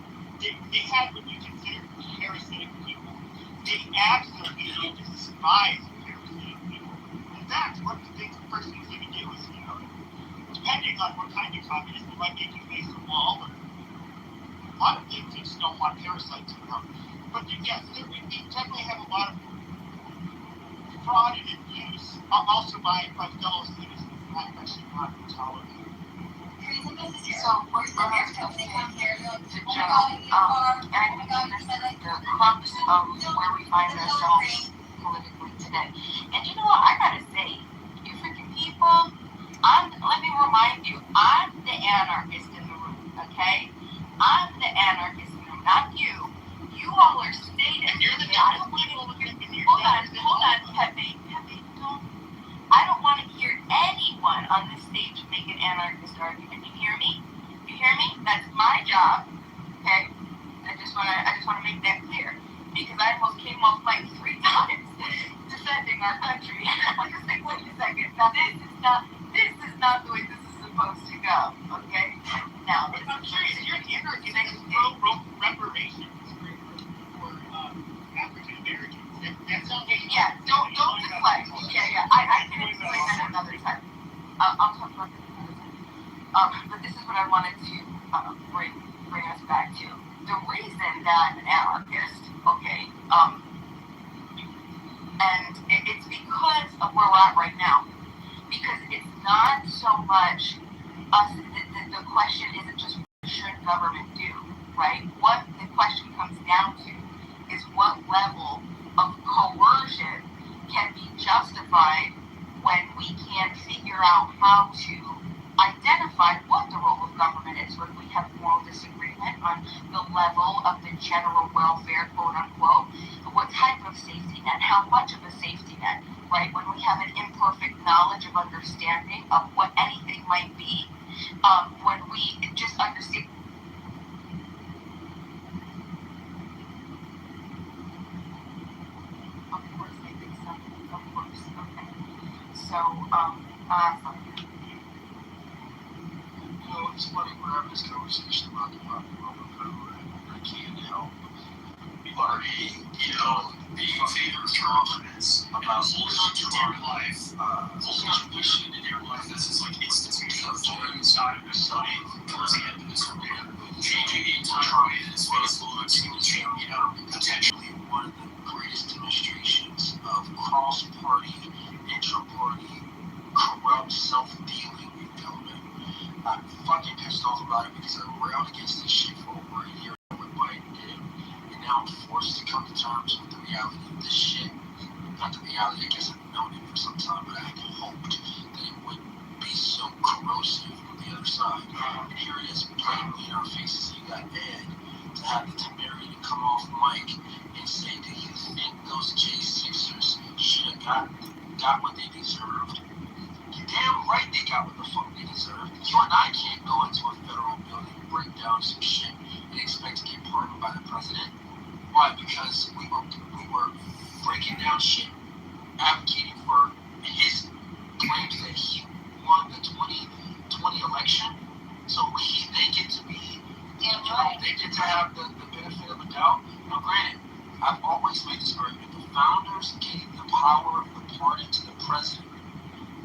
they had what you consider parasitic people. They absolutely despise parasitic people. In fact, one of the things a person is going to do is, depending on what kind of communist, they might make you face a wall, or a lot of things you just don't want parasites to come. But yes, we definitely have a lot of fraud and abuse, also by fellow citizens. That's actually not tolerated. So we're going to have to the crux of where we find ourselves politically today. And you know what? I gotta say, you freaking people, let me remind you, I'm the anarchist in the room, okay? I'm the anarchist, not you. You all are sadists. And you're the Hold on, Pepe, don't. I don't want to hear anyone on this stage make an anarchist argument. You hear me? That's my job. Okay? I just want to make that clear, because I almost came off mic 3 times defending our country. I'm just like, wait a second. Now this is not the way this is supposed to go. Okay? Now, but I'm curious. You're an anarchist that is pro reparations for African Americans. That sounds like don't deflect. I can explain that another time. I'll talk about that another time. But this is what I wanted to bring us back to. The reason that an anarchist, okay, and it's because of where we're at right now. Because it's not so much us. The question isn't just what should government do, right? What the question comes down to is what level of coercion can be justified when we can't figure out how to identify what the role of government is, when we have moral disagreement on the level of the general welfare, quote unquote, what type of safety net, how much of a safety net, right? When we have an imperfect knowledge of understanding of what anything might be, when we just understand. Of course, I think so. Of course, okay. So, awesome. You know, it's funny we're having this conversation about the Roman code, and I can't help but being in favor of confidence about holding on to dear life, holding on to wishing to dear life. This is like institutional holding inside of the study towards the end of this career, changing the entire way this Facebook to change, potentially one of the greatest demonstrations of cross-party, intra-party, corrupt self-dealing in government. I'm fucking pissed off about it because I railed against this shit for over a year with Biden did. And now I'm forced to come to terms with the reality of this shit. Not the reality, I guess I've known it for some time, but I had hoped that it wouldn't be so corrosive on the other side. And here it is, blatantly in our faces. You got Ed to have the temerity to come off mic and say, do you think those J6ers should have got what they deserved? You're damn right they got what the fuck they deserve. You and I can't go into a federal building, break down some shit, and expect to get pardoned by the president. Why? Because we were breaking down shit, advocating for his claims that he won the 2020 election. So they get to be, they get to have the benefit of the doubt. Now, granted, I've always made this argument. The founders gave the power of the pardon to the president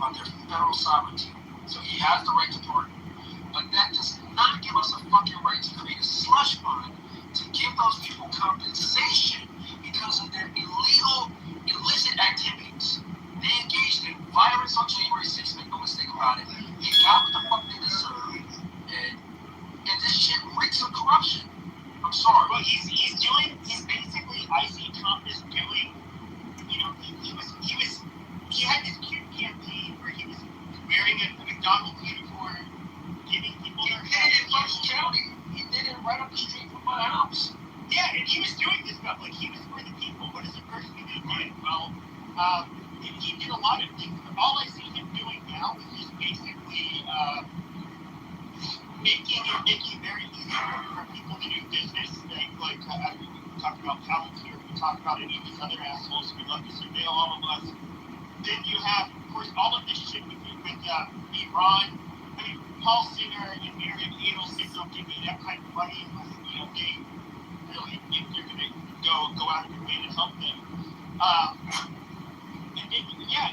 on their federal sovereignty. So he has the right to pardon. But that does not give us a fucking right to create a slush fund to give those people compensation because of their illegal, illicit activities. They engaged in violence on January 6th, make no mistake about it. They got what the fuck they deserve. And this shit reeks of corruption. I'm sorry. Well, he's basically, I see Trump is doing, he had this cute campaign where he was wearing a McDonald's uniform, giving people their He did it in Bucks County. He did it right up the street from my house. Yeah, and he was doing this stuff, like he was for the people. What is the person he did? Well, he did a lot of things. All I see him doing now is just basically making it very easy for people to do business. Like we talked about Palantir, we talked about any of these other assholes who love to surveil all of us. Then you have, of course, all of this shit with Iran. I mean, Paul Singer and Miriam Edelson don't give me that kind of money unless they really, if you're going to go out of your way to help them. And then,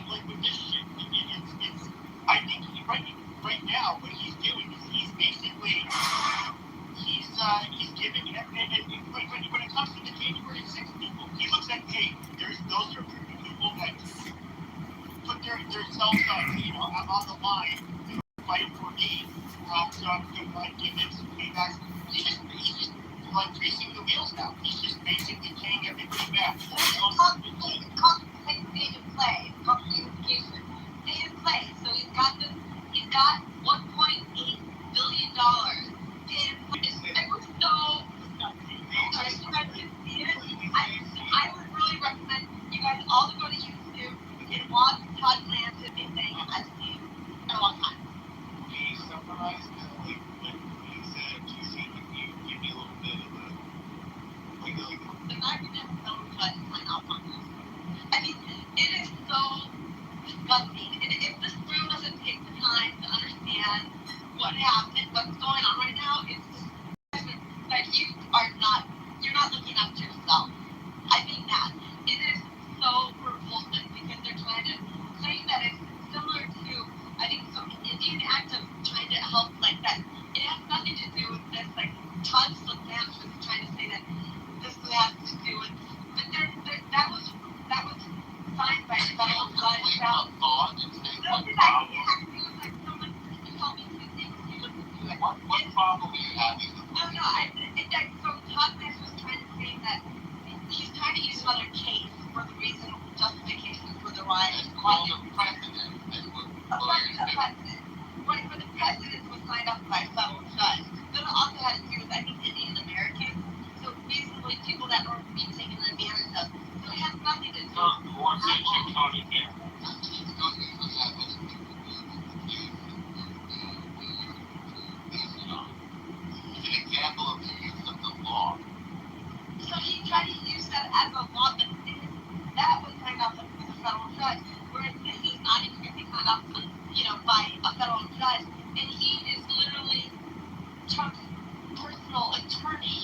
like with this shit, it's I think right now what he's doing is he's basically he's giving and when it comes to the January 6th people, he looks at, hey, those are people that put themselves on the line fighting for me, so I'm going to give them some payback. He's just like greasing the wheels now. He's just basically paying everybody back. It's called state of play. It's called gamification. State of play. So he's got $1.8 billion. State of play.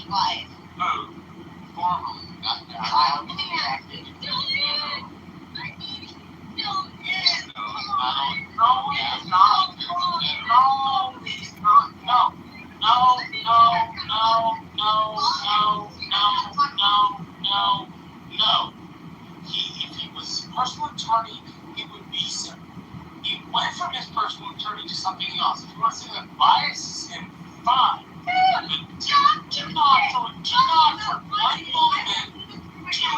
State Life. Oh, formerly. I can't. Still is. I mean, still is. No, it's not. No, it's not. No. If he was personal attorney, it would be so. He went from his personal attorney to something else. If you want to say that bias and fine. But do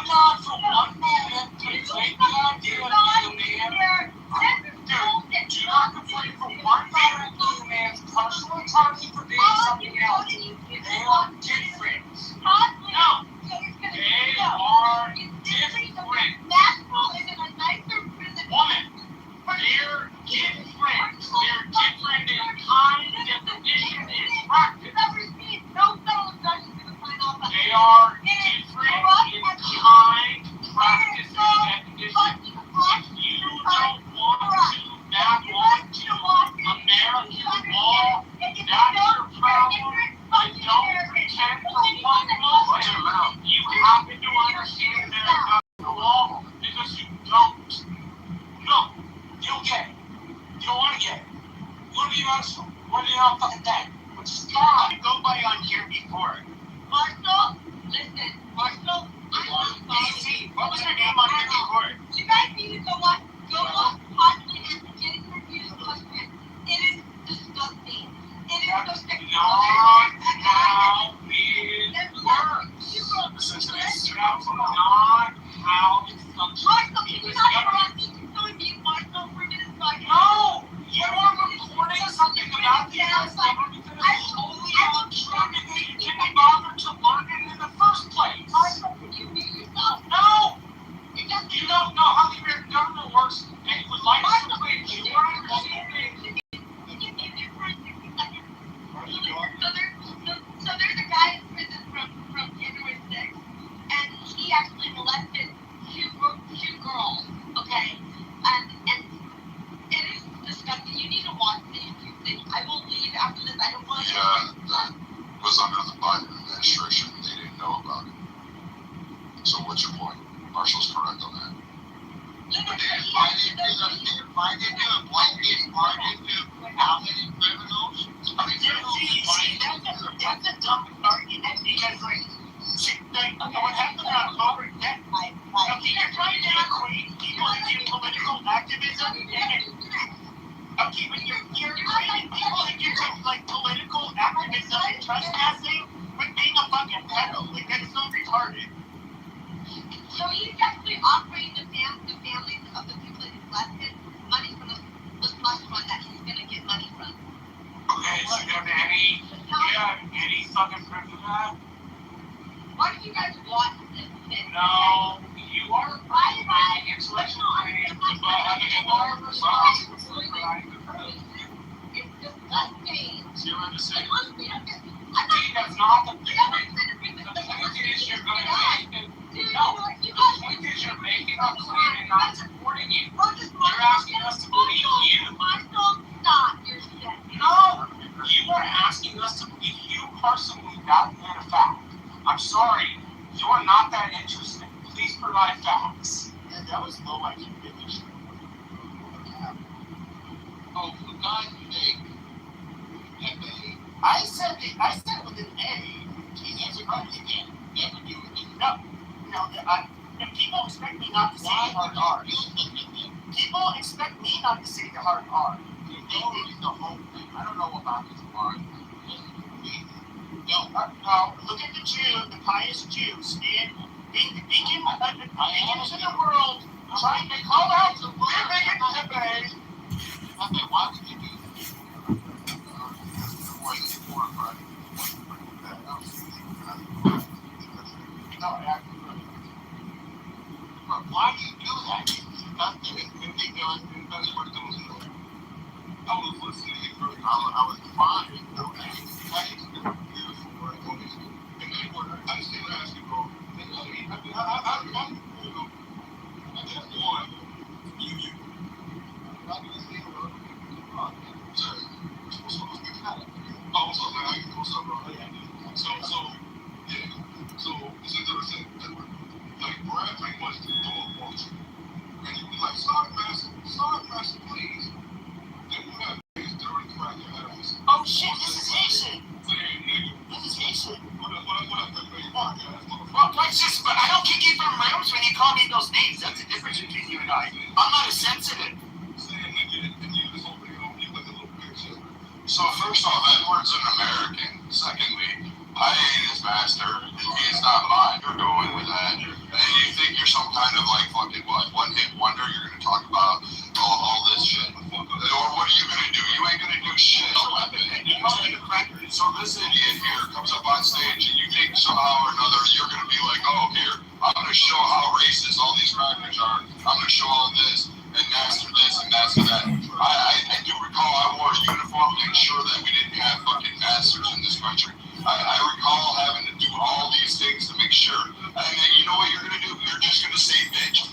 not for one moment conflate the idea of being a man. Dude, do not conflate for one moment being a man's personal attorney for being something else. They are different. No. They are different. Nashville is in a nicer prison. Woman, they're different. They're different in kind, definition, and practice. They are different in kind, practice, and definition. If you don't want to map onto American law, that's your problem. And don't pretend for one moment you happen to understand American law because you don't. No, you don't get it. You don't want to get it. You want to be emotional. You want to be all fucking dead. Which is fine. Go by on here before. Marshall, listen, Marshall, I'm not DC, what was her name on here before? You guys need to go look constantly at the getting reviews question. It is disgusting. It is so sick. Not how it works. Listen to this. Not how it functions. Marshall, can you not interrupt me? Can you me, Marshall, for a minute so I can... No! You are recording something about the US government that is wholly untrue because you didn't bother to learn it in the first place. Marshall, can you mute yourself? No! You don't know how the American government works, and you would like to switch your understanding. Can you mute me for 60 seconds? So there's a guy in prison from January 6th, and he actually molested two girls, okay? And it is disgusting. You need to watch the YouTube thing. I will leave after this. I don't want to... Yeah, that was under the Biden administration. They didn't know about it. So what's your point? Marshall's correct on that. But they didn't find it to how many criminals? I mean, that's a dumb argument because, what happened in October, you're trying to equate people that do political activism but you're equating people that do, political activism and trespassing with being a fucking pedo. That's so retarded. So he's actually offering the families of the people that he molested money for the slush fund that he's going to get money from. Okay, so you have any fucking proof of that? Why don't you guys watch this? No, you are making intellectual claims about having a more responsible for providing the proof. It's disgusting. So you're going to say, Honestly, that's not the point. The point is you're going to make it. No, the point is you're making a claim and not supporting it. You're asking us to believe you. Stop your shit. No, you are asking us to believe you personally without a fact. I'm sorry, you are not that interesting. Please provide facts. Yeah, that was low IQ finish. Oh, for God's sake. I said with an A. Jesus Christ, again. Never do it. And people expect me not to say the hard R. People expect me not to say the hard R. They did the whole thing. I don't know about this part. Look at the Jew, the pious Jew, being to the world, trying to call out the world. Why would you do that? Why do you do that? That's ridiculous. I was listening first. I was fine. Okay. And they were, I still ask you, bro. I just one. You. I'm going to say, so, So this is what I said. Like Brad pretty much do dog walks. And you be like, sorry, master, please. Then you have these dirty cracker ass. Oh shit, this is Haitian. This is Haitian. What up, that baby podcast, motherfucker? Well, let's just, but I don't kick you from rooms when you call me those names. That's the difference between you and I. I'm not as sensitive. So first off, Edward's an American. Secondly, I hate his master. He's not mine. You're going with that. And you think you're some kind of like fucking what? One hit wonder? You're gonna talk about all this shit? Or what are you gonna do? You ain't gonna do shit. So this idiot here comes up on stage and you think somehow or another you're gonna be like, oh here, I'm gonna show how racist all these crackers are. I'm gonna show all this and master this and master that. I do recall I wore a uniform to ensure that we didn't have fucking masters in this country. I recall having to do all these things to make sure. And then you know what you're gonna do? You're just gonna say bitch,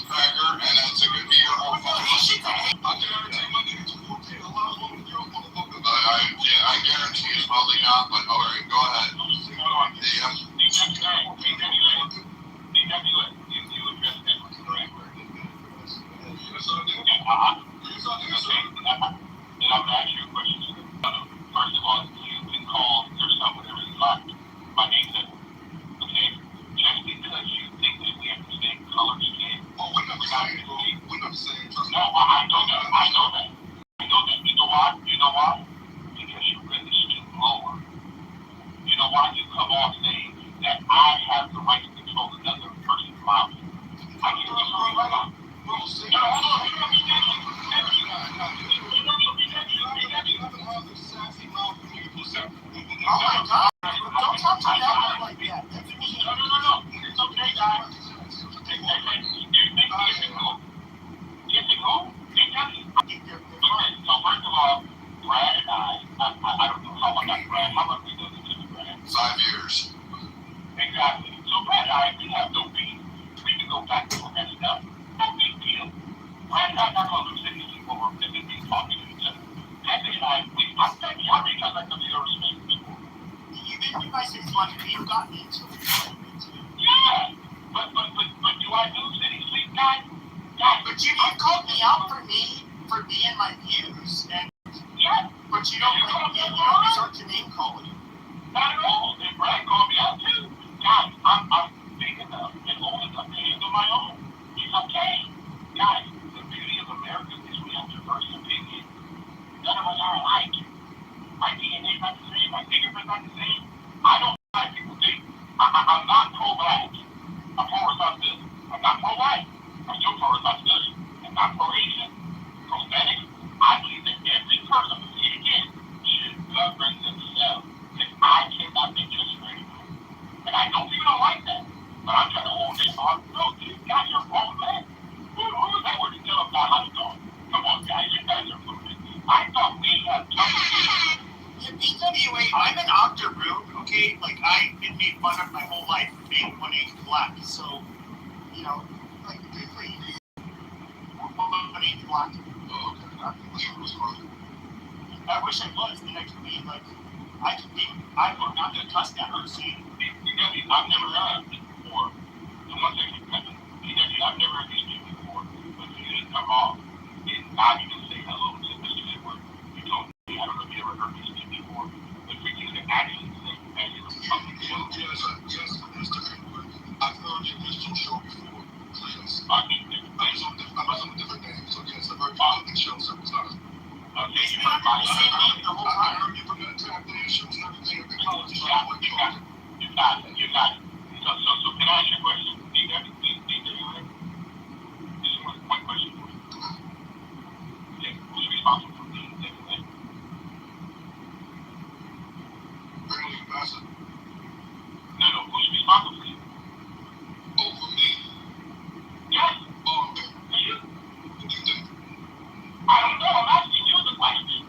cracker, and that's gonna be your whole fucking life. I guarantee my niggas will take a lot more than your motherfucker. I guarantee it's probably not, but alright, go ahead. And I'm gonna ask you a question. First of all, you can call yourself whatever you like. My name is okay. Just because you think that we have the same color skin. Oh, we're not the same. No, I know that. I know that. You know why? Because you really stoop lower. You know why? You come off saying that I have the right to control another person's mouth. I can control my mouth. Oh my God! Don't talk to me like that. That's me. No. It's okay, guys. Is it cool? So first of all, Brad and I don't know how long I Brad. How long we know this is Brad? 5 years. Exactly. So Brad and I, we have no beef. We can go back to that stuff. No big deal. Brad and I not going to lose anything over them and be talking to each other. Anthony and I, I'm telling you, how many times I come to your respect before? You guys just want to be gotten into it. Yeah. But do I lose any sleep, guys? But you called me out for being my views, and yeah. But you don't resort to name calling. Not at all. And Brad called me out too. Guys, I'm big enough and old enough to handle my own. It's okay. Guys, the beauty of America is we have diverse opinions. None of us are alike. My DNA is not the same. My fingerprint's not the same. I don't like people think I'm not pro-black. I'm pro-responsibility. I'm not pro-white. I'm still pro-responsibility. I'm not pro-Asian. Pro-Hispanic. I believe that every person, again, should govern themselves. And I cannot make judgments for anybody. And I know people don't like that. But I'm trying to hold this on. No, you got your own man. Who is that word to tell them about how to go? Come on, guys. You guys are moving. I thought we had BWA, I'm an octa root, okay? Like, I've been made fun of my whole life for being 1/8 black, so, you know, like, please. 1/8 black. Oh, okay. I wish I was, then I could be, like, I'm not gonna cuss that person. I've never heard of it before. And one thing I've never heard this before, but you didn't come off. And I even say hello to Mr. Edward. You told me, I don't know if you ever heard this before, but for you to actually say, hey, Yes, Mr. Edward. I've heard your Christian show before. Yes. I was on a different name, so yes, I've heard your cooking show several times. Okay, you heard the same name the whole time. I heard you from that tap shows and everything. I've been calling you. You got it. So can I ask you a question? Do you have this is one question for you. Yeah, who's responsible for being everything? Really, Master? No, who's responsible for you? Oh, for me? Yes. Oh, okay. For you? What do you think? I don't know. I'm asking you the question.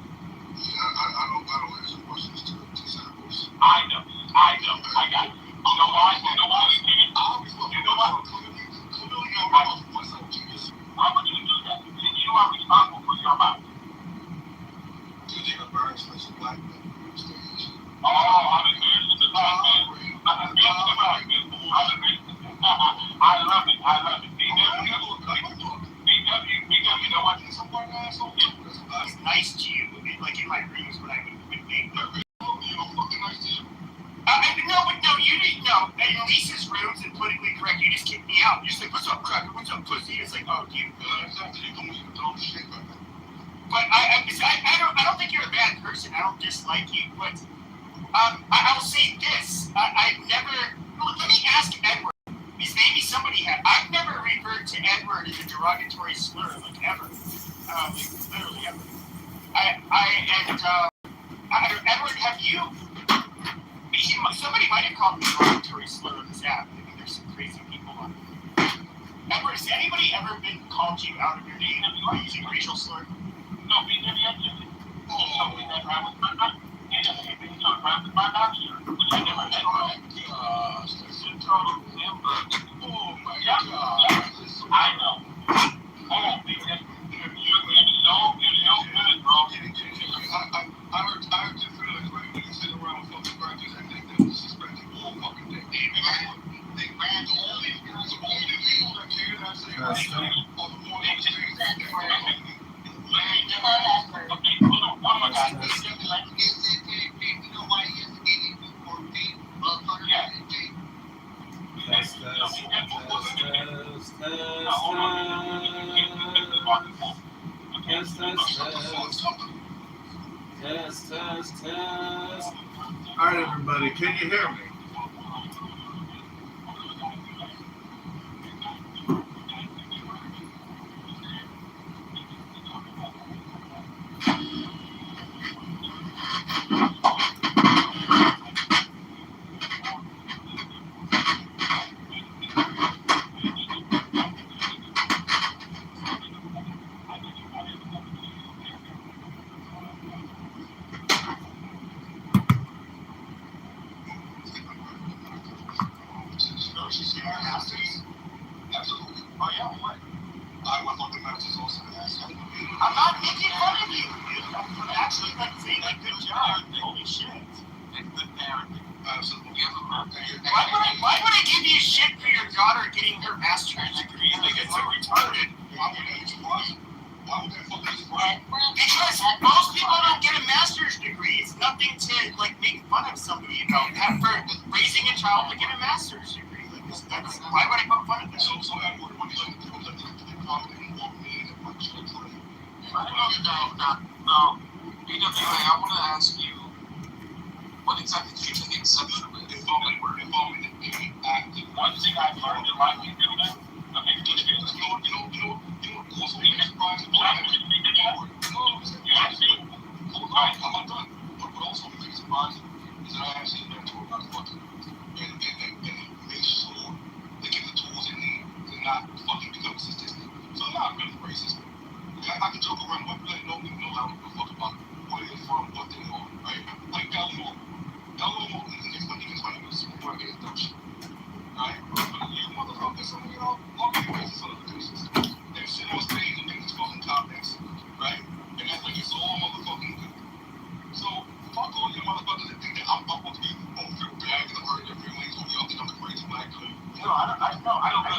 Yeah, I don't answer questions to samples. I know. I got it. You know why? I always love you. You know what? Why would you do that? Since you are responsible for your mouth. Using embarrassment of black men on stage. Oh, I'm embarrassed of the black man. pussy. It's like, oh, do you? It's after you don't even throw shit like that. But I don't think you're a bad person. I don't dislike you. But I will say this. I've never. Let me ask Edward. Because maybe somebody had. I've never referred to Edward as a derogatory slur, like ever. Literally ever. Edward, have you? Somebody might have called me a derogatory slur on this app. I mean, there's some crazy people on it. Edward, has anybody ever been called you out of your name by using a racial slur? No, we never had to. Oh, we never had to. He just came in to grab my doctor. I never had to. Gosh, that's a total number. Oh my God. I know. Oh, you know good, bro. I heard your feelings, right? When you sit around with fucking brothers and they disrespect you all fucking day. They ran to all these guys, all these people that care that say, are the more those things that Test. All right, everybody, can you hear me? Absolutely. Oh yeah, what? I would love the masters also. I'm not making fun of you. I'm actually saying like good job. Holy shit. Absolutely. Why would I give you shit for your daughter getting her master's degree? Like it's so retarded. Why would that surprise you? Why would that fucking surprise you? Because most people don't get a master's degree. It's nothing to like make fun of somebody about for raising a child to get a master's degree. Why would I put fun at that? So Edward, what do you like to do? Like to probably more mean and more children. No. BWA, I want to ask you, what exactly did you take exception with? Involvement in any act. One thing I've learned in life, you do that. I mean, You know, also be surprised. I'm not done. But what also be surprised is that I actually mentor about fucking and make sure they get the tools they need to not fucking become a statistic. So I'm not really racist. I can joke around, but let nobody know how to give a fuck about where they're from, what they are, right? Like Gallimore. Gallimore is when he gets money with super against dumb shit. Right? But you motherfuckers, some of y'all are getting racist on other cases. They're sitting on stage and making these fucking topics, right? And that's like it's all motherfucking good. So fuck all you motherfuckers that think that I'm supposed to be on feel bad because I heard their feelings or y'all think I'm the crazy black dude. No, I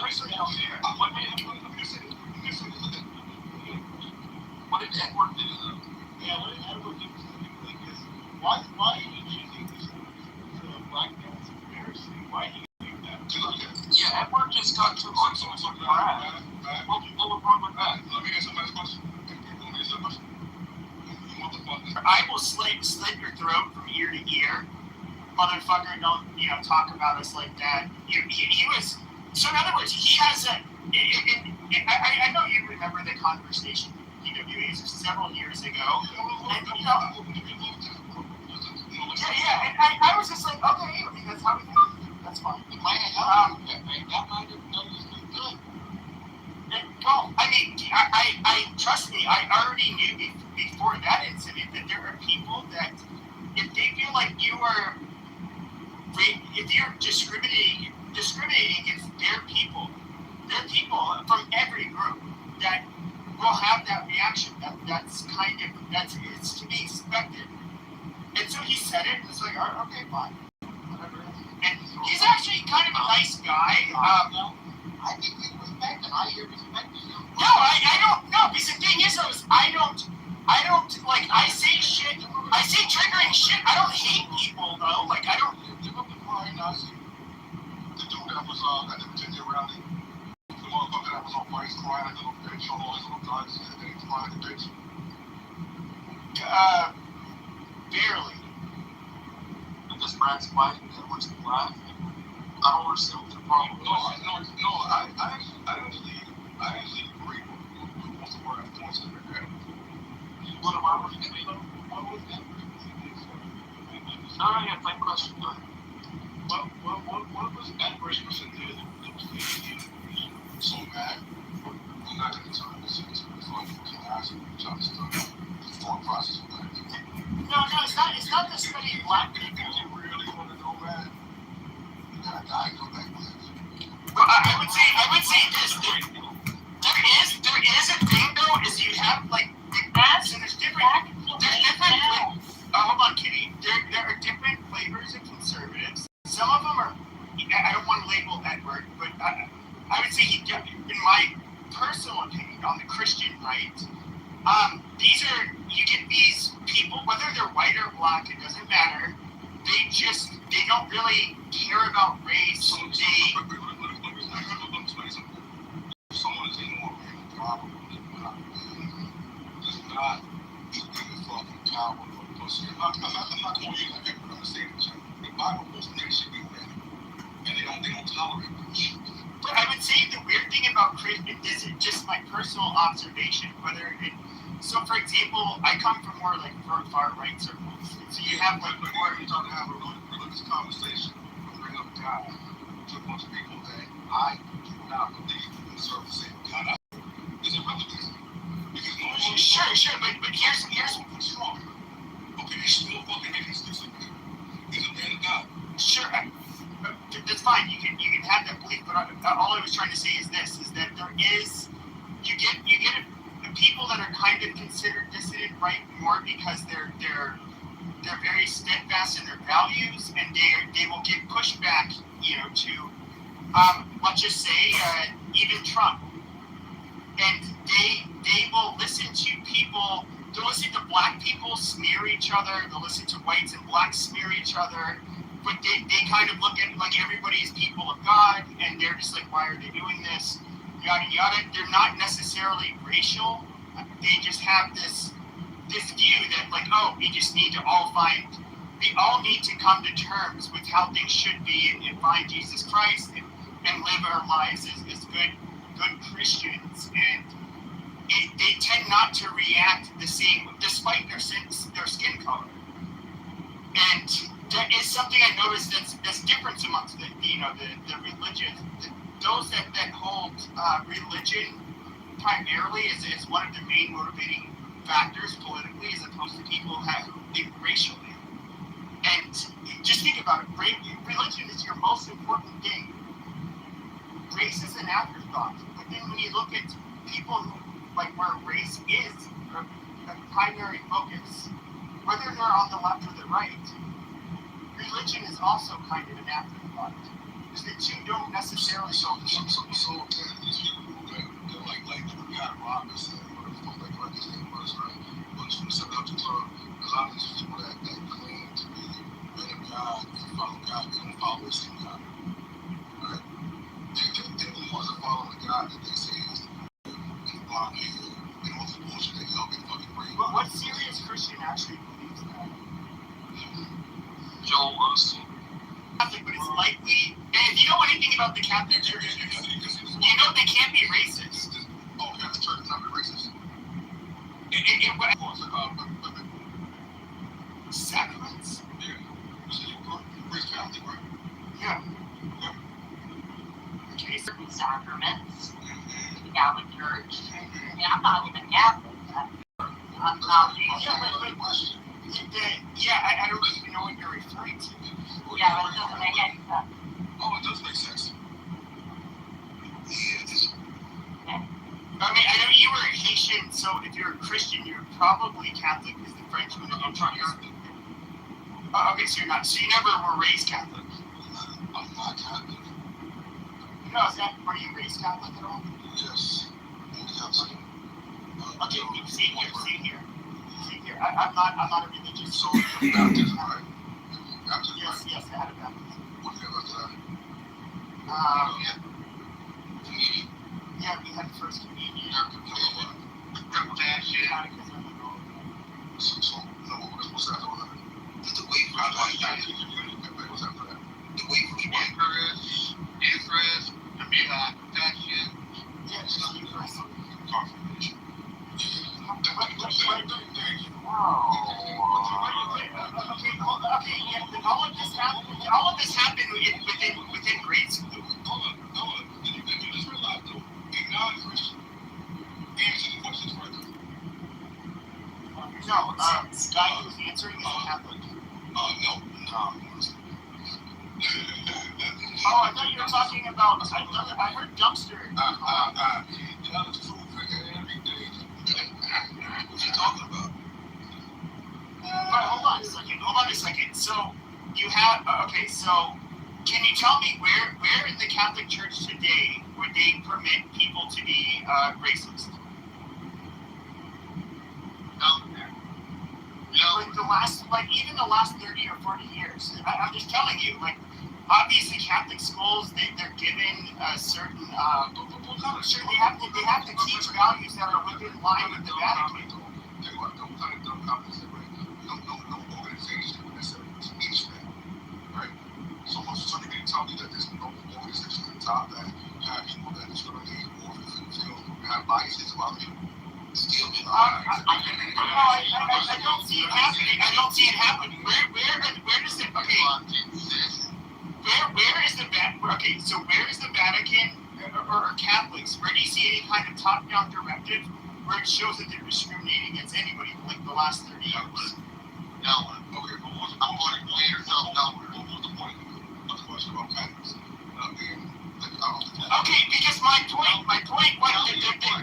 personally don't care. What did Edward do though? Yeah, what did Edward do? Why are you choosing this black man's embarrassing? Why do you think that? Yeah, Edward just got too much of a crap. What was wrong with that? Let me answer my question. I will slit your throat from ear to ear. Motherfucker, don't, talk about us like that. He was, so in other words, he has a, I know you remember the conversation with PWA several years ago. And, and I was just like, okay, I mean, that's how we do it. That's fine. That might have done this pretty good. Well, I mean, I trust me, I already knew before that incident that there are people that, if they feel like you are, if you're discriminating against their people from every group that will have that reaction. It's to be expected. And so he said it, and it's like, okay, fine. Whatever. And he's actually kind of a nice guy. I think we respect him. I hear respect him. No, I don't. No, because the thing is, I don't, like, I say shit. I say triggering shit. I don't hate people, though. Like, I don't. Give up the Brian Nazi. The dude that was at the Virginia rally. The motherfucker that was on Brian Democrats white and Edwards black. I don't understand what the problem is. I actually agree with most of our points that are there. What am I looking at? Yeah, same question. What was Edwards person did that was so bad? I'm not going to turn this into a fun class and try to start the thought process of black people. No, it's not the study of black people. You really want to know, man? You gotta die and come back with it. Well, I would say this. There is a thing though, is you have like mass and there's different. Hold on, Kitty. There are different flavors of conservatives. Some of them are. I don't want to label Edward, but I would say in my personal opinion, on the Christian right, you get these people, whether they're white or black, it doesn't matter. They don't really care about race. Someone is in more of a problem does not give a fucking power for the pussy. I'm not going to use that paper, but I'm saying the Bible most niggas should be ready. And they don't tolerate bullshit. But I would say the weird thing about Christian is it just my personal observation, so for example, I come from more like far right circles. So you have like more you're trying to have a religious conversation, bring up God to a bunch of people that I do not believe in serve the same God. Is it relevant? Because no one sure, but here's what's wrong. Okay, he's still fucking making excuses. He's a man of God. Sure, that's fine. You can have that belief, but all I was trying to say is this: is that you get people that are kind of considered dissident right more because they're very steadfast in their values, and they will give pushback, to let's just say even Trump, and they will listen to people. They'll listen to black people smear each other. They'll listen to whites and blacks smear each other. But they kind of look at like everybody is people of God, and they're just like, why are they doing this? Yada yada. They're not necessarily racial. They just have this view that like, oh, we all need to come to terms with how things should be and find Jesus Christ and live our lives as good Christians. And they tend not to react the same despite their skin color. And that is something I noticed that's different amongst the religion. Those that hold religion primarily is one of the main motivating factors politically, as opposed to people who think racially. And just think about it. Religion is your most important thing. Race is an afterthought. But then when you look at people who, like, where race is a primary focus, whether they're on the left or the right, religion is also kind of an afterthought. Because the two don't necessarily go together. So these people that like Pat Robinson, whatever the fuck like his name was, right? Once from the 700 Club, a lot of these people that claim to be men of God and follow God, they don't follow the same God. Right? They're the ones that follow the God that they say is the blonde hair and all this bullshit that y'all get fucking brain. But what serious Christian actually believes that? Joel Osteen. Catholic, but it's likely. And if you know anything about the Catholic Church, you know they can't be racist. Oh, the Catholic Church is not racist. Sacraments? Yeah. You're raised Catholic, right? Yeah. Okay, certain sacraments. The Catholic Church. I mean, I'm not even Catholic. I'm not. I don't even know what you're referring to. Yeah, but it doesn't make any sense. Oh, it does make sense. Yeah. I mean, I know you were a Haitian, so if you're a Christian, you're probably Catholic, because the French would have been. Oh, okay, so you're not. So you never were raised Catholic. I'm not Catholic. No, were you raised Catholic at all? Yes. Okay, see here. I'm not a religious. So you're Baptist, right? Yes, I had a baptism. What do you have after that? Communion. Yeah, we had the first communion. So, what's that all that? The way all of this happened within grade school. You just realized though, a non-Christian answer the questions further. No, the guy who's answering is a Catholic. No. Oh, I thought you were talking about. I heard dumpster. Tell the truth every day. What you talking about? But hold on a second. So you have So can you tell me where in the Catholic Church today would they permit people to be racist? Even the last 30 or 40 years. I'm just telling you, obviously Catholic schools they're given a certain they have to teach values that are within line with the Vatican. No organization necessarily teach that, right? So you can tell me that there's no organization at the top that have people that discriminate or have biases about people. I don't see it happening. Where does it? Okay. Where is the Vatican? Okay, so where is the Vatican or Catholics? Where do you see any kind of top-down directive where it shows that they're discriminating against anybody for the last 30 years? No. Okay, but what's the point? What's the point of the question about Catholics? Okay, because my point was,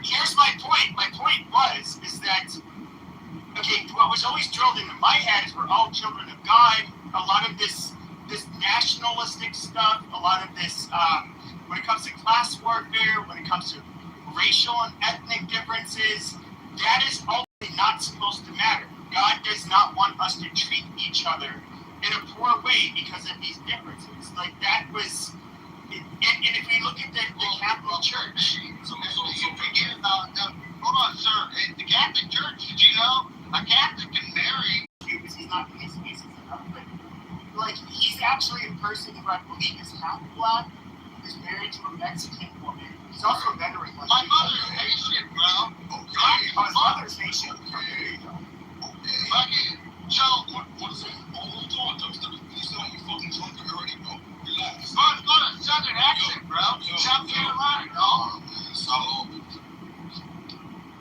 here's my point. My point was, is that, okay, what was always drilled into my head is we're all children of God. A lot of this nationalistic stuff, a lot of this, when it comes to class warfare, when it comes to racial and ethnic differences, that is ultimately not supposed to matter. God does not want us to treat each other in a poor way because of these differences. That was... And if we look at the Catholic Church, so forget about hold on, sir. The Catholic Church, did you know a Catholic can marry? He's not he's actually a person who I believe is half black, who's married to a Mexican woman. He's also a veteran. My mother's Haitian, bro. His mother's Haitian. Fucking. So what is it? Hold on, please don't you fucking drunk already, bro. Relax. Bro, it's got a southern accent, bro. South Carolina, dog. So,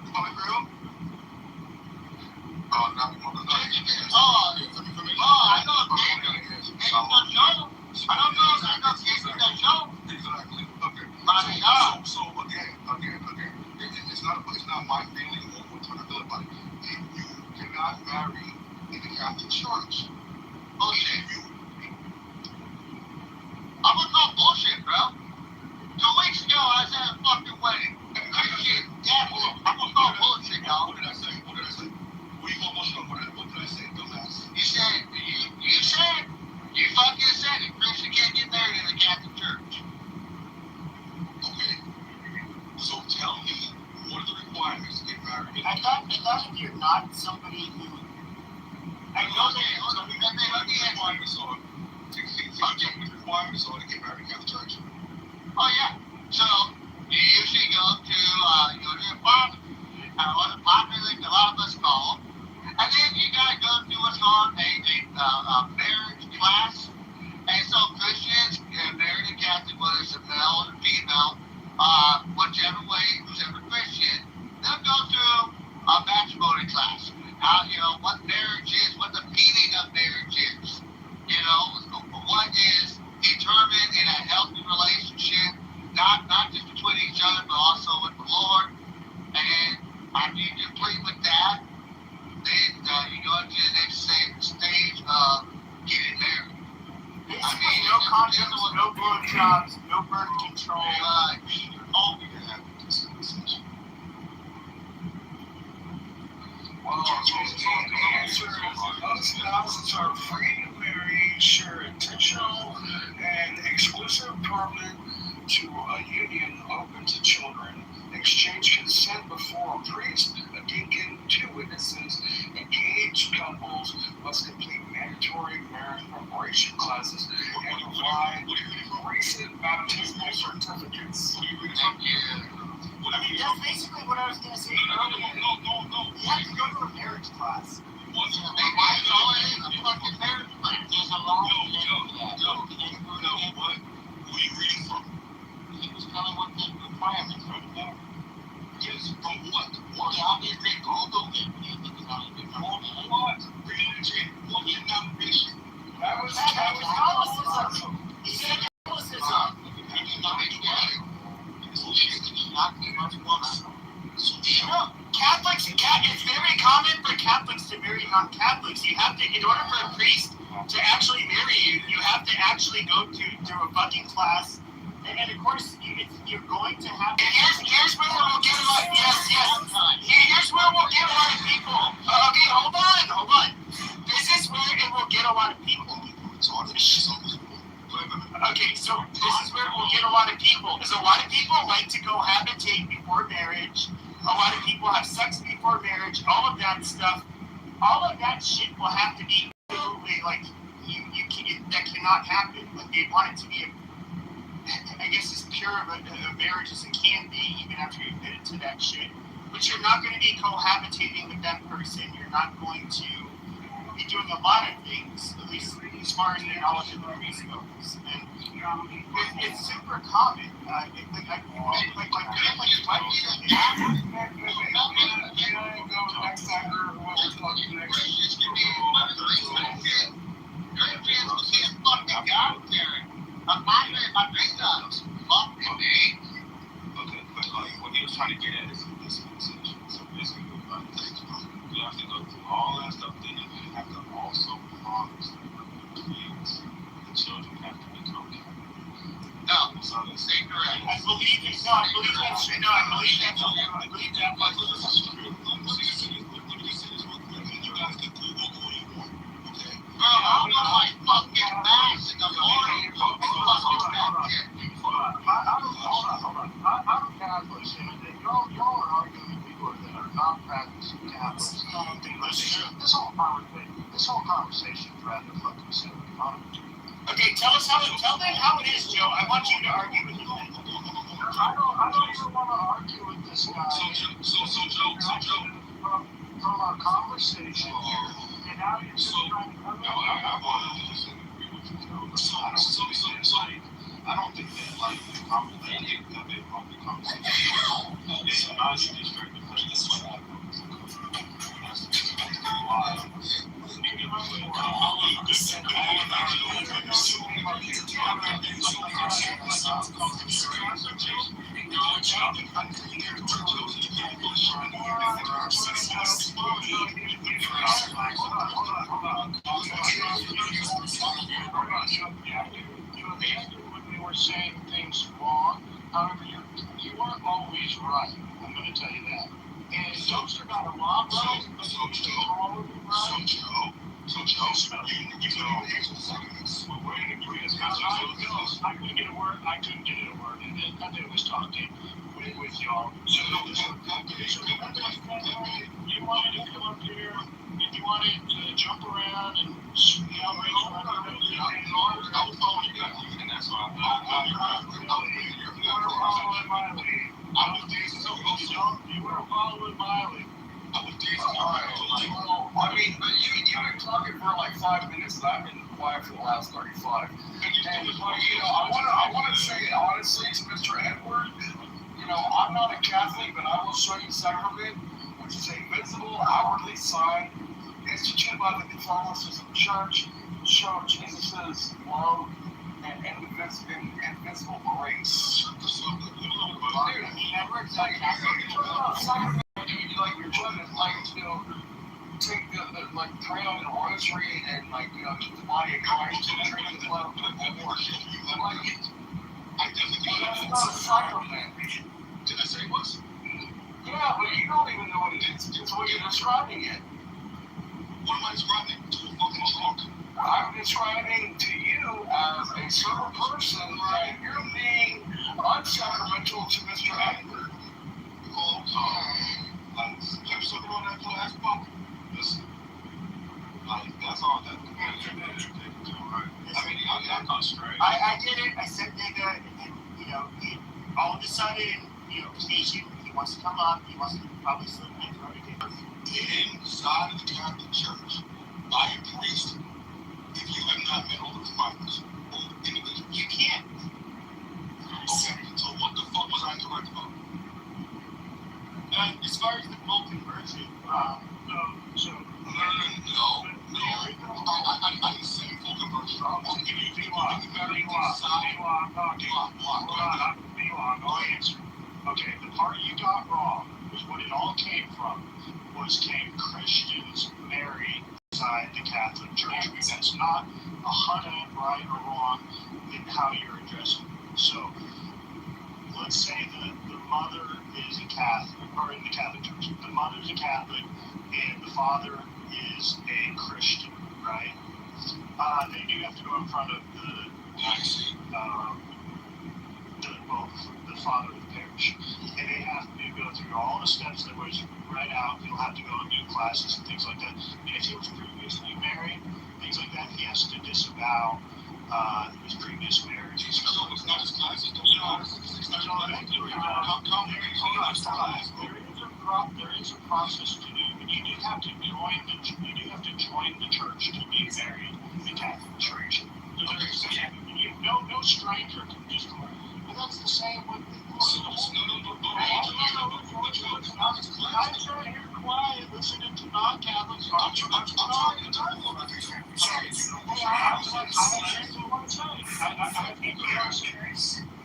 coming through? I know. I don't know. I know that show. Exactly. Okay. My God. So again, it's not my feeling or what I feel about it. You cannot marry in the Catholic Church. Bullshit. I'm gonna call bullshit, bro. 2 weeks ago, I was at a fucking wedding. Christian, yeah, I'm gonna call bullshit, y'all. What did I say? What you gonna bullshit on? What did I say? Dumbass. You said, you fucking said it. Christian can't get married in the Catholic Church. Okay. So tell me, what are the requirements to get married? I thought if you're not somebody who... I know that requirements are to get married in Catholic Church. Oh, yeah. So, you usually go to your father, what a lot of us call, and then you gotta go to what's called a marriage class. And so Christians married a Catholic, whether it's a male or female, whichever way, whichever Christian, they'll go through a matrimony class. How, what marriage is, what the meaning of marriage is. What is determined in a healthy relationship, not just between each other, but also with the Lord. And after you complete with that, then you go into the next stage of getting married. Basically, no condoms, no blowjobs, no birth control. All we can have this conversation. Spouses are free to marry, share intentional and exclusive permanent to a union open to children, exchange consent before a priest, a deacon, 2 witnesses. Engaged couples must complete mandatory marriage preparation classes and provide recent baptismal certificates. That's basically what I was going to say earlier. No. You have to go to a marriage class. What's the big one? It's all in a fucking marriage plan. There's a lot of what? Who are you reading from? He was telling what the requirements for the marriage. Yes, from what? Well, obviously, Google it. What? Religion. What denomination? That was Catholicism. He said Catholicism. Catholics, it's very common for Catholics to marry non-Catholics. You have to, in order for a priest to actually marry you, you have to actually go through a fucking class. And of course, you're going to have. And here's where we'll get a lot. Yes. Here's where we'll get a lot of people. Okay, hold on. This is where it will get a lot of people. Okay, so this is where we'll get a lot of people. Because a lot of people like to cohabitate before marriage. A lot of people have sex before marriage. All of that stuff. All of that shit will have to be absolutely like that cannot happen. Like they want it to be I guess as pure of a marriage as it can be, even after you've been into that shit. But you're not going to be cohabitating with that person. You're not going to be doing a lot of things, at least as far as the knowledge of the movies goes. And it's super common. Okay, but what he was trying to get at is this conversation. So basically, you have to go through all that stuff, then you have to also promise the kids, the children have to become Catholic. No, so stay correct. I believe that's true. No, I believe that much is true. You guys can Google all you want, okay? Bro, I'm not like fucking fast in the morning. Hold on. I'm Catholic, and y'all are arguing with people that are not practicing Catholics. This whole conversation is rather fucking silly. Okay, tell them how it is, Joe. I want you to argue with him. I don't even want to argue with this guy. So Joe. From our conversation here, and now you're just trying to come in. I want to disagree with you, Joe. So I don't think that like the conversation that they want the conversation. It's honestly straight because that's what happens. That's why. We were saying things wrong. However, you weren't always right. I'm going to tell you that. And Toaster got a lot right. So Joe, you know, we're in agreement. I couldn't get a word. I couldn't get it a word. And I was talking with y'all. So you wanted to come up here, and you wanted to jump around and yell and that's why you were following my lead. I mean, but you've been talking for like 5 minutes, and I've been quiet for the last 35. And I want to say honestly to Mr. Edward, I'm not a Catholic, but I will show you sacrament, which is a visible, outwardly sign instituted by the Catholicism Church, show Jesus' love and invincible grace. Like you're trying to take the pray on the rosary and the body of Christ and drink the blood of the Lord. That's not a sacrament. Did I say it was? Yeah, but you don't even know what it is. It's what you're describing it. What am I describing? To a fucking drunk. I'm describing to you as a certain person that you're being unsacramental to Mr. Edward. Oh, like, there's something on that glass bottle. Listen, that's all that the manager do, right? I mean, I'm not straight. I did it. I said nigga, and then, all of a sudden, occasion, he wants to come up. He wants to probably slip in for everything. Inside of the Catholic Church, by a priest, if you have not met all the requirements, or individuals, You can't. okay, so what the fuck was I incorrect about? And as far as the full conversion, No. I didn't say full conversion. I'll answer. Okay, the part you got wrong was what it all came from. Came Christians marry inside the Catholic Church. That's not 100% right or wrong in how you're addressing it. So, let's say the mother is a Catholic, or in the Catholic Church, the mother's a Catholic and the father is a Christian, right? They do have to go in front of the father of the parish, and they have to go through all the steps that was read out. He'll have to go and do classes and things like that. And if he was previously married, things like that, he has to disavow his previous marriage. It's not his classes. There is a process to do, but you do have to join the church to be married in the Catholic Church. No stranger can just come. But that's the same with I'm trying here quiet, listening to non-Catholics.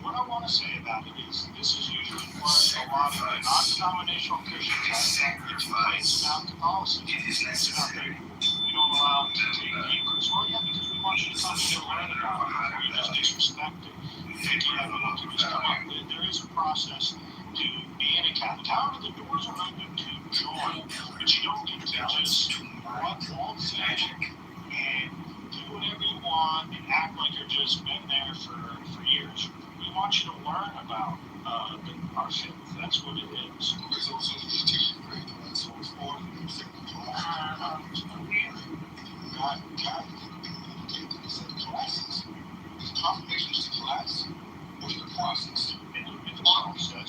What I want to say about it is, this is usually what a lot of non-denominational Christians have into place about Catholicism. It's about that we don't allow them to take Eucharist. Well, yeah, because we want you to come to learn about it. You just disrespect it. Thinking of it to just come up. There is a process to being a Catholic. However, the doors are open to join, but you don't get to just walk all the magic and do whatever you want and act like you've just been there for years. We want you to learn about our faith. That's what it is. Okay, so you teach great, right? So it's all you say. God, it's classes. Is confirmation just a class, or is it a process? It's a process.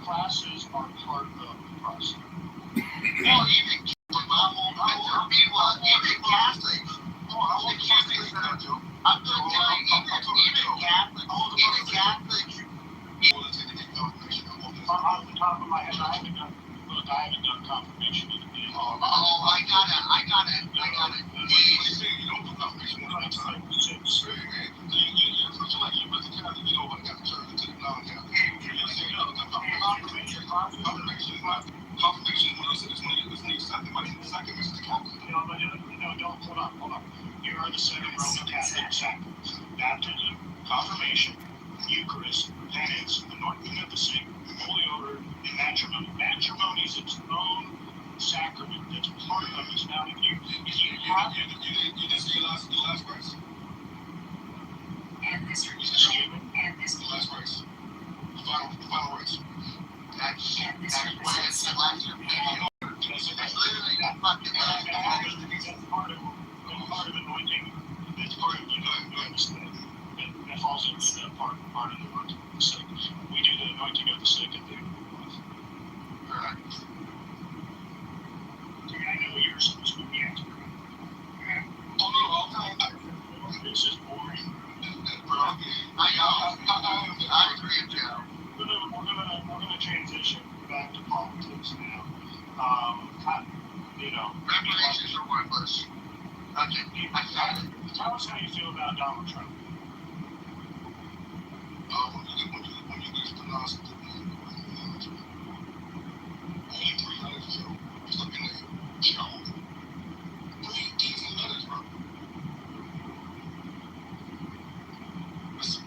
Classes are part of the process. Well, even Catholic. I'm going to tell you, even Catholic. Off the top of my head, I haven't done confirmation in a minute. I got it. You don't do confirmation one time. Confirmation is when you accept it, but the second is the Catholic. No, don't, hold on. You are the second Roman Catholic sacraments. Baptism, confirmation, Eucharist, penance, anointing of the sick, holy order, and matrimony. Matrimony is its own sacrament. That's part of it. Now, if you didn't see the last verse? And this last verse. The final verse. That's represents the life of man. It's literally that fucking that's part of anointing. That's part of the sick. That falls into the part of the anointing of the sick. We do the anointing of the sick at the end of the month. Right. I know you're supposed to be the expert. This is boring. I agree with you. We're gonna transition back to politics now. Reparations are worthless. Okay, I got it. Tell us how you feel about Donald Trump. When you get to last only 3 letters, Joe. Just looking at you. Joe. 3 easy letters, bro.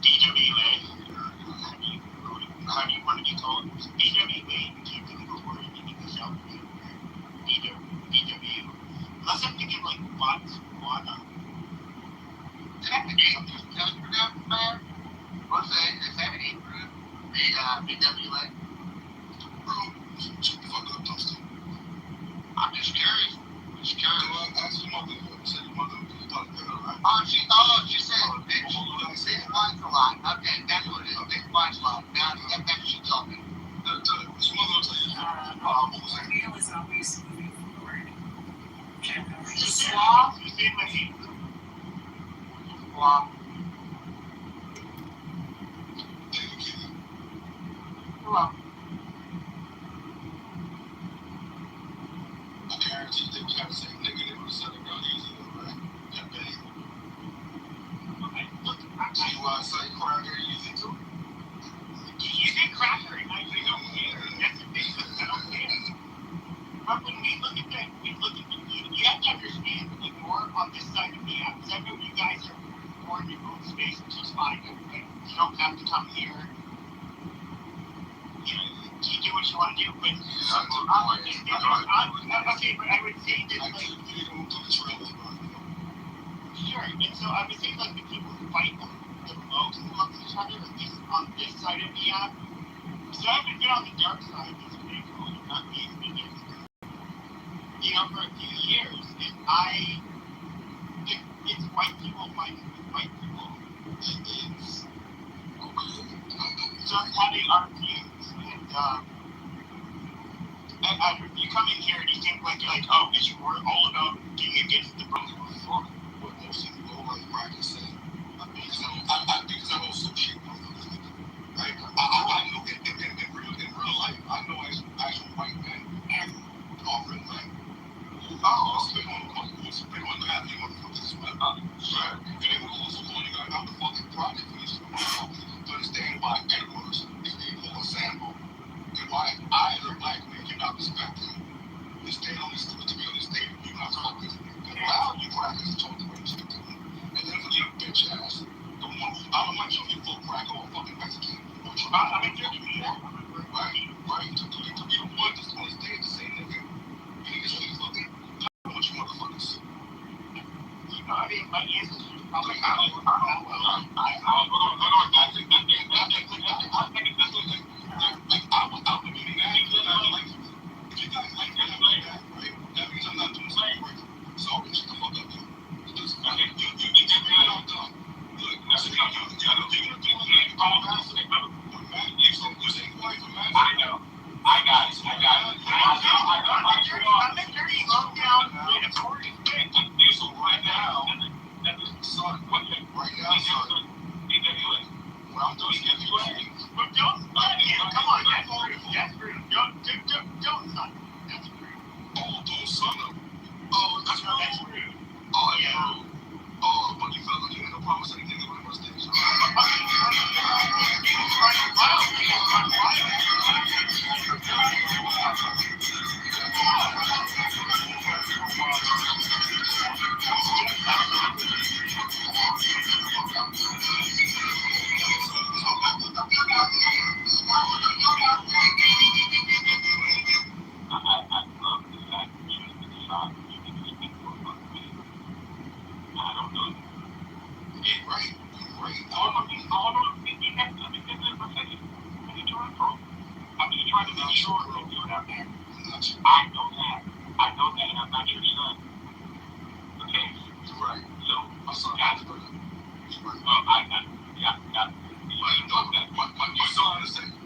DWA. How do you want to be called? DWA. Do you think the word you need to shout? DW. Let's have to give like what? Is that the name man? What's that? Is that an name for the BWA? Bro, shut the fuck up, Dustin. I'm just curious. Ask your mother. Said your mother thought that, right? She said Sloth? You see my feet? Sloth. You're welcome. I guarantee they would have the same nigga they would have said around easy, right? That big. Okay, look, See why I say cracker easy too? you say cracker, and I say don't care. That's the thing, I don't care. But when we look at that, you have to understand, like, more on this side of the app, because I know you guys are more in your own space, which is fine. Like, you don't have to come here. You know, you do what you want to do, but okay, but I would say that, like, sure, and so I would say, like, the people who fight the most amongst each other, like this, on this side of the app, so I haven't been on the dark side, it's pretty cool, not me, you know, for a few years, and it's white people fighting with white people, it's just having arguments, and you come in here and you think like oh, it's we're all about being against the brothers. What most people like practice saying. Because I'm also shit. Right? I know in real life, I know actual white men and all real men. Oh, spit on the hat, they want to put this one up. Right? And they would also point out the fucking project for this to understand why Edwards is being more sample. And why I, as a black man, cannot respect him. To stand on this, to be on this stage, you not talk with me. And allow you crackers to talk the way you speak to me. And then for your bitch ass, the one who, I don't want you full cracker or fucking Mexican. I mean, you're doing that. Right. To be the one that's on the stage to say, nigga, you need to say fucking, I want you motherfuckers. You know, I mean, my answer is probably that means I'm not doing something right. So shut the fuck up, dude. You look, so you say white for man? I know. I got it. I'm a very low down authority. So right now, son, what I'm doing is giving you but don't, come on, that's rude. Don't, son. That's rude. Oh, don't son them. Oh, that's rude. Oh, yeah. Oh, but you felt like you had no problem saying anything about those things.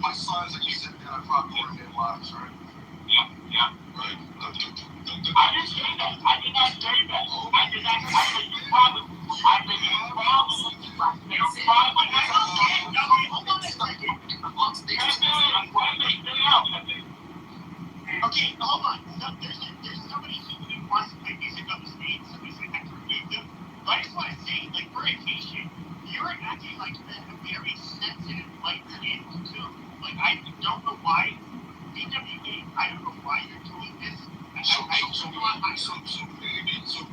My sons, like you said, they're not popcorn in their lives, right? Yeah. Right. I didn't say that. I did not say that. I did not say that. You problem. I think you problem. Your problem. I don't get. No, wait, hold on a second. Okay, hold on. So there's somebody who wants to play music on the stage. Somebody's like, I can remove them. But I just want to say, like, for occasion, you're acting like a very sensitive white kid too. Like, I don't know why. BWA, I don't know why you're doing this. So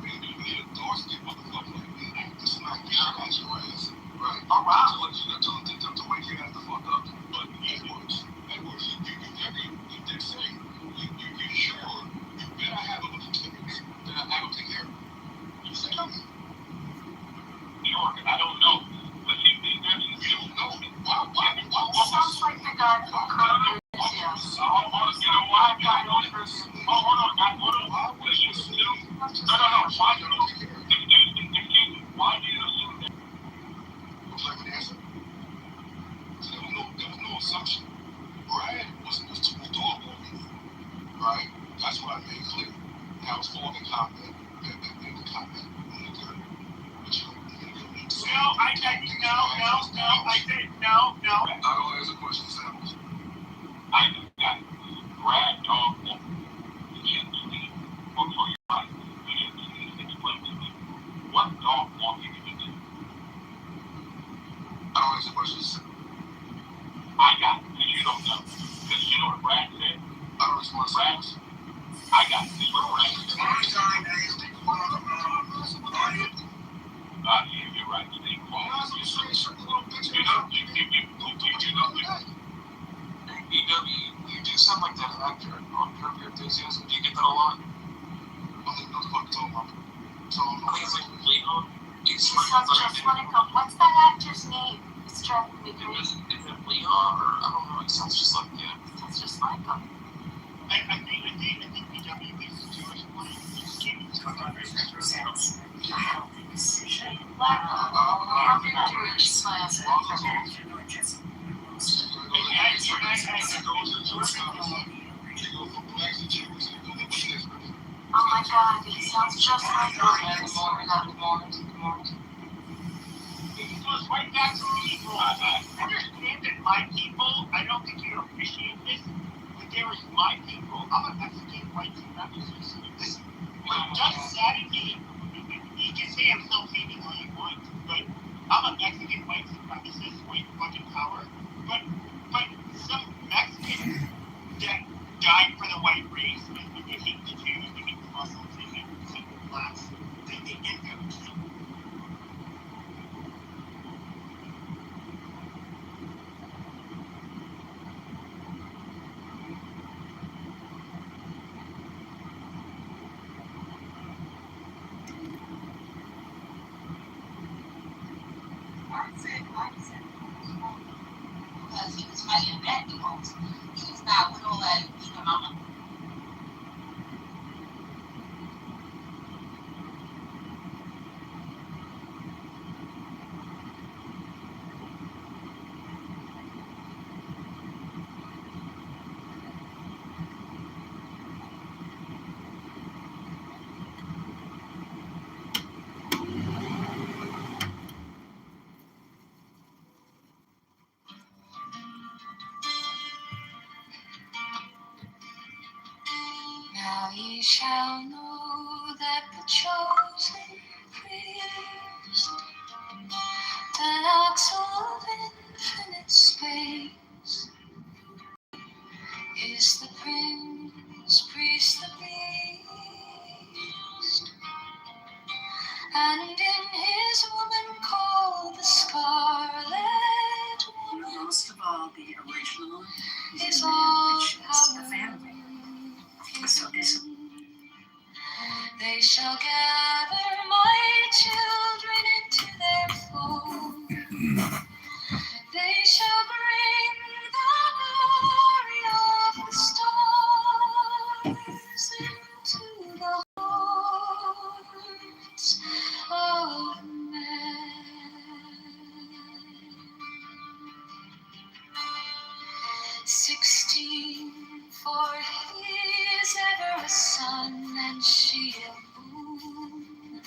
maybe you need a Dorsey motherfucker like me to smack the shit out your ass, right? Oh wow. To wake your ass the fuck up. But Edwards, you did say, you sure you better have a little tickets that I will take care of. You said something. I don't know. But you don't know. Why? Sounds like the guy from Kitover. Why did you assume that? Would you like an answer? So there was no assumption. Brad was too adorable for me. Right? That's what I made clear. Now it's forming comment. No. I don't answer questions, Sam. I got rag dog walk. You for your life. You explain to me what dog walking you do. I don't answer questions, Sam. I got it, because you don't know. Because you know what Brad said? I don't respond to Brad. I got it. This is what Brad said. You're right. Stay quiet. You know. You do sound like that actor on Curb Your Enthusiasm. Do you get that a lot? I think that's what I think it's like Leon. He sounds just like him. What's that actor's name? It's driving me crazy. Is it Leon or I don't know? It sounds just like him. Sounds just like him. I think BW is Jewish. Represents a healthy decision. Black healthy Jewish slant. Oh my God, he sounds just like him. It goes right back to people. Understand that my people, I don't think you appreciate this, but there is my people. I'm a Mexican white supremacist. Listen, Judge Saturday, he can say I'm self-hating all you want, but I'm a Mexican white supremacist, white fucking power. But some Mexicans that died for the white race, and they hate the Jews, they hate the Muslims, they hate the blacks, they get them. Because he was fighting back the most. He was not with all that, mama. Now ye shall know that the chosen priest, that ox of infinite space, is the prince, priest, the beast, and in his woman called the scarlet woman. Most of all, the original is all the family. So they shall gather my children into their fold. They shall bring the glory of the stars into the hearts of men. 16, for he is ever a son and she a moon.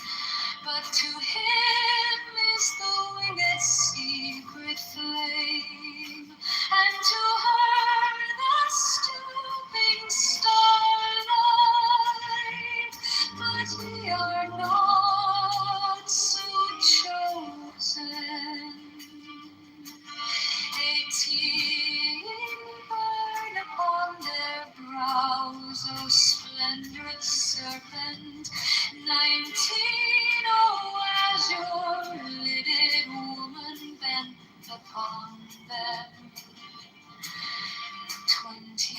But to him is the winged secret flame, and to her the stooping starlight. But we are not so chosen. 18 burn upon their brows, O splendorous serpent. 19, O azure-lidded woman bent upon them. 20,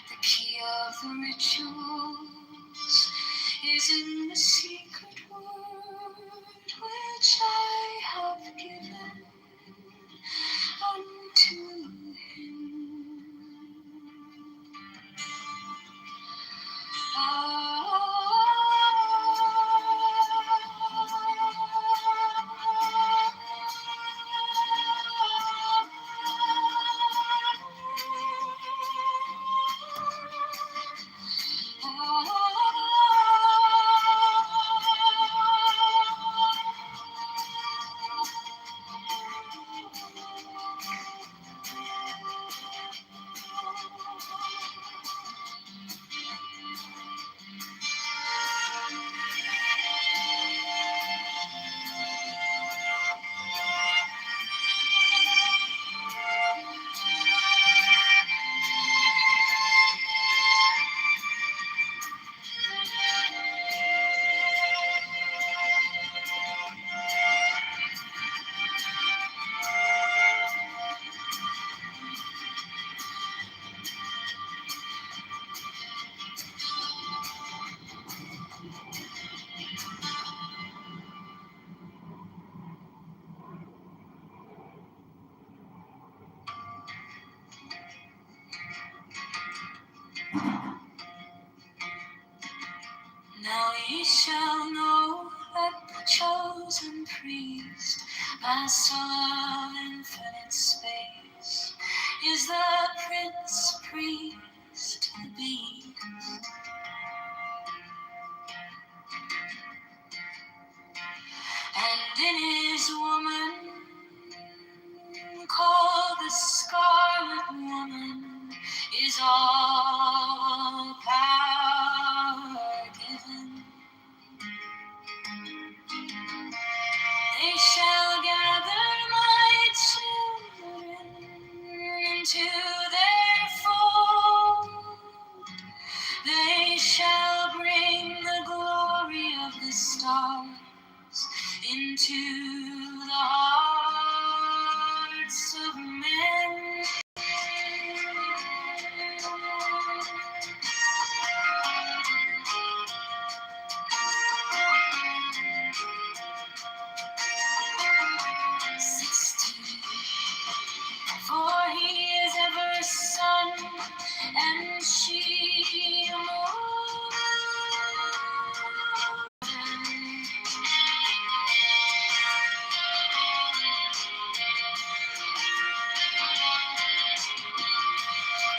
the key of the rituals is in the secret word which I have given unto him. Now ye shall know that the chosen priest, master of infinite space, is the prince priest, the beast. And in his woman, called the Scarlet Woman, is all power given. They shall gather my children into their fold. They shall bring the glory of the stars into the hearts of men. 16. For he is ever sun, and she moon.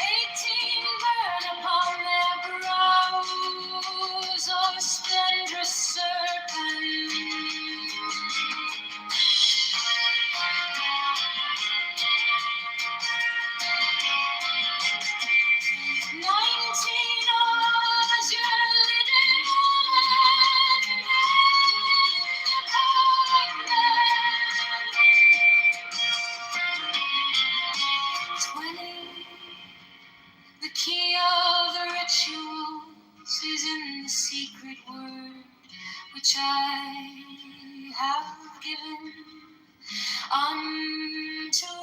18 burn upon their brows, or splendrous serpent. 19 azure lidded woman, in 20. The key of the rituals is in the secret word which I have given unto them.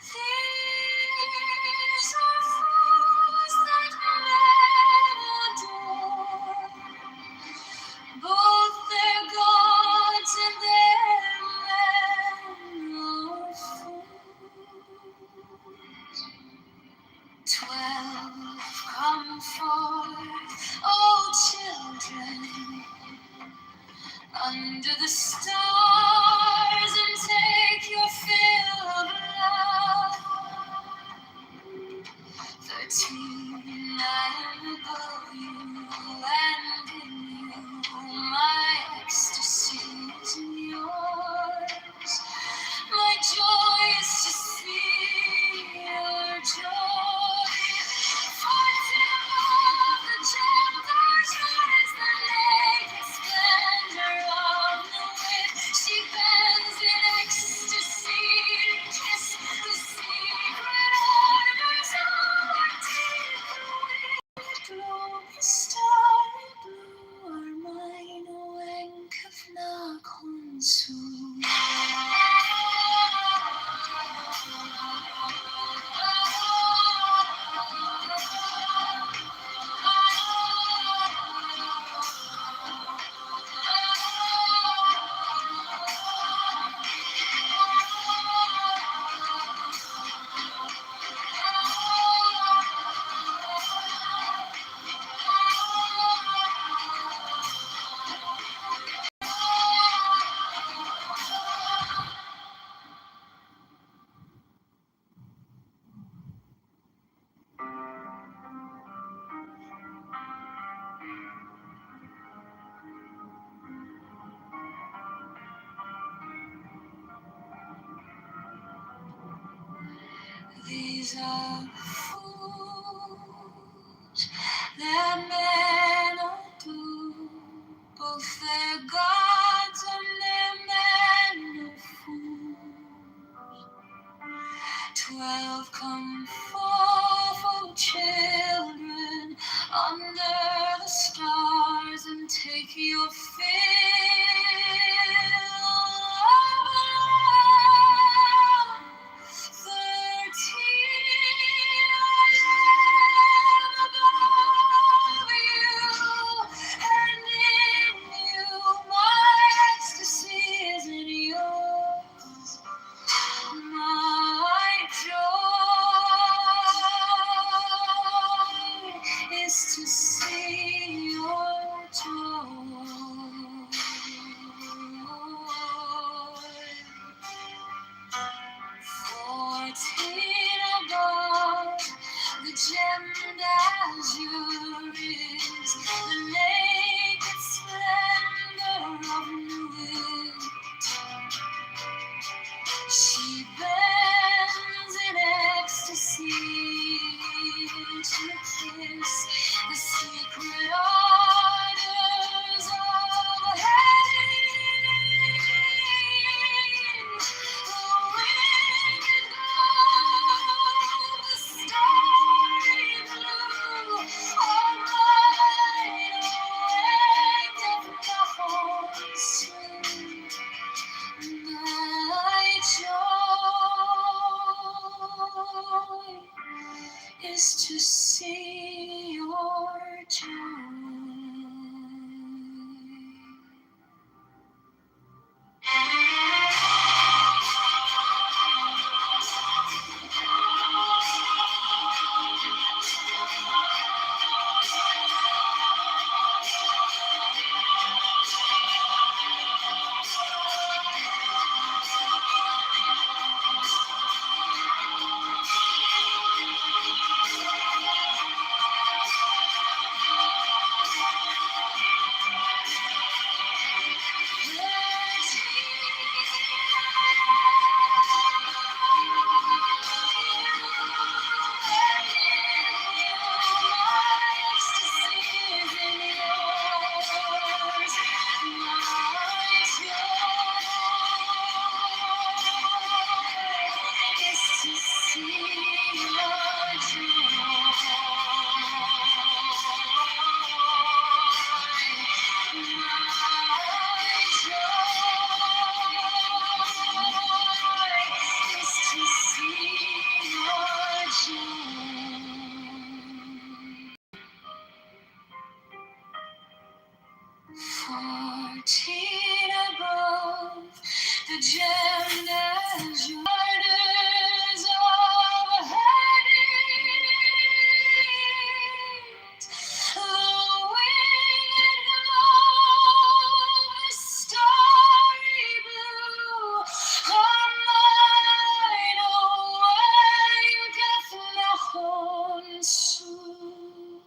These are fools that men adore, both their gods and their men are fools. 12 come forth, O children, under the stars, and take your fill of love. 13, I am above you, and in you my ecstasy is yours. My joy is to see your joy. 14, above the chambers, rise the naked splendor of the wind. She bends in ecstasy to kiss the secret orders of our tears. stories of fools that men adore, both their gods and their men of fools. 12 come for children under the stars and take your fill of love. 13 above you, and in you my ecstasy is in yours. My joy is to see your joy. 14 above, the gemmed azure is the naked splendor of newt. She bends in ecstasy to kiss the secret ardors of Hades. The wicked glow, the starry blue, all right awake of the sweet. My joy is to see your joy. Above the gemmed azure waters of Hades, the winged glow, the starry blue, a night away doth Nahon sue.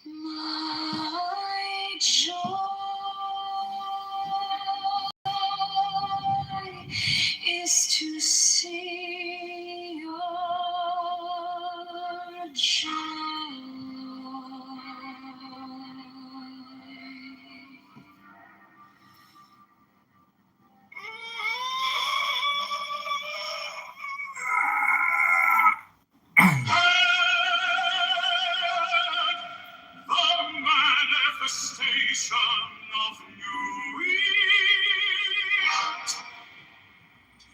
My joy is to see your joy. The manifestation of new Eve,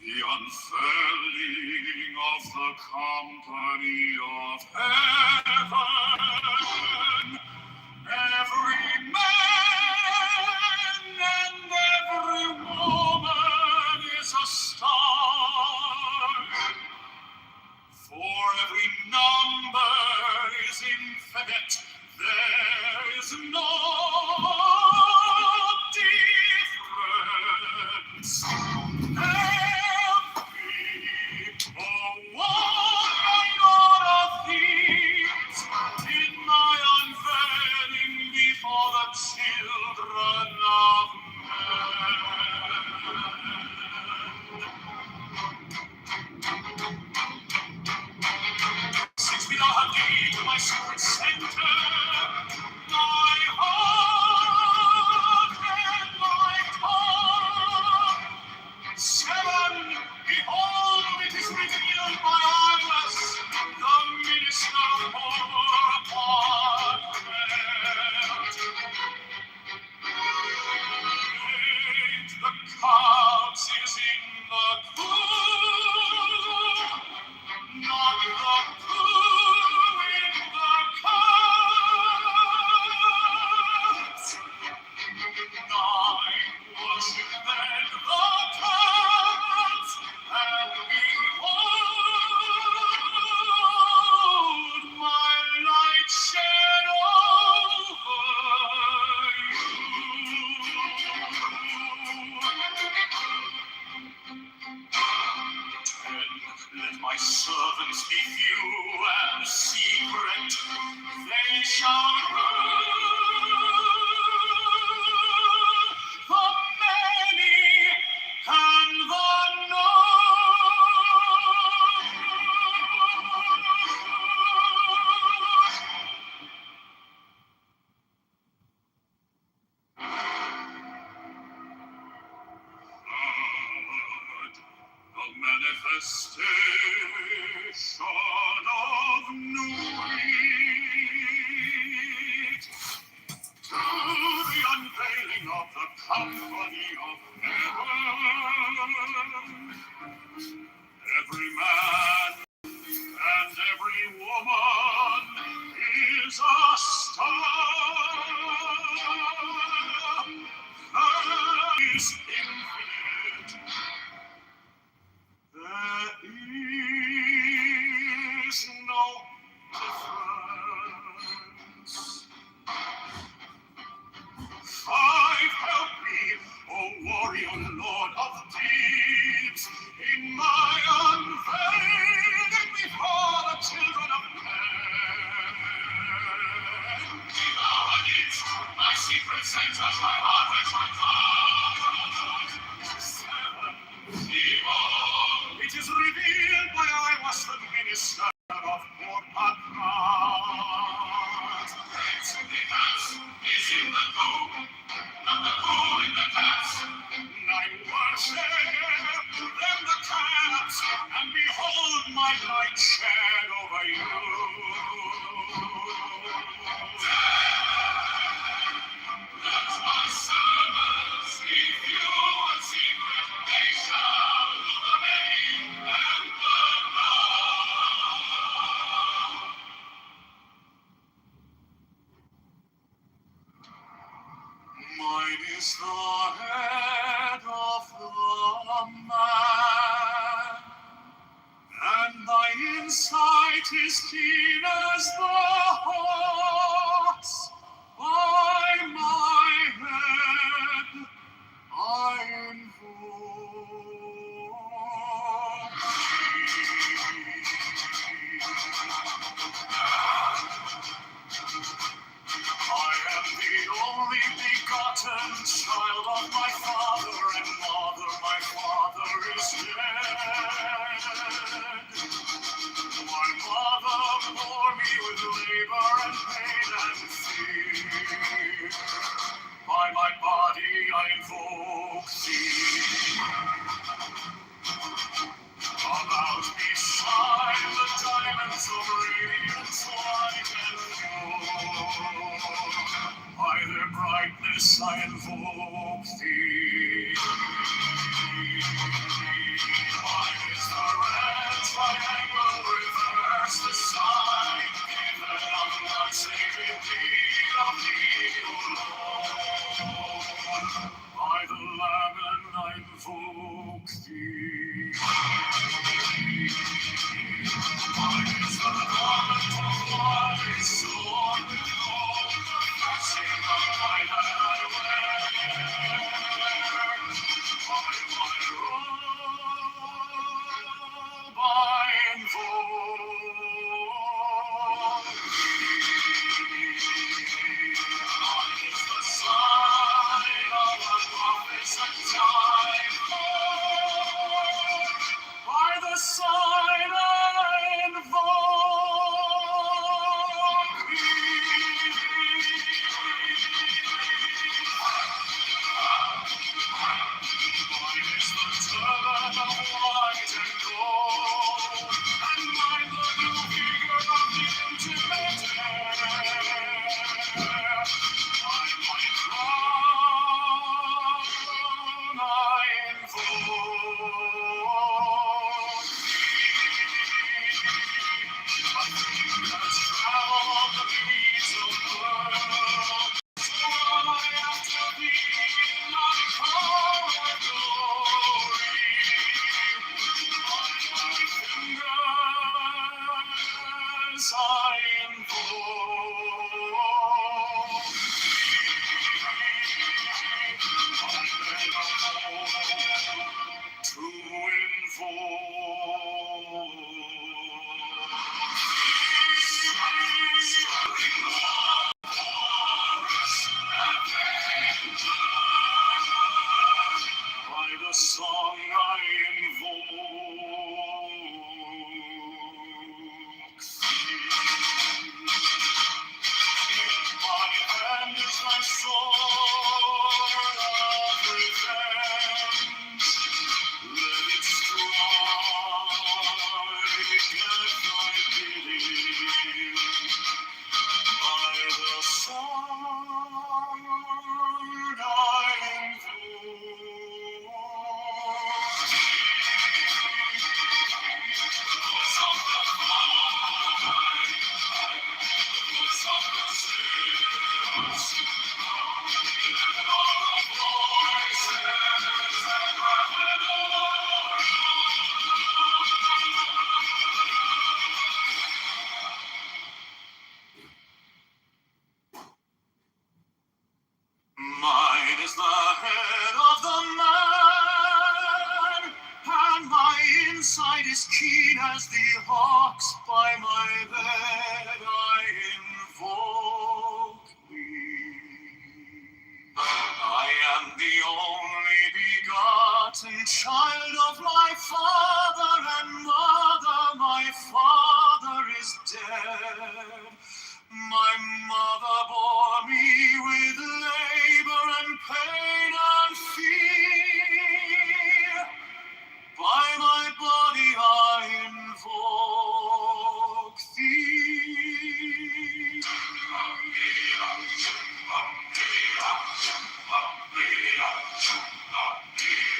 the unfurling of the company of heaven. Every man and every woman is a star. For every number is infinite, there is no difference. Every one of these in my unveiling before the children of men. woman is a star that is infinite. There is no difference. Five help me, O warrior lord of deeds, in my unveiling before the children of men. Devour it, my secret centers, my heart and my thought. Seven, evil. It is revealed why I was the minister of poor Patras. Is in the poo, not the poo in the cats. I worship them the cats, and behold my light shed over you. Let my servants leave you a secret, they shall look at me and the Lord. Mine is the head of the man, and my insight is keen as the hawk's. By my head I invoke I am the only begotten child of my father and mother. My father is dead. My mother bore me with labor and pain and fear. By my body I invoke thee. About me shine the diamonds of radiant light and pure. By their brightness I invoke thee. Mine is the red triangle, reverse the sign, given on the sacred deed of thee, O Lord. By the Lamb I invoke thee. Mine is the garment of white, sword with gold, flashing of light that I wear. By my robe I invoke thee. Mine is the sign of the prophets and time. By the sign I invoke thee. Mine is the turban of white and gold, and mine the new figure of the intimate air. By my crown I invoke thee. My fingers travel the beats of pearl. One I after thee, my power and glory. On my fingers I invoke thee. To by the song I invoke thee. is dead. My mother bore me with labor and pain and fear. By my body I invoke thee.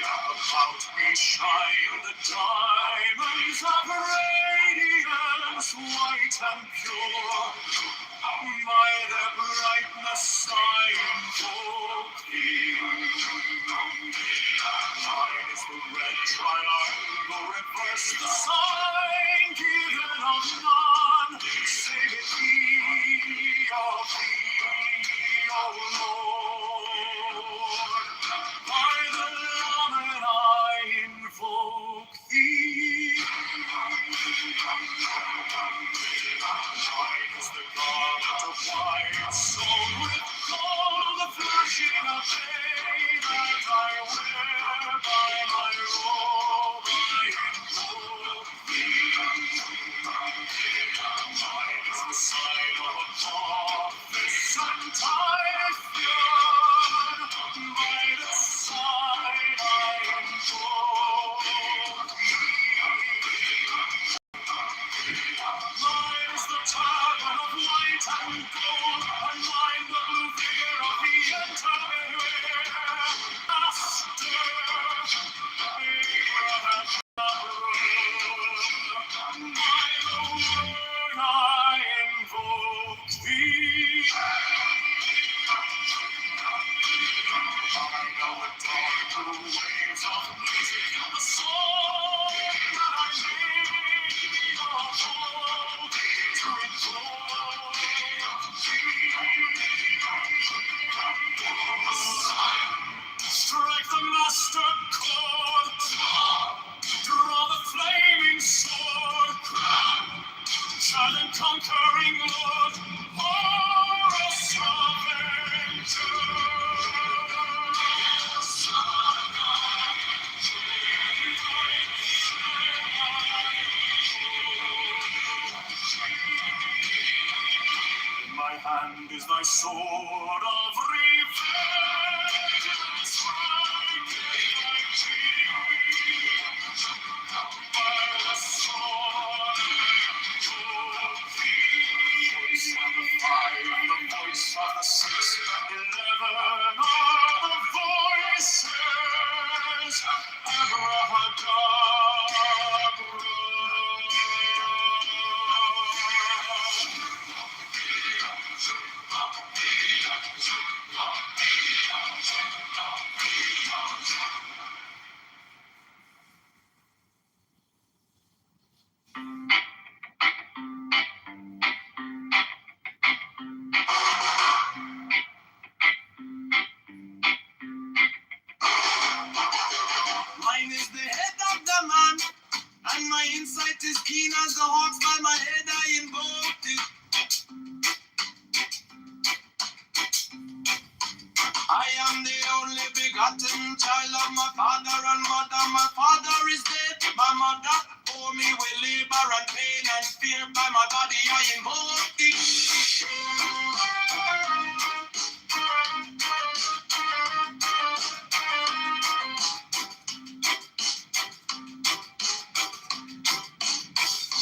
About me shine the diamonds of radiance, white and pure. By their brightness I invoke thee. Mine is the red triangle, reverse the sign given of none. Save it thee, O Lord. By the Lamb I invoke thee. Mine is the garment of white, sewn with gold, the flashing of day that I wear. By my robe I invoke thee. Mine is the sign of a prophet and Typhoon. By the sign I invoke thee. Mine is the turban of white and gold, and mine the blue figure of the entire Master Abraham. By the word I invoke thee. I know the dark blue waves of music and the song that I made of hope to implore thee. Strike the master chord, draw the flaming sword, child and conquering Lord, Horus Avenger. In my hand is thy sword of revenge, and strike thy cheek. By the sword I invoke thee. Voice of the five, the voice of the 6, 11 are the voices. Abrahadabra. Mine is the head of the man, and my insight is keen as the hawks. By my head I invoke thee. I am the only begotten child of my father and mother. My father is dead, my mother bore me with labor and pain and fear. By my body I invoke thee.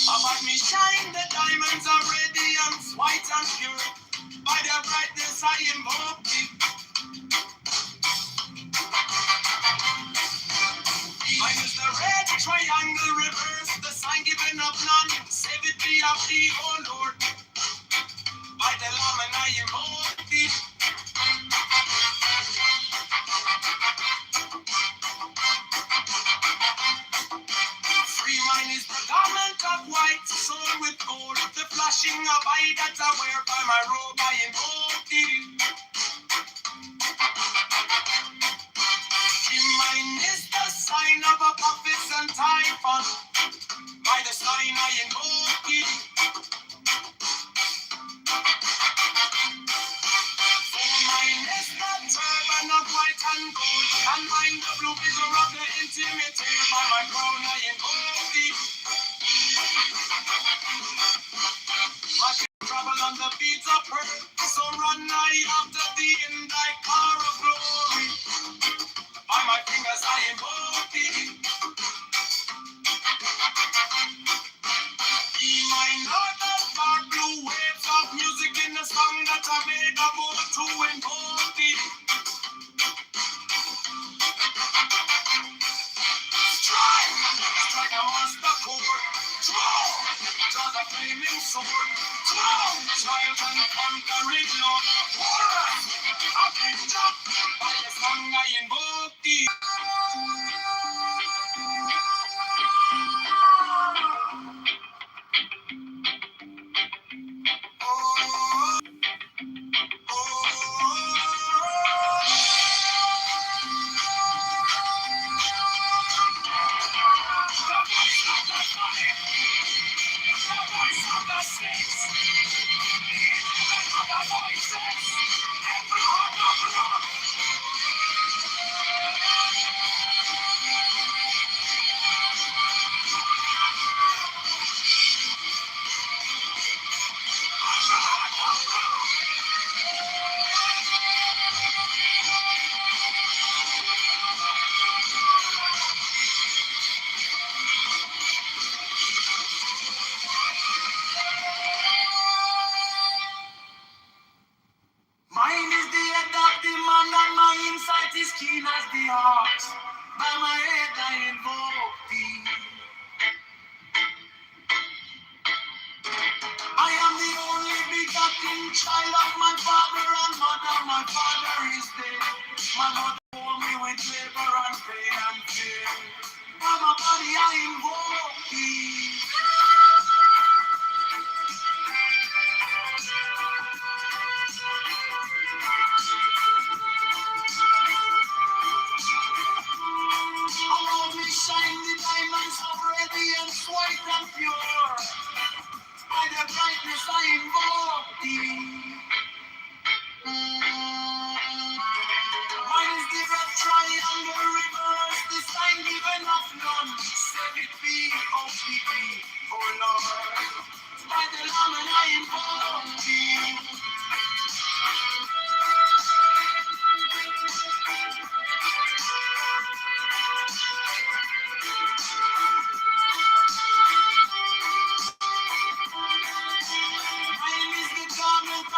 About me shine the diamonds of radiance, white and pure. By their brightness I invoke thee. Mine is the red triangle, reverse the sign given of none. Save it be of thee, O Lord. By the Lamb I invoke thee. Free mine is the garment of white, sewn with gold, the flashing of eye that I wear. By my robe I invoke thee. Mine is the sign of a prophet and Typhon. By the sign I invoke thee. For mine is the turban of white and gold, and mine the blue figure of the intimate. By my crown I invoke thee. to invoke thee. Strike a monster cord. Draw, draw the flaming sword. Draw, child and conquering Lord. Horror, avenger, by the song I invoke thee. Mine is the head of the man, and my insight is keen as the ox. By my head I invoke thee. I am the only begotten child of my father and mother. My father is dead. My mother bore me with labor and pain and fear. By my body I invoke thee. Around me shine the diamonds of radiance, white and pure. By the brightness I invoke thee. Mine is the red triangle reverse, the sign given of none. Save it be, oh be, oh Lord. By the Lamb and I invoke thee. Mine is the garment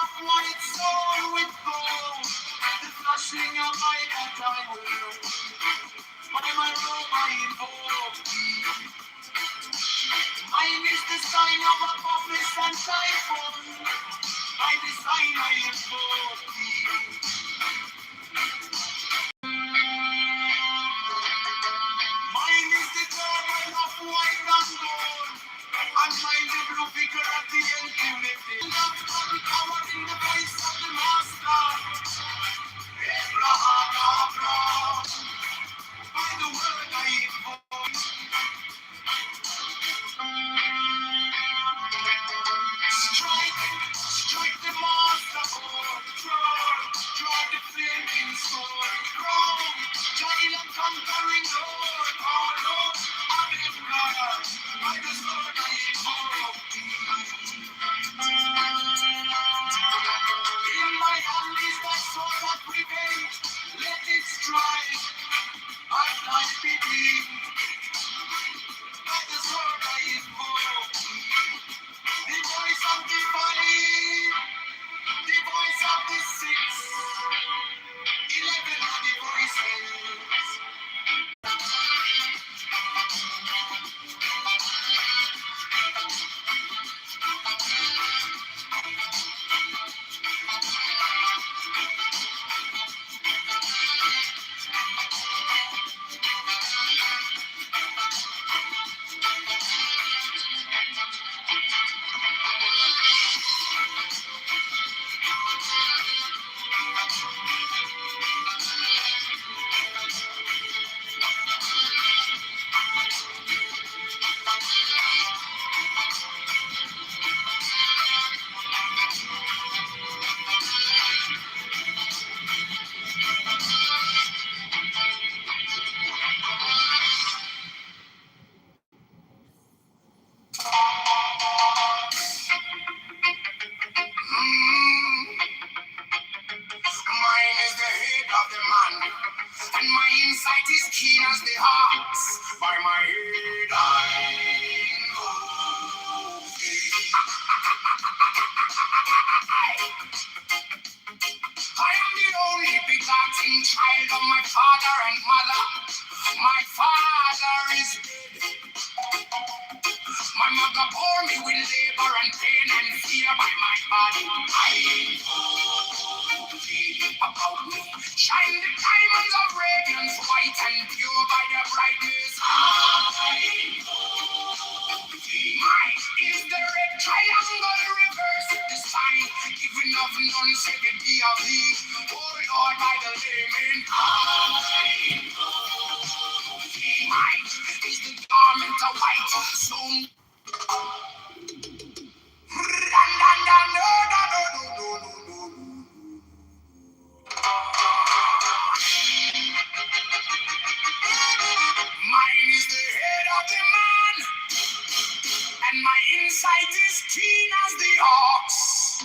talks.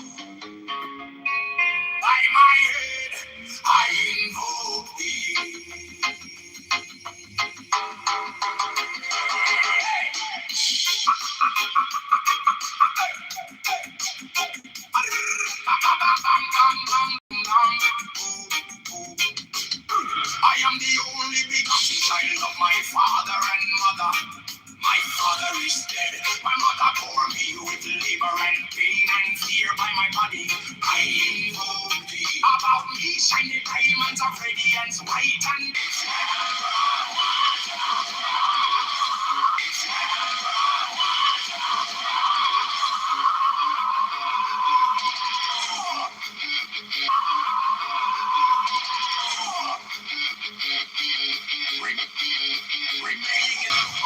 By my head, I invoke thee. I am the only begotten child of my father and mother. My father is dead. My mother bore me with labor and pain and fear by my body. I invoke thee. About me shiny diamonds of radiance, white and remaining in the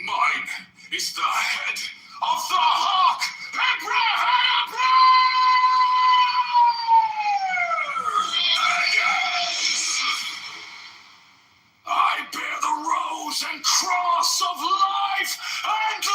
mine is the head of the hawk. I bear the rose and cross of life and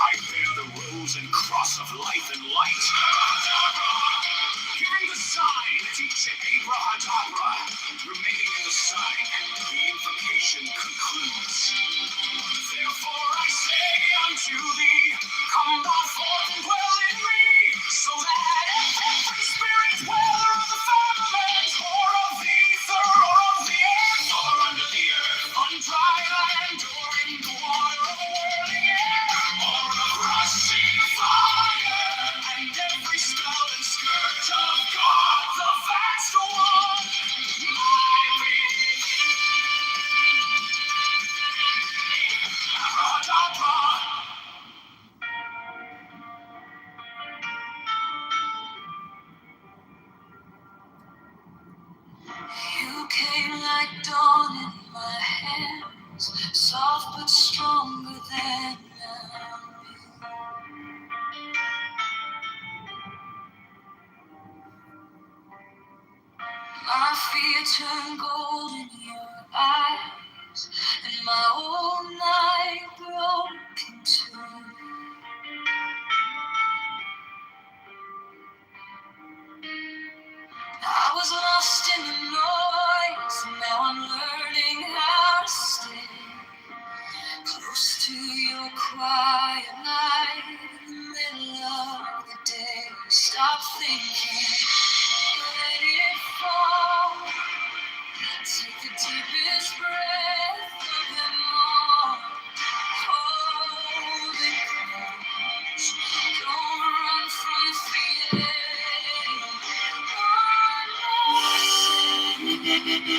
I bear the rose and cross of life and light. Hearing the sign, teach it Abrahadabra. Remaining in the sign, the invocation concludes. Therefore I say unto thee, come thou forth and dwell in me, so that every spirit, whether of the firmament, or of the ether, or of the air, or under the earth, on dry land, or in the water of whirling air, or of rushing fire, and every spell and scourge of God, the vast one, my being. You came like dawn in my hands, soft but stronger than now. fear turned gold in your eyes, and my whole night broke in two. I was lost in the noise, and now I'm learning how to stay close to your quiet light in the middle of the day. Stop thinking, let it fall. Take the deepest breath of them all. Hold it close. Don't run from the feeling. One more second, you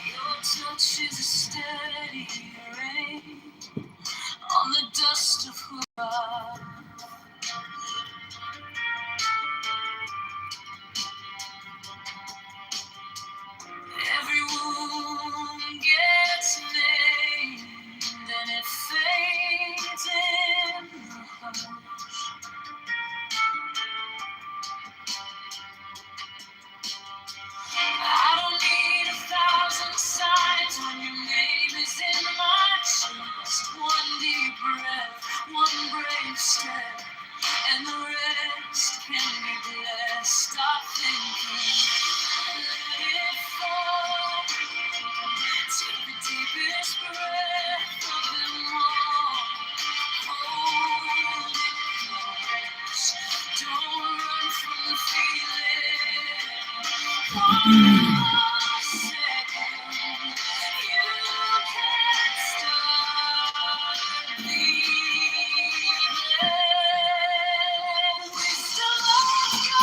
Your touch is a steady rain on the dust of who I am. Every wound gets named and it fades in the hush. I don't need 1,000 signs when your name is in my chest. One deep breath, one brave step, and the rest can be blessed. Stop thinking, let it fall. Take the deepest breath of them all. Hold it close. Don't run from the feeling. One more second, you can't stop believing. We still love you.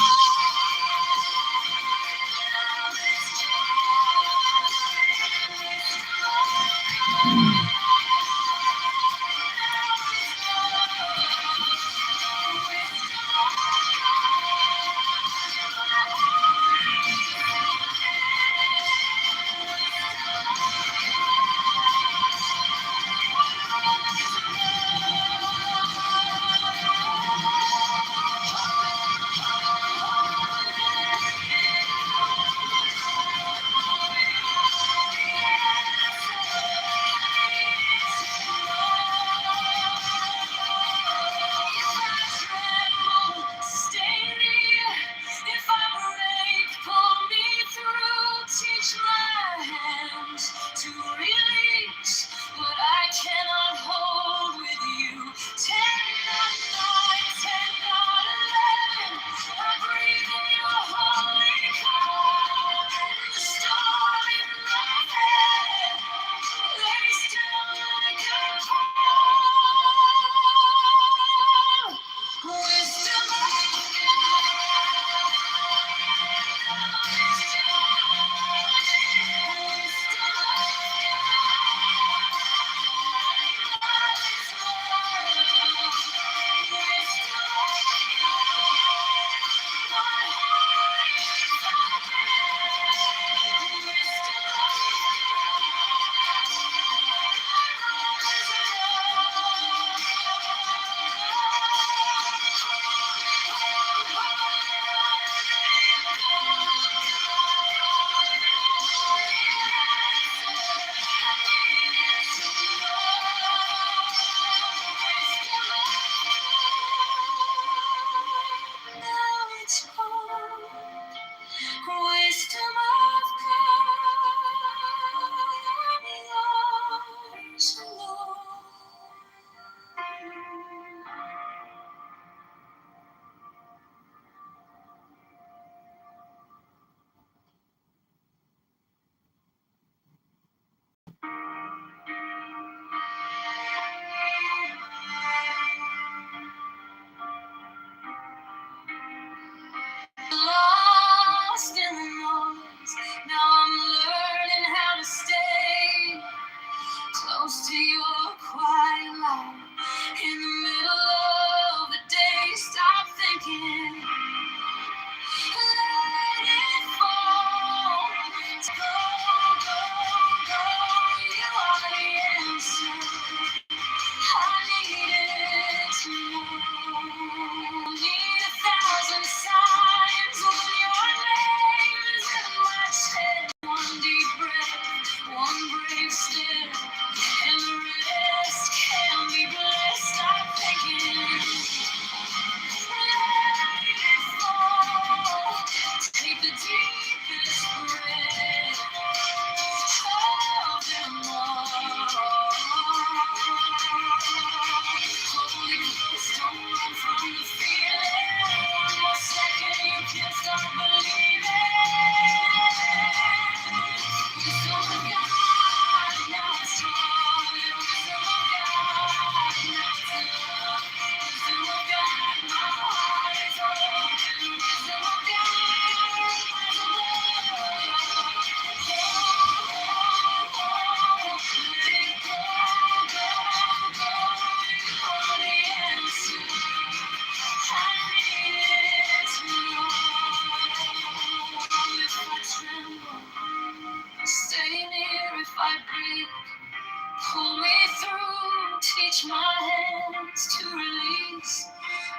reach my hands to release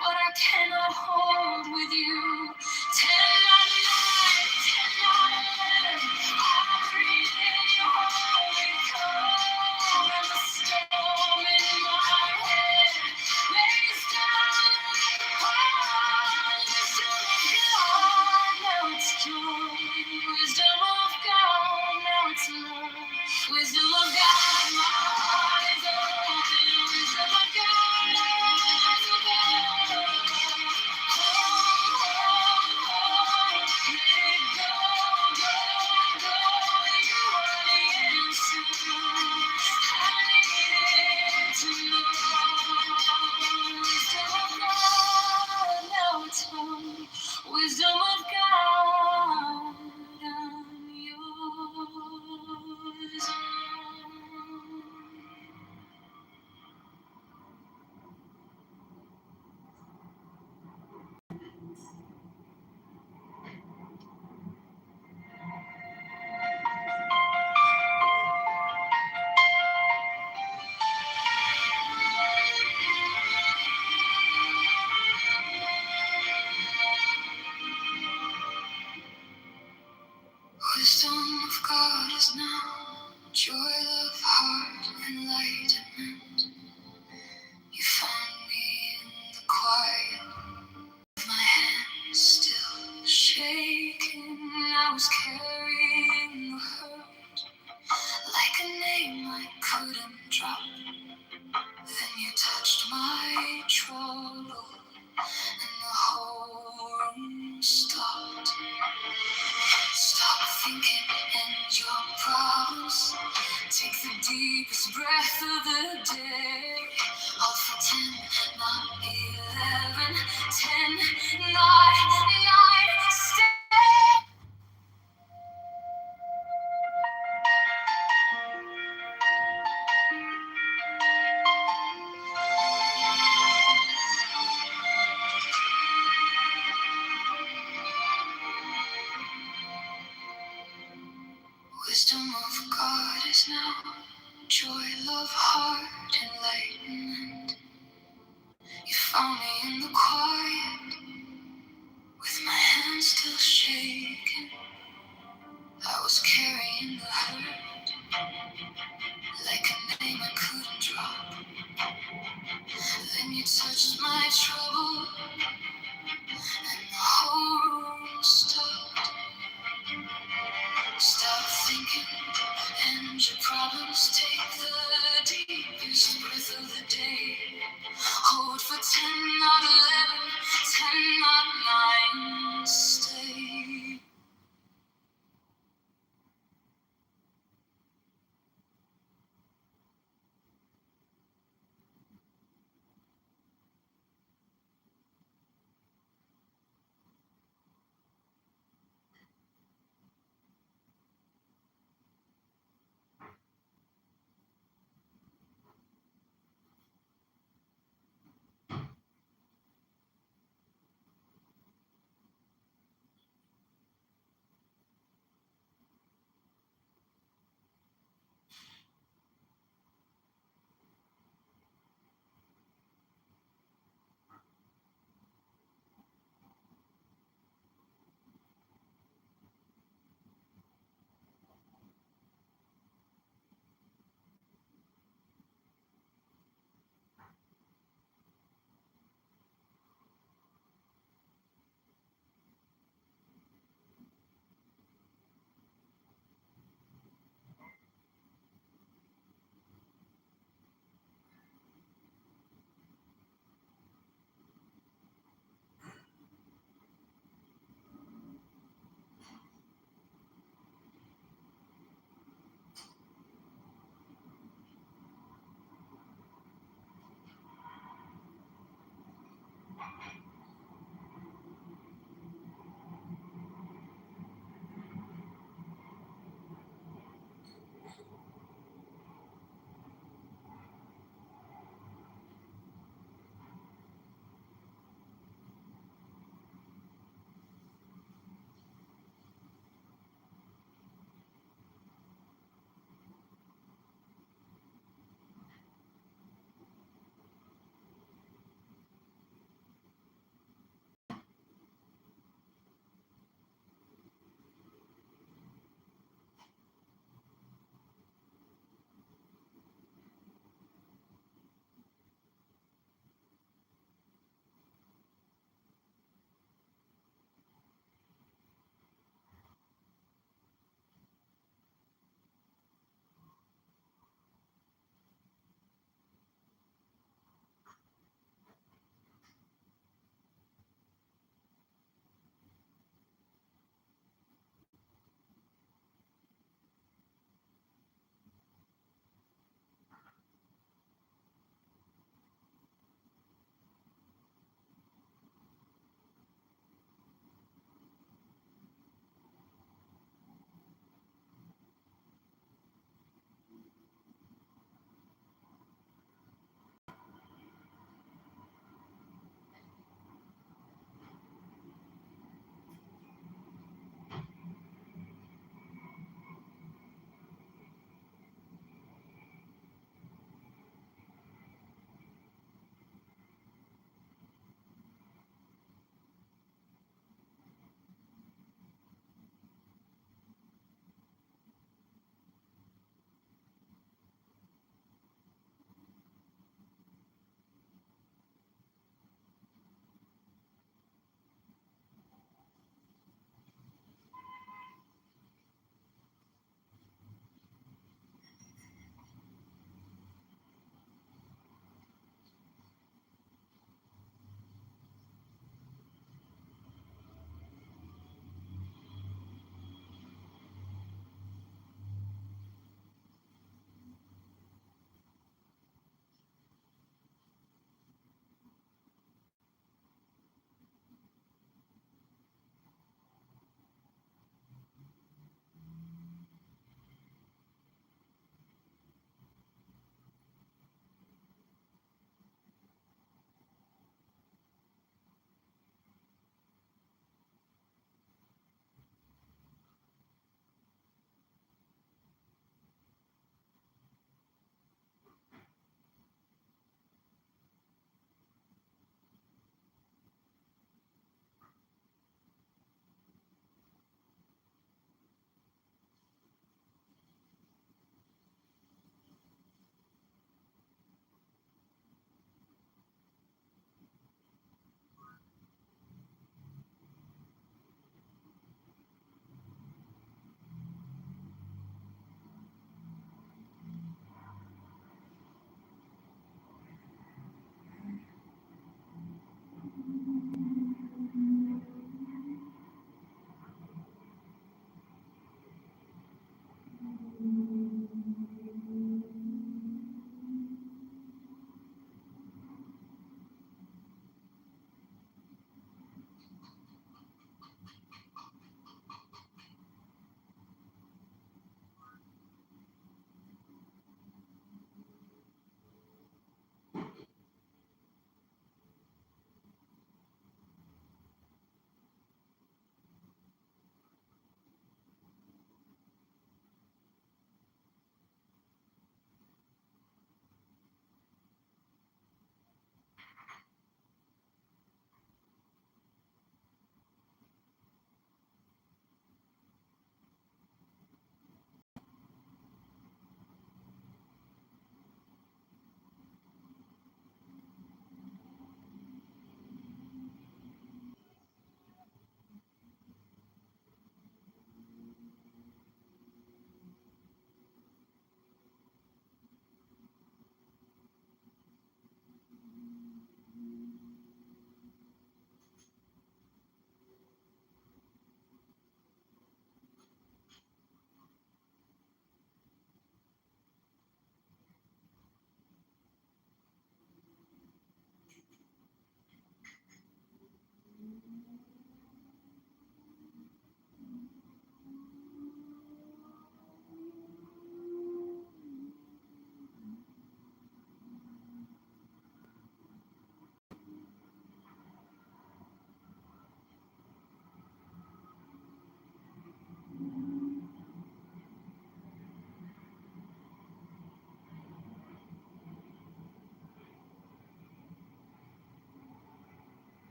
what I cannot hold with you. 10 not 9, 10 not 11. I breathe in your holy cold, and the storm in my head lays down like a pond. Wisdom of God, now it's joy. Wisdom of God, now it's love. Wisdom of God, my heart is open. Wisdom of God, my eyes are open. Let it go, go, go. You are the answer. I needed to know. Wisdom of God, now it's home. Wisdom of God, I'm yours. Wisdom of God is now joy of heart, enlightenment. You found me in the quiet, with my hands still shaking. I was carrying the hurt like a name I couldn't drop. Then you touched my trouble, and the whole room stopped. Stop thinking and your problems. Take the deepest breath of the day. Hold for 10, not 11. 10, not 9. Stay. Wisdom of God is now joy, love, heart, enlightenment. You found me in the quiet, with my hands still shaking. I was carrying the hurt like a name I couldn't drop. Then you touched my trouble, and the whole room stopped. Stop thinking, and your problems. Take the deepest breath of the day. Hold for 10, not 11. 10, not 9. Stay.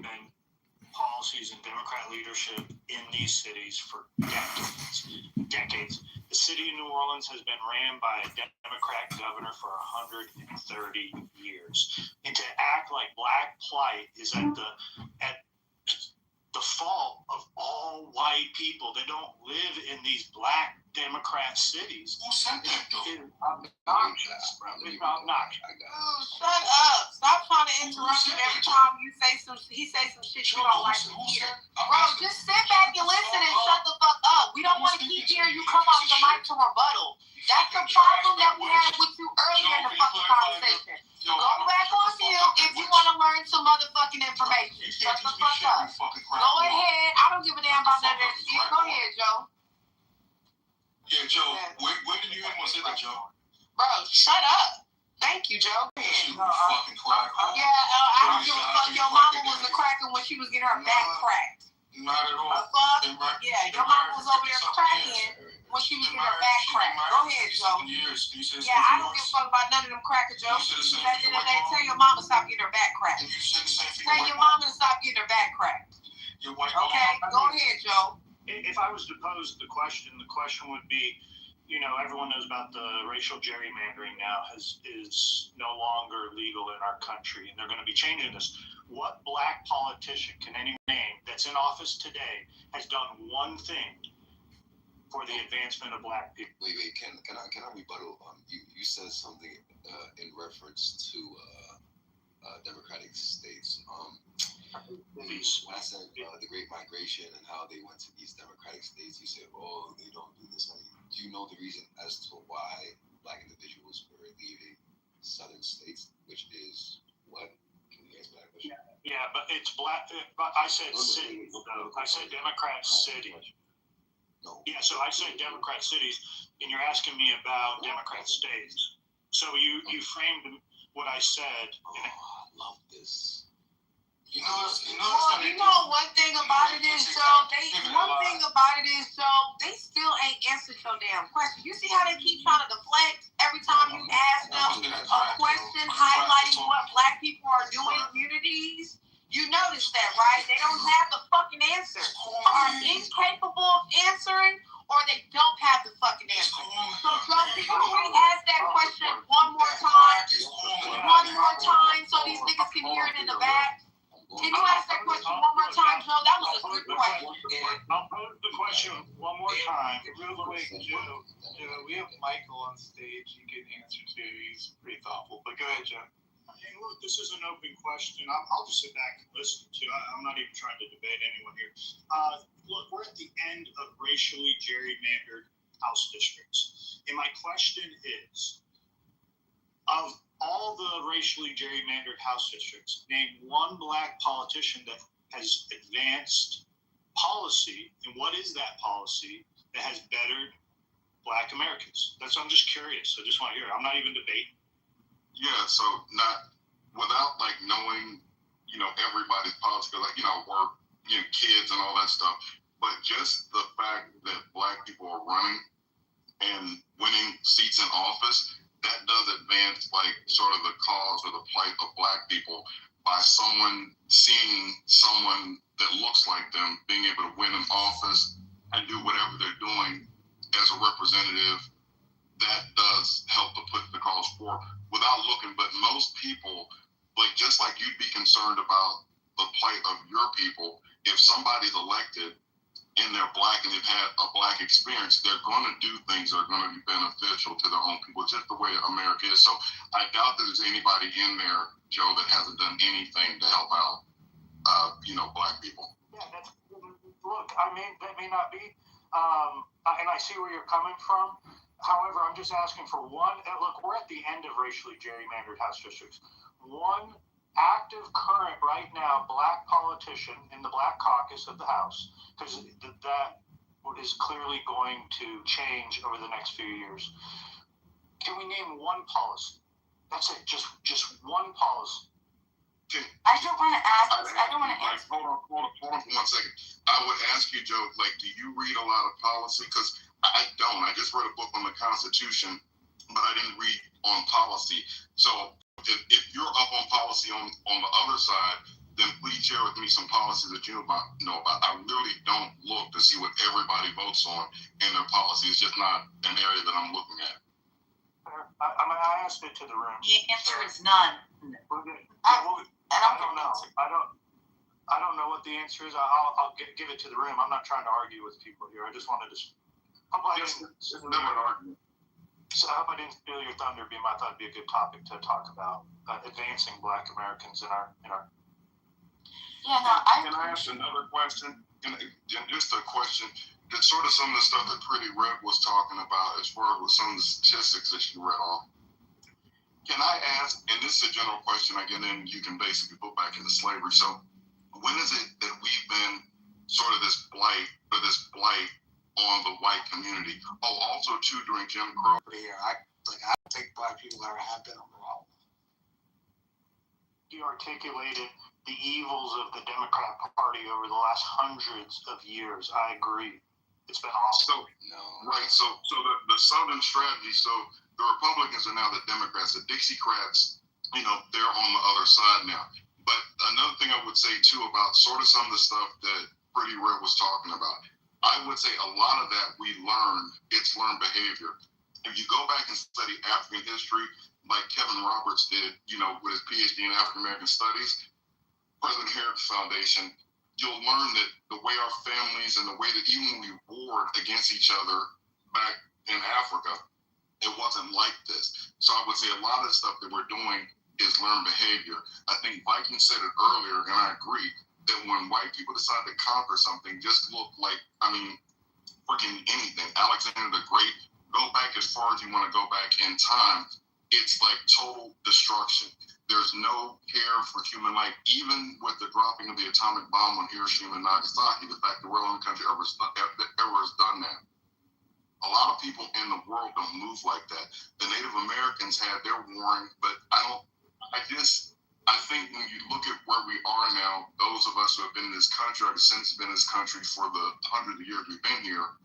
been policies and Democrat leadership in these cities for decades. The city of New Orleans has been ran by a Democrat governor for 130 years. And to act like black plight is at the fault of all white people that don't live in these black Democrat cities. Who said that though? It's obnoxious, bro. It's obnoxious. Oh, shut up. Stop trying to interrupt him every time he say some shit you don't like to hear. Bro, just sit back and listen and shut the fuck up. We don't want to keep hearing you come off the mic to rebuttal. That's the problem that we had with you earlier in the fucking conversation. Go back on mute if you want to learn some motherfucking information. Shut the fuck up. Go ahead. I don't give a damn about none of that shit. Go ahead, Joe. Yeah, Joe, when did you hear me say that, Joe? Bro, shut up. Thank you, Joe. You fucking crack. Yeah, I don't give a fuck. Your mama was a cracker when she was getting her back cracked. Not at all. Yeah, your mama was over there cracking when she was getting her back cracked. Go ahead, Joe. Yeah, I don't give a fuck about none of them cracker, Joe. At the end of the day, tell your mama to stop getting her back cracked. Tell your mama to stop getting her back cracked. Okay, go ahead, Joe. If I was to pose the question would be, you know, everyone knows about the racial gerrymandering now is no longer legal in our country, and they're going to be changing this. What black politician can anyone name that's in office today has done one thing for the advancement of black people? Wait, can I rebuttal? You said something in reference to Democratic states. When I said the Great Migration and how they went to these Democratic states, you said, "Oh, they don't do this." Do you know the reason as to why black individuals were leaving southern states, which is what? Can you answer that question? Yeah, but it's black. But I said cities, though. I said Democrat cities. No. Yeah, so I said Democrat cities, and you're asking me about Democrat states. So you framed what I said. I love this. You know one thing about it is, Joe, they still ain't answered your damn question. You see how they keep trying to deflect every time you ask them a question highlighting what black people are doing in communities? You notice that, right? They don't have the fucking answer. Are incapable of answering, or they don't have the fucking answer. So, Joe, can you re-ask that question one more time? So these niggas can hear it in the back? Can you ask that question one more time, Joe? That was a good I'll pose the question one more time, real quick, Joe. We have Michael on stage. You can answer too. He's pretty thoughtful. But go ahead, Joe. Hey, look, this is an open question. I'll just sit back and listen to. I'm not even trying to debate anyone here. Look, we're at the end of racially gerrymandered House districts, and my question is, of all the racially gerrymandered House districts, name one black politician that has advanced policy, and what is that policy that has bettered black Americans? I'm just curious. I just want to hear it. I'm not even debating. Yeah, so not without like knowing, everybody's policy, like, work, kids and all that stuff, but just the fact that black people are running and winning seats in office, that does advance like sort of the cause or the plight of black people by someone seeing someone that looks like them being able to win an office and do whatever they're doing as a representative. That does help to put the cause forward without looking. But most people, like just like you'd be concerned about the plight of your people, if somebody's elected and they're black and they've had a black experience, they're going to do things that are going to be beneficial to their own people. It's just the way America is. So I doubt that there's anybody in there, Joe, that hasn't done anything to help out, black people. Yeah, look, that may not be, and I see where you're coming from. However, I'm just asking for one. Look, we're at the end of racially gerrymandered House districts. One active, current, right now, black politician in the Black Caucus of the House, because that is clearly going to change over the next few years. Can we name one policy? That's it. Just one policy. I don't want to ask. I don't want to answer. Hold on for 1 second. I would ask you, Joe, do you read a lot of policy? Because I don't. I just read a book on the Constitution, but I didn't read on policy. So if you're up on policy on the other side, then please share with me some policies that you know about. I really don't look to see what everybody votes on in their policy. It's just not an area that I'm looking at. I asked it to the room. The answer is none. I don't know. I don't know what the answer is. I'll give it to the room. I'm not trying to argue with people here. I just wanted to. I hope I didn't steal your thunder, Beam. I thought it'd be a good topic to talk about advancing Black Americans in our. Yeah, no. Can I ask another question? Just a question. That sort of some of the stuff that Pretty Red was talking about, as far as with some of the statistics that she read off. Can I ask, and this is a general question, again, then you can basically put back into slavery. So, when is it that we've been sort of this blight on the white community? Oh, also too during Jim Crow. I don't think black people ever have been a problem. He articulated the evils of the Democrat Party over the last hundreds of years. I agree. It's been awesome. Right. So the Southern strategy. So the Republicans are now the Democrats. The Dixiecrats, they're on the other side now. But another thing I would say too about sort of some of the stuff that Pretty Red was talking about, I would say a lot of that it's learned behavior. If you go back and study African history, like Kevin Roberts did, with his PhD in African American Studies, President Heritage Foundation, you'll learn that the way our families and the way that even when we warred against each other back in Africa, it wasn't like this. So I would say a lot of the stuff that we're doing is learned behavior. I think Viking said it earlier, and I agree, that when white people decide to conquer something, just look like, freaking anything. Alexander the Great, go back as far as you want to go back in time, it's like total destruction. There's no care for human life, even with the dropping of the atomic bomb on Hiroshima and Nagasaki. The fact that we're the only country ever has done that. A lot of people in the world don't move like that. The Native Americans had their warring, but I think when you look at where we are now, those of us who have been in this country, our descendants have been in this country for the hundreds of years we've been here,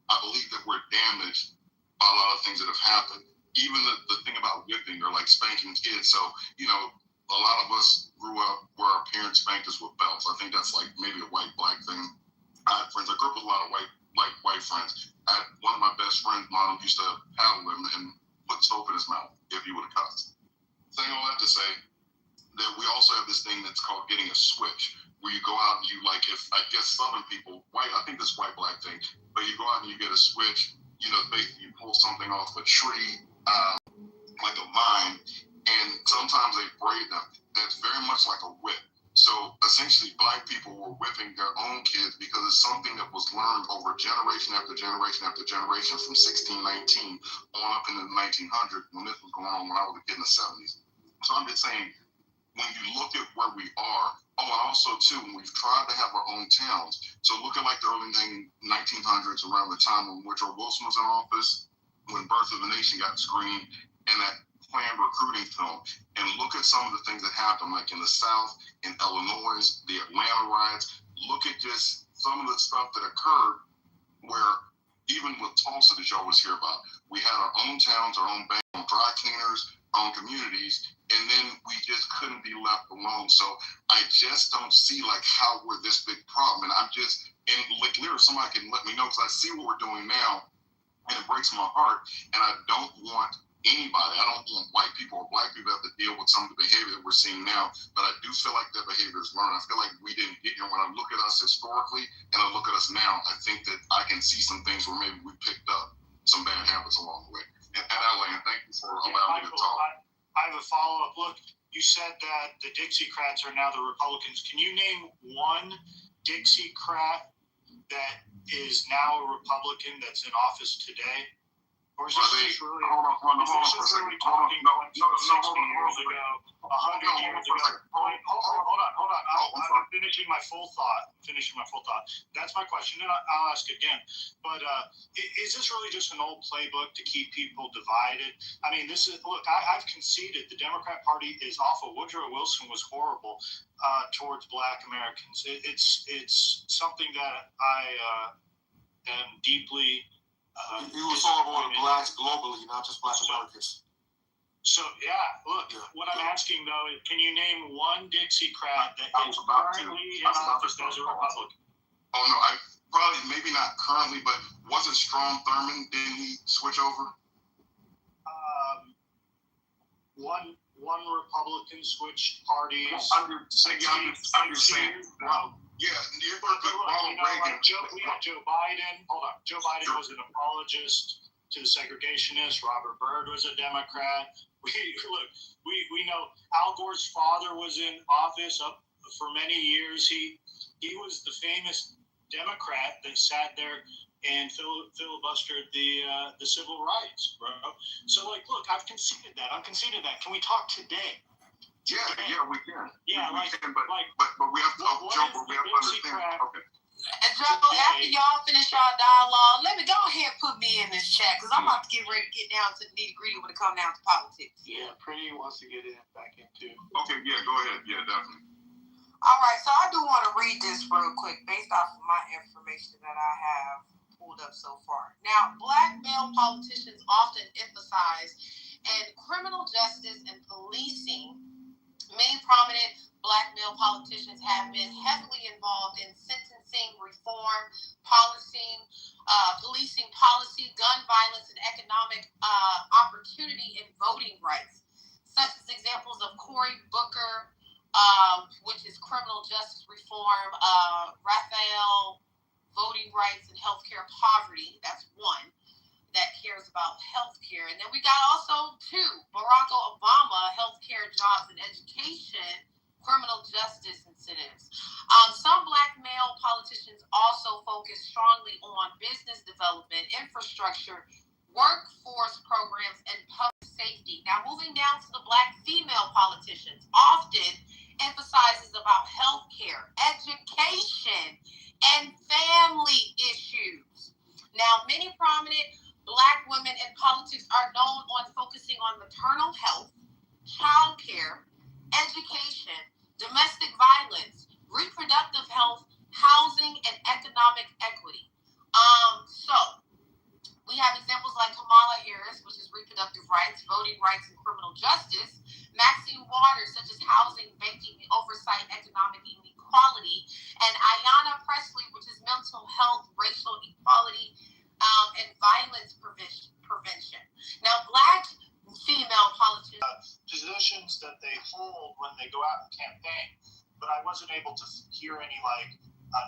I believe that we're damaged by a lot of things that have happened. Even the thing about whipping or like spanking kids. So, a lot of us grew up where our parents spanked us with belts. I think that's like maybe a white-black thing. I had friends. I grew up with a lot of white friends. I had one of my best friends, mom, used to paddle him and put soap in his mouth if he would have cussed. Saying all that to say, that we also have this thing that's called getting a switch, where you go out and you, like, if I guess Southern people, white, I think this white black thing, but you go out and you get a switch, you know, basically you pull something off a tree, like a vine, and sometimes they braid them. That's very much like a whip. So essentially, black people were whipping their own kids because it's something that was learned over generation after generation after generation from 1619 on up into the 1900s when this was going on when I was a kid in the 70s. So I'm just saying, when you look at where we are, and also too, when we've tried to have our own towns. So look at like the early 1900s, around the time when Woodrow Wilson was in office, when Birth of the Nation got screened, and that planned recruiting film, and look at some of the things that happened, like in the South, in Illinois, the Atlanta riots. Look at just some of the stuff that occurred where, even with Tulsa that you always hear about, we had our own towns, our own banks, our own dry cleaners, our own communities, and then we just couldn't be left alone. So I just don't see like how we're this big problem. And I'm just, and like literally somebody can let me know, because I see what we're doing now, and it breaks my heart, and I don't want anybody, I don't want white people or black people to have to deal with some of the behavior that we're seeing now, but I do feel like that behavior is learned. I feel like we didn't get here. When I look at us historically and I look at us now, I think that I can see some things where maybe we picked up some bad habits along the way. And Alan, thank you for allowing me to talk. I have a follow-up. Look, you said that the Dixiecrats are now the Republicans. Can you name one Dixiecrat that is now a Republican that's in office today? Or is this just really, hold on for a second. Hold on. No, 60 years ago, 100 years ago? Hold on. I'm finishing my full thought. That's my question, and I'll ask again. But is this really just an old playbook to keep people divided? I mean, this is, look, I've conceded the Democrat Party is awful. Woodrow Wilson was horrible towards Black Americans. It's something that I am deeply. He was horrible on blacks globally, not just Black Americans. So look, what I'm asking though is, can you name one Dixiecrat that is currently in office as a Republican? Oh no, I probably, maybe not currently, but wasn't Strom Thurmond, didn't he switch over? One Republican switched parties. Understand. Yeah, you're Ronald Reagan. Joe Biden. Hold on. Joe Biden was an apologist to the segregationists. Robert Byrd was a Democrat. We know Al Gore's father was in office up for many years. He was the famous Democrat that sat there and filibustered the civil rights, bro. So like, look, I've conceded that. Can we talk today? Yeah, we can. Yeah, we can, but we have to understand. Okay. And Joe, after y'all finish y'all dialogue, let me go ahead and put me in this chat, because I'm about to get ready to get down to the nitty-gritty when it comes down to politics. Yeah, Pretty wants to get back into. Okay, yeah, go ahead. Yeah, definitely. All right, so I do want to read this real quick based off of my information that I have pulled up so far. Now, Black male politicians often emphasize in criminal justice and policing. Many prominent Black male politicians have been heavily involved in sentencing reform, policing policy, gun violence, and economic opportunity and voting rights. Such as examples of Cory Booker, which is criminal justice reform, Raphael, voting rights and healthcare poverty. That's one that cares about healthcare. And then we got also two, Barack Obama, healthcare, jobs, and education, criminal justice incentives. Some Black male politicians also focus strongly on business development, infrastructure, workforce programs, and public safety. Now, moving down to the Black female politicians, often emphasizes about healthcare, education, and family issues. Now, many prominent Black women in politics are known on focusing on maternal health, child care, education, domestic violence, reproductive health, housing, and economic equity. So we have examples like Kamala Harris, which is reproductive rights, voting rights, and criminal justice. Maxine Waters, such as housing, banking, oversight, economic inequality, and Ayanna Pressley, which is mental health, racial equality, and violence prevention. Now, Black female politicians. Positions that they hold when they go out and campaign. But I wasn't able to hear any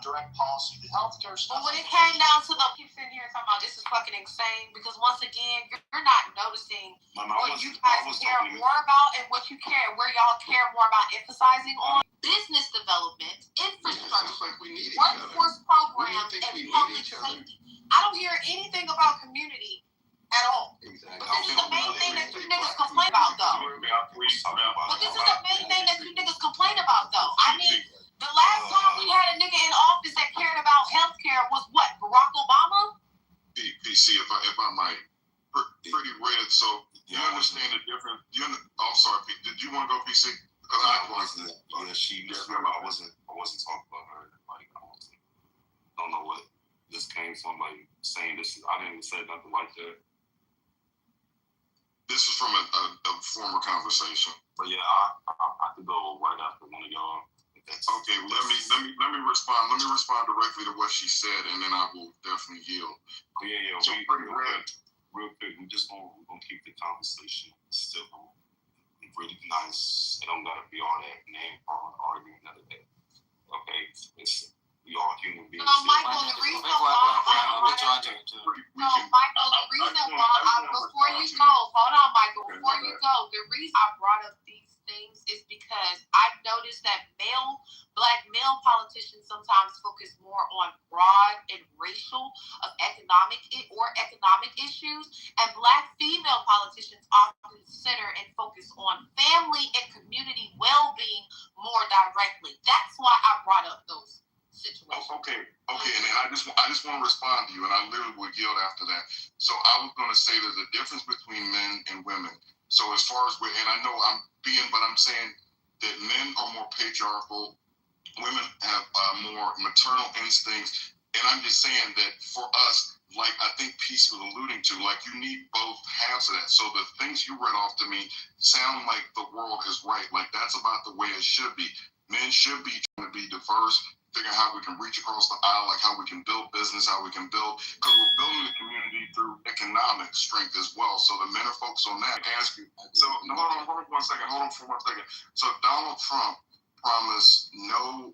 direct policy. The healthcare stuff. But when it came down to the keep sitting here talking about this is fucking insane because once again you're not noticing what you guys care more about and what you care where y'all care more about emphasizing on business development, infrastructure, workforce programs, and public safety. I don't hear anything about community at all. Exactly. But this is the main thing that you niggas complain about though. But this is the main thing that you niggas complain about though. I mean, the last time we had a nigga in office that cared about healthcare was what? Barack Obama? PC, if I might, pretty weird. So you understand the difference? I'm sorry, did you want to go PC? Because I wasn't. Yeah, I wasn't talking about her. Like I don't know what this came from. Like saying this, I didn't even say nothing like that. This is from a former conversation. But yeah, I could go right after one of y'all. Okay, let me respond. Let me respond directly to what she said, and then I will definitely yield. Yeah. So real quick, we're gonna keep the conversation civil, really nice. It don't gotta be all that name arguing none of that. Okay, we all human beings. No, Michael, the reason why before you go, hold on, Michael, before you go, the reason I brought up these things is because I've noticed that black male politicians sometimes focus more on broad and racial economic issues, and black female politicians often center and focus on family and community well-being more directly. That's why I brought up those situations. Okay, and I just want to respond to you, and I literally would yield after that. So I was going to say there's a difference between men and women. So as far as and I know I'm saying that men are more patriarchal, women have more maternal instincts, and I'm just saying that for us, like I think PC was alluding to, like you need both halves of that. So the things you read off to me sound like the world is right, like that's about the way it should be. Men should be trying to be diverse, figuring how we can reach across the aisle, like how we can build business, how we can build, because we're building the community through economic strength as well. So the men are focused on that. Ask you. So hold on for 1 second. So Donald Trump promised no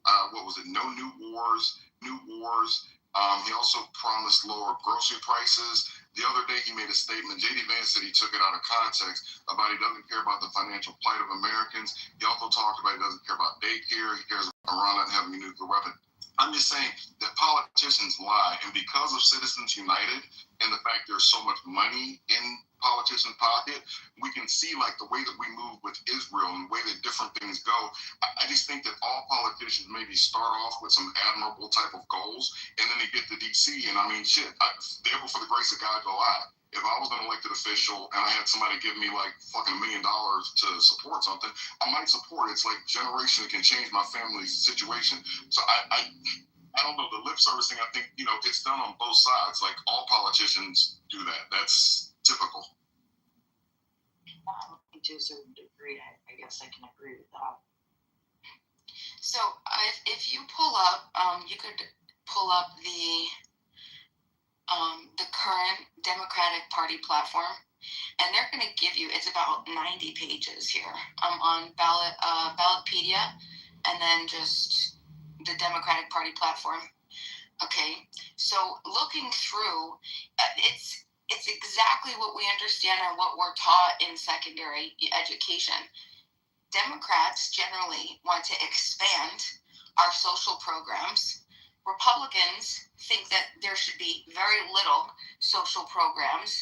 new wars. He also promised lower grocery prices. The other day he made a statement. J.D. Vance said he took it out of context about he doesn't care about the financial plight of Americans. He also talked about he doesn't care about daycare. He cares about Iran not having a nuclear weapon. I'm just saying that politicians lie, and because of Citizens United and the fact there's so much money in politicians' pocket, we can see like the way that we move with Israel and the way that different things go. I just think that all politicians maybe start off with some admirable type of goals, and then they get to DC, and I mean, therefore for the grace of God go I. If I was an elected official and I had somebody give me like fucking $1 million to support something, I might support it. It's like generation can change my family's situation. So I don't know, the lip servicing, I think, it's done on both sides. Like all politicians do that. That's typical. To a certain degree, I guess I can agree with that. So if you pull up, you could pull up the current Democratic Party platform, and they're going to give you, it's about 90 pages here on Ballotpedia, and then just the Democratic Party platform. Okay, so looking through, it's exactly what we understand and what we're taught in secondary education. Democrats generally want to expand our social programs. Republicans think that there should be very little social programs,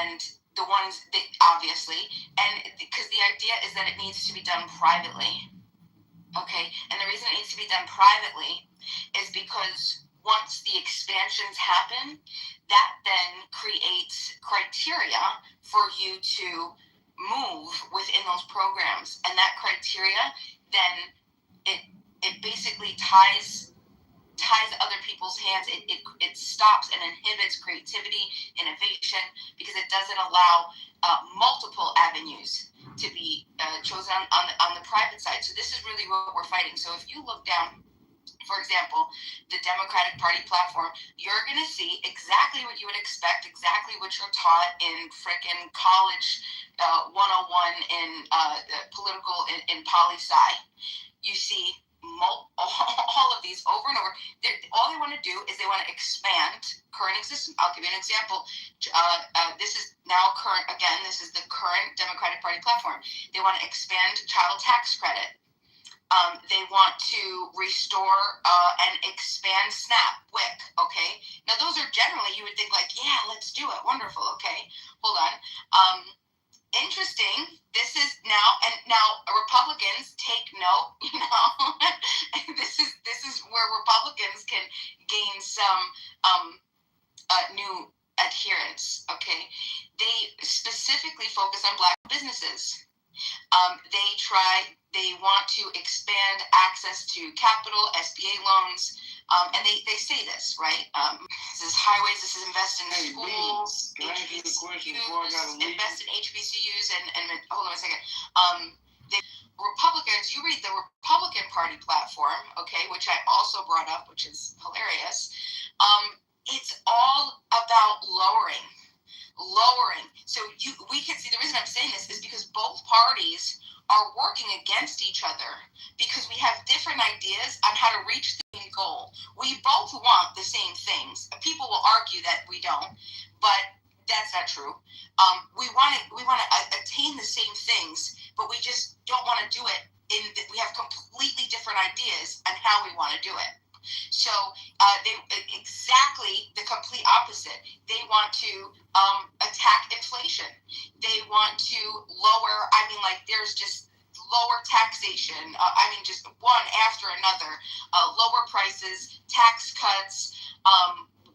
and the ones that obviously, and because the idea is that it needs to be done privately. Okay, and the reason it needs to be done privately is because once the expansions happen, that then creates criteria for you to move within those programs, and that criteria then it basically ties other people's hands. It stops and inhibits creativity, innovation, because it doesn't allow multiple avenues to be chosen on the private side. So this is really what we're fighting. So if you look down for example, the Democratic Party platform, you're going to see exactly what you would expect, exactly what you're taught in frickin' college 101 in political in poli-sci. You see all of these over and over. All they want to do is they want to expand current existence. I'll give you an example. This is now current, again, this is the current Democratic Party platform. They want to expand child tax credit. They want to restore and expand SNAP, WIC, okay? Now, those are generally, you would think like, yeah, let's do it. Wonderful, okay? Hold on. Interesting. This is now Republicans take note. This is where Republicans can gain some new adherents. Okay, they specifically focus on Black businesses. They want to expand access to capital, SBA loans, and they say this, right? This is highways, this is invest in schools, can I ask you a question before I gotta leave? Invest in HBCUs, and hold on a second. Republicans, you read the Republican Party platform, okay, which I also brought up, which is hilarious. It's all about lowering. So we can see the reason I'm saying this is because both parties are working against each other because we have different ideas on how to reach the same goal. We both want the same things. People will argue that we don't, but that's not true. We want to attain the same things, but we just don't want to do it. We have completely different ideas on how we want to do it. So they exactly the complete opposite. They want to attack inflation. They want to lower. There's just lower taxation. Just one after another. Lower prices, tax cuts.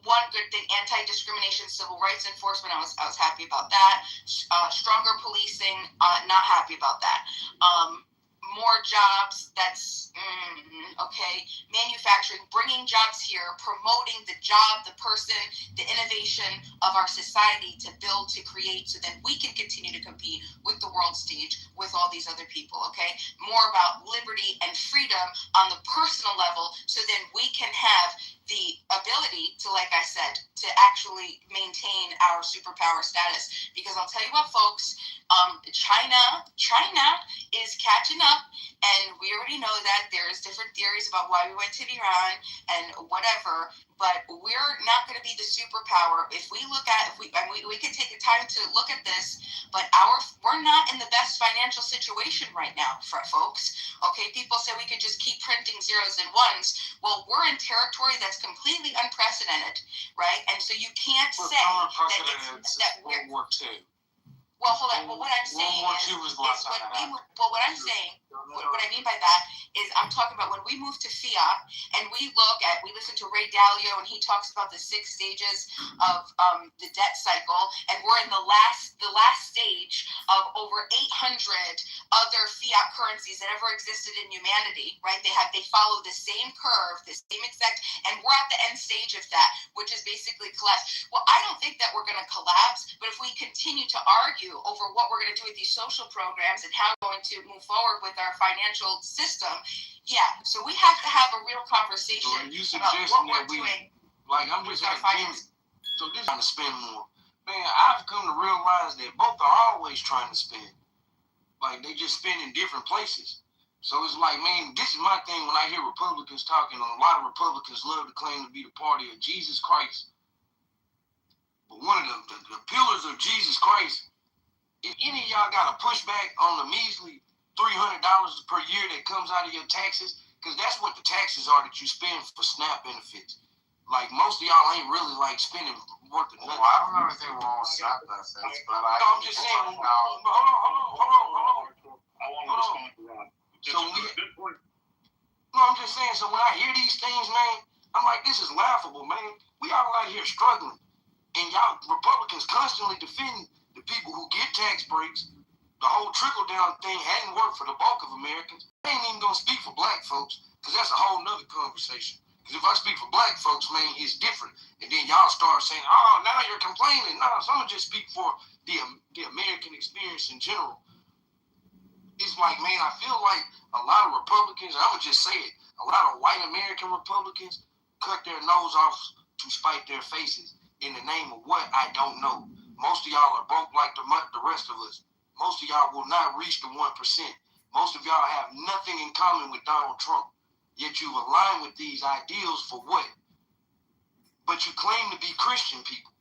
One good thing: anti-discrimination, civil rights enforcement. I was happy about that. Stronger policing. Not happy about that. More jobs, that's okay. Manufacturing, bringing jobs here, promoting the job, the person, the innovation of our society to build, to create, so that we can continue to compete with the world stage with all these other people, okay? More about liberty and freedom on the personal level, so then we can have the ability to, like I said, to actually maintain our superpower status. Because I'll tell you what, folks, China is catching up, and we already know that there's different theories about why we went to Iran and whatever, but we're not going to be the superpower. If we look at, we can take the time to look at this, but we're not in the best financial situation right now, folks. Okay, people say we could just keep printing zeros and ones. Well, we're in territory that's completely unprecedented, right? And so you can't say that we're World War II. Well, hold on. Well, what I'm saying what I mean by that is I'm talking about when we move to fiat and we listen to Ray Dalio, and he talks about the 6 stages of the debt cycle, and we're in the last stage of over 800 other fiat currencies that ever existed in humanity, right? They follow the same curve, the same exact, and we're at the end stage of that, which is basically collapse. Well, I don't think that we're going to collapse, but if we continue to argue over what we're going to do with these social programs and how we're going to move forward with our financial system, yeah. So we have to have a real conversation about what we're doing. Like, I'm just finance. So this is trying to spend more. Man, I've come to realize that both are always trying to spend. Like, they just spend in different places. So it's like, man, this is my thing when I hear Republicans talking. A lot of Republicans love to claim to be the party of Jesus Christ. But one of the pillars of Jesus Christ, if any of y'all got a pushback on the measly $300 per year that comes out of your taxes, because that's what the taxes are that you spend for SNAP benefits. Like, most of y'all ain't really like spending worth of nothing. Well, I don't know if they were all SNAP benefits, but I'm just saying. Hold on. I want to respond to that. Good point. No, I'm just saying. So when I hear these things, man, I'm like, this is laughable, man. We all out here struggling, and y'all Republicans constantly defend the people who get tax breaks. The whole trickle-down thing hadn't worked for the bulk of Americans. I ain't even going to speak for black folks, because that's a whole nother conversation. Because if I speak for black folks, man, it's different. And then y'all start saying, oh, now you're complaining. No, so I'm going to just speak for the American experience in general. It's like, man, I feel like a lot of Republicans, I'm going to just say it, A lot of white American Republicans cut their nose off to spite their faces. In the name of what? I don't know. Most of y'all are broke like the rest of us. Most of y'all will not reach the 1%. Most of y'all have nothing in common with Donald Trump. Yet you've aligned with these ideals for what? But you claim to be Christian people.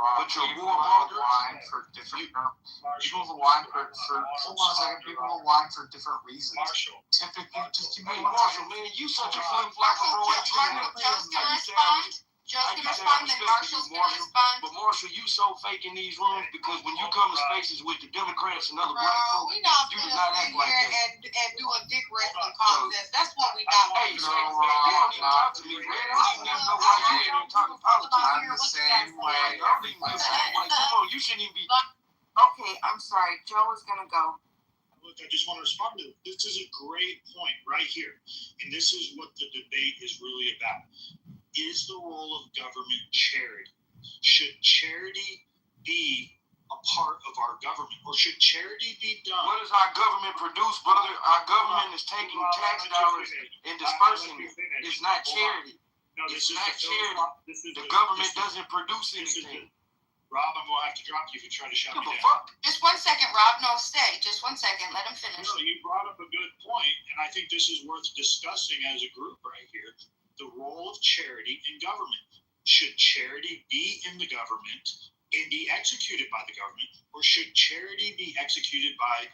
But you're warmongers for different people align for hold on a second, people align for different reasons. Typically just to be Marshall, man, you such a flip flopper, bro. Joe's gonna respond. Joe's gonna respond, then Marshall's gonna respond. But Marshall, you so fake in these rooms because when you come to spaces with the Democrats and other black folks, we not you do gonna not sit act like here that. and do a dick wrestling contest. That's what we not Hey, gonna do. man, you don't even talk to me, man. I don't even know why you ain't talking politics. I'm the same way. I don't even know. Like, come on, you shouldn't even be. Okay, I'm sorry. Joe is gonna go. Look, I just want to respond to this. Is a great point right here. And this is what the debate is really about. Is the role of government charity? Should charity be a part of our government? Or should charity be done? What does our government produce, brother? Our government is taking tax dollars and dispersing it. It's not charity. It's not charity. The government doesn't produce anything. Rob, I'm going to have to drop you if you try to shut me down. Just 1 second, Rob. No, stay. Just 1 second. Let him finish. No, you brought up a good point, and I think this is worth discussing as a group right here. The role of charity in government. Should charity be in the government and be executed by the government, or should charity be executed by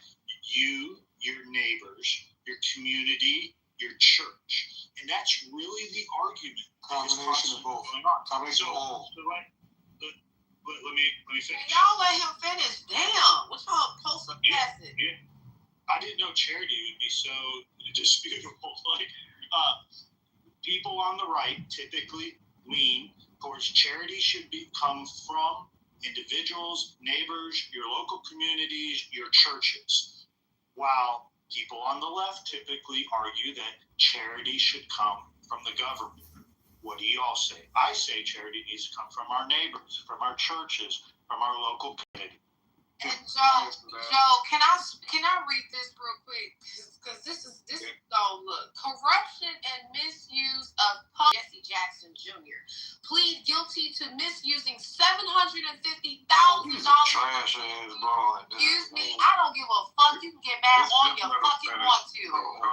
you, your neighbors, your community, your church? And that's really the argument. Combination of both. Combination of all. Let me finish. Y'all let him finish. Damn, what's y'all close up past it? Yeah. I didn't know charity would be so disputable. Like, people on the right typically lean towards charity should come from individuals, neighbors, your local communities, your churches. While people on the left typically argue that charity should come from the government. What do y'all say? I say charity needs to come from our neighbors, from our churches, from our local community. And Joe, can I read this real quick? Because this look, corruption and misuse of Jesse Jackson Jr. plead guilty to misusing $750,000. Trash ass bro. Excuse me, I don't give a fuck. You can get mad all you fucking want to.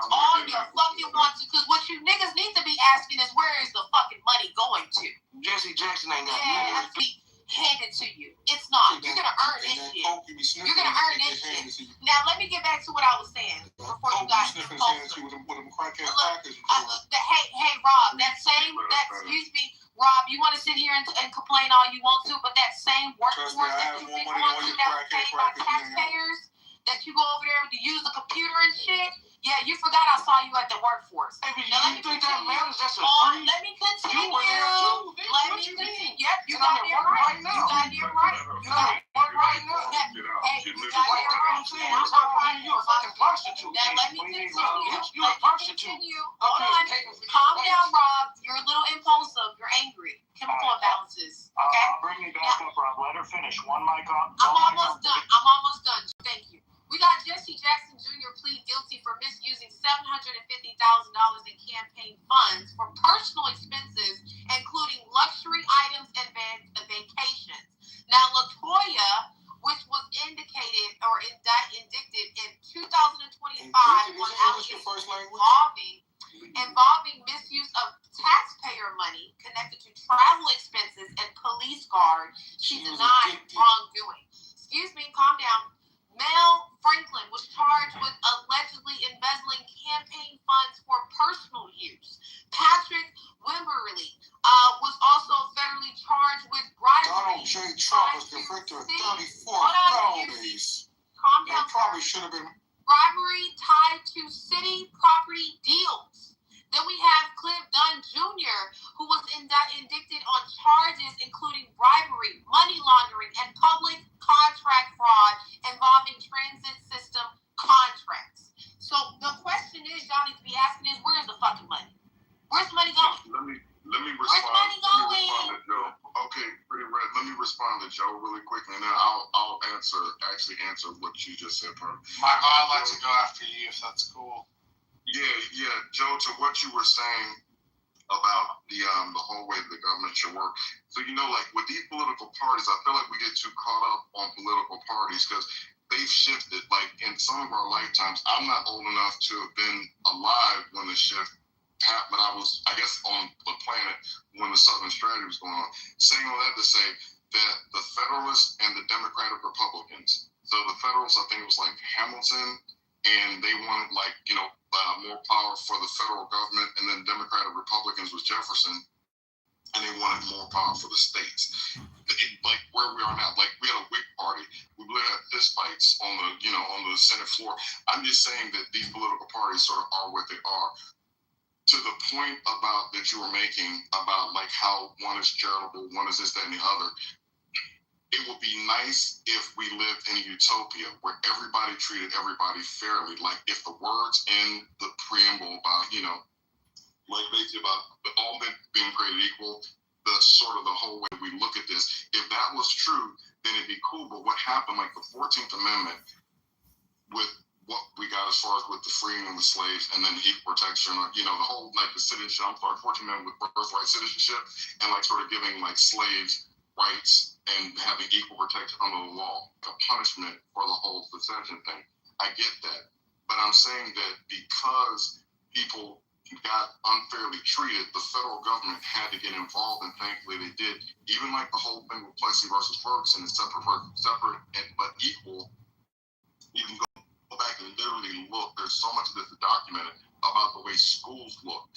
All you fucking want to. Because what you niggas need to be asking is where is the fucking money going to? Jesse Jackson ain't got money. Handed to you. It's not. You're gonna earn this shit. You're gonna earn this shit. Now let me get back to what I was saying before you got impulsive. Hey Rob, excuse me, Rob, you want to sit here and complain all you want to, but that same workforce that you think wants to that was paid by taxpayers, that you go over there to use the computer and shit. Yeah, you forgot I saw you at the workforce. Hey, now, let me continue. Let me continue. Yep, you got it right. You got it right. Hey, you got it right. You're a fucking prostitute. Now let me continue. You're a prostitute. Hold on. Calm down, Rob. You're a little impulsive. You're angry. Chemical imbalances. Okay? Bring me back up, Rob. Let her finish. One mic on. I'm almost done. Thank you. We got Jesse Jackson Jr. plead guilty for misusing $750,000 in campaign funds for personal expenses, including luxury items and vacations. Now, LaToya, which was indicted in 2025 on allegations involving misuse of taxpayer money connected to travel expenses and police guard, she denied wrongdoing. Excuse me, calm down. Mel Franklin was charged with allegedly embezzling campaign funds for personal use. Patrick Wimberly was also federally charged with bribery. Donald J. Trump was convicted of 34 felonies. Calm down. Probably should have been bribery tied to city property deals. Then we have Cliff Dunn Jr., who was indicted on charges including bribery, money laundering, and public contract fraud involving transit system contracts. So the question is, y'all need to be asking is, where's the fucking money? Where's the money going? Let me respond. Where's the money going? Let me respond to Joe. Okay, Pretty Red. Let me respond to Joe really quickly, and then I'll answer what you just said, bro. Michael, I'd like to go after you if that's cool. You Yeah, Joe, to what you were saying about the whole way the government should work. So, like with these political parties, I feel like we get too caught up on political parties because they've shifted. Like in some of our lifetimes, I'm not old enough to have been alive when the shift happened, but I was, I guess, on the planet when the Southern Strategy was going on. Saying all that to say that the Federalists and the Democratic Republicans, so the Federalists, I think it was like Hamilton, and they wanted more power for the federal government, and then Democratic Republicans was Jefferson, and they wanted more power for the states. Like where we are now, like we had a Whig party, we really had fist fights on the Senate floor. I'm just saying that these political parties sort of are what they are. To the point about that you were making about like how one is charitable, one is this, that, and the other. It would be nice if we lived in a utopia where everybody treated everybody fairly. Like if the words in the preamble about, like basically about all men being created equal, the sort of the whole way we look at this, if that was true, then it'd be cool. But what happened, like the 14th Amendment, with what we got as far as with the freeing of the slaves and then equal protection, the whole like the citizenship, 14th Amendment with birthright citizenship and like sort of giving like slaves rights and having equal protection under the law, a punishment for the whole secession thing. I get that. But I'm saying that because people got unfairly treated, the federal government had to get involved, and thankfully they did. Even like the whole thing with Plessy versus Ferguson is separate but equal. You can go back and literally look. There's so much of this documented about the way schools look.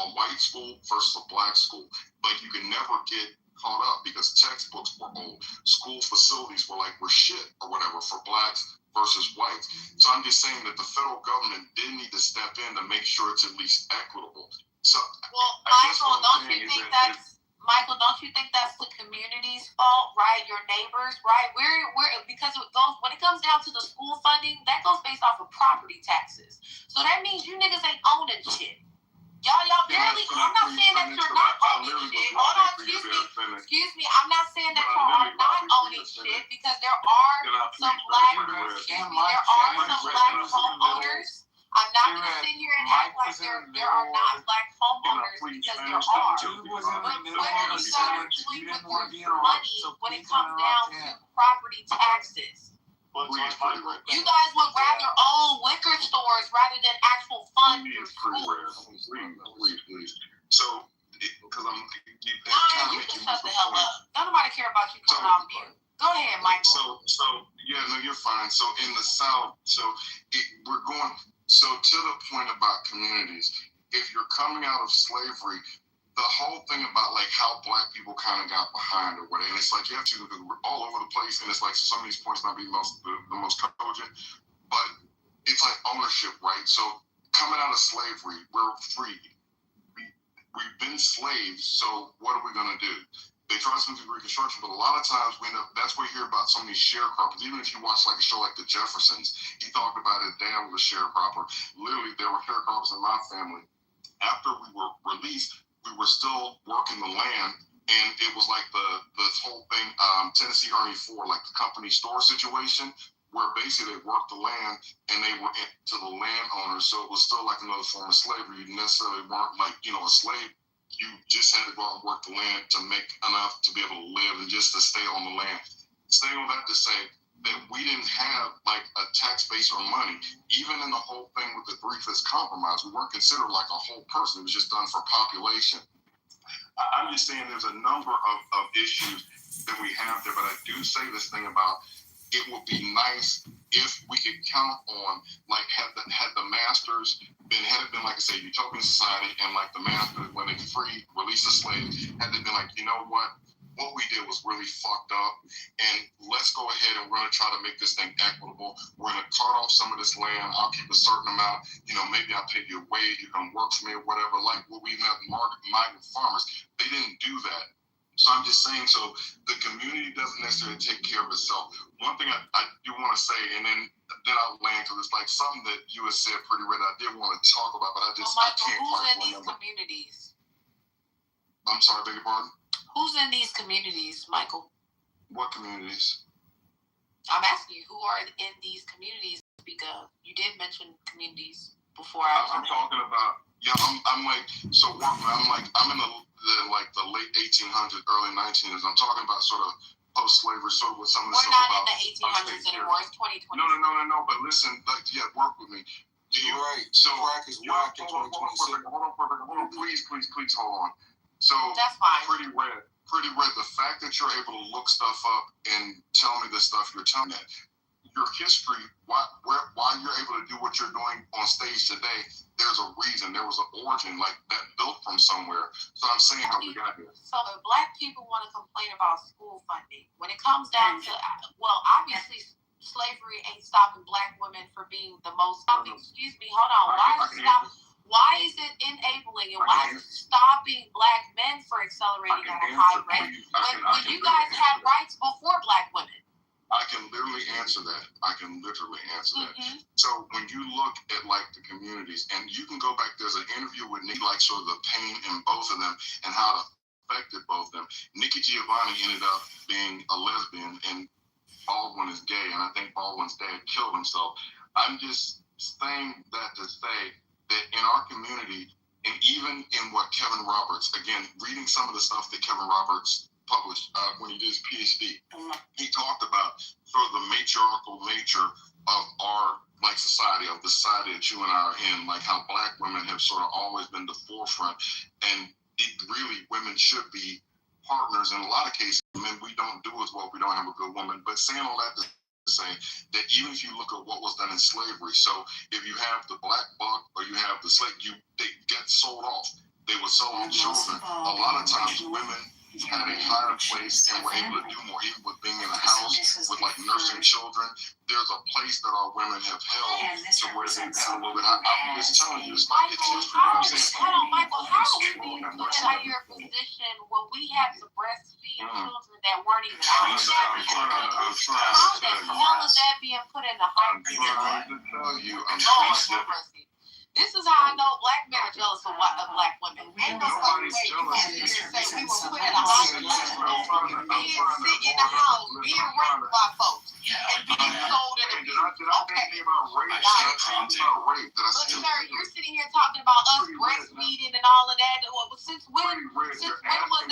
A white school versus a black school. But you can never get caught up because textbooks were old. School facilities were shit or whatever for blacks versus whites. So I'm just saying that the federal government did need to step in to make sure it's at least equitable. So Michael, don't you think that's the community's fault, right? Your neighbors, right? We're because when it comes down to the school funding, that goes based off of property taxes. So that means you niggas ain't owning shit. Y'all barely. I'm not saying that you're not owning shit. Hold on, excuse me. I'm not saying that y'all are not owning shit because there are some black homeowners. I'm not gonna sit here and act like there are not black homeowners because there are. But what are you guys doing with your money when it comes down to property taxes? You guys would rather own liquor stores rather than actual fund your schools. Please. So, because you can shut the hell up. Don't nobody care about you coming on mute. Go ahead, Michael. So yeah, no, you're fine. So in the South, we're going. So to the point about communities, if you're coming out of slavery, the whole thing about like how black people kind of got behind or whatever, and it's like you have to look all over the place, and it's like so some of these points not be the most cogent, but it's like ownership, right? So coming out of slavery, we're free. We've been slaves, so what are we gonna do? They try some degree Reconstruction, but a lot of times that's where you hear about some of these sharecroppers. Even if you watch like a show like The Jeffersons, he talked about his dad was a sharecropper. Literally, there were sharecroppers in my family. After we were released, we were still working the land, and it was like the whole thing, Tennessee Ernie Ford, like the company store situation, where basically they worked the land and they were to the landowners, so it was still like another form of slavery. You necessarily weren't like, a slave. You just had to go out and work the land to make enough to be able to live and just to stay on the land. Saying all that to say that we didn't have like a tax base or money. Even in the whole thing with the Three-Fifths Compromise, we weren't considered like a whole person. It was just done for population. I'm just saying there's a number of issues that we have there, but I do say this thing about it would be nice if we could count on, like, had the masters had it been, like I say, utopian society, and like the masters, when they released the slaves, had they been like, you know what we did was really fucked up, and let's go ahead and we're going to try to make this thing equitable. We're going to cut off some of this land. I'll keep a certain amount. Maybe I'll pay you a wage. You can work for me or whatever. Like what we have migrant farmers, they didn't do that. So I'm just saying, so the community doesn't necessarily take care of itself. One thing I do want to say, and then I'll land, because it's like something that you had said pretty right. I did want to talk about, but I can't who's in these communities? I'm sorry, beg your pardon? Who's in these communities, Michael? What communities? I'm asking you, who are in these communities? Speak of. You did mention communities. before I. I'm talking about. Yeah, I'm like so. I'm in the late 1800s, early 1900s. I'm talking about sort of post-slavery, sort of with some of the We're stuff not about. in the 1800s anymore. It's 2020. No. But listen, work with me. You're right. So crack is whack in 2026. Hold on. Please, hold on. So that's fine. Pretty red. The fact that you're able to look stuff up and tell me the stuff you're telling me, your history, why you're able to do what you're doing on stage today, there's a reason. There was an origin like that built from somewhere. So I'm saying how we got here. So if black people want to complain about school funding, when it comes down to, obviously slavery ain't stopping black women from being the most. Excuse me, hold on. Why is it enabling and why is it stopping black men for accelerating at a high rate when you guys had rights before black women? I can literally answer that. Mm-hmm. So when you look at like the communities, and you can go back, there's an interview with Nick, like sort of the pain in both of them and how it affected both of them. Nikki Giovanni ended up being a lesbian and Baldwin is gay, and I think Baldwin's dad killed himself. I'm just saying that to say that in our community, and even in what Kevin Roberts, again, reading some of the stuff that Kevin Roberts published when he did his PhD, he talked about sort of the matriarchal nature of our society, of the society that you and I are in, like how black women have sort of always been the forefront, and really women should be partners in a lot of cases. Men, we don't do as well. We don't have a good woman. But saying all that to say that even if you look at what was done in slavery, so if you have the black buck or you have the slave, they get sold off. They were sold children. A lot of times women had a higher place and were able to do more, even with being in a house with like nursing children. There's a place that our women have held to where they've had a little bit. I'm just telling you, it's like it's history. I'm saying, Michael, how are we being put in a higher position when we had to breastfeed children that weren't even I'm trying to tell you. How the hell is that being put in a higher position? I'm trying to tell you. This is how I know black men are jealous of black women. Ain't no fucking way you can't just say we were put in a higher position, being sit in the house, being raped by folks, and being sold and abused. Okay. Look, sir, you're sitting here talking about us breastfeeding and all of that. Since when was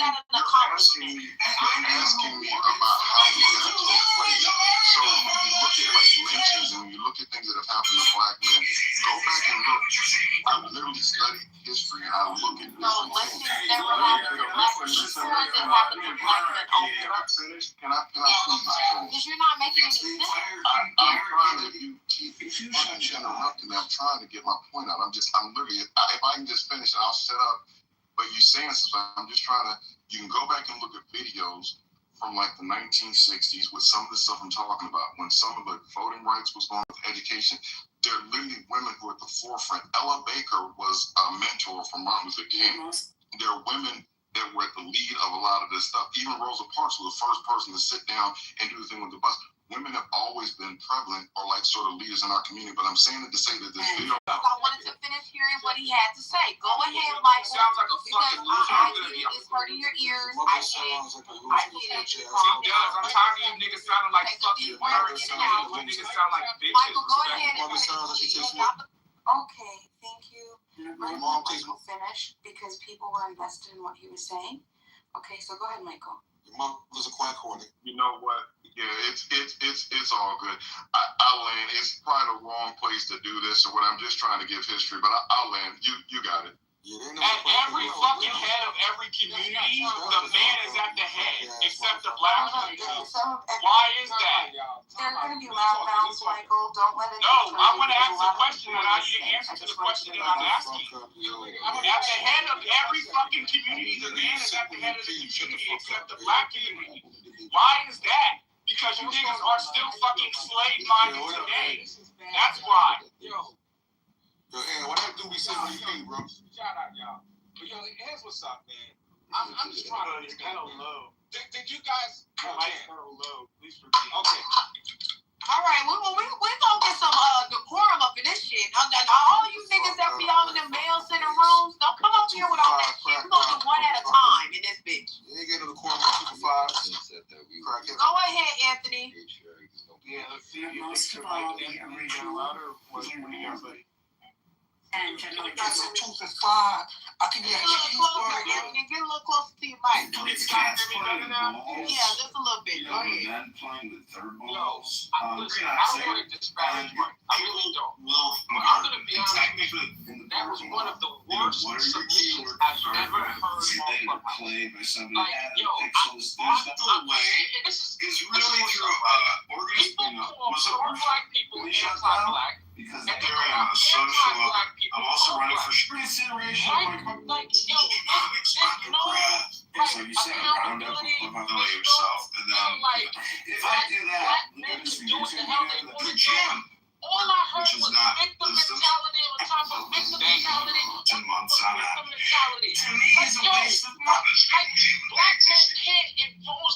that an accomplishment? You're asking me about how we got to a place. So when you look at like lynchings and you look at things that have happened to black men, go back and look. I literally studied history and I look at this. No, lynchings never happened to black people. It happened to black men only. Can I please finish? Because you're not making any sense. I'm trying to, you keep interrupting me. I'm trying to get my point out. I'm literally, if I can just finish, I'll shut up. But you saying something, I'm just trying to, you can go back and look at videos from like the 1960s with some of the stuff I'm talking about, when some of the voting rights was going with education. There are literally women who are at the forefront. Ella Baker was a mentor for Martin Luther King. There are women that were at the lead of a lot of this stuff. Even Rosa Parks was the first person to sit down and do the thing with the bus. Women have always been prevalent or like sort of leaders in our community. But I'm saying it to say that this video. I wanted to finish hearing what he had to say. Go ahead, Michael. Sounds like a fucking loser. I get it. It's hurting your ears. I get it. It does. I'm tired of you niggas sounding like fucking words. You niggas sound like bitches. Michael, go ahead and okay, thank you. Let Michael finish because people were invested in what he was saying. Okay, so go ahead, Michael. Your mother's a quack hornet. You know what? Yeah, it's all good. I'll land. It's probably the wrong place to do this or what. I'm just trying to give history, but I'll land. You got it. At every fucking head of every community, the man is at the head, except the black community. Why is that? They're going to be loud mouths, Michael. Don't let it. No, I want to ask a question, and I need an answer to the question that I'm asking. At the head of every fucking community, the man is at the head of the community, except the black community. Why is that? Because you niggas are still fucking slave-minded today. That's why. Yo, what that do we say when you pee, bro? Shout out, y'all. But yo, here's what's up, man. I'm just trying to understand. Did you guys? Low. Please forgive. Okay. All right, we're gonna get some decorum up in this shit. All you niggas that be all in the mail center rooms, don't come up here with all that shit. We're gonna do one at a time in this bitch. You ain't getting the decorum on 2 for 5. Go ahead, Anthony. Yeah, let's see if you can make the original louder. What do you got, buddy? And I got some 2 for $5. I can get a cheeseburger. Get a little closer to your mic. It's cats playing balls. Yeah, just a little bit. You Go know, ahead. men playing with their balls. Listen, I don't want to disparage Mike. I really don't. But I'm going to be honest with you. That was one of the worst submissions I've ever heard on Clubhouse. Played by somebody Like, added yo, pixels. There's no way. It's really through was it black people anti-black? Because they're on a social. I'm also running for consideration. Like, yo, It's like you say, round up and put on yourself. And then, if I do that, look at this YouTube video, the gym. All I heard Which is was not victim mentality on top of victim mentality. 10 months on that. Victim mentality. To me, it's a waste of money. Like, black men can't impose